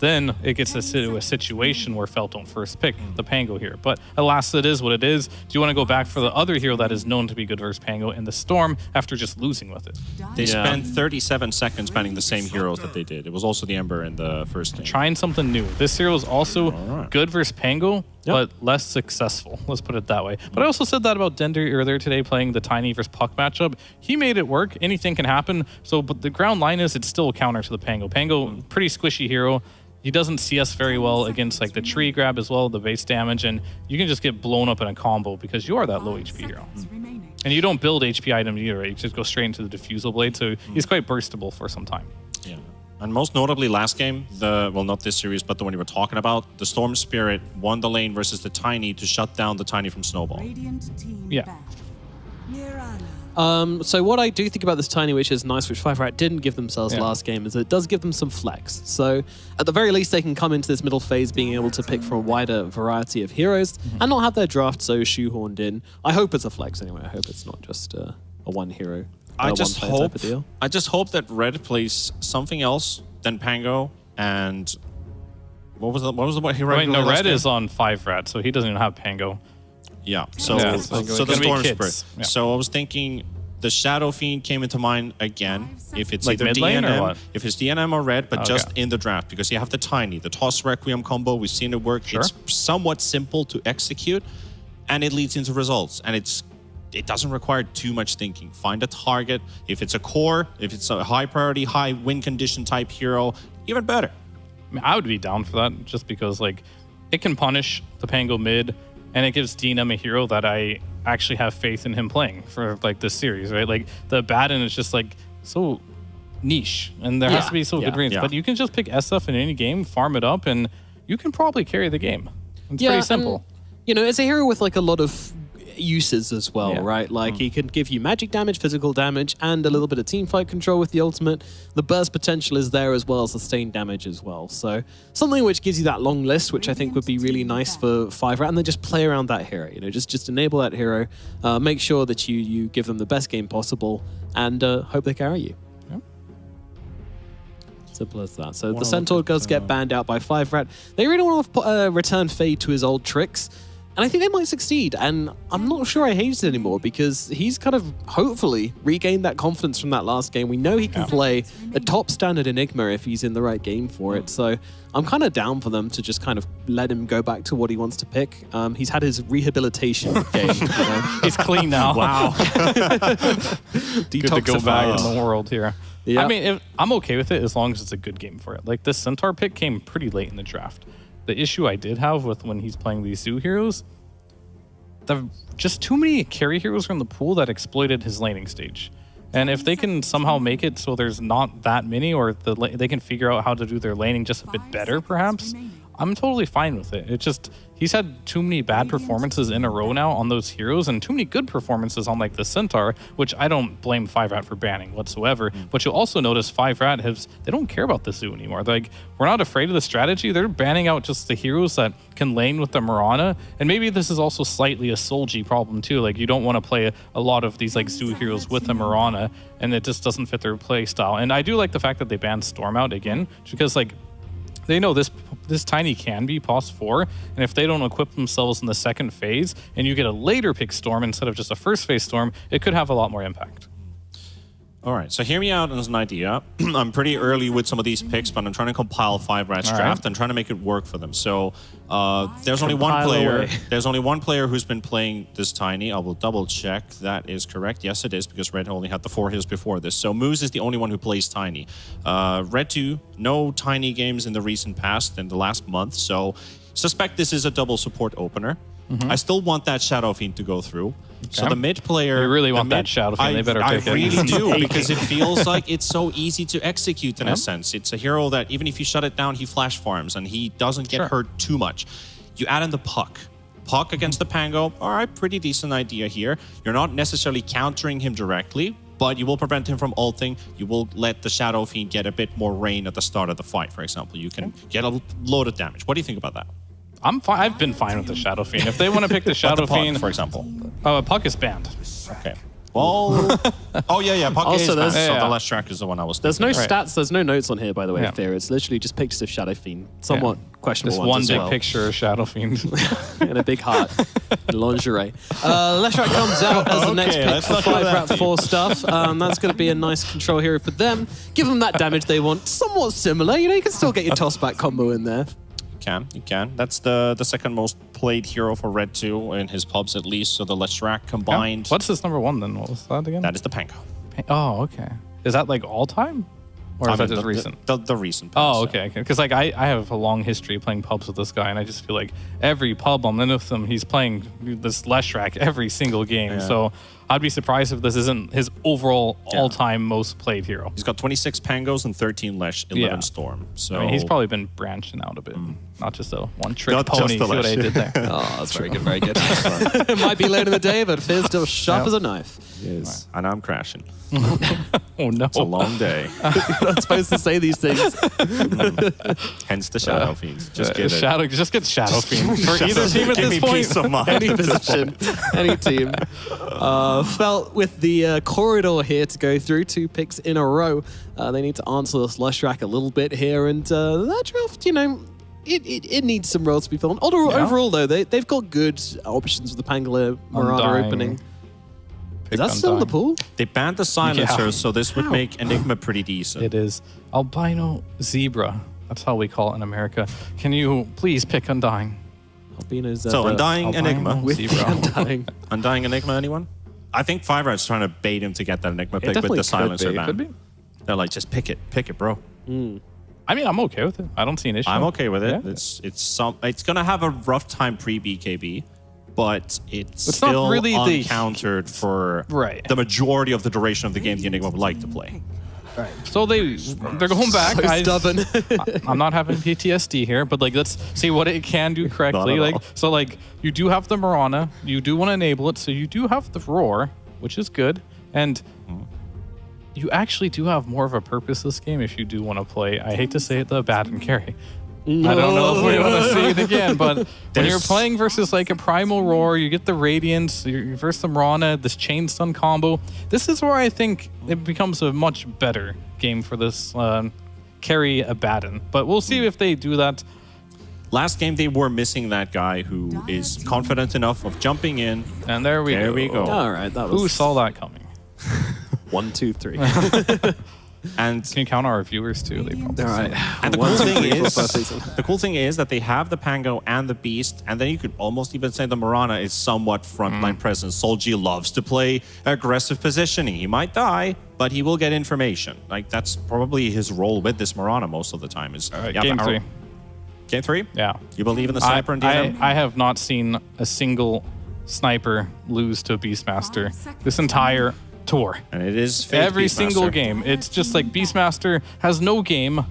then it gets to a situation where Felt don't first pick the Pango here. But alas, it is what it is. Do you want to go back for the other hero that is known to be good versus Pango in the Storm after just losing with it? They spent 37 seconds banning the same heroes that they did. It was also the Ember in the first game. Trying something new. This hero is also good versus Pango, but less successful. Let's put it that way. But I also said that about Dender earlier today, playing the Tiny versus Puck matchup. He made it work. Anything can happen. So, but the ground line is it's still a counter to the Pango. Pango, pretty squishy hero. He doesn't CS very well against like the tree grab as well, the base damage, and you can just get blown up in a combo because you are that low HP hero. And you don't build HP items either, right? You just go straight into the Diffusal Blade, so he's quite burstable for some time. Yeah. And most notably last game, well, not this series, but the one you were talking about, the Storm Spirit won the lane versus the Tiny to shut down the Tiny from Snowball. Yeah. So what I do think about this Tiny, which is nice, which 5-Rat didn't give themselves last game, is that it does give them some flex. So at the very least, they can come into this middle phase being able to pick from a wider variety of heroes and not have their draft so shoehorned in. I hope it's a flex anyway. I hope it's not just a one hero. I just one player hope type of deal. I just hope that Red plays something else than Pango and what was the hero? Wait, no, Red is on 5-Rat, so he doesn't even have Pango. Yeah. So Yeah, so it's the gonna be Storm kids. Spirit. Yeah. So I was thinking the Shadow Fiend came into mind again. If it's Like either mid lane or DNM, what? if it's DNM or Red, but Okay. just in the draft because you have the Tiny, the Toss Requiem combo. We've seen it work. Sure. It's somewhat simple to execute, and it leads into results. And it doesn't require too much thinking. Find a target. If it's a core, if it's a high priority, high win condition type hero, even better. I mean, I would be down for that just because like it can punish the Pango mid and it gives DNM a hero that I actually have faith in him playing for like this series, right? Like the Baden is just like so niche and there has to be so good range. yeah. But you can just pick SF in any game, farm it up, and you can probably carry the game. It's pretty simple. And, it's a hero with like a lot of uses as well, Yeah. right? Like he can give you magic damage, physical damage, and a little bit of team fight control with the ultimate. The burst potential is there as well as sustained damage as well. So something which gives you that long list, which I think would be really nice for 5-Rat, and then just play around that hero. Just enable that hero, make sure that you give them the best game possible, and hope they carry you. Yeah. Simple as that. So the Centaur does get banned out by 5-Rat. They really want to return Fade to his old tricks. And I think they might succeed. And I'm not sure I hate it anymore because he's kind of hopefully regained that confidence from that last game. We know he can play a top standard Enigma if he's in the right game for it. So I'm kind of down for them to just kind of let him go back to what he wants to pick. He's had his rehabilitation game. He's clean now. Wow. Good to go back in the world here. Yeah. I mean, I'm okay with it as long as it's a good game for it. Like this Centaur pick came pretty late in the draft. The issue I did have with when he's playing these zoo heroes, just too many carry heroes are in the pool that exploited his laning stage. And if they can somehow make it so there's not that many, or they can figure out how to do their laning just a bit better, perhaps, I'm totally fine with it. It's just, he's had too many bad performances in a row now on those heroes and too many good performances on like the Centaur, which I don't blame 5-Rat for banning whatsoever. But you'll also notice 5-Rat they don't care about the zoo anymore. Like, we're not afraid of the strategy. They're banning out just the heroes that can lane with the Mirana. And maybe this is also slightly a Solji problem too. Like, you don't want to play a lot of these like zoo heroes with the Mirana, and it just doesn't fit their play style. And I do like the fact that they banned Storm out again, because like, they know this Tiny can be POS 4, and if they don't equip themselves in the second phase, and you get a later pick Storm instead of just a first phase Storm, it could have a lot more impact. All right, so hear me out as an idea. I'm pretty early with some of these picks, but I'm trying to compile 5 Rats All draft right. and trying to make it work for them. So there's only one Compile player. away. There's only one player who's been playing this Tiny. I will double check that is correct. Yes, it is, because Red only had the 4 heals before this. So Moose is the only one who plays Tiny. Red 2, no Tiny games in the recent past, in the last month. So suspect this is a double support opener. I still want that Shadow Fiend to go through. So the mid player... You really the want that Shadow Fiend. They better pick it. I really do, because it feels like it's so easy to execute in a sense. It's a hero that even if you shut it down, he flash farms and he doesn't get hurt too much. You add in the Puck. Puck against the Pango, all right, pretty decent idea here. You're not necessarily countering him directly, but you will prevent him from ulting. You will let the Shadow Fiend get a bit more rain at the start of the fight, for example. You can get a load of damage. What do you think about that? I'm fine. I've been fine with the Shadow Fiend. If they want to pick the Shadow But the Puck, Fiend, for example. Puck is banned. Okay. Well, oh yeah, Puck Also, is banned, there's- so yeah. the last track is the one I was There's no thinking. stats, there's no notes on here, by the way, Yeah. Fear. It's literally just pictures of Shadow Fiend. Somewhat questionable Just ones one as big well. picture of Shadow Fiend. And a big heart. in lingerie. Leshrac comes out as the next Okay, pick let's for not do 5 that. Rat 4 stuff. That's going to be a nice control hero for them. Give them that damage they want. Somewhat similar. You know, you can still get your toss-back combo in there. You can. That's the second most played hero for Red 2 in his pubs at least. So the Leshrac combined. What's his number 1 then? What was that again? That is the Pango. Oh, okay. Is that like all time? Or is that just recent? The recent. Oh, past, yeah. okay. Because like I have a long history playing pubs with this guy, and I just feel like every pub I'm in with him, he's playing this Leshrac every single game. Yeah. So I'd be surprised if this isn't his overall all-time most played hero. He's got 26 Pangos and 13 Lesh, 11 Yeah. Storm. So I mean, he's probably been branching out a bit, not just a one-trick Not just pony. the See what I Lesh. did there? Oh, that's very good, very good. It might be late in the day, but Fear's still sharp as a knife. Yes. And I'm crashing. Oh no! It's a long day. You're not supposed to say these things. Hence the Shadow Fiends. Just get it. Shadow, just get Shadow Fiend for either team at Give this me point. peace of mind. Any position, any team. Felt with the corridor here to go through 2 picks in a row. They need to answer this Leshrac a little bit here, and that draft, you know, it needs some roles to be filled. Overall, though, they've got good options with the Pangolin Marauder Undying. opening. Is Pick that still in the Undying. pool? They banned the silencer, Yeah. so this would make Enigma pretty decent. It is albino zebra. That's how we call it in America. Can you please pick Undying? Albino So Zebra Undying Albino Enigma. with the Zebra. Undying. Undying Enigma, anyone? I think 5 Rat's trying to bait him to get that Enigma pick with definitely the could silencer be. ban. Could be. They're like, just pick it, bro. I mean, I'm okay with it. I don't see an issue. I'm okay with it. Yeah. It's gonna have a rough time pre-BKB, but it's It's not still really the- uncountered for Right. the majority of the duration of the game the Enigma would like to play. So they're going back. So stubborn. I'm not having PTSD here, but like let's see what it can do correctly. Not at Like all. so, like you do have the Marana, you do want to enable it, so you do have the Roar, which is good, and you actually do have more of a purpose this game if you do want to play. I hate to say it, the bad and carry. I don't know if we want to see it again, but when you're There's- playing versus like a Primal Roar, you get the Radiance, you versus the Marana, this Chain Stun combo. This is where I think it becomes a much better game for this carry Abaddon. But we'll see if they do that. Last game they were missing that guy who is confident enough of jumping in. And there we go. All right, that was Who saw that coming? 1, 2, 3. And Can you count our viewers too? They probably All right. And the 1, cool 2, thing 3, 4, is, 5, 6, 7. the cool thing is that they have the Pango and the Beast, and then you could almost even say the Marana is somewhat frontline presence. Solji loves to play aggressive positioning. He might die, but he will get information. Like that's probably his role with this Marana most of the time. Is Game 3. Game 3? Yeah. You believe in the sniper and DNM? I have not seen a single sniper lose to a Beastmaster this entire tour. And it is Fate Every Beastmaster. single game. It's just like Beastmaster has no game.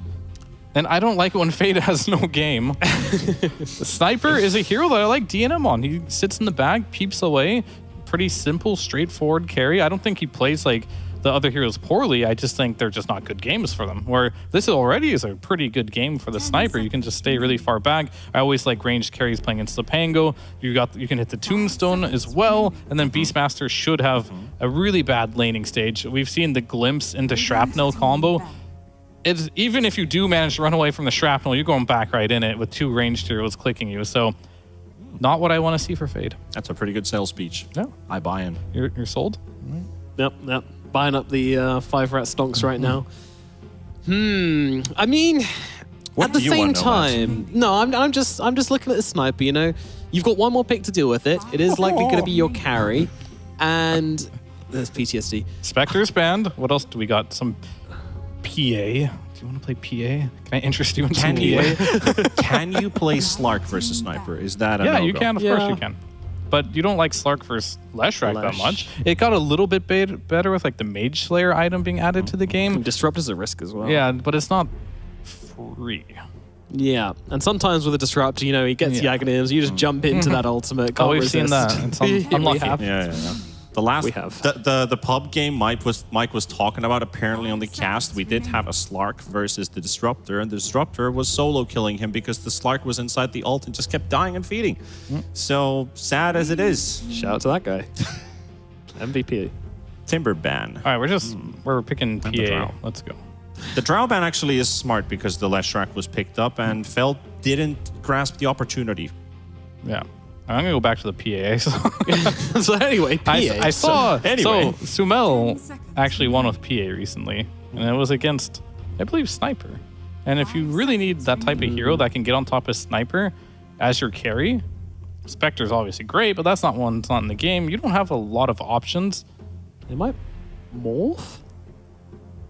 And I don't like it when Fade has no game. The Sniper is a hero that I like DNM on. He sits in the back, peeps away. Pretty simple, straightforward carry. I don't think he plays like the other heroes poorly. I just think they're just not good games for them. Where this already is a pretty good game for the Sniper. You can just stay really far back. I always like ranged carries playing against the Pango. You can hit the Tombstone as well. And then Beastmaster should have a really bad laning stage. We've seen the glimpse into Shrapnel combo. It's, even if you do manage to run away from the Shrapnel, you're going back right in it with 2 ranged heroes clicking you. So not what I want to see for Fade. That's a pretty good sales speech. Yeah. I buy in. You're sold? Yep, yep. buying up the 5 rat stonks right now. I mean, What at the do you same want, Nomad? time, no, I'm just looking at the sniper. You know, you've got one more pick to deal with it. It is likely going to be your carry, and there's PTSD. Spectre's banned. What else do we got? Some PA. Do you want to play PA? Can I interest you in some PA? Can you play Slark versus Sniper? Is that a Yeah, no-go? you can. Of course you can. But you don't like Slark versus Leshrac that much. It got a little bit better with like the Mage Slayer item being added to the game. Disrupt is a risk as well. Yeah, but it's not free. Yeah, and sometimes with a disrupt, you know, he gets the Aghanims, you just jump into that ultimate. Can't Oh, we've resist. seen that. It's We unlucky. have. Yeah. The last, We have. the pub game Mike was talking about apparently on the cast. We did have a Slark versus the Disruptor, and the Disruptor was solo killing him because the Slark was inside the ult and just kept dying and feeding. So sad as it is, Shout out to that guy. MVP. Timber ban. All right, we're picking And the PA. Drow. Let's go. The Drow ban actually is smart because the Leshrac was picked up and Feld didn't grasp the opportunity. Yeah. I'm gonna go back to the PA. So anyway, PA. I saw. Anyway. So Sumel actually won with PA recently, and it was against, I believe, Sniper. And if you really need that type of hero that can get on top of Sniper as your carry, Spectre's obviously great, but that's not one that's not in the game. You don't have a lot of options. It might morph.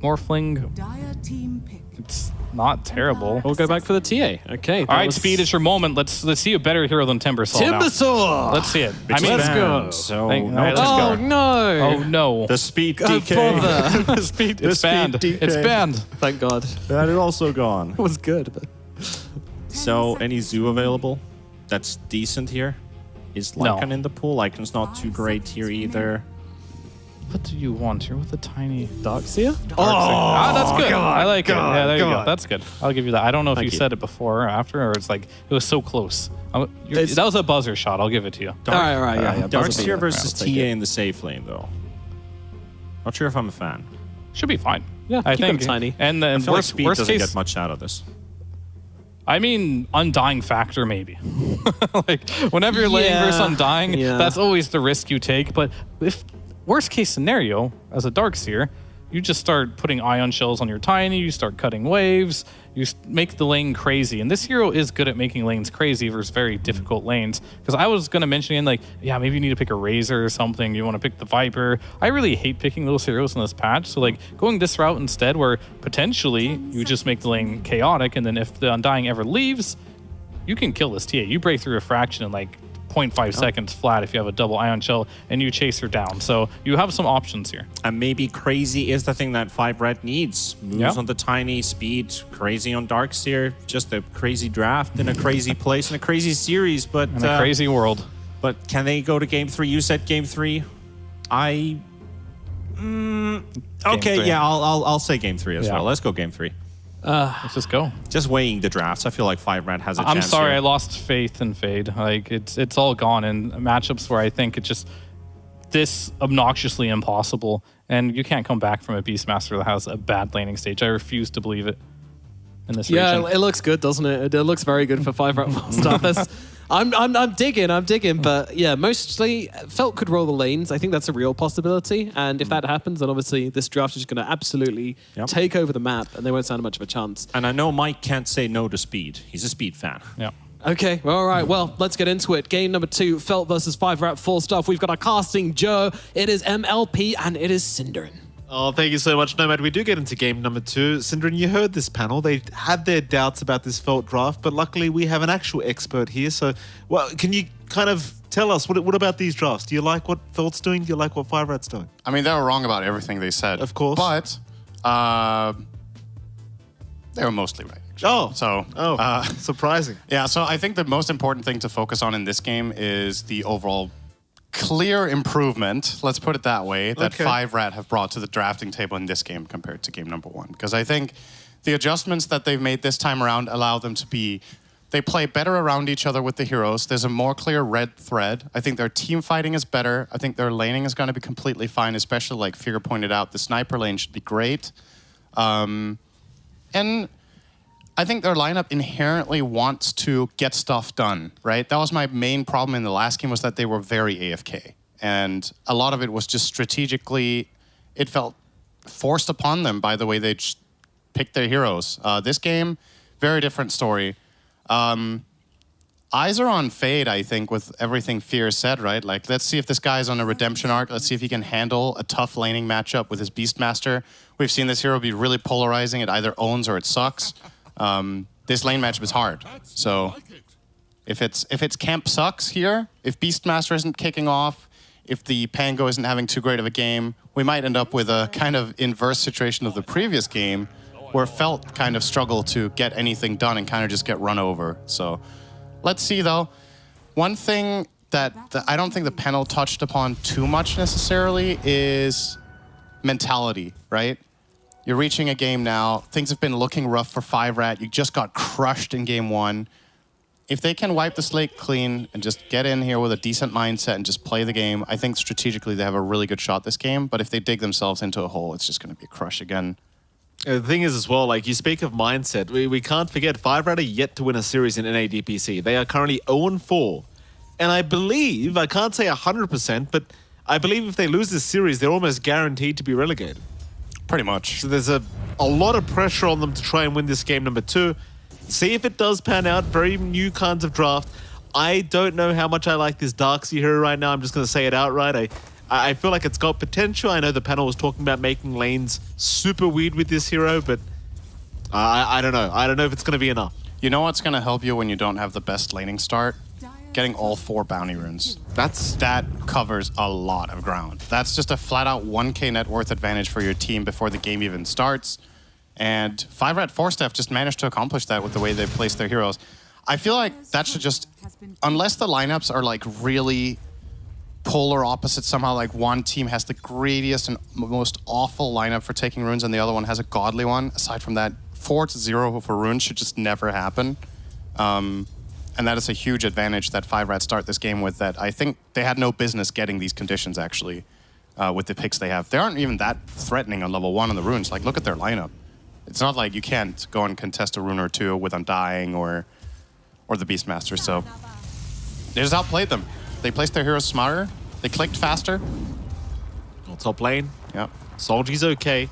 Morphling, Dire team pick. it's not terrible. We'll go back for the TA. Okay. All right, Speed, it's your moment. Let's see a better hero than Timbersaw now. Timbersaw. Let's see it. Which is let's banned, go. So Thank- no all right, let's Timber. Oh no. Oh no. The Speed Oh, DK. bother. Speed, the it's banned. Speed DK. It's banned. Thank God. That is also gone. It was good, but So any Zoo available that's decent here? Is No. Lycan in the pool? Lycan's not too great here either. What do you want? You're with a tiny Darkseer? that's good. God, I like it. God, Yeah, there you go. God. That's good. I'll give you that. I don't know if Thank you you. said it before or after, or it's like it was so close. It's- That was a buzzer shot. I'll give it to you. All right, yeah. Darkseer versus I'll take TA it. in the safe lane though. Not sure if I'm a fan. Should be fine. Yeah, I keep him think tiny. And I then feel like worst, Speed worst doesn't case, get much out of this. I mean, undying factor maybe. Like whenever you're laying versus Yeah, undying, yeah. that's always the risk you take. But if worst case scenario as a Darkseer, you just start putting ion shells on your tiny, you start cutting waves, you make the lane crazy. And this hero is good at making lanes crazy versus very difficult lanes. Because I was going to mention, like, yeah, maybe you need to pick a Razor or something. You want to pick the Viper. I really hate picking those heroes in this patch. So, like, going this route instead, where potentially you just make the lane chaotic, and then if the Undying ever leaves, you can kill this TA. You break through a fraction in, like, 0.5 seconds flat if you have a double ion shell and you chase her down. So you have some options here. And maybe crazy is the thing that 5 red needs. Moves Yeah. on the tiny, speed, crazy on Darkseer. Just a crazy draft in a crazy place in a crazy series. But In a crazy world. But can they go to game 3? You said game 3. Okay, three. yeah, I'll say game 3 as Yeah. well. Let's go game 3. Let's just go. Just weighing the drafts. I feel like 5 red has a chance. I'm sorry, here. I lost faith in Fade. Like it's all gone in matchups where I think it's just this obnoxiously impossible, and you can't come back from a Beastmaster that has a bad laning stage. I refuse to believe it in this Yeah, region. it looks good, doesn't it? It looks very good for 5 rat stuff. That's- I'm digging, but yeah, mostly Felt could roll the lanes. I think that's a real possibility, and if that happens, then obviously this draft is going to absolutely take over the map, and they won't stand much of a chance. And I know Mike can't say no to speed. He's a speed fan. Yeah. Okay, all right, well, let's get into it. Game number 2, Felt versus 5 rat 4 stuff. We've got our casting Joe, it is MLP, and it is Cinderin. Oh, thank you so much, Nomad. We do get into game number 2. Syndrin, you heard this panel. They had their doubts about this Felt draft, but luckily we have an actual expert here. So, well, can you kind of tell us, what about these drafts? Do you like what Felt's doing? Do you like what 5 rat's doing? I mean, they were wrong about everything they said. Of course. But they were mostly right. actually. Surprising. Yeah, so I think the most important thing to focus on in this game is the overall clear improvement, let's put it that way, that Okay. 5 rat have brought to the drafting table in this game compared to game number 1. Because I think the adjustments that they've made this time around allow them to be, they play better around each other with the heroes. There's a more clear red thread. I think their team fighting is better. I think their laning is going to be completely fine, especially like Fear pointed out, the sniper lane should be great. And I think their lineup inherently wants to get stuff done, right? That was my main problem in the last game, was that they were very AFK. And a lot of it was just strategically it felt forced upon them by the way they just picked their heroes. This game, very different story. Eyes are on Fade, I think, with everything Fear said, right? Like, let's see if this guy's on a redemption arc. Let's see if he can handle a tough laning matchup with his Beastmaster. We've seen this hero be really polarizing. It either owns or it sucks. This lane matchup is hard. So if it's camp sucks here, if Beastmaster isn't kicking off, if the Pango isn't having too great of a game, we might end up with a kind of inverse situation of the previous game where Felt kind of struggled to get anything done and kind of just get run over. So let's see, though. One thing that I don't think the panel touched upon too much necessarily is mentality, right? You're reaching a game now. Things have been looking rough for 5rat. You just got crushed in game 1. If they can wipe the slate clean and just get in here with a decent mindset and just play the game, I think strategically they have a really good shot this game. But if they dig themselves into a hole, it's just going to be a crush again. The thing is as well, like you speak of mindset, we can't forget 5rat are yet to win a series in NA DPC. They are currently 0-4. And I believe, I can't say 100%, but I believe if they lose this series, they're almost guaranteed to be relegated. Pretty much. So there's a lot of pressure on them to try and win this game number 2. See if it does pan out. Very new kinds of draft. I don't know how much I like this Darkseid hero right now. I'm just going to say it outright. I feel like it's got potential. I know the panel was talking about making lanes super weird with this hero, but I don't know. I don't know if it's going to be enough. You know what's going to help you when you don't have the best laning start? Getting all 4 bounty runes. That covers a lot of ground. That's just a flat-out 1k net worth advantage for your team before the game even starts. And 5rat 4-Staff just managed to accomplish that with the way they place their heroes. I feel like that should just, unless the lineups are like really polar opposites somehow, like one team has the greediest and most awful lineup for taking runes and the other one has a godly one. Aside from that, 4-0 for runes should just never happen. And that is a huge advantage that 5rat start this game with that I think they had no business getting these conditions actually with the picks they have. They aren't even that threatening on level 1 on the runes. Like, look at their lineup. It's not like you can't go and contest a rune or 2 with Undying or the Beastmaster, so they just outplayed them. They placed their heroes smarter. They clicked faster. Well, top lane. Yep. Soldier's okay.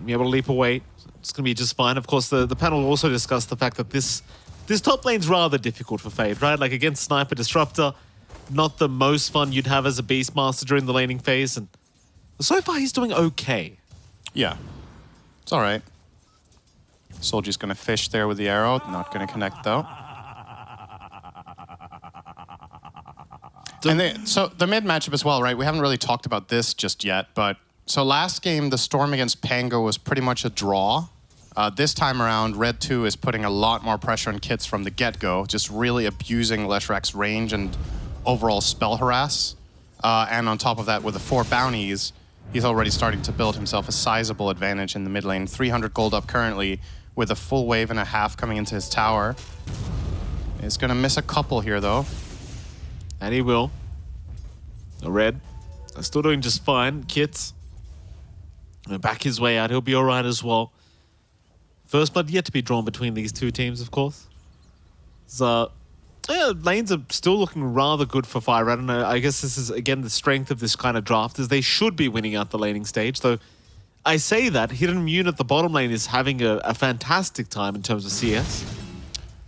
Be able to leap away. It's going to be just fine. Of course, the panel also discussed the fact that this top lane's rather difficult for Fade, right? Like against Sniper Disruptor, not the most fun you'd have as a Beastmaster during the laning phase. And so far, he's doing okay. Yeah. It's all right. Soldier's going to fish there with the arrow. Not going to connect, though. And so the mid matchup as well, right? We haven't really talked about this just yet, but so last game, the Storm against Pango was pretty much a draw. This time around, Red 2 is putting a lot more pressure on Kits from the get-go, just really abusing Leshrak's range and overall spell harass. And on top of that, with the 4 bounties, he's already starting to build himself a sizable advantage in the mid lane. 300 gold up currently, with a full wave and a half coming into his tower. He's going to miss a couple here, though. And he will. The Red are still doing just fine. Kits back his way out. He'll be all right as well. First blood yet to be drawn between these two teams, of course. So, yeah, lanes are still looking rather good for 5rat. I don't know. I guess this is, again, the strength of this kind of draft, is they should be winning out the laning stage. Though, I say that, Hidden Immune at the bottom lane is having a fantastic time in terms of CS.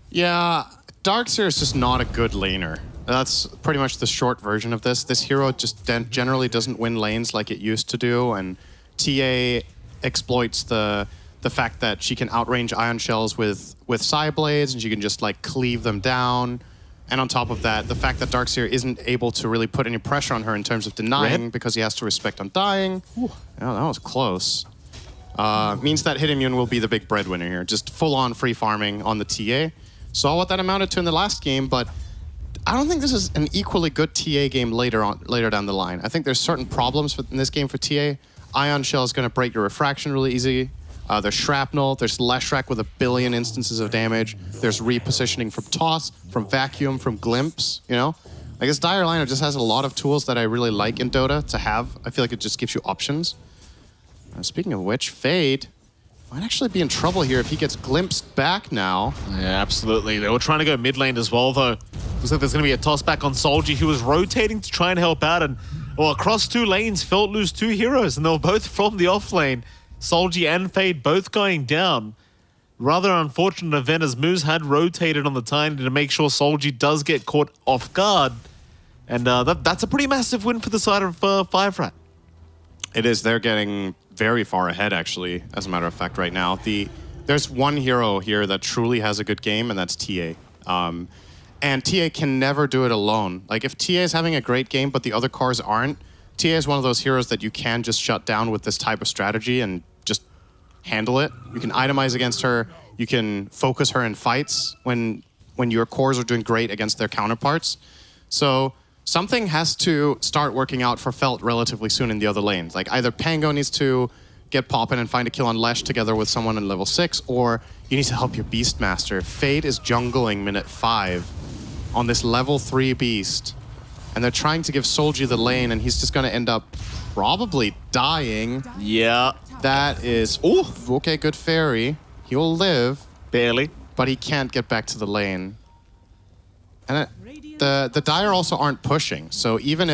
Yeah, Darkseid is just not a good laner. That's pretty much the short version of this. This hero just generally doesn't win lanes like it used to do, and TA exploits the fact that she can outrange Ion Shells with Psy Blades, and she can just like cleave them down. And on top of that, the fact that Darkseid isn't able to really put any pressure on her in terms of denying because he has to respect Undying. Yeah, that was close. Means that Hidden Immune will be the big breadwinner here. Just full-on free farming on the TA. Saw what that amounted to in the last game, but I don't think this is an equally good TA game later down the line. I think there's certain problems in this game for TA. Ion Shell is going to break your refraction really easy. There's Shrapnel, there's Leshrak with 1 billion instances of damage. There's repositioning from Toss, from Vacuum, from Glimpse, you know? Like this Dire lineup just has a lot of tools that I really like in Dota to have. I feel like it just gives you options. Speaking of which, Fade might actually be in trouble here if he gets glimpsed back now. Yeah, absolutely. They were trying to go mid lane as well, though. Looks like there's going to be a toss back on Soldier. He was rotating to try and help out, and Well, across 2 lanes, Felt lose 2 heroes, and they were both from the off lane. Solji and Fade both going down. Rather unfortunate event as Moose had rotated on the Tiny to make sure Solji does get caught off guard. And that's a pretty massive win for the side of Five-Rat. It is. They're getting very far ahead, actually, as a matter of fact, right now. There's one hero here that truly has a good game, and that's TA. And TA can never do it alone. Like, if TA is having a great game, but the other cores aren't, TA is one of those heroes that you can just shut down with this type of strategy and just handle it. You can itemize against her. You can focus her in fights when your cores are doing great against their counterparts. So something has to start working out for Felt relatively soon in the other lanes. Like, either Pango needs to get poppin' and find a kill on Lesh together with someone in level 6, or you need to help your Beastmaster. Fade is jungling minute 5 on this level 3 Beast, and they're trying to give Solji the lane, and he's just gonna end up probably dying. Yeah. That is... Oh, okay, good fairy. He'll live. Barely. But he can't get back to the lane. And the Dire also aren't pushing, so even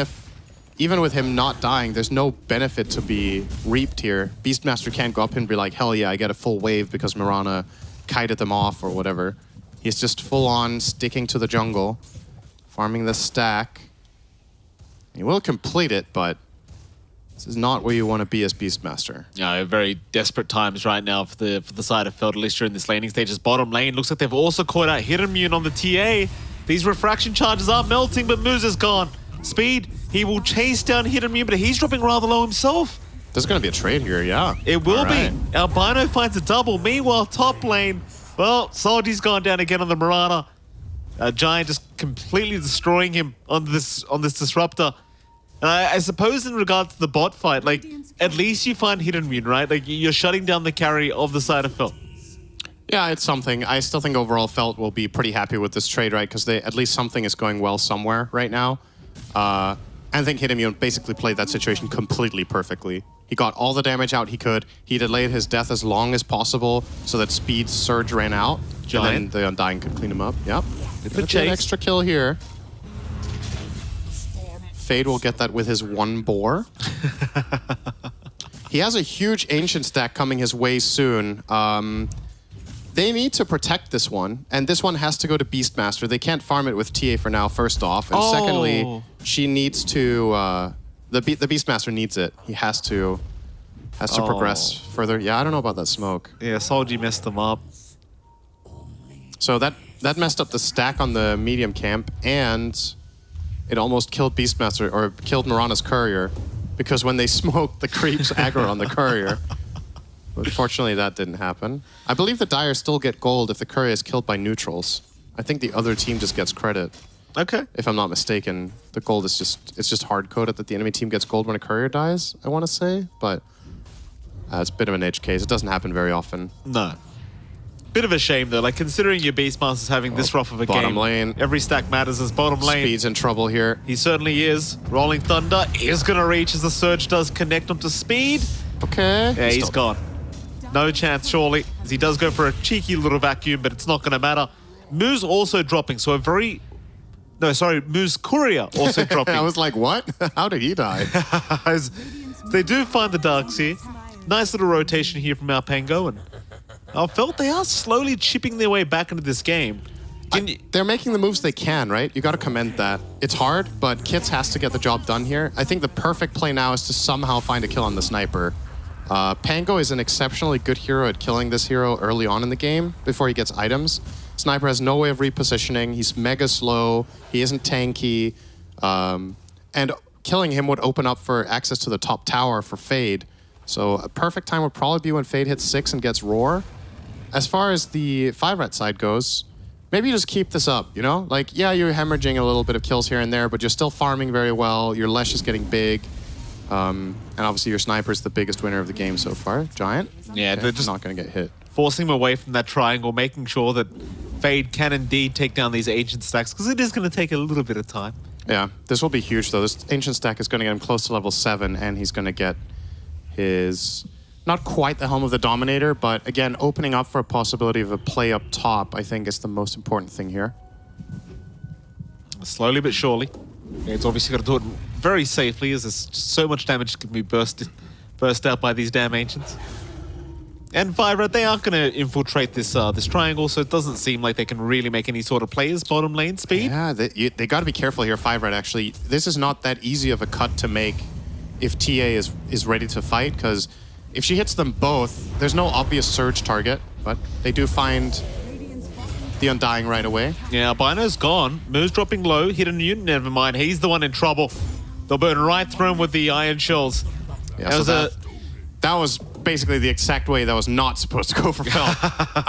with him not dying, there's no benefit to be reaped here. Beastmaster can't go up and be like, hell yeah, I get a full wave because Mirana kited them off or whatever. He's just full on sticking to the jungle, farming the stack. He will complete it, but this is not where you want to be as Beastmaster. Yeah, very desperate times right now for the side of Feld, at least during this laning stages. Bottom lane, looks like they've also caught out Hidden on the TA. These refraction charges are melting, but Moose is gone. Speed, he will chase down Hidden, but he's dropping rather low himself. There's going to be a trade here, yeah. It will be. Albino finds a double. Meanwhile, top lane, well, Solji's gone down again on the Mirana. Giant just completely destroying him on this disruptor. And I suppose in regards to the bot fight, like, at least you find Hidden Immune, right? Like, you're shutting down the carry of the side of Felt. Yeah, it's something. I still think overall Felt will be pretty happy with this trade, right? Because at least something is going well somewhere right now. I think Hidden Immune basically played that situation completely perfectly. He got all the damage out he could. He delayed his death as long as possible so that Speed's surge ran out. Giant. And then the Undying could clean him up. Yep. It's an extra kill here. Fade will get that with his 1 boar. He has a huge Ancient stack coming his way soon. They need to protect this one, and this one has to go to Beastmaster. They can't farm it with TA for now, first off. And secondly, she needs to... The Beastmaster needs it. He has to progress further. Yeah, I don't know about that smoke. Yeah, Solji messed them up. So that messed up the stack on the medium camp, and it almost killed Beastmaster, or killed Mirana's courier, because when they smoked, the creeps aggro on the courier. But fortunately, that didn't happen. I believe the Dire still get gold if the courier is killed by neutrals. I think the other team just gets credit. Okay. If I'm not mistaken, the gold is just hard-coded that the enemy team gets gold when a courier dies, I want to say. But it's a bit of an edge case. It doesn't happen very often. No. Bit of a shame, though. Like, considering your Beastmaster's having this rough of a game. Bottom lane. Every stack matters as bottom lane. Speed's in trouble here. He certainly is. Rolling Thunder is going to reach as the Surge does connect onto Speed. Okay. Yeah, he's gone. No chance, surely, as he does go for a cheeky little vacuum, but it's not going to matter. Moose also dropping, so a very... No, sorry, Moose Courier also dropping. I was like, what? How did he die? They do find the Darks here. Nice little rotation here from our Pango, and I felt they are slowly chipping their way back into this game. They're making the moves they can, right? You got to commend that. It's hard, but Kits has to get the job done here. I think the perfect play now is to somehow find a kill on the sniper. Pango is an exceptionally good hero at killing this hero early on in the game before he gets items. Sniper has no way of repositioning. He's mega slow. He isn't tanky. And killing him would open up for access to the top tower for Fade. So a perfect time would probably be when Fade hits 6 and gets Roar. As far as the Five-Rat side goes, maybe you just keep this up, you know? Like, yeah, you're hemorrhaging a little bit of kills here and there, but you're still farming very well. Your Lesh is getting big. And obviously your Sniper is the biggest winner of the game so far. Giant? Yeah, they're just not going to get hit. Forcing him away from that triangle, making sure that Fade can indeed take down these Ancient stacks, because it is going to take a little bit of time. Yeah, this will be huge, though. This Ancient stack is going to get him close to level 7, and he's going to get his... Not quite the Helm of the Dominator, but again, opening up for a possibility of a play up top, I think is the most important thing here. Slowly but surely. It's obviously got to do it very safely, as there's just so much damage can be burst out by these damn Ancients. And Vibrant, they aren't going to infiltrate this this triangle, so it doesn't seem like they can really make any sort of plays bottom lane speed. Yeah, they got to be careful here, 5-Red, actually. This is not that easy of a cut to make if TA is ready to fight, because if she hits them both, there's no obvious surge target, but they do find the Undying right away. Yeah, Bino's gone. Moo's dropping low. Hidden Mutant, never mind. He's the one in trouble. They'll burn right through him with the Iron Shells. Yeah, that was basically the exact way that was not supposed to go for Felt.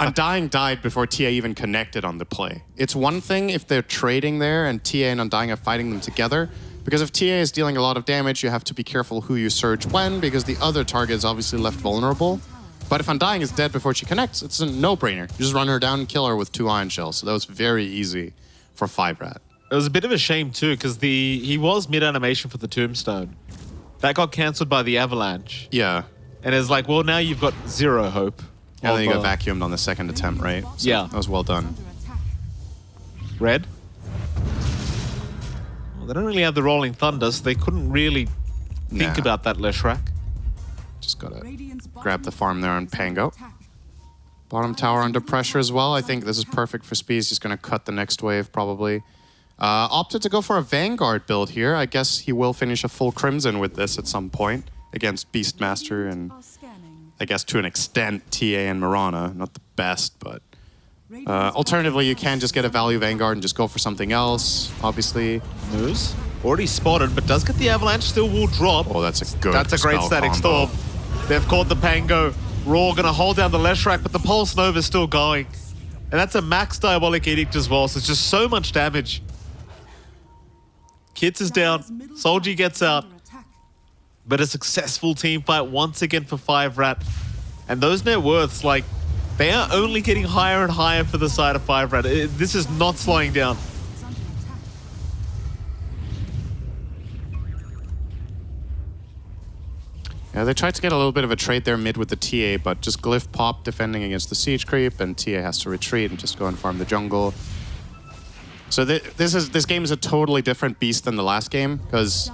Undying died before TA even connected on the play. It's one thing if they're trading there and TA and Undying are fighting them together, because if TA is dealing a lot of damage, you have to be careful who you surge when, because the other target is obviously left vulnerable. But if Undying is dead before she connects, it's a no-brainer. You just run her down and kill her with 2 Iron Shells. So that was very easy for 5-Rat. It was a bit of a shame too, because he was mid-animation for the Tombstone. That got cancelled by the Avalanche. Yeah. And it's like, well, now you've got 0 hope. And then you got vacuumed on the second attempt, right? So yeah. That was well done. Red? Well, they don't really have the Rolling Thunder, so they couldn't really think about that Leshrac. Just gotta grab the farm there on Pango. Bottom tower under pressure as well. I think this is perfect for Speed. He's gonna cut the next wave, probably. Opted to go for a Vanguard build here. I guess he will finish a full Crimson with this at some point against Beastmaster and I guess to an extent TA and Mirana. Not the best, but alternatively you can just get a value Vanguard and just go for something else. Obviously, Moose already spotted, but does get the Avalanche. Still will drop. Oh, that's a good. That's a great static combo. storm. They've caught the Pango. Raw gonna hold down the Leshrac, but the Pulse Nova's still going, and that's a max Diabolic Edict as well. So it's just so much damage. Kits is down. Soldier gets out. But a successful team fight once again for 5-Rat. And those net worths, like, they are only getting higher and higher for the side of 5-Rat. This is not slowing down. Yeah, they tried to get a little bit of a trade there mid with the TA, but just Glyph pop defending against the siege creep, and TA has to retreat and just go and farm the jungle. So this game is a totally different beast than the last game, because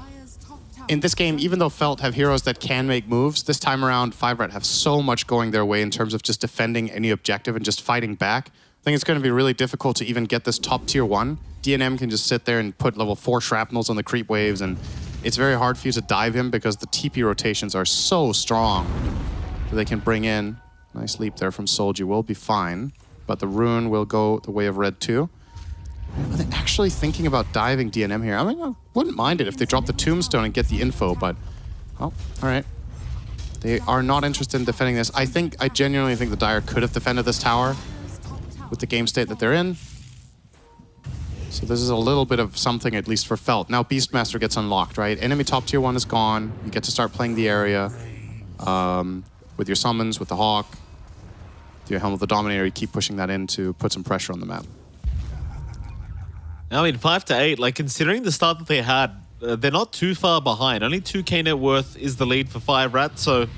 in this game, even though Felt have heroes that can make moves, this time around 5-Rat have so much going their way in terms of just defending any objective and just fighting back. I think it's going to be really difficult to even get this top tier 1. DNM can just sit there and put level 4 shrapnels on the creep waves, and it's very hard for you to dive him because the TP rotations are so strong that they can bring in. Nice leap there from Solji, will be fine, but the rune will go the way of red too. Are they actually thinking about diving DNM here? I mean, I wouldn't mind it if they drop the Tombstone and get the info, but, oh, all right. They are not interested in defending this. I genuinely think the Dire could have defended this tower with the game state that they're in. So this is a little bit of something, at least for Felt. Now Beastmaster gets unlocked, right? Enemy top tier 1 is gone. You get to start playing the area with your summons, with the Hawk, with your Helm of the Dominator. You keep pushing that in to put some pressure on the map. I mean, 5 to 8, like considering the start that they had, they're not too far behind. Only 2k net worth is the lead for 5-Rat, so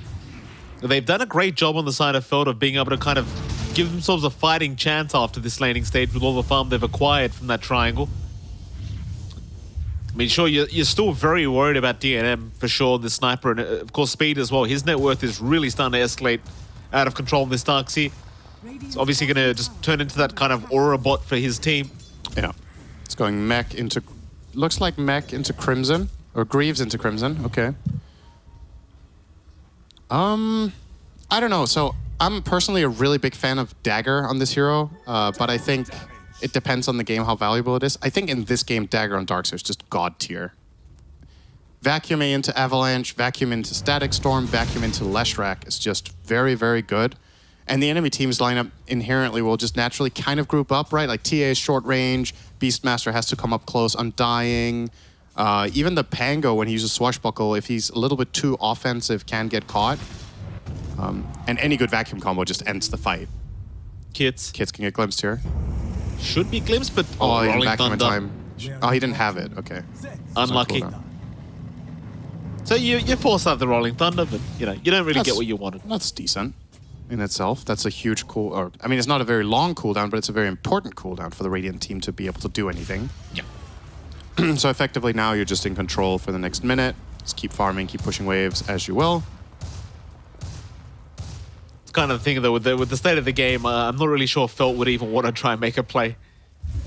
they've done a great job on the side of Feld of being able to kind of give themselves a fighting chance after this laning stage with all the farm they've acquired from that triangle. I mean, sure, you're still very worried about DNM for sure, the sniper, and of course Speed as well. His net worth is really starting to escalate out of control in this Darkseer. It's obviously going to just turn into that kind of aura bot for his team. Yeah. It's going Mech into... Looks like Mech into Crimson. Or Greaves into Crimson. Okay. I don't know. So, I'm personally a really big fan of Dagger on this hero. But I think it depends on the game how valuable it is. I think in this game, Dagger on Darkseer is just god tier. Vacuuming into Avalanche, vacuum into Static Storm, vacuum into Leshrac is just very, very good. And the enemy team's lineup inherently will just naturally kind of group up, right? Like TA is short range, Beastmaster has to come up close, Undying. Even the Pango, when he uses Swashbuckle, if he's a little bit too offensive, can get caught. And any good vacuum combo just ends the fight. Kits can get glimpsed here. Should be glimpsed, but he didn't Rolling vacuum in Thunder. time. Oh, he didn't have it. Okay. Unlucky. So you force out the Rolling Thunder, but you don't really get what you wanted. That's decent in itself. That's a huge I mean, it's not a very long cooldown, but it's a very important cooldown for the Radiant team to be able to do anything. Yeah. So effectively now you're just in control for the next minute. Just keep farming, keep pushing waves as you will. It's kind of the thing though with the state of the game. I'm not really sure Felt would even want to try and make a play.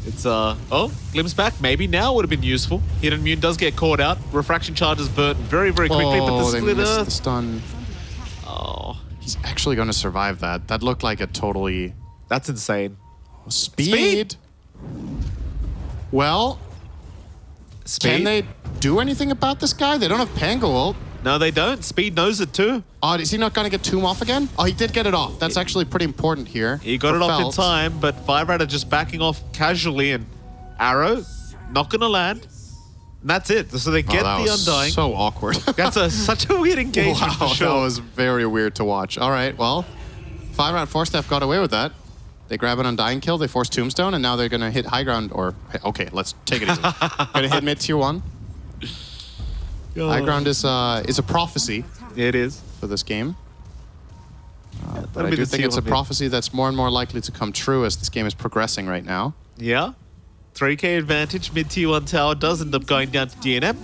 It's oh, glimpse back. Maybe now would have been useful. Hidden Immune does get caught out. Refraction charges burnt very quickly, but the they split missed earth. the stun. Oh, He's actually going to survive that. That looked like a totally... that's insane. Speed. Well, Speed? can they do anything about this guy? They don't have Pango ult. No, they don't. Speed knows it too. Oh, is he not going to get Tomb off again? Oh, he did get it off. That's actually pretty important here. He got for it off in Felt. time, but Five Rat are just backing off casually, and Arrow not gonna land. And that's it. So they get that the was Undying. so awkward. That's such a weird engagement Wow, for sure. that was very weird to watch. All right, well, 5-round 4-staff got away with that. They grab an Undying kill, they force Tombstone, and now they're going to hit high ground, or... Okay, let's take it easy. Going to hit mid tier 1. High ground is a prophecy. It is. For this game. But that'll I be do the think it's a seal of it. prophecy that's more and more likely to come true as this game is progressing right now. Yeah. 3k advantage, mid tier 1 tower does end up going down to DNM.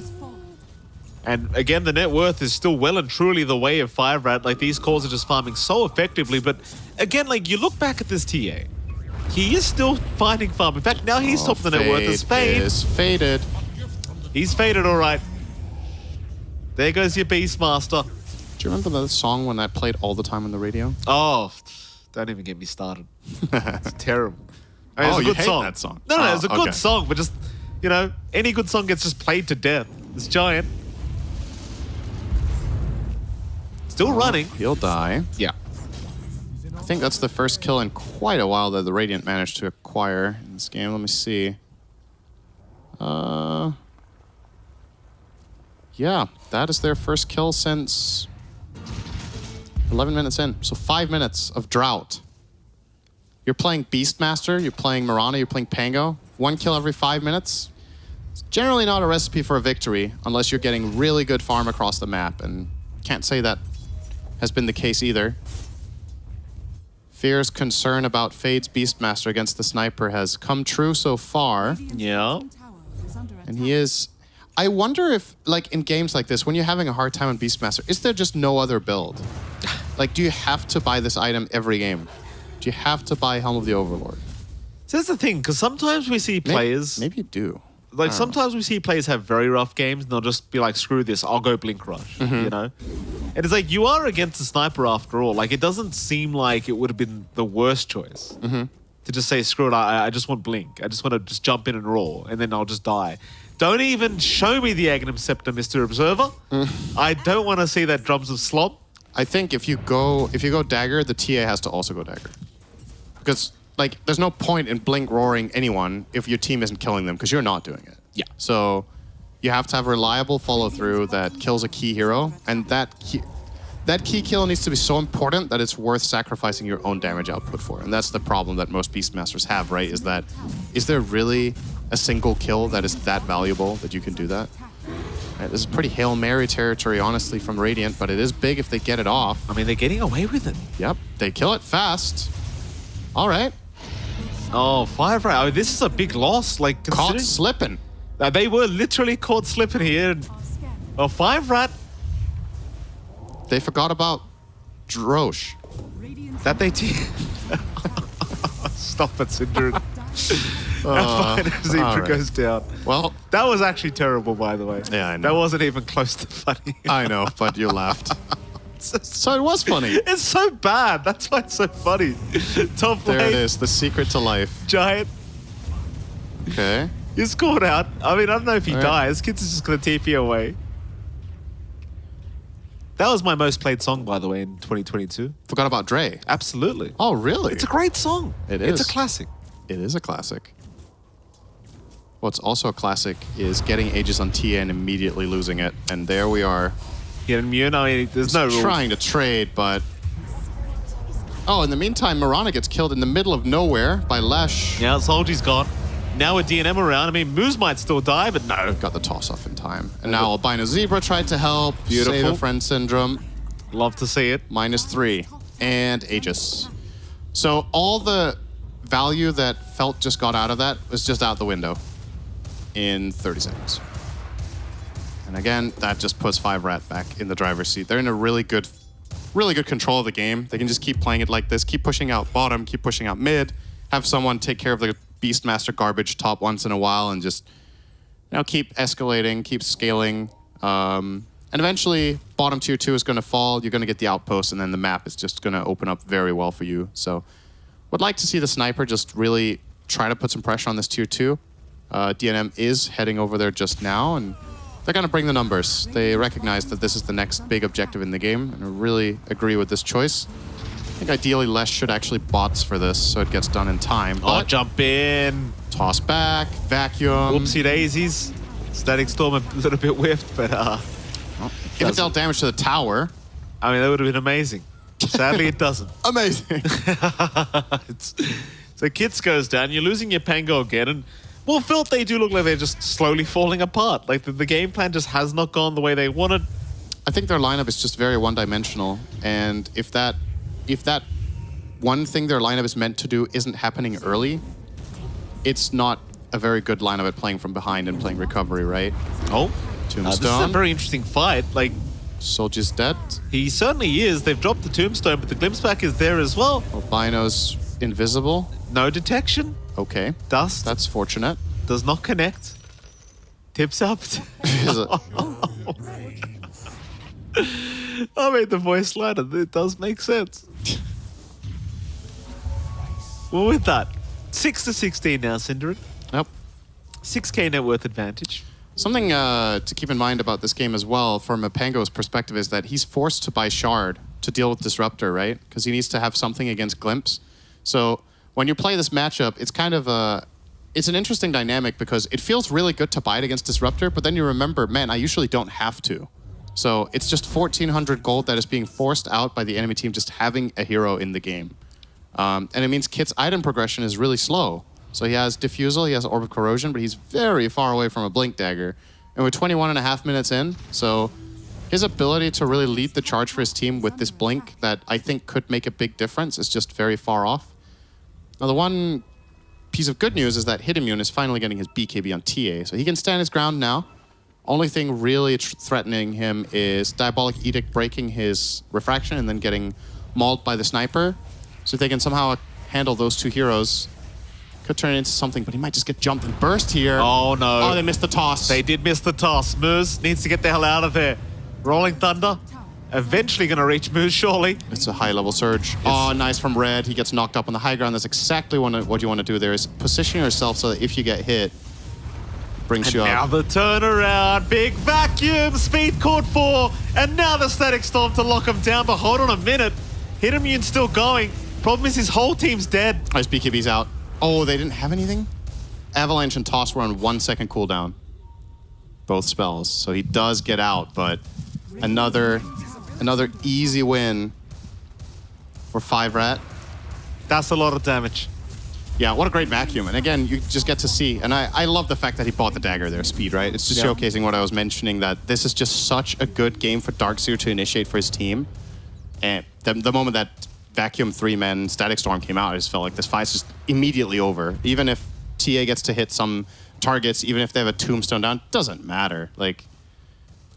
And again, the net worth is still well and truly the way of Five Rat. Like, these cores are just farming so effectively. But again, like, you look back at this TA. He is still finding farm. In fact, now he's top of the net worth. Is Fade is faded. He's faded, all right. There goes your Beastmaster. Do you remember that song when that played all the time on the radio? Oh, don't even get me started. It's terrible. I mean, Oh, it's a you good hate song. that song. No, Oh, it's a okay. good song, but just, you know, any good song gets just played to death. This Giant. Still running. He'll die. Yeah. I think that's the first kill in quite a while that the Radiant managed to acquire in this game. Let me see. Yeah, that is their first kill since 11 minutes in. So 5 minutes of drought. You're playing Beastmaster, you're playing Mirana, you're playing Pango. 1 kill every 5 minutes. It's generally not a recipe for a victory unless you're getting really good farm across the map, and can't say that has been the case either. Fear's concern about Fade's Beastmaster against the Sniper has come true so far. Yeah. And he is... I wonder if, like, in games like this, when you're having a hard time on Beastmaster, is there just no other build? Like, do you have to buy this item every game? Do you have to buy Helm of the Overlord? So that's the thing, because sometimes we see players... Maybe you do. Like, sometimes we see players have very rough games, and they'll just be like, screw this, I'll go Blink Rush, you know? And it's like, you are against the Sniper after all. Like, it doesn't seem like it would have been the worst choice to just say, screw it, I just want Blink. I just want to just jump in and roar, and then I'll just die. Don't even show me the Aghanim Scepter, Mr. Observer. I don't want to see that Drums of Slob. I think if you go Dagger, the TA has to also go Dagger. Because, like, there's no point in Blink roaring anyone if your team isn't killing them, because you're not doing it. Yeah. So you have to have reliable follow-through that kills a key hero, and that key kill needs to be so important that it's worth sacrificing your own damage output for. And that's the problem that most Beastmasters have, right? Is there really a single kill that is that valuable that you can do that? Right, this is pretty Hail Mary territory, honestly, from Radiant, but it is big if they get it off. I mean, they're getting away with it. Yep, they kill it fast. All right. Oh, Five Rat. I mean, this is a big loss. Like, Caught considering slipping. They were literally caught slipping here. And, well, Five Rat, They forgot about Drosh. that they Stop it, Cinder. Zebra all right. goes down. Well, That was actually terrible, by the way. Yeah, I know. That wasn't even close to funny. I know, but you laughed. So it was funny. It's so bad. That's why it's so funny. Top There lane, it is, the secret to life. Giant. Okay. He's caught out. I mean, I don't know if he All right. dies. Kids is just going to TP away. That was my most played song, by the way, in 2022. Forgot about Dre. Absolutely. Oh, really? It's a great song. It It's is. a classic. It is a classic. What's also a classic is getting Aegis on TA and immediately losing it. And there we are. Get immune. I mean, there's no rule. Trying to trade, but... Oh, in the meantime, Mirana gets killed in the middle of nowhere by Lesh. Now Soldier's gone. Now with DNM around, I mean, Moose might still die, but no. Got the toss-off in time. And now Albino Zebra tried to help. Beautiful. Save a friend syndrome. Love to see it. -3. And Aegis. So all the value that Felt just got out of that was just out the window. in 30 seconds. And again, that just puts 5rat back in the driver's seat. They're in a really good control of the game. They can just keep playing it like this, keep pushing out bottom, keep pushing out mid, have someone take care of the Beastmaster garbage top once in a while, and just keep escalating, keep scaling. And eventually, bottom tier 2 is going to fall. You're going to get the outpost, and then the map is just going to open up very well for you. So would like to see the sniper just really try to put some pressure on this tier 2. DNM is heading over there just now, and they're going to bring the numbers. They recognize that this is the next big objective in the game, and I really agree with this choice. I think ideally Lesh should actually bots for this, so it gets done in time. Oh, jump in. Toss back, vacuum. Whoopsie daisies. Static Storm a little bit whiffed, but if it dealt damage to the tower, I mean, that would have been amazing. Sadly, it doesn't. Amazing. So Kits goes down. You're losing your Pango again, and well, Filth, they do look like they're just slowly falling apart. Like the game plan just has not gone the way they wanted. I think their lineup is just very one-dimensional, and if that one thing their lineup is meant to do isn't happening early, it's not a very good lineup at playing from behind and playing recovery, right? Oh, Tombstone. this is a very interesting fight. Like, Soldier's dead. he certainly is. They've dropped the Tombstone, but the Glimpse back is there as well. Albino's invisible. No detection. Okay. Dust. That's fortunate. Does not connect. Tips up. I made the voice louder. It does make sense. Well, with that, 6-16 now, Cinderin. Yep. 6k net worth advantage. Something to keep in mind about this game as well, from a Pango's perspective, is that he's forced to buy Shard to deal with Disruptor, right? Because he needs to have something against Glimpse. So when you play this matchup, it's kind of it's an interesting dynamic because it feels really good to buy it against Disruptor, but then you remember, man, I usually don't have to. So it's just 1,400 gold that is being forced out by the enemy team just having a hero in the game. And it means Kit's item progression is really slow. So he has Diffusal, he has Orb of Corrosion, but he's very far away from a Blink Dagger. And we're 21.5 minutes in, so his ability to really lead the charge for his team with this Blink that I think could make a big difference is just very far off. Now the one piece of good news is that Hit Immune is finally getting his BKB on TA, so he can stand his ground now. Only thing really threatening him is Diabolic Edict breaking his Refraction and then getting mauled by the Sniper. So if they can somehow handle those two heroes, could turn it into something, but he might just get jumped and burst here. Oh no. Oh, they missed the toss. They did miss the toss. Moose needs to get the hell out of there. Rolling Thunder. Eventually going to reach Moose, surely. It's a high-level surge. Oh, nice from Red. He gets knocked up on the high ground. That's exactly what you want to do there, is position yourself so that if you get hit, brings you Now up. the turnaround. Big vacuum. Speed caught 4. And now the Static Storm to lock him down. But hold on a minute. Hit Immune's still going. Problem is his whole team's dead. Oh, his BKB's out. Oh, they didn't have anything? Avalanche and Toss were on 1 second cooldown. Both spells. So he does get out, but another easy win for 5rat. That's a lot of damage. Yeah, what a great vacuum. And again, you just get to see, and I love the fact that he bought the dagger there, speed, right? It's just showcasing what I was mentioning, that this is just such a good game for Darkseer to initiate for his team. And the moment that Vacuum 3-man Static Storm came out, I just felt like this fight's just immediately over. Even if TA gets to hit some targets, even if they have a Tombstone down, doesn't matter. Like,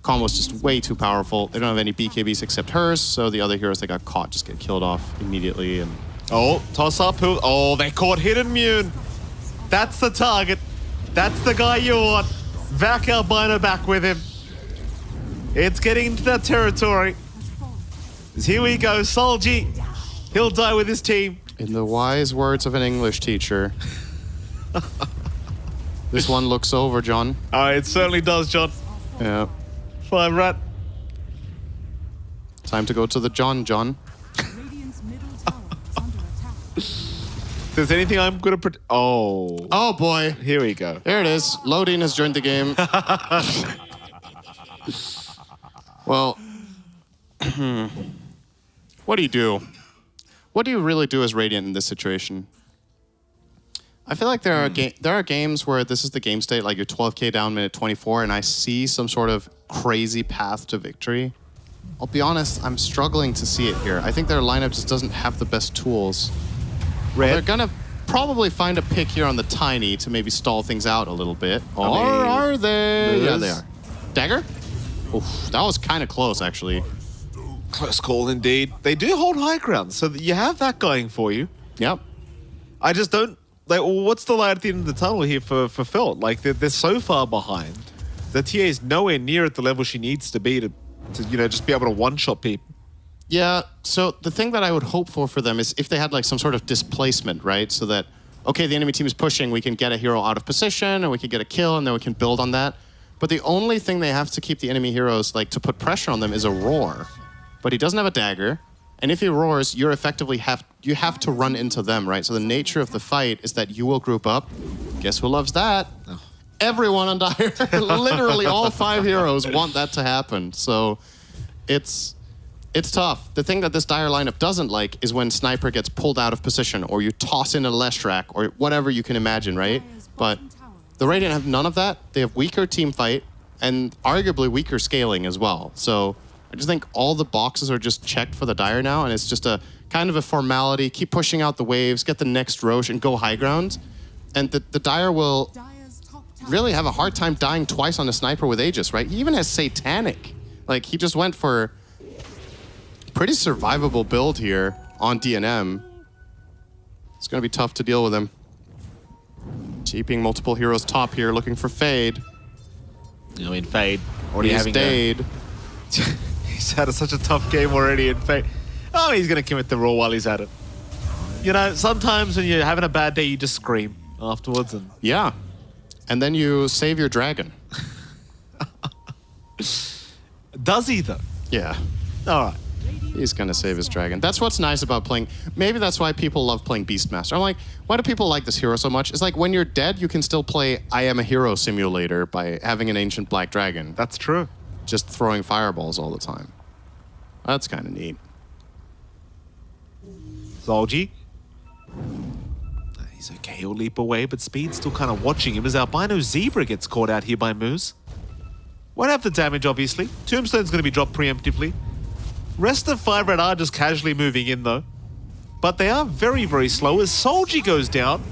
combo's just way too powerful. They don't have any BKBs except hers, so the other heroes that got caught just get killed off immediately. And Oh, toss up. Oh, they caught Hit Immune. That's the target. That's the guy you want. Vac Albino back with him. It's getting into that territory. Here we go, Solji. He'll die with his team. in the wise words of an English teacher, this one looks over, John. It certainly does, John. Yeah. 5rat. Time to go to the John. If there's anything I'm gonna Oh boy. Here we go. There it is. Loading has joined the game. Well, what do you do? What do you really do as Radiant in this situation? I feel like there are games where this is the game state, like you're 12k down minute 24, and I see some sort of crazy path to victory. I'll be honest, I'm struggling to see it here. I think their lineup just doesn't have the best tools. Well, they're gonna probably find a pick here on the Tiny to maybe stall things out a little bit. Or mean, are they? Yeah, Moose. they are. Dagger? Oof, that was kind of close, actually. Close call indeed. They do hold high ground, so that you have that going for you. Yep. I just don't. Like, what's the light at the end of the tunnel here for Felt? Like, they're so far behind. The TA is nowhere near at the level she needs to be to just be able to one-shot people. Yeah, so the thing that I would hope for them is if they had like some sort of displacement, right? So that, okay, the enemy team is pushing, we can get a hero out of position, and we can get a kill, and then we can build on that. But the only thing they have to keep the enemy heroes, like, to put pressure on them is a roar. But he doesn't have a dagger, and if he roars, you have to run into them, right? So the nature of the fight is that you will group up. Guess who loves that? Oh. Everyone on Dire. Literally all 5 heroes want that to happen. So it's tough. The thing that this Dire lineup doesn't like is when Sniper gets pulled out of position, or you toss in a Leshrac, or whatever you can imagine, right? But the Radiant have none of that. They have weaker team fight, and arguably weaker scaling as well. So I just think all the boxes are just checked for the Dire now, and it's just a kind of a formality. Keep pushing out the waves, get the next Roche, and go high ground. And the Dire will really have a hard time dying twice on a Sniper with Aegis, right? He even has Satanic. Like, he just went for pretty survivable build here on DNM. It's going to be tough to deal with him. TPing multiple heroes top here, looking for Fade. I mean, Fade already He's having Dade. He's had such a tough game already in Fade. Oh, he's going to commit the roll while he's at it. You know, sometimes when you're having a bad day, you just scream afterwards. And Yeah. And then you save your dragon. does he, though? Yeah. All right. He's going to save his dragon. That's what's nice about playing. Maybe that's why people love playing Beastmaster. I'm like, why do people like this hero so much? It's like when you're dead, you can still play I Am a Hero simulator by having an ancient black dragon. That's true. Just throwing fireballs all the time. That's kind of neat. Zolgi. He's okay, he'll leap away, but Speed's still kind of watching him as Albino Zebra gets caught out here by Moose. Won't have the damage, obviously. Tombstone's going to be dropped preemptively. Rest of 5 Red are just casually moving in, though. But they are very, very slow as Solji goes down.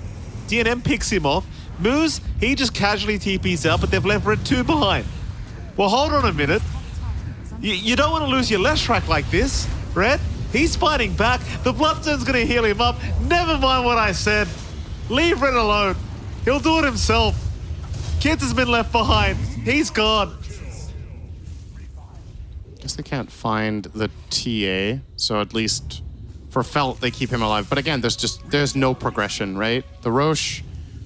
DNM picks him off. Moose, he just casually TPs out, but they've left Red 2 behind. Well, hold on a minute. You don't want to lose your Leshrac like this, Red. He's fighting back. The Bloodstone's going to heal him up. Never mind what I said. Leave Red alone. He'll do it himself. Kids has been left behind. He's gone. Guess they can't find the TA, so at least for Felt, they keep him alive. But again, there's no progression, right? The Roche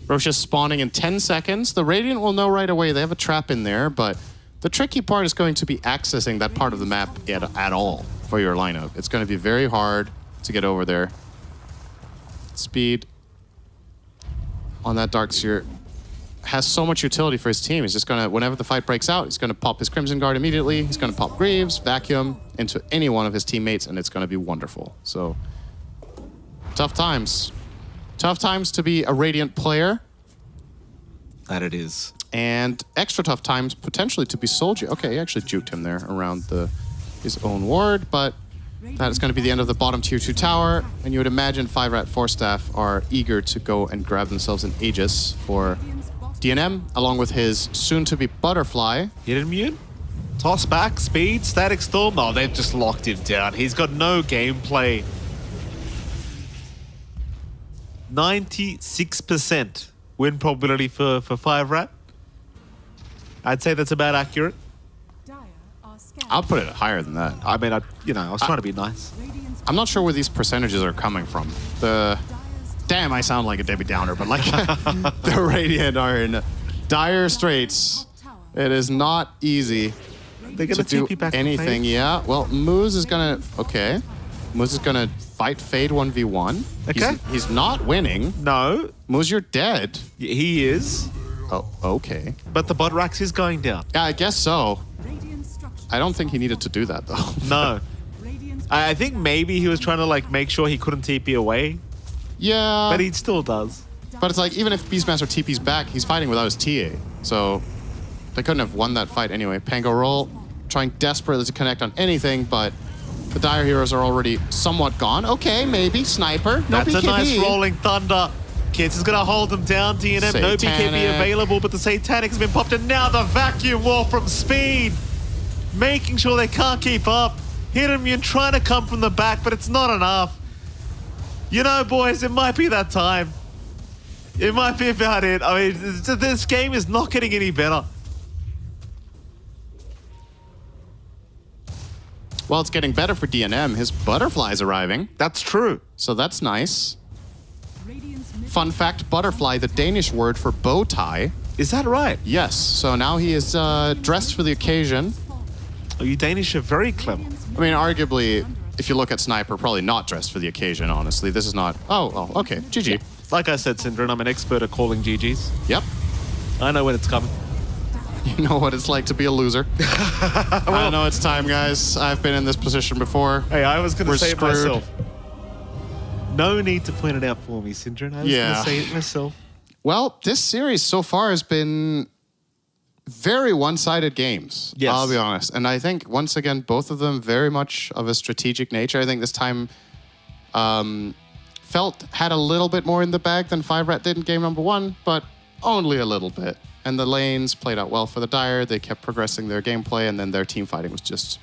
is spawning in 10 seconds. The Radiant will know right away. They have a trap in there, but the tricky part is going to be accessing that part of the map at all for your lineup. It's going to be very hard to get over there. Speed on that Dark Seer has so much utility for his team. He's just gonna, whenever the fight breaks out, he's gonna pop his Crimson Guard immediately. He's gonna pop Greaves, vacuum into any one of his teammates, and it's gonna be wonderful. So, tough times. Tough times to be a Radiant player. That it is. And extra tough times potentially to be Soldier. Okay, he actually juked him there around his own ward, but that is going to be the end of the bottom tier 2 tower. And you would imagine 5 Rat 4 staff are eager to go and grab themselves an Aegis for DNM, along with his soon-to-be Butterfly. Hit immune? Toss back, Speed, Static Storm. Oh, they've just locked him down. He's got no gameplay. 96% win probability for 5 Rat. I'd say that's about accurate. I'll put it higher than that. I mean, I was trying to be nice. I'm not sure where these percentages are coming from. Damn, I sound like a Debbie Downer, but like the Radiant are in dire straits. It is not easy They're gonna to do TP back anything. Yeah, well, Moose is gonna, okay. Moose is gonna fight Fade 1v1. Okay. He's not winning. No. Moose, you're dead. He is. Oh, okay. But the bot Rax is going down. Yeah, I guess so. I don't think he needed to do that, though. No. I think maybe he was trying to like make sure he couldn't TP away. Yeah. But he still does. But it's like, even if Beastmaster TP's back, he's fighting without his TA. So they couldn't have won that fight anyway. Pango roll, trying desperately to connect on anything, but the Dire heroes are already somewhat gone. Okay, maybe. Sniper. No That's BKB. a nice rolling thunder. kids. He's going to hold them down. DNM, no BKB available, but the Satanic has been popped. And now the vacuum wall from Speed. Making sure they can't keep up. Hidden trying to come from the back, but it's not enough. You know, boys, it might be that time. It might be about it. I mean, this game is not getting any better. Well, it's getting better for DNM. His Butterfly's arriving. That's true. So that's nice. Fun fact, Butterfly, the Danish word for bow tie. Is that right? Yes. So now he is dressed for the occasion. Oh, you Danish are very clever. I mean, arguably, if you look at Sniper, probably not dressed for the occasion, honestly. This is not... Oh, well, okay. GG. Yeah. Like I said, Syndron, I'm an expert at calling GGs. Yep. I know when it's coming. You know what it's like to be a loser. I know it's time, guys. I've been in this position before. Hey, I was going to say screwed. it myself. No need to point it out for me, Syndron. I was going to say it myself. Well, this series so far has been very one-sided games, yes. I'll be honest. And I think, once again, both of them very much of a strategic nature. I think this time Felt had a little bit more in the bag than 5rat did in game number 1, but only a little bit. And the lanes played out well for the Dire. They kept progressing their gameplay, and then their team fighting was just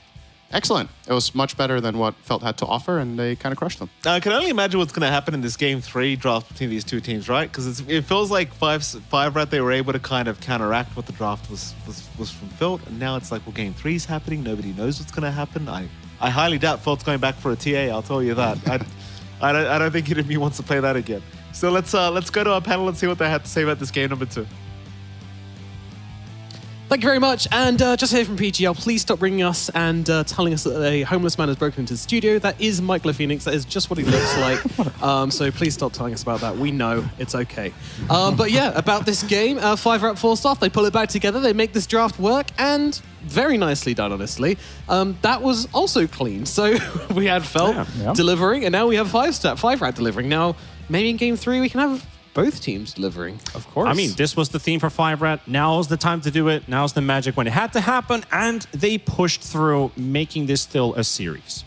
excellent. It was much better than what Felt had to offer, and they kind of crushed them. I can only imagine what's going to happen in this Game 3 draft between these two teams, right? Because it feels like 5rat, they were able to kind of counteract what the draft was from Felt, and now it's like, well, Game 3 is happening. Nobody knows what's going to happen. I highly doubt Felt's going back for a TA, I'll tell you that. I don't think Enemy wants to play that again. So let's go to our panel and see what they had to say about this game number 2. Thank you very much. And just here from PGL, please stop ringing us and telling us that a homeless man has broken into the studio. That is Mike LaPhoenix. That is just what he looks like. So please stop telling us about that. We know. It's okay. But yeah, about this game, 5rat 4 staff, they pull it back together. They make this draft work, and very nicely done, honestly. That was also clean. So we had Felt delivering, and now we have 5rat delivering. Now, maybe in Game 3 we can have both teams delivering. Of course. I mean, this was the theme for 5rat. Now's the time to do it. Now's the magic when it had to happen, and they pushed through, making this still a series.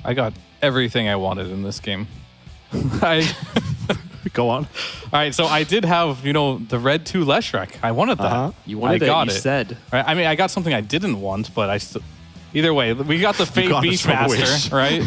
I got everything I wanted in this game. Go on. All right, so I did have, the red 2 Leshrac. I wanted that. You wanted I got it, you said. Right? I mean, I got something I didn't want, but I still... Either way, we got the Fate Beastmaster, right?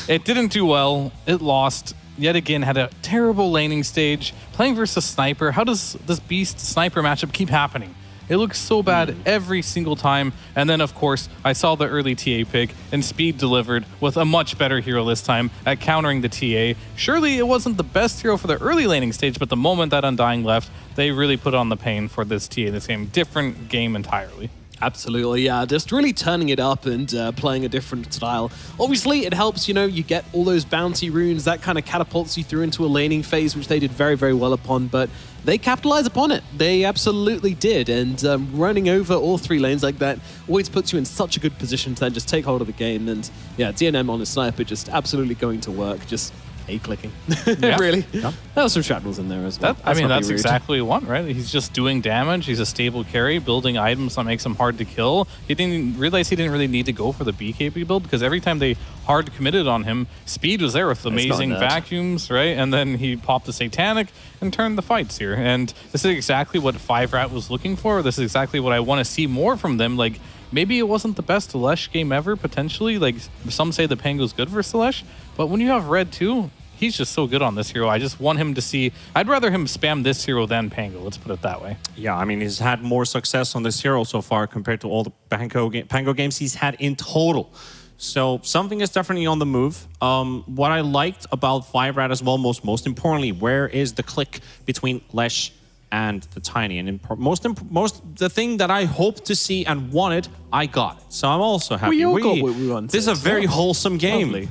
It didn't do well. It lost. Yet again, had a terrible laning stage. Playing versus Sniper, how does this Beast-Sniper matchup keep happening? It looks so bad every single time. And then, of course, I saw the early TA pick, and Speed delivered with a much better hero this time at countering the TA. Surely it wasn't the best hero for the early laning stage, but the moment that Undying left, they really put on the pain for this TA this game. Different game entirely. Absolutely, yeah. Just really turning it up and playing a different style. Obviously, it helps, you get all those bounty runes. That kind of catapults you through into a laning phase, which they did very, very well upon. But they capitalized upon it. They absolutely did. And running over all 3 lanes like that always puts you in such a good position to then just take hold of the game. And yeah, DNM on a Sniper just absolutely going to work. Just A-clicking. Really. Yeah. There was some shrapnels in there as well. That's exactly what you want, right? He's just doing damage. He's a stable carry, building items that makes him hard to kill. He didn't realize he didn't really need to go for the BKB build, because every time they hard committed on him, Speed was there with amazing vacuums, right? And then he popped the Satanic and turned the fights here. And this is exactly what 5rat was looking for. This is exactly what I want to see more from them. Like, maybe it wasn't the best Lesh game ever, potentially. Like, some say the Pango's good versus Lesh, but when you have Red 2, he's just so good on this hero. I just want him to see... I'd rather him spam this hero than Pango, let's put it that way. Yeah, I mean, he's had more success on this hero so far compared to all the Pango games he's had in total. So something is definitely on the move. What I liked about 5rat as well, most importantly, where is the click between Lesh and the Tiny? And the thing that I hoped to see and wanted, I got it. So I'm also happy. We all got what we wanted. This is a very wholesome game. Lovely.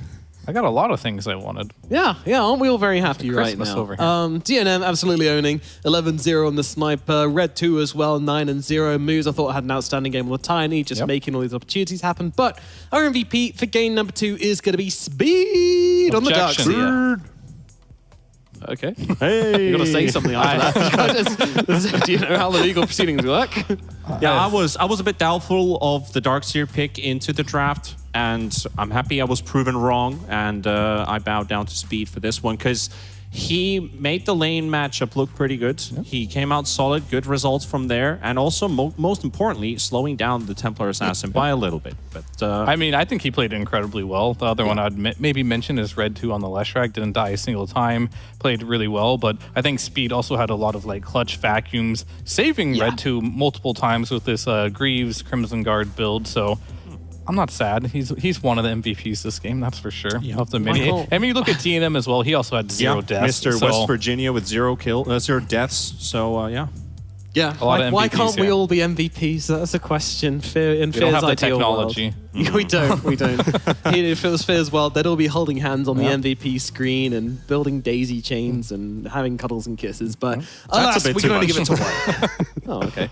I got a lot of things I wanted. Yeah, aren't we all very happy right Christmas now? over here. DNM absolutely owning 11-0 on the Sniper, Red 2 as well, 9-0. Moves I thought had an outstanding game on the Tiny, just making all these opportunities happen. But our MVP for game number 2 is going to be Speed on the Darkseer. Okay. Hey. You got to say something after that. Do you know how the legal proceedings work? Yeah, I was a bit doubtful of the Darkseer pick into the draft, and I'm happy I was proven wrong, and I bowed down to Speed for this one, because he made the lane matchup look pretty good. He came out solid, good results from there, and also most importantly, slowing down the Templar Assassin by a little bit. But I mean, I think he played incredibly well. The other one I'd maybe mention is Red 2 on the Leshrac. Didn't die a single time, played really well. But I think Speed also had a lot of like clutch vacuums, saving Red 2 multiple times with this Greaves Crimson Guard build. So I'm not sad. He's one of the MVPs this game, that's for sure. Of the mini. I mean, you look at TNM as well. He also had 0 deaths. Mr. West Virginia with 0 deaths. So yeah. Yeah, why can't we all be MVPs? That's a question. In We don't Fear's have the ideal technology. world. We don't. If it was Fear's world, they'd all be holding hands on the MVP screen and building daisy chains and having cuddles and kisses. But alas, a bit we too can only much. give it to one. Oh, okay.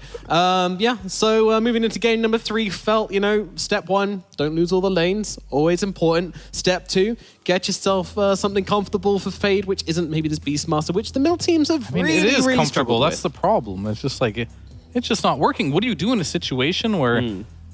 Yeah, so moving into game number 3, Felt, step 1, don't lose all the lanes. Always important. Step 2, get yourself something comfortable for Fade, which isn't maybe this Beastmaster, which the middle teams have I mean, really, it is really comfortable. struggled That's the with. problem. It's just like it's just not working. What do you do in a situation where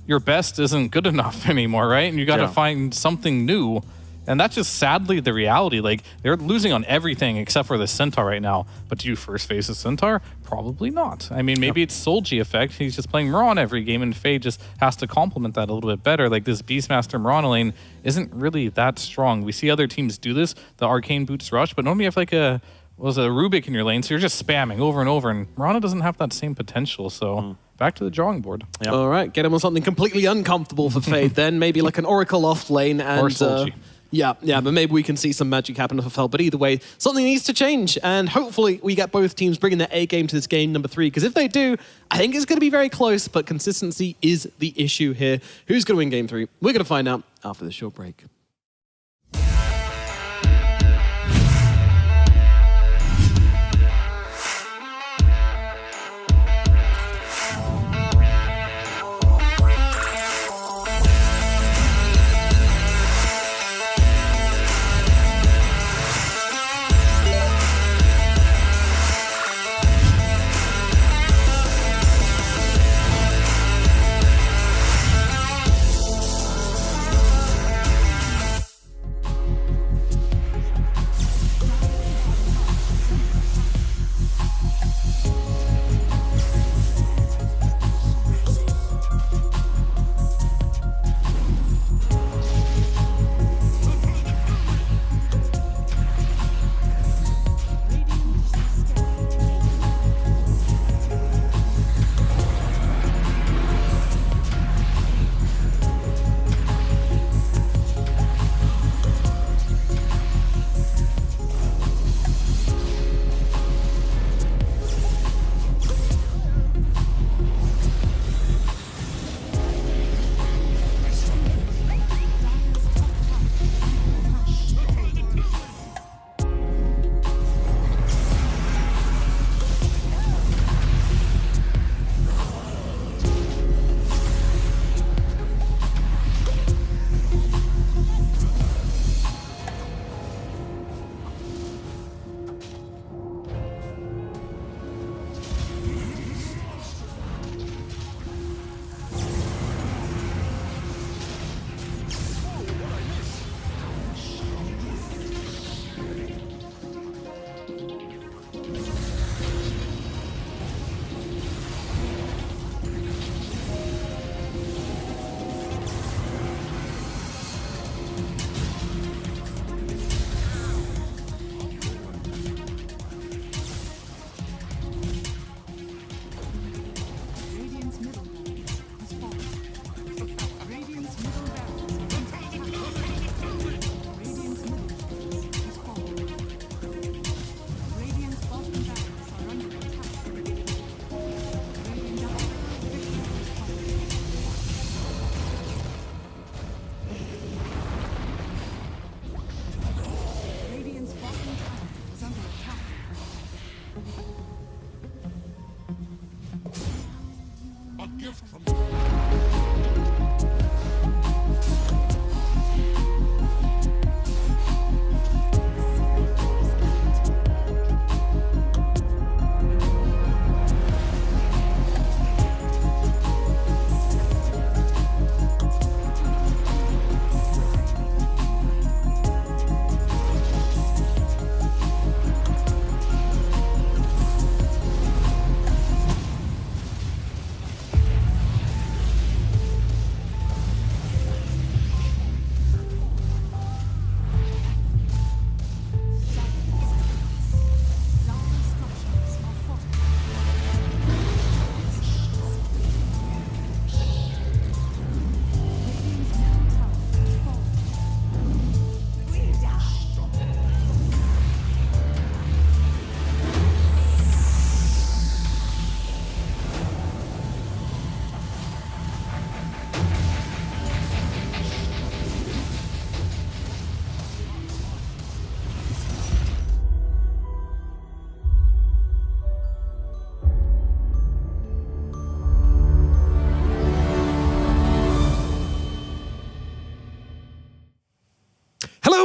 your best isn't good enough anymore, right? And you got to find something new. And that's just sadly the reality. Like, they're losing on everything except for the Centaur right now. But do you first face a Centaur? Probably not. I mean, maybe it's Solji effect. He's just playing Miran every game, and Fade just has to complement that a little bit better. Like, this Beastmaster Miran lane isn't really that strong. We see other teams do this, the Arcane Boots Rush, but normally you have like a Rubik in your lane, so you're just spamming over and over, and Mirana doesn't have that same potential, so back to the drawing board. All right, get him on something completely uncomfortable for Fade then, maybe like an Oracle off lane and... Or Solji. Yeah, but maybe we can see some magic happen for Felt. But either way, something needs to change, and hopefully we get both teams bringing their A game to this game number 3, because if they do, I think it's going to be very close, but consistency is the issue here. Who's going to win game 3? We're going to find out after this short break.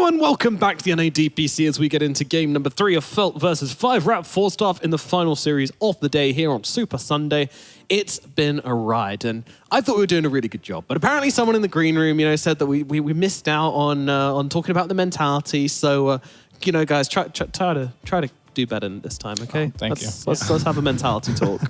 Hello and welcome back to the NA DPC as we get into game number 3 of Felt versus 5-Rap 4-Staff in the final series of the day here on Super Sunday. It's been a ride, and I thought we were doing a really good job. But apparently someone in the green room, said that we missed out on talking about the mentality. So, guys, try to do better this time, okay? Thank you. Let's have a mentality talk.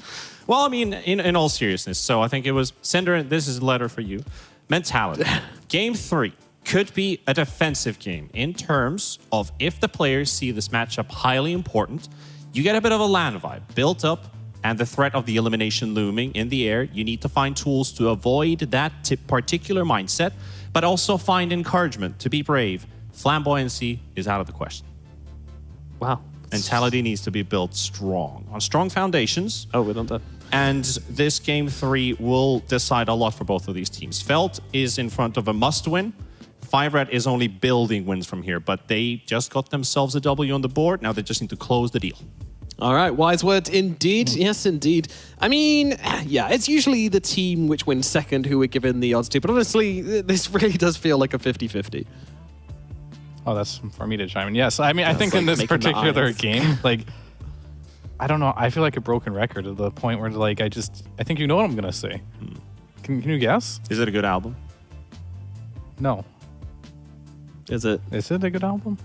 Well, I mean, in all seriousness, so I think it was, Cinder, this is a letter for you. Mentality. Game 3 could be a defensive game in terms of if the players see this matchup highly important, you get a bit of a LAN vibe built up and the threat of the elimination looming in the air. You need to find tools to avoid that particular mindset, but also find encouragement to be brave. Flamboyancy is out of the question. Wow. Mentality needs to be built strong, on strong foundations. Oh, we're not done. And this game 3 will decide a lot for both of these teams. Felt is in front of a must-win. 5-Rat is only building wins from here, but they just got themselves a W on the board. Now they just need to close the deal. All right, wise words indeed. Yes, indeed. I mean, yeah, it's usually the team which wins second who we're given the odds to, but honestly, this really does feel like a 50-50. Oh, that's for me to chime in. Yes, I mean, I think like in this making the particular eyes. game, I don't know. I feel like a broken record at the point where, I think you know what I'm gonna say. Can you guess? Is it a good album? No. Is it? Is it a good album?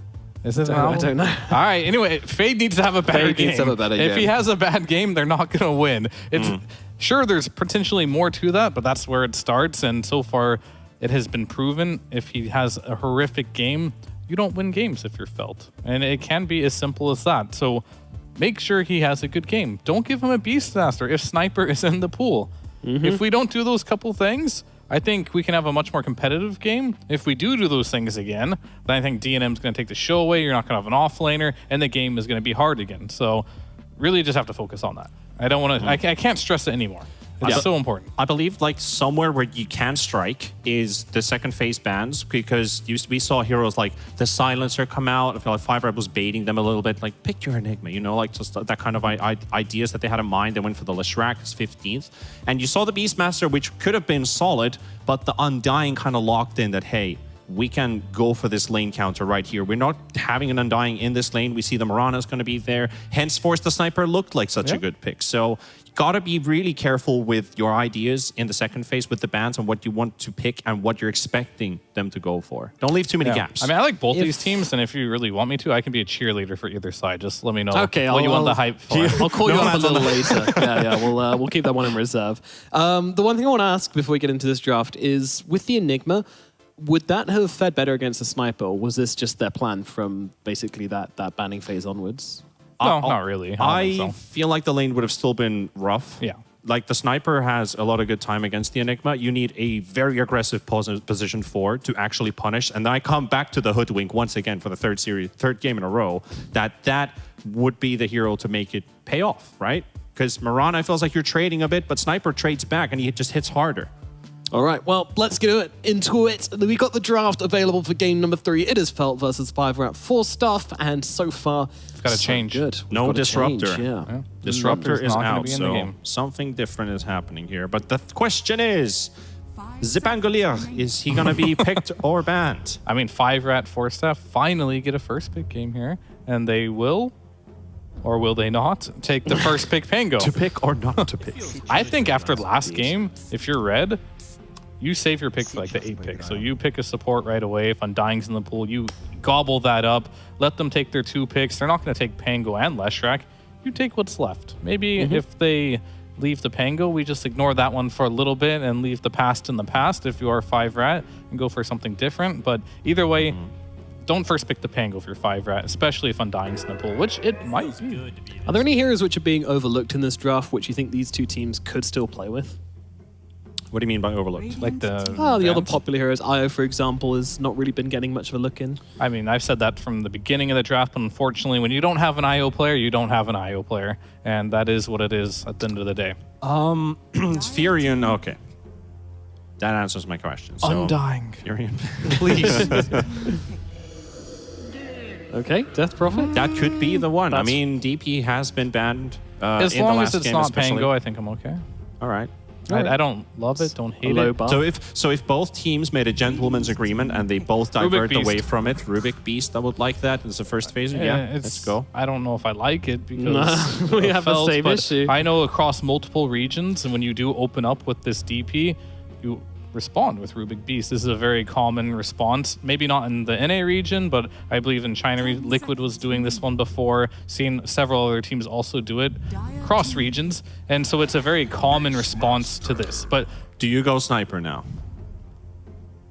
Is it an I album? don't know. All right. Anyway, Fade needs to have a better Fade game. needs to have a better If he game. has a bad game, they're not gonna win. It's sure there's potentially more to that, but that's where it starts. And so far, it has been proven. If he has a horrific game, you don't win games if you're Felt, and it can be as simple as that. So make sure he has a good game. Don't give him a Beastmaster if Sniper is in the pool. If we don't do those couple things, I think we can have a much more competitive game. If we do those things again, then I think D&M is going to take the show away. You're not going to have an off-laner, and the game is going to be hard again. So really just have to focus on that. I don't want to. I can't stress it anymore. It's so important. I believe somewhere where you can strike is the second phase bans, because we saw heroes like the Silencer come out. I feel like 5-Rat was baiting them a little bit, pick your Enigma, just that kind of ideas that they had in mind. They went for the Leshrac as 15th. And you saw the Beastmaster, which could have been solid, but the Undying kind of locked in that, hey, we can go for this lane counter right here. We're not having an Undying in this lane. We see the Mirana's going to be there. Henceforth, the Sniper looked like such a good pick. So you got to be really careful with your ideas in the second phase with the bans and what you want to pick and what you're expecting them to go for. Don't leave too many gaps. I mean, I like both these teams, and if you really want me to, I can be a cheerleader for either side. Just let me know Okay, what you want the hype for. I'll call you up a little later. Yeah, we'll keep that one in reserve. The one thing I want to ask before we get into this draft is, with the Enigma, would that have fed better against the Sniper, or was this just their plan from basically that banning phase onwards? No, not really. I don't think so. feel like the lane would have still been rough. Yeah. The Sniper has a lot of good time against the Enigma. You need a very aggressive position 4 to actually punish. And then I come back to the Hoodwink once again for the third game in a row, that would be the hero to make it pay off, right? Because Mirana feels like you're trading a bit, but Sniper trades back and he just hits harder. All right, well, let's get into it. We got the draft available for game number 3. It is Felt versus 5-Rap 4-Staff, and so far, It's got to change. good. No We've got to change, Disruptor. yeah. Disruptor Disruptor's is not gonna out, be in the so game. something different is happening here. But the question is, Zipangolier, is he going to be picked or banned? I mean, 5-Rat 4-Staff finally get a first pick game here, and they will, or will they not, take the first pick Pango. To pick or not to pick? I think after last game, if you're red, you save your pick for the 8 pick. So you pick a support right away. If Undying's in the pool, you gobble that up. Let them take their 2 picks. They're not going to take Pango and Leshrac. You take what's left. Maybe if they leave the Pango, we just ignore that one for a little bit and leave the past in the past if you are 5-Rat and go for something different. But either way, don't first pick the Pango if you're 5-Rat, especially if Undying's in the pool, which it might be. Are there any heroes which are being overlooked in this draft which you think these two teams could still play with? What do you mean by overlooked? The other popular heroes, Io, for example, has not really been getting much of a look in. I mean, I've said that from the beginning of the draft, but unfortunately, when you don't have an IO player, you don't have an IO player. And that is what it is at the end of the day. It's Furion. Okay. That answers my question. So, Undying. Furion. Please. Okay, Death Prophet. That could be the one. I mean, DP has been banned As in the long last as it's game, not especially. Pango, I think I'm okay. All right. I don't love it, don't hate low it. bar. So if both teams made a gentleman's agreement and they both divert away from it, Rubik Beast, I would like that as the first phase. Yeah, let's go. I don't know if I like it because We of have the Felt, same but issue. I know across multiple regions, and when you do open up with this DP, you respond with Rubik Beast. This is a very common response. Maybe not in the NA region, but I believe in China, Liquid was doing this one before. Seen several other teams also do it across regions, and so it's a very common response to this. But Do you go sniper now?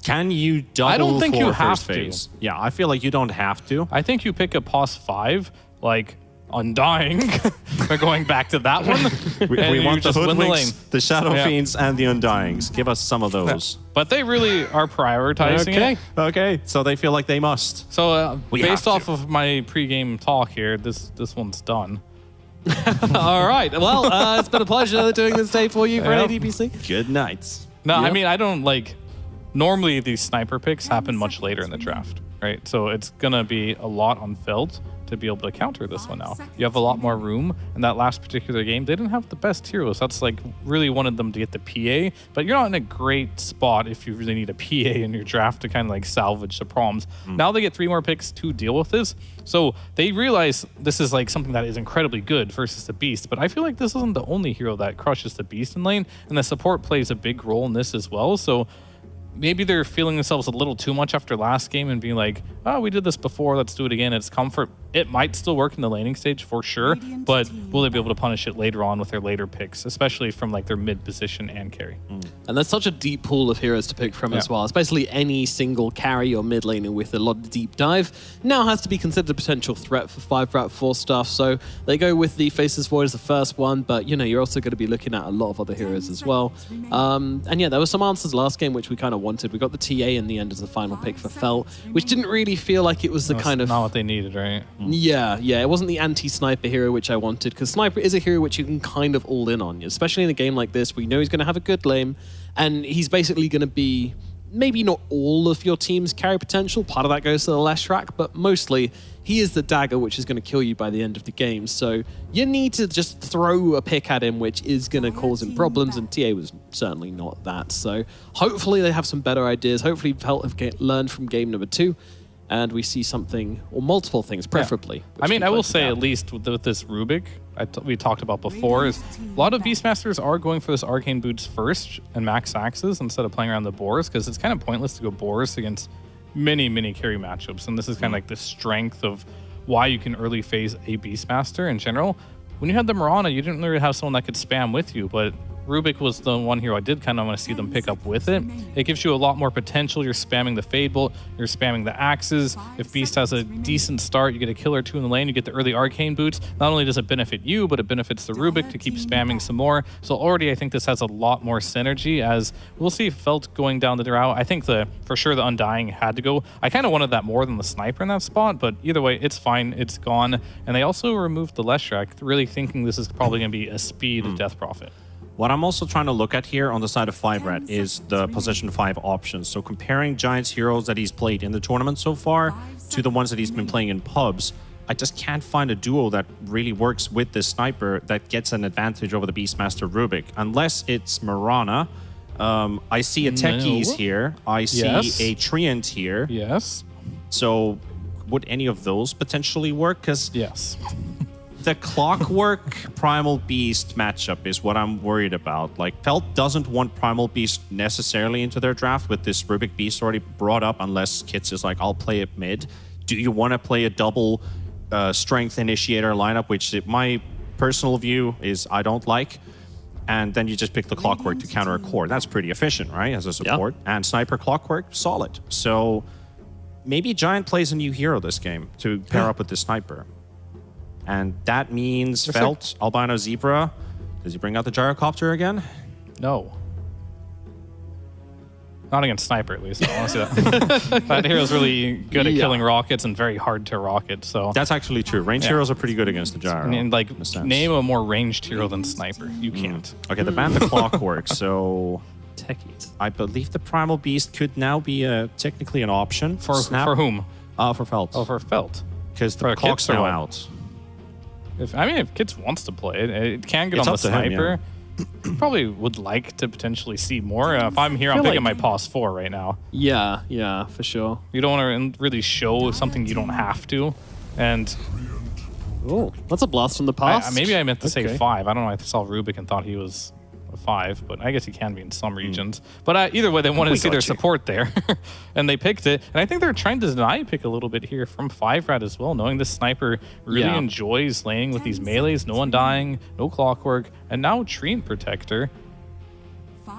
Can you double I don't think for you first have to. phase? Yeah, I feel like you don't have to. I think you pick a POS 5, like Undying. We're going back to that one. We and you want the just win the lane. Hoodwinks, the Shadow Yeah. Fiends, and the Undyings. Give us some of those. But they really are prioritizing it. Okay. So they feel like they must. So We based have off of my pre-game talk here, this one's done. All right. Well, it's been a pleasure doing this day for you for Yep. ADPC. Good nights. No, I Yep. mean, I don't like... Normally, these sniper picks happen much later in the draft, right? So it's going to be a lot on Felt to be able to counter this one now. You have a lot more room. In that last particular game, they didn't have the best heroes. That's like really wanted them to get the PA, but you're not in a great spot if you really need a PA in your draft to kind of like salvage the problems. Now they get 3 more picks to deal with this. So they realize this is like something that is incredibly good versus the Beast, but I feel like this isn't the only hero that crushes the Beast in lane, and the support plays a big role in this as well. So maybe they're feeling themselves a little too much after last game and being like, oh, we did this before, let's do it again. It's comfort. It might still work in the laning stage for sure, but will they be able to punish it later on with their later picks, especially from like their mid position and carry? And there's such a deep pool of heroes to pick from as well. It's basically any single carry or mid laner with a lot of deep dive now has to be considered a potential threat for 5-4 stuff. So they go with the Faceless Void as the first one, but you know, you're also going to be looking at a lot of other heroes as well. And yeah, there were some answers last game which we kind of wanted. We got the TA in the end as the final pick for Felt, which didn't really feel like it was the That's kind of... not what they needed, right? Yeah, it wasn't the anti-sniper hero which I wanted, because sniper is a hero which you can kind of all in on, especially in a game like this. We know he's going to have a good lane, and he's basically going to be maybe not all of your team's carry potential. Part of that goes to the Leshrac, but mostly he is the dagger which is going to kill you by the end of the game. So you need to just throw a pick at him, which is going to cause him problems, and TA was certainly not that. So hopefully they have some better ideas. Hopefully Felt have learned from game number 2. And we see something, or multiple things, preferably. I mean, I will say at least with this Rubik, we talked about before, is a lot of Beastmasters are going for this Arcane Boots first and max axes instead of playing around the boars, because it's kind of pointless to go boars against many carry matchups. And this is kind of like the strength of why you can early phase a Beastmaster in general. When you had the Mirana, you didn't really have someone that could spam with you, but Rubik was the one hero I did kind of want to see them pick up with it. It gives you a lot more potential. You're spamming the Fade Bolt, you're spamming the axes. If Beast has a decent start, you get a kill or 2 in the lane, you get the early Arcane Boots. Not only does it benefit you, but it benefits the Rubik to keep spamming some more. So already I think this has a lot more synergy, as we'll see Felt going down the route. I think for sure the Undying had to go. I kind of wanted that more than the Sniper in that spot, but either way, it's fine, it's gone. And they also removed the Leshrac, really thinking this is probably going to be a speed Death Prophet. What I'm also trying to look at here on the side of 5-Rat is the position 5 options. So comparing Giants heroes that he's played in the tournament so far to the ones that he's been playing in pubs, I just can't find a duo that really works with this sniper that gets an advantage over the Beastmaster Rubik. Unless it's Mirana. I see a Techies here. I see a Treant here. Yes. So would any of those potentially work? Because yes. The Clockwork Primal Beast matchup is what I'm worried about. Like, Felt doesn't want Primal Beast necessarily into their draft with this Rubik Beast already brought up, unless Kits is like, I'll play it mid. Do you want to play a double strength initiator lineup, which my personal view is I don't like, and then you just pick the Clockwork to counter a core. That's pretty efficient, right, as a support. Yep. And Sniper Clockwork, solid. So maybe Giant plays a new hero this game to pair up with the Sniper. And that means Felt, Albino Zebra. Does he bring out the Gyrocopter again? No. Not against Sniper, at least. I want to see that. That hero's really good at killing rockets and very hard to rocket. So that's actually true. Ranged heroes are pretty good against the Gyro. And like, name a more ranged hero than Sniper. You can't. Okay, the ban the Clockwork. So I believe the Primal Beast could now be technically an option for whom? For Felt. Oh, for Felt. Because the clock's now out. If Kits wants to play it, it can get on the Sniper. probably would like to potentially see more. If I'm here, I'm feel picking like- my pos 4 right now. Yeah, for sure. You don't want to really show something you don't have to. And Oh, that's a blast from the past. maybe I meant to say Okay. 5. I don't know. I saw Rubik and thought he was a 5, but I guess he can be in some regions. But either way, they wanted to see their support there, and they picked it. And I think they're trying to deny pick a little bit here from 5-rat as well, knowing this sniper really Yeah. enjoys laning with these melees, no one dying, no clockwork, and now Treant Protector.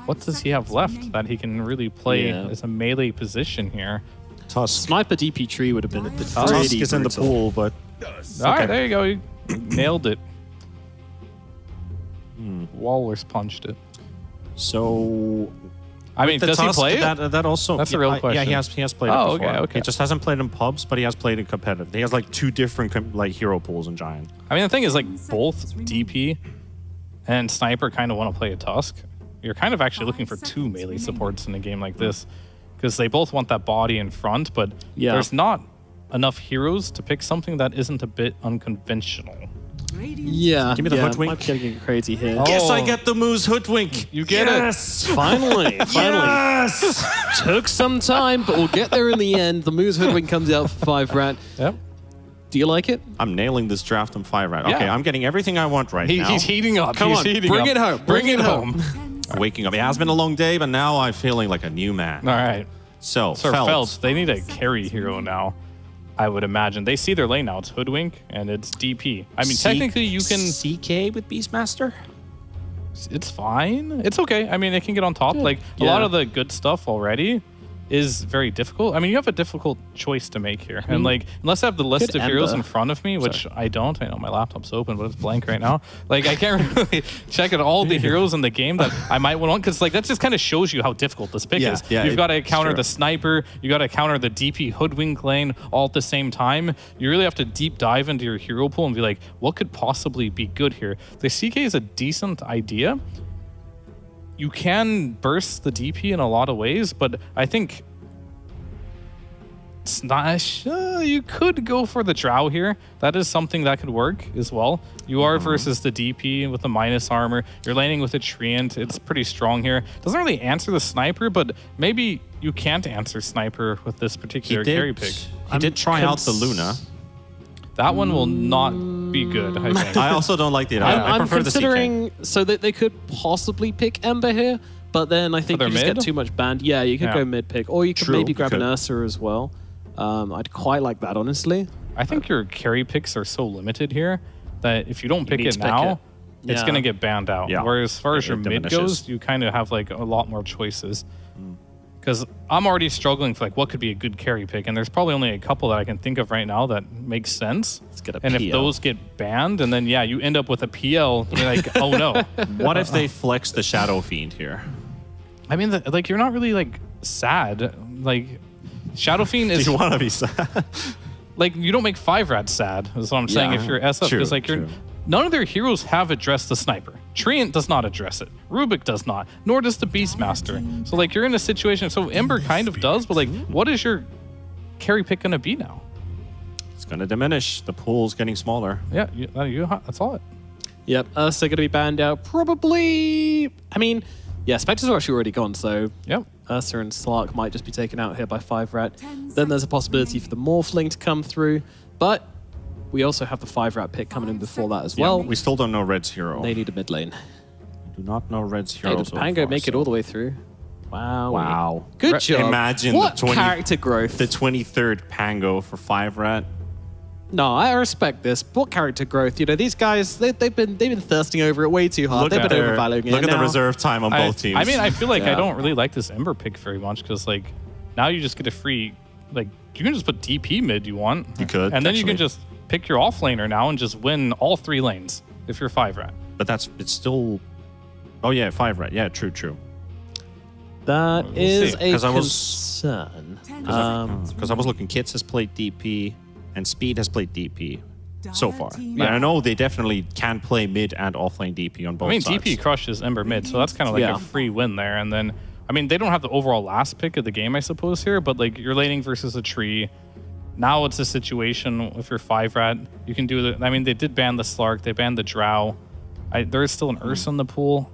What does he have left that he can really play Yeah. as a melee position here? Tusk. Sniper DP tree would have been a bit Tusk pretty is in the brutal. pool, but All right, there you go. You nailed it. Walrus punched it. so I mean, the does he Tusk, play it? That also That's a real Yeah, question. he has played Oh, it before. okay. He just hasn't played in pubs, but he has played in competitive. He has like 2 different like hero pools in Giant. I mean, the thing is, like, both DP and Sniper kind of want to play a Tusk. You're kind of actually looking for 2 melee supports in a game like this, because they both want that body in front, but Yeah. there's not enough heroes to pick something that isn't a bit unconventional. Yeah, Give me the yeah, hoodwink. might be getting crazy here. Yes, I Oh. get the Moose Hoodwink. You get yes! Finally. Yes! Took some time, but we'll get there in the end. The Moose Hoodwink comes out for 5-rat. it. Yep. Do you like it? I'm nailing this draft on 5-rat. Okay, Yeah. I'm getting everything I want right now. He's heating up. Come He's on, heating bring up. it home. Bring it home. Waking up. It has been a long day, but now I'm feeling like a new man. All right. So, Sir Felt. Felt, they need a carry hero now, I would imagine. They see their lane now. It's Hoodwink and it's DP. I mean, technically you can... CK with Beastmaster? It's fine. It's okay. I mean, it can get on top. Like, a Yeah. lot of the good stuff already is very difficult. I mean, you have a difficult choice to make here. And, like, unless I have the list Good of heroes Ember. in front of me, which I don't. I know my laptop's open, but it's blank right now. Like, I can't really check out all the heroes in the game that I might want, because, like, that just kind of shows you how difficult this pick is. yeah, You've got to it's counter true. the sniper. You got to counter the DP Hoodwink lane all at the same time. You really have to deep dive into your hero pool and be like, what could possibly be good here? The CK is a decent idea. You can burst the DP in a lot of ways, but I think it's not. You could go for the Drow here. That is something that could work as well. You are versus the DP with the minus armor. You're laning with a Treant. It's pretty strong here. Doesn't really answer the Sniper, but maybe you can't answer Sniper with this particular carry pick. He did try out the Luna. That one will not be good, I think. I also don't like the I I'm prefer the considering so that they could possibly pick Ember here, but then I think their you just mid? get too much banned. Yeah, you could Yeah. go mid pick, or you could True, maybe you grab an could. Ursa as well. I'd quite like that, honestly. I think your carry picks are so limited here that if you don't pick need it to pick now, it. it's Yeah. going to get banned out. Yeah. Whereas as far as It your mid diminishes. goes, you kind of have like a lot more choices. Because I'm already struggling for like what could be a good carry pick, and there's probably only a couple that I can think of right now that makes sense. Let's get a And if PL. those get banned, and then yeah, you end up with a PL, you're like, oh no. What if they flex the Shadow Fiend here? I mean, like you're not really like sad. Like Shadow Fiend Do is you want to be sad? like you don't make 5-rat sad. Is what I'm saying. Yeah. If you're SF, True, because like you're true. none of their heroes have addressed the sniper. Treant does not address it. Rubik does not. Nor does the Beastmaster. So like you're in a situation. So Ember kind of does, but like, what is your carry pick gonna be now? It's going to diminish. The pool's getting smaller. Yeah, that's all it. Yep, Ursa going to be banned out. Probably. I mean, yeah, Spectres are actually already gone, so Yep. Ursa and Slark might just be taken out here by 5-rat. Then there's a possibility for the Morphling to come through, but we also have the 5-rat pick coming in before that as well. We still don't know Red's hero. They need a mid lane. do not know Red's Hey, hero. did Pango make it all the way through? Wow. Wow. Good job. Imagine what the 20 character growth. The 23rd Pango for 5-rat. No, I respect this. What character growth? You know, these guys, they've been thirsting over it way too hard. They've been overvaluing it. Look at the now. reserve time on both teams. I mean, I feel like I Yeah. don't really like this Ember pick very much because like now you just get a free like you can just put DP mid you want. You could, and then you can actually. just pick your offlaner now and just win all 3 lanes if you're 5-rat. But it's still. Oh yeah, 5-rat. Yeah, true. That is see. a 'Cause I was- concern. Because I was looking, Kits has played DP and Speed has played DP so far. Yeah. And I know they definitely can play mid and offlane DP on both I mean, sides. DP crushes Ember mid, so that's kind of like Yeah. a free win there. And then, I mean, they don't have the overall last pick of the game, I suppose, here, but like you're laning versus a tree. Now it's a situation if you're 5-rat, you can do the. I mean, they did ban the Slark, they banned the Drow. There is still an Ursa in the pool.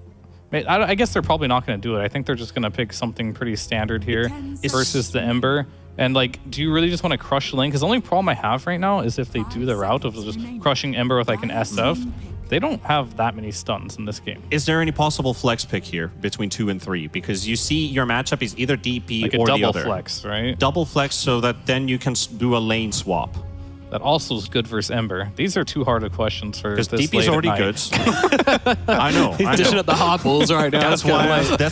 I guess they're probably not going to do it. I think they're just going to pick something pretty standard here versus the Ember. And like, do you really just want to crush Link? Because the only problem I have right now is if they do the route of just crushing Ember with like an SF, they don't have that many stuns in this game. Is there any possible flex pick here between 2 and 3? Because you see your matchup is either DP Like a or the double other. flex, right? Double flex so that then you can do a lane swap. That also is good versus Ember. These are too hard of questions for this Because DP late is at already night. good. I know. He's dishing up the hard balls right now. That's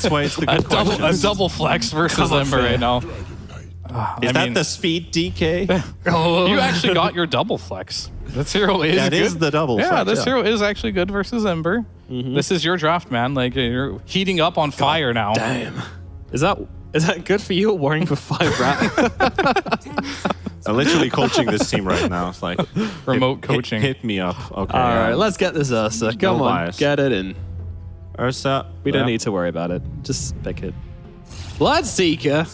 why it's the good question. A double flex versus Ember right now. Is that the speed DK? You actually got your double flex. This hero is That good. is the double Yeah, flex, this yeah. hero is actually good versus Ember. This is your draft, man. Like, you're heating up on fire now. Damn. Is that good for you or worrying for 5 rat? I'm literally coaching this team right now. It's like Remote coaching. Hit me up. Okay. All right, let's get this Ursa. Come No on, bias. get it in. Ursa. We don't need to worry about it. Just pick it. Bloodseeker.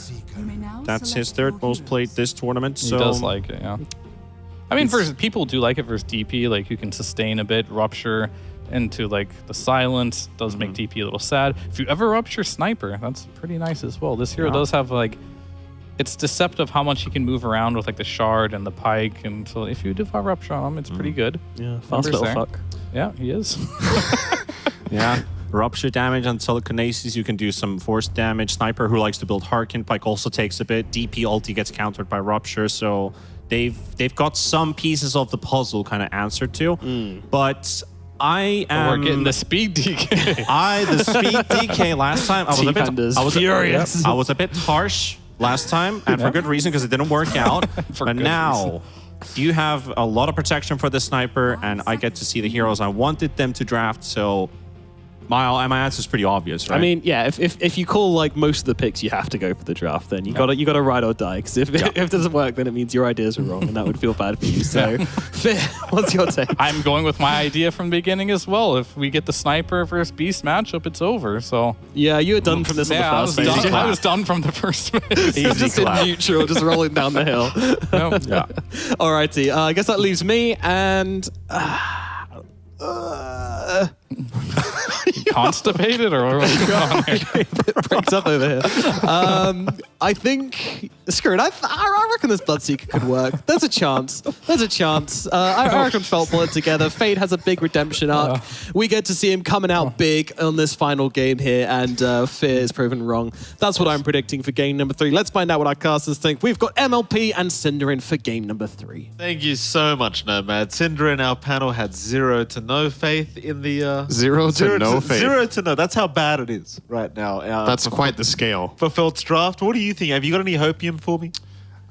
That's his third most played this tournament. He So does like it, yeah. I mean, versus people do like it versus DP. Like, you can sustain a bit, rupture into like the silence. Does make DP a little sad. If you ever rupture Sniper, that's pretty nice as well. This hero does have like, it's deceptive how much he can move around with like the shard and the pike. And so if you do have rupture on him, it's pretty good. Yeah, fast Ember's little there. fuck. Yeah, he is. yeah. Rupture damage on telekinesis. You can do some force damage. Sniper who likes to build Harkin Pike also takes a bit. DP ulti gets countered by Rupture. So they've got some pieces of the puzzle kind of answered to. But I am We're getting the speed DK. the speed DK last time. I was furious. I was a bit harsh last time, and for good reason because it didn't work out. But now you have a lot of protection for the Sniper, and I get to see the heroes I wanted them to draft. So my answer is pretty obvious, right? I mean, yeah. If you call like most of the picks, you have to go for the draft. Then you gotta ride or die. Because if it doesn't work, then it means your ideas are wrong, and that would feel bad for you. So, Finn, what's your take? I'm going with my idea from the beginning as well. If we get the Sniper versus Beast matchup, it's over. So Yeah, you were done from this yeah, on the first phase. I was done from the first phase. Just in neutral, just rolling down the hill. Yeah. Alrighty, I guess that leaves me and. Constipated or what's going on here? Breaks up over here. I think screw it. I reckon this Bloodseeker could work. There's a chance. I reckon Felt pull it together. Fade has a big redemption arc. We get to see him coming out big on this final game here, and Fear is proven wrong. That's what I'm predicting for game number 3. Let's find out what our casters think. We've got MLP and Cinder in for game number 3. Thank you so much, Nomad. Cinder in our panel had 0 to no faith in the... 0 to no faith. 0 to no. That's how bad it is right now. That's quite the scale. For Felt's draft. What do you think? Have you got any hopium for me?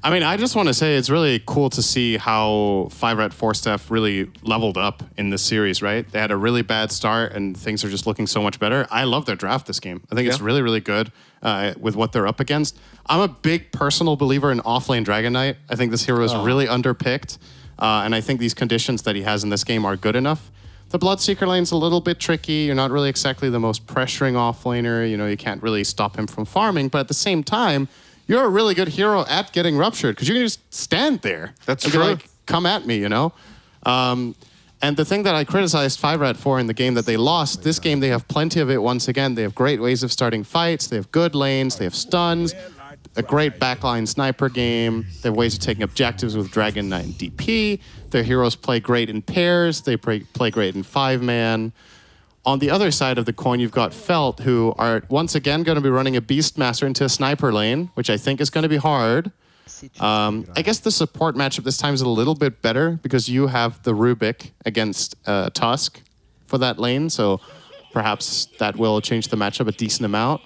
I mean, I just want to say it's really cool to see how 5-Rat 4-Steph really leveled up in this series, right? They had a really bad start and things are just looking so much better. I love their draft this game. I think it's really, really good with what they're up against. I'm a big personal believer in offlane Dragon Knight. I think this hero is really underpicked. And I think these conditions that he has in this game are good enough. The Bloodseeker lane's a little bit tricky. You're not really exactly the most pressuring offlaner. You know, you can't really stop him from farming. But at the same time, you're a really good hero at getting ruptured because you can just stand there. That's and true. be like, come at me, you know? And the thing that I criticized 5-Rat for in the game that they lost, this game they have plenty of it once again. They have great ways of starting fights. They have good lanes. They have stuns. A great backline sniper game. They have ways of taking objectives with Dragon Knight and DP. Their heroes play great in pairs. They play great in 5-man. On the other side of the coin, you've got Felt, who are once again going to be running a Beastmaster into a sniper lane, which I think is going to be hard. I guess the support matchup this time is a little bit better because you have the Rubik against Tusk for that lane, so perhaps that will change the matchup a decent amount.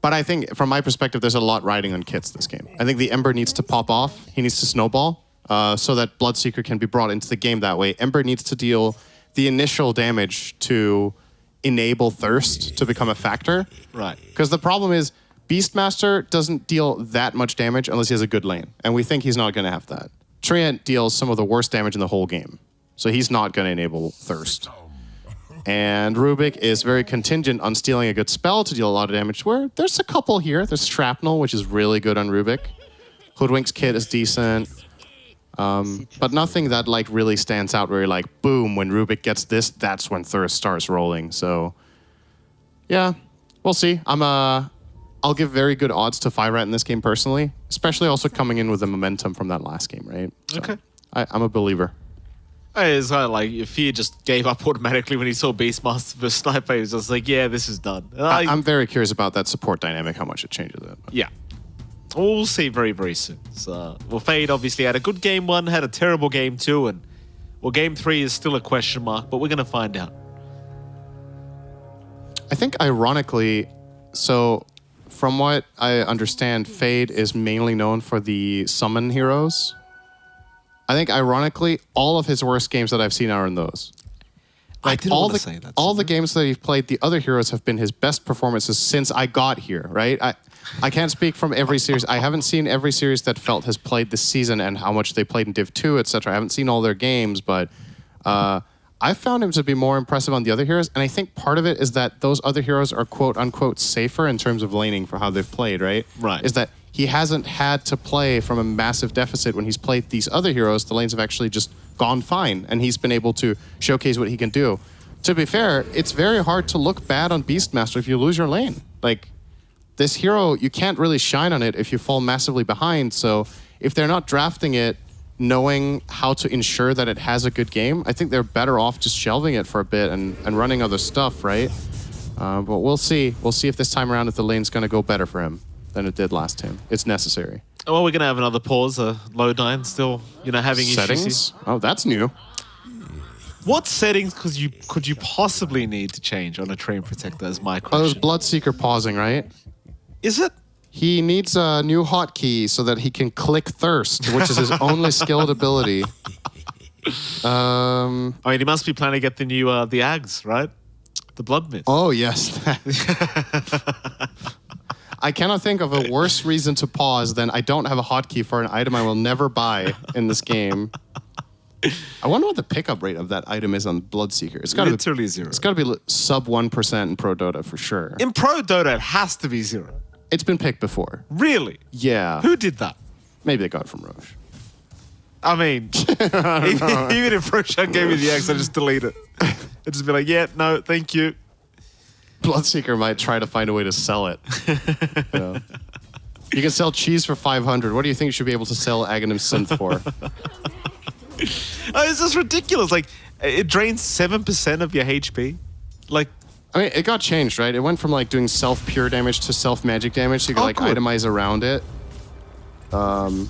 But I think, from my perspective, there's a lot riding on Kits this game. I think the Ember needs to pop off. He needs to snowball so that Bloodseeker can be brought into the game that way. Ember needs to deal the initial damage to enable Thirst to become a factor. Right. Because the problem is, Beastmaster doesn't deal that much damage unless he has a good lane. And we think he's not going to have that. Treant deals some of the worst damage in the whole game. So he's not going to enable Thirst. And Rubik is very contingent on stealing a good spell to deal a lot of damage, where there's a couple here. There's Shrapnel, which is really good on Rubik. Hoodwink's Kit is decent. But nothing that like really stands out where you're like, boom, when Rubik gets this, that's when Thirst starts rolling. So yeah, we'll see. I'll give very good odds to Firat in this game personally, especially also coming in with the momentum from that last game, right? So Okay. I'm a believer. It's kind of like Fear just gave up automatically when he saw Beastmaster versus Sniper. He was just like, yeah, this is done. I'm very curious about that support dynamic, how much it changes it. Yeah. We'll see very, very soon. So, well, Fade obviously had a good game 1, had a terrible game 2, and well, game 3 is still a question mark, but we're going to find out. I think ironically, so from what I understand, Fade is mainly known for the summon heroes. I think ironically, all of his worst games that I've seen are in those. I didn't want to say that. All the games that he's played, the other heroes have been his best performances since I got here, right? I can't speak from every series. I haven't seen every series that Felt has played this season and how much they played in Div 2, etc. I haven't seen all their games, but I found him to be more impressive on the other heroes, and I think part of it is that those other heroes are quote-unquote safer in terms of laning for how they've played, right? Right. Is that he hasn't had to play from a massive deficit when he's played these other heroes. The lanes have actually just gone fine, and he's been able to showcase what he can do. To be fair, it's very hard to look bad on Beastmaster if you lose your lane. Like, this hero, you can't really shine on it if you fall massively behind, so if they're not drafting it knowing how to ensure that it has a good game, I think they're better off just shelving it for a bit and running other stuff, right? But we'll see. We'll see if this time around if the lane's going to go better for him than it did last time. It's necessary. Well, we're going to have another pause. Low9 still, having Settings? issues. Oh, that's new. What settings could you possibly need to change on a Train Protector is my Oh, it was question. Bloodseeker pausing, right? Is it? He needs a new hotkey so that he can click Thirst, which is his only skilled ability. I mean, he must be planning to get the new the Ags, right? The Blood Myth. Oh, yes. I cannot think of a worse reason to pause than I don't have a hotkey for an item I will never buy in this game. I wonder what the pickup rate of that item is on Bloodseeker. It's got to Literally 0. It's got to be sub 1% in Pro Dota for sure. In Pro Dota, it has to be 0. It's been picked before. Really? Yeah. Who did that? Maybe they got it from Roche. I mean, even if Roshan gave me the X, I'd just delete it. I'd just be like, yeah, no, thank you. Bloodseeker might try to find a way to sell it. You know? You can sell cheese for 500. What do you think you should be able to sell Aghanim Synth for? It's just ridiculous. Like, it drains 7% of your HP. Like, I mean, it got changed, right? It went from like doing self-pure damage to self-magic damage, so you could good. itemize around it.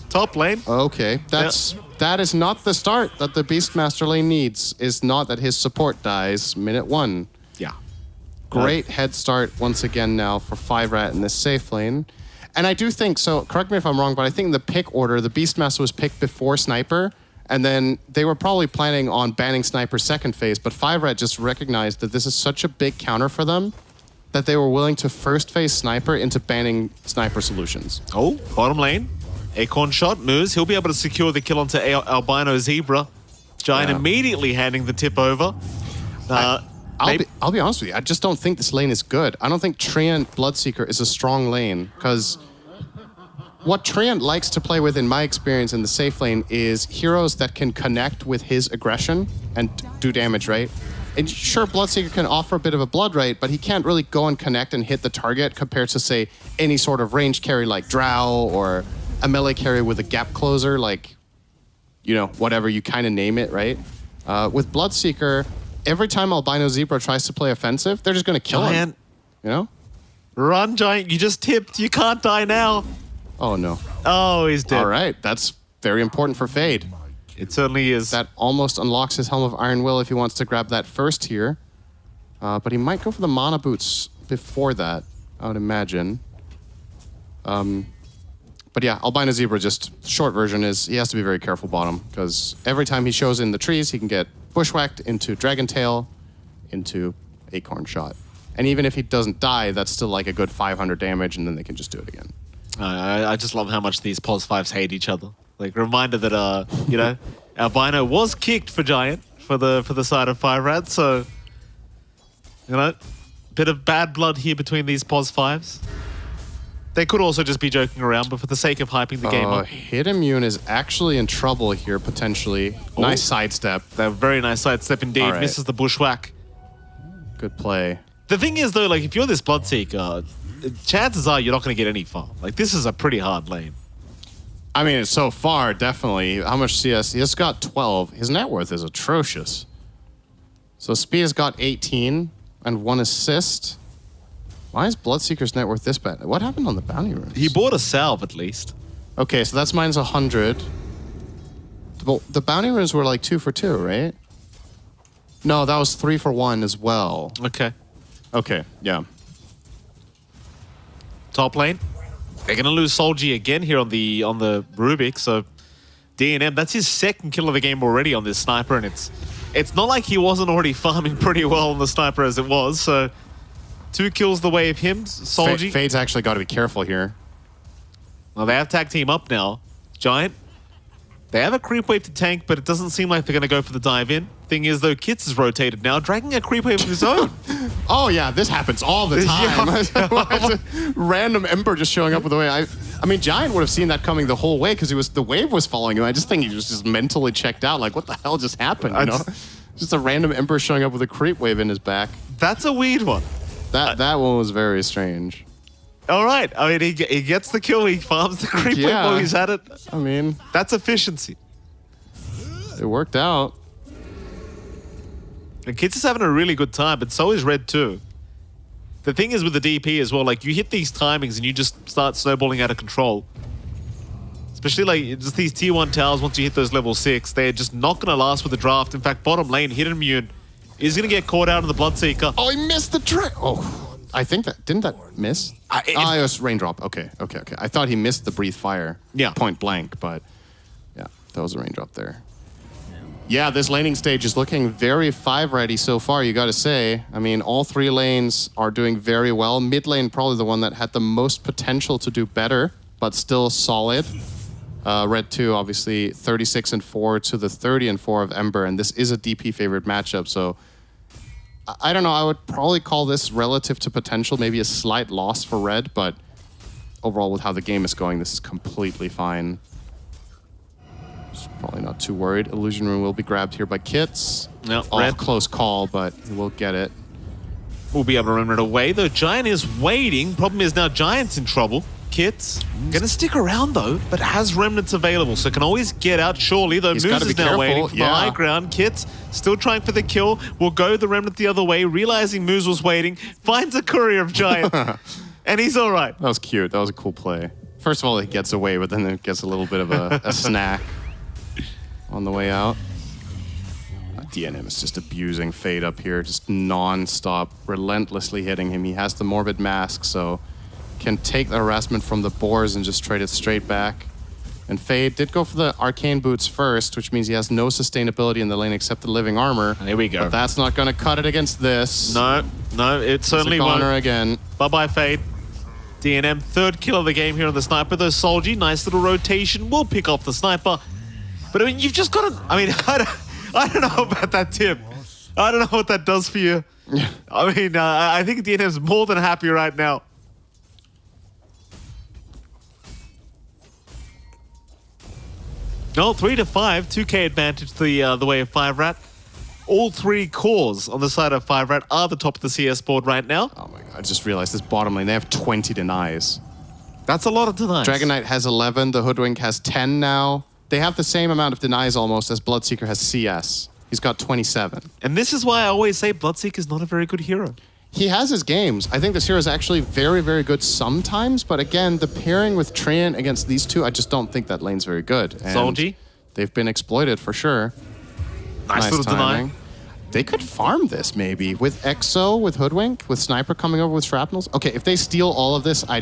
top lane. Okay, that is not the start that the Beastmaster lane needs. Is not that his support dies minute 1. Yeah. Great head start once again now for 5-Rat in this safe lane. And I do think, so correct me if I'm wrong, but I think in the pick order, the Beastmaster was picked before Sniper, and then they were probably planning on banning Sniper second phase, but 5-Rat just recognized that this is such a big counter for them that they were willing to first phase Sniper into banning Sniper solutions. Oh, bottom lane. Acorn shot moves. He'll be able to secure the kill onto Albino Zebra. Giant immediately handing the tip over. I'll be honest with you, I just don't think this lane is good. I don't think Treant Bloodseeker is a strong lane, because what Treant likes to play with, in my experience in the safe lane, is heroes that can connect with his aggression and do damage, right? And sure, Bloodseeker can offer a bit of a blood rate, but he can't really go and connect and hit the target compared to, say, any sort of range carry like Drow or a melee carry with a gap closer, like, whatever you kind of name it, right? With Bloodseeker, every time Albino Zebra tries to play offensive, they're just going to kill him. Run, Giant. You just tipped. You can't die now. Oh, no. Oh, he's dead. All right. That's very important for Fade. It certainly is. That almost unlocks his Helm of Iron Will if he wants to grab that first here. But he might go for the Mana Boots before that, I would imagine. But yeah, Albino Zebra, just short version is he has to be very careful bottom, because every time he shows in the trees, he can get bushwhacked into Dragon Tail, into Acorn Shot. And even if he doesn't die, that's still like a good 500 damage, and then they can just do it again. I just love how much these Pos 5s hate each other. Like, reminder that, Albino was kicked for Giant for the side of 5-Rat, so, bit of bad blood here between these Pos 5s. They could also just be joking around, but for the sake of hyping the game up. Hit Immune is actually in trouble here, potentially. Nice sidestep. That very nice sidestep indeed. All right. Misses the bushwhack. Good play. The thing is, though, like, if you're this Bloodseeker, chances are you're not going to get any farm. Like, this is a pretty hard lane. I mean, so far, definitely. How much CS? He has got 12. His net worth is atrocious. So Speed has got 18 and 1 assist. Why is Bloodseeker's net worth this bad? What happened on the bounty runes? He bought a salve, at least. Okay, so that's minus 100. The bounty runes were like 2 for 2, right? No, that was 3 for 1 as well. Okay. Okay, yeah. Top lane. They're going to lose Solji again here on the Rubik, so DNM, that's his second kill of the game already on this sniper, and it's not like he wasn't already farming pretty well on the sniper as it was, so 2 kills the way of him, Solji. Fade's actually got to be careful here. Well, they have tag team up now. Giant. They have a creep wave to tank, but it doesn't seem like they're going to go for the dive in. Thing is, though, Kits is rotated now, dragging a creep wave of his own. Oh, yeah, this happens all the time. Yeah. Random Ember just showing up with the way. I mean, Giant would have seen that coming the whole way because the wave was following him. I just think he was just mentally checked out. Like, what the hell just happened? You know? Just a random Ember showing up with a creep wave in his back. That's a weird one. That one was very strange. All right. I mean, he gets the kill. He farms the creep wave while he's at it. I mean, that's efficiency. It worked out. And Kits is having a really good time, but so is Red too. The thing is with the DP as well, like you hit these timings and you just start snowballing out of control. Especially like just these tier 1 towers, once you hit those level 6, they're just not going to last with the draft. In fact, bottom lane, Hidden Immune is going to get caught out in the Bloodseeker. Oh, he missed the trick. Oh, I think that, didn't that miss? It was raindrop. Okay. I thought he missed the breathe fire. Yeah. Point blank, but yeah, that was a raindrop there. Yeah, this laning stage is looking very 5 ready so far, you gotta say. I mean, all 3 lanes are doing very well. Mid lane probably the one that had the most potential to do better, but still solid. Red 2, obviously 36-4 to the 30-4 of Ember, and this is a DP favorite matchup, so I don't know, I would probably call this relative to potential, maybe a slight loss for Red, but overall with how the game is going, this is completely fine. Probably not too worried. Illusion Rune will be grabbed here by Kits. No, Red. Close call, but he will get it. We'll be able to run it away, though. Giant is waiting. Problem is now Giant's in trouble. Kits gonna stick around, though, but has remnants available, so can always get out surely, though. Moose is now waiting for the high ground. Kits still trying for the kill. Will go the remnant the other way, realizing Moose was waiting. Finds a courier of Giant, and he's all right. That was cute. That was a cool play. First of all, he gets away, but then it gets a little bit of a snack on the way out. DNM is just abusing Fade up here, just non-stop, relentlessly hitting him. He has the Morbid Mask, so can take the harassment from the boars and just trade it straight back. And Fade did go for the Arcane Boots first, which means he has no sustainability in the lane except the Living Armor. And here we go. But that's not going to cut it against this. No, it certainly won't. Again. Bye-bye, Fade. DNM, 3rd kill of the game here on the sniper. Though Solji, nice little rotation, will pick off the sniper. But I mean, you've just got to... I mean, I don't know about that tip. I don't know what that does for you. I mean, I think DNM's more than happy right now. No, 3-5, 2k advantage the way of 5-Rat. All 3 cores on the side of 5-Rat are the top of the CS board right now. Oh my god, I just realized this bottom lane, they have 20 denies. That's a lot of denies. Dragon Knight has 11, the Hoodwink has 10 now. They have the same amount of denies almost as Bloodseeker has CS. He's got 27. And this is why I always say Bloodseeker is not a very good hero. He has his games. I think this hero is actually very, very good sometimes, but again, the pairing with Treant against these two, I just don't think that lane's very good. Solji? They've been exploited for sure. Nice little timing. deny. They could farm this maybe with Exo, with Hoodwink, with Sniper coming over with Shrapnels. Okay, if they steal all of this, I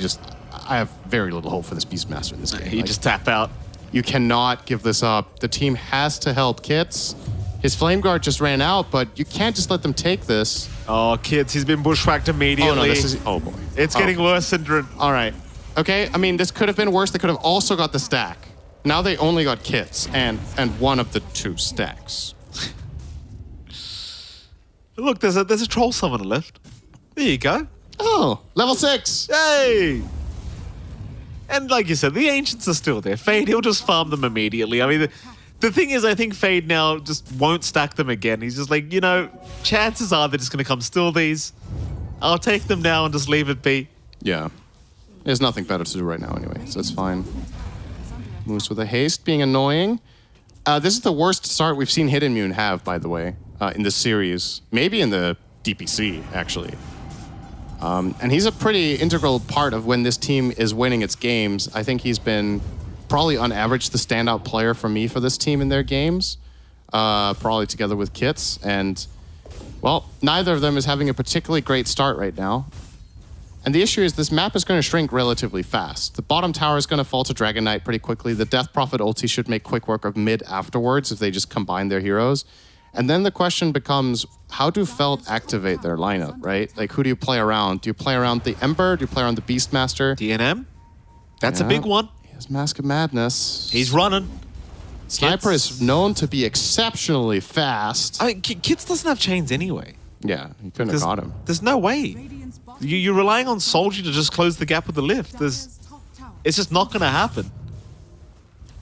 have very little hope for this Beastmaster in this game. You just tap out. You cannot give this up. The team has to help Kits. His Flame Guard just ran out, but you can't just let them take this. Oh, Kits, he's been bushwhacked immediately. Oh, no, this is... Oh, boy. It's getting worse, Syndrin. All right. Okay, I mean, this could have been worse. They could have also got the stack. Now they only got Kits and one of the 2 stacks. Look, there's a troll summoner left. There you go. Oh, level 6. Hey! And like you said, the Ancients are still there. Fade, he'll just farm them immediately. I mean, the thing is, I think Fade now just won't stack them again. He's just like, chances are they're just going to come steal these. I'll take them now and just leave it be. Yeah. There's nothing better to do right now anyway, so it's fine. Moves with a haste, being annoying. This is the worst start we've seen Hidden Immune have, by the way, in this series. Maybe in the DPC, actually. And he's a pretty integral part of when this team is winning its games. I think he's been probably on average the standout player for me for this team in their games. Probably together with Kits. And, well, neither of them is having a particularly great start right now. And the issue is this map is going to shrink relatively fast. The bottom tower is going to fall to Dragon Knight pretty quickly. The Death Prophet ulti should make quick work of mid afterwards if they just combine their heroes. And then the question becomes, how do Felt activate their lineup, right? Like, who do you play around? Do you play around the Ember? Do you play around the Beastmaster? DNM? That's a big one. He has Mask of Madness. He's running. Sniper is known to be exceptionally fast. I mean, Kits doesn't have chains anyway. Yeah, you couldn't have got him. There's no way. You're relying on Soldier to just close the gap with the lift. It's just not going to happen.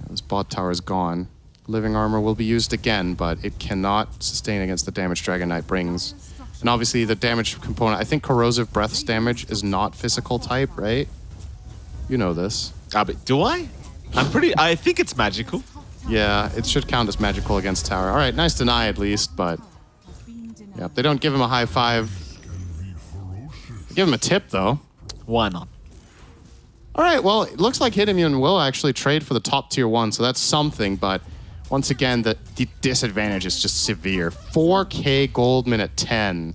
This bot tower is gone. Living armor will be used again, but it cannot sustain against the damage Dragon Knight brings. And obviously the damage component, I think Corrosive Breath's damage is not physical type, right? You know this. But do I? I think it's magical. Yeah, it should count as magical against tower. All right, nice deny at least, but yeah, they don't give him a high five. Give him a tip, though. Why not? All right, well, it looks like Hidden Immune will actually trade for the top tier 1, so that's something, but once again, the disadvantage is just severe. 4K gold minute 10.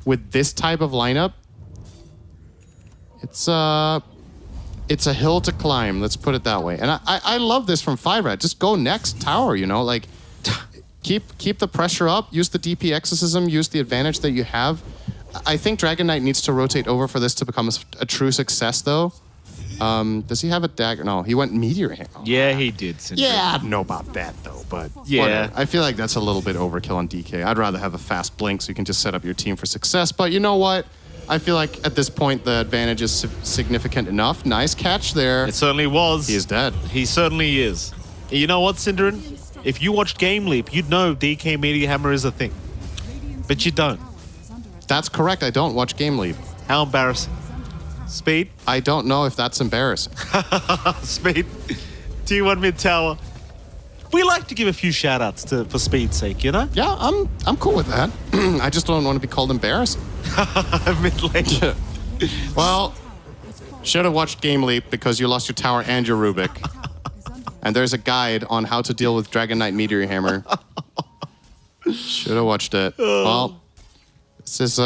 With this type of lineup, it's a hill to climb, let's put it that way. And I love this from 5-Rat. Just go next tower, like, keep the pressure up, use the DP exorcism, use the advantage that you have. I think Dragon Knight needs to rotate over for this to become a true success, though. Does he have a dagger? No, he went Meteor Hammer. Yeah, he did. Yeah, I don't know about that, though, but yeah. Whatever. I feel like that's a little bit overkill on DK. I'd rather have a fast blink so you can just set up your team for success. But you know what? I feel like at this point, the advantage is significant enough. Nice catch there. It certainly was. He is dead. He certainly is. You know what, Cinderin? If you watched Game Leap, you'd know DK Meteor Hammer is a thing. But you don't. That's correct. I don't watch Game Leap. How embarrassing. Speed? I don't know if that's embarrassing. Speed. T1 mid tower. We like to give a few shout-outs for Speed's sake, you know? Yeah, I'm cool with that. I just don't want to be called embarrassing. Mid lane. Well, should have watched Game Leap because you lost your tower and your Rubik. And there's a guide on how to deal with Dragon Knight Meteor Hammer. Should have watched it. Well, this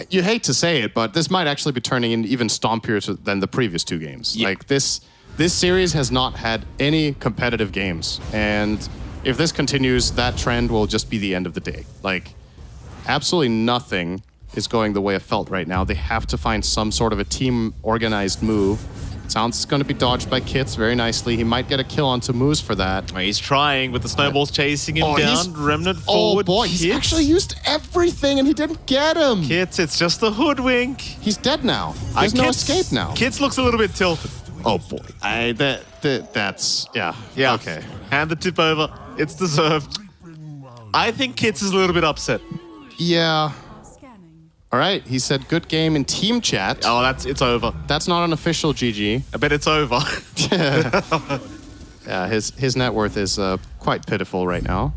you hate to say it, but this might actually be turning in even stompier than the previous two games. Yeah. Like this series has not had any competitive games, and if this continues, that trend will just be the end of the day. Like, absolutely nothing is going the way of Felt right now. They have to find some sort of a team-organized move. Sounds going to be dodged by Kits very nicely. He might get a kill onto Moose for that. He's trying with the snowballs chasing him down. Remnant forward. Oh boy, he's actually used everything and he didn't get him. Kits, it's just a hoodwink. He's dead now. There's no escape now. Kits looks a little bit tilted. Oh boy. That's yeah. Okay. Hand the tip over. It's deserved. I think Kits is a little bit upset. Yeah. All right, he said good game in team chat. Oh, it's over. That's not an official GG. I bet it's over. Yeah, his net worth is quite pitiful right now.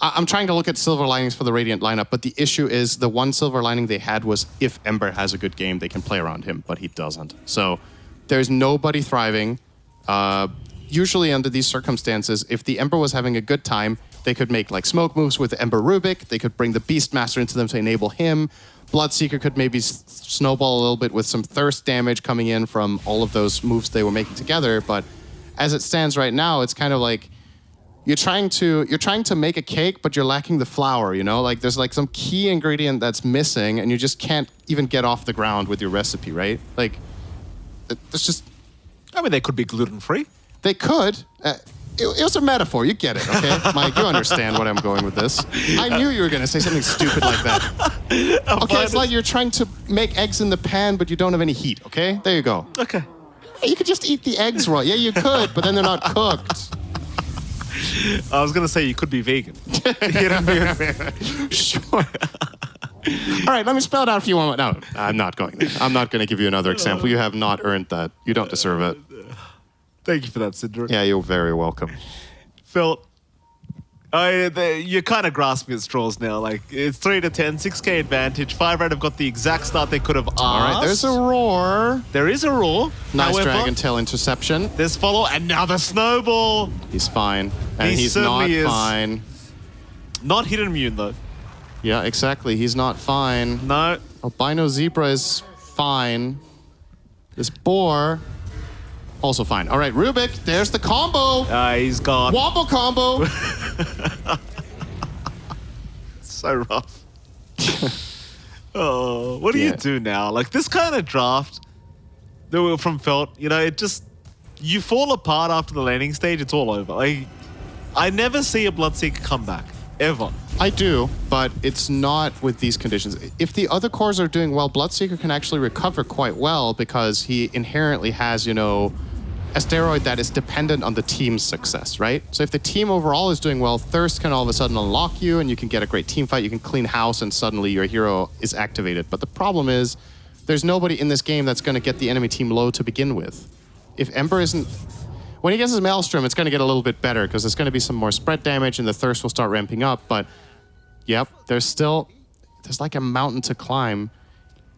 I'm trying to look at silver linings for the Radiant lineup, but the issue is the one silver lining they had was if Ember has a good game, they can play around him, but he doesn't. So there's nobody thriving. Usually under these circumstances, if the Ember was having a good time, they could make like smoke moves with Ember Rubik. They could bring the Beastmaster into them to enable him. Bloodseeker could maybe snowball a little bit with some thirst damage coming in from all of those moves they were making together. But as it stands right now, it's kind of like you're trying to make a cake, but you're lacking the flour. You know, like there's like some key ingredient that's missing, and you just can't even get off the ground with your recipe, right? Like it's just. I mean, they could be gluten-free. They could. It was a metaphor. You get it, okay? Mike, you understand what I'm going with this. I knew you were going to say something stupid like that. Okay, it's like you're trying to make eggs in the pan, but you don't have any heat, okay? There you go. Okay. Hey, you could just eat the eggs raw. Yeah, you could, but then they're not cooked. I was gonna say you could be vegan. Sure. All right, let me spell it out if you want. No, I'm not going there. I'm not going to give you another example. You have not earned that. You don't deserve it. Thank you for that, Syndra. Yeah, you're very welcome. Phil, you're kind of grasping at straws now. Like, it's 3-10, 6k advantage. 5 Red have got the exact start they could have asked. All right, there's a roar. There is a roar. Nice However, Dragon Tail interception. There's follow, another snowball. He's fine. And He he's not certainly is. fine. Not hit immune, though. Yeah, exactly. He's not fine. No. Albino Zebra is fine. This boar, also fine. All right, Rubik, there's the combo. He's gone. Wombo combo. So rough. Oh, what do you do now? Like, this kind of draft that we were from Felt, you know, it just, you fall apart after the landing stage, it's all over. Like, I never see a Bloodseeker come back, ever. I do, but it's not with these conditions. If the other cores are doing well, Bloodseeker can actually recover quite well because he inherently has, you know, a steroid that is dependent on the team's success, right? So if the team overall is doing well, Thirst can all of a sudden unlock you and you can get a great team fight, you can clean house and suddenly your hero is activated. But the problem is there's nobody in this game that's going to get the enemy team low to begin with. If Ember isn't... When he gets his Maelstrom, it's going to get a little bit better because there's going to be some more spread damage and the Thirst will start ramping up. But, yep, there's like a mountain to climb.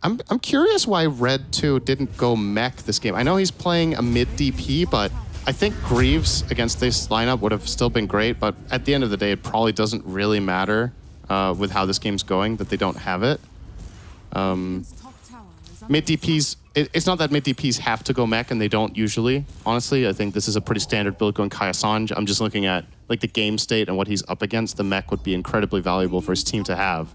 I'm curious why Red 2 didn't go mech this game. I know he's playing a mid DP, but I think Greaves against this lineup would have still been great. But at the end of the day, it probably doesn't really matter with how this game's going that they don't have it. Mid DPs, it's not that mid DPs have to go mech, and they don't usually. Honestly, I think this is a pretty standard build going Kaya Sanj. I'm just looking at like the game state and what he's up against. The mech would be incredibly valuable for his team to have.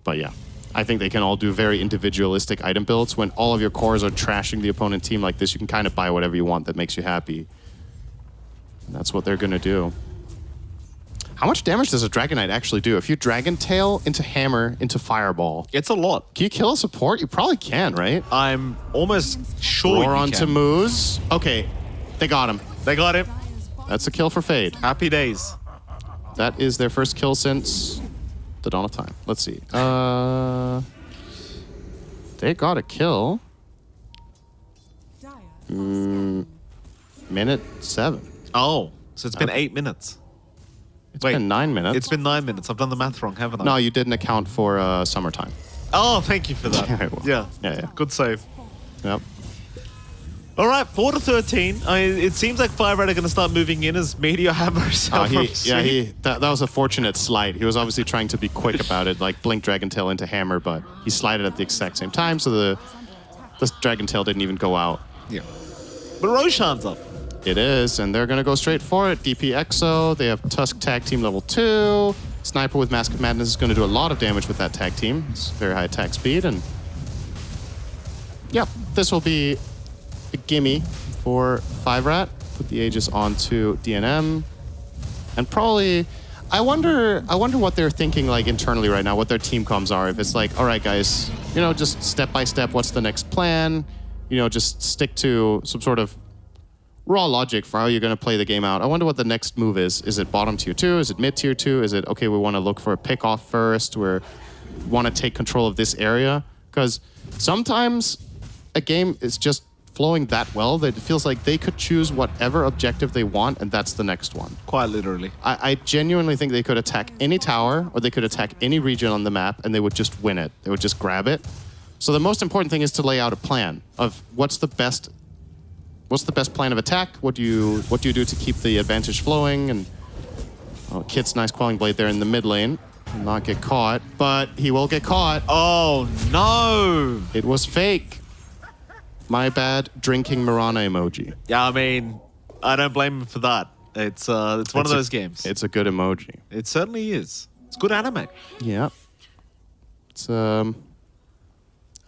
But yeah, I think they can all do very individualistic item builds. When all of your cores are trashing the opponent team like this, you can kind of buy whatever you want that makes you happy. And that's what they're going to do. How much damage does a Dragon Knight actually do? If you Dragon Tail into Hammer into Fireball, it's a lot. Can you kill a support? You probably can, right? I'm almost sure Roar you onto can. Moose. Okay, they got him. They got him. That's a kill for Fade. Happy days. That is their first kill since the dawn of time. Let's see. They got a kill. Minute 7. Oh, so it's been 8 minutes. It's been 9 minutes. It's been 9 minutes. I've done the math wrong, haven't I? No, you didn't account for summertime. Oh, thank you for that. Yeah. Good save. Yep. All right, 4-13. It seems like 5 Red are going to start moving in as Meteor Hammers. That was a fortunate slide. He was obviously trying to be quick about it, like blink Dragon Tail into Hammer, but he slided at the exact same time, so the Dragon Tail didn't even go out. Yeah. But Roshan's up. It is, and they're going to go straight for it. DP Exo, they have Tusk Tag Team level 2. Sniper with Mask of Madness is going to do a lot of damage with that tag team. It's very high attack speed, and yeah, this will be a gimme for 5-Rat. Put the Aegis onto DNM, and probably, I wonder what they're thinking like internally right now, what their team comms are. If it's like, all right, guys, you know, just step by step, what's the next plan? You know, just stick to some sort of raw logic for how you're going to play the game out. I wonder what the next move is. Is it bottom tier 2? Is it mid tier 2? Is it, okay, we want to look for a pick off first, we want to take control of this area? Because sometimes a game is just flowing that well that it feels like they could choose whatever objective they want, and that's the next one. Quite literally. I genuinely think they could attack any tower, or they could attack any region on the map, and they would just win it. They would just grab it. So the most important thing is to lay out a plan of what's the best plan of attack? What do you do to keep the advantage flowing? And Kit's nice Quelling Blade there in the mid lane. Will not get caught, but he will get caught. Oh no! It was fake. My bad. Drinking Mirana emoji. Yeah, I mean, I don't blame him for that. It's one of those games. It's a good emoji. It certainly is. It's good anime. Yeah. It's that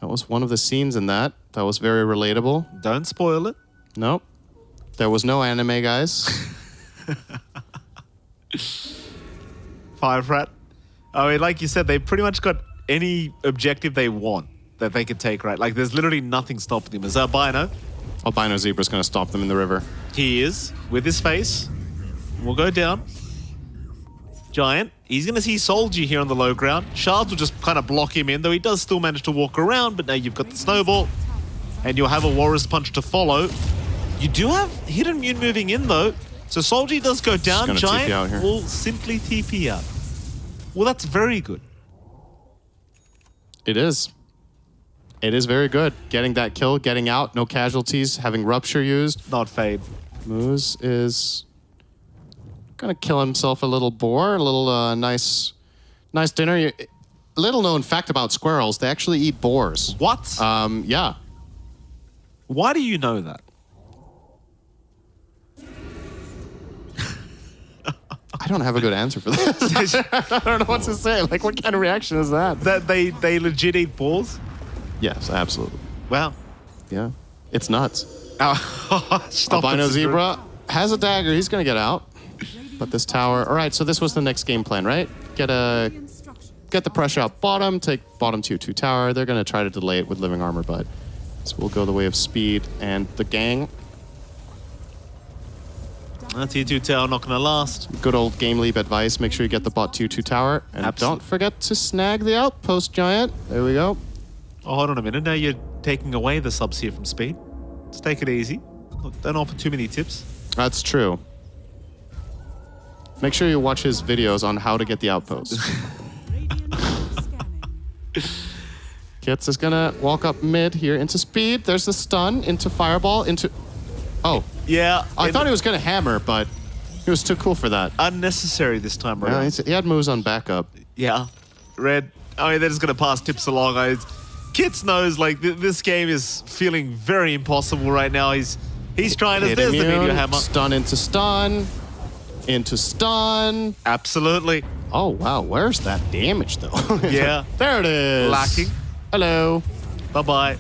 was one of the scenes in that. That was very relatable. Don't spoil it. Nope. There was no anime, guys. Five Rat. I mean, like you said, they pretty much got any objective they want that they could take, right? Like, there's literally nothing stopping them. Is that Albino? Albino Zebra's going to stop them in the river. He is, with his face. We'll go down. Giant. He's going to see Soldier here on the low ground. Shards will just kind of block him in, though he does still manage to walk around, but now you've got the Snowball, and you'll have a Walrus Punch to follow. You do have Hidden Mune moving in, though, so Soldier does go down. TP out here. Giant will simply TP out. Well, that's very good. It is. It is very good. Getting that kill, getting out, no casualties, having Rupture used. Not Fade. Moose is gonna kill himself a little boar, a little nice dinner. Little known fact about squirrels, they actually eat boars. What? Yeah. Why do you know that? I don't have a good answer for this. I don't know what to say. Like, what kind of reaction is that? That they legit eat balls? Yes, absolutely. Wow. Yeah. It's nuts. Stop Albino it, Zebra has a dagger. He's going to get out. But this tower... All right, so this was the next game plan, right? Get the pressure out bottom, take bottom tier 2 tower. They're going to try to delay it with living armor, but... So we'll go the way of speed and the gang. Tier 2 tower not going to last. Good old game leap advice. Make sure you get the bot tier 2 tower. And don't forget to snag the outpost, Giant. There we go. Oh, hold on a minute. Now you're taking away the subs here from speed. Let's take it easy. Don't offer too many tips. That's true. Make sure you watch his videos on how to get the outpost. Kits is gonna walk up mid here into speed. There's the stun into fireball into... Oh. Yeah. I thought he was gonna hammer, but he was too cool for that. Unnecessary this time around. Yeah, he had moves on backup. Yeah. Red. I mean, they're just gonna pass tips along. Kits knows, like, this game is feeling very impossible right now. He's trying to... There's the meteor hammer. Stun into stun. Into stun. Absolutely. Oh, wow. Where's that damage, though? Yeah. There it is. Lacking. Hello. Bye-bye.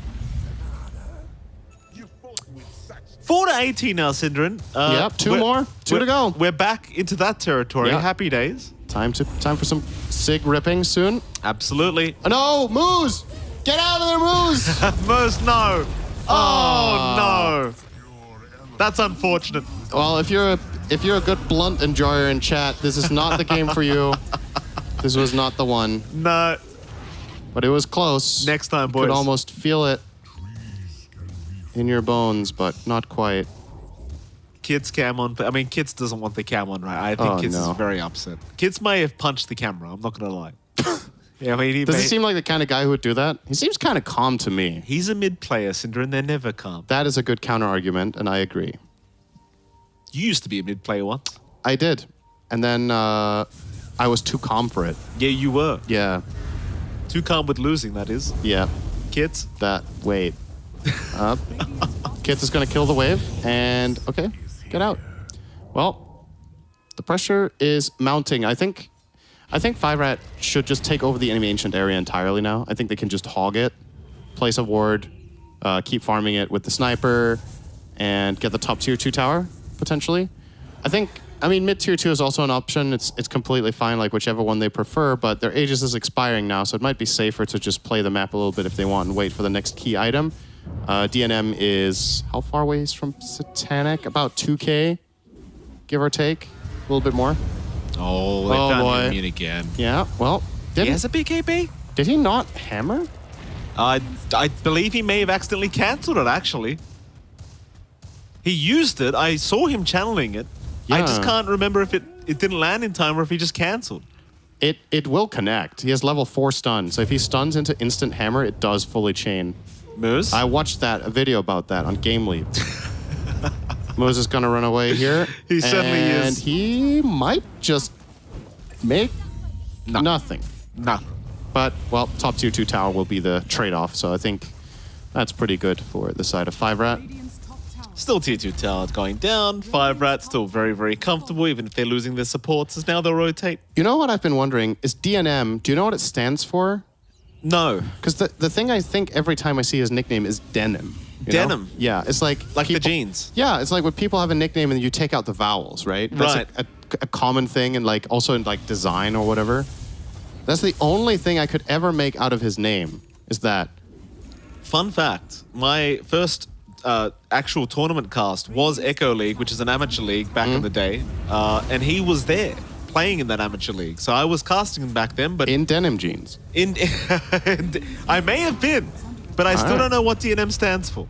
4-18 now, Synderen. Yep, two more. Two to go. We're back into that territory. Yep. Happy days. Time for some sig ripping soon. Absolutely. Oh, no, Moose! Get out of there, Moose! Moose, no. Oh, no. That's unfortunate. Well, if you're a good blunt enjoyer in chat, this is not the game for you. This was not the one. No. But it was close. Next time, boys. You could almost feel it in your bones, but not quite. Kits cam on. I mean, Kits doesn't want the cam on, right? I think Kits is very upset. Kits may have punched the camera. I'm not going to lie. Yeah, I mean, Does he seem like the kind of guy who would do that? He seems kind of calm to me. He's a mid player, Synderen. They're never calm. That is a good counter argument, and I agree. You used to be a mid player once. I did. And then I was too calm for it. Yeah, you were. Yeah. Too calm with losing, that is. Yeah. Kits. Wait. Kits is going to kill the wave. And, okay, get out. Well, the pressure is mounting. I think 5-Rat should just take over the enemy ancient area entirely now. I think they can just hog it, place a ward, keep farming it with the sniper, and get the top tier 2 tower, potentially. I mean, mid tier 2 is also an option. It's completely fine, like whichever one they prefer, but their Aegis is expiring now, so it might be safer to just play the map a little bit if they want and wait for the next key item. DNM is, how far away is from Satanic? About 2K, give or take. A little bit more. Oh, they found immune again. Yeah, well, he has a BKB? Did he not hammer? I believe he may have accidentally cancelled it, actually. He used it. I saw him channeling it. Yeah. I just can't remember if it didn't land in time or if he just cancelled. It will connect. He has level 4 stun, so if he stuns into instant hammer, it does fully chain. Moose? I watched a video about that on Game Leap. Moose is gonna run away here. He certainly is. And he might just make nothing. No. But, well, top tier 2 tower will be the trade-off, so I think that's pretty good for the side of 5-Rat. Still tier 2 tower going down. 5-Rat still very, very comfortable, even if they're losing their supports, as now they'll rotate. You know what I've been wondering? Is DNM, do you know what it stands for? No. Because the thing I think every time I see his nickname is Denim. you know? Denim. Yeah, it's like Like the people- jeans. Yeah, it's like when people have a nickname and you take out the vowels, right? That's Right. a common thing, and like also in like design or whatever. That's the only thing I could ever make out of his name is that. Fun fact, my first actual tournament cast was Echo League, which is an amateur league back in the day. And he was there playing in that amateur league. So I was casting him back then, but In denim jeans. I may have been, but I still right. don't know what DNM stands for.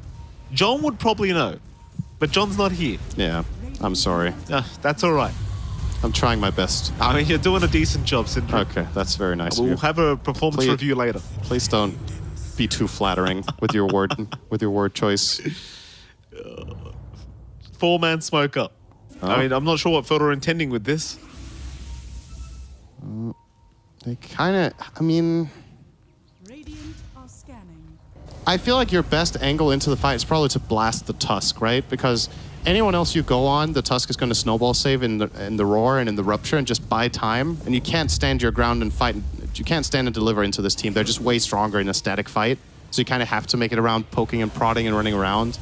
John would probably know, but John's not here. Yeah, I'm sorry. That's all right. I'm trying my best. I mean, you're doing a decent job, Syndra. Okay, that's very nice of We'll you. have a performance Please. review later. Please don't be too flattering with your word choice. 4-man smoke up. I mean, I'm not sure what Felder are intending with this. They kind of, I mean, Radiant are scanning. I feel like your best angle into the fight is probably to blast the Tusk, right? Because anyone else you go on, the Tusk is going to snowball save in the Roar and in the Rupture and just buy time. And you can't stand your ground and fight. You can't stand and deliver into this team. They're just way stronger in a static fight. So you kind of have to make it around poking and prodding and running around.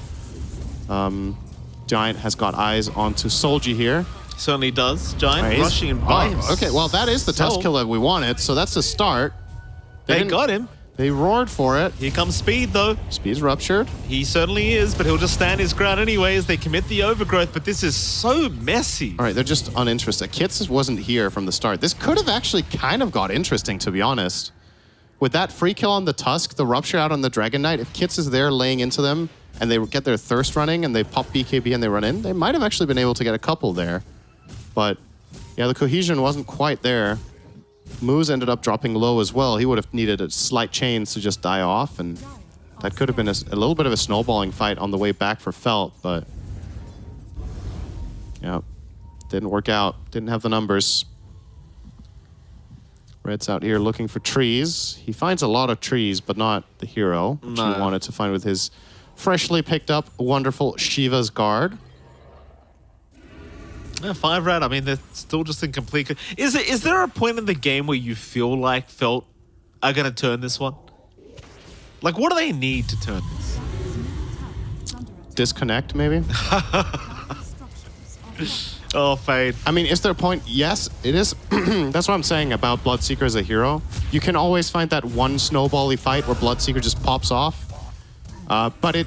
Giant has got eyes onto Solji here. Certainly does. Giant Right, he's- rushing and by okay, well, that is the Tusk kill that we wanted. So that's the start. They didn't- got him. They roared for it. Here comes Speed, though. Speed's ruptured. He certainly is, but he'll just stand his ground anyways. They commit the overgrowth, but this is so messy. All right, they're just uninterested. Kits wasn't here from the start. This could have actually kind of got interesting, to be honest. With that free kill on the Tusk, the Rupture out on the Dragon Knight, if Kits is there laying into them and they get their Thirst running and they pop BKB and they run in, they might have actually been able to get a couple there. But yeah, the cohesion wasn't quite there. Moose ended up dropping low as well. He would have needed a slight chains to just die off, and that could have been a little bit of a snowballing fight on the way back for Felt, but yeah, didn't work out. Didn't have the numbers. Red's out here looking for trees. He finds a lot of trees, but not the hero, which he wanted to find with his freshly picked up wonderful Shiva's Guard. Yeah, 5 rat. I mean, they're still just in complete. Is there a point in the game where you feel like Felt are going to turn this one? Like, what do they need to turn this? Disconnect, maybe? Oh, Fade. I mean, is there a point? Yes, it is. That's what I'm saying about Bloodseeker as a hero. You can always find that one snowbally fight where Bloodseeker just pops off. But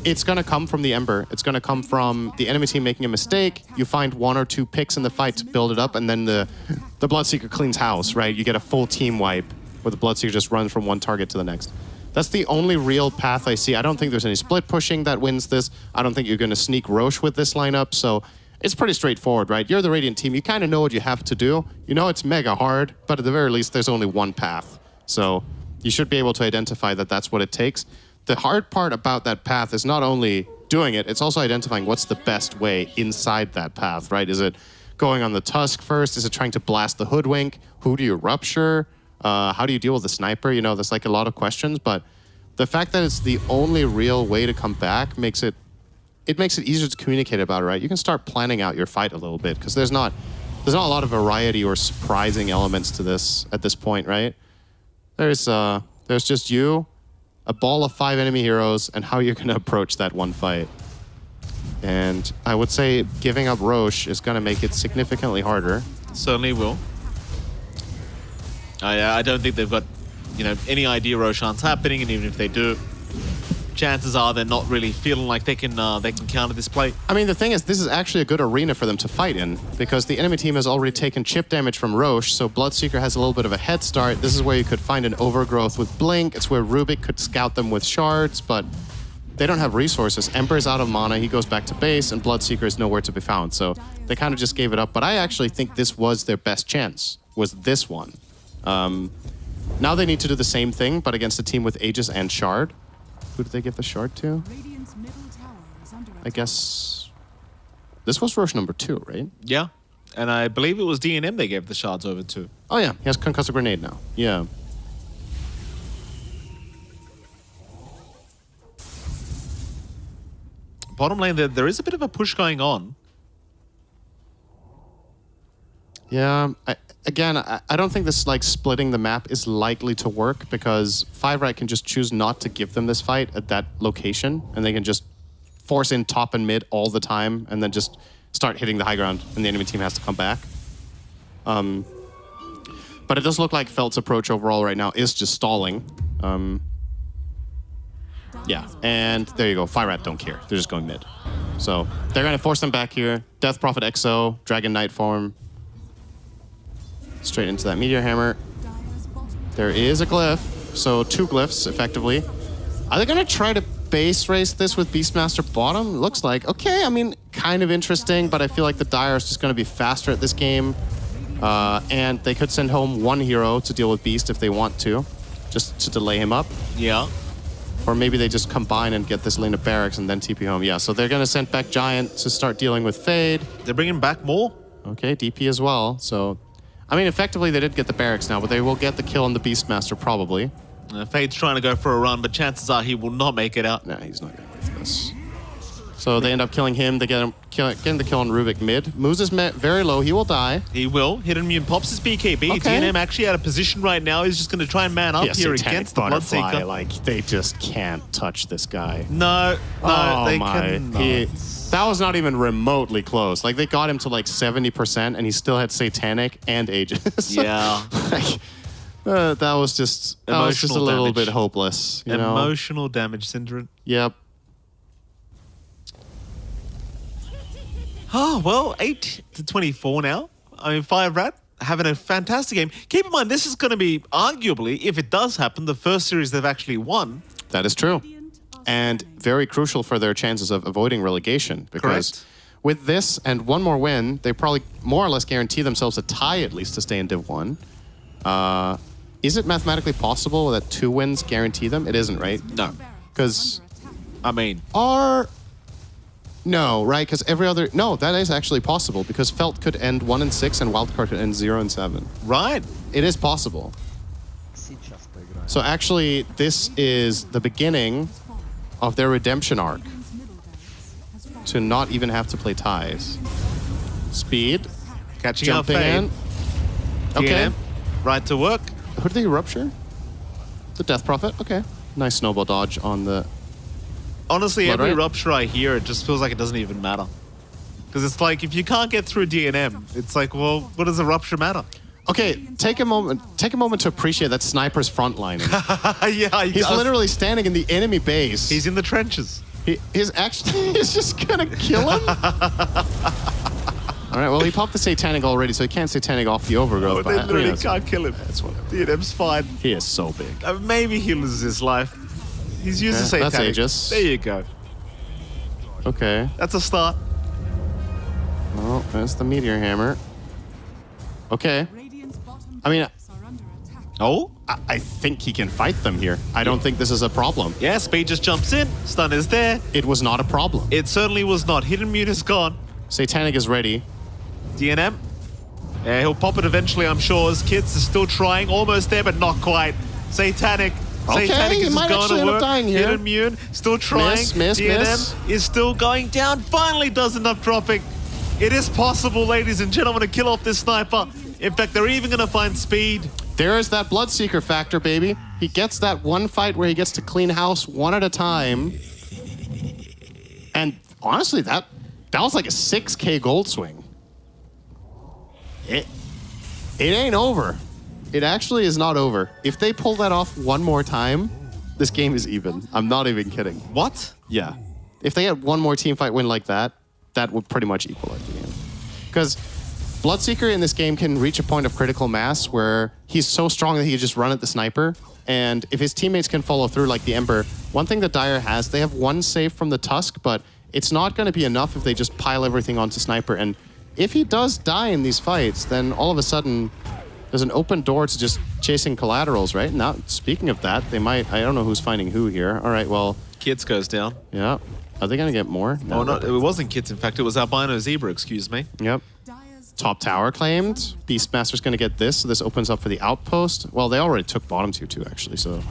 it's going to come from the Ember. It's going to come from the enemy team making a mistake. You find 1 or 2 picks in the fight to build it up, and then the Bloodseeker cleans house, right? You get a full team wipe where the Bloodseeker just runs from one target to the next. That's the only real path I see. I don't think there's any split pushing that wins this. I don't think you're going to sneak Roche with this lineup, so it's pretty straightforward, right? You're the Radiant team. You kind of know what you have to do. You know it's mega hard, but at the very least, there's only one path. So you should be able to identify that that's what it takes. The hard part about that path is not only doing it, it's also identifying what's the best way inside that path, right? Is it going on the Tusk first? Is it trying to blast the Hoodwink? Who do you rupture? How do you deal with the Sniper? You know, there's like a lot of questions, but the fact that it's the only real way to come back makes it easier to communicate about it, right? You can start planning out your fight a little bit because there's not a lot of variety or surprising elements to this at this point, right? There's just you, a ball of 5 enemy heroes, and how you're going to approach that one fight. And I would say giving up Roche is going to make it significantly harder. Certainly will. I don't think they've got, any idea Roshan's happening, and even if they do, chances are they're not really feeling like they can counter this play. I mean, the thing is, this is actually a good arena for them to fight in because the enemy team has already taken chip damage from Roche, so Bloodseeker has a little bit of a head start. This is where you could find an overgrowth with Blink. It's where Rubik could scout them with shards, but they don't have resources. Ember's out of mana, he goes back to base, and Bloodseeker is nowhere to be found, so they kind of just gave it up. But I actually think this was their best chance, was this one. Now they need to do the same thing, but against a team with Aegis and Shard. Who did they give the shard to? Radiant's middle tower is under I guess this was Roche number 2, right? Yeah. And I believe it was DNM they gave the shards over to. Oh yeah, he has Concussive Grenade now. Yeah. Bottom lane, there is a bit of a push going on. Yeah, I don't think this like splitting the map is likely to work because 5-Rat can just choose not to give them this fight at that location, and they can just force in top and mid all the time, and then just start hitting the high ground, and the enemy team has to come back. But it does look like Felt's approach overall right now is just stalling. Yeah, and there you go. 5-Rat don't care. They're just going mid. So they're going to force them back here. Death Prophet Exo, Dragon Knight form. Straight into that Meteor Hammer. There is a glyph, so 2 glyphs, effectively. Are they going to try to base race this with Beastmaster bottom? Looks like. Okay, I mean, kind of interesting, but I feel like the Dire is just going to be faster at this game. And they could send home 1 hero to deal with Beast if they want to, just to delay him up. Yeah. Or maybe they just combine and get this lane of barracks and then TP home. Yeah, so they're going to send back Giant to start dealing with Fade. They're bringing back more. Okay, DP as well. So, I mean, effectively, they did get the barracks now, but they will get the kill on the Beastmaster probably. Fade's trying to go for a run, but chances are he will not make it out. Nah, he's not going to wait for this. So they end up killing him. They getting the kill on Rubik mid. Moose is very low. He will die. He will. Hidden Immune pops his BKB. Okay. DNM actually out of position right now. He's just going to try and man up here against the Bloodseeker. Like, they just can't touch this guy. No, they my. cannot. That was not even remotely close. Like, they got him to like 70%, and he still had Satanic and Aegis. Yeah. That was just a little damage. bit hopeless. You know? Emotional damage, Syndrome. Yep. Oh, well, 8-24 now. I mean, 5-Rat having a fantastic game. Keep in mind, this is going to be, arguably, if it does happen, the first series they've actually won. That is true. And very crucial for their chances of avoiding relegation. Because Correct. with this and one more win, they probably more or less guarantee themselves a tie at least to stay in Div 1. Is it mathematically possible that 2 wins guarantee them? It isn't, right? No. Because, I mean... No, right? Because every other... No, that is actually possible because Felt could end 1-6 and Wildcard could end 0-7. Right. It is possible. So actually, this is the beginning of their redemption arc. To not even have to play ties. Speed. Catching Jumping up in. Okay. DNM, right to work. Who did they rupture? The Death Prophet. Okay. Nice snowball dodge on the... Honestly, Blood every Right? rupture I hear, it just feels like it doesn't even matter. Because it's like, if you can't get through DNM, it's like, well, what does a rupture matter? Okay, take a moment to appreciate that Sniper's frontlining. Yeah, He's literally standing in the enemy base. He's in the trenches. He's just gonna kill him? All right, well, he popped the Satanic already, so he can't Satanic off the Overgrowth. Oh, but they I mean, literally that's- can't kill him. That's whatever. DNM's fine. He is so big. Maybe he loses his life. He's used the Yeah, Satanic. that's Aegis. There you go. Okay. That's a start. Well, that's the Meteor Hammer. Okay. Radiant's bottom I mean, barracks are under attack. Oh? I think he can fight them here. I don't think this is a problem. Yeah, Speed just jumps in. Stun is there. It was not a problem. It certainly was not. Hidden Immune is gone. Satanic is ready. DNM. Yeah, he'll pop it eventually, I'm sure. His kids are still trying. Almost there, but not quite. Satanic. Okay, Satanic he is might going actually to end up work. dying here. Hidden Immune still trying. Miss. DNM is still going down. Finally does end up dropping. It is possible, ladies and gentlemen, to kill off this sniper. In fact, they're even going to find Speed. There is that Bloodseeker factor, baby. He gets that one fight where he gets to clean house one at a time. And honestly, that was like a 6K gold swing. It ain't over. It actually is not over. If they pull that off one more time, this game is even. I'm not even kidding. What? Yeah. If they had one more team fight win like that, that would pretty much equalize the game. Because Bloodseeker in this game can reach a point of critical mass where he's so strong that he can just run at the sniper. And if his teammates can follow through like the Ember, one thing that Dire has, they have one save from the Tusk, but it's not going to be enough if they just pile everything onto Sniper. And if he does die in these fights, then all of a sudden there's an open door to just chasing collaterals, right? Now, speaking of that, they might... I don't know who's finding who here. All right, well... Kids goes down. Yeah. Are they going to get more? No. Oh, no, it wasn't Kids. In fact, it was Albino Zebra, excuse me. Yep. Top tower claimed. Beastmaster's going to get this, so this opens up for the outpost. Well, they already took bottom tier 2, actually, so...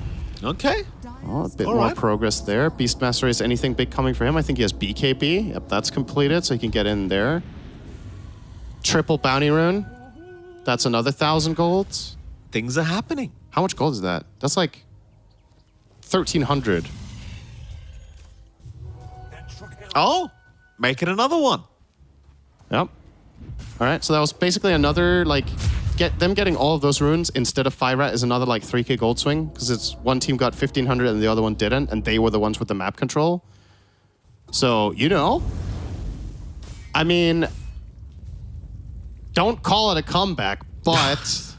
Okay. Oh, a bit All more right. progress there. Beastmaster, is anything big coming for him? I think he has BKB. Yep, that's completed, so he can get in there. Triple bounty rune. That's another 1,000 golds. Things are happening. How much gold is that? That's like 1,300. Oh, make it another one. Yep. All right, so that was basically another, like, getting all of those runes instead of Fyrat is another, like, 3k gold swing, because it's one team got 1,500 and the other one didn't, and they were the ones with the map control. So, you know, I mean, don't call it a comeback, but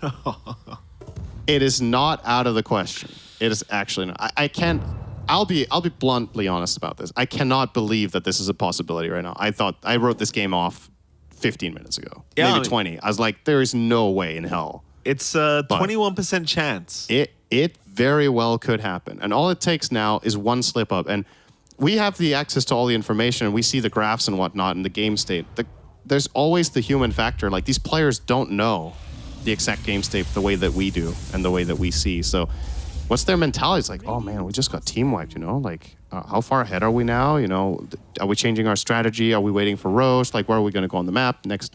it is not out of the question. It is actually not. I can't. I'll be bluntly honest about this. I cannot believe that this is a possibility right now. I wrote this game off 15 minutes ago, maybe 20. I was like, there is no way in hell. It's a 21% chance. It very well could happen, and all it takes now is one slip up, and we have the access to all the information, and we see the graphs and whatnot in the game state. There's always the human factor. Like, these players don't know the exact game state the way that we do and the way that we see. So what's their mentality? It's like, oh man, we just got team wiped, you know? Like, how far ahead are we now? You know, are we changing our strategy? Are we waiting for Roche? Like, where are we going to go on the map? Next.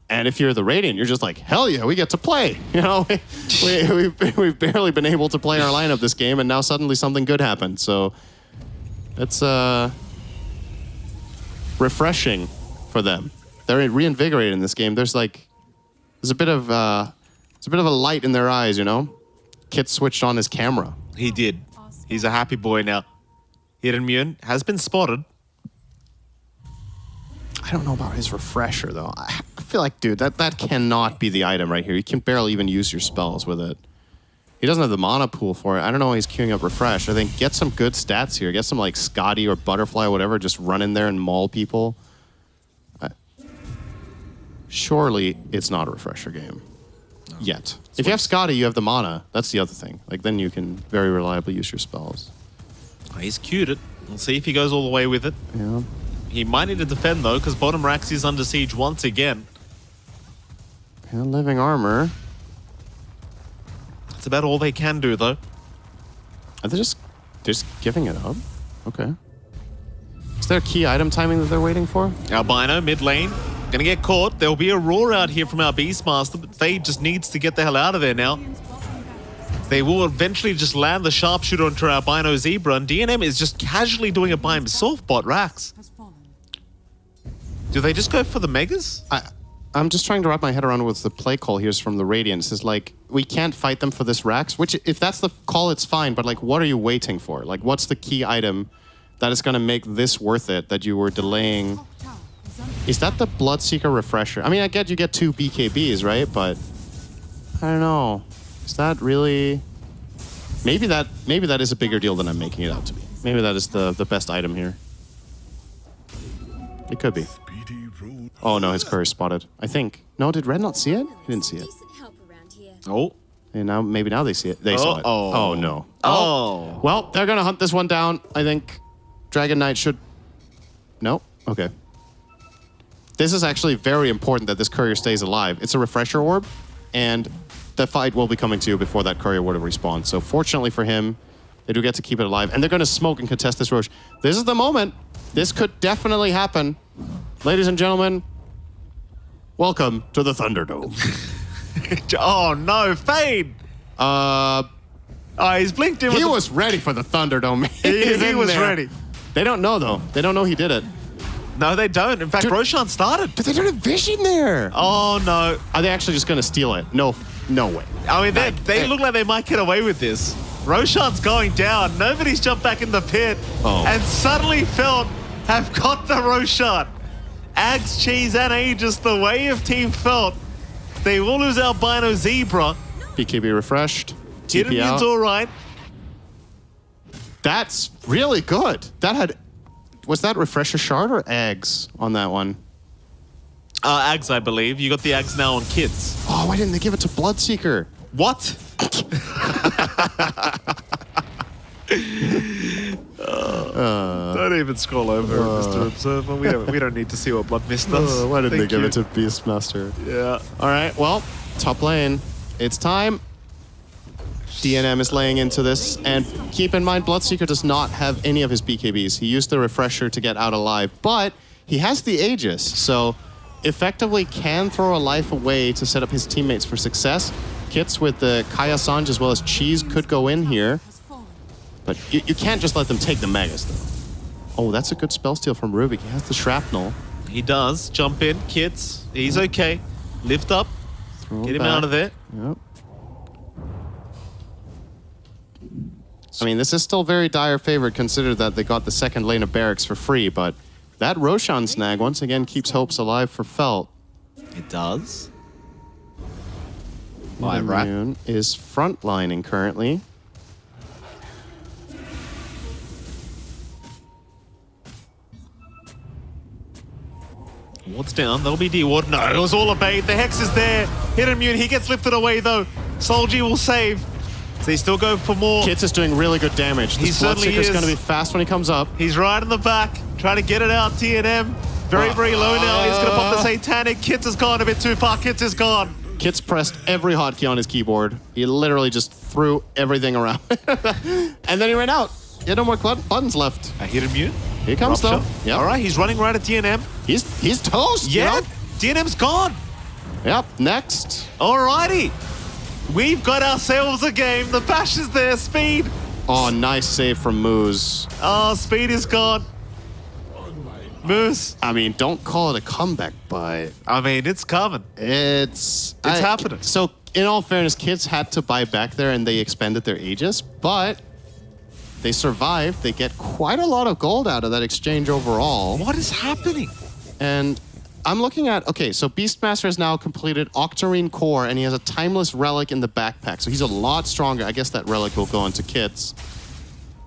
And if you're the Radiant, you're just like, hell yeah, we get to play. You know, we've barely been able to play our lineup this game, and now suddenly something good happened. So it's refreshing for them. They're reinvigorated in this game. There's a bit of a light in their eyes, you know. Kit switched on his camera. He did. He's a happy boy now. Hidden Immune has been spotted. I don't know about his refresher, though. I feel like, dude, that cannot be the item right here. You can barely even use your spells with it. He doesn't have the mana pool for it. I don't know why he's queuing up refresh. I think get some good stats here. Get some, like, Scotty or Butterfly or whatever. Just run in there and maul people. Surely it's not a refresher game. Yet. If you have Scotty, you have the mana. That's the other thing. Like, then you can very reliably use your spells. Oh, he's queued it. We'll see if he goes all the way with it. Yeah. He might need to defend, though, because bottom Rax is under siege once again. And living armor. That's about all they can do, though. Are they just giving it up? Okay. Is there a key item timing that they're waiting for? Albino, mid lane. Gonna get caught. There'll be a roar out here from our Beastmaster, but Fade just needs to get the hell out of there now. They will eventually just land the sharpshooter onto our Albino Zebra, and DNM is just casually doing it by himself, bot Rax. Do they just go for the Megas? I'm just trying to wrap my head around what the play call here is from the Radiance. It's like, we can't fight them for this Rax, which, if that's the call, it's fine, but like, what are you waiting for? Like, what's the key item that is gonna make this worth it that you were delaying? Is that the Bloodseeker refresher? I mean, I get you get 2 BKBs, right? But I don't know. Is that really? Maybe that is a bigger deal than I'm making it out to be. Maybe that is the best item here. It could be. Oh no, his courier spotted. I think. No, did Red not see it? He didn't see it. Oh. And now maybe now they see it. They saw it. Oh no. Oh. Well, they're gonna hunt this one down. I think Dragon Knight should. No. Okay. This is actually very important that this courier stays alive. It's a refresher orb, and the fight will be coming to you before that courier would have respawned. So fortunately for him, they do get to keep it alive. And they're going to smoke and contest this Roche. This is the moment. This could definitely happen. Ladies and gentlemen, welcome to the Thunderdome. Oh no, Fade! He's blinked in. He was ready for the Thunderdome. He was ready. They don't know, though. They don't know he did it. No, they don't. In fact, Roshan started. But they don't have vision there. Oh, no. Are they actually just going to steal it? No way. I mean, they look like they might get away with this. Roshan's going down. Nobody's jumped back in the pit. Oh. And suddenly Felt have got the Roshan. Ags, Cheese, and Aegis, the way of Team Felt. They will lose Albino Zebra. BKB refreshed. Hidden TP out. Immune's all right. That's really good. That had... Was that refresher shard or eggs on that one? Ags, I believe. You got the Ags now on Kids. Oh, why didn't they give it to Bloodseeker? What? Don't even scroll over, Mr. Observer. We don't need to see what Blood Mist does. Why didn't they Thank give you. it to Beastmaster? Yeah. All right, well, top lane. It's time. DNM is laying into this, and keep in mind, Bloodseeker does not have any of his BKBs. He used the refresher to get out alive, but he has the Aegis, so effectively can throw a life away to set up his teammates for success. Kits with the Kaya Sanj as well as Cheese could go in here. But you can't just let them take the Megas, though. Oh, that's a good spell steal from Rubik. He has the Shrapnel. He does. Jump in, Kits. He's okay. Lift up. Get him out of there. Yep. I mean, this is still very dire favored, considered that they got the second lane of barracks for free, but that Roshan snag once again keeps hopes alive for Felt. It does. Immune is frontlining currently. Ward's down. That'll be D-Ward. No, it was all a bait. The Hex is there. Hit immune. He gets lifted away, though. Solji will save. So they still go for more. Kits is doing really good damage. He This certainly Bloodseeker's is. going to be fast when he comes up. He's right in the back. Trying to get it out. TNM. Very low now. He's going to pop the Satanic. Kits has gone a bit too far. Kits is gone. Kits pressed every hotkey on his keyboard. He literally just threw everything around. And then he ran out. He had no more buttons left. I hit immune. Here he comes, though. Yep. All right, he's running right at DNM. He's toast. Yeah, Yep. DNM's gone. Yep. Next. Alrighty. We've got ourselves a game. The bash is there. Speed. Oh, nice save from Moose. Oh, Speed is gone. Moose. I mean, don't call it a comeback, but I mean, it's coming. it's happening. So, in all fairness, Kids had to buy back there and they expended their Aegis, but they survived. They get quite a lot of gold out of that exchange overall. What is happening? And I'm looking at, okay, so Beastmaster has now completed Octarine Core and he has a Timeless Relic in the backpack. So he's a lot stronger. I guess that Relic will go into Kits.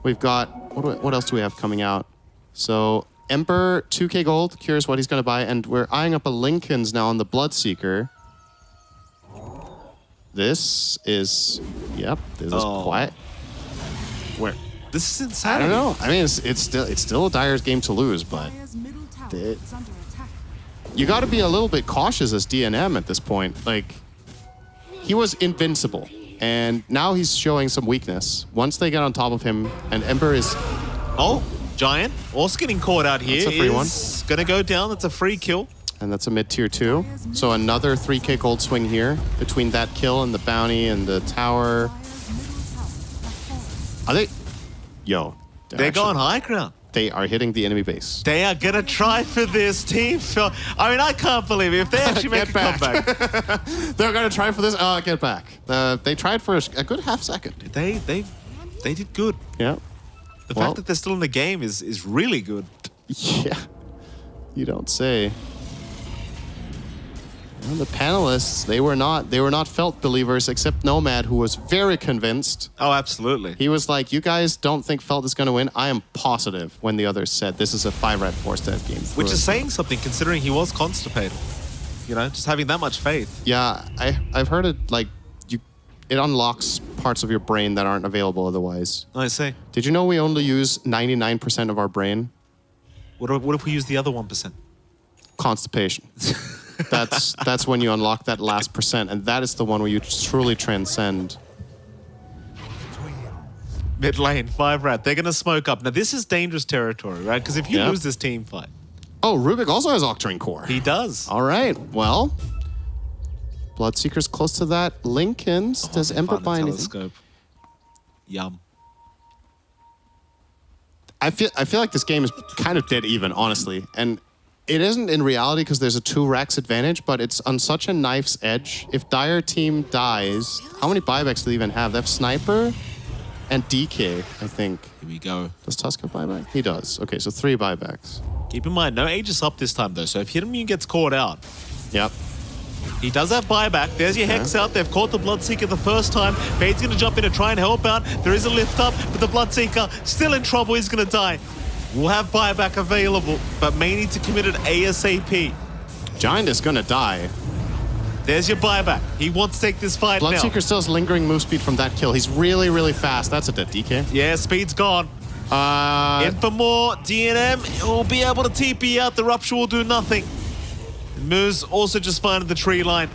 We've got, what else do we have coming out? So Emperor, 2k gold. Curious what he's going to buy. And we're eyeing up a Lincoln's now on the Bloodseeker. This is, yep, this is quiet. Where? This is I insane. don't know. I mean, it's still a Dire's game to lose, but Dire's middle tower It- is under attack. you got to be a little bit cautious as DNM at this point. Like, he was invincible, and now he's showing some weakness. Once they get on top of him, and Ember is... Oh, Giant. Also getting caught out here. That's a free one. Is gonna go down. That's a free kill. And that's a mid-tier 2. So another 3k gold swing here between that kill and the bounty and the tower. Dire's middle tower has fallen. Are they... Yo. They're going high ground. They are hitting the enemy base. They are gonna try for this team. I mean, I can't believe it. If they actually make a Get back. comeback, They're going to try for this. Get back. They tried for a good half second. they did good. Yeah. The Well- fact that they're still in the game is really good. Yeah. You don't say. Well, the panelists, they were not Felt believers, except Nomad, who was very convinced. Oh, absolutely. He was like, you guys don't think Felt is going to win? I am positive, when the others said this is a 5-red 4-stat game. Which is saying something, considering he was constipated. You know, just having that much faith. Yeah, I've heard it, like, it unlocks parts of your brain that aren't available otherwise. I see. Did you know we only use 99% of our brain? What if we use the other 1%? Constipation. That's when you unlock that last percent, and that is the one where you truly transcend. Mid lane, 5-rat. They're gonna smoke up. Now this is dangerous territory, right? Because if you Yeah. lose this team fight, Oh, Rubik also has Octarine Core. he does. All right, well, Bloodseeker's close to that. Lincoln's, does Ember Find the buy anything? telescope. Yum. I feel like this game is kind of dead even, honestly, and it isn't in reality because there's a 2 racks advantage, but it's on such a knife's edge. If Dire team dies, how many buybacks do they even have? They have Sniper and DK, I think. Here we go. Does Tusk buy back? He does. Okay, so 3 buybacks. Keep in mind, no Aegis up this time though. So if Hidden gets caught out, Yep. he does have buyback. There's your Hex out. They've caught the Bloodseeker the first time. Fade's going to jump in to try and help out. There is a lift up, but the Bloodseeker still in trouble. He's going to die. We'll have buyback available, but may need to commit it ASAP. Giant is gonna die. There's your buyback. He wants to take this fight now. Bloodseeker still has lingering move speed from that kill. He's really, really fast. That's a dead DK. Yeah, speed's gone. In for more. DNM will be able to TP out. The Rupture will do nothing. Moose also just finding the tree line.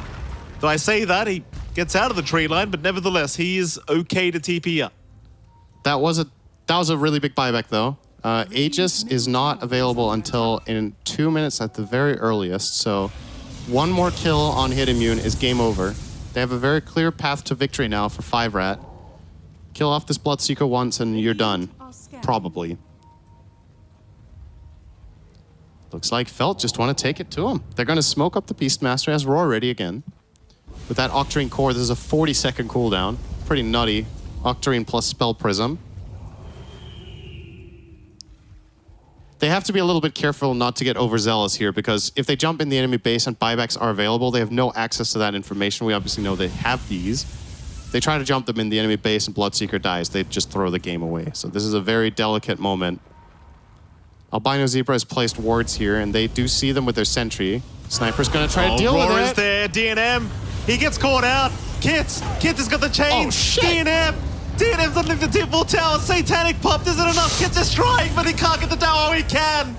Though I say that, he gets out of the tree line, but nevertheless, he is okay to TP out. That was a really big buyback though. Aegis is not available until in 2 minutes at the very earliest, so One more kill on Hit Immune is game over. They have a very clear path to victory now for 5-Rat. Kill off this Bloodseeker once and you're done. Probably. Looks like Felt just want to take it to him. They're going to smoke up the Beastmaster. Has Roar ready again. With that Octarine Core, this is a 40-second cooldown. Pretty nutty. Octarine plus Spell Prism. They have to be a little bit careful not to get overzealous here, because if they jump in the enemy base and buybacks are available, they have no access to that information. We obviously know they have these. They try to jump them in the enemy base and Bloodseeker dies, they just throw the game away. So this is a very delicate moment. Albino Zebra has placed wards here, and they do see them with their sentry. Sniper's gonna try to deal with it. Roar is there, DNM. He gets caught out. Kit has got the chain. Oh, shit. DNM's underneath the T-Full Tower. Satanic Pop isn't enough. Kit's just trying, but he can't get the tower. Oh, he can.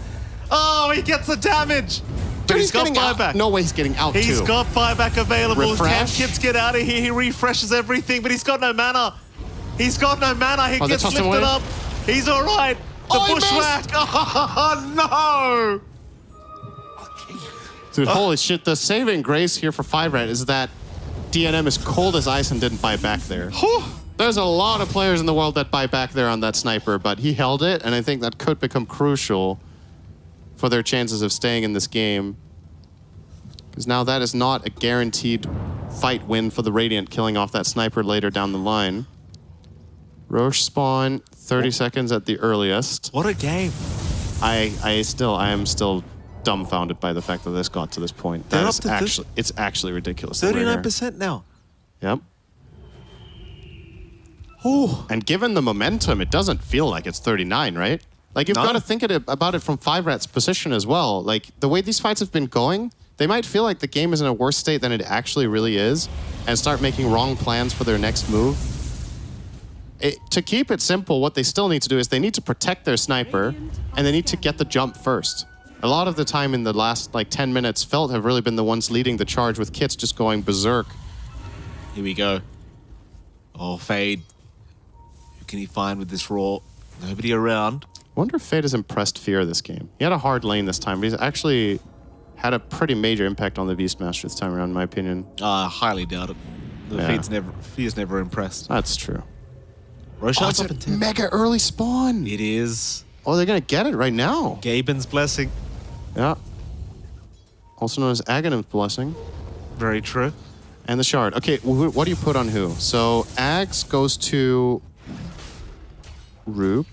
Oh, he gets the damage. But he's got buyback. No way he's getting out He's too. got buyback available. Refresh. Can Kids get out of here? He refreshes everything, but he's got no mana. He's got no mana. He gets lifted up. He's all right. The bushwhack. Oh, no. Dude, holy shit. The saving grace here for 5-Rat is that DNM is cold as ice and didn't buy back there. There's a lot of players in the world that buy back there on that sniper, but he held it, and I think that could become crucial for their chances of staying in this game. Because now that is not a guaranteed fight win for the Radiant, killing off that sniper later down the line. Roche spawn, 30 seconds at the earliest. What a game. I am still dumbfounded by the fact that this got to this point. They're That up is to actually, it's actually ridiculous. that we're here. 39% now. Yep. And given the momentum, it doesn't feel like it's 39, right? Like, you've got to think about it from 5-Rat's position as well. Like, the way these fights have been going, they might feel like the game is in a worse state than it actually really is and start making wrong plans for their next move. To keep it simple, what they still need to do is they need to protect their sniper and they need to get the jump first. A lot of the time in the last, 10 minutes, Felt have really been the ones leading the charge with Kits just going berserk. Here we go. Oh, Fade. Who can he find with this Roar? Nobody around. I wonder if Fade has impressed Fear this game. He had a hard lane this time, but he's actually had a pretty major impact on the Beastmaster this time around, in my opinion. Highly doubt it. Fear's never impressed. That's true. Roshan's Oh, up in it's 10. a mega early spawn. It is. Oh, they're going to get it right now. Gaben's blessing. Yeah. Also known as Aghanim's blessing. Very true. And the shard. Okay, what do you put on who? So Ags goes to Rube.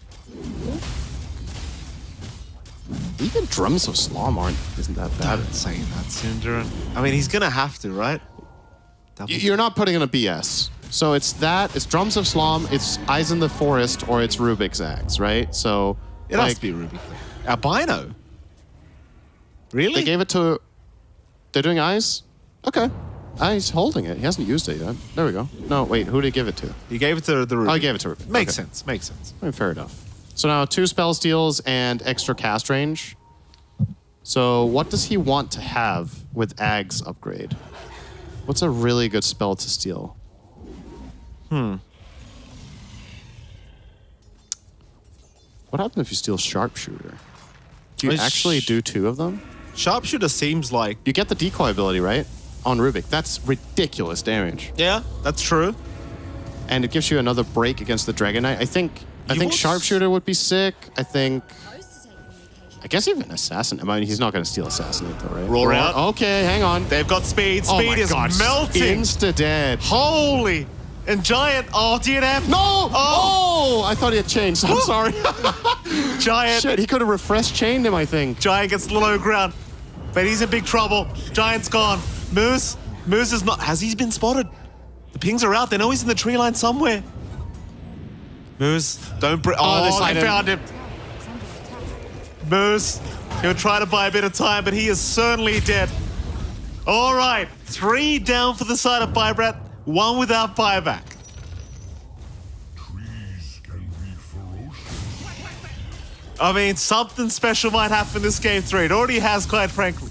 Even Drums of Slom isn't that bad. Don't say that, Syndra. I mean, he's going to have to, right? You're not putting in a BS. So it's Drums of Slom, it's Eyes in the Forest, or it's Rubik's Axe, right? So It has to be Rubik. Albino? Really? They gave it to... They're doing Eyes? Okay. He's holding it. He hasn't used it yet. There we go. No, wait, who did he give it to? He gave it to the Rubik. Oh, he gave it to Rubik. Makes sense. I mean, fair enough. So now 2 spell steals and extra cast range. So what does he want to have with Ag's upgrade? What's a really good spell to steal? What happens if you steal Sharpshooter? Do you actually do 2 of them? Sharpshooter seems like... You get the decoy ability, right? On Rubik. That's ridiculous damage. Yeah, that's true. And it gives you another break against the Dragon Knight. I think Sharpshooter would be sick. I guess even Assassin. I mean, he's not going to steal Assassinate though, right? Roar out. Okay, hang on. They've got speed. Oh Speed my is God, melting. Insta-dead. Holy. And Giant. Oh, DNF. No! Oh! I thought he had changed. I'm sorry. Giant. Shit, he could have refresh chained him, I think. Giant gets low ground. But he's in big trouble. Giant's gone. Moose is not... Has he been spotted? The pings are out. They know he's in the tree line somewhere. Moose, don't... I found him. Moose, he'll try to buy a bit of time, but he is certainly dead. All right. 3 down for the side of 5-Rat. 1 without buyback. I mean, something special might happen this game 3. It already has, quite frankly.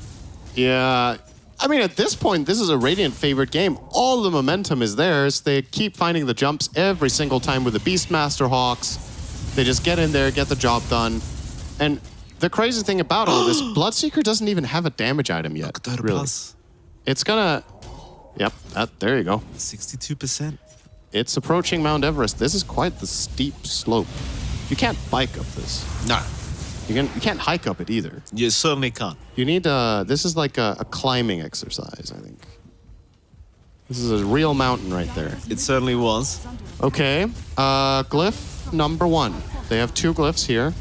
Yeah. I mean, at this point, this is a Radiant favorite game. All the momentum is theirs. They keep finding the jumps every single time with the Beastmaster Hawks. They just get in there, get the job done. And the crazy thing about all this, Bloodseeker doesn't even have a damage item yet. Look at really. Plus. It's gonna... Yep, there you go. 62%. It's approaching Mount Everest. This is quite the steep slope. You can't bike up this. No, You can't hike up it either. you certainly can't. You need this is like a climbing exercise, I think. This is a real mountain right there. It certainly was. Okay, glyph number 1. They have 2 glyphs here.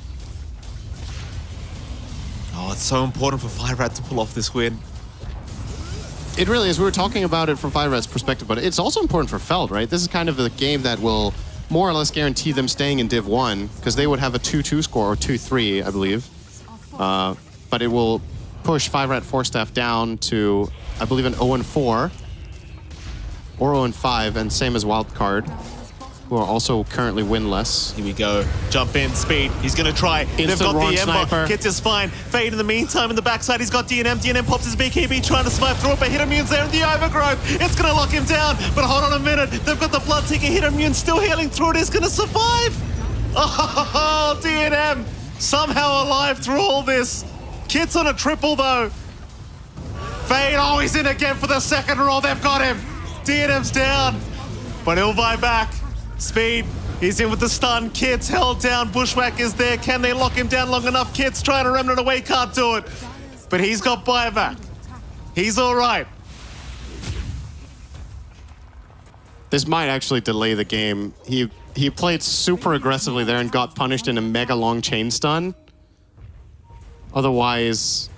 Oh, it's so important for Firat to pull off this win. It really is. We were talking about it from Firat's perspective, but it's also important for Feld, right? This is kind of a game that will more or less guarantee them staying in Div 1, because they would have a 2-2 score, or 2-3, I believe. But it will push Firat Forstaff down to, I believe, an 0-4 or 0-5, and same as Wildcard, who are also currently winless. Here we go. Jump in, speed. He's going to try. They've Instant got Roaring the Ember. Sniper. Gets his spine. Fade in the meantime in the backside. He's got DNM. DNM pops his BKB trying to snipe through it, but Hitammune's there in the overgrowth. It's going to lock him down. But hold on a minute. They've got the Blood Seeker. Hitamune still healing through it. He's going to survive. Oh, DNM somehow alive through all this. Kit's on a triple though. Fade. Oh, he's in again for the second roll. They've got him. DNM's down, but he'll buy back. Speed. He's in with the stun. Kit's held down. Bushwhack is there. Can they lock him down long enough? Kit's trying to remnant away. Can't do it. But he's got buyback. He's all right. This might actually delay the game. He played super aggressively there and got punished in a mega long chain stun. Otherwise...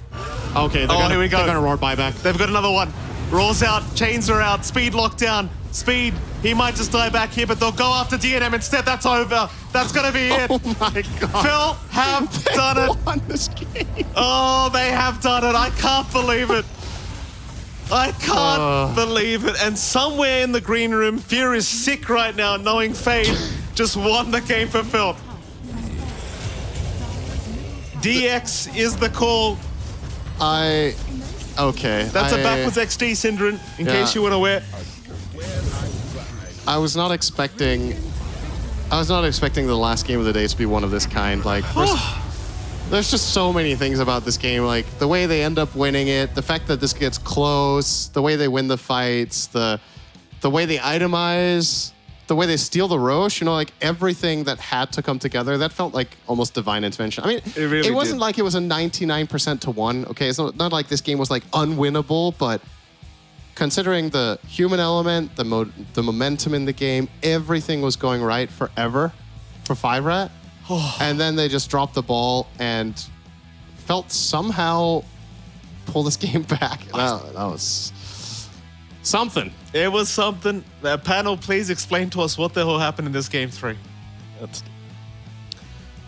Okay, Here we go. They're gonna roar buyback. They've got another one. Roars out. Chains are out. Speed locked down. Speed. He might just die back here, but they'll go after DNM instead. That's over. That's going to be it. Oh my god. Phil have done it. Won this game. Oh, they have done it. I can't believe it. I can't believe it. And somewhere in the green room, Fear is sick right now, knowing Fade just won the game for Phil. DX is the call. Okay. That's a backwards XD syndrome, in case you weren't aware. I was not expecting the last game of the day to be one of this kind. Like, there's just so many things about this game. Like, the way they end up winning it, the fact that this gets close, the way they win the fights, the way they itemize, the way they steal the Roche, you know, like everything that had to come together, that felt like almost divine intervention. I mean, it wasn't like it was a 99% to 1, okay? It's not like this game was like unwinnable, but considering the human element, the momentum in the game, everything was going right forever for Firat. And then they just dropped the ball and felt somehow pull this game back. That was something. It was something. Panel, please explain to us what the hell happened in this game 3.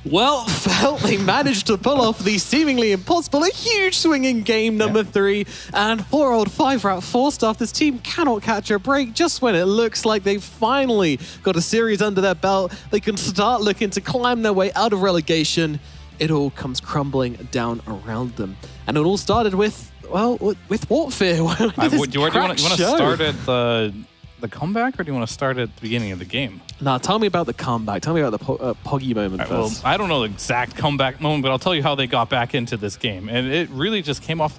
Well, felt they managed to pull off the seemingly impossible, a huge swing in game number 3, and poor old Firat Forstaff, this team cannot catch a break. Just when it looks like they've finally got a series under their belt, they can start looking to climb their way out of relegation, it all comes crumbling down around them. And it all started with, well, with what, Fear? Do you want to start at the comeback, or do you want to start at the beginning of the game? Nah, tell me about the comeback. Tell me about the Poggy moment first. Well, I don't know the exact comeback moment, but I'll tell you how they got back into this game. And it really just came off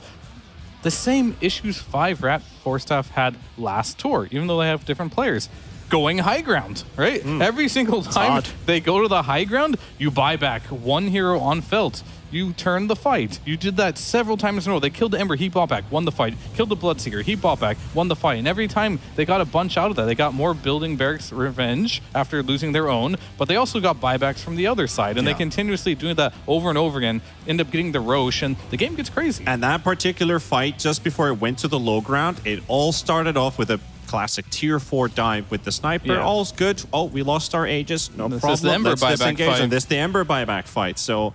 the same issues Firat Forstaff had last tour, even though they have different players. Going high ground, right? Every single time they go to the high ground, you buy back one hero on Felt. You turn the fight. You did that several times in a row. They killed the Ember, he bought back, won the fight. Killed the Bloodseeker, he bought back, won the fight. And every time they got a bunch out of that. They got more building barracks revenge after losing their own, but they also got buybacks from the other side. And they continuously doing that over and over again, end up getting the Roche, and the game gets crazy. And that particular fight, just before it went to the low ground, it all started off with a classic tier 4 dive with the sniper. All's good. Oh, we lost our Aegis. No this problem. Is the Ember Let's buyback disengage. fight. And this is the Ember buyback fight. So,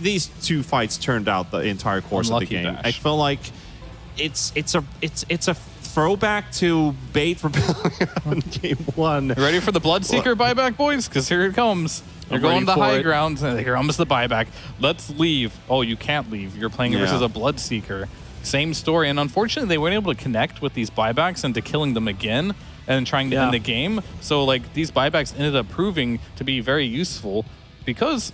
these two fights turned out the entire course Unlucky of the game. dash. I feel like it's a throwback to Bait Rebellion in game 1. You ready for the Bloodseeker buyback, boys? Because here it comes. You're going to the high ground. Here comes the buyback. Let's leave. Oh, you can't leave. You're playing versus a Bloodseeker. Same story. And unfortunately, they weren't able to connect with these buybacks into killing them again and trying to end the game. So, like, these buybacks ended up proving to be very useful because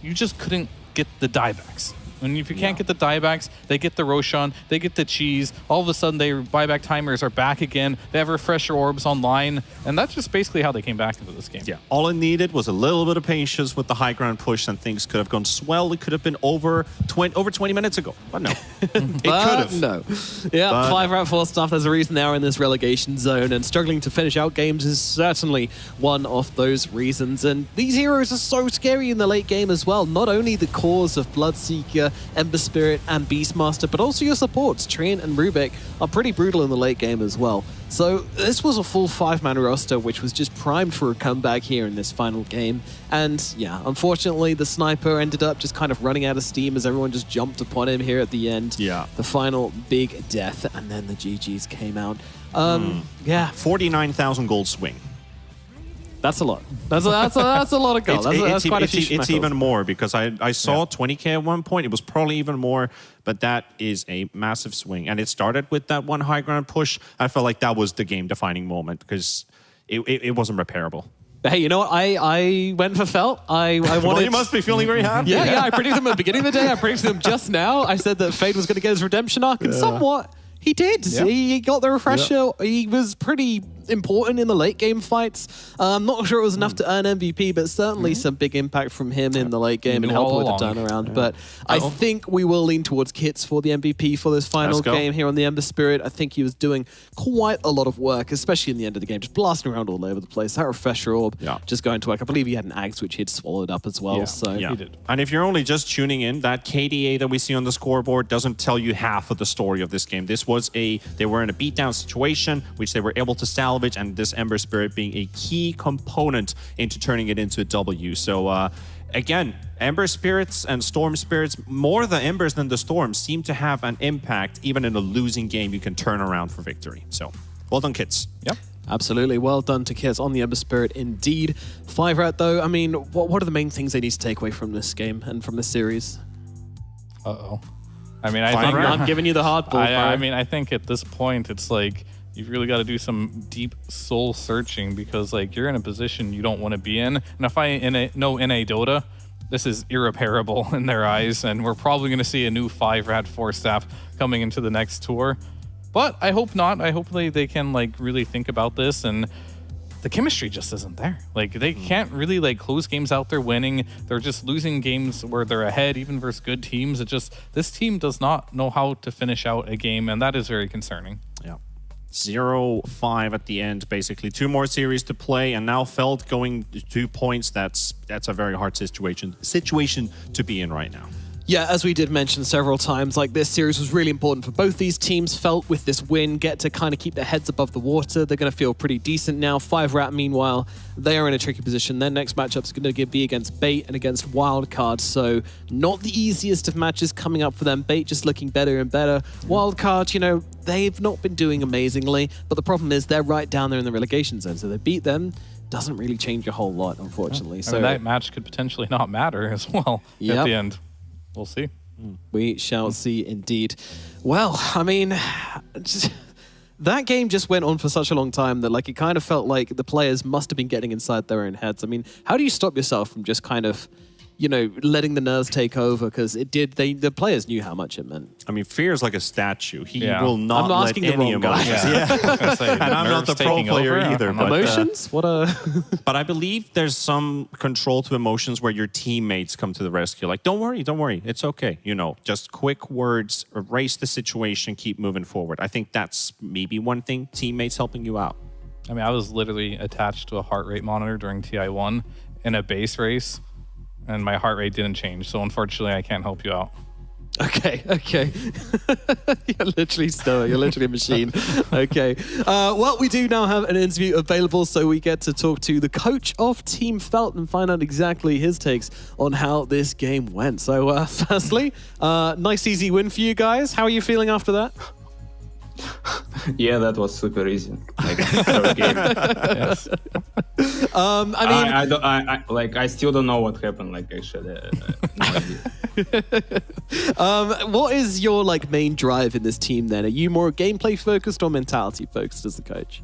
you just couldn't get the diebacks. And if you can't get the diebacks, they get the Roshan, they get the cheese. All of a sudden, their buyback timers are back again. They have refresher orbs online, and that's just basically how they came back into this game. Yeah, all it needed was a little bit of patience with the high ground push, and things could have gone swell. It could have been over 20 minutes ago, but no, it could have. No. Yeah, But- 5 out 4 stuff. There's a reason they are in this relegation zone, and struggling to finish out games is certainly one of those reasons. And these heroes are so scary in the late game as well. Not only the cores of Bloodseeker, Ember Spirit, and Beastmaster, but also your supports, Treant and Rubik, are pretty brutal in the late game as well. So this was a full 5-man roster, which was just primed for a comeback here in this final game. And yeah, unfortunately, the sniper ended up just kind of running out of steam as everyone just jumped upon him here at the end. Yeah. The final big death, and then the GGs came out. Yeah, 49,000 gold swing. that's a lot. That's a lot of gold. That's quite a few It's schmeckles. even more because I saw 20k at one point. It was probably even more, but that is a massive swing. And it started with that one high ground push. I felt like that was the game-defining moment because it wasn't repairable. But hey, you know what? I went for Felt. I wanted. Well, you must be feeling very happy. Yeah. I predicted them at the beginning of the day. I predicted them just now. I said that Fade was going to get his redemption arc, and somewhat he did. He got the refresher. He was pretty important in the late game fights. I'm not sure it was enough to earn MVP, but certainly some big impact from him in the late game and Knew helping all with the along. turnaround. But I think we will lean towards Kits for the MVP for this final Let's go. game here on the Ember Spirit. I think he was doing quite a lot of work, especially in the end of the game, just blasting around all over the place. That refresher orb just going to work. I believe he had an Axe which he'd swallowed up as well. So Yeah. He did. And if you're only just tuning in, that KDA that we see on the scoreboard doesn't tell you half of the story of this game. This was they were in a beatdown situation, which they were able to salvage, and this Ember Spirit being a key component into turning it into a W. So again, Ember Spirits and Storm Spirits, more the Embers than the Storms, seem to have an impact. Even in a losing game, you can turn around for victory. So well done, Kits. Yep. absolutely. Well done to Kits on the Ember Spirit indeed. 5 out though, I mean, what are the main things they need to take away from this game and from this series? Uh-oh. I mean, I Fine, think... I'm giving you the hard ball, I bro. mean, I think at this point, it's like you've really got to do some deep soul searching because, like, you're in a position you don't want to be in. And if I know NA Dota, this is irreparable in their eyes, and we're probably going to see a new 5-rat 4 staff coming into the next tour. But I hope not. I hope they can, like, really think about this, and the chemistry just isn't there. Like, they can't really, like, close games out they're winning. They're just losing games where they're ahead, even versus good teams. It just, this team does not know how to finish out a game, and that is very concerning. Yeah. 0-5 at the end, basically. 2 more series to play, and now Feld going 2 points. That's a very hard situation to be in right now. Yeah, as we did mention several times, like this series was really important for both these teams. Felt with this win get to kind of keep their heads above the water. They're going to feel pretty decent now. 5-rat, meanwhile, they are in a tricky position. Their next matchup is going to be against Bait and against Wildcard, so not the easiest of matches coming up for them. Bait just looking better and better. Wildcard, you know, they've not been doing amazingly, but the problem is they're right down there in the relegation zone, so they beat them. Doesn't really change a whole lot, unfortunately. I mean, that match could potentially not matter as well at Yep. the end. We'll see. We shall see indeed. Well, I mean, that game just went on for such a long time that like it kind of felt like the players must have been getting inside their own heads. I mean, how do you stop yourself from just kind of, you know, letting the nerves take over? Because it did, the players knew how much it meant. I mean, Fear is like a statue. He Yeah. will not I'm not let asking the any wrong guy. emotions. Yeah. I was gonna say, And I'm not nerves the pro taking player over? either. I'm But, not- Emotions? What a... but I believe there's some control to emotions where your teammates come to the rescue. Like, don't worry. It's okay. You know, just quick words, erase the situation, keep moving forward. I think that's maybe one thing, teammates helping you out. I mean, I was literally attached to a heart rate monitor during TI1 in a base race, and my heart rate didn't change. So unfortunately, I can't help you out. Okay. You're literally stoic. You're literally a machine. Okay. Well, we do now have an interview available, so we get to talk to the coach of Team Felt and find out exactly his takes on how this game went. So, firstly, nice easy win for you guys. How are you feeling after that? Yeah, that was super easy. Like, third game. Yes. I mean, I don't, I still don't know what happened. Like, actually, no idea. what is your like main drive in this team then? Are you more gameplay focused or mentality focused as the coach?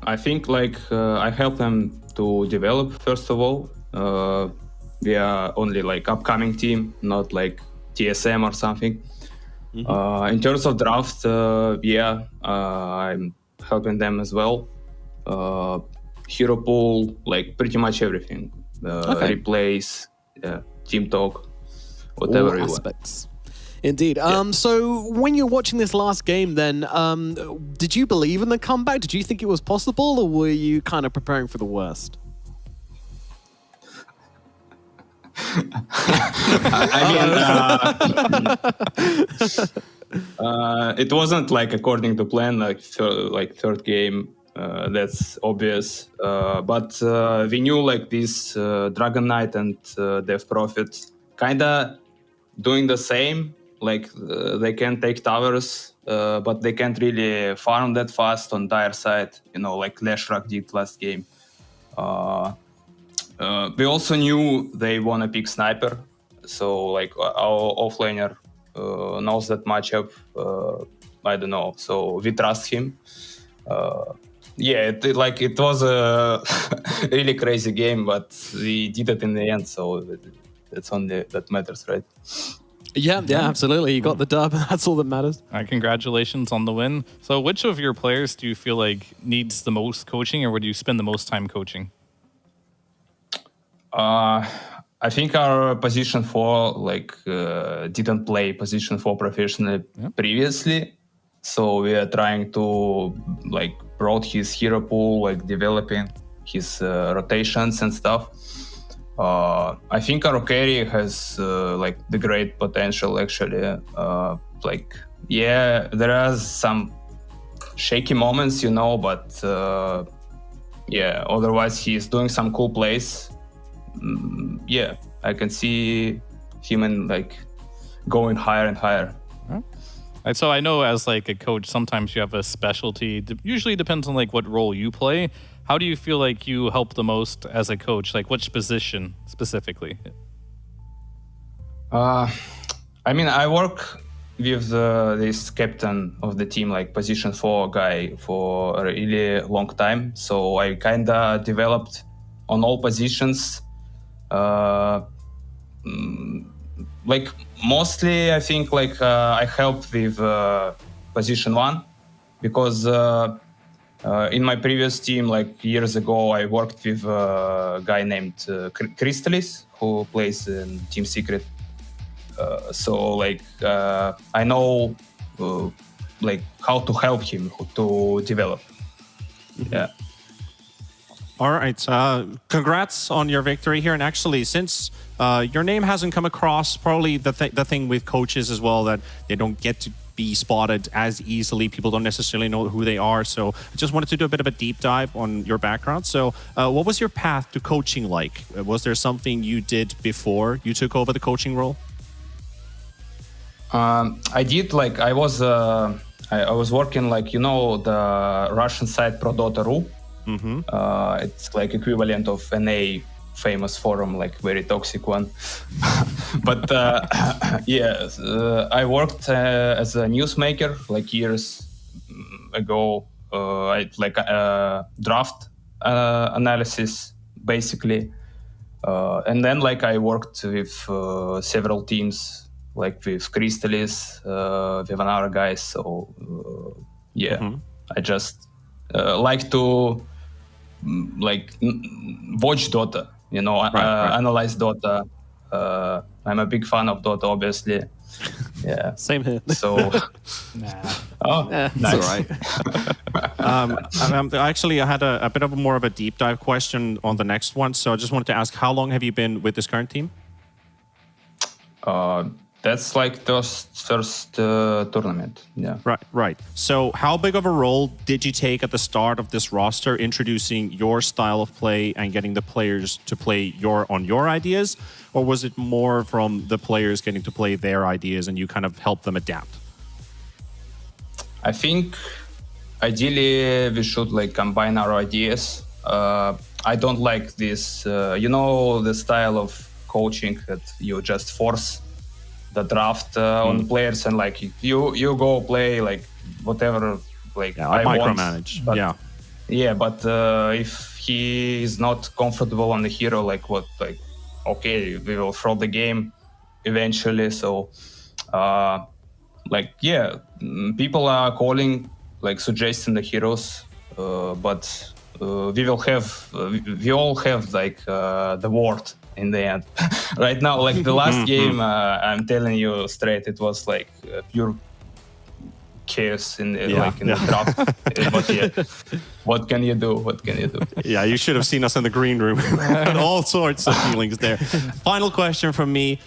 I think like I help them to develop first of all. we are only like upcoming team, not like TSM or something. In terms of draft, I'm helping them as well. Hero pool, like pretty much everything. Replays, team talk, whatever All you want. aspects. Indeed. So when you're watching this last game then, did you believe in the comeback? Did you think it was possible, or were you kind of preparing for the worst? It wasn't like according to plan, like third game. That's obvious. But we knew like this Dragon Knight and Death Prophet kinda doing the same. Like they can take towers, but they can't really farm that fast on dire side. Like Leshrak did last game. We also knew they want to pick sniper, so like our offlaner knows that matchup. I don't know, so we trust him. It was a really crazy game, but we did it in the end, so that's only that matters, right? Yeah, absolutely. You got the dub. That's all that matters. All right, congratulations on the win. So which of your players do you feel like needs the most coaching, or would you spend the most time coaching? I think our position 4 didn't play position 4 professionally previously, so we are trying to like broad his hero pool, like developing his rotations and stuff. I think our carry has the great potential actually. There are some shaky moments, but otherwise he's doing some cool plays. I can see him going higher and higher. Right, so I know as like a coach, sometimes you have a specialty. Usually depends on like what role you play. How do you feel like you help the most as a coach? Like which position specifically? I work with this captain of the team, like position 4 guy, for a really long time. So I kinda developed on all positions. Mostly I think I helped with position 1 because in my previous team, years ago, I worked with a guy named Crystalis, who plays in Team Secret. I know how to help him to develop. Yeah. All right. Congrats on your victory here. And actually, since your name hasn't come across, probably the thing with coaches as well, that they don't get to be spotted as easily. People don't necessarily know who they are. So I just wanted to do a bit of a deep dive on your background. So what was your path to coaching like? Was there something you did before you took over the coaching role? I did. I was working the Russian site Pro.ru. It's equivalent of NA famous forum, very toxic one. But I worked as a newsmaker years ago. Draft analysis basically, and then I worked with several teams, with Crystalis, with another guys. So I just like to watch Dota, analyze Dota. I'm a big fan of Dota, obviously. Yeah. Same here. So. Nice. That's all right. Actually, I had a bit of more of a deep dive question on the next one. So I just wanted to ask, how long have you been with this current team? That's the first tournament. Yeah. Right. So how big of a role did you take at the start of this roster, introducing your style of play and getting the players to play on your ideas? Or was it more from the players getting to play their ideas and you kind of help them adapt? I think ideally we should combine our ideas. I don't like this, the style of coaching that you just force the draft on players and you go play whatever I micromanage. Want. But, but if he is not comfortable on the hero, okay, we will throw the game eventually. So, people are calling, like suggesting the heroes, but we all have like the word in the end. Right now, like the last game, I'm telling you straight, it was like pure chaos in the draft. But yeah, what can you do? What can you do? Yeah, you should have seen us in the green room. All sorts of feelings there. Final question from me.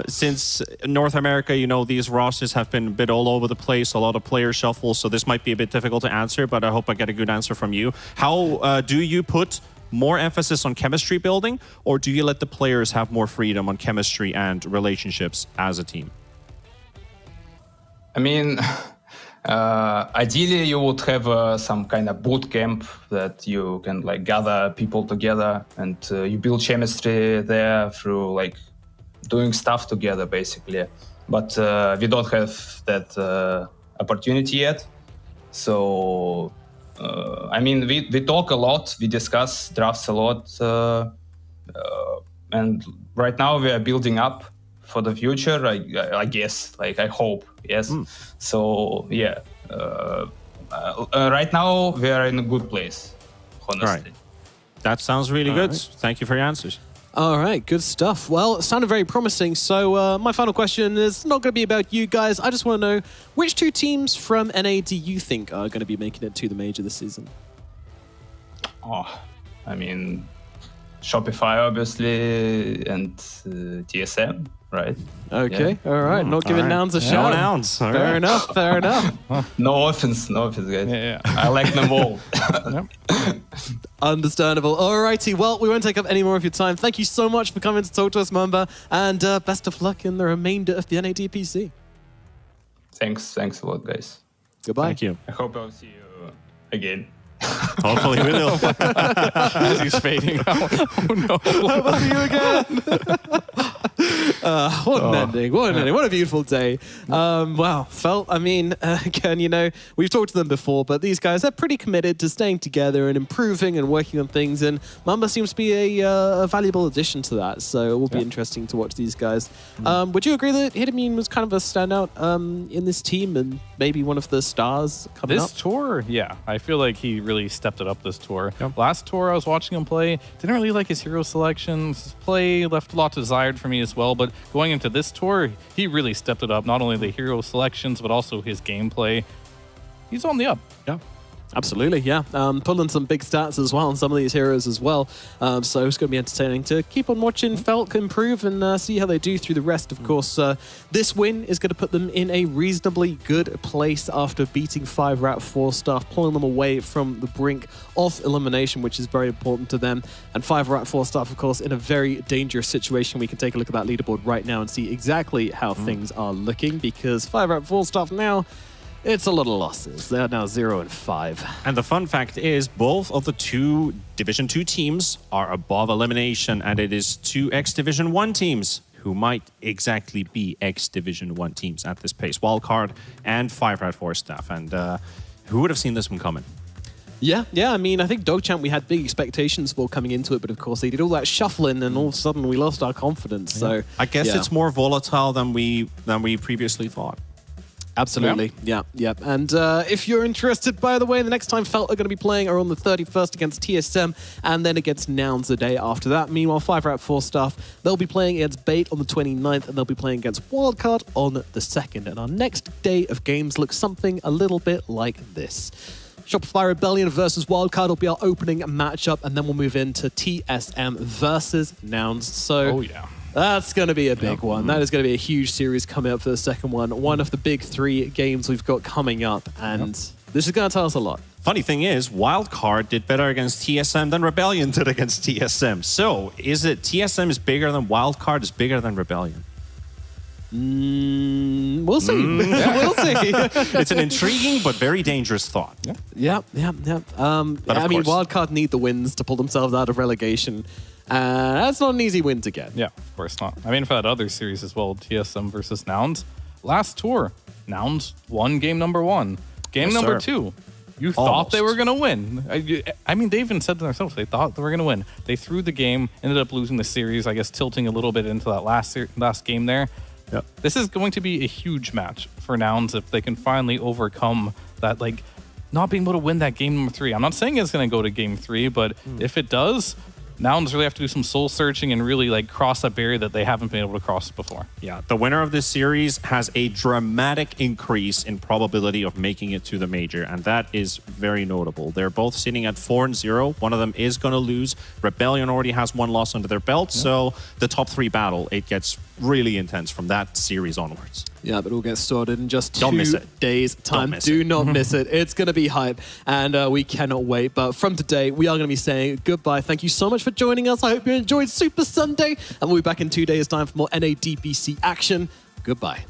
Since North America, these rosters have been a bit all over the place, a lot of player shuffle, so this might be a bit difficult to answer, but I hope I get a good answer from you. How do you put more emphasis on chemistry building, or do you let the players have more freedom on chemistry and relationships as a team? I mean, ideally you would have some kind of boot camp that you can like gather people together and you build chemistry there through like doing stuff together basically. But we don't have that opportunity yet. So, we talk a lot, we discuss drafts a lot. And right now we are building up for the future, I guess, like I hope, yes. So yeah, right now we are in a good place, honestly. Right. That sounds really good. Right. Thank you for your answers. All right, good stuff. Well, it sounded very promising. So my final question is not going to be about you guys. I just want to know, which two teams from NA do you think are going to be making it to the major this season? Shopify, obviously, and TSM, right? Okay, all right. Not giving nouns a shot. No nouns. Fair enough, fair enough. No offense, guys. Yeah. I like them all. Understandable. All righty. Well, we won't take up any more of your time. Thank you so much for coming to talk to us, Mamba, and best of luck in the remainder of the NADPC. Thanks a lot, guys. Goodbye. Thank you. I hope I'll see you again. Hopefully we will. As he's fading out. Oh no. I'll see you again. What an ending. What an ending. What a beautiful day. Wow. Felt, again, we've talked to them before, but these guys are pretty committed to staying together and improving and working on things. And Mamba seems to be a valuable addition to that. So it will be interesting to watch these guys. Would you agree that Hidamine was kind of a standout in this team and maybe one of the stars coming up? This tour, yeah. I feel like he really stepped it up this tour. Last tour I was watching him play, didn't really like his hero selections. His play left a lot desired for me as well, but going into this tour, he really stepped it up. Not only the hero selections, but also his gameplay. He's on the up. Yeah. Absolutely, yeah. Pulling some big stats as well on some of these heroes as well. So it's going to be entertaining to keep on watching Felk improve and see how they do through the rest. Of course, this win is going to put them in a reasonably good place after beating 5-Rat 4-Staff, pulling them away from the brink of elimination, which is very important to them. And 5-Rat 4-Staff, of course, in a very dangerous situation. We can take a look at that leaderboard right now and see exactly how things are looking, because 5-Rat 4-Staff now, it's a lot of losses. They are now 0-5. And the fun fact is, both of the two Division 2 teams are above elimination, and it is two ex-Division 1 teams who might exactly be ex-Division 1 teams at this pace. Wildcard and 5-Rat 4-Staff. And who would have seen this one coming? Yeah. I think DogChamp, we had big expectations for coming into it, but of course they did all that shuffling and all of a sudden we lost our confidence. So I guess it's more volatile than we previously thought. Absolutely, yeah. And if you're interested, by the way, the next time Felt are going to be playing are on the 31st against TSM and then against Nouns the day after that. Meanwhile, 5-Rat 4-Staff, they'll be playing against Bait on the 29th and they'll be playing against Wildcard on the 2nd. And our next day of games looks something a little bit like this. Shopify Rebellion versus Wildcard will be our opening matchup, and then we'll move into TSM versus Nouns. So, that's going to be a big one. That is going to be a huge series coming up for the second one. One of the big 3 games we've got coming up, and this is going to tell us a lot. Funny thing is, Wildcard did better against TSM than Rebellion did against TSM. So, is it TSM is bigger than Wildcard is bigger than Rebellion? We'll see. We'll see. It's an intriguing but very dangerous thought. Yeah. Wildcard need the wins to pull themselves out of relegation. That's not an easy win to get. Yeah, of course not. For that other series as well, TSM versus Nouns. Last tour, Nouns won game number 1. Game number 2, You thought they were going to win. I mean, they even said to themselves they thought they were going to win. They threw the game, ended up losing the series, I guess tilting a little bit into that last game there. Yep. This is going to be a huge match for Nouns if they can finally overcome that, like, not being able to win that game number 3. I'm not saying it's going to go to game 3, but if it does, Nouns really have to do some soul searching and really like cross that barrier that they haven't been able to cross before. Yeah, the winner of this series has a dramatic increase in probability of making it to the major, and that is very notable. They're both sitting at 4-0. One of them is going to lose. Rebellion already has 1 loss under their belt, so the top 3 battle, it gets really intense from that series onwards. Yeah, but we'll get started in just Don't miss 2 it. days' time. miss Do it. not miss it. It's going to be hype, and we cannot wait. But from today, we are going to be saying goodbye. Thank you so much for joining us. I hope you enjoyed Super Sunday, and we'll be back in 2 days' time for more NA DPC action. Goodbye.